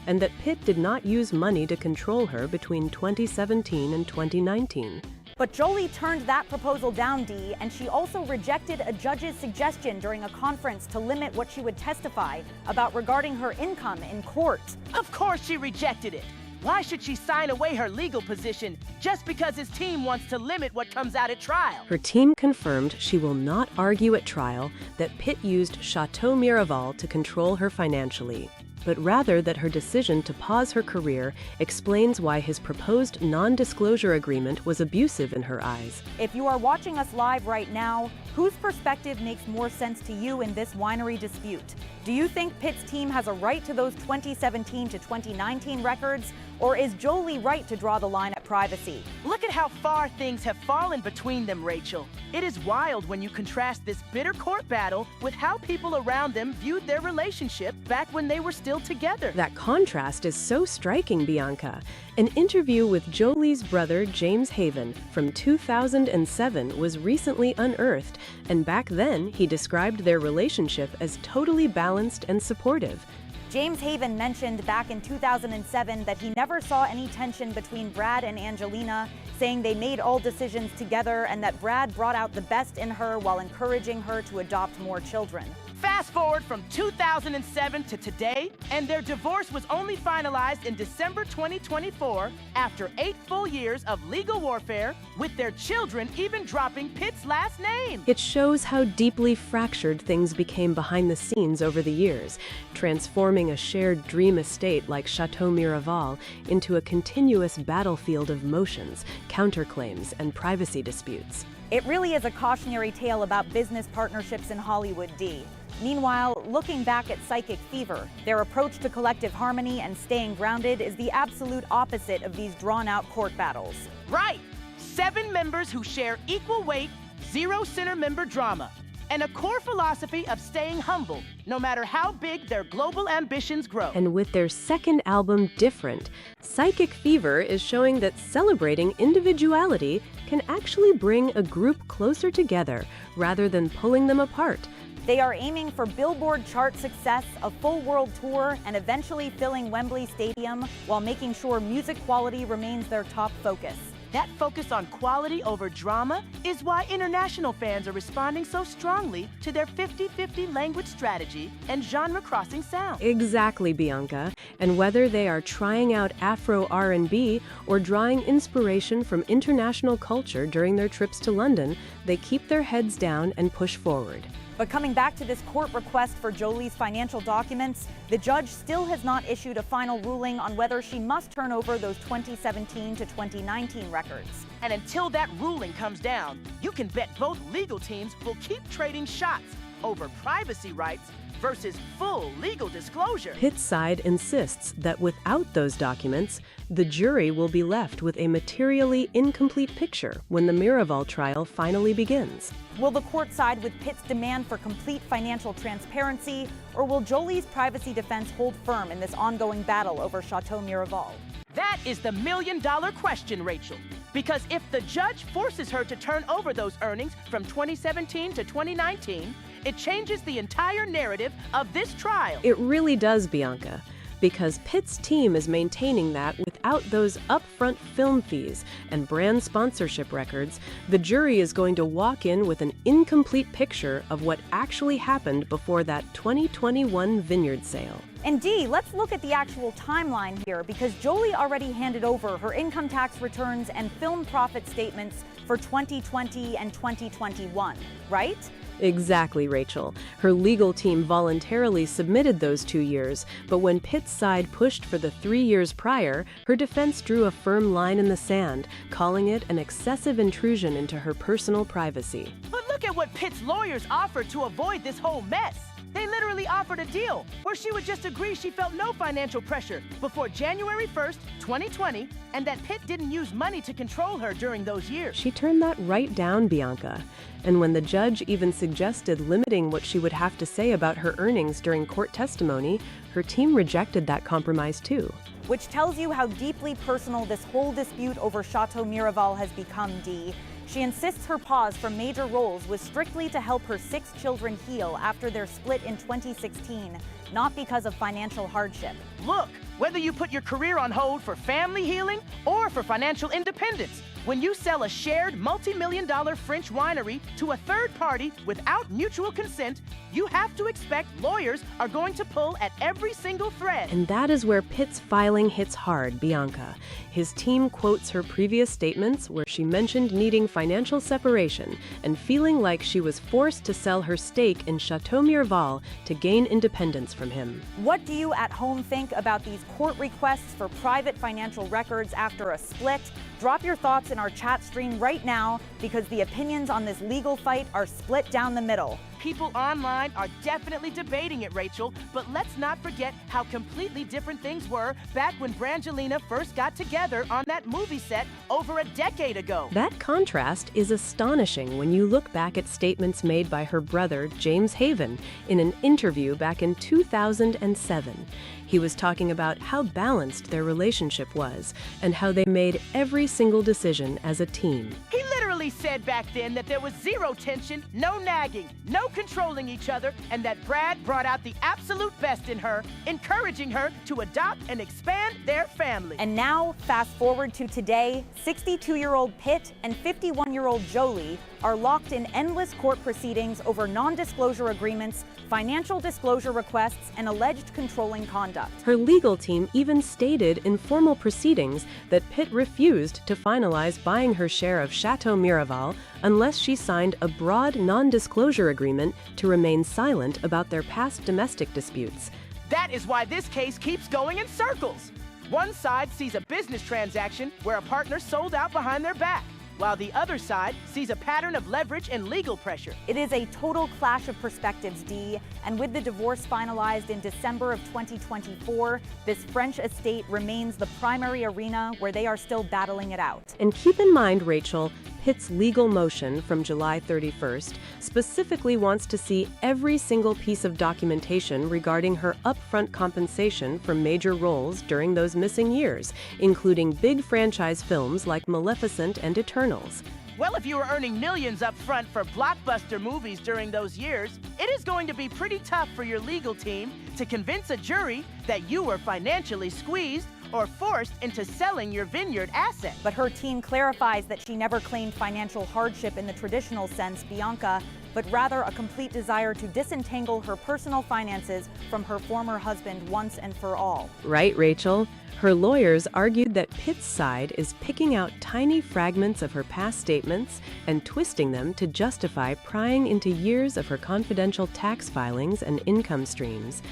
and that Pitt did not use money to control her between 2017 and 2019. But Jolie turned that proposal down, Dee, and she also rejected a judge's suggestion during a conference to limit what she would testify about regarding her income in court. Of course she rejected it. Why should she sign away her legal position just because his team wants to limit what comes out at trial? Her team confirmed she will not argue at trial that Pitt used Chateau Miraval to control her financially, but rather that her decision to pause her career explains why his proposed non-disclosure agreement was abusive in her eyes. If you are watching us live right now, whose perspective makes more sense to you in this winery dispute? Do you think Pitt's team has a right to those 2017 to 2019 records, or is Jolie right to draw the line at privacy? Look at how far things have fallen between them, Rachel. It is wild when you contrast this bitter court battle with how people around them viewed their relationship back when they were still together. That contrast is so striking, Bianca. An interview with Jolie's brother, James Haven, from 2007 was recently unearthed, and back then he described their relationship as totally balanced and supportive. James Haven mentioned back in 2007 that he never saw any tension between Brad and Angelina, saying they made all decisions together and that Brad brought out the best in her while encouraging her to adopt more children. Fast forward from 2007 to today, and their divorce was only finalized in December 2024 after 8 full years of legal warfare, with their children even dropping Pitt's last name. It shows how deeply fractured things became behind the scenes over the years, transforming a shared dream estate like Chateau Miraval into a continuous battlefield of motions, counterclaims, and privacy disputes. It really is a cautionary tale about business partnerships in Hollywood, Dee. Meanwhile, looking back at Psychic Fever, their approach to collective harmony and staying grounded is the absolute opposite of these drawn-out court battles. Right! 7 members who share equal weight, 0 center member drama, and a core philosophy of staying humble, no matter how big their global ambitions grow. And with their second album, Different, Psychic Fever is showing that celebrating individuality can actually bring a group closer together rather than pulling them apart. They are aiming for Billboard chart success, a full world tour, and eventually filling Wembley Stadium while making sure music quality remains their top focus. That focus on quality over drama is why international fans are responding so strongly to their 50-50 language strategy and genre-crossing sound. Exactly, Bianca. And whether they are trying out Afro R&B or drawing inspiration from international culture during their trips to London, they keep their heads down and push forward. But coming back to this court request for Jolie's financial documents, the judge still has not issued a final ruling on whether she must turn over those 2017 to 2019 records. And until that ruling comes down, you can bet both legal teams will keep trading shots over privacy rights versus full legal disclosure. Pitt's side insists that without those documents, the jury will be left with a materially incomplete picture when the Miraval trial finally begins. Will the court side with Pitt's demand for complete financial transparency, or will Jolie's privacy defense hold firm in this ongoing battle over Chateau Miraval? That is the million-dollar question, Rachel. Because if the judge forces her to turn over those earnings from 2017 to 2019, it changes the entire narrative of this trial. It really does, Bianca, because Pitt's team is maintaining that without those upfront film fees and brand sponsorship records, the jury is going to walk in with an incomplete picture of what actually happened before that 2021 vineyard sale. And Dee, let's look at the actual timeline here, because Jolie already handed over her income tax returns and film profit statements for 2020 and 2021, right? Exactly, Rachel. Her legal team voluntarily submitted those 2 years, but when Pitt's side pushed for the 3 years prior, her defense drew a firm line in the sand, calling it an excessive intrusion into her personal privacy. But look at what Pitt's lawyers offered to avoid this whole mess. They literally offered a deal where she would just agree she felt no financial pressure before January 1st, 2020, and that Pitt didn't use money to control her during those years. She turned that right down, Bianca. And when the judge even suggested limiting what she would have to say about her earnings during court testimony, her team rejected that compromise too. Which tells you how deeply personal this whole dispute over Chateau Miraval has become, Dee. She insists her pause from major roles was strictly to help her 6 children heal after their split in 2016, not because of financial hardship. Look, whether you put your career on hold for family healing or for financial independence, when you sell a shared multi-million-dollar French winery to a third party without mutual consent, you have to expect lawyers are going to pull at every single thread. And that is where Pitt's filing hits hard, Bianca. His team quotes her previous statements where she mentioned needing financial separation and feeling like she was forced to sell her stake in Chateau Miraval to gain independence from him. What do you at home think about these court requests for private financial records after a split? Drop your thoughts in our chat stream right now, because the opinions on this legal fight are split down the middle. People online are definitely debating it, Rachel, but let's not forget how completely different things were back when Brangelina first got together on that movie set over a decade ago. That contrast is astonishing when you look back at statements made by her brother, James Haven, in an interview back in 2007. He was talking about how balanced their relationship was and how they made every single decision as a team. He literally said back then that there was zero tension, no nagging, no controlling each other, and that Brad brought out the absolute best in her, encouraging her to adopt and expand their family. And now, fast forward to today, 62-year-old Pitt and 51-year-old Jolie are locked in endless court proceedings over non-disclosure agreements, financial disclosure requests, and alleged controlling conduct. Her legal team even stated in formal proceedings that Pitt refused to finalize buying her share of Chateau Miraval unless she signed a broad non-disclosure agreement to remain silent about their past domestic disputes. That is why this case keeps going in circles. One side sees a business transaction where a partner sold out behind their back, while the other side sees a pattern of leverage and legal pressure. It is a total clash of perspectives, Dee, and with the divorce finalized in December of 2024, this French estate remains the primary arena where they are still battling it out. And keep in mind, Rachel, Pitt's legal motion from July 31st specifically wants to see every single piece of documentation regarding her upfront compensation for major roles during those missing years, including big franchise films like Maleficent and Eternals. Well, if you were earning millions up front for blockbuster movies during those years, it is going to be pretty tough for your legal team to convince a jury that you were financially squeezed or forced into selling your vineyard asset. But her team clarifies that she never claimed financial hardship in the traditional sense, Bianca, but rather a complete desire to disentangle her personal finances from her former husband once and for all. Right, Rachel? Her lawyers argued that Pitt's side is picking out tiny fragments of her past statements and twisting them to justify prying into years of her confidential tax filings and income streams.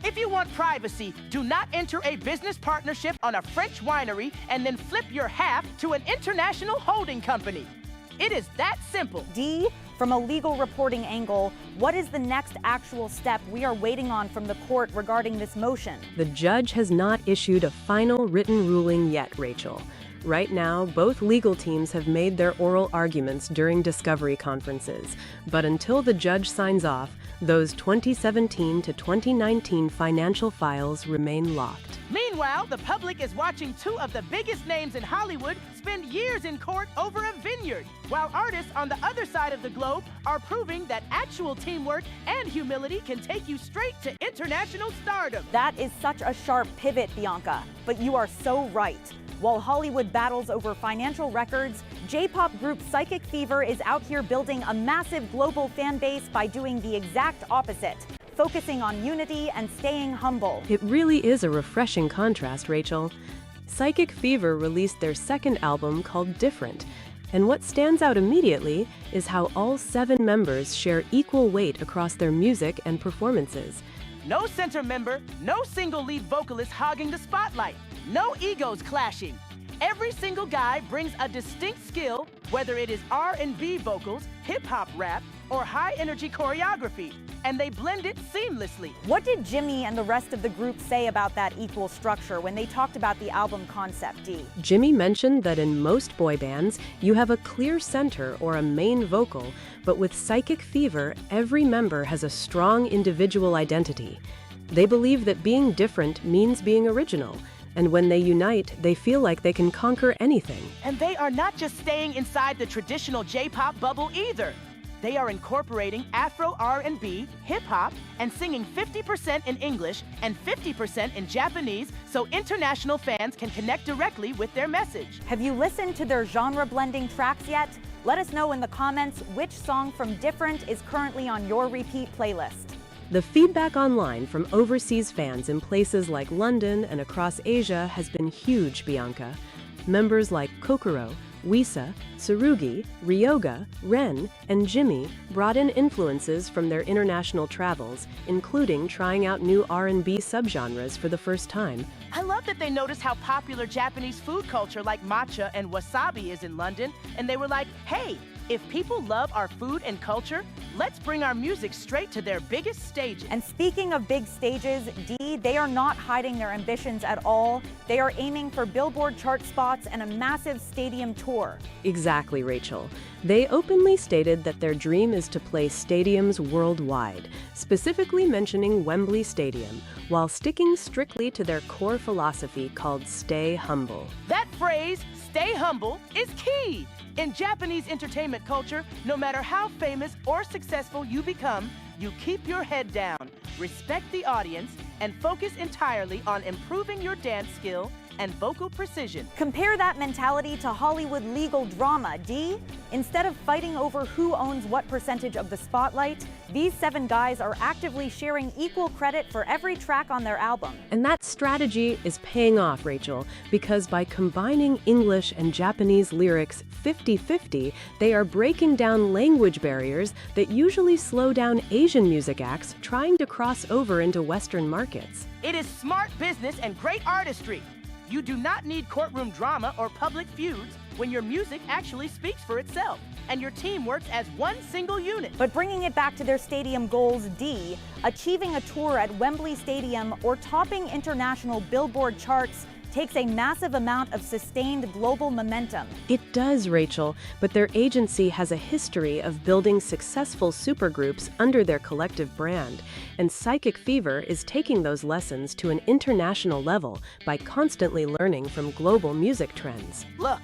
If you want privacy, do not enter a business partnership on a French winery and then flip your half to an international holding company. It is that simple. Dee, From a legal reporting angle, what is the next actual step we are waiting on from the court regarding this motion? The judge has not issued a final written ruling yet, Rachel. Right now, both legal teams have made their oral arguments during discovery conferences. But until the judge signs off, those 2017 to 2019 financial files remain locked. Meanwhile, the public is watching two of the biggest names in Hollywood spend years in court over a vineyard, while artists on the other side of the globe are proving that actual teamwork and humility can take you straight to international stardom. That is such a sharp pivot, Bianca, but you are so right. While Hollywood battles over financial records, J-pop group Psychic Fever is out here building a massive global fan base by doing the exact opposite, focusing on unity and staying humble. It really is a refreshing contrast, Rachel. Psychic Fever released their second album called Different, and what stands out immediately is how all 7 members share equal weight across their music and performances. No center member, no single lead vocalist hogging the spotlight, no egos clashing. Every single guy brings a distinct skill, whether it is R&B vocals, hip-hop rap, or high-energy choreography, and they blend it seamlessly. What did Jimmy and the rest of the group say about that equal structure when they talked about the album concept, Dee? Jimmy mentioned that in most boy bands, you have a clear center or a main vocal, but with Psychic Fever, every member has a strong individual identity. They believe that being different means being original, and when they unite, they feel like they can conquer anything. And they are not just staying inside the traditional J-pop bubble either. They are incorporating Afro R&B, hip-hop, and singing 50% in English and 50% in Japanese so international fans can connect directly with their message. Have you listened to their genre-blending tracks yet? Let us know in the comments which song from Different is currently on your repeat playlist. The feedback online from overseas fans in places like London and across Asia has been huge, Bianca. Members like Kokoro, Wisa, Tsurugi, Ryoga, Ren, and Jimmy brought in influences from their international travels, including trying out new R&B subgenres for the first time. I love that they noticed how popular Japanese food culture like matcha and wasabi is in London, and they were like, hey, if people love our food and culture, let's bring our music straight to their biggest stages. And speaking of big stages, Dee, they are not hiding their ambitions at all. They are aiming for Billboard chart spots and a massive stadium tour. Exactly, Rachel. They openly stated that their dream is to play stadiums worldwide, specifically mentioning Wembley Stadium, while sticking strictly to their core philosophy called Stay Humble. That phrase, stay humble, is key. In Japanese entertainment culture, no matter how famous or successful you become, you keep your head down, respect the audience, and focus entirely on improving your dance skill and vocal precision. Compare that mentality to Hollywood legal drama, Dee. Instead of fighting over who owns what percentage of the spotlight, these 7 guys are actively sharing equal credit for every track on their album. And that strategy is paying off, Rachel, because by combining English and Japanese lyrics 50-50, they are breaking down language barriers that usually slow down Asian music acts trying to cross over into Western markets. It is smart business and great artistry. You do not need courtroom drama or public feuds when your music actually speaks for itself and your team works as one single unit. But bringing it back to their stadium goals, Dee, achieving a tour at Wembley Stadium or topping international Billboard charts takes a massive amount of sustained global momentum. It does, Rachel, but their agency has a history of building successful supergroups under their collective brand, and Psychic Fever is taking those lessons to an international level by constantly learning from global music trends. Look,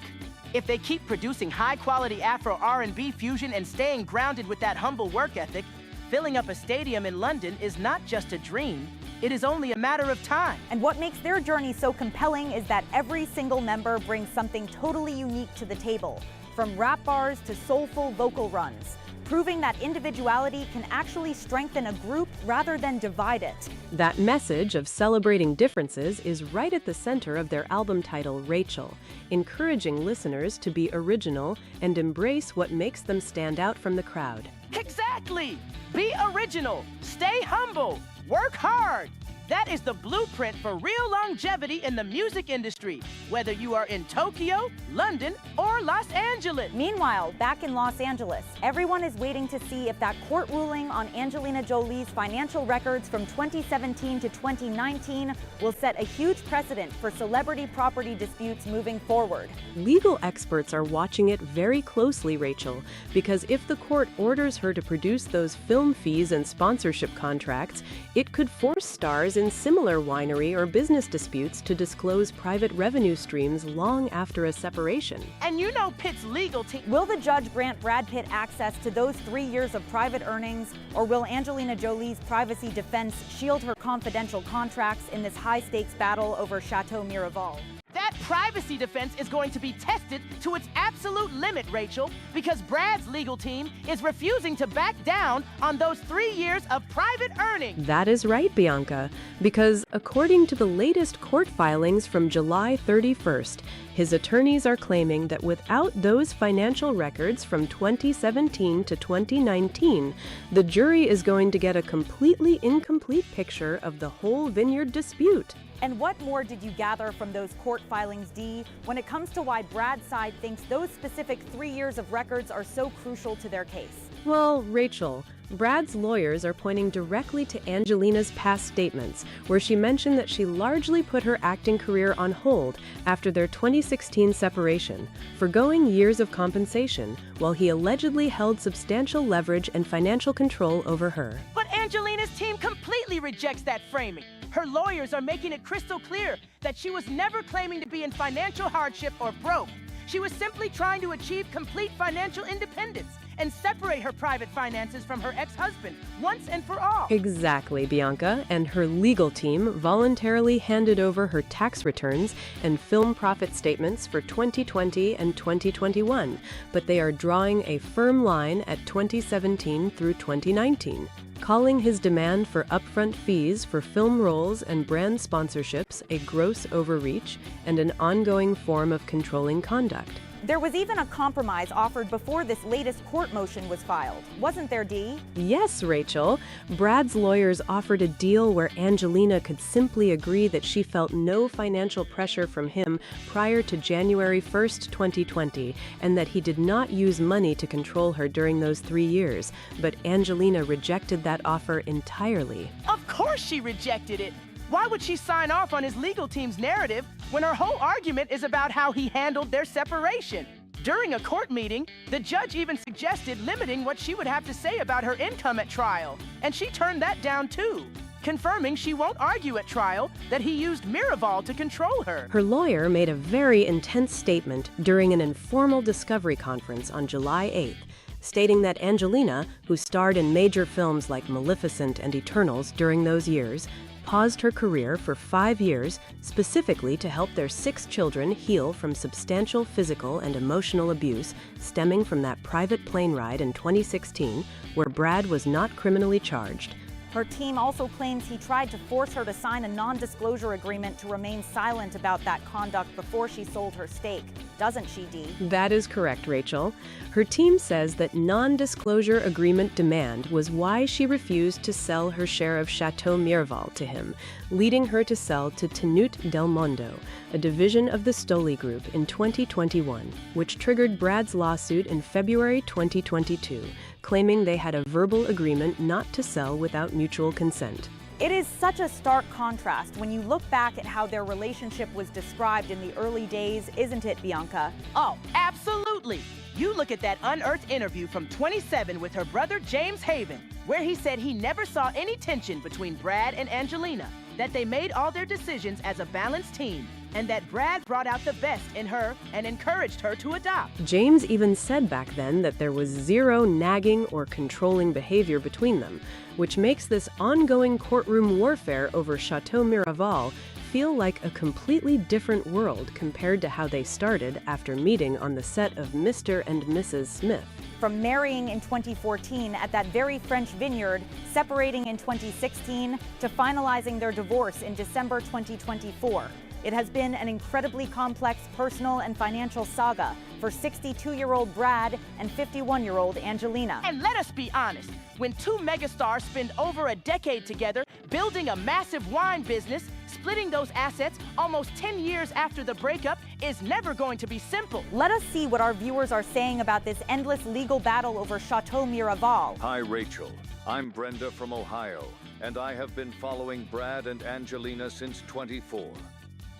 if they keep producing high-quality Afro R&B fusion and staying grounded with that humble work ethic, filling up a stadium in London is not just a dream, it is only a matter of time. And what makes their journey so compelling is that every single member brings something totally unique to the table, from rap bars to soulful vocal runs, proving that individuality can actually strengthen a group rather than divide it. That message of celebrating differences is right at the center of their album title, Rachel, encouraging listeners to be original and embrace what makes them stand out from the crowd. Exactly! Be original, stay humble, work hard, That is the blueprint for real longevity in the music industry, whether you are in Tokyo, London, or Los Angeles. Meanwhile, back in Los Angeles, everyone is waiting to see if that court ruling on Angelina Jolie's financial records from 2017 to 2019 will set a huge precedent for celebrity property disputes moving forward. Legal experts are watching it very closely, Rachel, because if the court orders her to produce those film fees and sponsorship contracts, it could force stars in similar winery or business disputes to disclose private revenue streams long after a separation. And you know Pitt's legal team. Will the judge grant Brad Pitt access to those 3 years of private earnings, or will Angelina Jolie's privacy defense shield her confidential contracts in this high-stakes battle over Chateau Miraval? That privacy defense is going to be tested to its absolute limit, Rachel, because Brad's legal team is refusing to back down on those 3 years of private earnings. That is right, Bianca, because according to the latest court filings from July 31st, his attorneys are claiming that without those financial records from 2017 to 2019, the jury is going to get a completely incomplete picture of the whole vineyard dispute. And what more did you gather from those court filings, Dee, when it comes to why Brad's side thinks those specific 3 years of records are so crucial to their case? Well, Rachel, Brad's lawyers are pointing directly to Angelina's past statements, where she mentioned that she largely put her acting career on hold after their 2016 separation, forgoing years of compensation, while he allegedly held substantial leverage and financial control over her. But Angelina's team completely rejects that framing. Her lawyers are making it crystal clear that she was never claiming to be in financial hardship or broke. She was simply trying to achieve complete financial independence and separate her private finances from her ex-husband once and for all. Exactly, Bianca, and her legal team voluntarily handed over her tax returns and film profit statements for 2020 and 2021, but they are drawing a firm line at 2017 through 2019. Calling his demand for upfront fees for film roles and brand sponsorships a gross overreach and an ongoing form of controlling conduct. There was even a compromise offered before this latest court motion was filed, wasn't there, Dee? Yes, Rachel. Brad's lawyers offered a deal where Angelina could simply agree that she felt no financial pressure from him prior to January 1st, 2020, and that he did not use money to control her during those 3 years. But Angelina rejected that offer entirely. Of course she rejected it. Why would she sign off on his legal team's narrative when her whole argument is about how he handled their separation? During a court meeting, the judge even suggested limiting what she would have to say about her income at trial, and she turned that down too, confirming she won't argue at trial that he used Miraval to control her. Her lawyer made a very intense statement during an informal discovery conference on July 8th, stating that Angelina, who starred in major films like Maleficent and Eternals during those years, paused her career for 5 years, specifically to help their 6 children heal from substantial physical and emotional abuse stemming from that private plane ride in 2016, where Brad was not criminally charged. Her team also claims he tried to force her to sign a non-disclosure agreement to remain silent about that conduct before she sold her stake. Doesn't she, Dee? That is correct, Rachel. Her team says that non-disclosure agreement demand was why she refused to sell her share of Chateau Miraval to him, leading her to sell to Tenute Del Mondo, a division of the Stoli Group, in 2021, which triggered Brad's lawsuit in February 2022, claiming they had a verbal agreement not to sell without mutual consent. It is such a stark contrast when you look back at how their relationship was described in the early days, isn't it, Bianca? Oh, absolutely. You look at that unearthed interview from 27 with her brother James Haven, where he said he never saw any tension between Brad and Angelina, that they made all their decisions as a balanced team, and that Brad brought out the best in her and encouraged her to adopt. James even said back then that there was zero nagging or controlling behavior between them, which makes this ongoing courtroom warfare over Chateau Miraval feel like a completely different world compared to how they started after meeting on the set of Mr. and Mrs. Smith. From marrying in 2014 at that very French vineyard, separating in 2016, to finalizing their divorce in December 2024. It has been an incredibly complex personal and financial saga for 62-year-old Brad and 51-year-old Angelina. And let us be honest, when two megastars spend over a decade together, building a massive wine business, splitting those assets almost 10 years after the breakup is never going to be simple. Let us see what our viewers are saying about this endless legal battle over Chateau Miraval. Hi, Rachel. I'm Brenda from Ohio, and I have been following Brad and Angelina since 24.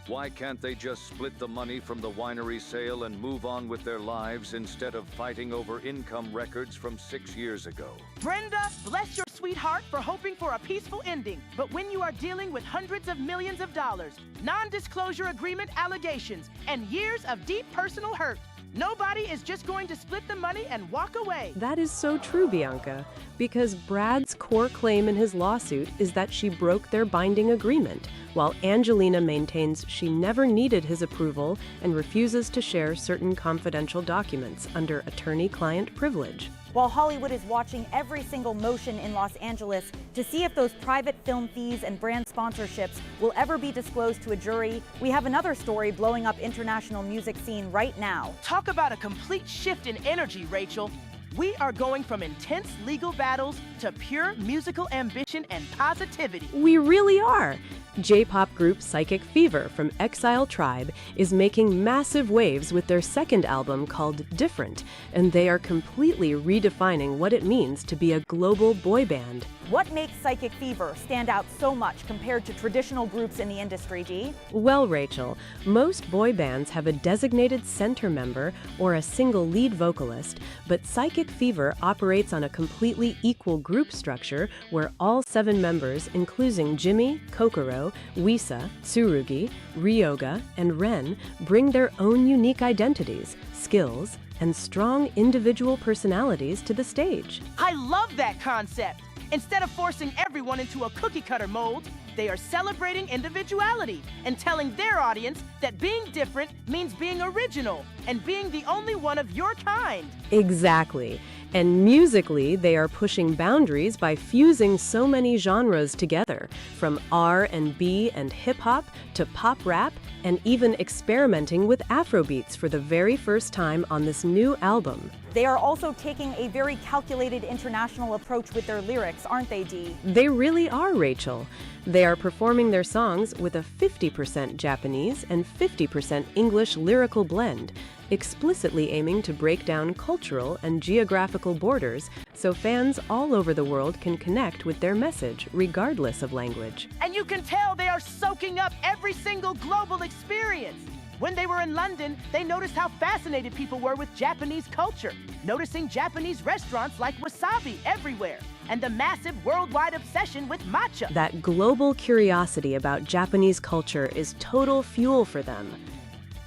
Why can't they just split the money from the winery sale and move on with their lives instead of fighting over income records from 6 years ago? Brenda, bless your sweetheart for hoping for a peaceful ending. But when you are dealing with hundreds of millions of dollars, non-disclosure agreement allegations, and years of deep personal hurt, nobody is just going to split the money and walk away. That is so true, Bianca, because Brad's core claim in his lawsuit is that she broke their binding agreement, while Angelina maintains she never needed his approval and refuses to share certain confidential documents under attorney-client privilege. While Hollywood is watching every single motion in Los Angeles to see if those private film fees and brand sponsorships will ever be disclosed to a jury, we have another story blowing up international music scene right now. Talk about a complete shift in energy, Rachel. We are going from intense legal battles to pure musical ambition and positivity. We really are! J-pop group Psychic Fever from Exile Tribe is making massive waves with their second album called Different, and they are completely redefining what it means to be a global boy band. What makes Psychic Fever stand out so much compared to traditional groups in the industry, G? Well, Rachel, most boy bands have a designated center member or a single lead vocalist, but Psychic Fever operates on a completely equal group structure where all 7 members, including Jimmy, Kokoro, Wisa, Tsurugi, Ryoga, and Ren, bring their own unique identities, skills, and strong individual personalities to the stage. I love that concept. Instead of forcing everyone into a cookie-cutter mold, they are celebrating individuality and telling their audience that being different means being original and being the only one of your kind. Exactly. And musically, they are pushing boundaries by fusing so many genres together, from R&B and hip-hop to pop rap, and even experimenting with Afrobeats for the very first time on this new album. They are also taking a very calculated international approach with their lyrics, aren't they, Dee? They really are, Rachel. They are performing their songs with a 50% Japanese and 50% English lyrical blend, explicitly aiming to break down cultural and geographical borders so fans all over the world can connect with their message regardless of language. And you can tell they are soaking up every single global experience. When they were in London, they noticed how fascinated people were with Japanese culture, noticing Japanese restaurants like wasabi everywhere, and the massive worldwide obsession with matcha. That global curiosity about Japanese culture is total fuel for them.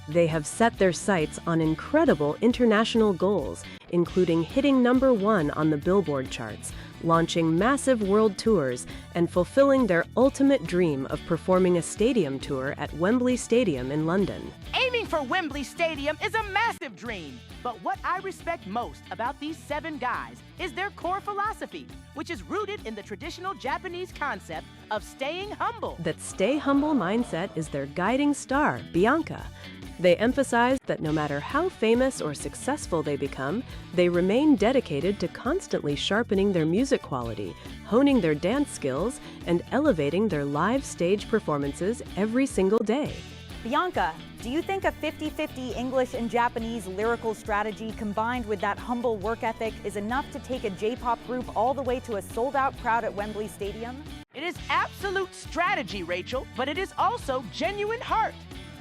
They have set their sights on incredible international goals, including hitting #1 on the Billboard charts, launching massive world tours, and fulfilling their ultimate dream of performing a stadium tour at Wembley Stadium in London. Aiming for Wembley Stadium is a massive dream. But what I respect most about these 7 guys is their core philosophy, which is rooted in the traditional Japanese concept of staying humble. That stay humble mindset is their guiding star, Bianca. They emphasize that no matter how famous or successful they become, they remain dedicated to constantly sharpening their music quality, honing their dance skills, and elevating their live stage performances every single day. Bianca, do you think a 50-50 English and Japanese lyrical strategy combined with that humble work ethic is enough to take a J-pop group all the way to a sold-out crowd at Wembley Stadium? It is absolute strategy, Rachel, but it is also genuine heart.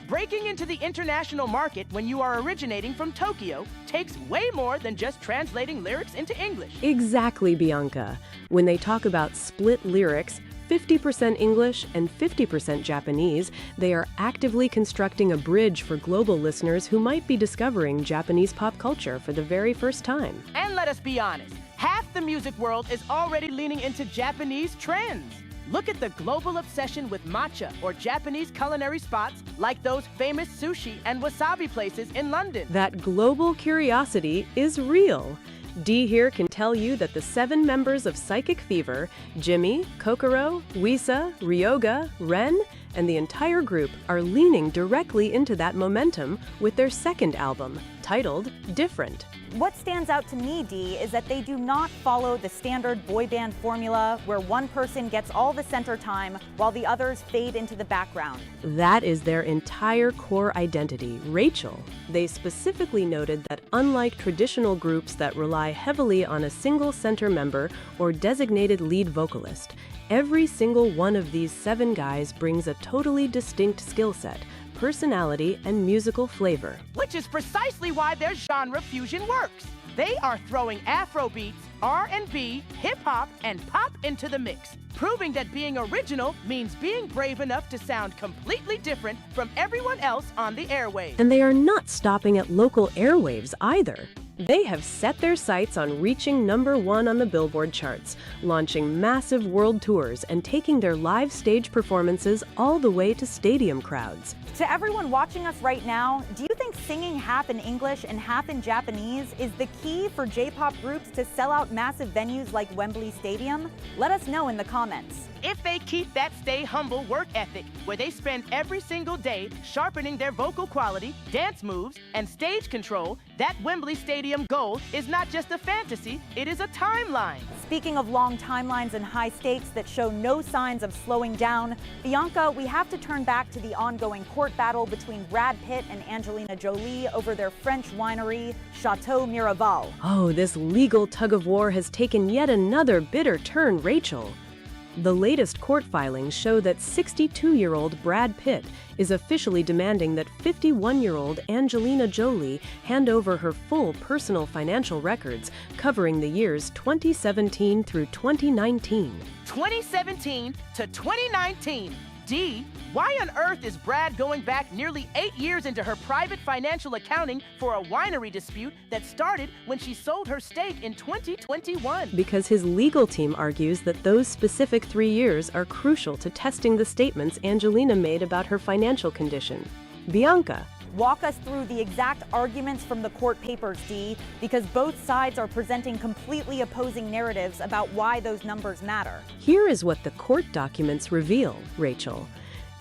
Breaking into the international market when you are originating from Tokyo takes way more than just translating lyrics into English. Exactly, Bianca. When they talk about split lyrics, 50% English and 50% Japanese, they are actively constructing a bridge for global listeners who might be discovering Japanese pop culture for the very first time. And let us be honest, half the music world is already leaning into Japanese trends. Look at the global obsession with matcha or Japanese culinary spots like those famous sushi and wasabi places in London. That global curiosity is real. Dee here can tell you that the 7 members of Psychic Fever, Jimmy, Kokoro, Wisa, Ryoga, Ren, and the entire group are leaning directly into that momentum with their second album, titled Different. What stands out to me, Dee, is that they do not follow the standard boy band formula where one person gets all the center time while the others fade into the background. That is their entire core identity, Rachel. They specifically noted that unlike traditional groups that rely heavily on a single center member or designated lead vocalist, every single one of these 7 guys brings a totally distinct skill set, personality, and musical flavor. Which is precisely why their genre fusion works. They are throwing Afro beats, R&B, hip-hop, and pop into the mix, proving that being original means being brave enough to sound completely different from everyone else on the airwaves. And they are not stopping at local airwaves either. They have set their sights on reaching #1 on the Billboard charts, launching massive world tours, and taking their live stage performances all the way to stadium crowds. To everyone watching us right now, do you think singing half in English and half in Japanese is the key for J-pop groups to sell out massive venues like Wembley Stadium? Let us know in the comments. If they keep that stay humble work ethic, where they spend every single day sharpening their vocal quality, dance moves, and stage control, that Wembley Stadium goal is not just a fantasy, it is a timeline. Speaking of long timelines and high stakes that show no signs of slowing down, Bianca, we have to turn back to the ongoing court battle between Brad Pitt and Angelina Jolie over their French winery, Chateau Miraval. Oh, this legal tug-of-war has taken yet another bitter turn, Rachel. The latest court filings show that 62-year-old Brad Pitt is officially demanding that 51-year-old Angelina Jolie hand over her full personal financial records covering the years 2017 through 2019. 2017 to 2019. D, why on earth is Brad going back nearly 8 years into her private financial accounting for a winery dispute that started when she sold her stake in 2021? Because his legal team argues that those specific 3 years are crucial to testing the statements Angelina made about her financial condition. Bianca, walk us through the exact arguments from the court papers, Dee, because both sides are presenting completely opposing narratives about why those numbers matter. Here is what the court documents reveal, Rachel.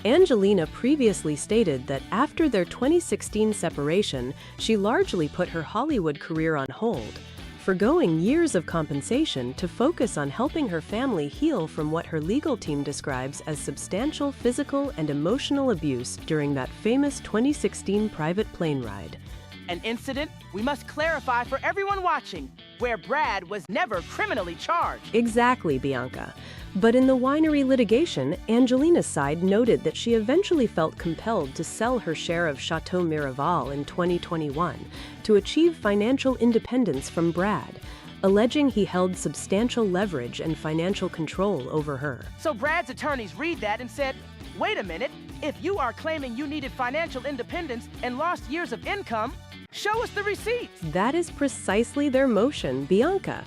Angelina previously stated that after their 2016 separation, she largely put her Hollywood career on hold, forgoing years of compensation to focus on helping her family heal from what her legal team describes as substantial physical and emotional abuse during that famous 2016 private plane ride. An incident, we must clarify for everyone watching, where Brad was never criminally charged. Exactly, Bianca. But in the winery litigation, Angelina's side noted that she eventually felt compelled to sell her share of Chateau Miraval in 2021 to achieve financial independence from Brad, alleging he held substantial leverage and financial control over her. So Brad's attorneys read that and said, wait a minute, if you are claiming you needed financial independence and lost years of income, show us the receipts. That is precisely their motion, Bianca.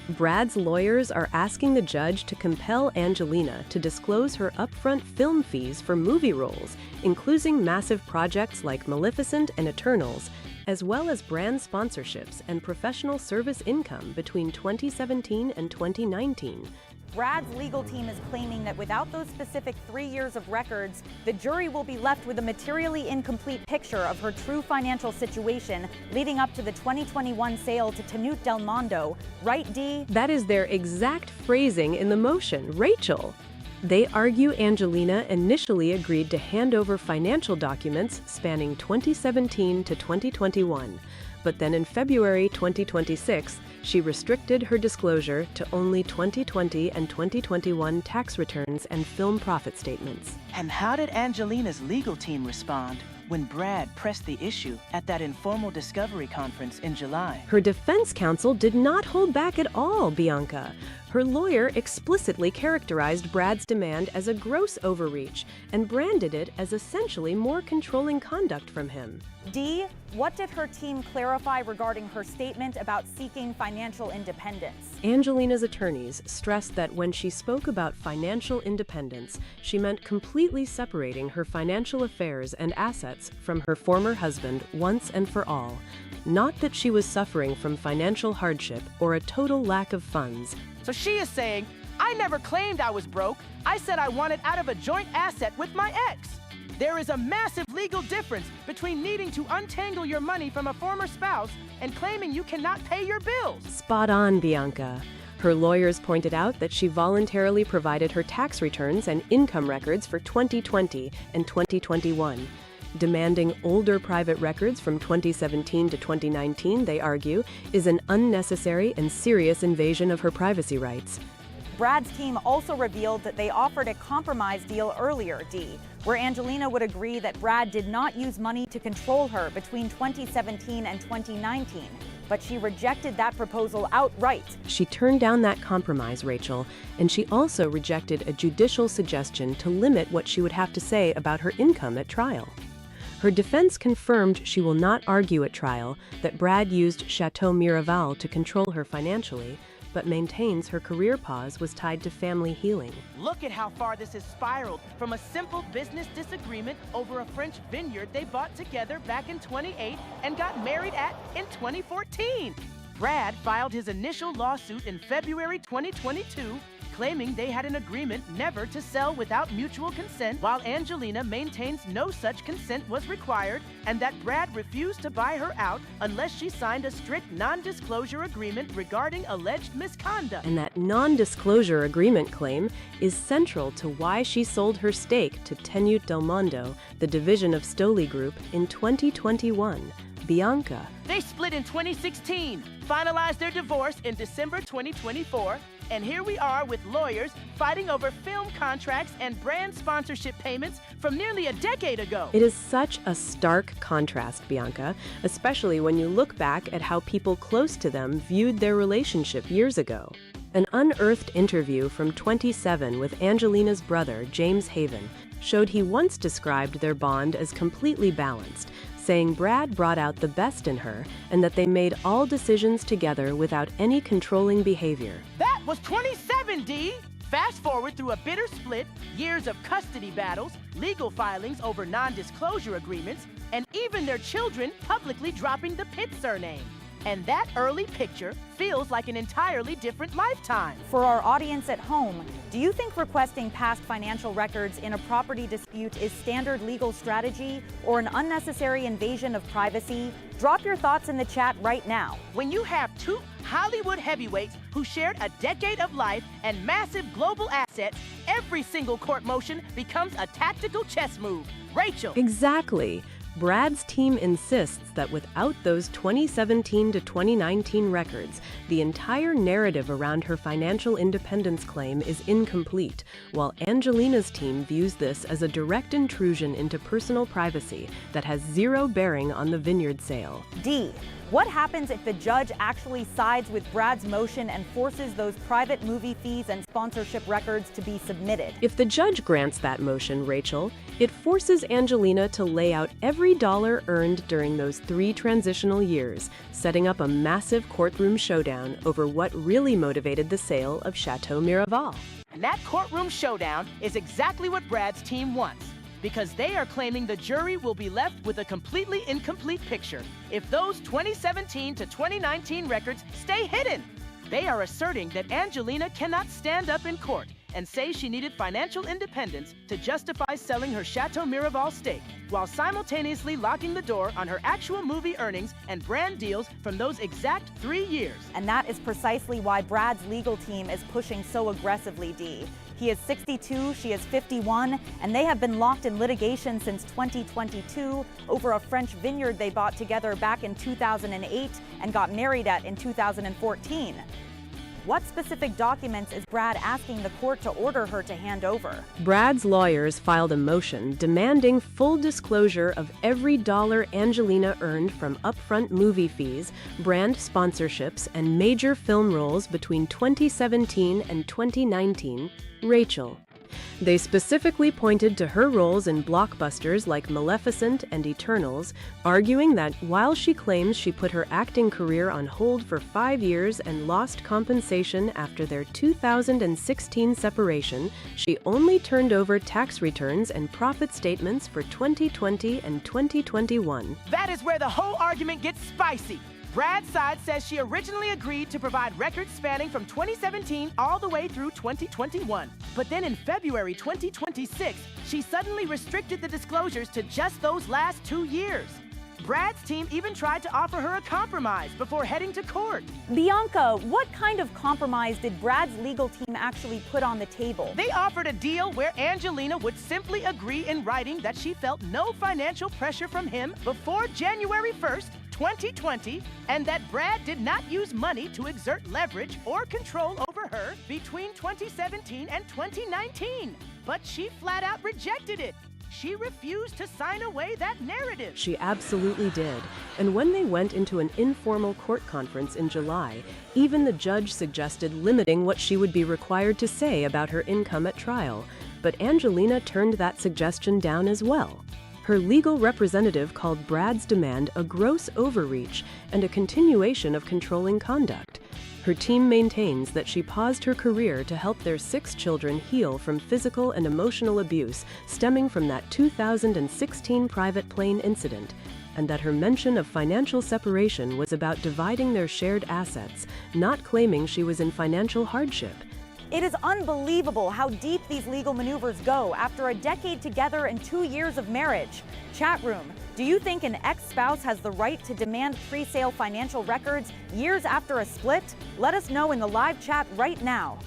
Brad's lawyers are asking the judge to compel Angelina to disclose her upfront film fees for movie roles, including massive projects like Maleficent and Eternals, as well as brand sponsorships and professional service income between 2017 and 2019. Brad's legal team is claiming that without those specific 3 years of records, the jury will be left with a materially incomplete picture of her true financial situation leading up to the 2021 sale to Tenute Del Mondo. Right, Dee? That is their exact phrasing in the motion, Rachel. They argue Angelina initially agreed to hand over financial documents spanning 2017 to 2021, but then in February 2026, she restricted her disclosure to only 2020 and 2021 tax returns and film profit statements. And how did Angelina's legal team respond when Brad pressed the issue at that informal discovery conference in July? Her defense counsel did not hold back at all, Bianca. Her lawyer explicitly characterized Brad's demand as a gross overreach and branded it as essentially more controlling conduct from him. Dee, what did her team clarify regarding her statement about seeking financial independence? Angelina's attorneys stressed that when she spoke about financial independence, she meant completely separating her financial affairs and assets from her former husband once and for all. Not that she was suffering from financial hardship or a total lack of funds. So she is saying, I I never claimed I was broke. I said I wanted out of a joint asset with my ex. There is a massive legal difference between needing to untangle your money from a former spouse and claiming you cannot pay your bills. Spot on, Bianca. Her lawyers pointed out that she voluntarily provided her tax returns and income records for 2020 and 2021. Demanding older private records from 2017 to 2019, they argue, is an unnecessary and serious invasion of her privacy rights. Brad's team also revealed that they offered a compromise deal earlier, Dee, where Angelina would agree that Brad did not use money to control her between 2017 and 2019, but she rejected that proposal outright. She turned down that compromise, Rachel, and she also rejected a judicial suggestion to limit what she would have to say about her income at trial. Her defense confirmed she will not argue at trial that Brad used Chateau Miraval to control her financially, but maintains her career pause was tied to family healing. Look at how far this has spiraled from a simple business disagreement over a French vineyard they bought together back in 2008 and got married at in 2014. Brad filed his initial lawsuit in February 2022, claiming they had an agreement never to sell without mutual consent, while Angelina maintains no such consent was required and that Brad refused to buy her out unless she signed a strict non-disclosure agreement regarding alleged misconduct. And that non-disclosure agreement claim is central to why she sold her stake to Tenute Del Mondo, the division of Stoli Group, in 2021. Bianca. They split in 2016, finalized their divorce in December 2024, and here we are with lawyers fighting over film contracts and brand sponsorship payments from nearly a decade ago. It is such a stark contrast, Bianca, especially when you look back at how people close to them viewed their relationship years ago. An unearthed interview from 27 with Angelina's brother, James Haven, showed he once described their bond as completely balanced, saying Brad brought out the best in her and that they made all decisions together without any controlling behavior. That was 27, D! Fast forward through a bitter split, years of custody battles, legal filings over non-disclosure agreements, and even their children publicly dropping the Pitt surname. And that early picture feels like an entirely different lifetime. For our audience at home, do you think requesting past financial records in a property dispute is standard legal strategy or an unnecessary invasion of privacy? Drop your thoughts in the chat right now. When you have two Hollywood heavyweights who shared a decade of life and massive global assets, every single court motion becomes a tactical chess move. Rachel. Exactly. Brad's team insists that without those 2017 to 2019 records, the entire narrative around her financial independence claim is incomplete, while Angelina's team views this as a direct intrusion into personal privacy that has zero bearing on the vineyard sale. D. What happens if the judge actually sides with Brad's motion and forces those private movie fees and sponsorship records to be submitted? If the judge grants that motion, Rachel, it forces Angelina to lay out every dollar earned during those 3 transitional years, setting up a massive courtroom showdown over what really motivated the sale of Chateau Miraval. And that courtroom showdown is exactly what Brad's team wants, because they are claiming the jury will be left with a completely incomplete picture if those 2017 to 2019 records stay hidden. They are asserting that Angelina cannot stand up in court and say she needed financial independence to justify selling her Chateau Miraval stake, while simultaneously locking the door on her actual movie earnings and brand deals from those exact 3 years. And that is precisely why Brad's legal team is pushing so aggressively, Dee. He is 62, she is 51, and they have been locked in litigation since 2022 over a French vineyard they bought together back in 2008 and got married at in 2014. What specific documents is Brad asking the court to order her to hand over? Brad's lawyers filed a motion demanding full disclosure of every dollar Angelina earned from upfront movie fees, brand sponsorships, and major film roles between 2017 and 2019. Rachel. They specifically pointed to her roles in blockbusters like Maleficent and Eternals, arguing that while she claims she put her acting career on hold for 5 years and lost compensation after their 2016 separation, she only turned over tax returns and profit statements for 2020 and 2021. That is where the whole argument gets spicy. Brad's side says she originally agreed to provide records spanning from 2017 all the way through 2021. But then in February 2026, she suddenly restricted the disclosures to just those last 2 years. Brad's team even tried to offer her a compromise before heading to court. Bianca, what kind of compromise did Brad's legal team actually put on the table? They offered a deal where Angelina would simply agree in writing that she felt no financial pressure from him before January 1st, 2020, and that Brad did not use money to exert leverage or control over her between 2017 and 2019. But she flat out rejected it. She refused to sign away that narrative. She absolutely did. And when they went into an informal court conference in July, even the judge suggested limiting what she would be required to say about her income at trial. But Angelina turned that suggestion down as well. Her legal representative called Brad's demand a gross overreach and a continuation of controlling conduct. Her team maintains that she paused her career to help their 6 children heal from physical and emotional abuse stemming from that 2016 private plane incident, and that her mention of financial separation was about dividing their shared assets, not claiming she was in financial hardship. It is unbelievable how deep these legal maneuvers go after a decade together and 2 years of marriage. Chat room, do you think an ex-spouse has the right to demand pre-sale financial records years after a split? Let us know in the live chat right now.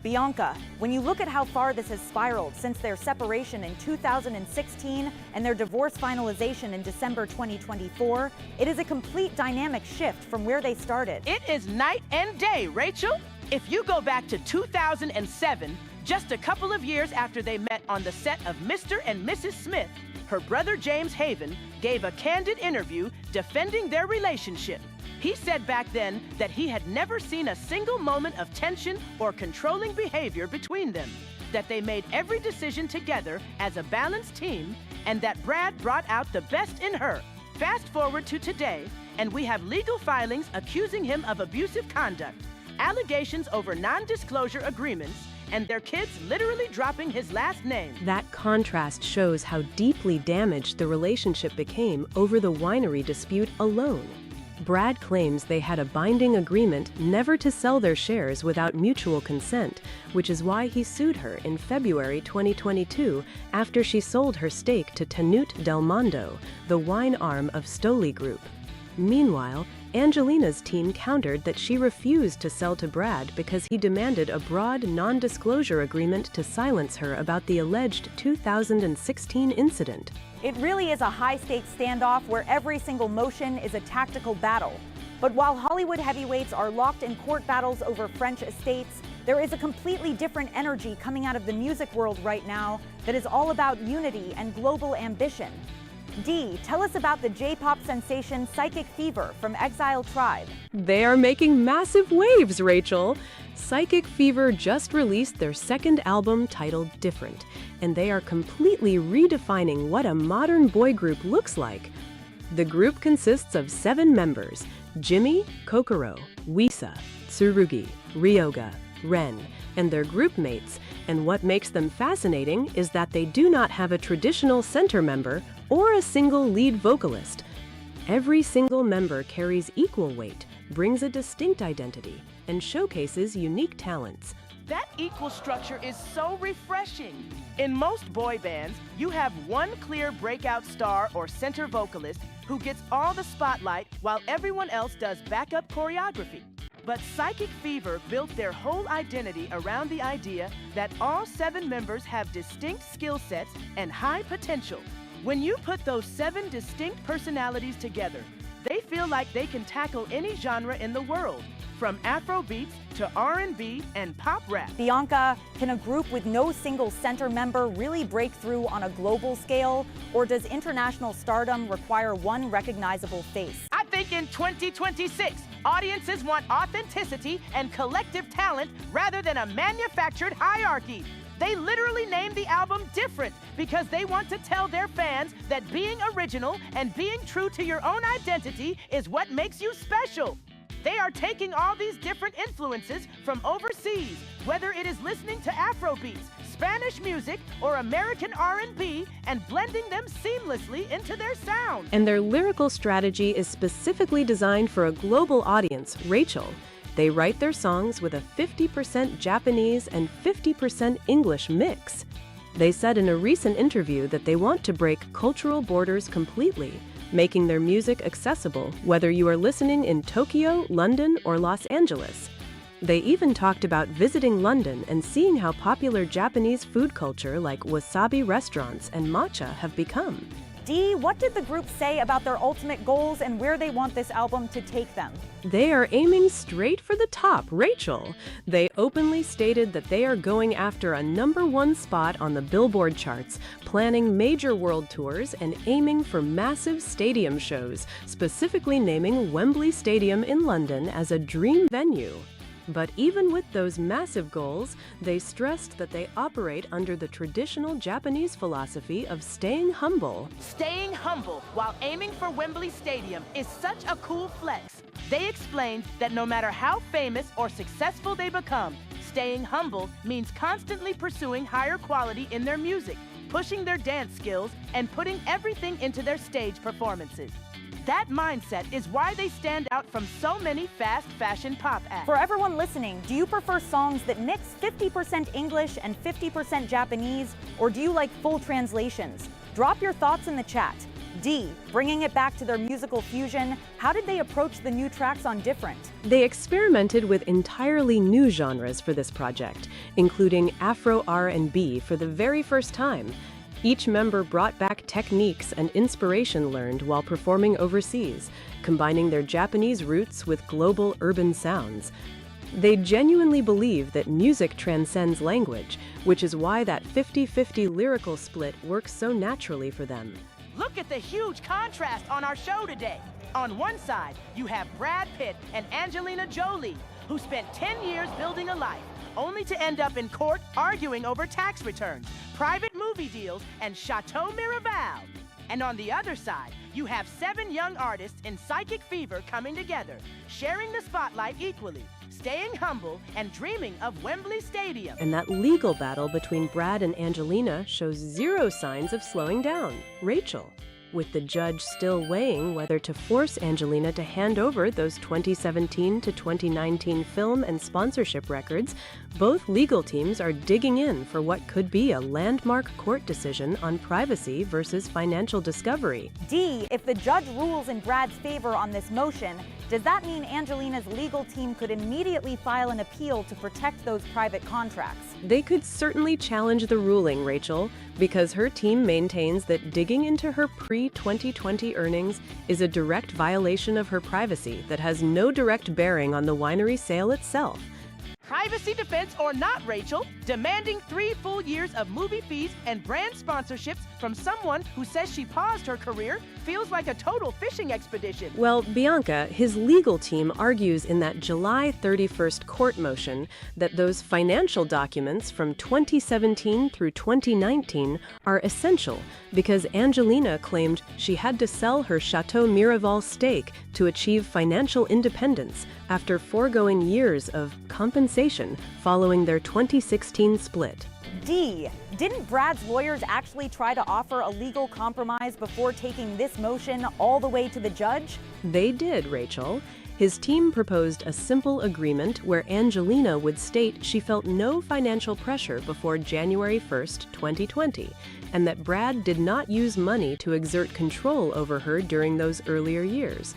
Bianca, when you look at how far this has spiraled since their separation in 2016 and their divorce finalization in December 2024, it is a complete dynamic shift from where they started. It is night and day, Rachel. If you go back to 2007, just a couple of years after they met on the set of Mr. and Mrs. Smith, her brother James Haven gave a candid interview defending their relationship. He said back then that he had never seen a single moment of tension or controlling behavior between them, that they made every decision together as a balanced team, and that Brad brought out the best in her. Fast forward to today, and we have legal filings accusing him of abusive conduct, allegations over non-disclosure agreements, and their kids literally dropping his last name. That contrast shows how deeply damaged the relationship became over the winery dispute alone. Brad claims they had a binding agreement never to sell their shares without mutual consent, which is why he sued her in February 2022 after she sold her stake to Tenute Del Mondo, the wine arm of Stoli Group. Meanwhile, Angelina's team countered that she refused to sell to Brad because he demanded a broad non-disclosure agreement to silence her about the alleged 2016 incident. It really is a high-stakes standoff where every single motion is a tactical battle. But while Hollywood heavyweights are locked in court battles over French estates, there is a completely different energy coming out of the music world right now that is all about unity and global ambition. Dee, tell us about the J-pop sensation Psychic Fever from Exile Tribe. They are making massive waves, Rachel. Psychic Fever just released their second album titled Different, and they are completely redefining what a modern boy group looks like. The group consists of 7 members: Jimmy, Kokoro, Wisa, Tsurugi, Ryoga, Ren, and their group mates, and what makes them fascinating is that they do not have a traditional center member or a single lead vocalist. Every single member carries equal weight, brings a distinct identity, and showcases unique talents. That equal structure is so refreshing. In most boy bands, you have one clear breakout star or center vocalist who gets all the spotlight while everyone else does backup choreography. But Psychic Fever built their whole identity around the idea that all 7 members have distinct skill sets and high potential. When you put those 7 distinct personalities together, they feel like they can tackle any genre in the world, from Afrobeats to R&B and pop rap. Bianca, can a group with no single center member really break through on a global scale, or does international stardom require one recognizable face? I think in 2026, audiences want authenticity and collective talent rather than a manufactured hierarchy. They literally named the album Different because they want to tell their fans that being original and being true to your own identity is what makes you special. They are taking all these different influences from overseas, whether it is listening to Afrobeats, Spanish music or American R&B and blending them seamlessly into their sound. And their lyrical strategy is specifically designed for a global audience, Rachel. They write their songs with a 50% Japanese and 50% English mix. They said in a recent interview that they want to break cultural borders completely, making their music accessible whether you are listening in Tokyo, London, or Los Angeles. They even talked about visiting London and seeing how popular Japanese food culture like wasabi restaurants and matcha have become. Dee, what did the group say about their ultimate goals and where they want this album to take them? They are aiming straight for the top, Rachel. They openly stated that they are going after a #1 spot on the Billboard charts, planning major world tours and aiming for massive stadium shows, specifically naming Wembley Stadium in London as a dream venue. But even with those massive goals, they stressed that they operate under the traditional Japanese philosophy of staying humble. Staying humble while aiming for Wembley Stadium is such a cool flex. They explained that no matter how famous or successful they become, staying humble means constantly pursuing higher quality in their music, pushing their dance skills, and putting everything into their stage performances. That mindset is why they stand out from so many fast fashion pop acts. For everyone listening, do you prefer songs that mix 50% English and 50% Japanese, or do you like full translations? Drop your thoughts in the chat. D, bringing it back to their musical fusion, how did they approach the new tracks on Different? They experimented with entirely new genres for this project, including Afro R&B for the very first time. Each member brought back techniques and inspiration learned while performing overseas, combining their Japanese roots with global urban sounds. They genuinely believe that music transcends language, which is why that 50-50 lyrical split works so naturally for them. Look at the huge contrast on our show today. On one side, you have Brad Pitt and Angelina Jolie, who spent 10 years building a life, only to end up in court arguing over tax returns, private movie deals, and Chateau Miraval. And on the other side, you have 7 young artists in psychic fever coming together, sharing the spotlight equally, staying humble, and dreaming of Wembley Stadium. And that legal battle between Brad and Angelina shows zero signs of slowing down. Rachel, with the judge still weighing whether to force Angelina to hand over those 2017 to 2019 film and sponsorship records, both legal teams are digging in for what could be a landmark court decision on privacy versus financial discovery. D, if the judge rules in Brad's favor on this motion, does that mean Angelina's legal team could immediately file an appeal to protect those private contracts? They could certainly challenge the ruling, Rachel, because her team maintains that digging into her pre-2020 earnings is a direct violation of her privacy that has no direct bearing on the winery sale itself. Privacy defense or not, Rachel, demanding 3 full years of movie fees and brand sponsorships from someone who says she paused her career feels like a total fishing expedition. Well, Bianca, his legal team argues in that July 31st court motion that those financial documents from 2017 through 2019 are essential because Angelina claimed she had to sell her Chateau Miraval stake to achieve financial independence after foregoing years of compensation following their 2016 split. D, didn't Brad's lawyers actually try to offer a legal compromise before taking this motion all the way to the judge? They did, Rachel. His team proposed a simple agreement where Angelina would state she felt no financial pressure before January 1st, 2020, and that Brad did not use money to exert control over her during those earlier years.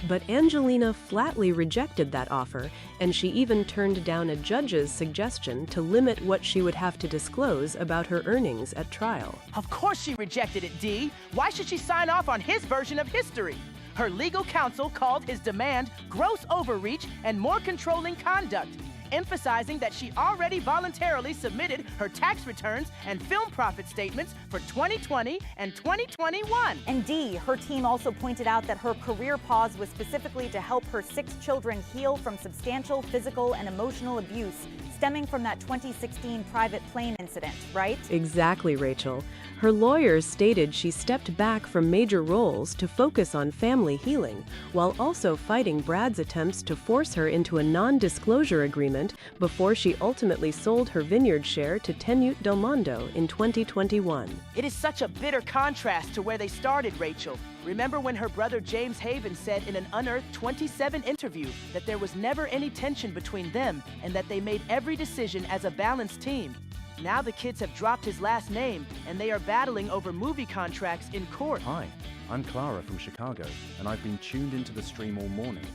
But Angelina flatly rejected that offer, and she even turned down a judge's suggestion to limit what she would have to disclose about her earnings at trial. Of course she rejected it, Dee. Why should she sign off on his version of history? Her legal counsel called his demand gross overreach and more controlling conduct, emphasizing that she already voluntarily submitted her tax returns and film profit statements for 2020 and 2021. And D, her team also pointed out that her career pause was specifically to help her 6 children heal from substantial physical and emotional abuse stemming from that 2016 private plane incident, right? Exactly, Rachel. Her lawyers stated she stepped back from major roles to focus on family healing, while also fighting Brad's attempts to force her into a non-disclosure agreement before she ultimately sold her vineyard share to Tenute Del Mondo in 2021. It is such a bitter contrast to where they started, Rachel. Remember when her brother James Haven said in an unearthed 27 interview that there was never any tension between them and that they made every decision as a balanced team? Now the kids have dropped his last name and they are battling over movie contracts in court. Hi, I'm Clara from Chicago, and I've been tuned into the stream all morning.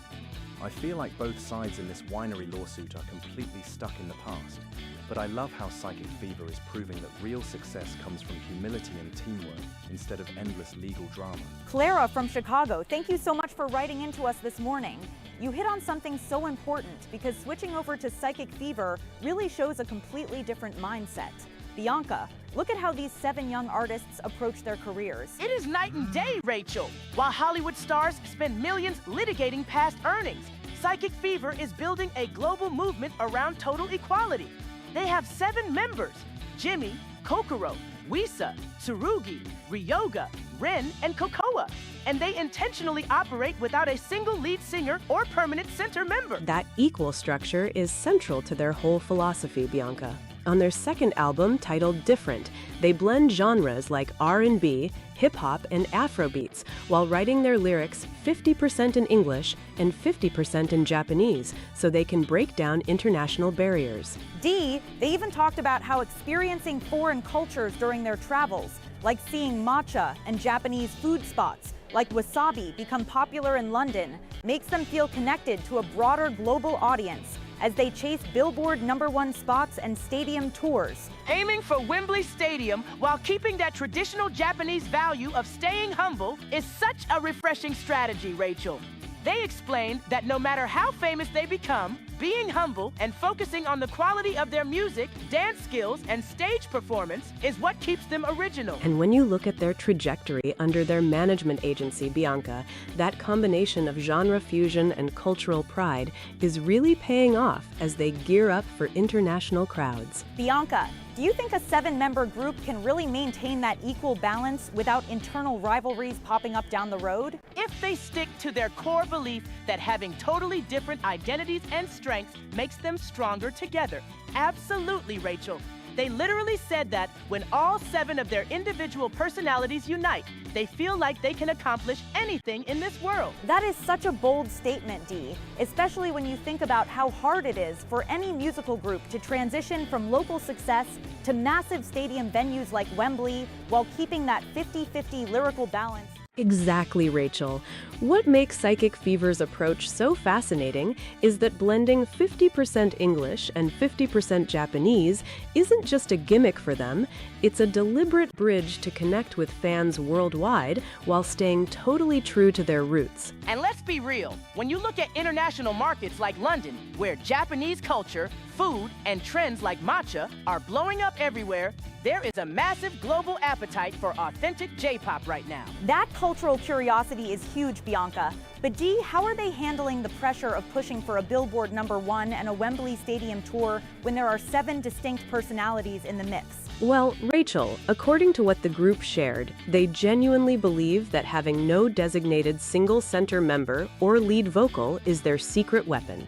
I feel like both sides in this winery lawsuit are completely stuck in the past, but I love how Psychic Fever is proving that real success comes from humility and teamwork instead of endless legal drama. Clara from Chicago, thank you so much for writing into us this morning. You hit on something so important because switching over to Psychic Fever really shows a completely different mindset. Bianca, look at how these 7 young artists approach their careers. It is night and day, Rachel. While Hollywood stars spend millions litigating past earnings, Psychic Fever is building a global movement around total equality. They have 7 members: Jimmy, Kokoro, Wisa, Tsurugi, Ryoga, Ren, and Kokoa. And they intentionally operate without a single lead singer or permanent center member. That equal structure is central to their whole philosophy, Bianca. On their second album, titled Different, they blend genres like R&B, hip-hop, and Afrobeats, while writing their lyrics 50% in English and 50% in Japanese, so they can break down international barriers. D, they even talked about how experiencing foreign cultures during their travels, like seeing matcha and Japanese food spots, like wasabi, become popular in London, makes them feel connected to a broader global audience as they chase Billboard #1 spots and stadium tours. Aiming for Wembley Stadium while keeping that traditional Japanese value of staying humble is such a refreshing strategy, Rachel. They explained that no matter how famous they become, being humble and focusing on the quality of their music, dance skills, and stage performance is what keeps them original. And when you look at their trajectory under their management agency, Bianca, that combination of genre fusion and cultural pride is really paying off as they gear up for international crowds. Bianca, do you think a 7-member group can really maintain that equal balance without internal rivalries popping up down the road? If they stick to their core belief that having totally different identities and strengths makes them stronger together. Absolutely, Rachel. They literally said that when all 7 of their individual personalities unite, they feel like they can accomplish anything in this world. That is such a bold statement, Dee, especially when you think about how hard it is for any musical group to transition from local success to massive stadium venues like Wembley while keeping that 50-50 lyrical balance. Exactly, Rachel. What makes Psychic Fever's approach so fascinating is that blending 50% English and 50% Japanese isn't just a gimmick for them, it's a deliberate bridge to connect with fans worldwide while staying totally true to their roots. And let's be real, when you look at international markets like London, where Japanese culture, food, and trends like matcha are blowing up everywhere, there is a massive global appetite for authentic J-pop right now. That cultural curiosity is huge, Bianca. But Dee, how are they handling the pressure of pushing for a Billboard #1 and a Wembley Stadium tour when there are 7 distinct personalities in the mix? Well, Rachel, according to what the group shared, they genuinely believe that having no designated single center member or lead vocal is their secret weapon.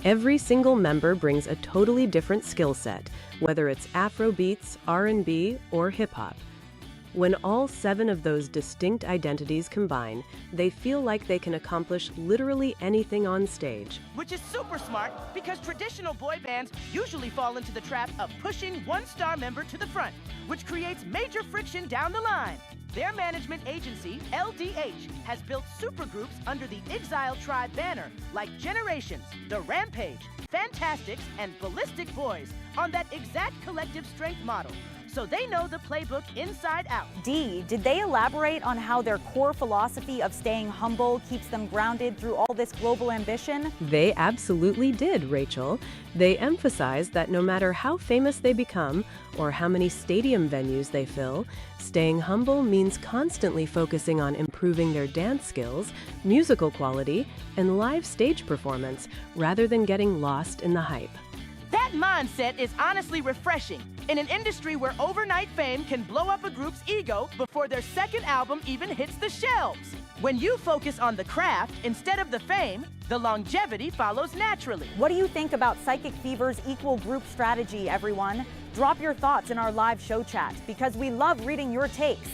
Every single member brings a totally different skill set, whether it's Afrobeats, R&B, or hip-hop. When all 7 of those distinct identities combine, they feel like they can accomplish literally anything on stage. Which is super smart because traditional boy bands usually fall into the trap of pushing one star member to the front, which creates major friction down the line. Their management agency, LDH, has built supergroups under the Exile Tribe banner, like Generations, The Rampage, Fantastics, and Ballistic Boys, on that exact collective strength model. So they know the playbook inside out. Dee, did they elaborate on how their core philosophy of staying humble keeps them grounded through all this global ambition? They absolutely did, Rachel. They emphasized that no matter how famous they become or how many stadium venues they fill, staying humble means constantly focusing on improving their dance skills, musical quality, and live stage performance rather than getting lost in the hype. That That mindset is honestly refreshing in an industry where overnight fame can blow up a group's ego before their second album even hits the shelves. When you focus on the craft instead of the fame, the longevity follows naturally. What do you think about Psychic Fever's equal group strategy, everyone? Drop your thoughts in our live show chat because we love reading your takes.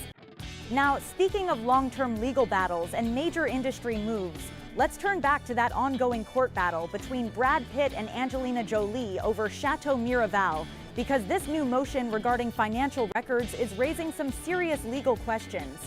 Now, speaking of long-term legal battles and major industry moves, let's turn back to that ongoing court battle between Brad Pitt and Angelina Jolie over Chateau Miraval, because this new motion regarding financial records is raising some serious legal questions.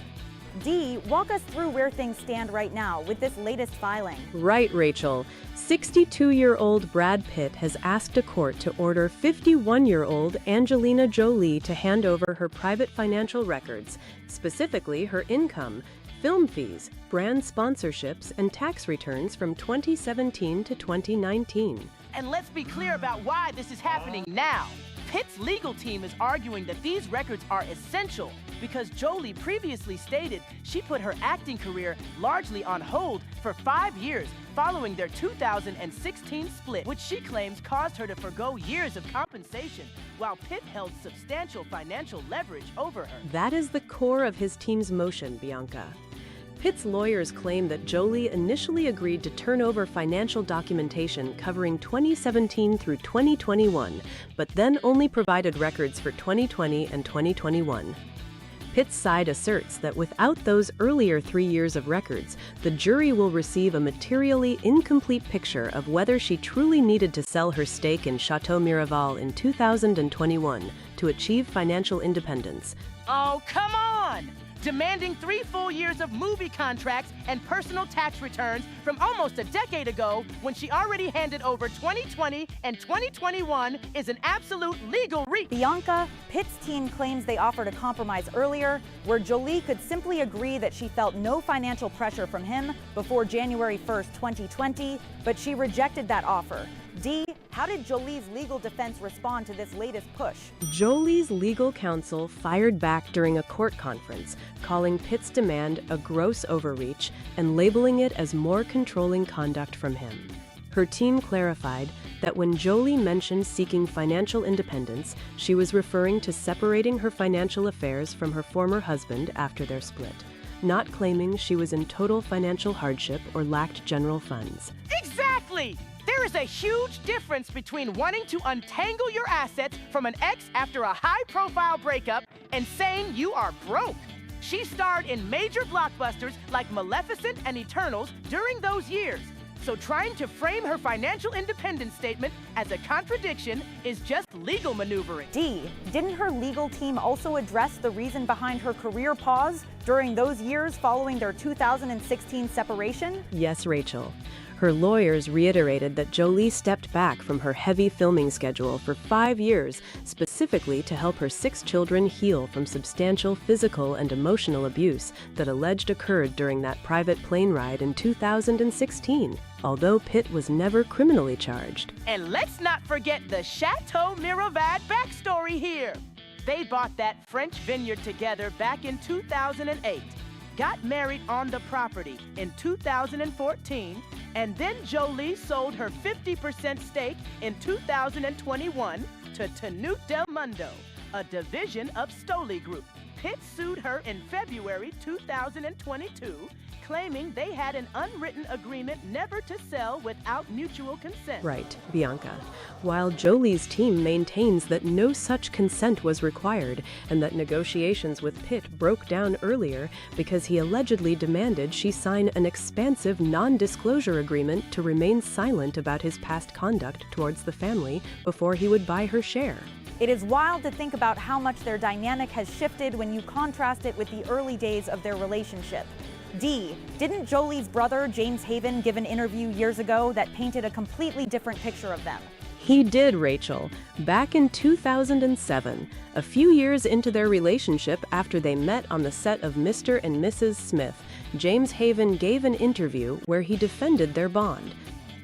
Dee, walk us through where things stand right now with this latest filing. Right, Rachel. 62-year-old Brad Pitt has asked a court to order 51-year-old Angelina Jolie to hand over her private financial records, specifically her income, film fees, brand sponsorships, and tax returns from 2017 to 2019. And let's be clear about why this is happening now. Pitt's legal team is arguing that these records are essential because Jolie previously stated she put her acting career largely on hold for 5 years following their 2016 split, which she claims caused her to forgo years of compensation, while Pitt held substantial financial leverage over her. That is the core of his team's motion, Bianca. Pitt's lawyers claim that Jolie initially agreed to turn over financial documentation covering 2017 through 2021, but then only provided records for 2020 and 2021. Pitt's side asserts that without those earlier 3 years of records, the jury will receive a materially incomplete picture of whether she truly needed to sell her stake in Chateau Miraval in 2021 to achieve financial independence. Oh, come on! Demanding 3 full years of movie contracts and personal tax returns from almost a decade ago when she already handed over 2020 and 2021 is an absolute legal reach. Bianca, Pitt's team claims they offered a compromise earlier where Jolie could simply agree that she felt no financial pressure from him before January 1st, 2020, but she rejected that offer. Dee, how did Jolie's legal defense respond to this latest push? Jolie's legal counsel fired back during a court conference, calling Pitt's demand a gross overreach and labeling it as more controlling conduct from him. Her team clarified that when Jolie mentioned seeking financial independence, she was referring to separating her financial affairs from her former husband after their split, not claiming she was in total financial hardship or lacked general funds. Exactly! There is a huge difference between wanting to untangle your assets from an ex after a high-profile breakup and saying you are broke. She starred in major blockbusters like Maleficent and Eternals during those years. So trying to frame her financial independence statement as a contradiction is just legal maneuvering. Dee, didn't her legal team also address the reason behind her career pause during those years following their 2016 separation? Yes, Rachel. Her lawyers reiterated that Jolie stepped back from her heavy filming schedule for 5 years, specifically to help her 6 children heal from substantial physical and emotional abuse that alleged occurred during that private plane ride in 2016, although Pitt was never criminally charged. And let's not forget the Chateau Miraval backstory here. They bought that French vineyard together back in 2008. Got married on the property in 2014, and then Jolie sold her 50% stake in 2021 to Tenute Del Mundo, a division of Stoli Group. Pitt sued her in February 2022, claiming they had an unwritten agreement never to sell without mutual consent. Right, Bianca. While Jolie's team maintains that no such consent was required and that negotiations with Pitt broke down earlier because he allegedly demanded she sign an expansive non-disclosure agreement to remain silent about his past conduct towards the family before he would buy her share. It is wild to think about how much their dynamic has shifted when you contrast it with the early days of their relationship. Dee, didn't Jolie's brother, James Haven, give an interview years ago that painted a completely different picture of them? He did, Rachel. Back in 2007, a few years into their relationship after they met on the set of Mr. and Mrs. Smith, James Haven gave an interview where he defended their bond.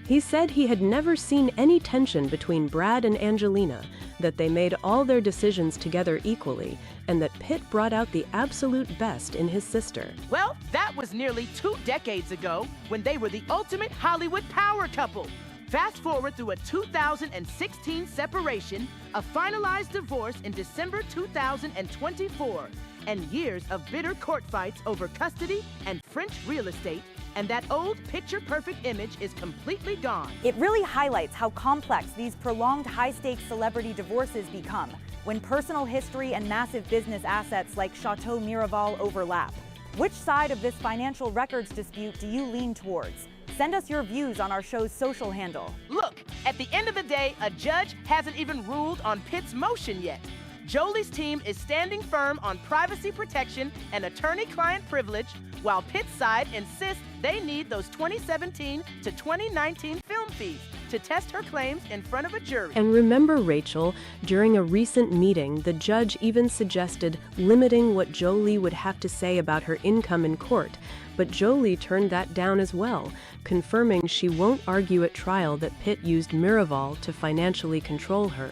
He said he had never seen any tension between Brad and Angelina, that they made all their decisions together equally, and that Pitt brought out the absolute best in his sister. Well, that was nearly 2 decades ago when they were the ultimate Hollywood power couple. Fast forward through a 2016 separation, a finalized divorce in December 2024, and years of bitter court fights over custody and French real estate, and that old picture-perfect image is completely gone. It really highlights how complex these prolonged high-stakes celebrity divorces become when personal history and massive business assets like Chateau Miraval overlap. Which side of this financial records dispute do you lean towards? Send us your views on our show's social handle. Look, at the end of the day, a judge hasn't even ruled on Pitt's motion yet. Jolie's team is standing firm on privacy protection and attorney-client privilege, while Pitt's side insists they need those 2017 to 2019 film fees to test her claims in front of a jury. And remember, Rachel, during a recent meeting, the judge even suggested limiting what Jolie would have to say about her income in court. But Jolie turned that down as well, confirming she won't argue at trial that Pitt used Miraval to financially control her,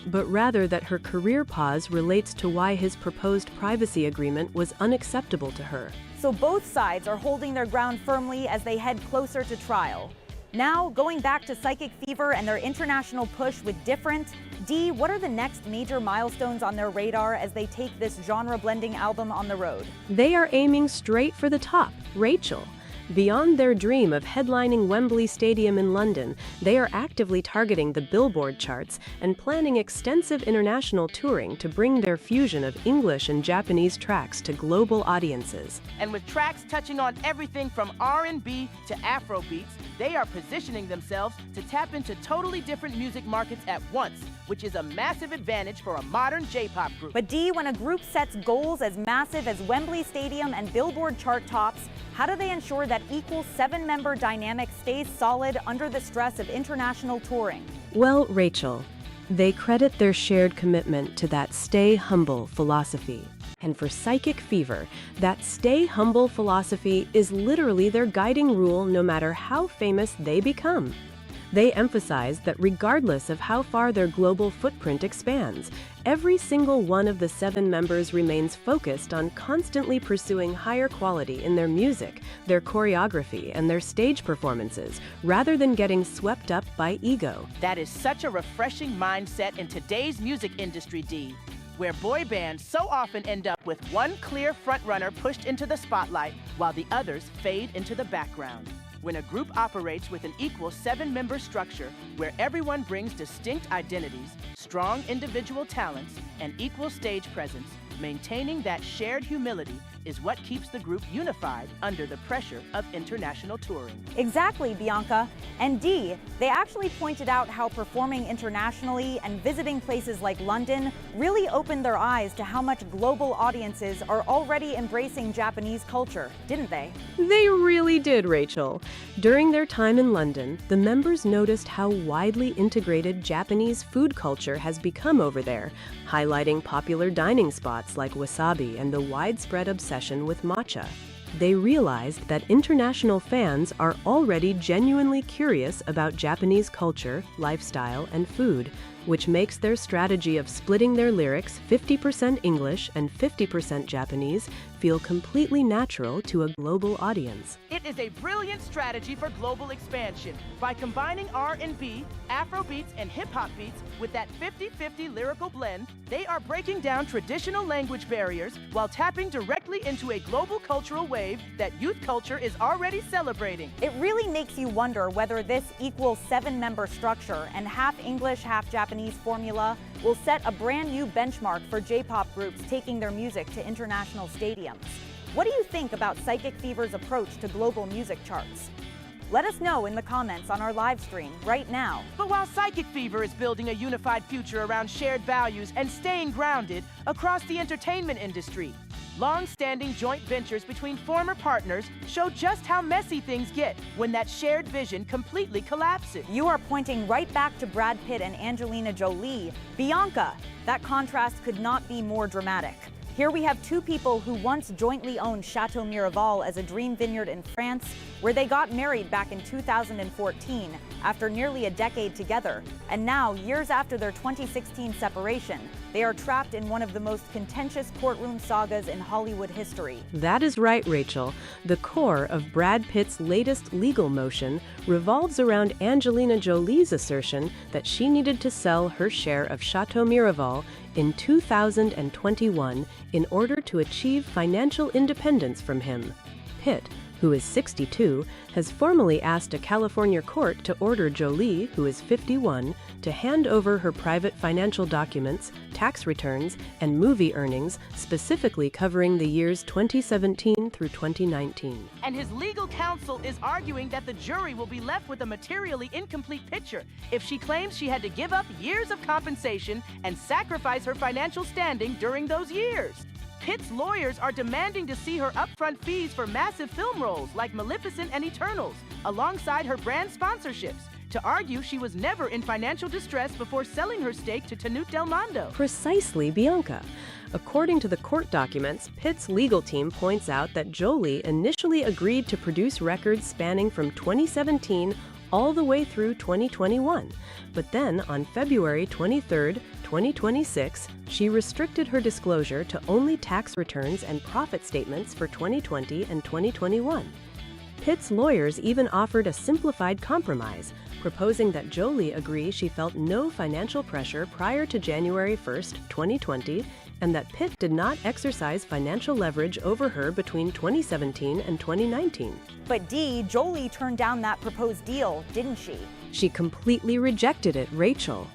but rather that her career pause relates to why his proposed privacy agreement was unacceptable to her. So both sides are holding their ground firmly as they head closer to trial. Now, going back to Psychic Fever and their international push with Different, Dee, what are the next major milestones on their radar as they take this genre-blending album on the road? They are aiming straight for the top, Rachel. Beyond their dream of headlining Wembley Stadium in London, they are actively targeting the Billboard charts and planning extensive international touring to bring their fusion of English and Japanese tracks to global audiences. And with tracks touching on everything from R&B to Afro beats, they are positioning themselves to tap into totally different music markets at once, which is a massive advantage for a modern J-pop group. But Dee, when a group sets goals as massive as Wembley Stadium and Billboard chart tops, how do they ensure that equal 7-member dynamic stays solid under the stress of international touring? Well, Rachel, they credit their shared commitment to that stay humble philosophy. And for Psychic Fever, that stay humble philosophy is literally their guiding rule no matter how famous they become. They emphasize that regardless of how far their global footprint expands, every single one of the 7 members remains focused on constantly pursuing higher quality in their music, their choreography, and their stage performances, rather than getting swept up by ego. That is such a refreshing mindset in today's music industry, Dee, where boy bands so often end up with one clear frontrunner pushed into the spotlight while the others fade into the background. When a group operates with an equal 7-member structure where everyone brings distinct identities, strong individual talents, and equal stage presence, maintaining that shared humility is what keeps the group unified under the pressure of international touring. Exactly, Bianca. And Dee, they actually pointed out how performing internationally and visiting places like London really opened their eyes to how much global audiences are already embracing Japanese culture, didn't they? They really did, Rachel. During their time in London, the members noticed how widely integrated Japanese food culture has become over there, highlighting popular dining spots like Wasabi and the widespread obsession with matcha. They realized that international fans are already genuinely curious about Japanese culture, lifestyle, and food, which makes their strategy of splitting their lyrics 50% English and 50% Japanese feel completely natural to a global audience. It is a brilliant strategy for global expansion. By combining R&B, Afro beats, and hip-hop beats with that 50-50 lyrical blend, they are breaking down traditional language barriers while tapping directly into a global cultural wave that youth culture is already celebrating. It really makes you wonder whether this equal 7-member structure and half English, half Japanese formula will set a brand new benchmark for J-pop groups taking their music to international stadiums. What do you think about Psychic Fever's approach to global music charts? Let us know in the comments on our live stream right now. But while Psychic Fever is building a unified future around shared values and staying grounded across the entertainment industry, long-standing joint ventures between former partners show just how messy things get when that shared vision completely collapses. You are pointing right back to Brad Pitt and Angelina Jolie. Bianca, that contrast could not be more dramatic. Here we have 2 people who once jointly owned Chateau Miraval as a dream vineyard in France, where they got married back in 2014 after nearly a decade together. And now, years after their 2016 separation, They are trapped in one of the most contentious courtroom sagas in Hollywood history. That is right, Rachel. The core of Brad Pitt's latest legal motion revolves around Angelina Jolie's assertion that she needed to sell her share of Chateau Miraval in 2021 in order to achieve financial independence from him. Pitt, who is 62, has formally asked a California court to order Jolie, who is 51, to hand over her private financial documents, tax returns, and movie earnings, specifically covering the years 2017 through 2019. And his legal counsel is arguing that the jury will be left with a materially incomplete picture if she claims she had to give up years of compensation and sacrifice her financial standing during those years. Pitt's lawyers are demanding to see her upfront fees for massive film roles like Maleficent and Eternals, alongside her brand sponsorships, to argue she was never in financial distress before selling her stake to Tanut Del Mondo. Precisely, Bianca. According to the court documents, Pitt's legal team points out that Jolie initially agreed to produce records spanning from 2017 all the way through 2021. But then, on February 23, 2026, she restricted her disclosure to only tax returns and profit statements for 2020 and 2021. Pitt's lawyers even offered a simplified compromise, proposing that Jolie agree she felt no financial pressure prior to January 1, 2020, and that Pitt did not exercise financial leverage over her between 2017 and 2019. But Dee, Jolie turned down that proposed deal, didn't she? She completely rejected it, Rachel.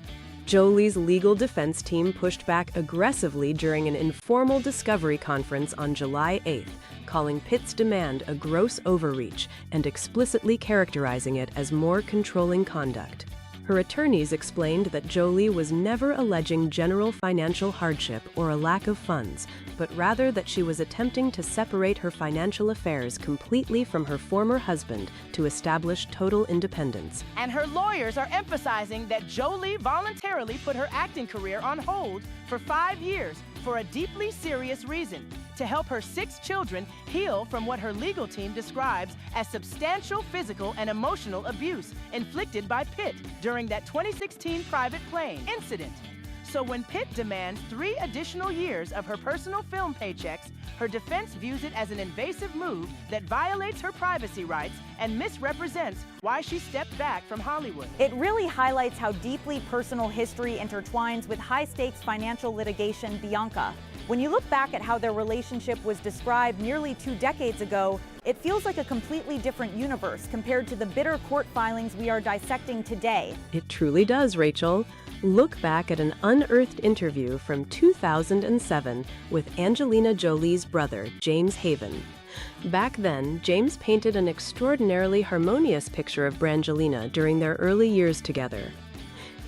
Jolie's legal defense team pushed back aggressively during an informal discovery conference on July 8th, calling Pitt's demand a gross overreach and explicitly characterizing it as more controlling conduct. Her attorneys explained that Jolie was never alleging general financial hardship or a lack of funds, but rather that she was attempting to separate her financial affairs completely from her former husband to establish total independence. And her lawyers are emphasizing that Jolie voluntarily put her acting career on hold for 5 years for a deeply serious reason: to help her 6 children heal from what her legal team describes as substantial physical and emotional abuse inflicted by Pitt during that 2016 private plane incident. So when Pitt demands 3 additional years of her personal film paychecks, her defense views it as an invasive move that violates her privacy rights and misrepresents why she stepped back from Hollywood. It really highlights how deeply personal history intertwines with high-stakes financial litigation, Bianca. When you look back at how their relationship was described nearly 2 decades ago, it feels like a completely different universe compared to the bitter court filings we are dissecting today. It truly does, Rachel. Look back at an unearthed interview from 2007 with Angelina Jolie's brother, James Haven. Back then, James painted an extraordinarily harmonious picture of Brangelina during their early years together.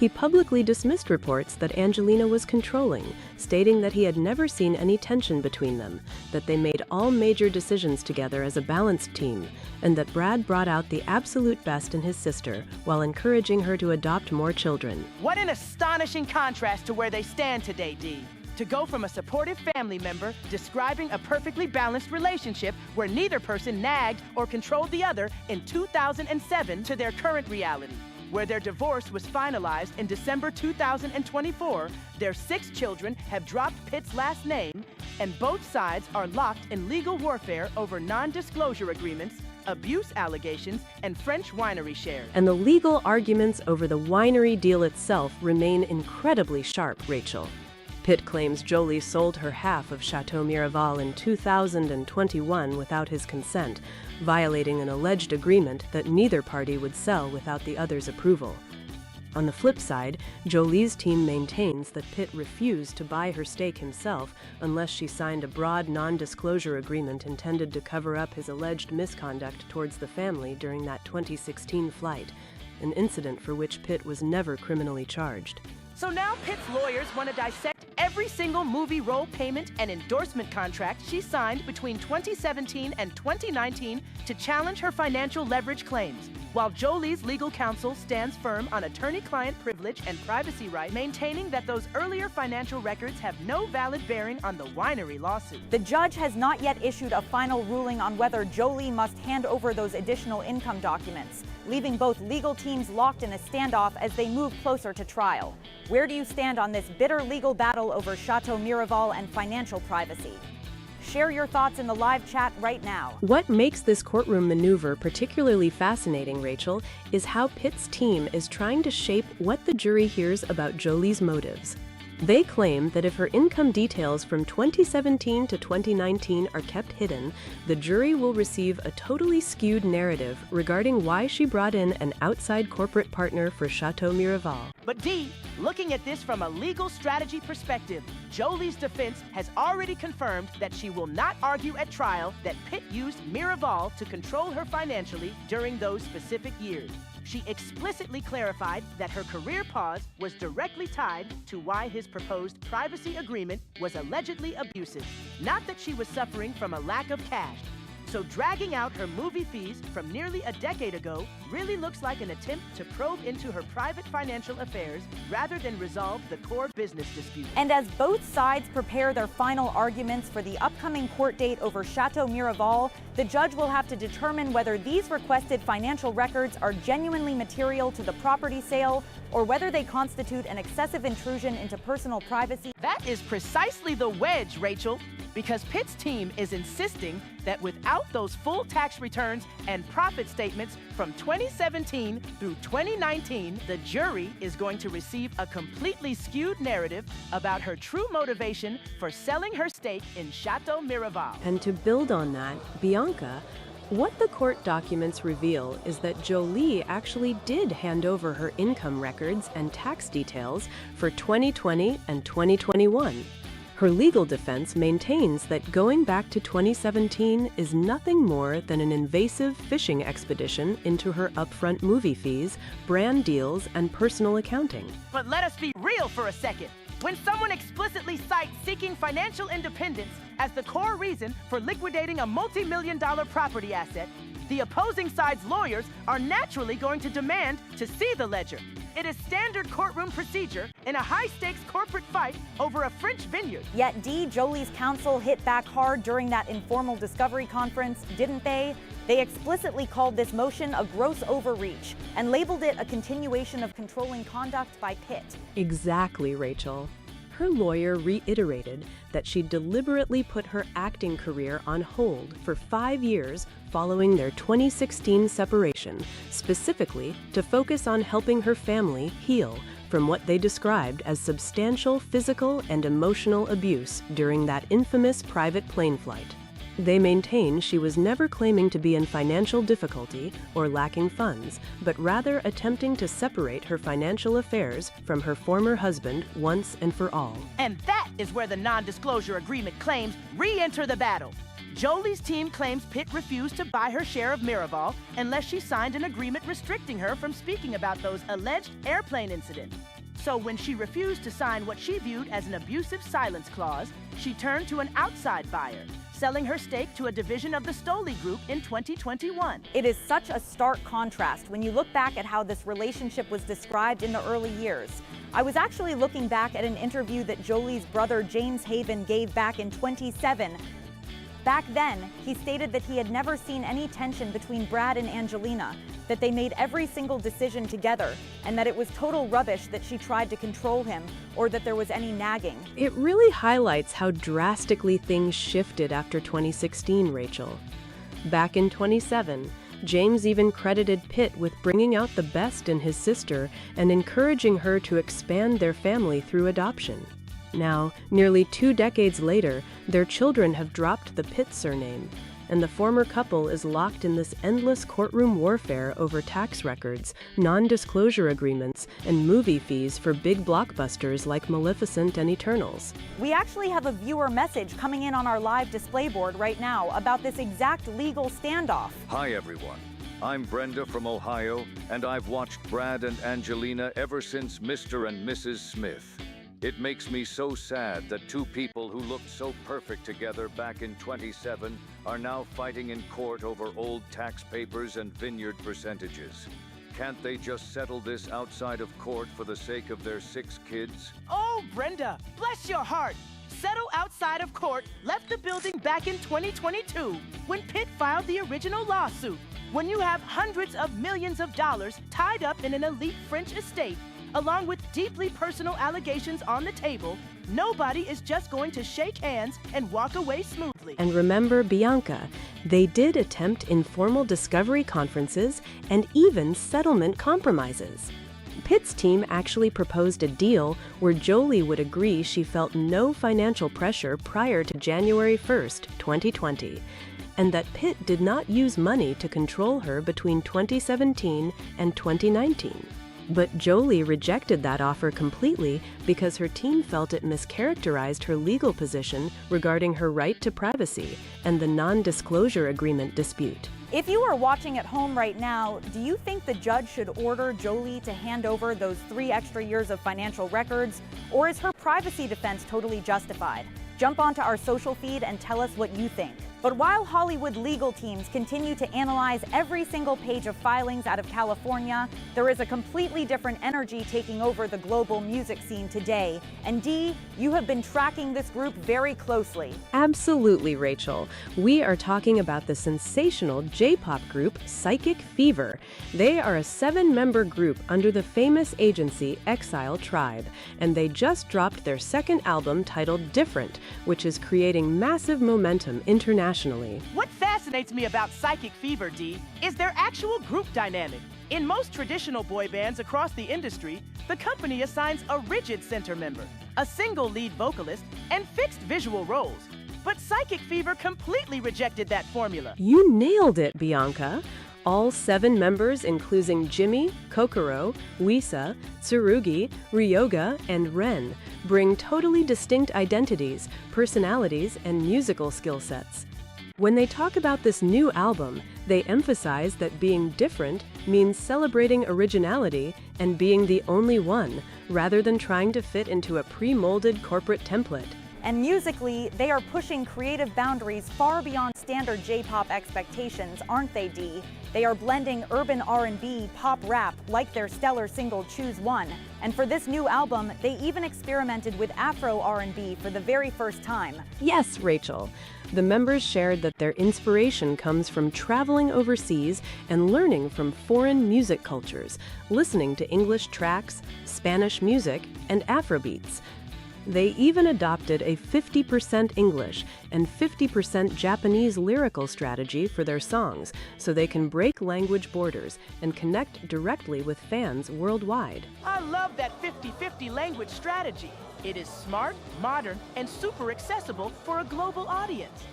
He publicly dismissed reports that Angelina was controlling, stating that he had never seen any tension between them, that they made all major decisions together as a balanced team, and that Brad brought out the absolute best in his sister while encouraging her to adopt more children. What an astonishing contrast to where they stand today, Dee. To go from a supportive family member describing a perfectly balanced relationship where neither person nagged or controlled the other in 2007 to their current reality, where their divorce was finalized in December 2024, their 6 children have dropped Pitt's last name, and both sides are locked in legal warfare over non-disclosure agreements, abuse allegations, and French winery shares. And the legal arguments over the winery deal itself remain incredibly sharp, Rachel. Pitt claims Jolie sold her half of Chateau Miraval in 2021 without his consent, violating an alleged agreement that neither party would sell without the other's approval. On the flip side, Jolie's team maintains that Pitt refused to buy her stake himself unless she signed a broad non-disclosure agreement intended to cover up his alleged misconduct towards the family during that 2016 flight, an incident for which Pitt was never criminally charged. So now Pitt's lawyers want to dissect every every single movie role payment and endorsement contract she signed between 2017 and 2019 to challenge her financial leverage claims, while Jolie's legal counsel stands firm on attorney-client privilege and privacy rights, maintaining that those earlier financial records have no valid bearing on the winery lawsuit. The judge has not yet issued a final ruling on whether Jolie must hand over those additional income documents, leaving both legal teams locked in a standoff as they move closer to trial. Where do you stand on this bitter legal battle over Chateau Miraval and financial privacy? Share your thoughts in the live chat right now. What makes this courtroom maneuver particularly fascinating, Rachel, is how Pitt's team is trying to shape what the jury hears about Jolie's motives. They claim that if her income details from 2017 to 2019 are kept hidden, the jury will receive a totally skewed narrative regarding why she brought in an outside corporate partner for Chateau Miraval. But Dee, looking at this from a legal strategy perspective, Jolie's defense has already confirmed that she will not argue at trial that Pitt used Miraval to control her financially during those specific years. She explicitly clarified that her career pause was directly tied to why his proposed privacy agreement was allegedly abusive, not that she was suffering from a lack of cash. So dragging out her movie fees from nearly a decade ago really looks like an attempt to probe into her private financial affairs rather than resolve the core business dispute. And as both sides prepare their final arguments for the upcoming court date over Chateau Miraval, the judge will have to determine whether these requested financial records are genuinely material to the property sale or whether they constitute an excessive intrusion into personal privacy. That is precisely the wedge, Rachel, because Pitt's team is insisting that without those full tax returns and profit statements from 2017 through 2019, the jury is going to receive a completely skewed narrative about her true motivation for selling her stake in Chateau Miraval. And to build on that, Bianca, what the court documents reveal is that Jolie actually did hand over her income records and tax details for 2020 and 2021. Her legal defense maintains that going back to 2017 is nothing more than an invasive fishing expedition into her upfront movie fees, brand deals, and personal accounting. But let us be real for a second. When someone explicitly cites seeking financial independence as the core reason for liquidating a multi-million-dollar property asset, the opposing side's lawyers are naturally going to demand to see the ledger. It is standard courtroom procedure in a high-stakes corporate fight over a French vineyard. Yet Dee, Jolie's counsel hit back hard during that informal discovery conference, didn't they? They explicitly called this motion a gross overreach and labeled it a continuation of controlling conduct by Pitt. Exactly, Rachel. Her lawyer reiterated that she deliberately put her acting career on hold for 5 years following their 2016 separation, specifically to focus on helping her family heal from what they described as substantial physical and emotional abuse during that infamous private plane flight. They maintain she was never claiming to be in financial difficulty or lacking funds, but rather attempting to separate her financial affairs from her former husband once and for all. And that is where the non-disclosure agreement claims re-enter the battle. Jolie's team claims Pitt refused to buy her share of Miraval unless she signed an agreement restricting her from speaking about those alleged airplane incidents. So when she refused to sign what she viewed as an abusive silence clause, she turned to an outside buyer, selling her stake to a division of the Stoli Group in 2021. It is such a stark contrast when you look back at how this relationship was described in the early years. I was actually looking back at an interview that Jolie's brother James Haven gave back in 2007. Back then, he stated that he had never seen any tension between Brad and Angelina, that they made every single decision together, and that it was total rubbish that she tried to control him or that there was any nagging. It really highlights how drastically things shifted after 2016, Rachel. Back in 2007, James even credited Pitt with bringing out the best in his sister and encouraging her to expand their family through adoption. Now, nearly 2 decades later, their children have dropped the Pitt surname, and the former couple is locked in this endless courtroom warfare over tax records, non-disclosure agreements, and movie fees for big blockbusters like Maleficent and Eternals. We actually have a viewer message coming in on our live display board right now about this exact legal standoff. Hi everyone, I'm Brenda from Ohio, and I've watched Brad and Angelina ever since Mr. and Mrs. Smith. It makes me so sad that two people who looked so perfect together back in 27 are now fighting in court over old tax papers and vineyard percentages. Can't they just settle this outside of court for the sake of their 6 kids? Oh, Brenda, bless your heart. Settle outside of court left the building back in 2022 when Pitt filed the original lawsuit. When you have hundreds of millions of dollars tied up in an elite French estate, along with deeply personal allegations on the table, nobody is just going to shake hands and walk away smoothly. And remember, Bianca, they did attempt informal discovery conferences and even settlement compromises. Pitt's team actually proposed a deal where Jolie would agree she felt no financial pressure prior to January 1st, 2020, and that Pitt did not use money to control her between 2017 and 2019. But Jolie rejected that offer completely because her team felt it mischaracterized her legal position regarding her right to privacy and the non-disclosure agreement dispute. If you are watching at home right now, do you think the judge should order Jolie to hand over those 3 extra years of financial records, or is her privacy defense totally justified? Jump onto our social feed and tell us what you think. But while Hollywood legal teams continue to analyze every single page of filings out of California, there is a completely different energy taking over the global music scene today. And Dee, you have been tracking this group very closely. Absolutely, Rachel. We are talking about the sensational J-pop group Psychic Fever. They are a 7-member group under the famous agency Exile Tribe, and they just dropped their 2nd album titled Different, which is creating massive momentum internationally. What fascinates me about Psychic Fever, Dee, is their actual group dynamic. In most traditional boy bands across the industry, the company assigns a rigid center member, a single lead vocalist, and fixed visual roles. But Psychic Fever completely rejected that formula. You nailed it, Bianca. All 7 members, including Jimmy, Kokoro, Wisa, Tsurugi, Ryoga, and Ren, bring totally distinct identities, personalities, and musical skill sets. When they talk about this new album, they emphasize that being different means celebrating originality and being the only one, rather than trying to fit into a pre-molded corporate template. And musically, they are pushing creative boundaries far beyond standard J-pop expectations, aren't they, Dee? They are blending urban R&B, pop rap, like their stellar single Choose One. And for this new album, they even experimented with Afro R&B for the very first time. Yes, Rachel. The members shared that their inspiration comes from traveling overseas and learning from foreign music cultures, listening to English tracks, Spanish music, and Afrobeats. They even adopted a 50% English and 50% Japanese lyrical strategy for their songs, so they can break language borders and connect directly with fans worldwide. I love that 50-50 language strategy. It is smart, modern, and super accessible for a global audience.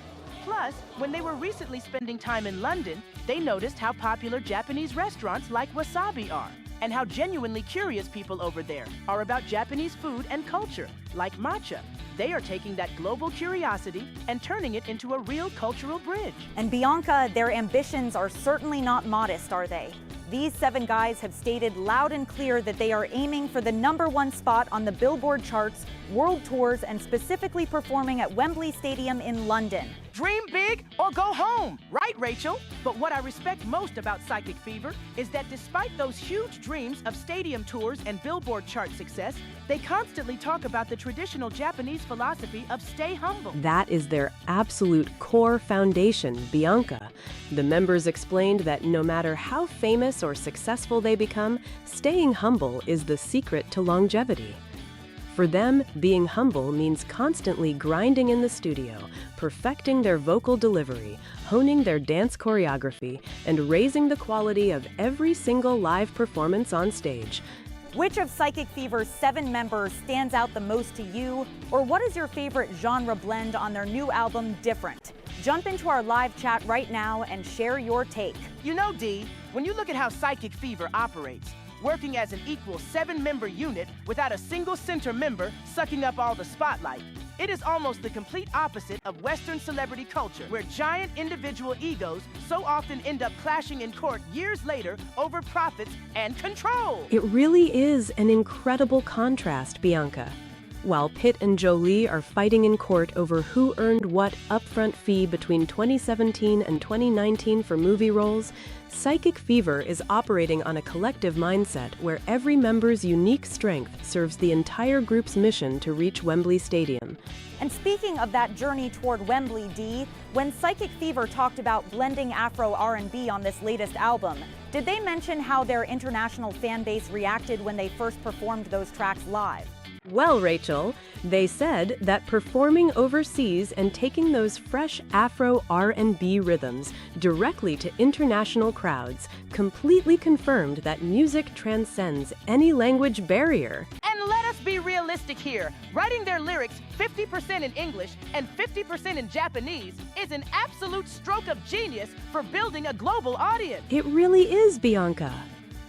Plus, when they were recently spending time in London, they noticed how popular Japanese restaurants like Wasabi are, and how genuinely curious people over there are about Japanese food and culture, like matcha. They are taking that global curiosity and turning it into a real cultural bridge. And Bianca, their ambitions are certainly not modest, are they? These 7 guys have stated loud and clear that they are aiming for the #1 spot on the Billboard charts, world tours, and specifically performing at Wembley Stadium in London. Dream big or go home, right, Rachel? But what I respect most about Psychic Fever is that despite those huge dreams of stadium tours and Billboard chart success, they constantly talk about the traditional Japanese philosophy of stay humble. That is their absolute core foundation, Bianca. The members explained that no matter how famous or successful they become, staying humble is the secret to longevity. For them, being humble means constantly grinding in the studio, perfecting their vocal delivery, honing their dance choreography, and raising the quality of every single live performance on stage. Which of Psychic Fever's 7 members stands out the most to you? Or what is your favorite genre blend on their new album, Different? Jump into our live chat right now and share your take. You know, Dee, when you look at how Psychic Fever operates, working as an equal 7-member unit without a single center member sucking up all the spotlight, it is almost the complete opposite of Western celebrity culture, where giant individual egos so often end up clashing in court years later over profits and control. It really is an incredible contrast, Bianca. While Pitt and Jolie are fighting in court over who earned what upfront fee between 2017 and 2019 for movie roles, Psychic Fever is operating on a collective mindset where every member's unique strength serves the entire group's mission to reach Wembley Stadium. And speaking of that journey toward Wembley, Dee, when Psychic Fever talked about blending Afro R&B on this latest album, did they mention how their international fan base reacted when they first performed those tracks live? Well, Rachel, they said that performing overseas and taking those fresh Afro R&B rhythms directly to international crowds completely confirmed that music transcends any language barrier. And let us be realistic here. Writing their lyrics 50% in English and 50% in Japanese is an absolute stroke of genius for building a global audience. It really is, Bianca.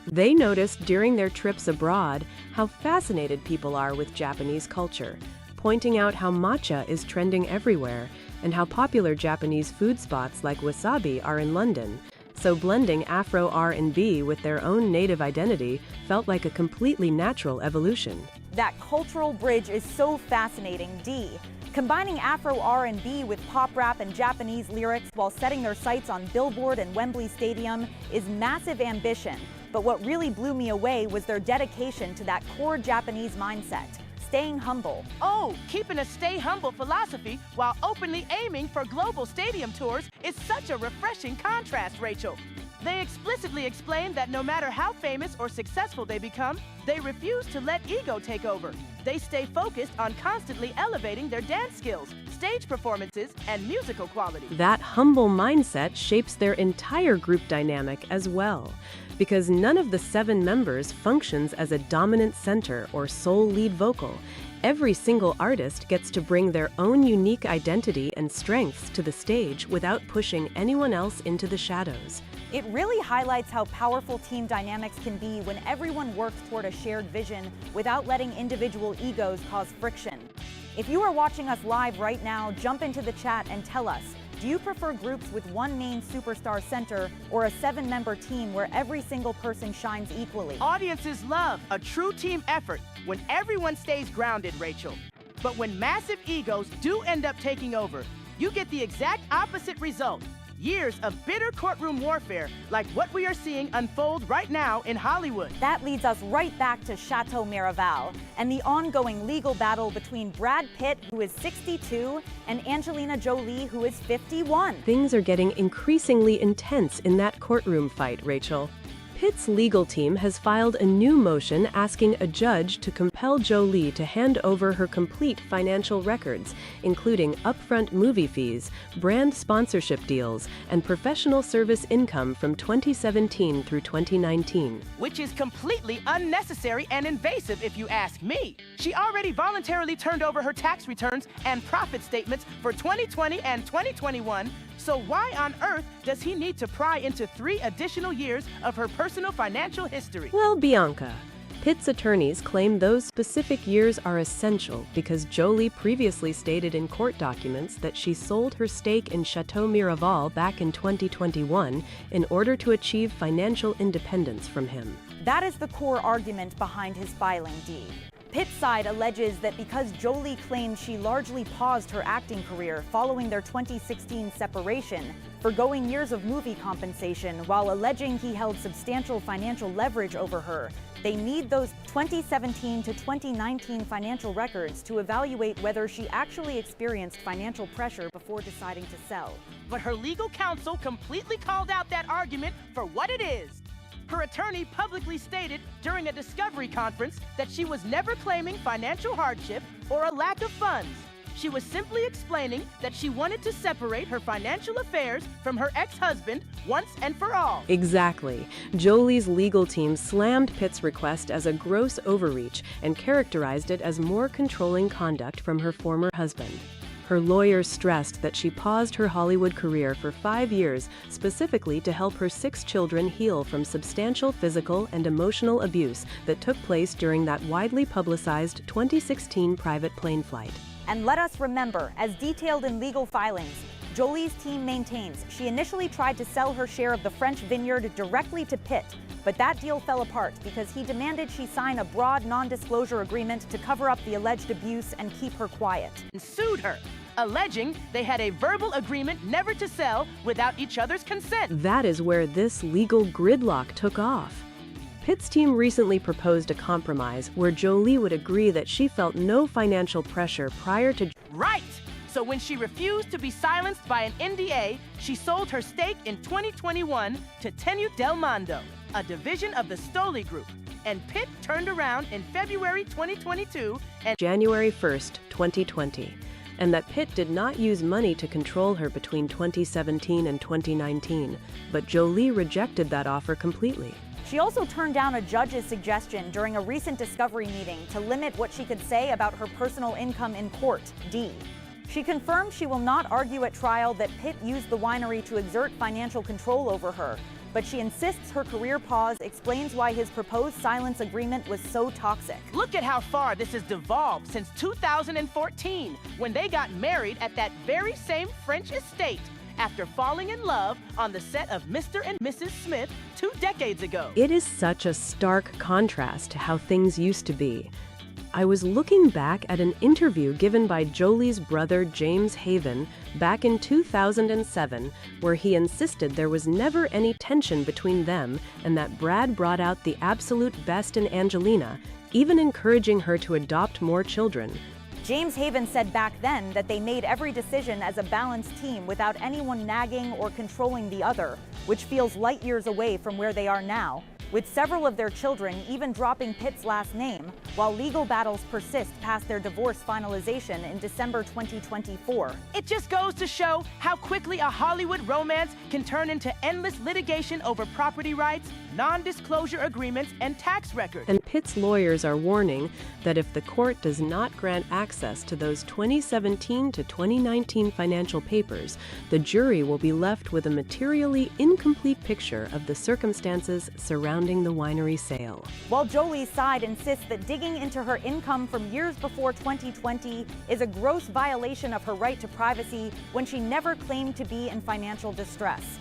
They noticed during their trips abroad how fascinated people are with Japanese culture, pointing out how matcha is trending everywhere and how popular Japanese food spots like wasabi are in London. So blending Afro R&B with their own native identity felt like a completely natural evolution. That cultural bridge is so fascinating, Dee. Combining Afro R&B with pop rap and Japanese lyrics while setting their sights on Billboard and Wembley Stadium is massive ambition. But what really blew me away was their dedication to that core Japanese mindset, staying humble. Oh, keeping a stay humble philosophy while openly aiming for global stadium tours is such a refreshing contrast, Rachel. They explicitly explain that no matter how famous or successful they become, they refuse to let ego take over. They stay focused on constantly elevating their dance skills, stage performances, and musical quality. That humble mindset shapes their entire group dynamic as well, because none of the 7 members functions as a dominant center or sole lead vocal. Every single artist gets to bring their own unique identity and strengths to the stage without pushing anyone else into the shadows. It really highlights how powerful team dynamics can be when everyone works toward a shared vision without letting individual egos cause friction. If you are watching us live right now, jump into the chat and tell us, do you prefer groups with one main superstar center or a 7-member team where every single person shines equally? Audiences love a true team effort when everyone stays grounded, Rachel. But when massive egos do end up taking over, you get the exact opposite result. Years of bitter courtroom warfare like what we are seeing unfold right now in Hollywood. That leads us right back to Chateau Miraval and the ongoing legal battle between Brad Pitt, who is 62, and Angelina Jolie, who is 51. Things are getting increasingly intense in that courtroom fight, Rachel. Pitt's legal team has filed a new motion asking a judge to compel Jolie to hand over her complete financial records, including upfront movie fees, brand sponsorship deals, and professional service income from 2017 through 2019. Which is completely unnecessary and invasive if you ask me. She already voluntarily turned over her tax returns and profit statements for 2020 and 2021, so why on earth does he need to pry into 3 additional years of her personal financial history? Well, Bianca, Pitt's attorneys claim those specific years are essential because Jolie previously stated in court documents that she sold her stake in Chateau Miraval back in 2021 in order to achieve financial independence from him. That is the core argument behind his filing, Dee. Pitt's side alleges that because Jolie claimed she largely paused her acting career following their 2016 separation, forgoing years of movie compensation while alleging he held substantial financial leverage over her, they need those 2017 to 2019 financial records to evaluate whether she actually experienced financial pressure before deciding to sell. But her legal counsel completely called out that argument for what it is. Her attorney publicly stated during a discovery conference that she was never claiming financial hardship or a lack of funds. She was simply explaining that she wanted to separate her financial affairs from her ex-husband once and for all. Exactly. Jolie's legal team slammed Pitt's request as a gross overreach and characterized it as more controlling conduct from her former husband. Her lawyers stressed that she paused her Hollywood career for 5 years, specifically to help her 6 children heal from substantial physical and emotional abuse that took place during that widely publicized 2016 private plane flight. And let us remember, as detailed in legal filings, Jolie's team maintains she initially tried to sell her share of the French vineyard directly to Pitt, but that deal fell apart because he demanded she sign a broad non-disclosure agreement to cover up the alleged abuse and keep her quiet. And sued her, alleging they had a verbal agreement never to sell without each other's consent. That is where this legal gridlock took off. Pitt's team recently proposed a compromise where Jolie would agree that she felt no financial pressure prior to... Right! So when she refused to be silenced by an NDA, she sold her stake in 2021 to Tenute Del Mondo, a division of the Stoli Group. And Pitt turned around in February 2022 and January 1st, 2020, and that Pitt did not use money to control her between 2017 and 2019, but Jolie rejected that offer completely. She also turned down a judge's suggestion during a recent discovery meeting to limit what she could say about her personal income in court, D. She confirmed she will not argue at trial that Pitt used the winery to exert financial control over her, but she insists her career pause explains why his proposed silence agreement was so toxic. look at how far this has devolved since 2014, when they got married at that very same French estate after falling in love on the set of Mr. and Mrs. Smith 2 decades ago. It is such a stark contrast to how things used to be. I was looking back at an interview given by Jolie's brother James Haven back in 2007, where he insisted there was never any tension between them and that Brad brought out the absolute best in Angelina, even encouraging her to adopt more children. James Haven said back then that they made every decision as a balanced team without anyone nagging or controlling the other, which feels light years away from where they are now, with several of their children even dropping Pitt's last name, while legal battles persist past their divorce finalization in December 2024. It just goes to show how quickly a Hollywood romance can turn into endless litigation over property rights, non-disclosure agreements, and tax records. And Pitt's lawyers are warning that if the court does not grant access to those 2017 to 2019 financial papers, the jury will be left with a materially incomplete picture of the circumstances surrounding the winery sale. While Jolie's side insists that digging into her income from years before 2020 is a gross violation of her right to privacy when she never claimed to be in financial distress.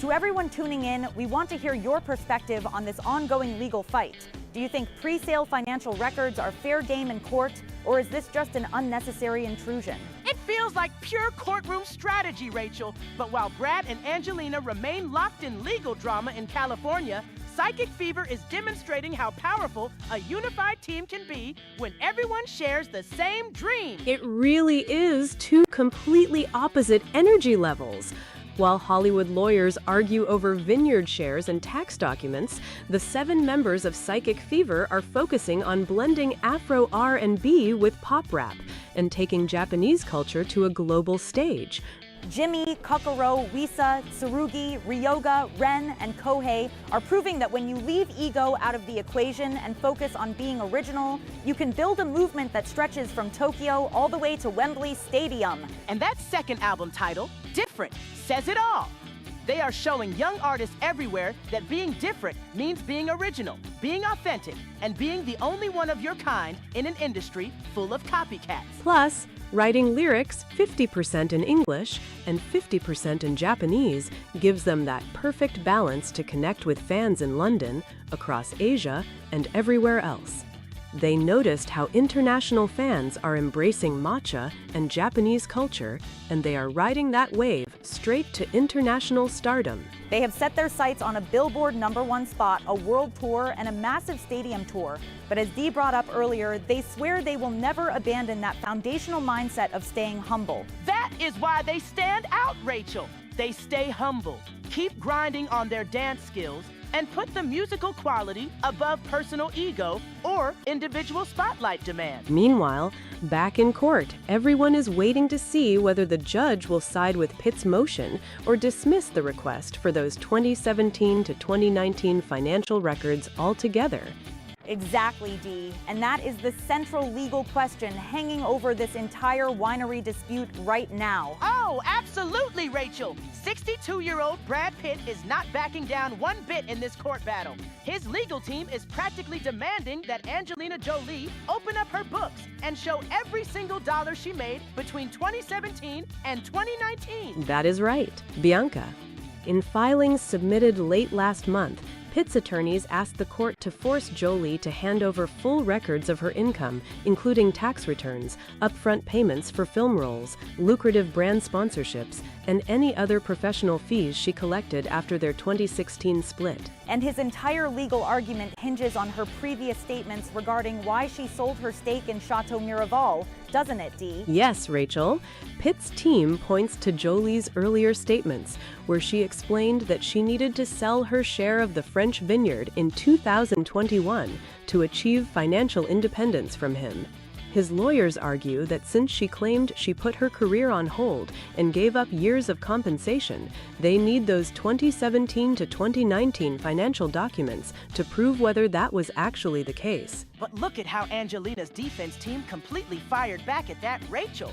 To everyone tuning in, we want to hear your perspective on this ongoing legal fight. Do you think pre-sale financial records are fair game in court, or is this just an unnecessary intrusion? It feels like pure courtroom strategy, Rachel. But while Brad and Angelina remain locked in legal drama in California, Psychic Fever is demonstrating how powerful a unified team can be when everyone shares the same dream. It really is two completely opposite energy levels. While Hollywood lawyers argue over vineyard shares and tax documents, the 7 members of Psychic Fever are focusing on blending Afro R&B with pop rap and taking Japanese culture to a global stage. Jimmy, Kokoro, Wisa, Tsurugi, Ryoga, Ren, and Kohei are proving that when you leave ego out of the equation and focus on being original, you can build a movement that stretches from Tokyo all the way to Wembley Stadium. And that second album title, Different, says it all. They are showing young artists everywhere that being different means being original, being authentic, and being the only one of your kind in an industry full of copycats. Plus, writing lyrics 50% in English and 50% in Japanese gives them that perfect balance to connect with fans in London, across Asia, and everywhere else. They noticed how international fans are embracing matcha and Japanese culture, and they are riding that wave straight to international stardom. They have set their sights on a Billboard #1 spot, a world tour, and a massive stadium tour. But as Dee brought up earlier, they swear they will never abandon that foundational mindset of staying humble. That is why they stand out, Rachel. They stay humble, keep grinding on their dance skills, and put the musical quality above personal ego or individual spotlight demand. Meanwhile, back in court, everyone is waiting to see whether the judge will side with Pitt's motion or dismiss the request for those 2017 to 2019 financial records altogether. Exactly, Dee. And that is the central legal question hanging over this entire winery dispute right now. Oh, absolutely, Rachel. 62-year-old Brad Pitt is not backing down one bit in this court battle. His legal team is practically demanding that Angelina Jolie open up her books and show every single dollar she made between 2017 and 2019. That is right, Bianca. In filings submitted late last month, Pitt's attorneys asked the court to force Jolie to hand over full records of her income, including tax returns, upfront payments for film roles, lucrative brand sponsorships, and any other professional fees she collected after their 2016 split. And his entire legal argument hinges on her previous statements regarding why she sold her stake in Chateau Miraval, doesn't it, Dee? Yes, Rachel. Pitt's team points to Jolie's earlier statements, where she explained that she needed to sell her share of the French vineyard in 2021 to achieve financial independence from him. His lawyers argue that since she claimed she put her career on hold and gave up years of compensation, they need those 2017 to 2019 financial documents to prove whether that was actually the case. But look at how Angelina's defense team completely fired back at that, Rachel.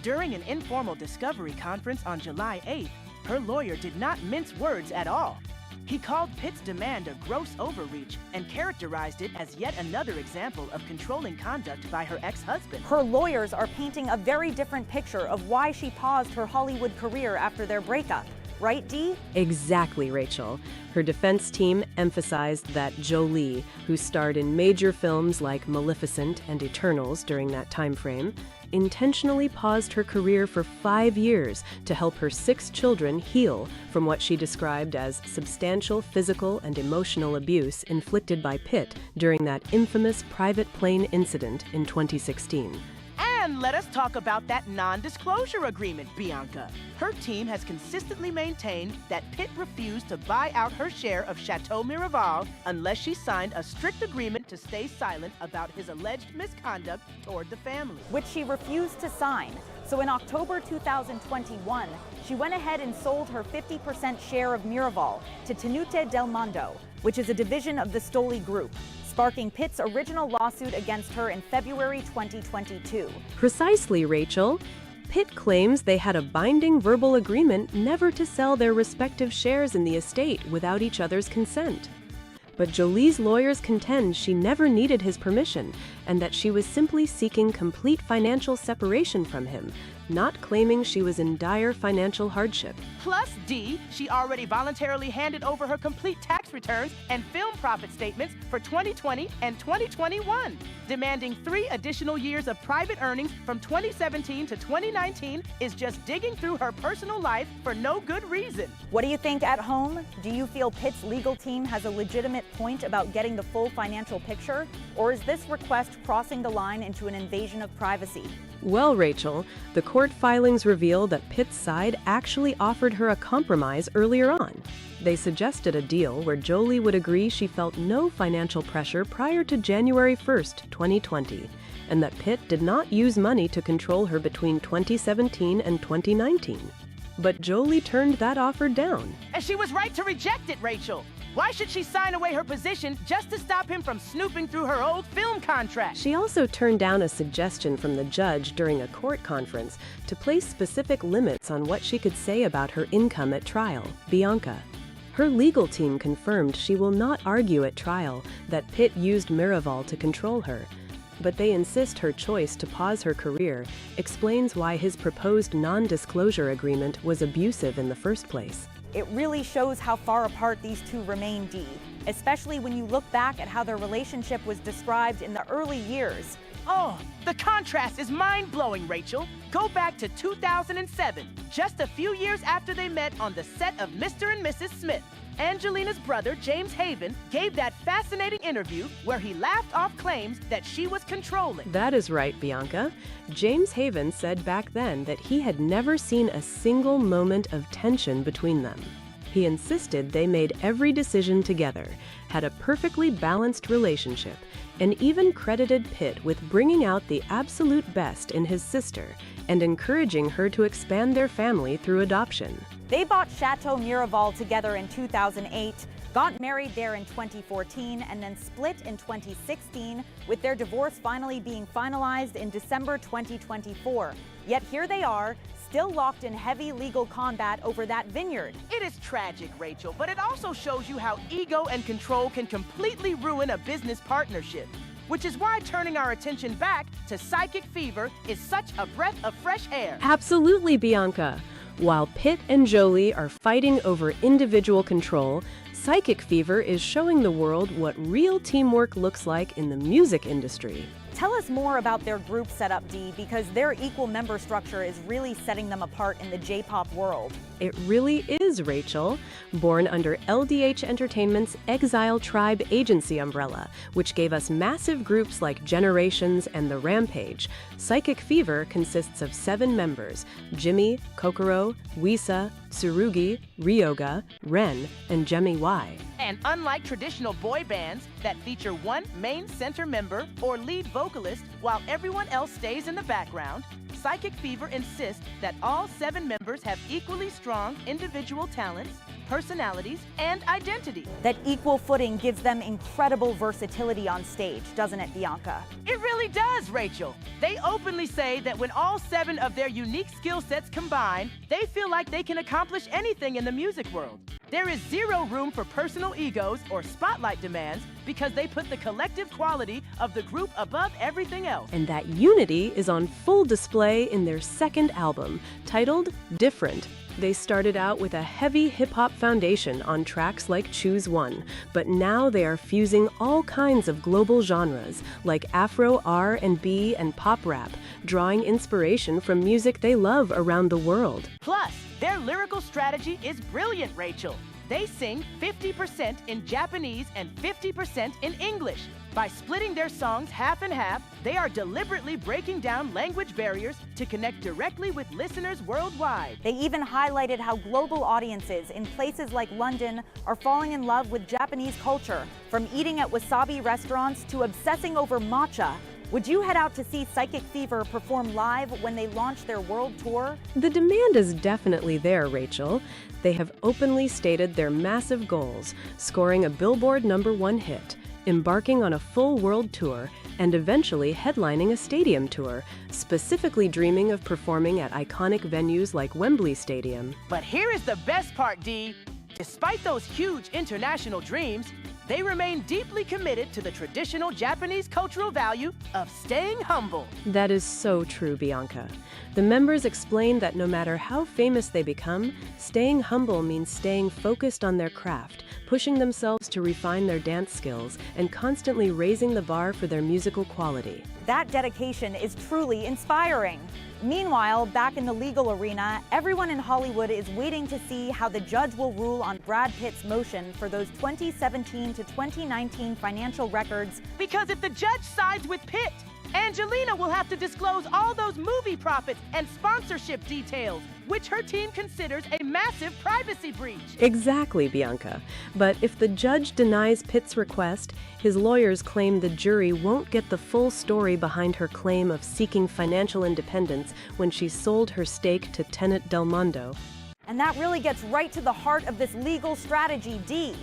During an informal discovery conference on July 8th, her lawyer did not mince words at all. He called Pitt's demand a gross overreach and characterized it as yet another example of controlling conduct by her ex-husband. Her lawyers are painting a very different picture of why she paused her Hollywood career after their breakup. Right, Dee? Exactly, Rachel. Her defense team emphasized that Jolie, who starred in major films like Maleficent and Eternals during that time frame, intentionally paused her career for 5 years to help her 6 children heal from what she described as substantial physical and emotional abuse inflicted by Pitt during that infamous private plane incident in 2016. And let us talk about that non-disclosure agreement, Bianca. Her team has consistently maintained that Pitt refused to buy out her share of Chateau Miraval unless she signed a strict agreement to stay silent about his alleged misconduct toward the family, which she refused to sign. So in October 2021, she went ahead and sold her 50% share of Miraval to Tenute del Mondo, which is a division of the Stoli Group, sparking Pitt's original lawsuit against her in February 2022. Precisely, Rachel. Pitt claims they had a binding verbal agreement never to sell their respective shares in the estate without each other's consent. But Jolie's lawyers contend she never needed his permission and that she was simply seeking complete financial separation from him, not claiming she was in dire financial hardship. Plus, Dee, she already voluntarily handed over her complete tax returns and film profit statements for 2020 and 2021. Demanding 3 additional years of private earnings from 2017 to 2019 is just digging through her personal life for no good reason. What do you think at home? Do you feel Pitt's legal team has a legitimate point about getting the full financial picture? Or is this request crossing the line into an invasion of privacy? Well, Rachel, the court filings reveal that Pitt's side actually offered her a compromise earlier on. They suggested a deal where Jolie would agree she felt no financial pressure prior to January 1st, 2020, and that Pitt did not use money to control her between 2017 and 2019. But Jolie turned that offer down. And she was right to reject it, Rachel. Why should she sign away her position just to stop him from snooping through her old film contract? She also turned down a suggestion from the judge during a court conference to place specific limits on what she could say about her income at trial, Bianca. Her legal team confirmed she will not argue at trial that Pitt used Miraval to control her, but they insist her choice to pause her career explains why his proposed non-disclosure agreement was abusive in the first place. It really shows how far apart these two remain, Dee, especially when you look back at how their relationship was described in the early years. Oh, the contrast is mind-blowing, Rachel. Go back to 2007, just a few years after they met on the set of Mr. and Mrs. Smith. Angelina's brother, James Haven, gave that fascinating interview where he laughed off claims that she was controlling. That is right, Bianca. James Haven said back then that he had never seen a single moment of tension between them. He insisted they made every decision together, had a perfectly balanced relationship, and even credited Pitt with bringing out the absolute best in his sister and encouraging her to expand their family through adoption. They bought Chateau Miraval together in 2008, got married there in 2014, and then split in 2016, with their divorce finally being finalized in December 2024. Yet here they are, still locked in heavy legal combat over that vineyard. It is tragic, Rachel, but it also shows you how ego and control can completely ruin a business partnership. Which is why turning our attention back to Psychic Fever is such a breath of fresh air. Absolutely, Bianca. While Pitt and Jolie are fighting over individual control, Psychic Fever is showing the world what real teamwork looks like in the music industry. Tell us more about their group setup, Dee, because their equal member structure is really setting them apart in the J-pop world. It really is, Rachel. Born under LDH Entertainment's Exile Tribe agency umbrella, which gave us massive groups like Generations and The Rampage, Psychic Fever consists of 7 members: Jimmy, Kokoro, Wisa, Tsurugi, Ryoga, Ren, and Jemmy Y. And unlike traditional boy bands that feature one main center member or lead vocalist while everyone else stays in the background, Psychic Fever insists that all 7 members have equally strong individual talents, personalities, and identity. That equal footing gives them incredible versatility on stage, doesn't it, Bianca? It really does, Rachel. They openly say that when all 7 of their unique skill sets combine, they feel like they can accomplish anything in the music world. There is zero room for personal egos or spotlight demands because they put the collective quality of the group above everything else. And that unity is on full display in their second album, titled Different. They started out with a heavy hip-hop foundation on tracks like Choose One, but now they are fusing all kinds of global genres like Afro, R&B, and pop rap, drawing inspiration from music they love around the world. Plus, their lyrical strategy is brilliant, Rachel. They sing 50% in Japanese and 50% in English. By splitting their songs half and half, they are deliberately breaking down language barriers to connect directly with listeners worldwide. They even highlighted how global audiences in places like London are falling in love with Japanese culture, from eating at wasabi restaurants to obsessing over matcha. Would you head out to see Psychic Fever perform live when they launch their world tour? The demand is definitely there, Rachel. They have openly stated their massive goals, scoring a Billboard #1 hit, embarking on a full world tour, and eventually headlining a stadium tour, specifically dreaming of performing at iconic venues like Wembley Stadium. But here is the best part, Dee. Despite those huge international dreams, they remain deeply committed to the traditional Japanese cultural value of staying humble. That is so true, Bianca. The members explain that no matter how famous they become, staying humble means staying focused on their craft, pushing themselves to refine their dance skills, and constantly raising the bar for their musical quality. That dedication is truly inspiring. Meanwhile, back in the legal arena, everyone in Hollywood is waiting to see how the judge will rule on Brad Pitt's motion for those 2017 to 2019 financial records. Because if the judge sides with Pitt, Angelina will have to disclose all those movie profits and sponsorship details, which her team considers a massive privacy breach. Exactly, Bianca. But if the judge denies Pitt's request, his lawyers claim the jury won't get the full story behind her claim of seeking financial independence when she sold her stake to Tenet Del Mundo. And that really gets right to the heart of this legal strategy, Dee.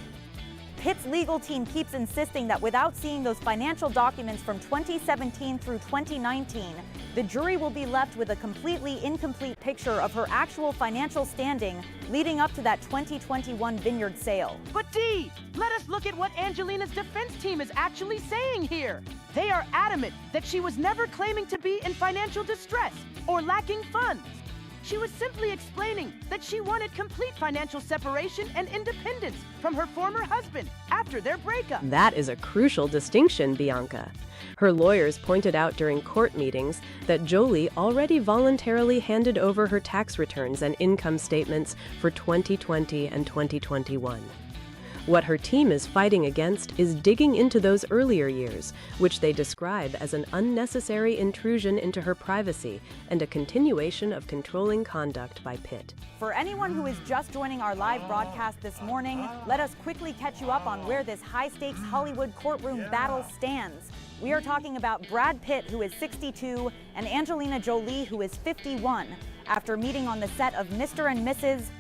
Pitt's legal team keeps insisting that without seeing those financial documents from 2017 through 2019, the jury will be left with a completely incomplete picture of her actual financial standing leading up to that 2021 vineyard sale. But Dee, let us look at what Angelina's defense team is actually saying here. They are adamant that she was never claiming to be in financial distress or lacking funds. She was simply explaining that she wanted complete financial separation and independence from her former husband after their breakup. That is a crucial distinction, Bianca. Her lawyers pointed out during court meetings that Jolie already voluntarily handed over her tax returns and income statements for 2020 and 2021. What her team is fighting against is digging into those earlier years, which they describe as an unnecessary intrusion into her privacy and a continuation of controlling conduct by Pitt. For anyone who is just joining our live broadcast this morning, let us quickly catch you up on where this high-stakes Hollywood courtroom battle stands. We are talking about Brad Pitt, who is 62, and Angelina Jolie, who is 51, after meeting on the set of Mr. and Mrs.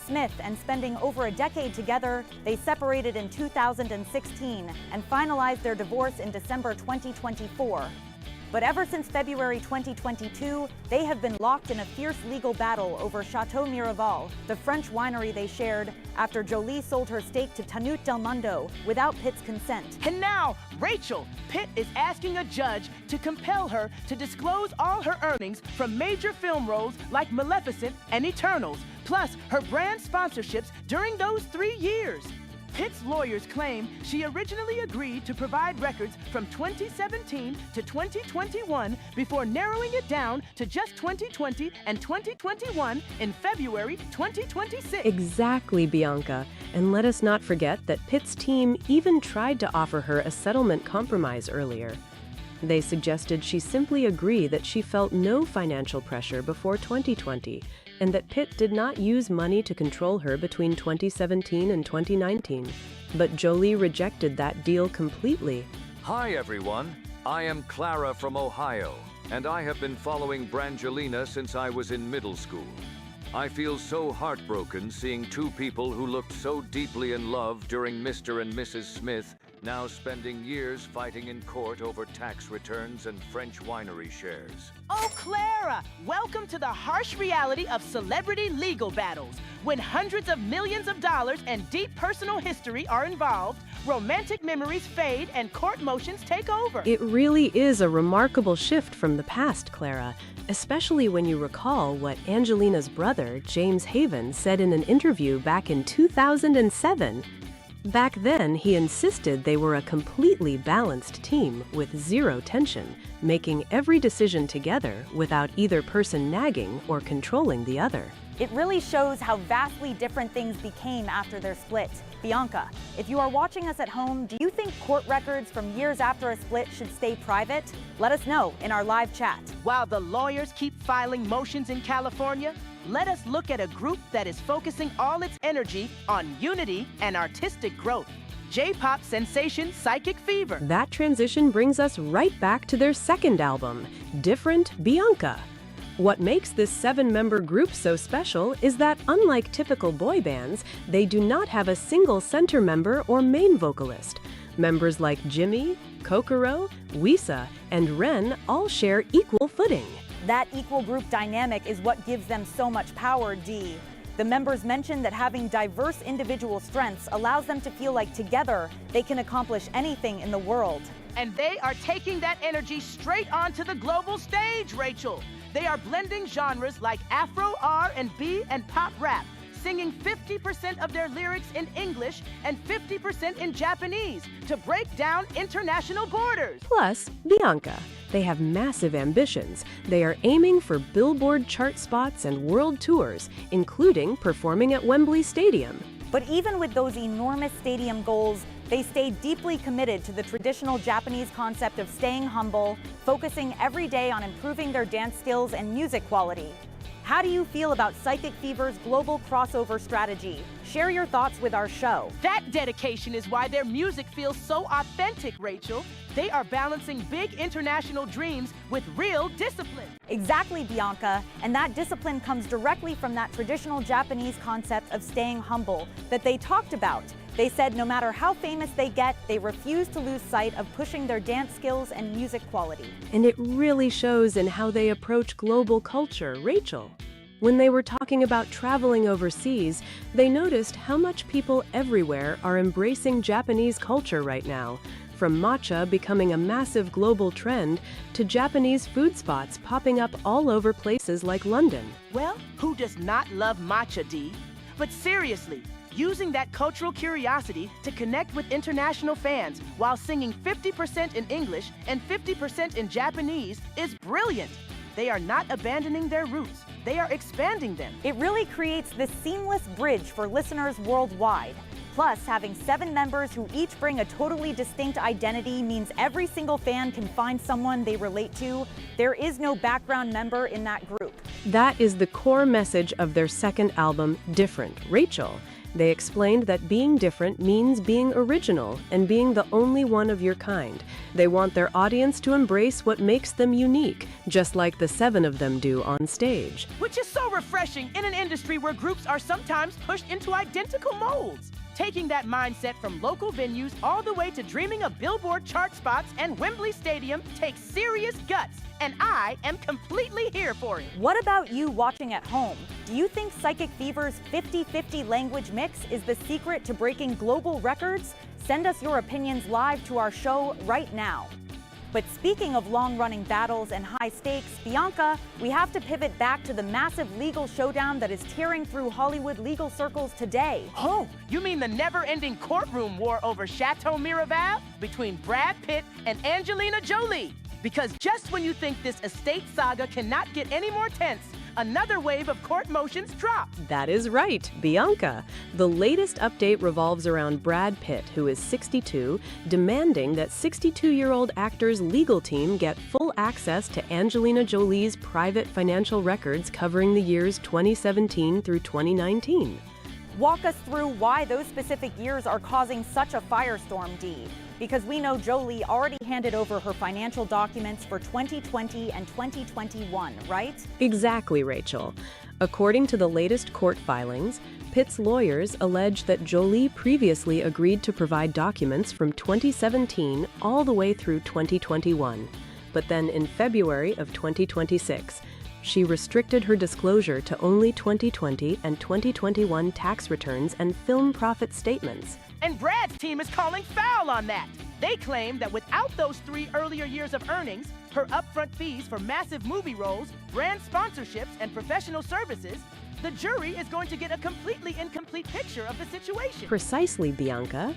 Smith and spending over a decade together, they separated in 2016 and finalized their divorce in December 2024. But ever since February 2022, they have been locked in a fierce legal battle over Chateau Miraval, the French winery they shared, after Jolie sold her stake to Tanut Del Mundo without Pitt's consent. And now, Rachel, Pitt is asking a judge to compel her to disclose all her earnings from major film roles like Maleficent and Eternals, plus her brand sponsorships during those 3 years. Pitt's lawyers claim she originally agreed to provide records from 2017 to 2021 before narrowing it down to just 2020 and 2021 in February 2026. Exactly, Bianca. And let us not forget that Pitt's team even tried to offer her a settlement compromise earlier. They suggested she simply agree that she felt no financial pressure before 2020, and that Pitt did not use money to control her between 2017 and 2019. But Jolie rejected that deal completely. Hi everyone, I am Clara from Ohio, and I have been following Brangelina since I was in middle school. I feel so heartbroken seeing two people who looked so deeply in love during Mr. and Mrs. Smith now spending years fighting in court over tax returns and French winery shares. Oh, Clara, welcome to the harsh reality of celebrity legal battles. When hundreds of millions of dollars and deep personal history are involved, romantic memories fade and court motions take over. It really is a remarkable shift from the past, Clara, especially when you recall what Angelina's brother, James Haven, said in an interview back in 2007. Back then, he insisted they were a completely balanced team with zero tension, making every decision together without either person nagging or controlling the other. It really shows how vastly different things became after their split. Bianca, if you are watching us at home, do you think court records from years after a split should stay private? Let us know in our live chat. While the lawyers keep filing motions in California, let us look at a group that is focusing all its energy on unity and artistic growth. J-pop sensation Psychic Fever. That transition brings us right back to their second album, Different Bianca. What makes this 7-member group so special is that, unlike typical boy bands, they do not have a single center member or main vocalist. Members like Jimmy, Kokoro, Wisa, and Ren all share equal footing. That equal group dynamic is what gives them so much power, Dee. The members mentioned that having diverse individual strengths allows them to feel like together they can accomplish anything in the world. And they are taking that energy straight onto the global stage, Rachel. They are blending genres like Afro, R&B, and pop rap, singing 50% of their lyrics in English and 50% in Japanese to break down international borders. Plus, Bianca. They have massive ambitions. They are aiming for Billboard chart spots and world tours, including performing at Wembley Stadium. But even with those enormous stadium goals, they stay deeply committed to the traditional Japanese concept of staying humble, focusing every day on improving their dance skills and music quality. How do you feel about Psychic Fever's global crossover strategy? Share your thoughts with our show. That dedication is why their music feels so authentic, Rachel. They are balancing big international dreams with real discipline. Exactly, Bianca. And that discipline comes directly from that traditional Japanese concept of staying humble that they talked about. They said no matter how famous they get, they refuse to lose sight of pushing their dance skills and music quality. And it really shows in how they approach global culture, Rachel. When they were talking about traveling overseas, they noticed how much people everywhere are embracing Japanese culture right now, from matcha becoming a massive global trend to Japanese food spots popping up all over places like London. Well, who does not love matcha, Dee? But seriously, using that cultural curiosity to connect with international fans while singing 50% in English and 50% in Japanese is brilliant. They are not abandoning their roots. They are expanding them. It really creates this seamless bridge for listeners worldwide. Plus, having 7 members who each bring a totally distinct identity means every single fan can find someone they relate to. There is no background member in that group. That is the core message of their second album, Different, Rachel. They explained that being different means being original and being the only one of your kind. They want their audience to embrace what makes them unique, just like the 7 of them do on stage. Which is so refreshing in an industry where groups are sometimes pushed into identical molds. Taking that mindset from local venues all the way to dreaming of Billboard chart spots and Wembley Stadium takes serious guts, and I am completely here for it. What about you watching at home? Do you think Psychic Fever's 50-50 language mix is the secret to breaking global records? Send us your opinions live to our show right now. But speaking of long-running battles and high stakes, Bianca, we have to pivot back to the massive legal showdown that is tearing through Hollywood legal circles today. Oh, you mean the never-ending courtroom war over Chateau Miraval between Brad Pitt and Angelina Jolie? Because just when you think this estate saga cannot get any more tense, another wave of court motions drop. That is right, Bianca. The latest update revolves around Brad Pitt, who is 62, demanding that 62-year-old actor's legal team get full access to Angelina Jolie's private financial records covering the years 2017 through 2019. Walk us through why those specific years are causing such a firestorm, Dee. Because we know Jolie already handed over her financial documents for 2020 and 2021, right? Exactly, Rachel. According to the latest court filings, Pitt's lawyers allege that Jolie previously agreed to provide documents from 2017 all the way through 2021. But then in February of 2026, she restricted her disclosure to only 2020 and 2021 tax returns and film profit statements. And Brad's team is calling foul on that. They claim that without those 3 earlier years of earnings, her upfront fees for massive movie roles, brand sponsorships, and professional services, the jury is going to get a completely incomplete picture of the situation. Precisely, Bianca.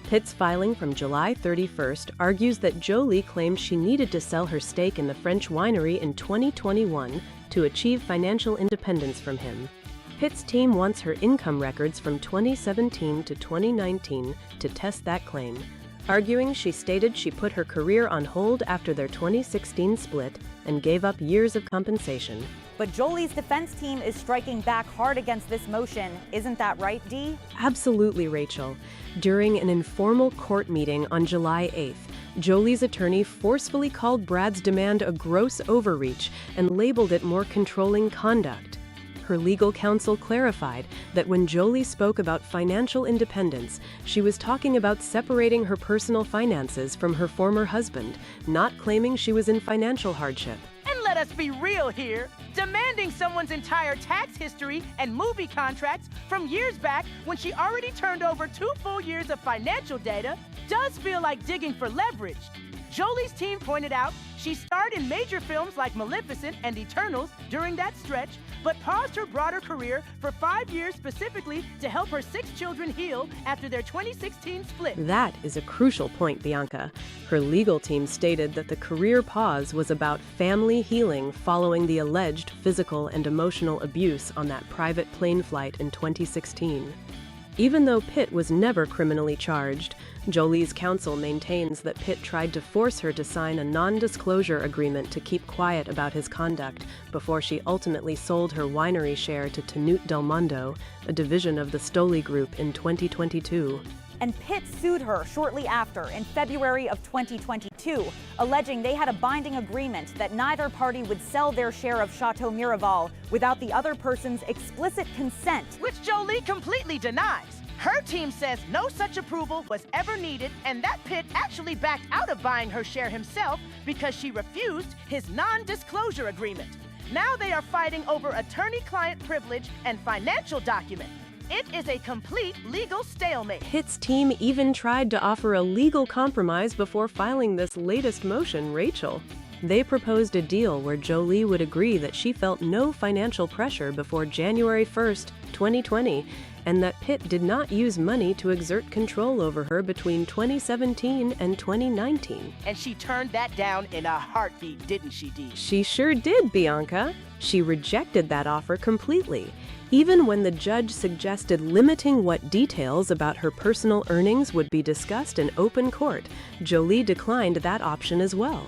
Pitt's filing from July 31st argues that Jolie claimed she needed to sell her stake in the French winery in 2021 to achieve financial independence from him. Pitt's team wants her income records from 2017 to 2019 to test that claim, arguing she stated she put her career on hold after their 2016 split and gave up years of compensation. But Jolie's defense team is striking back hard against this motion. Isn't that right, Dee? Absolutely, Rachel. During an informal court meeting on July 8th, Jolie's attorney forcefully called Brad's demand a gross overreach and labeled it more controlling conduct. Her legal counsel clarified that when Jolie spoke about financial independence, she was talking about separating her personal finances from her former husband, not claiming she was in financial hardship. And let us be real here. Demanding someone's entire tax history and movie contracts from years back when she already turned over 2 full years of financial data does feel like digging for leverage. Jolie's team pointed out she starred in major films like Maleficent and Eternals during that stretch, but paused her broader career for 5 years specifically to help her 6 children heal after their 2016 split. That is a crucial point, Bianca. Her legal team stated that the career pause was about family healing following the alleged physical and emotional abuse on that private plane flight in 2016. Even though Pitt was never criminally charged, Jolie's counsel maintains that Pitt tried to force her to sign a non-disclosure agreement to keep quiet about his conduct before she ultimately sold her winery share to Tenute Del Mondo, a division of the Stoli Group, in 2022. And Pitt sued her shortly after, in February of 2022, alleging they had a binding agreement that neither party would sell their share of Chateau Miraval without the other person's explicit consent. Which Jolie completely denies. Her team says no such approval was ever needed and that Pitt actually backed out of buying her share himself because she refused his non-disclosure agreement. Now they are fighting over attorney-client privilege and financial document. It is a complete legal stalemate. Pitt's team even tried to offer a legal compromise before filing this latest motion, Rachel. They proposed a deal where Jolie would agree that she felt no financial pressure before January 1st, 2020, and that Pitt did not use money to exert control over her between 2017 and 2019. And she turned that down in a heartbeat, didn't she, Dee? She sure did, Bianca. She rejected that offer completely. Even when the judge suggested limiting what details about her personal earnings would be discussed in open court, Jolie declined that option as well.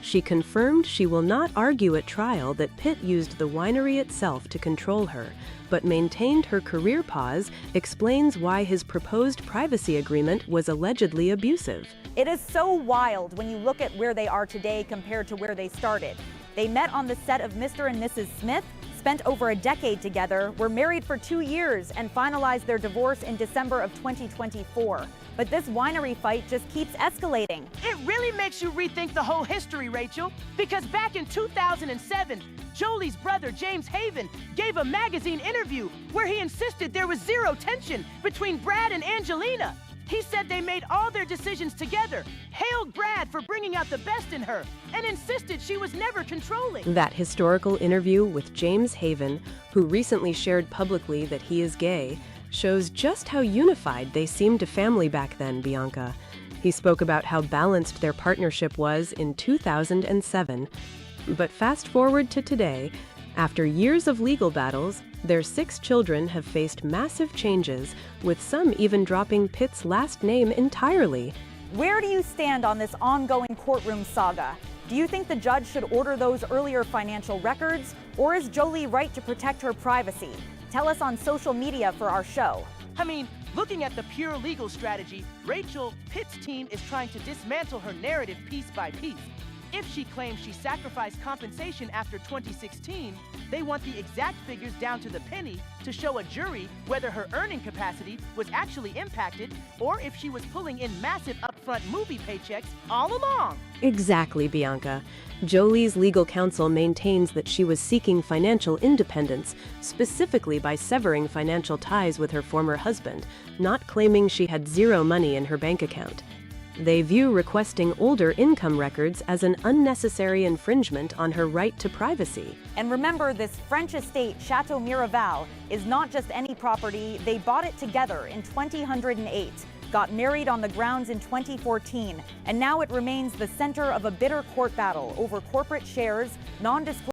She confirmed she will not argue at trial that Pitt used the winery itself to control her, but maintained her career pause, explains why his proposed privacy agreement was allegedly abusive. It is so wild when you look at where they are today compared to where they started. They met on the set of Mr. and Mrs. Smith, spent over a decade together, were married for 2 years, and finalized their divorce in December of 2024. But this winery fight just keeps escalating. It really makes you rethink the whole history, Rachel, because back in 2007, Jolie's brother, James Haven, gave a magazine interview where he insisted there was zero tension between Brad and Angelina. He said they made all their decisions together, hailed Brad for bringing out the best in her, and insisted she was never controlling. That historical interview with James Haven, who recently shared publicly that he is gay, shows just how unified they seemed to family back then, Bianca. He spoke about how balanced their partnership was in 2007. But fast forward to today, after years of legal battles, their 6 children have faced massive changes, with some even dropping Pitt's last name entirely. Where do you stand on this ongoing courtroom saga? Do you think the judge should order those earlier financial records, or is Jolie right to protect her privacy? Tell us on social media for our show. I mean, looking at the pure legal strategy, Rachel, Pitt's team is trying to dismantle her narrative piece by piece. If she claims she sacrificed compensation after 2016, they want the exact figures down to the penny to show a jury whether her earning capacity was actually impacted or if she was pulling in massive upfront movie paychecks all along. Exactly, Bianca. Jolie's legal counsel maintains that she was seeking financial independence, specifically by severing financial ties with her former husband, not claiming she had zero money in her bank account. They view requesting older income records as an unnecessary infringement on her right to privacy. And remember, this French estate, Chateau Miraval, is not just any property. They bought it together in 2008, got married on the grounds in 2014, and now it remains the center of a bitter court battle over corporate shares, non-disclosure